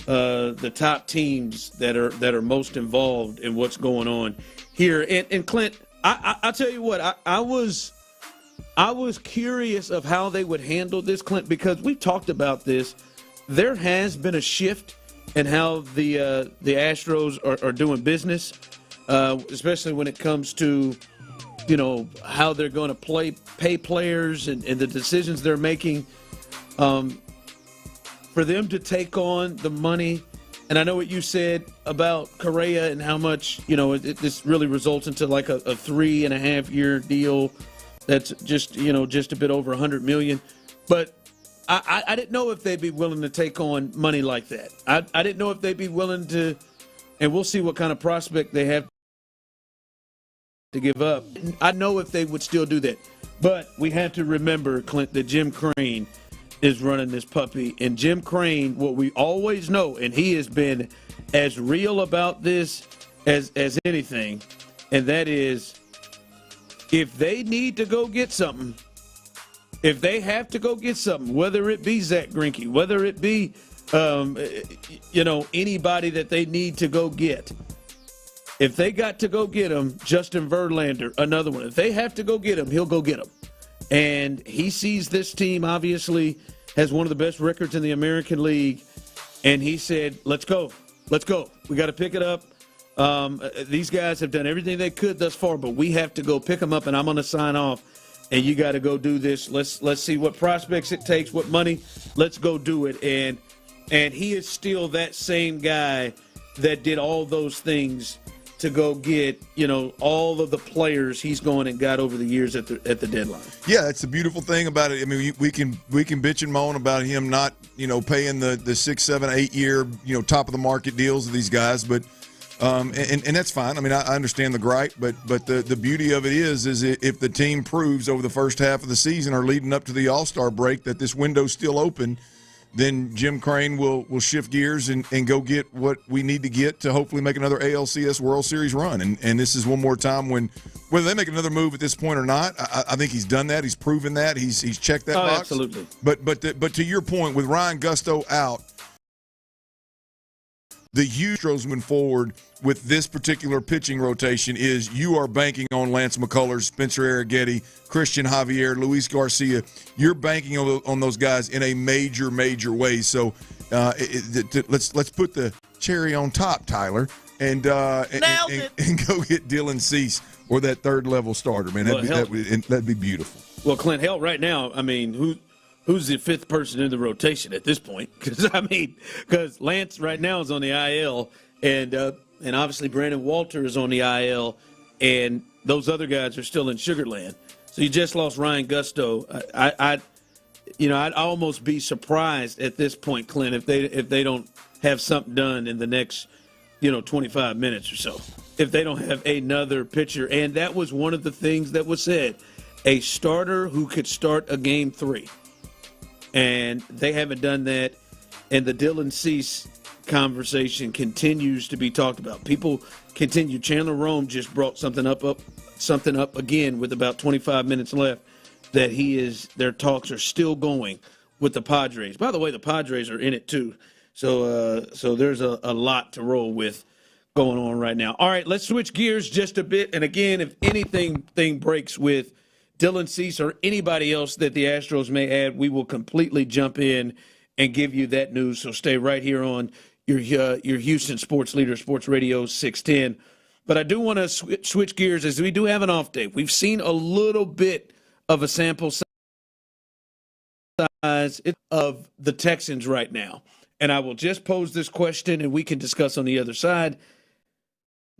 the top teams that are most involved in what's going on here. And Clint, I'll tell you what, I was curious of how they would handle this, Clint, because we've talked about this. There has been a shift in how the Astros are doing business, especially when it comes to how they're going to pay players and the decisions they're making. For them to take on the money, and I know what you said about Correa and how much, this really results into like a 3.5-year deal that's just a bit over $100 million. But I didn't know if they'd be willing to take on money like that. I didn't know if they'd be willing to, and we'll see what kind of prospect they have to give up. I know if they would still do that. But we have to remember, Clint, that Jim Crane is running this puppy. And Jim Crane, what we always know, and he has been as real about this as anything, and that is if they need to go get something, if they have to go get something, whether it be Zach Greinke, whether it be, anybody that they need to go get, if they got to go get him, Justin Verlander, another one. If they have to go get him, he'll go get him. And he sees this team, obviously, has one of the best records in the American League. And he said, let's go. Let's go. We got to pick it up. These guys have done everything they could thus far, but we have to go pick them up, and I'm going to sign off. And you got to go do this. Let's see what prospects it takes, what money. Let's go do it. And he is still that same guy that did all those things to go get, all of the players he's gone and got over the years at the deadline. Yeah, that's the beautiful thing about it. I mean, we can bitch and moan about him not, paying the 6, 7, 8 year, top of the market deals of these guys, but and that's fine. I mean, I understand the gripe, but the beauty of it is if the team proves over the first half of the season or leading up to the All-Star break that this window's still open, then Jim Crane will shift gears and go get what we need to get to hopefully make another ALCS World Series run. And this is one more time when, whether they make another move at this point or not, I think he's done that. He's proven that. He's checked that box. Absolutely. But to your point, with Ryan Gusto out, the huge Astros moving forward with this particular pitching rotation is you are banking on Lance McCullers, Spencer Arrighetti, Christian Javier, Luis Garcia. You're banking on those guys in a major, major way. So let's put the cherry on top, Tyler, and go get Dylan Cease or that third-level starter, man. That'd be beautiful. Well, Clint, hell, right now, I mean, who's the fifth person in the rotation at this point? Because Lance right now is on the IL, and obviously Brandon Walter is on the IL, and those other guys are still in Sugarland. So you just lost Ryan Gusto. I'd almost be surprised at this point, Clint, if they don't have something done in the next 25 minutes or so. If they don't have another pitcher, and that was one of the things that was said, a starter who could start a game 3. And they haven't done that, and the Dylan Cease conversation continues to be talked about. People continue. Chandler Rome just brought something up again with about 25 minutes left. That their talks are still going with the Padres. By the way, the Padres are in it too. So there's a lot to roll with going on right now. All right, let's switch gears just a bit. And again, if anything breaks with Dylan Cease or anybody else that the Astros may add, we will completely jump in and give you that news. So stay right here on your Houston sports leader, Sports Radio 610. But I do want to switch gears as we do have an off day. We've seen a little bit of a sample size of the Texans right now. And I will just pose this question and we can discuss on the other side.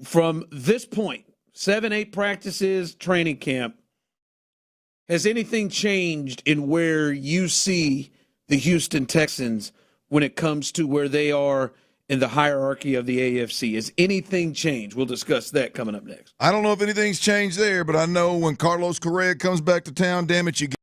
From this point, 7-8 practices, training camp, has anything changed in where you see the Houston Texans when it comes to where they are in the hierarchy of the AFC? Has anything changed? We'll discuss that coming up next. I don't know if anything's changed there, but I know when Carlos Correa comes back to town, damn it, you get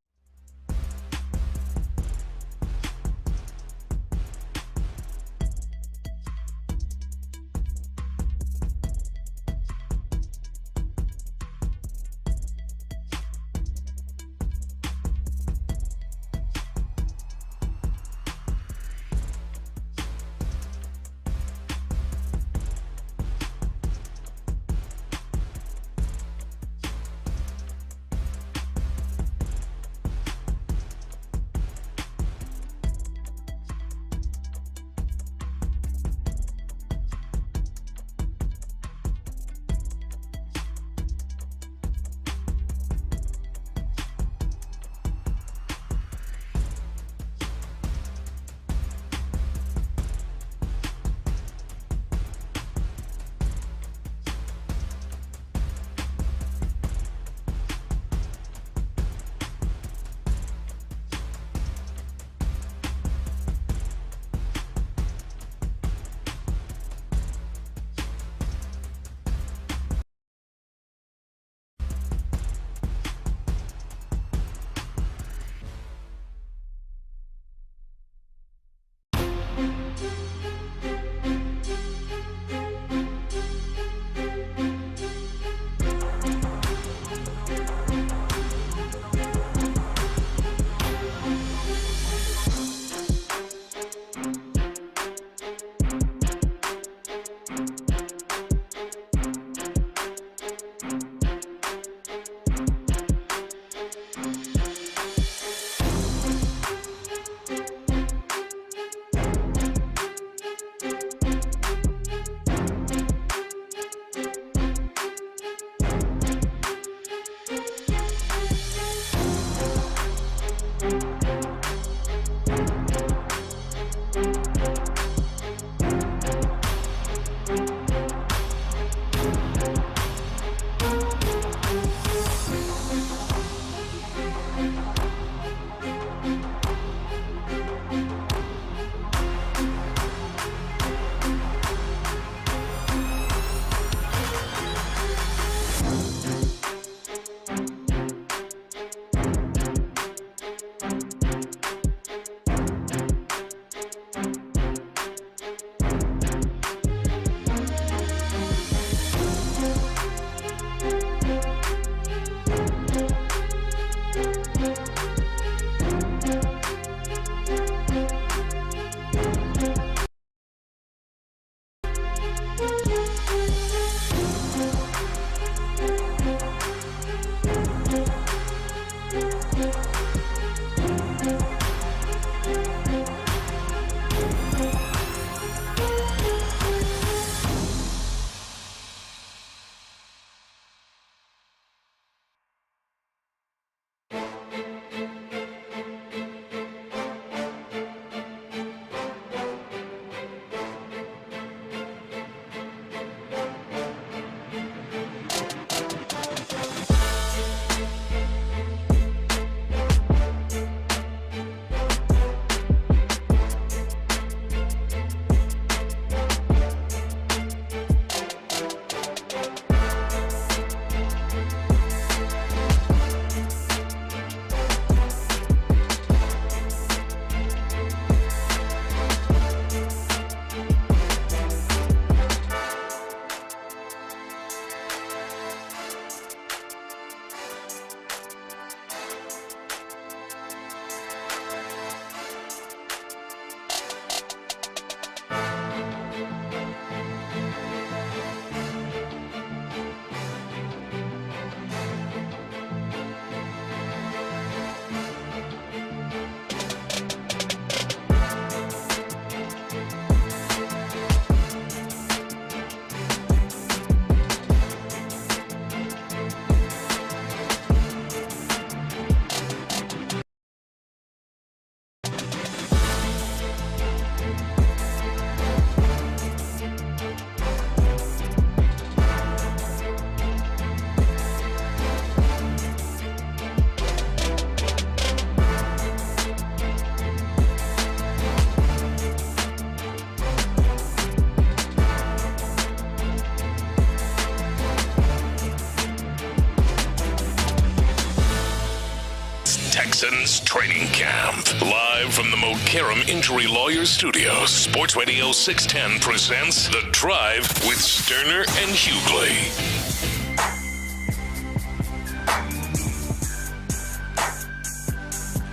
Texans training camp. Live from the Mokaram Injury Lawyers Studios, Sports Radio 610 presents The Drive with Stoerner and Hughley.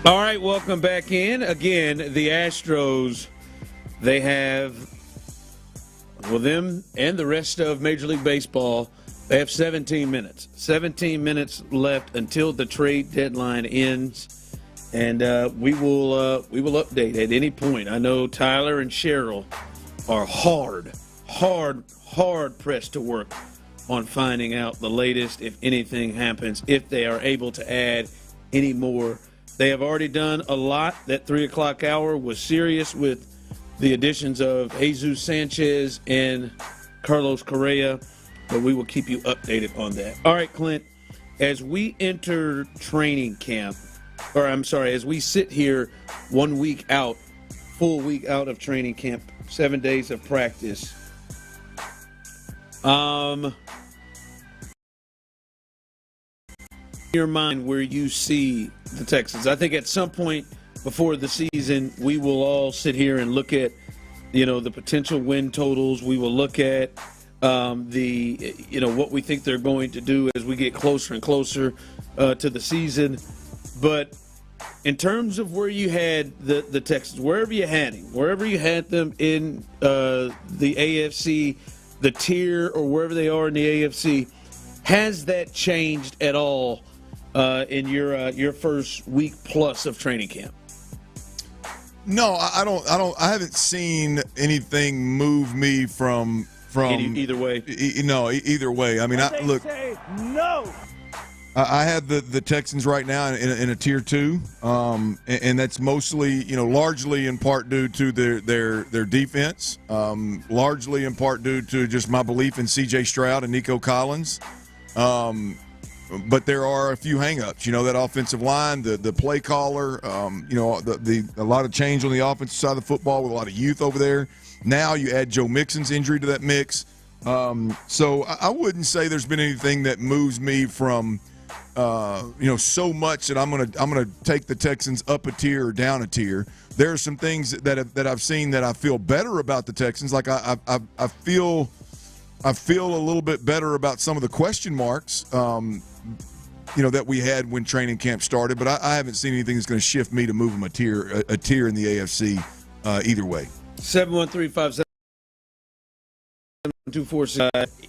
All right, welcome back in. Again, the Astros, they have, well, them and the rest of Major League Baseball, they have 17 minutes. 17 minutes left until the trade deadline ends, and we will update at any point. I know Tyler and Cheryl are hard pressed to work on finding out the latest, if anything happens, if they are able to add any more. They have already done a lot. That 3 o'clock hour was serious with the additions of Jesus Sanchez and Carlos Correa, but we will keep you updated on that. All right, Clint, as we enter training camp, as we sit here 1 week out, full week out of training camp, 7 days of practice, your mind where you see the Texans. I think at some point before the season, we will all sit here and look at, the potential win totals. We will look at what we think they're going to do as we get closer and closer to the season. But in terms of where you had the Texans, wherever you had them in the AFC, the tier, or wherever they are in the AFC, has that changed at all in your first week plus of training camp? No, I don't. I haven't seen anything move me from either way. Either way. I mean, I have the Texans right now in a tier 2, and that's mostly, largely in part due to their defense, largely in part due to just my belief in C.J. Stroud and Nico Collins. But there are a few hang-ups. That offensive line, the play caller, a lot of change on the offensive side of the football with a lot of youth over there. Now you add Joe Mixon's injury to that mix. So I wouldn't say there's been anything that moves me from, so much that I'm gonna take the Texans up a tier or down a tier. There are some things that I've seen that I feel better about the Texans. Like I feel a little bit better about some of the question marks, that we had when training camp started. But I haven't seen anything that's going to shift me to move them a tier in the AFC either way. 713-572-46.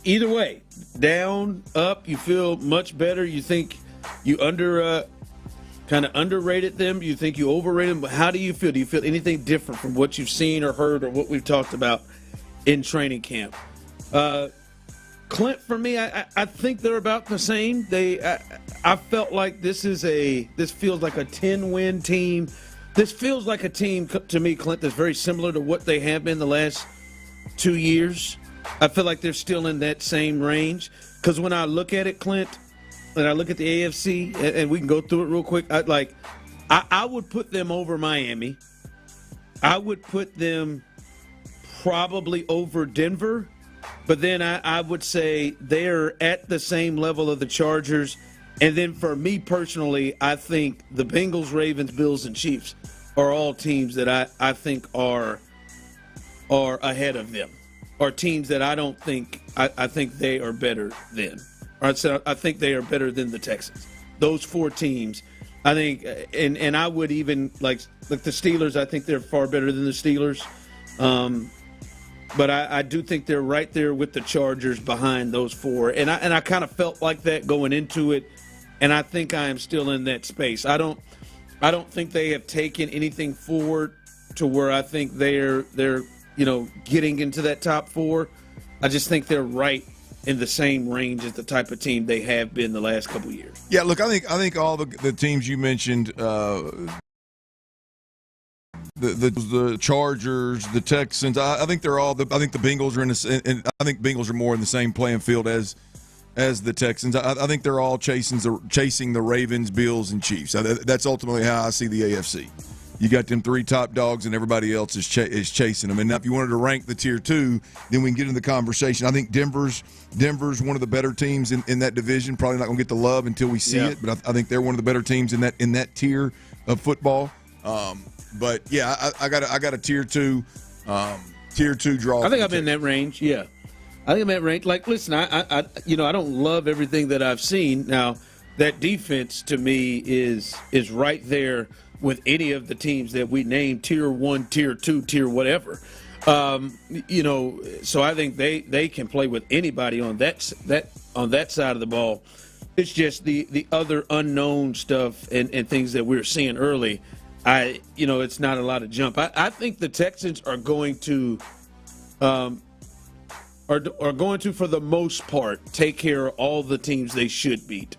Either way, down, up, you feel much better. You think you kind of underrated them? You think you overrated them? But how do you feel? Do you feel anything different from what you've seen or heard or what we've talked about in training camp? Clint, for me, I think they're about the same. I felt like this feels like a 10-win team. This feels like a team to me, Clint, that's very similar to what they have been the last 2 years. I feel like they're still in that same range. Because when I look at it, Clint, and I look at the AFC, and we can go through it real quick, I would put them over Miami. I would put them probably over Denver. But then I would say they're at the same level of the Chargers. And then for me personally, I think the Bengals, Ravens, Bills, and Chiefs are all teams that I think are ahead of them, are teams that I don't think I think they are better than. So I think they are better than the Texans. Those 4 teams, I think, and I would even like the Steelers. I think they're far better than the Steelers. But I do think they're right there with the Chargers behind those 4. And I kind of felt like that going into it, and I think I am still in that space. I don't think they have taken anything forward to where I think they're getting into that top 4. I just think they're right in the same range as the type of team they have been the last couple of years. Yeah, look, I think all the teams you mentioned, the Chargers, the Texans, I think they're all. I think the Bengals are and I think Bengals are more in the same playing field as the Texans. I think they're all chasing the Ravens, Bills, and Chiefs. That's ultimately how I see the AFC. you got them 3 top dogs, and everybody else is chasing them. And now if you wanted to rank the tier 2, then we can get into the conversation. I think Denver's one of the better teams in that division. Probably not going to get the love until we see it, but I think they're one of the better teams in that tier of football. But yeah, I got a tier 2 draw. I think I'm in that range. Yeah, I think I'm in that range. Like, listen, I don't love everything that I've seen. Now, that defense to me is right there with any of the teams that we named, tier 1, tier 2, tier whatever. So I think they can play with anybody on that side of the ball. It's just the other unknown stuff and things that we're seeing early. It's not a lot of jump. I think the Texans are going to for the most part take care of all the teams they should beat.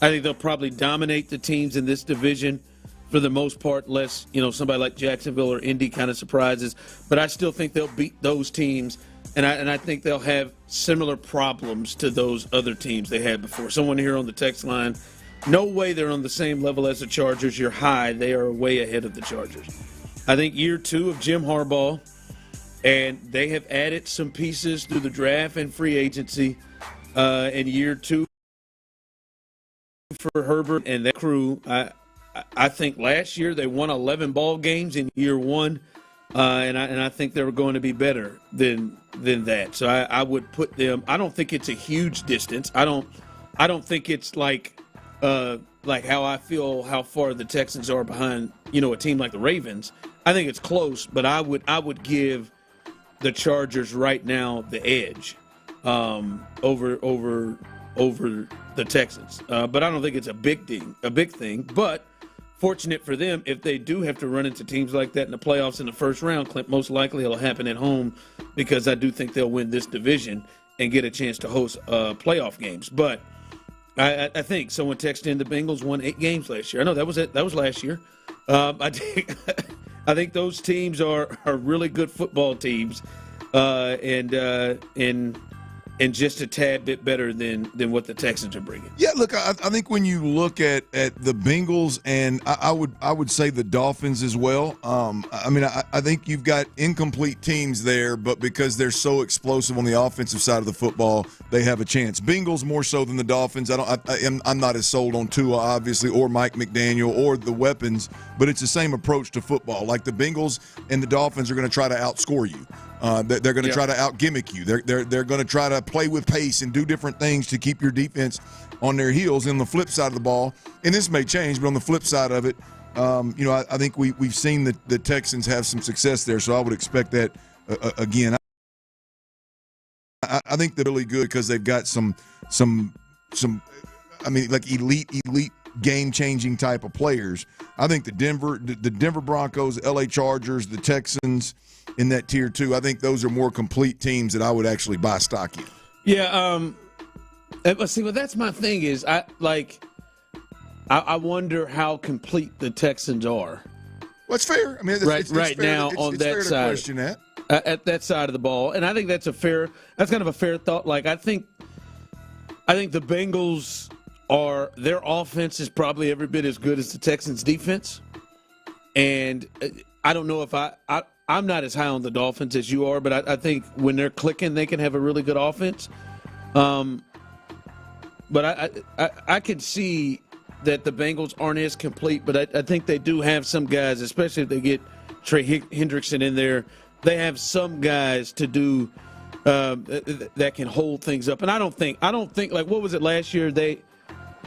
I think they'll probably dominate the teams in this division for the most part, unless somebody like Jacksonville or Indy kind of surprises. But I still think they'll beat those teams, and I think they'll have similar problems to those other teams they had before. Someone here on the text line, no way they're on the same level as the Chargers. You're high. They are way ahead of the Chargers. I think year 2 of Jim Harbaugh, and they have added some pieces through the draft and free agency. In year 2 for Herbert and that crew, I think last year they won 11 ball games in year 1, and I think they were going to be better than that. So I would put them. I don't think it's a huge distance. I don't think it's like how I feel how far the Texans are behind a team like the Ravens. I think it's close, but I would give the Chargers right now the edge over the Texans. But I don't think it's a big thing. But fortunate for them, if they do have to run into teams like that in the playoffs in the first round, Clint, most likely it'll happen at home, because I do think they'll win this division and get a chance to host playoff games. But I think someone texted in the Bengals won 8 games last year. I know that was last year. I think those teams are really good football teams, and just a tad bit better than what the Texans are bringing. Yeah, look, I think when you look at the Bengals, and I would say the Dolphins as well. I think you've got incomplete teams there, but because they're so explosive on the offensive side of the football, they have a chance. Bengals more so than the Dolphins. I'm not as sold on Tua, obviously, or Mike McDaniel, or the weapons, but it's the same approach to football. Like the Bengals and the Dolphins are going to try to outscore you. They're going to try to out-gimmick you. They're going to try to play with pace and do different things to keep your defense on their heels. And on the flip side of the ball, and this may change, but on the flip side of it, I think we've seen the Texans have some success there, so I would expect that again. I think they're really good because they've got some like elite game-changing type of players. I think the Denver Broncos, LA Chargers, the Texans in that tier 2, I think those are more complete teams that I would actually buy stock in. Yeah, but see, that's my thing is I wonder how complete the Texans are. Well, it's fair. I mean, it's right fair now on it's that fair side. To question that. At that side of the ball, and I think that's kind of a fair thought. Like I think the Bengals their offense is probably every bit as good as the Texans' defense, and I don't know if I'm not as high on the Dolphins as you are, but I think when they're clicking, they can have a really good offense. But I can see that the Bengals aren't as complete, but I think they do have some guys, especially if they get Trey Hendrickson in there. They have some guys to do that can hold things up. And I don't think like what was it last year? They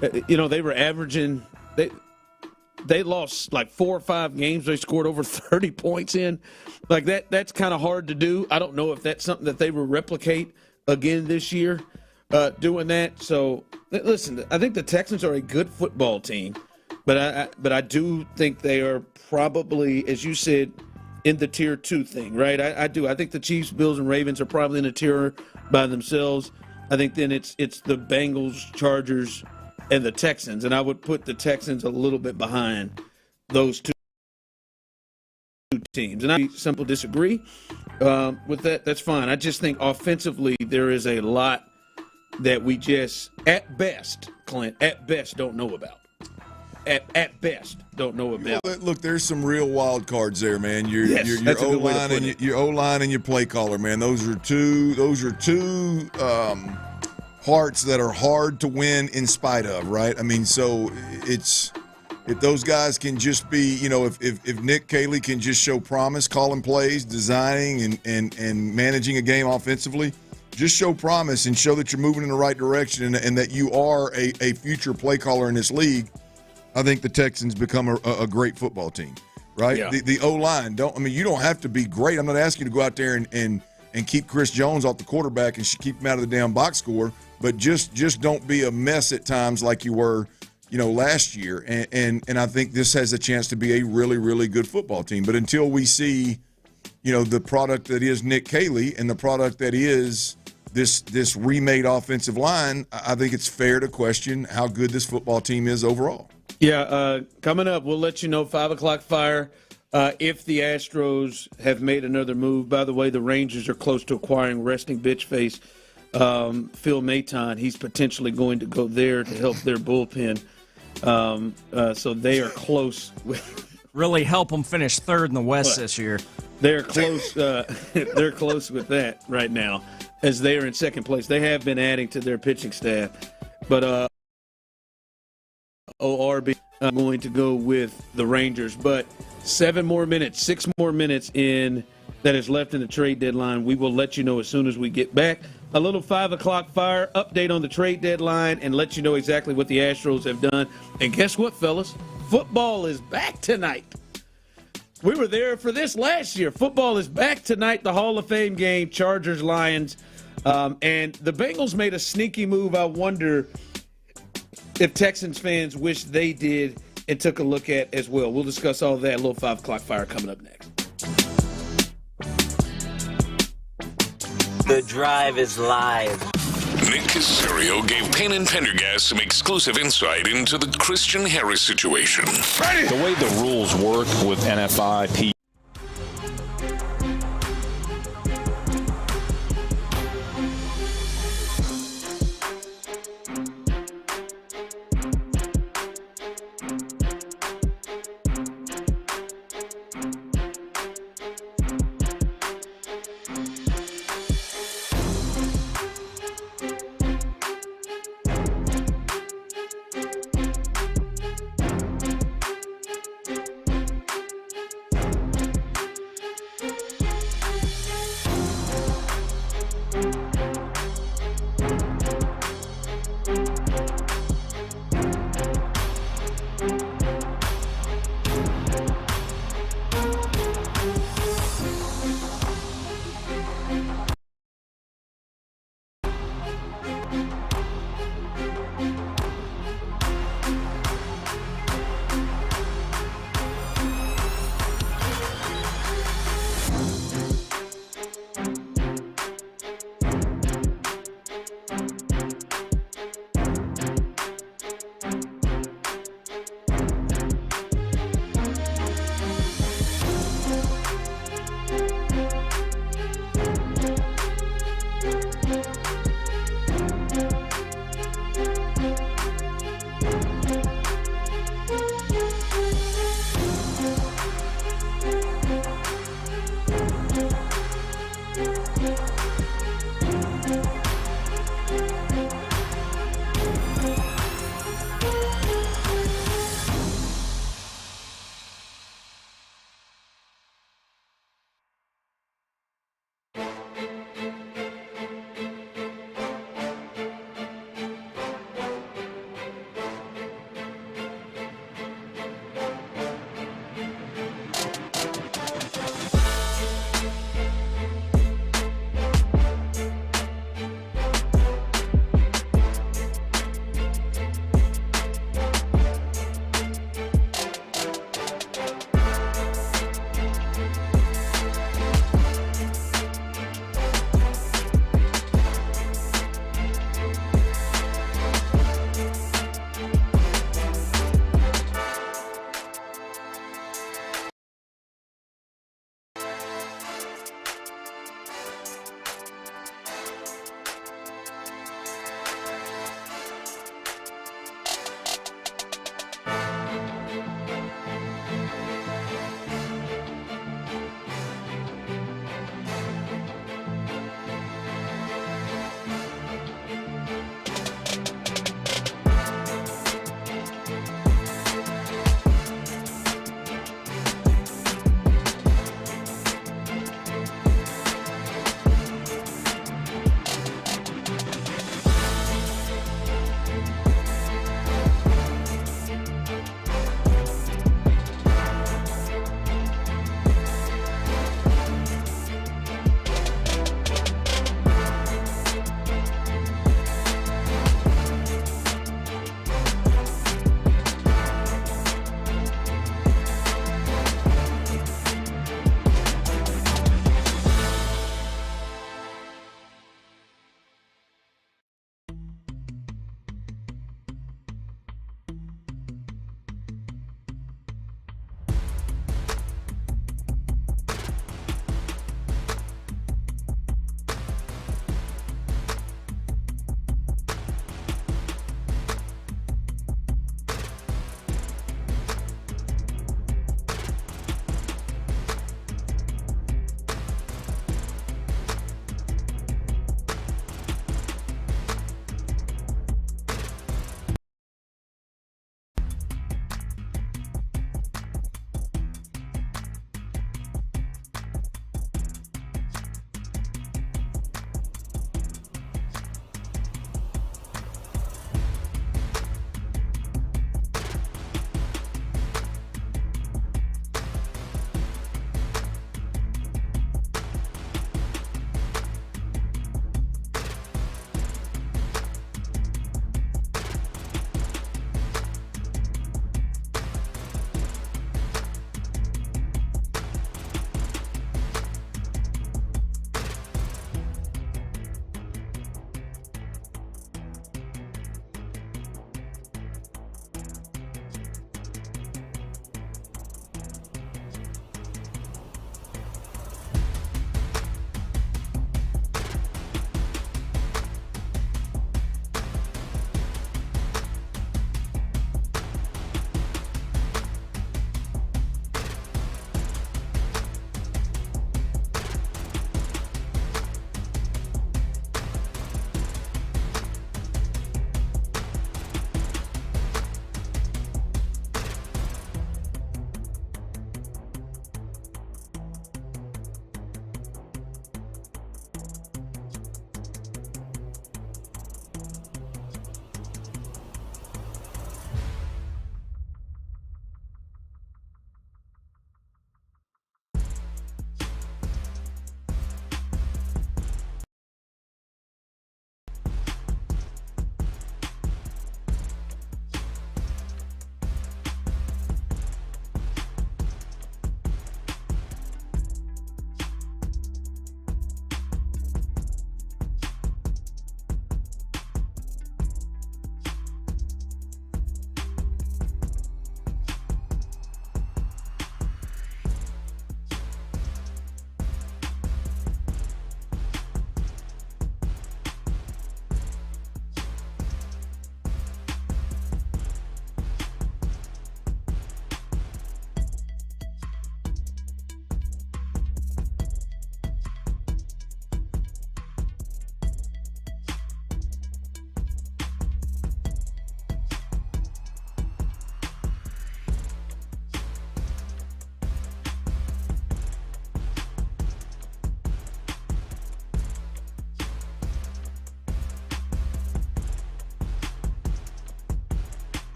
were averaging they lost like 4 or 5 games. They scored over 30 points in. Like that's kind of hard to do. I don't know if that's something that they will replicate again this year, doing that. So listen, I think the Texans are a good football team, but I do think they are probably, as you said, in the tier 2 thing, right? I do. I think the Chiefs, Bills, and Ravens are probably in a tier by themselves. I think then it's the Bengals, Chargers, and the Texans, and I would put the Texans a little bit behind those two teams. And I simply disagree with that. That's fine. I just think offensively there is a lot that we just, at best, Clint, don't know about. at best don't know about. Look, there's some real wild cards there, man. Your that's a good way to O-line put and it. your O-line and your play caller, man. Those are two parts that are hard to win in spite of, right? I mean, so if those guys can just be, if Nick Caley can just show promise, calling plays, designing and managing a game offensively, just show promise and show that you're moving in the right direction and that you are a future play caller in this league, I think the Texans become a great football team, right? Yeah. The O-line, you don't have to be great. I'm not asking you to go out there and keep Chris Jones off the quarterback and keep him out of the damn box score, but just don't be a mess at times like you were, last year. And I think this has a chance to be a really, really good football team. But until we see, the product that is Nick Caley and the product that is this remade offensive line, I think it's fair to question how good this football team is overall. Yeah, coming up, we'll let you know 5 o'clock fire if the Astros have made another move. By the way, the Rangers are close to acquiring resting bitch face Phil Maton. He's potentially going to go there to help their bullpen. So they are close. Really help them finish third in the West this year. They're close. They're close with that right now, as they are in second place. They have been adding to their pitching staff, but ORB going to go with the Rangers. But 6 more minutes in that is left in the trade deadline. We will let you know as soon as we get back. A little 5 o'clock fire update on the trade deadline and let you know exactly what the Astros have done. And guess what, fellas? Football is back tonight. We were there for this last year. Football is back tonight, the Hall of Fame game, Chargers-Lions. And the Bengals made a sneaky move. I wonder if Texans fans wish they did and took a look at as well. We'll discuss all that. A little 5 o'clock fire coming up next. The Drive is live. Nick Casario gave Payne and Pendergast some exclusive insight into the Christian Harris situation. The way the rules work with NFI,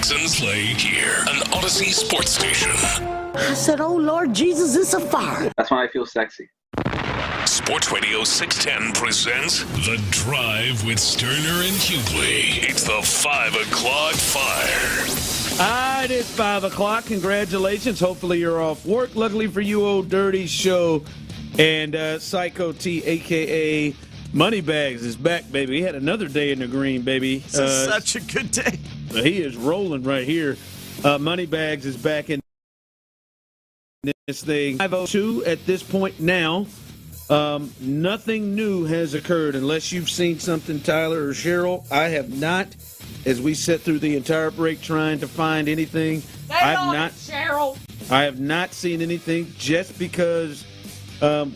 Texans play here, an Odyssey sports station. I said, oh, Lord Jesus, it's a fire. That's when I feel sexy. Sports Radio 610 presents The Drive with Stoerner and Hughley. It's the 5 o'clock fire. All right, it's 5 o'clock. Congratulations. Hopefully you're off work. Luckily for you, Old Dirty Show and Psycho T, a.k.a. Moneybags, is back, baby. He had another day in the green, baby. This is such a good day. He is rolling right here. Moneybags is back in this thing. 5:02 at this point now. Nothing new has occurred unless you've seen something, Tyler or Cheryl. I have not, as we sat through the entire break trying to find anything. Cheryl. I have not seen anything just because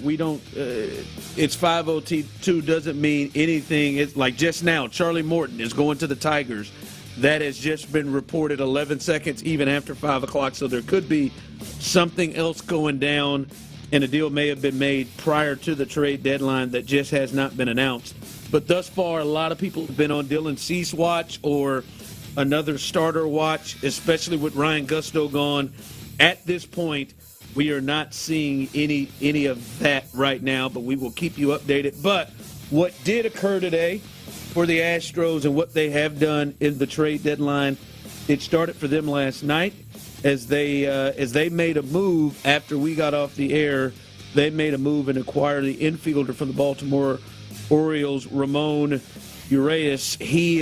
we don't. It's 5:02 doesn't mean anything. It's like just now, Charlie Morton is going to the Tigers. That has just been reported 11 seconds even after 5 o'clock. So there could be something else going down, and a deal may have been made prior to the trade deadline that just has not been announced. But thus far, a lot of people have been on Dylan Cease watch or another starter watch, especially with Ryan Gusto gone. At this point, we are not seeing any of that right now, but we will keep you updated. But what did occur today for the Astros and what they have done in the trade deadline, it started for them last night as they made a move after we got off the air. They made a move and acquired the infielder from the Baltimore Orioles, Ramon Urias. He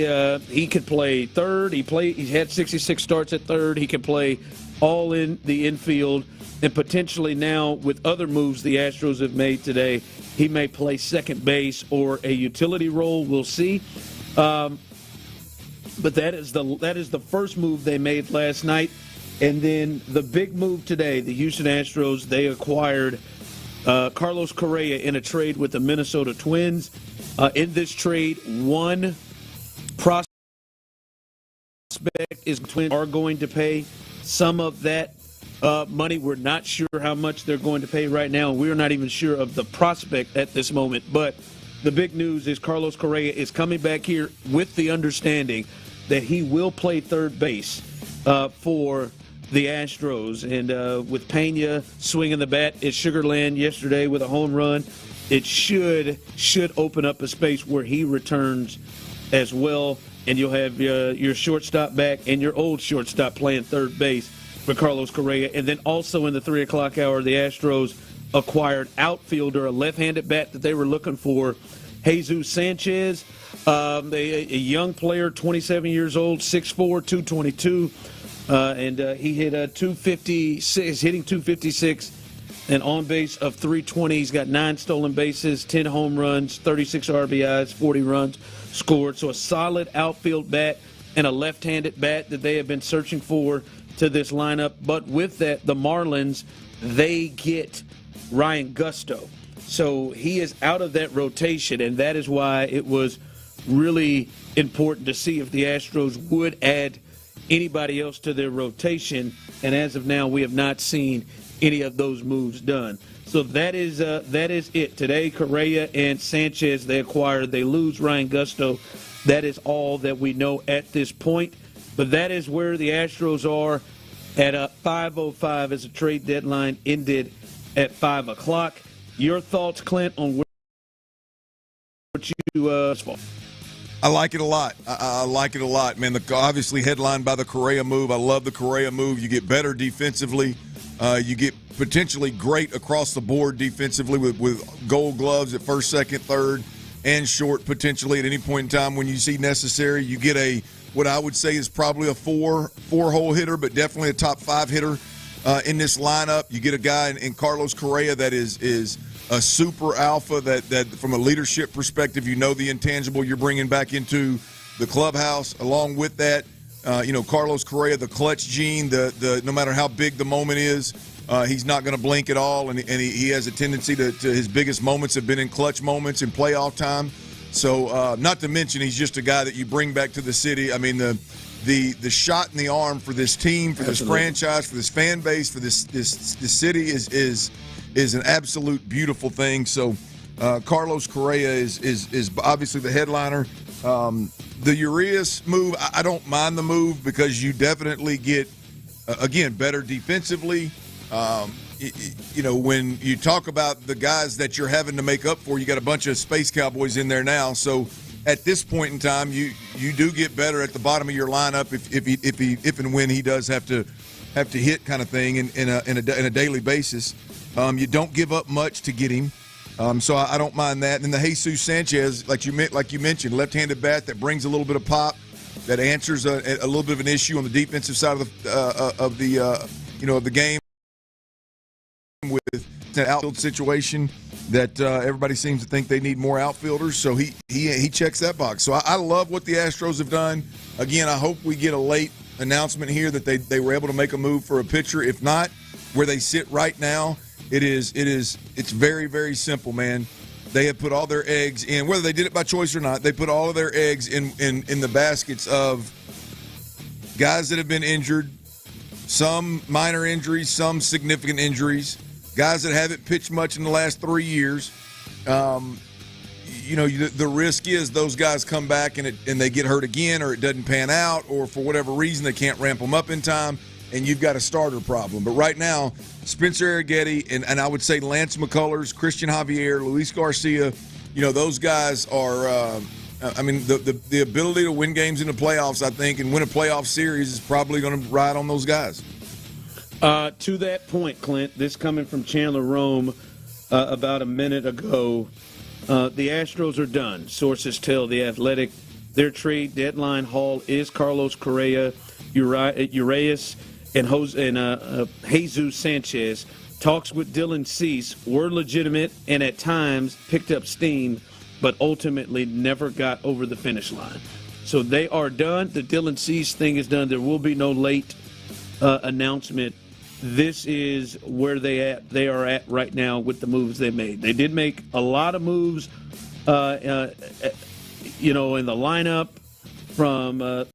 could play third. He had 66 starts at third. He can play all in the infield. And potentially now, with other moves the Astros have made today, he may play second base or a utility role. We'll see. But that is the first move they made last night. And then the big move today, the Houston Astros, they acquired Carlos Correa in a trade with the Minnesota Twins. In this trade, one prospect is Twins are going to pay some of that money. We're not sure how much they're going to pay right now. We're not even sure of the prospect at this moment. But the big news is Carlos Correa is coming back here with the understanding that he will play third base for the Astros. And with Pena swinging the bat at Sugarland yesterday with a home run, it should open up a space where he returns as well. And you'll have your shortstop back and your old shortstop playing third base for Carlos Correa. And then also in the 3 o'clock hour, the Astros acquired outfielder, a left-handed bat that they were looking for, Jesus Sanchez, a young player, 27 years old, 6'4", 222, and he hit 256, hitting 256, and on base of 320. He's got 9 stolen bases, 10 home runs, 36 RBIs, 40 runs scored. So a solid outfield bat and a left-handed bat that they have been searching for to this lineup. But with that, the Marlins, they get Ryan Gusto. So he is out of that rotation, and that is why it was really important to see if the Astros would add anybody else to their rotation. And as of now, we have not seen any of those moves done. So that is it. Today, Correa and Sanchez, they acquired. They lose Ryan Gusto. That is all that we know at this point. But that is where the Astros are at 5:05 as the trade deadline ended at 5 o'clock. Your thoughts, Clint, on what you I like it a lot. I like it a lot, man. Obviously headlined by the Correa move. I love the Correa move. You get better defensively. You get potentially great across the board defensively with gold gloves at first, second, third, and short potentially at any point in time when you see necessary. You get what I would say is probably a four-hole hitter, but definitely a top 5 hitter in this lineup. You get a guy in Carlos Correa that is a super alpha that from a leadership perspective, you know the intangible you're bringing back into the clubhouse. Along with that, Carlos Correa, the clutch gene, the no matter how big the moment is, he's not going to blink at all, and he has a tendency to his biggest moments have been in clutch moments in playoff time. So not to mention he's just a guy that you bring back to the city. I mean, the shot in the arm for this team, for this franchise, for this fan base, for this city is an absolute beautiful thing. So Carlos Correa is obviously the headliner. the Urias move, I don't mind the move because you definitely get, again, better defensively. When you talk about the guys that you're having to make up for, you got a bunch of Space Cowboys in there now. So at this point in time, you do get better at the bottom of your lineup if and when he does have to hit kind of thing in a daily basis. You don't give up much to get him. So I don't mind that. And the Jesus Sanchez, like you mentioned, left-handed bat that brings a little bit of pop, that answers a little bit of an issue on the defensive side of the game with an outfield situation that everybody seems to think they need more outfielders. So he checks that box. So I love what the Astros have done. Again, I hope we get a late announcement here that they were able to make a move for a pitcher. If not, where they sit right now, it's very, very simple, man. They have put all their eggs in, whether they did it by choice or not, they put all of their eggs in the baskets of guys that have been injured, some minor injuries, some significant injuries, guys that haven't pitched much in the last 3 years. The risk is those guys come back and they get hurt again, or it doesn't pan out, or for whatever reason they can't ramp them up in time, and you've got a starter problem. But right now, Spencer Arrighetti and I would say Lance McCullers, Christian Javier, Luis Garcia, those guys are the ability to win games in the playoffs, I think, and win a playoff series is probably going to ride on those guys. To that point, Clint, this coming from Chandler Rome about a minute ago, the Astros are done. Sources tell The Athletic their trade deadline haul is Carlos Correa, Urias, and Jesus Sanchez. Talks with Dylan Cease were legitimate and at times picked up steam, but ultimately never got over the finish line. So they are done. The Dylan Cease thing is done. There will be no late announcement. This is where they are at right now with the moves they made. They did make a lot of moves, in the lineup from a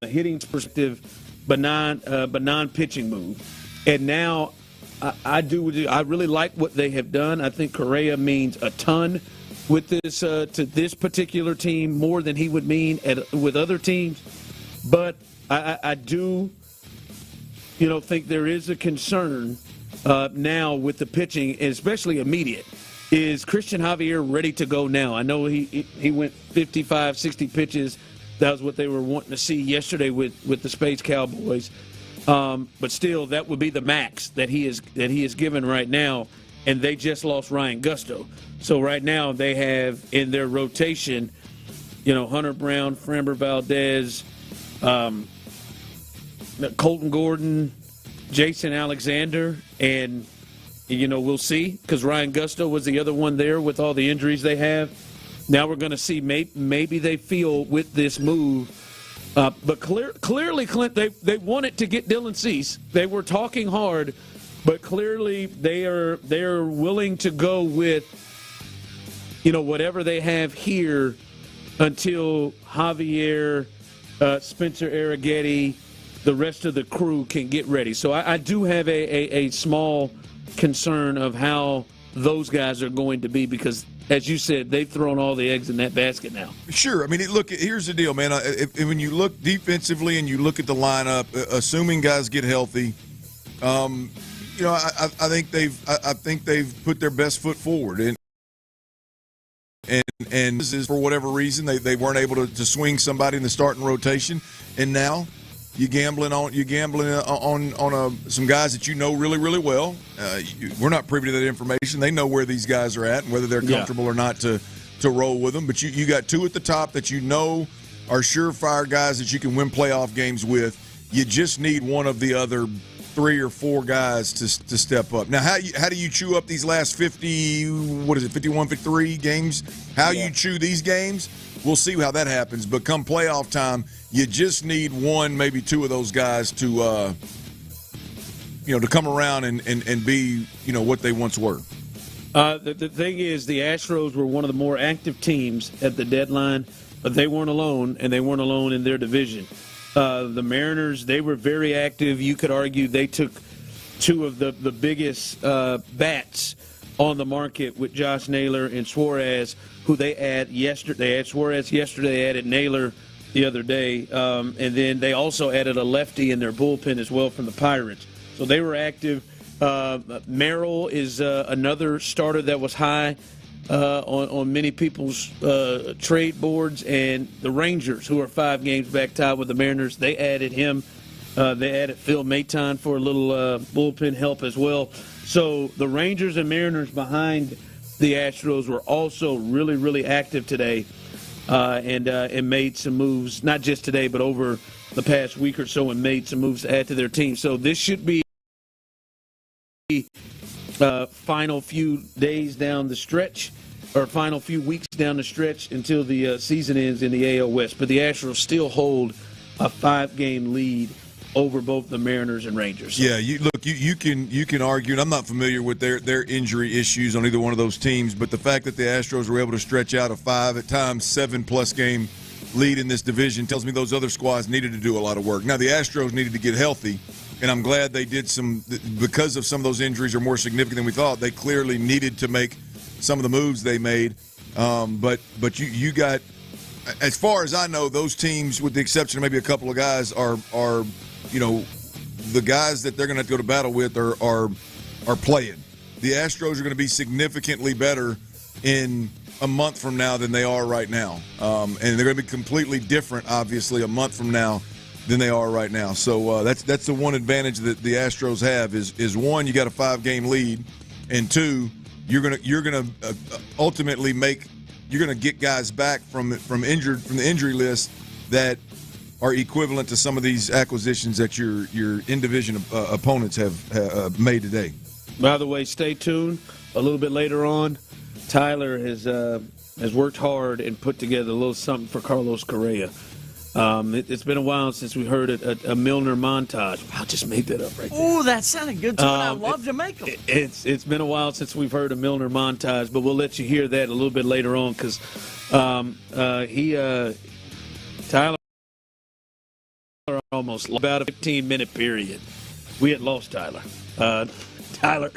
hitting perspective, but non-pitching move. And now I really like what they have done. I think Correa means a ton with this to this particular team, more than he would mean with other teams. But I do, think there is a concern now with the pitching, and especially immediate. Is Christian Javier ready to go now? I know he went 55, 60 pitches. That was what they were wanting to see yesterday with the Space Cowboys. But still, that would be the max that he is given right now, and they just lost Ryan Gusto. So right now they have in their rotation, Hunter Brown, Framber Valdez, Colton Gordon, Jason Alexander, and we'll see, because Ryan Gusto was the other one there with all the injuries they have. Now we're going to see maybe they feel with this move. But clearly, Clint, they wanted to get Dylan Cease. They were talking hard, but clearly they are willing to go with whatever they have here until Javier, Spencer Arrighetti, the rest of the crew can get ready. So I do have a small concern of how those guys are going to be, because, as you said, they've thrown all the eggs in that basket now. Sure. I mean, look, here's the deal, man. When you look defensively and you look at the lineup, assuming guys get healthy, I think they've put their best foot forward, and this is for whatever reason they weren't able to swing somebody in the starting rotation, and now you're gambling on some guys that really, really well. We're not privy to that information. They know where these guys are at and whether they're comfortable or not to roll with them. But you got two at the top that are surefire guys that you can win playoff games with. You just need one of the other 3 or 4 guys to step up. Now, how do you chew up these last 51, 53 games? How you chew these games? We'll see how that happens. But come playoff time, you just need 1, maybe 2 of those guys to come around and be, what they once were. The thing is, the Astros were one of the more active teams at the deadline, but they weren't alone, and they weren't alone in their division. The Mariners, they were very active. You could argue they took 2 of the biggest bats on the market with Josh Naylor and Suarez, who they add yesterday. They had Suarez yesterday, they added Naylor the other day, and then they also added a lefty in their bullpen as well from the Pirates. So they were active. Merrill is another starter that was high on many people's trade boards, and the Rangers, who are 5 games back tied with the Mariners, they added him. They added Phil Maton for a little bullpen help as well. So the Rangers and Mariners behind the Astros were also really, really active today, and made some moves, not just today, but over the past week or so, and made some moves to add to their team. So this should be final few days down the stretch, or final few weeks down the stretch until the season ends in the AL West. But the Astros still hold a 5-game lead over both the Mariners and Rangers. Yeah, you can argue, and I'm not familiar with their injury issues on either one of those teams, but the fact that the Astros were able to stretch out a 5, at times 7+ game lead in this division tells me those other squads needed to do a lot of work. Now the Astros needed to get healthy, and I'm glad they did some, because of some of those injuries are more significant than we thought. They clearly needed to make some of the moves they made, but you got, as far as I know, those teams, with the exception of maybe a couple of guys, are the guys that they're going to have to go to battle with are playing. The Astros are going to be significantly better in a month from now than they are right now, and they're going to be completely different, obviously, a month from now than they are right now. So that's the one advantage that the Astros have is one, you got a 5-game lead, and two, you're gonna ultimately get guys back from the injury list that are equivalent to some of these acquisitions that your in-division opponents have made today. By the way, stay tuned. A little bit later on, Tyler has worked hard and put together a little something for Carlos Correa. It's been a while since we heard a Milner montage. I'll just make that up right there. Oh, that sounded good to me. I love to make them. It's been a while since we've heard a Milner montage, but we'll let you hear that a little bit later on because Tyler almost about a 15-minute period. We had lost Tyler. Tyler.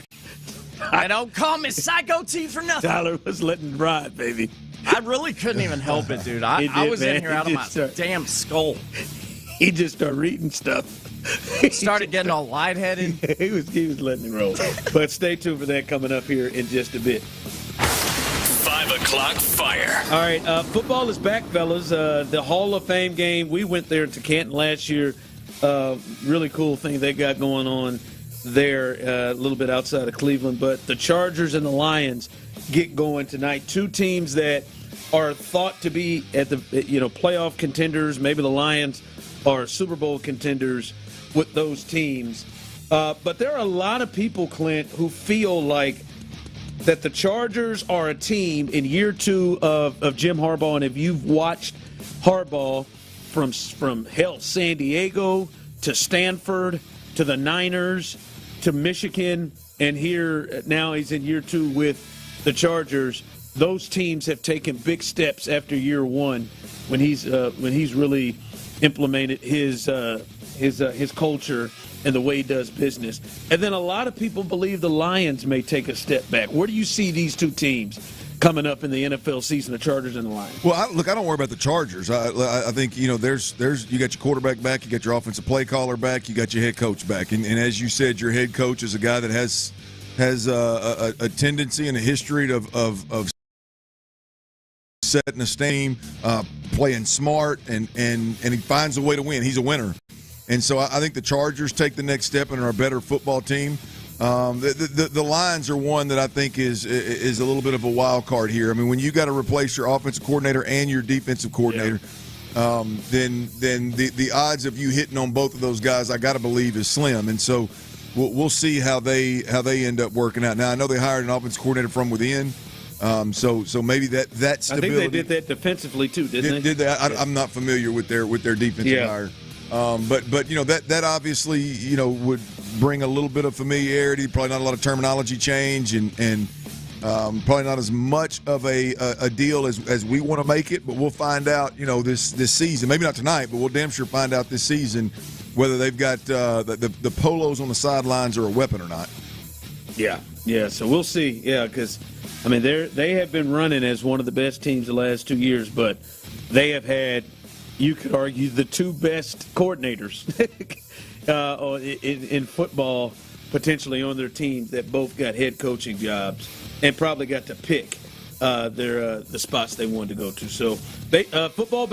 I don't call me Psycho T for nothing. Tyler was letting ride, baby. I really couldn't even help it, dude. I was in here out of my damn skull. He just started reading stuff. Started getting all lightheaded. he was letting it roll. But stay tuned for that coming up here in just a bit. 5 o'clock fire. All right, football is back, fellas. The Hall of Fame game, we went there to Canton last year. Really cool thing they got going on there, a little bit outside of Cleveland. But the Chargers and the Lions get going tonight. 2 teams that are thought to be at the playoff contenders. Maybe the Lions are Super Bowl contenders with those teams. But there are a lot of people, Clint, who feel like that the Chargers are a team in year 2 of Jim Harbaugh. And if you've watched Harbaugh from San Diego to Stanford to the Niners to Michigan, and here now he's in year 2 with the Chargers, those teams have taken big steps after year 1 when he's really implemented his culture and the way he does business. And then a lot of people believe the Lions may take a step back. Where do you see these 2 teams coming up in the NFL season, the Chargers and the Lions? Well, I don't worry about the Chargers. I think there's you got your quarterback back, you got your offensive play caller back, you got your head coach back, and as you said, your head coach is a guy that has a tendency and a history of setting a steam, playing smart, and he finds a way to win. He's a winner. And so I think the Chargers take the next step and are a better football team. The Lions are one that I think is a little bit of a wild card here. I mean, when you got to replace your offensive coordinator and your defensive coordinator, then the odds of you hitting on both of those guys, I got to believe, is slim. And so we'll see how they end up working out. Now I know they hired an offensive coordinator from within. So maybe that stability. I think they did that defensively too, didn't they? Did they? I'm not familiar with their defensive hire. But that obviously would bring a little bit of familiarity. Probably not a lot of terminology change, and probably not as much of a deal as we want to make it. But we'll find out this season. Maybe not tonight, but we'll damn sure find out this season whether they've got the polos on the sidelines are a weapon or not. Yeah, Yeah, so we'll see. Yeah, because, I mean, they have been running as one of the best teams the last 2 years, but they have had, you could argue, the two best coordinators in football potentially on their teams that both got head coaching jobs and probably got to pick the spots they wanted to go to. So football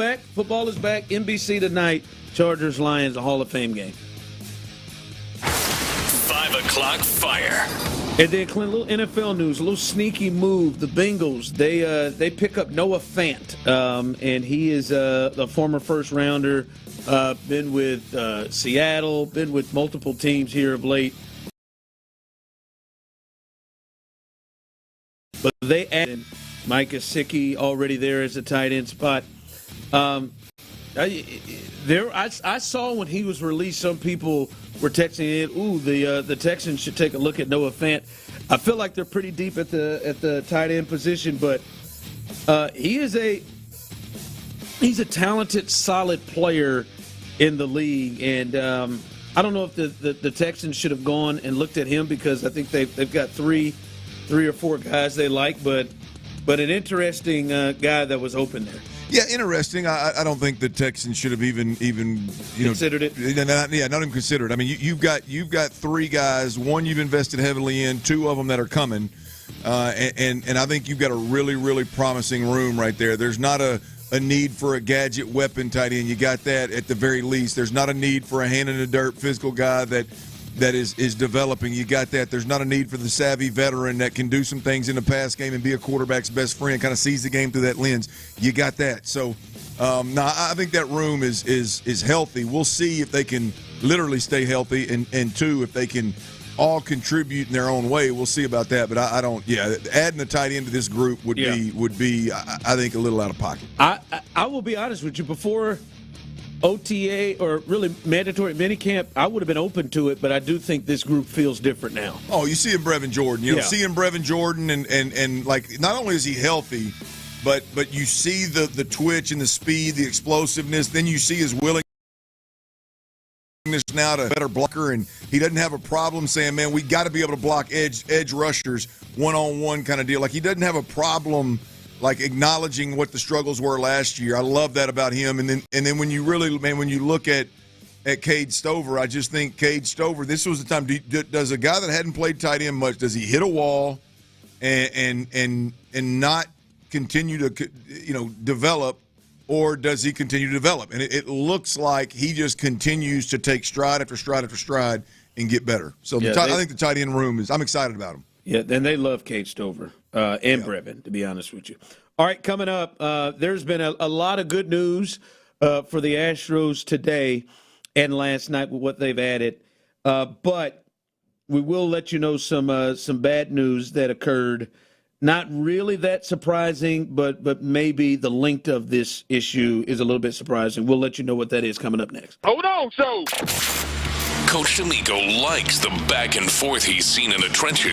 is back. NBC tonight. Chargers Lions, a Hall of Fame game. 5 o'clock fire. And then, Clint, a little NFL news, a little sneaky move. The Bengals, they pick up Noah Fant, and he is the former first rounder. Been with Seattle, been with multiple teams here of late. But they added Mike Gesicki already there as a tight end spot. I saw when he was released, some people were texting in, the Texans should take a look at Noah Fant. I feel like they're pretty deep at the tight end position, but he's a talented, solid player in the league, and I don't know if the Texans should have gone and looked at him, because I think they've got three or four guys they like, but an interesting guy that was open there. Yeah, interesting. I don't think the Texans should have even considered it. Not even considered. I mean, you've got three guys. One you've invested heavily in. Two of them that are coming, and I think you've got a really, really promising room right there. There's not a need for a gadget weapon tight end. You got that at the very least. There's not a need for a hand in the dirt physical guy that is developing. You got that. There's not a need for the savvy veteran that can do some things in the pass game and be a quarterback's best friend, kind of sees the game through that lens. You got that. So, I think that room is healthy. We'll see if they can literally stay healthy, and two, if they can all contribute in their own way. We'll see about that. But I don't. Yeah, adding a tight end to this group would be I think a little out of pocket. I will be honest with you. Before OTA or really mandatory minicamp, I would have been open to it, but I do think this group feels different now. Oh, you see in Brevin Jordan. Seeing Brevin Jordan and like, not only is he healthy, but you see the twitch and the speed, the explosiveness. Then you see his willingness now to better blocker, and he doesn't have a problem saying, man, we got to be able to block edge rushers one-on-one kind of deal. Like, he doesn't have a problem like acknowledging what the struggles were last year. I love that about him. And then when you really, man, when you look at Cade Stover, I just think Cade Stover, this was the time. Does a guy that hadn't played tight end much, does he hit a wall and not continue to develop, or does he continue to develop? And it looks like he just continues to take stride after stride after stride and get better. So I think the tight end room I'm excited about him. Yeah, and they love Cade Stover and Brevin, to be honest with you. All right, coming up, there's been a lot of good news for the Astros today and last night with what they've added. But we will let you know some bad news that occurred. Not really that surprising, but maybe the length of this issue is a little bit surprising. We'll let you know what that is coming up next. Hold on, so Coach D'Amico likes the back and forth he's seen in the trenches.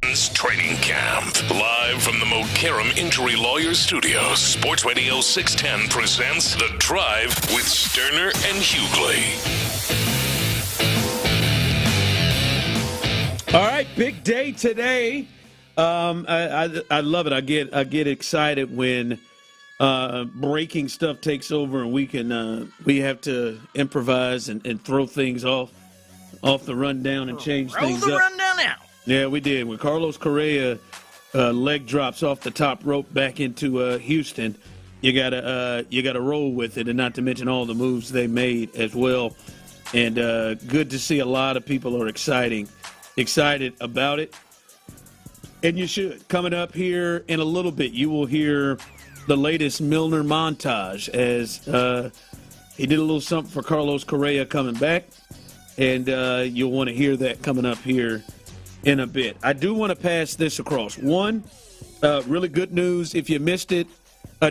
Texans training camp. Live from the Mokaram Injury Lawyers Studios, Sports Radio 610 presents The Drive with Stoerner and Hughley. All right, big day today. I love it. I get excited when breaking stuff takes over and we have to improvise and throw things off the rundown and change things up. Roll the rundown now. Yeah, we did. When Carlos Correa leg drops off the top rope back into Houston, you gotta roll with it, and not to mention all the moves they made as well. And good to see a lot of people are excited about it. And you should. Coming up here in a little bit, you will hear the latest Milner montage as he did a little something for Carlos Correa coming back. And you'll want to hear that coming up here in a bit. I do want to pass this across. One, really good news. If you missed it,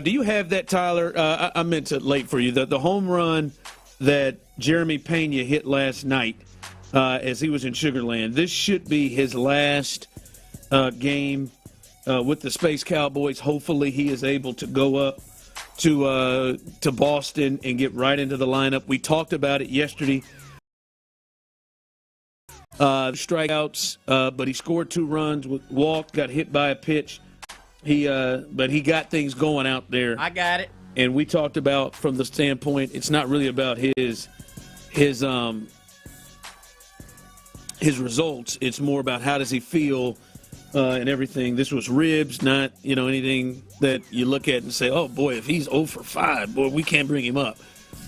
do you have that, Tyler? I meant it late for you. The home run that Jeremy Pena hit last night as he was in Sugar Land. This should be his last game with the Space Cowboys. Hopefully he is able to go up to Boston and get right into the lineup. We talked about it yesterday. Strikeouts, but he scored 2 runs, walked, got hit by a pitch. But he got things going out there. I got it. And we talked about from the standpoint, it's not really about his results. It's more about how does he feel and everything. This was ribs, not anything that you look at and say, oh boy, if he's 0 for 5, boy, we can't bring him up.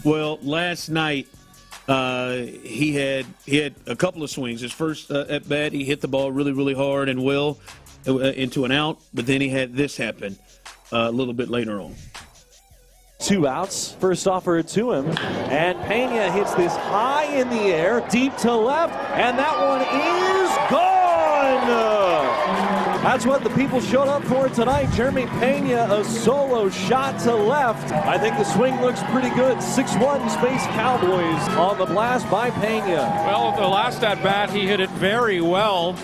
Well, last night he had a couple of swings. His first at bat, he hit the ball really, really hard and well into an out, but then he had this happen a little bit later on. 2 outs. First offer to him, and Pena hits this high in the air, deep to left, and that one is gone! That's what the people showed up for tonight. Jeremy Pena, a solo shot to left. I think the swing looks pretty good. 6-1 Space Cowboys on the blast by Pena. Well, the last at-bat, he hit it very well.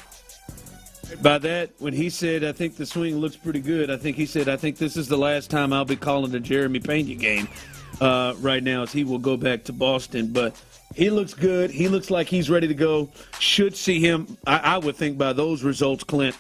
By that, when he said, I think the swing looks pretty good, I think he said, I think this is the last time I'll be calling the Jeremy Pena game right now, as he will go back to Boston. But he looks good. He looks like he's ready to go. Should see him, I would think, by those results, Clint,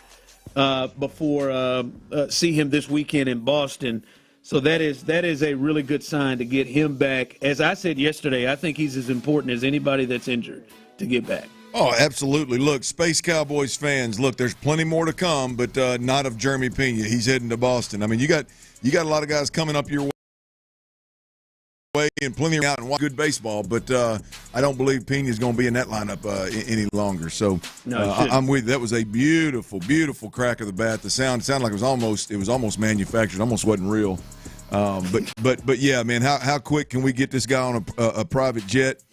before see him this weekend in Boston. So that is a really good sign to get him back. As I said yesterday, I think he's as important as anybody that's injured to get back. Oh, absolutely. Look, Space Cowboys fans, look, there's plenty more to come, but not of Jeremy Pena. He's heading to Boston. I mean, you got a lot of guys coming up your way and plenty out and watch good baseball, but I don't believe Pena's going to be in that lineup any longer. So I'm with you. That was a beautiful, beautiful crack of the bat. The sounded like it was almost manufactured, almost wasn't real. But yeah, man, how quick can we get this guy on a private jet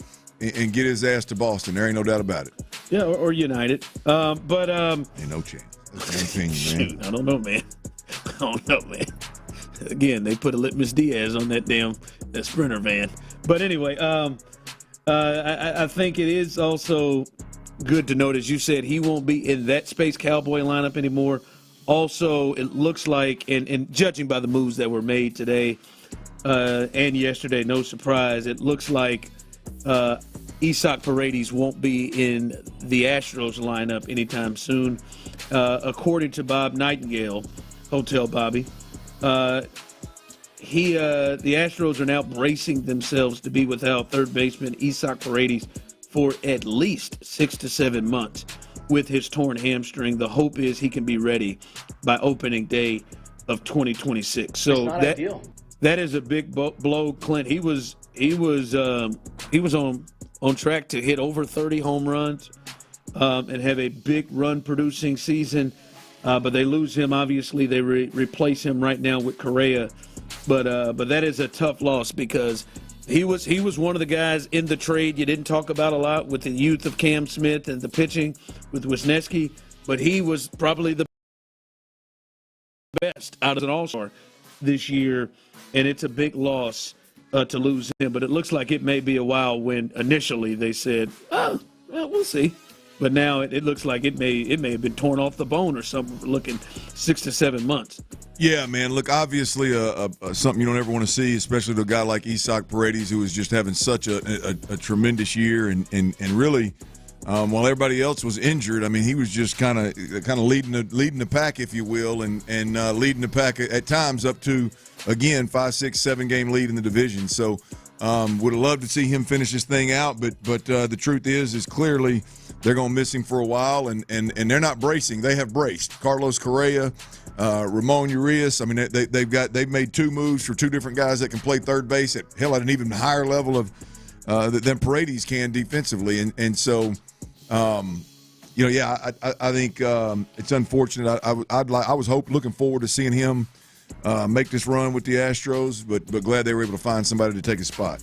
and get his ass to Boston? There ain't no doubt about it. Yeah, or United. Ain't no chance. Shoot, I don't know, man. Again, they put a Litmus Diaz on that Sprinter van. But anyway, I think it is also good to note, as you said, he won't be in that Space Cowboy lineup anymore. Also, it looks like, and judging by the moves that were made today and yesterday, no surprise, it looks like Isaac Paredes won't be in the Astros lineup anytime soon. According to Bob Nightingale, Hotel Bobby, the Astros are now bracing themselves to be without third baseman Isaac Paredes for at least 6 to 7 months with his torn hamstring. The hope is he can be ready by opening day of 2026. So that is a big blow, Clint. He was on track to hit over 30 home runs and have a big run producing season. But they lose him. Obviously, they replace him right now with Correa. But that is a tough loss because he was one of the guys in the trade you didn't talk about a lot with the youth of Cam Smith and the pitching with Wisniewski. But he was probably the best out of an all-star this year, and it's a big loss to lose him. But it looks like it may be a while when initially they said, oh, well, we'll see. But now it looks like it may have been torn off the bone or something, looking 6 to 7 months. Yeah, man. Look, obviously, something you don't ever want to see, especially to a guy like Isaac Paredes, who is just having such a tremendous year, and really, while everybody else was injured, I mean, he was just kind of leading the pack, if you will, and leading the pack at times up to, again, 5, 6, 7 game lead in the division. So, would have loved to see him finish this thing out, but the truth is clearly they're going to miss him for a while, and they're not bracing. They have braced. Carlos Correa, Ramon Urias. I mean, they've made 2 moves for 2 different guys that can play third base at an even higher level of than Paredes can defensively, and so. I think it's unfortunate. I was looking forward to seeing him make this run with the Astros, but glad they were able to find somebody to take his spot.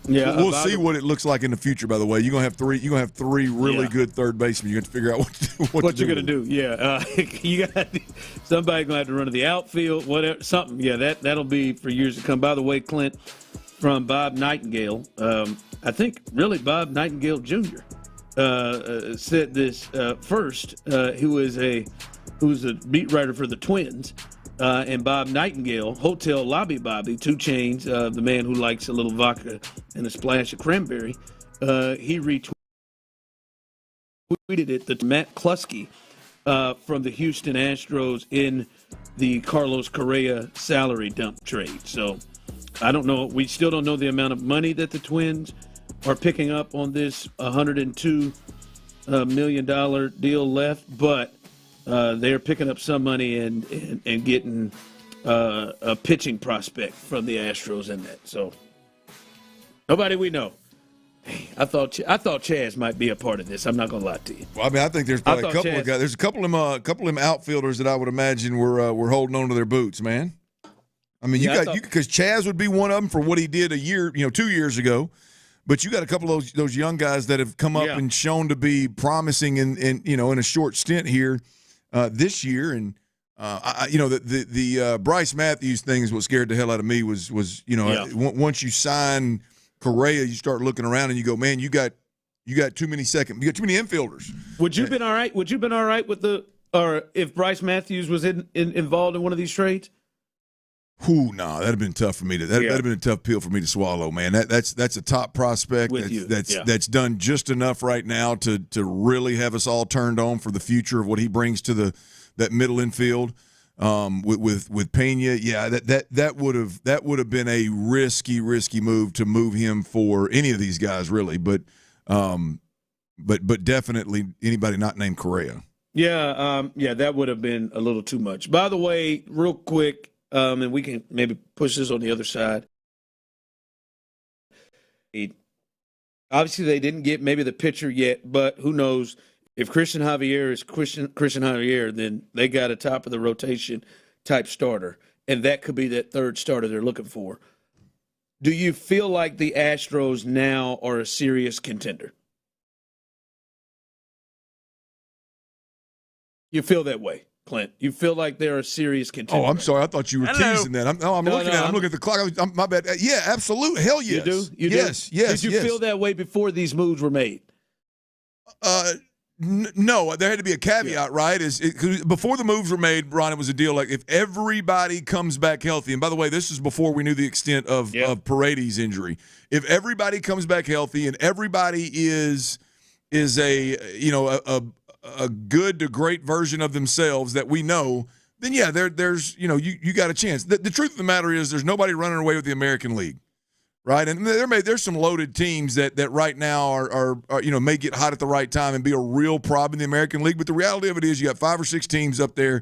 Yeah, we'll see what it looks like in the future. By the way, you're gonna have 3 really good third basemen. You have to figure out what you're gonna do. Yeah, you got somebody gonna have to run to the outfield, whatever, something. Yeah, that'll be for years to come. By the way, Clint, from Bob Nightingale, I think really Bob Nightingale Jr. Said this first. Who's a beat writer for the Twins, and Bob Nightingale, Hotel Lobby Bobby, 2 Chainz, the man who likes a little vodka and a splash of cranberry. He retweeted it that Matt Kluski from the Houston Astros in the Carlos Correa salary dump trade. So I don't know. We still don't know the amount of money that the Twins are picking up on this $102 million deal left, but they're picking up some money and getting a pitching prospect from the Astros in that. So nobody we know. I thought Chaz might be a part of this. I'm not gonna lie to you. Well, I mean, I think there's probably a couple of guys. There's a couple of them outfielders that I would imagine were holding on to their boots, man. I mean, because Chaz would be one of them for what he did 2 years ago. But you got a couple of those young guys that have come up and shown to be promising in a short stint here this year, and the Bryce Matthews thing is what scared the hell out of me. Was once you sign Correa, you start looking around and you go, man, you got too many infielders. Would you been all right? Would you been all right with if Bryce Matthews was involved in one of these trades? That'd have been tough for me that'd have been a tough pill for me to swallow, man. That's a top prospect that's done just enough right now to really have us all turned on for the future of what he brings to that middle infield. With Pena, that would have been a risky move to move him for any of these guys, really. But definitely anybody not named Correa. That would have been a little too much. By the way, real quick. And we can maybe push this on the other side. Obviously, they didn't get maybe the pitcher yet, but who knows? If Christian Javier is Christian Javier, then they got a top of the rotation type starter, and that could be that third starter they're looking for. Do you feel like the Astros now are a serious contender? You feel that way, Clint? You feel like they're a serious contender? Oh, I'm sorry. I thought you were teasing that. I'm looking at the clock. My bad. Yeah, absolutely. Hell yes. You do? Yes. Did you feel that way before these moves were made? No. There had to be a caveat, right? Before the moves were made, Ron, it was a deal like if everybody comes back healthy, and by the way, this is before we knew the extent of Paredes' injury. If everybody comes back healthy and everybody is a good to great version of themselves that we know, then there's you got a chance. The truth of the matter is there's nobody running away with the American League, right? And there's some loaded teams that right now are may get hot at the right time and be a real problem in the American League. But the reality of it is you got 5 or 6 teams up there,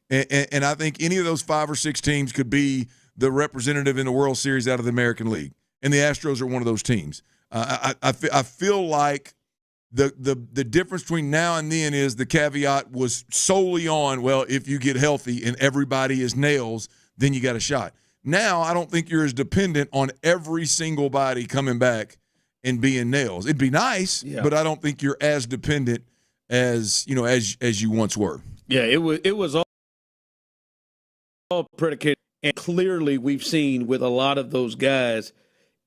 and I think any of those 5 or 6 teams could be the representative in the World Series out of the American League, and the Astros are one of those teams. I feel like the difference between now and then is the caveat was solely on, well, if you get healthy and everybody is nails, then you got a shot. Now I don't think you're as dependent on every single body coming back and being nails. It'd be nice, but I don't think you're as dependent as you once were. Yeah, it was all predicated, and clearly we've seen with a lot of those guys,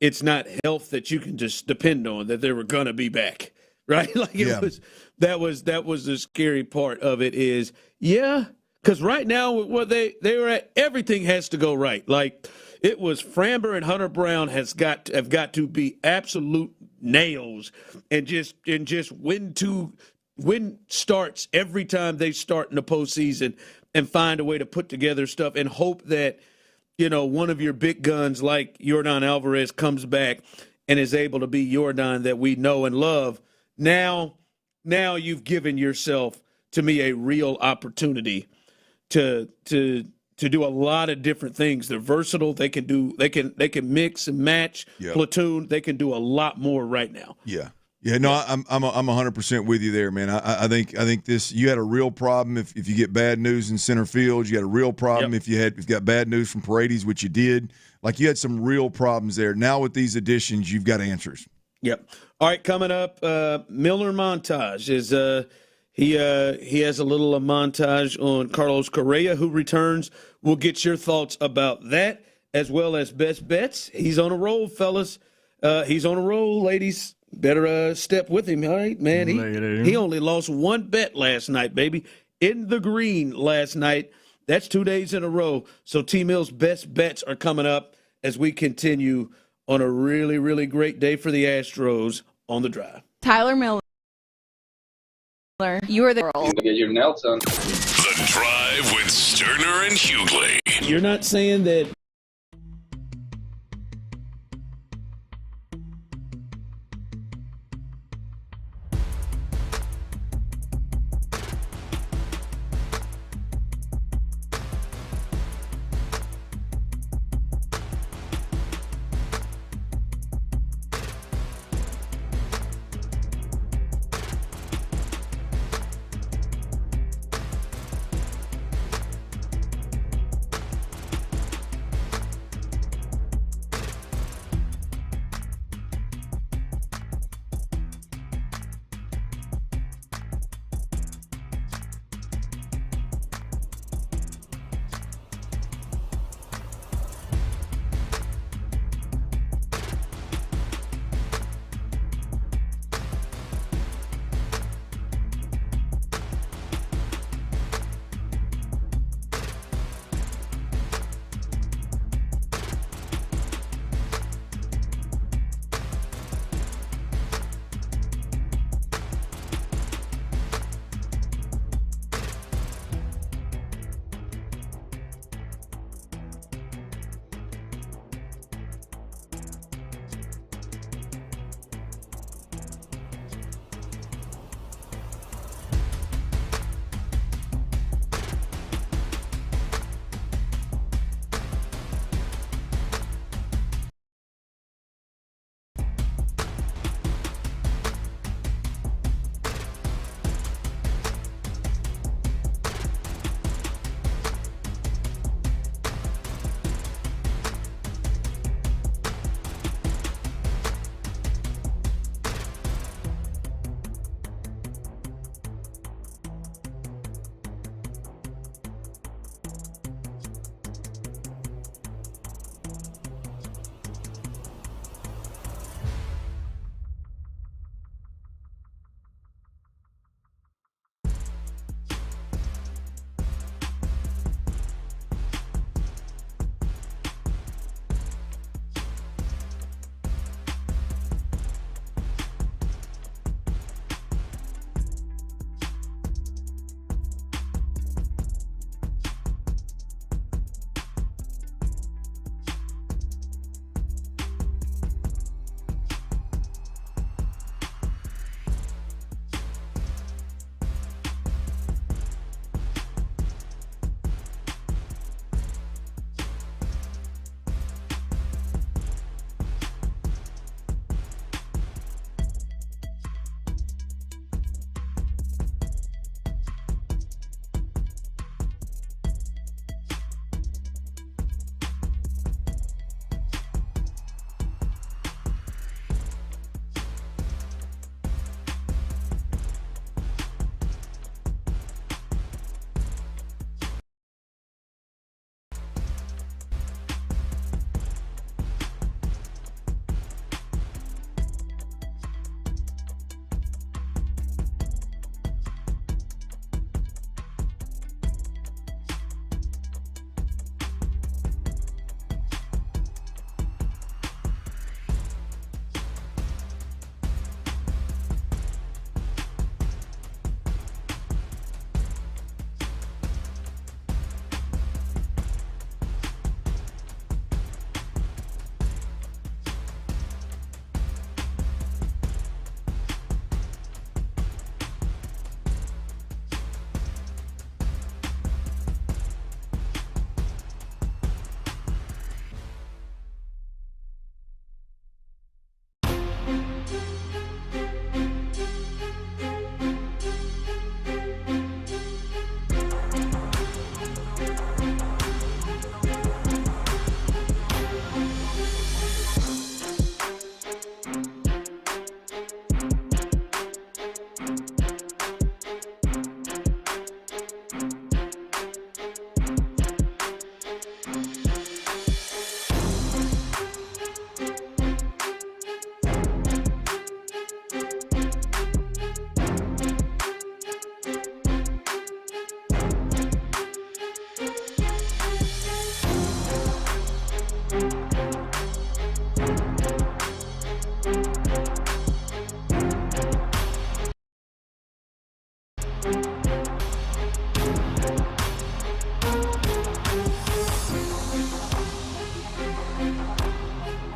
it's not health that you can just depend on, that they were going to be back. right? Like that was the scary part of it is, because right now what they were at, everything has to go right. Like it was Framber and Hunter Brown have got to be absolute nails and just win starts every time they start in the postseason and find a way to put together stuff and hope that, one of your big guns like Yordan Alvarez comes back and is able to be Yordan that we know and love. Now you've given yourself, to me, a real opportunity to do a lot of different things. They're versatile. They can mix and match, platoon. They can do a lot more right now. Yeah. Yeah, no, I'm 100% with you there, man. I think this, you had a real problem if you get bad news in center field. You had a real problem if you got bad news from Paredes, which you did. Like you had some real problems there. Now with these additions, you've got answers. Yep. All right, coming up, Miller montage is he has a little montage on Carlos Correa, who returns. We'll get your thoughts about that as well as best bets. He's on a roll, fellas. He's on a roll, ladies. Better step with him, all right, man. He only lost one bet last night, baby. In the green last night. That's 2 days in a row. So T-Mill's best bets are coming up as we continue on a really, really great day for the Astros on the drive. Tyler Miller, you are the girl. Get your nails done. The Drive with Stoerner and Hughley. You're not saying that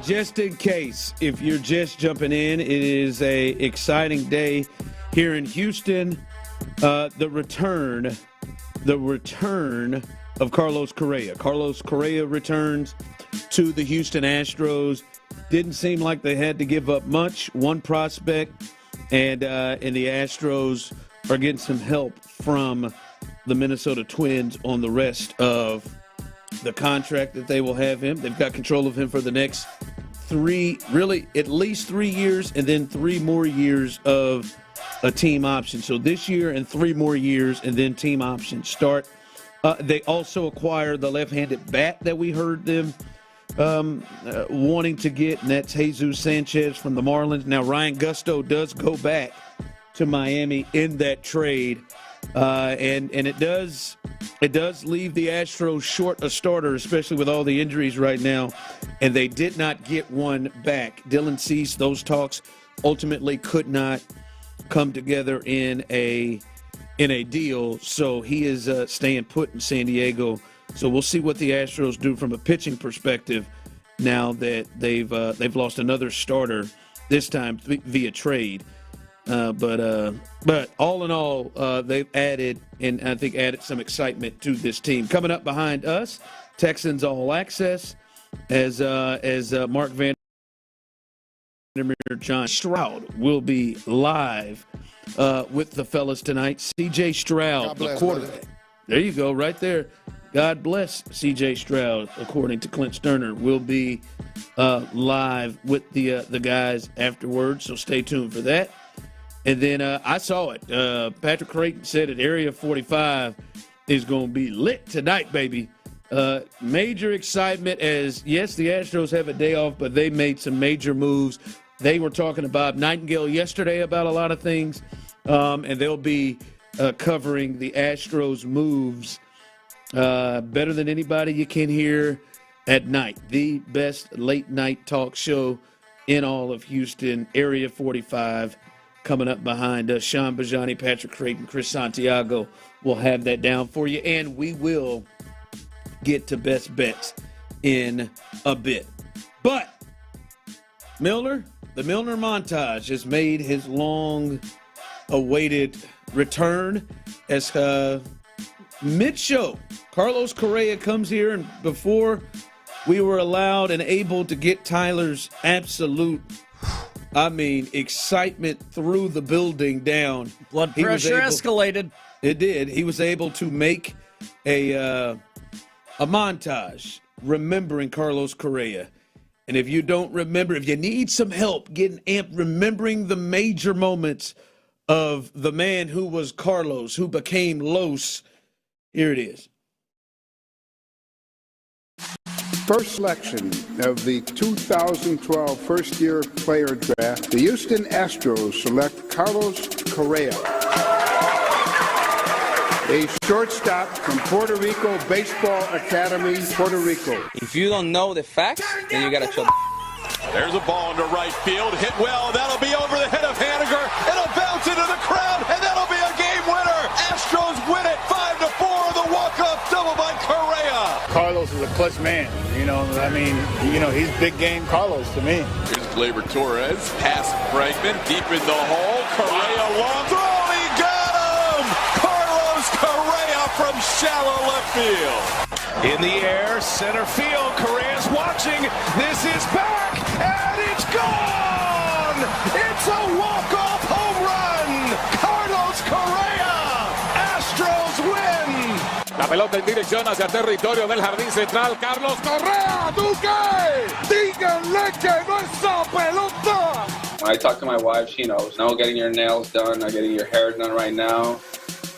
just in case, if you're just jumping in, it is a exciting day here in Houston. The return of Carlos Correa. Carlos Correa returns to the Houston Astros. Didn't seem like they had to give up much. One prospect, and the Astros are getting some help from the Minnesota Twins on the rest of the contract that they will have him. They've got control of him for the next at least 3 years, and then 3 more years of a team option. So this year and 3 more years, and then team options start. They also acquire the left-handed bat that we heard them wanting to get, and that's Jesus Sanchez from the Marlins. Now, Ryan Gusto does go back to Miami in that trade, and it does leave the Astros short a starter, especially with all the injuries right now, and they did not get one back. Dylan Cease, those talks ultimately could not come together in a deal, so he is staying put in San Diego. So we'll see what the Astros do from a pitching perspective now that they've lost another starter, this time via trade. But all in all, they've added, and I think added some excitement to this team. Coming up behind us, Texans All Access, as Mark Vandermeer, John Stroud will be live with the fellas tonight. C.J. Stroud, the quarterback. There you go, right there. God bless C.J. Stroud, according to Clint Stoerner, will be live with the guys afterwards, so stay tuned for that. And then I saw it. Patrick Creighton said that Area 45 is going to be lit tonight, baby. Major excitement as, yes, the Astros have a day off, but they made some major moves. They were talking about Nightingale yesterday about a lot of things, and they'll be covering the Astros moves better than anybody you can hear at night. The best late-night talk show in all of Houston, Area 45. Coming up behind us, Sean Bijani, Patrick Creighton, Chris Santiago will have that down for you, and we will get to best bets in a bit. But the Milner montage has made his long-awaited return as mid-show. Carlos Correa comes here, and before we were allowed and able to get Tyler's absolute excitement through the building down. Blood pressure escalated. It did. He was able to make a montage remembering Carlos Correa. And if you don't remember, if you need some help getting amped, remembering the major moments of the man who was Carlos, who became Los, here it is. First selection of the 2012 first-year player draft, the Houston Astros select Carlos Correa, a shortstop from Puerto Rico Baseball Academy, Puerto Rico. If you don't know the facts, then you got to chill. There's a ball into right field, hit well, that'll be over the head of Haniger, it'll bounce into the crowd, and that'll be a game winner. Astros win it 5-4, the walk-off double by Correa. Carlos is a clutch man, he's big game Carlos to me. Here's Gleyber Torres, pass Bregman, deep in the hole, Correa long throw, he got him! Carlos Correa from shallow left field. In the air, center field, Correa's watching, this is back, and it's gone! It's a walk-off home run! Carlos Correa! Astros win! La pelota en dirección hacia el territorio del jardín central, Carlos Correa, Duque! Díganle que no esa pelota! When I talk to my wife, she knows. No getting your nails done, not getting your hair done right now.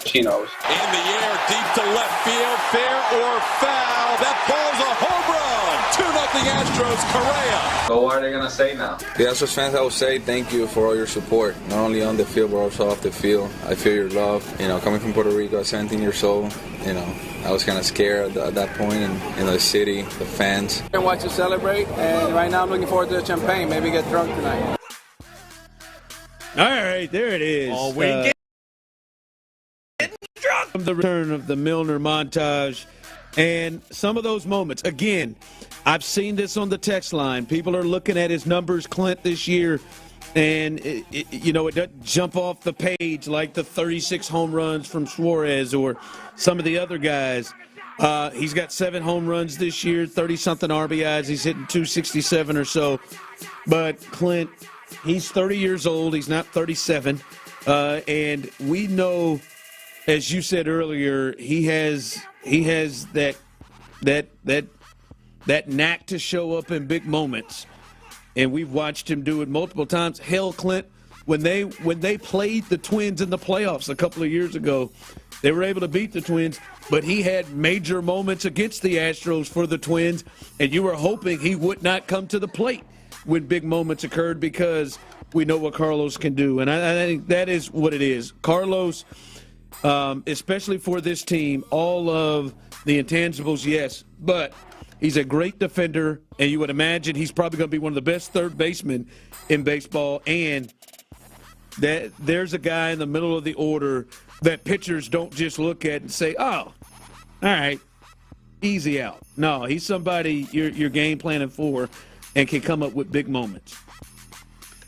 She knows. In the air, deep to left field, fair or foul. That ball's a home run. 2-0 Astros, Correa. So what are they going to say now? The Astros fans, I would say thank you for all your support, not only on the field, but also off the field. I feel your love. Coming from Puerto Rico at 17 years old, I was kind of scared at that point, and the city, the fans. I watch you celebrate, and right now I'm looking forward to the champagne. Maybe get drunk tonight. All right, there it is. All weekend. From the return of the Milner montage And some of those moments, again, I've seen this on the text line. People are looking at his numbers, Clint, this year, and, it doesn't jump off the page like the 36 home runs from Suarez or some of the other guys. He's got 7 home runs this year, 30-something RBIs. He's hitting 267 or so. But, Clint, he's 30 years old. He's not 37. And we know, as you said earlier, he has that knack to show up in big moments, and we've watched him do it multiple times. Hell, Clint, when they played the Twins in the playoffs a couple of years ago, they were able to beat the Twins, but he had major moments against the Astros for the Twins, and you were hoping he would not come to the plate when big moments occurred because we know what Carlos can do, and I think that is what it is. Carlos, especially for this team, all of the intangibles, yes, but he's a great defender, and you would imagine he's probably going to be one of the best third basemen in baseball, and that there's a guy in the middle of the order that pitchers don't just look at and say, oh, all right, easy out. No, he's somebody you're game planning for and can come up with big moments.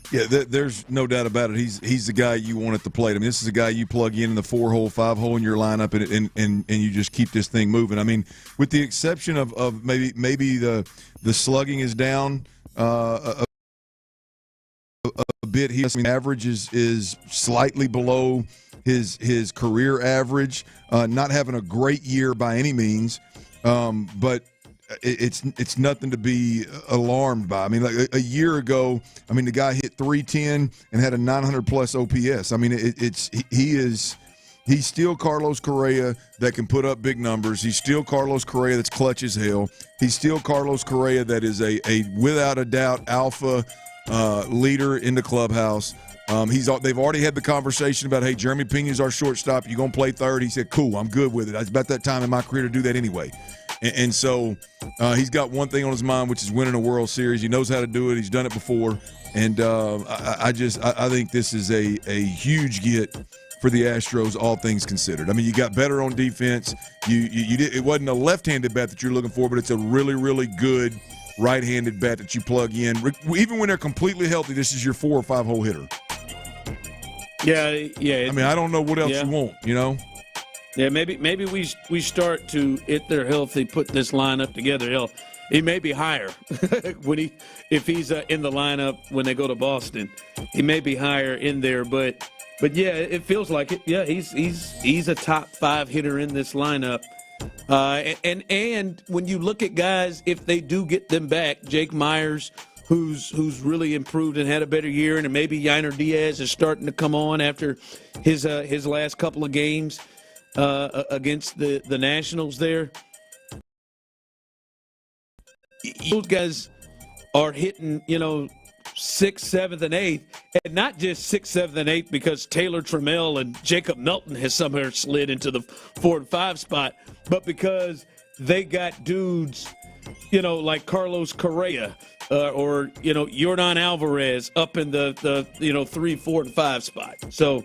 Yeah, there's no doubt about it. He's the guy you want at the plate. I mean, this is a guy you plug in the 4-hole, 5-hole in your lineup, and you just keep this thing moving. I mean, with the exception of maybe the slugging is down a bit. His average is slightly below his career average. Not having a great year by any means, but it's nothing to be alarmed by. I mean, like a year ago, I mean, the guy hit 310 and had a 900-plus OPS. I mean, he's still Carlos Correa that can put up big numbers. He's still Carlos Correa that's clutch as hell. He's still Carlos Correa that is a without a doubt alpha leader in the clubhouse. They've already had the conversation about, hey, Jeremy Pena's our shortstop. You gonna play third? He said, cool, I'm good with it. It's about that time in my career to do that anyway. And so he's got one thing on his mind, which is winning a World Series. He knows how to do it. He's done it before. And I think this is a huge get for the Astros, all things considered. I mean, you got better on defense. It wasn't a left-handed bat that you're looking for, but it's a really, really good right-handed bat that you plug in. Even when they're completely healthy, this is your 4- or 5-hole hitter. Yeah. I mean, I don't know what else you want, you know? Yeah, maybe we start to, if they're healthy, put this lineup together. He may be higher if he's in the lineup when they go to Boston. He may be higher in there, but yeah, it feels like it. Yeah, he's a top 5 hitter in this lineup. And when you look at guys, if they do get them back, Jake Myers, who's really improved and had a better year, and maybe Yainer Diaz is starting to come on after his last couple of games against the Nationals there. Those guys are hitting, 6th, 7th, and 8th, and not just 6th, 7th, and 8th because Taylor Trammell and Jacob Melton has somehow slid into the 4 and 5 spot, but because they got dudes, like Carlos Correa or Yordan Alvarez up in the 3, 4, and 5 spot. So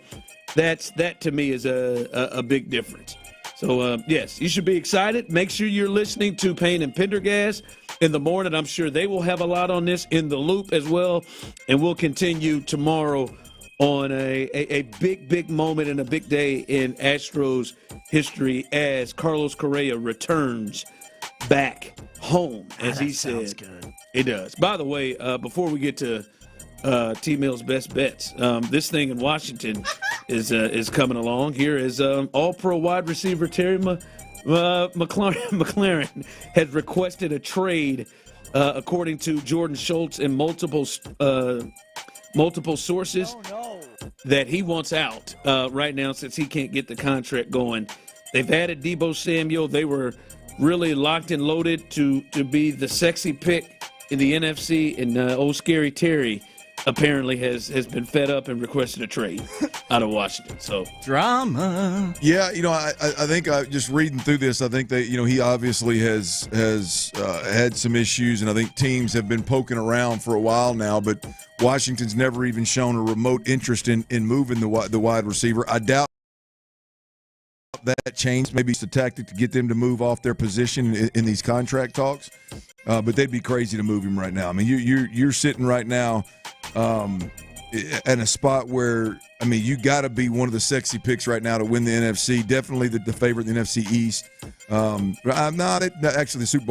that to me is a big difference. So, yes, you should be excited. Make sure you're listening to Payne and Pendergast in the morning. I'm sure they will have a lot on this in the loop as well. And we'll continue tomorrow on a big moment and a big day in Astros history as Carlos Correa returns back home, as he said. Good. It does. By the way, before we get to T-Mill's best bets, this thing in Washington is coming along. Here is all-pro wide receiver Terry McLaurin has requested a trade, according to Jordan Schultz and multiple sources, that he wants out right now since he can't get the contract going. They've added Deebo Samuel. They were really locked and loaded to be the sexy pick in the NFC, and old Scary Terry apparently has been fed up and requested a trade out of Washington. So drama. Yeah, I think just reading through this, I think that he obviously has had some issues, and I think teams have been poking around for a while now, but Washington's never even shown a remote interest in moving the wide receiver. I doubt doubt that changed. Maybe it's a tactic to get them to move off their position in these contract talks. But they'd be crazy to move him right now. I mean, you're sitting right now in a spot where, I mean, you got to be one of the sexy picks right now to win the NFC. Definitely the favorite in the NFC East. Actually, the Super Bowl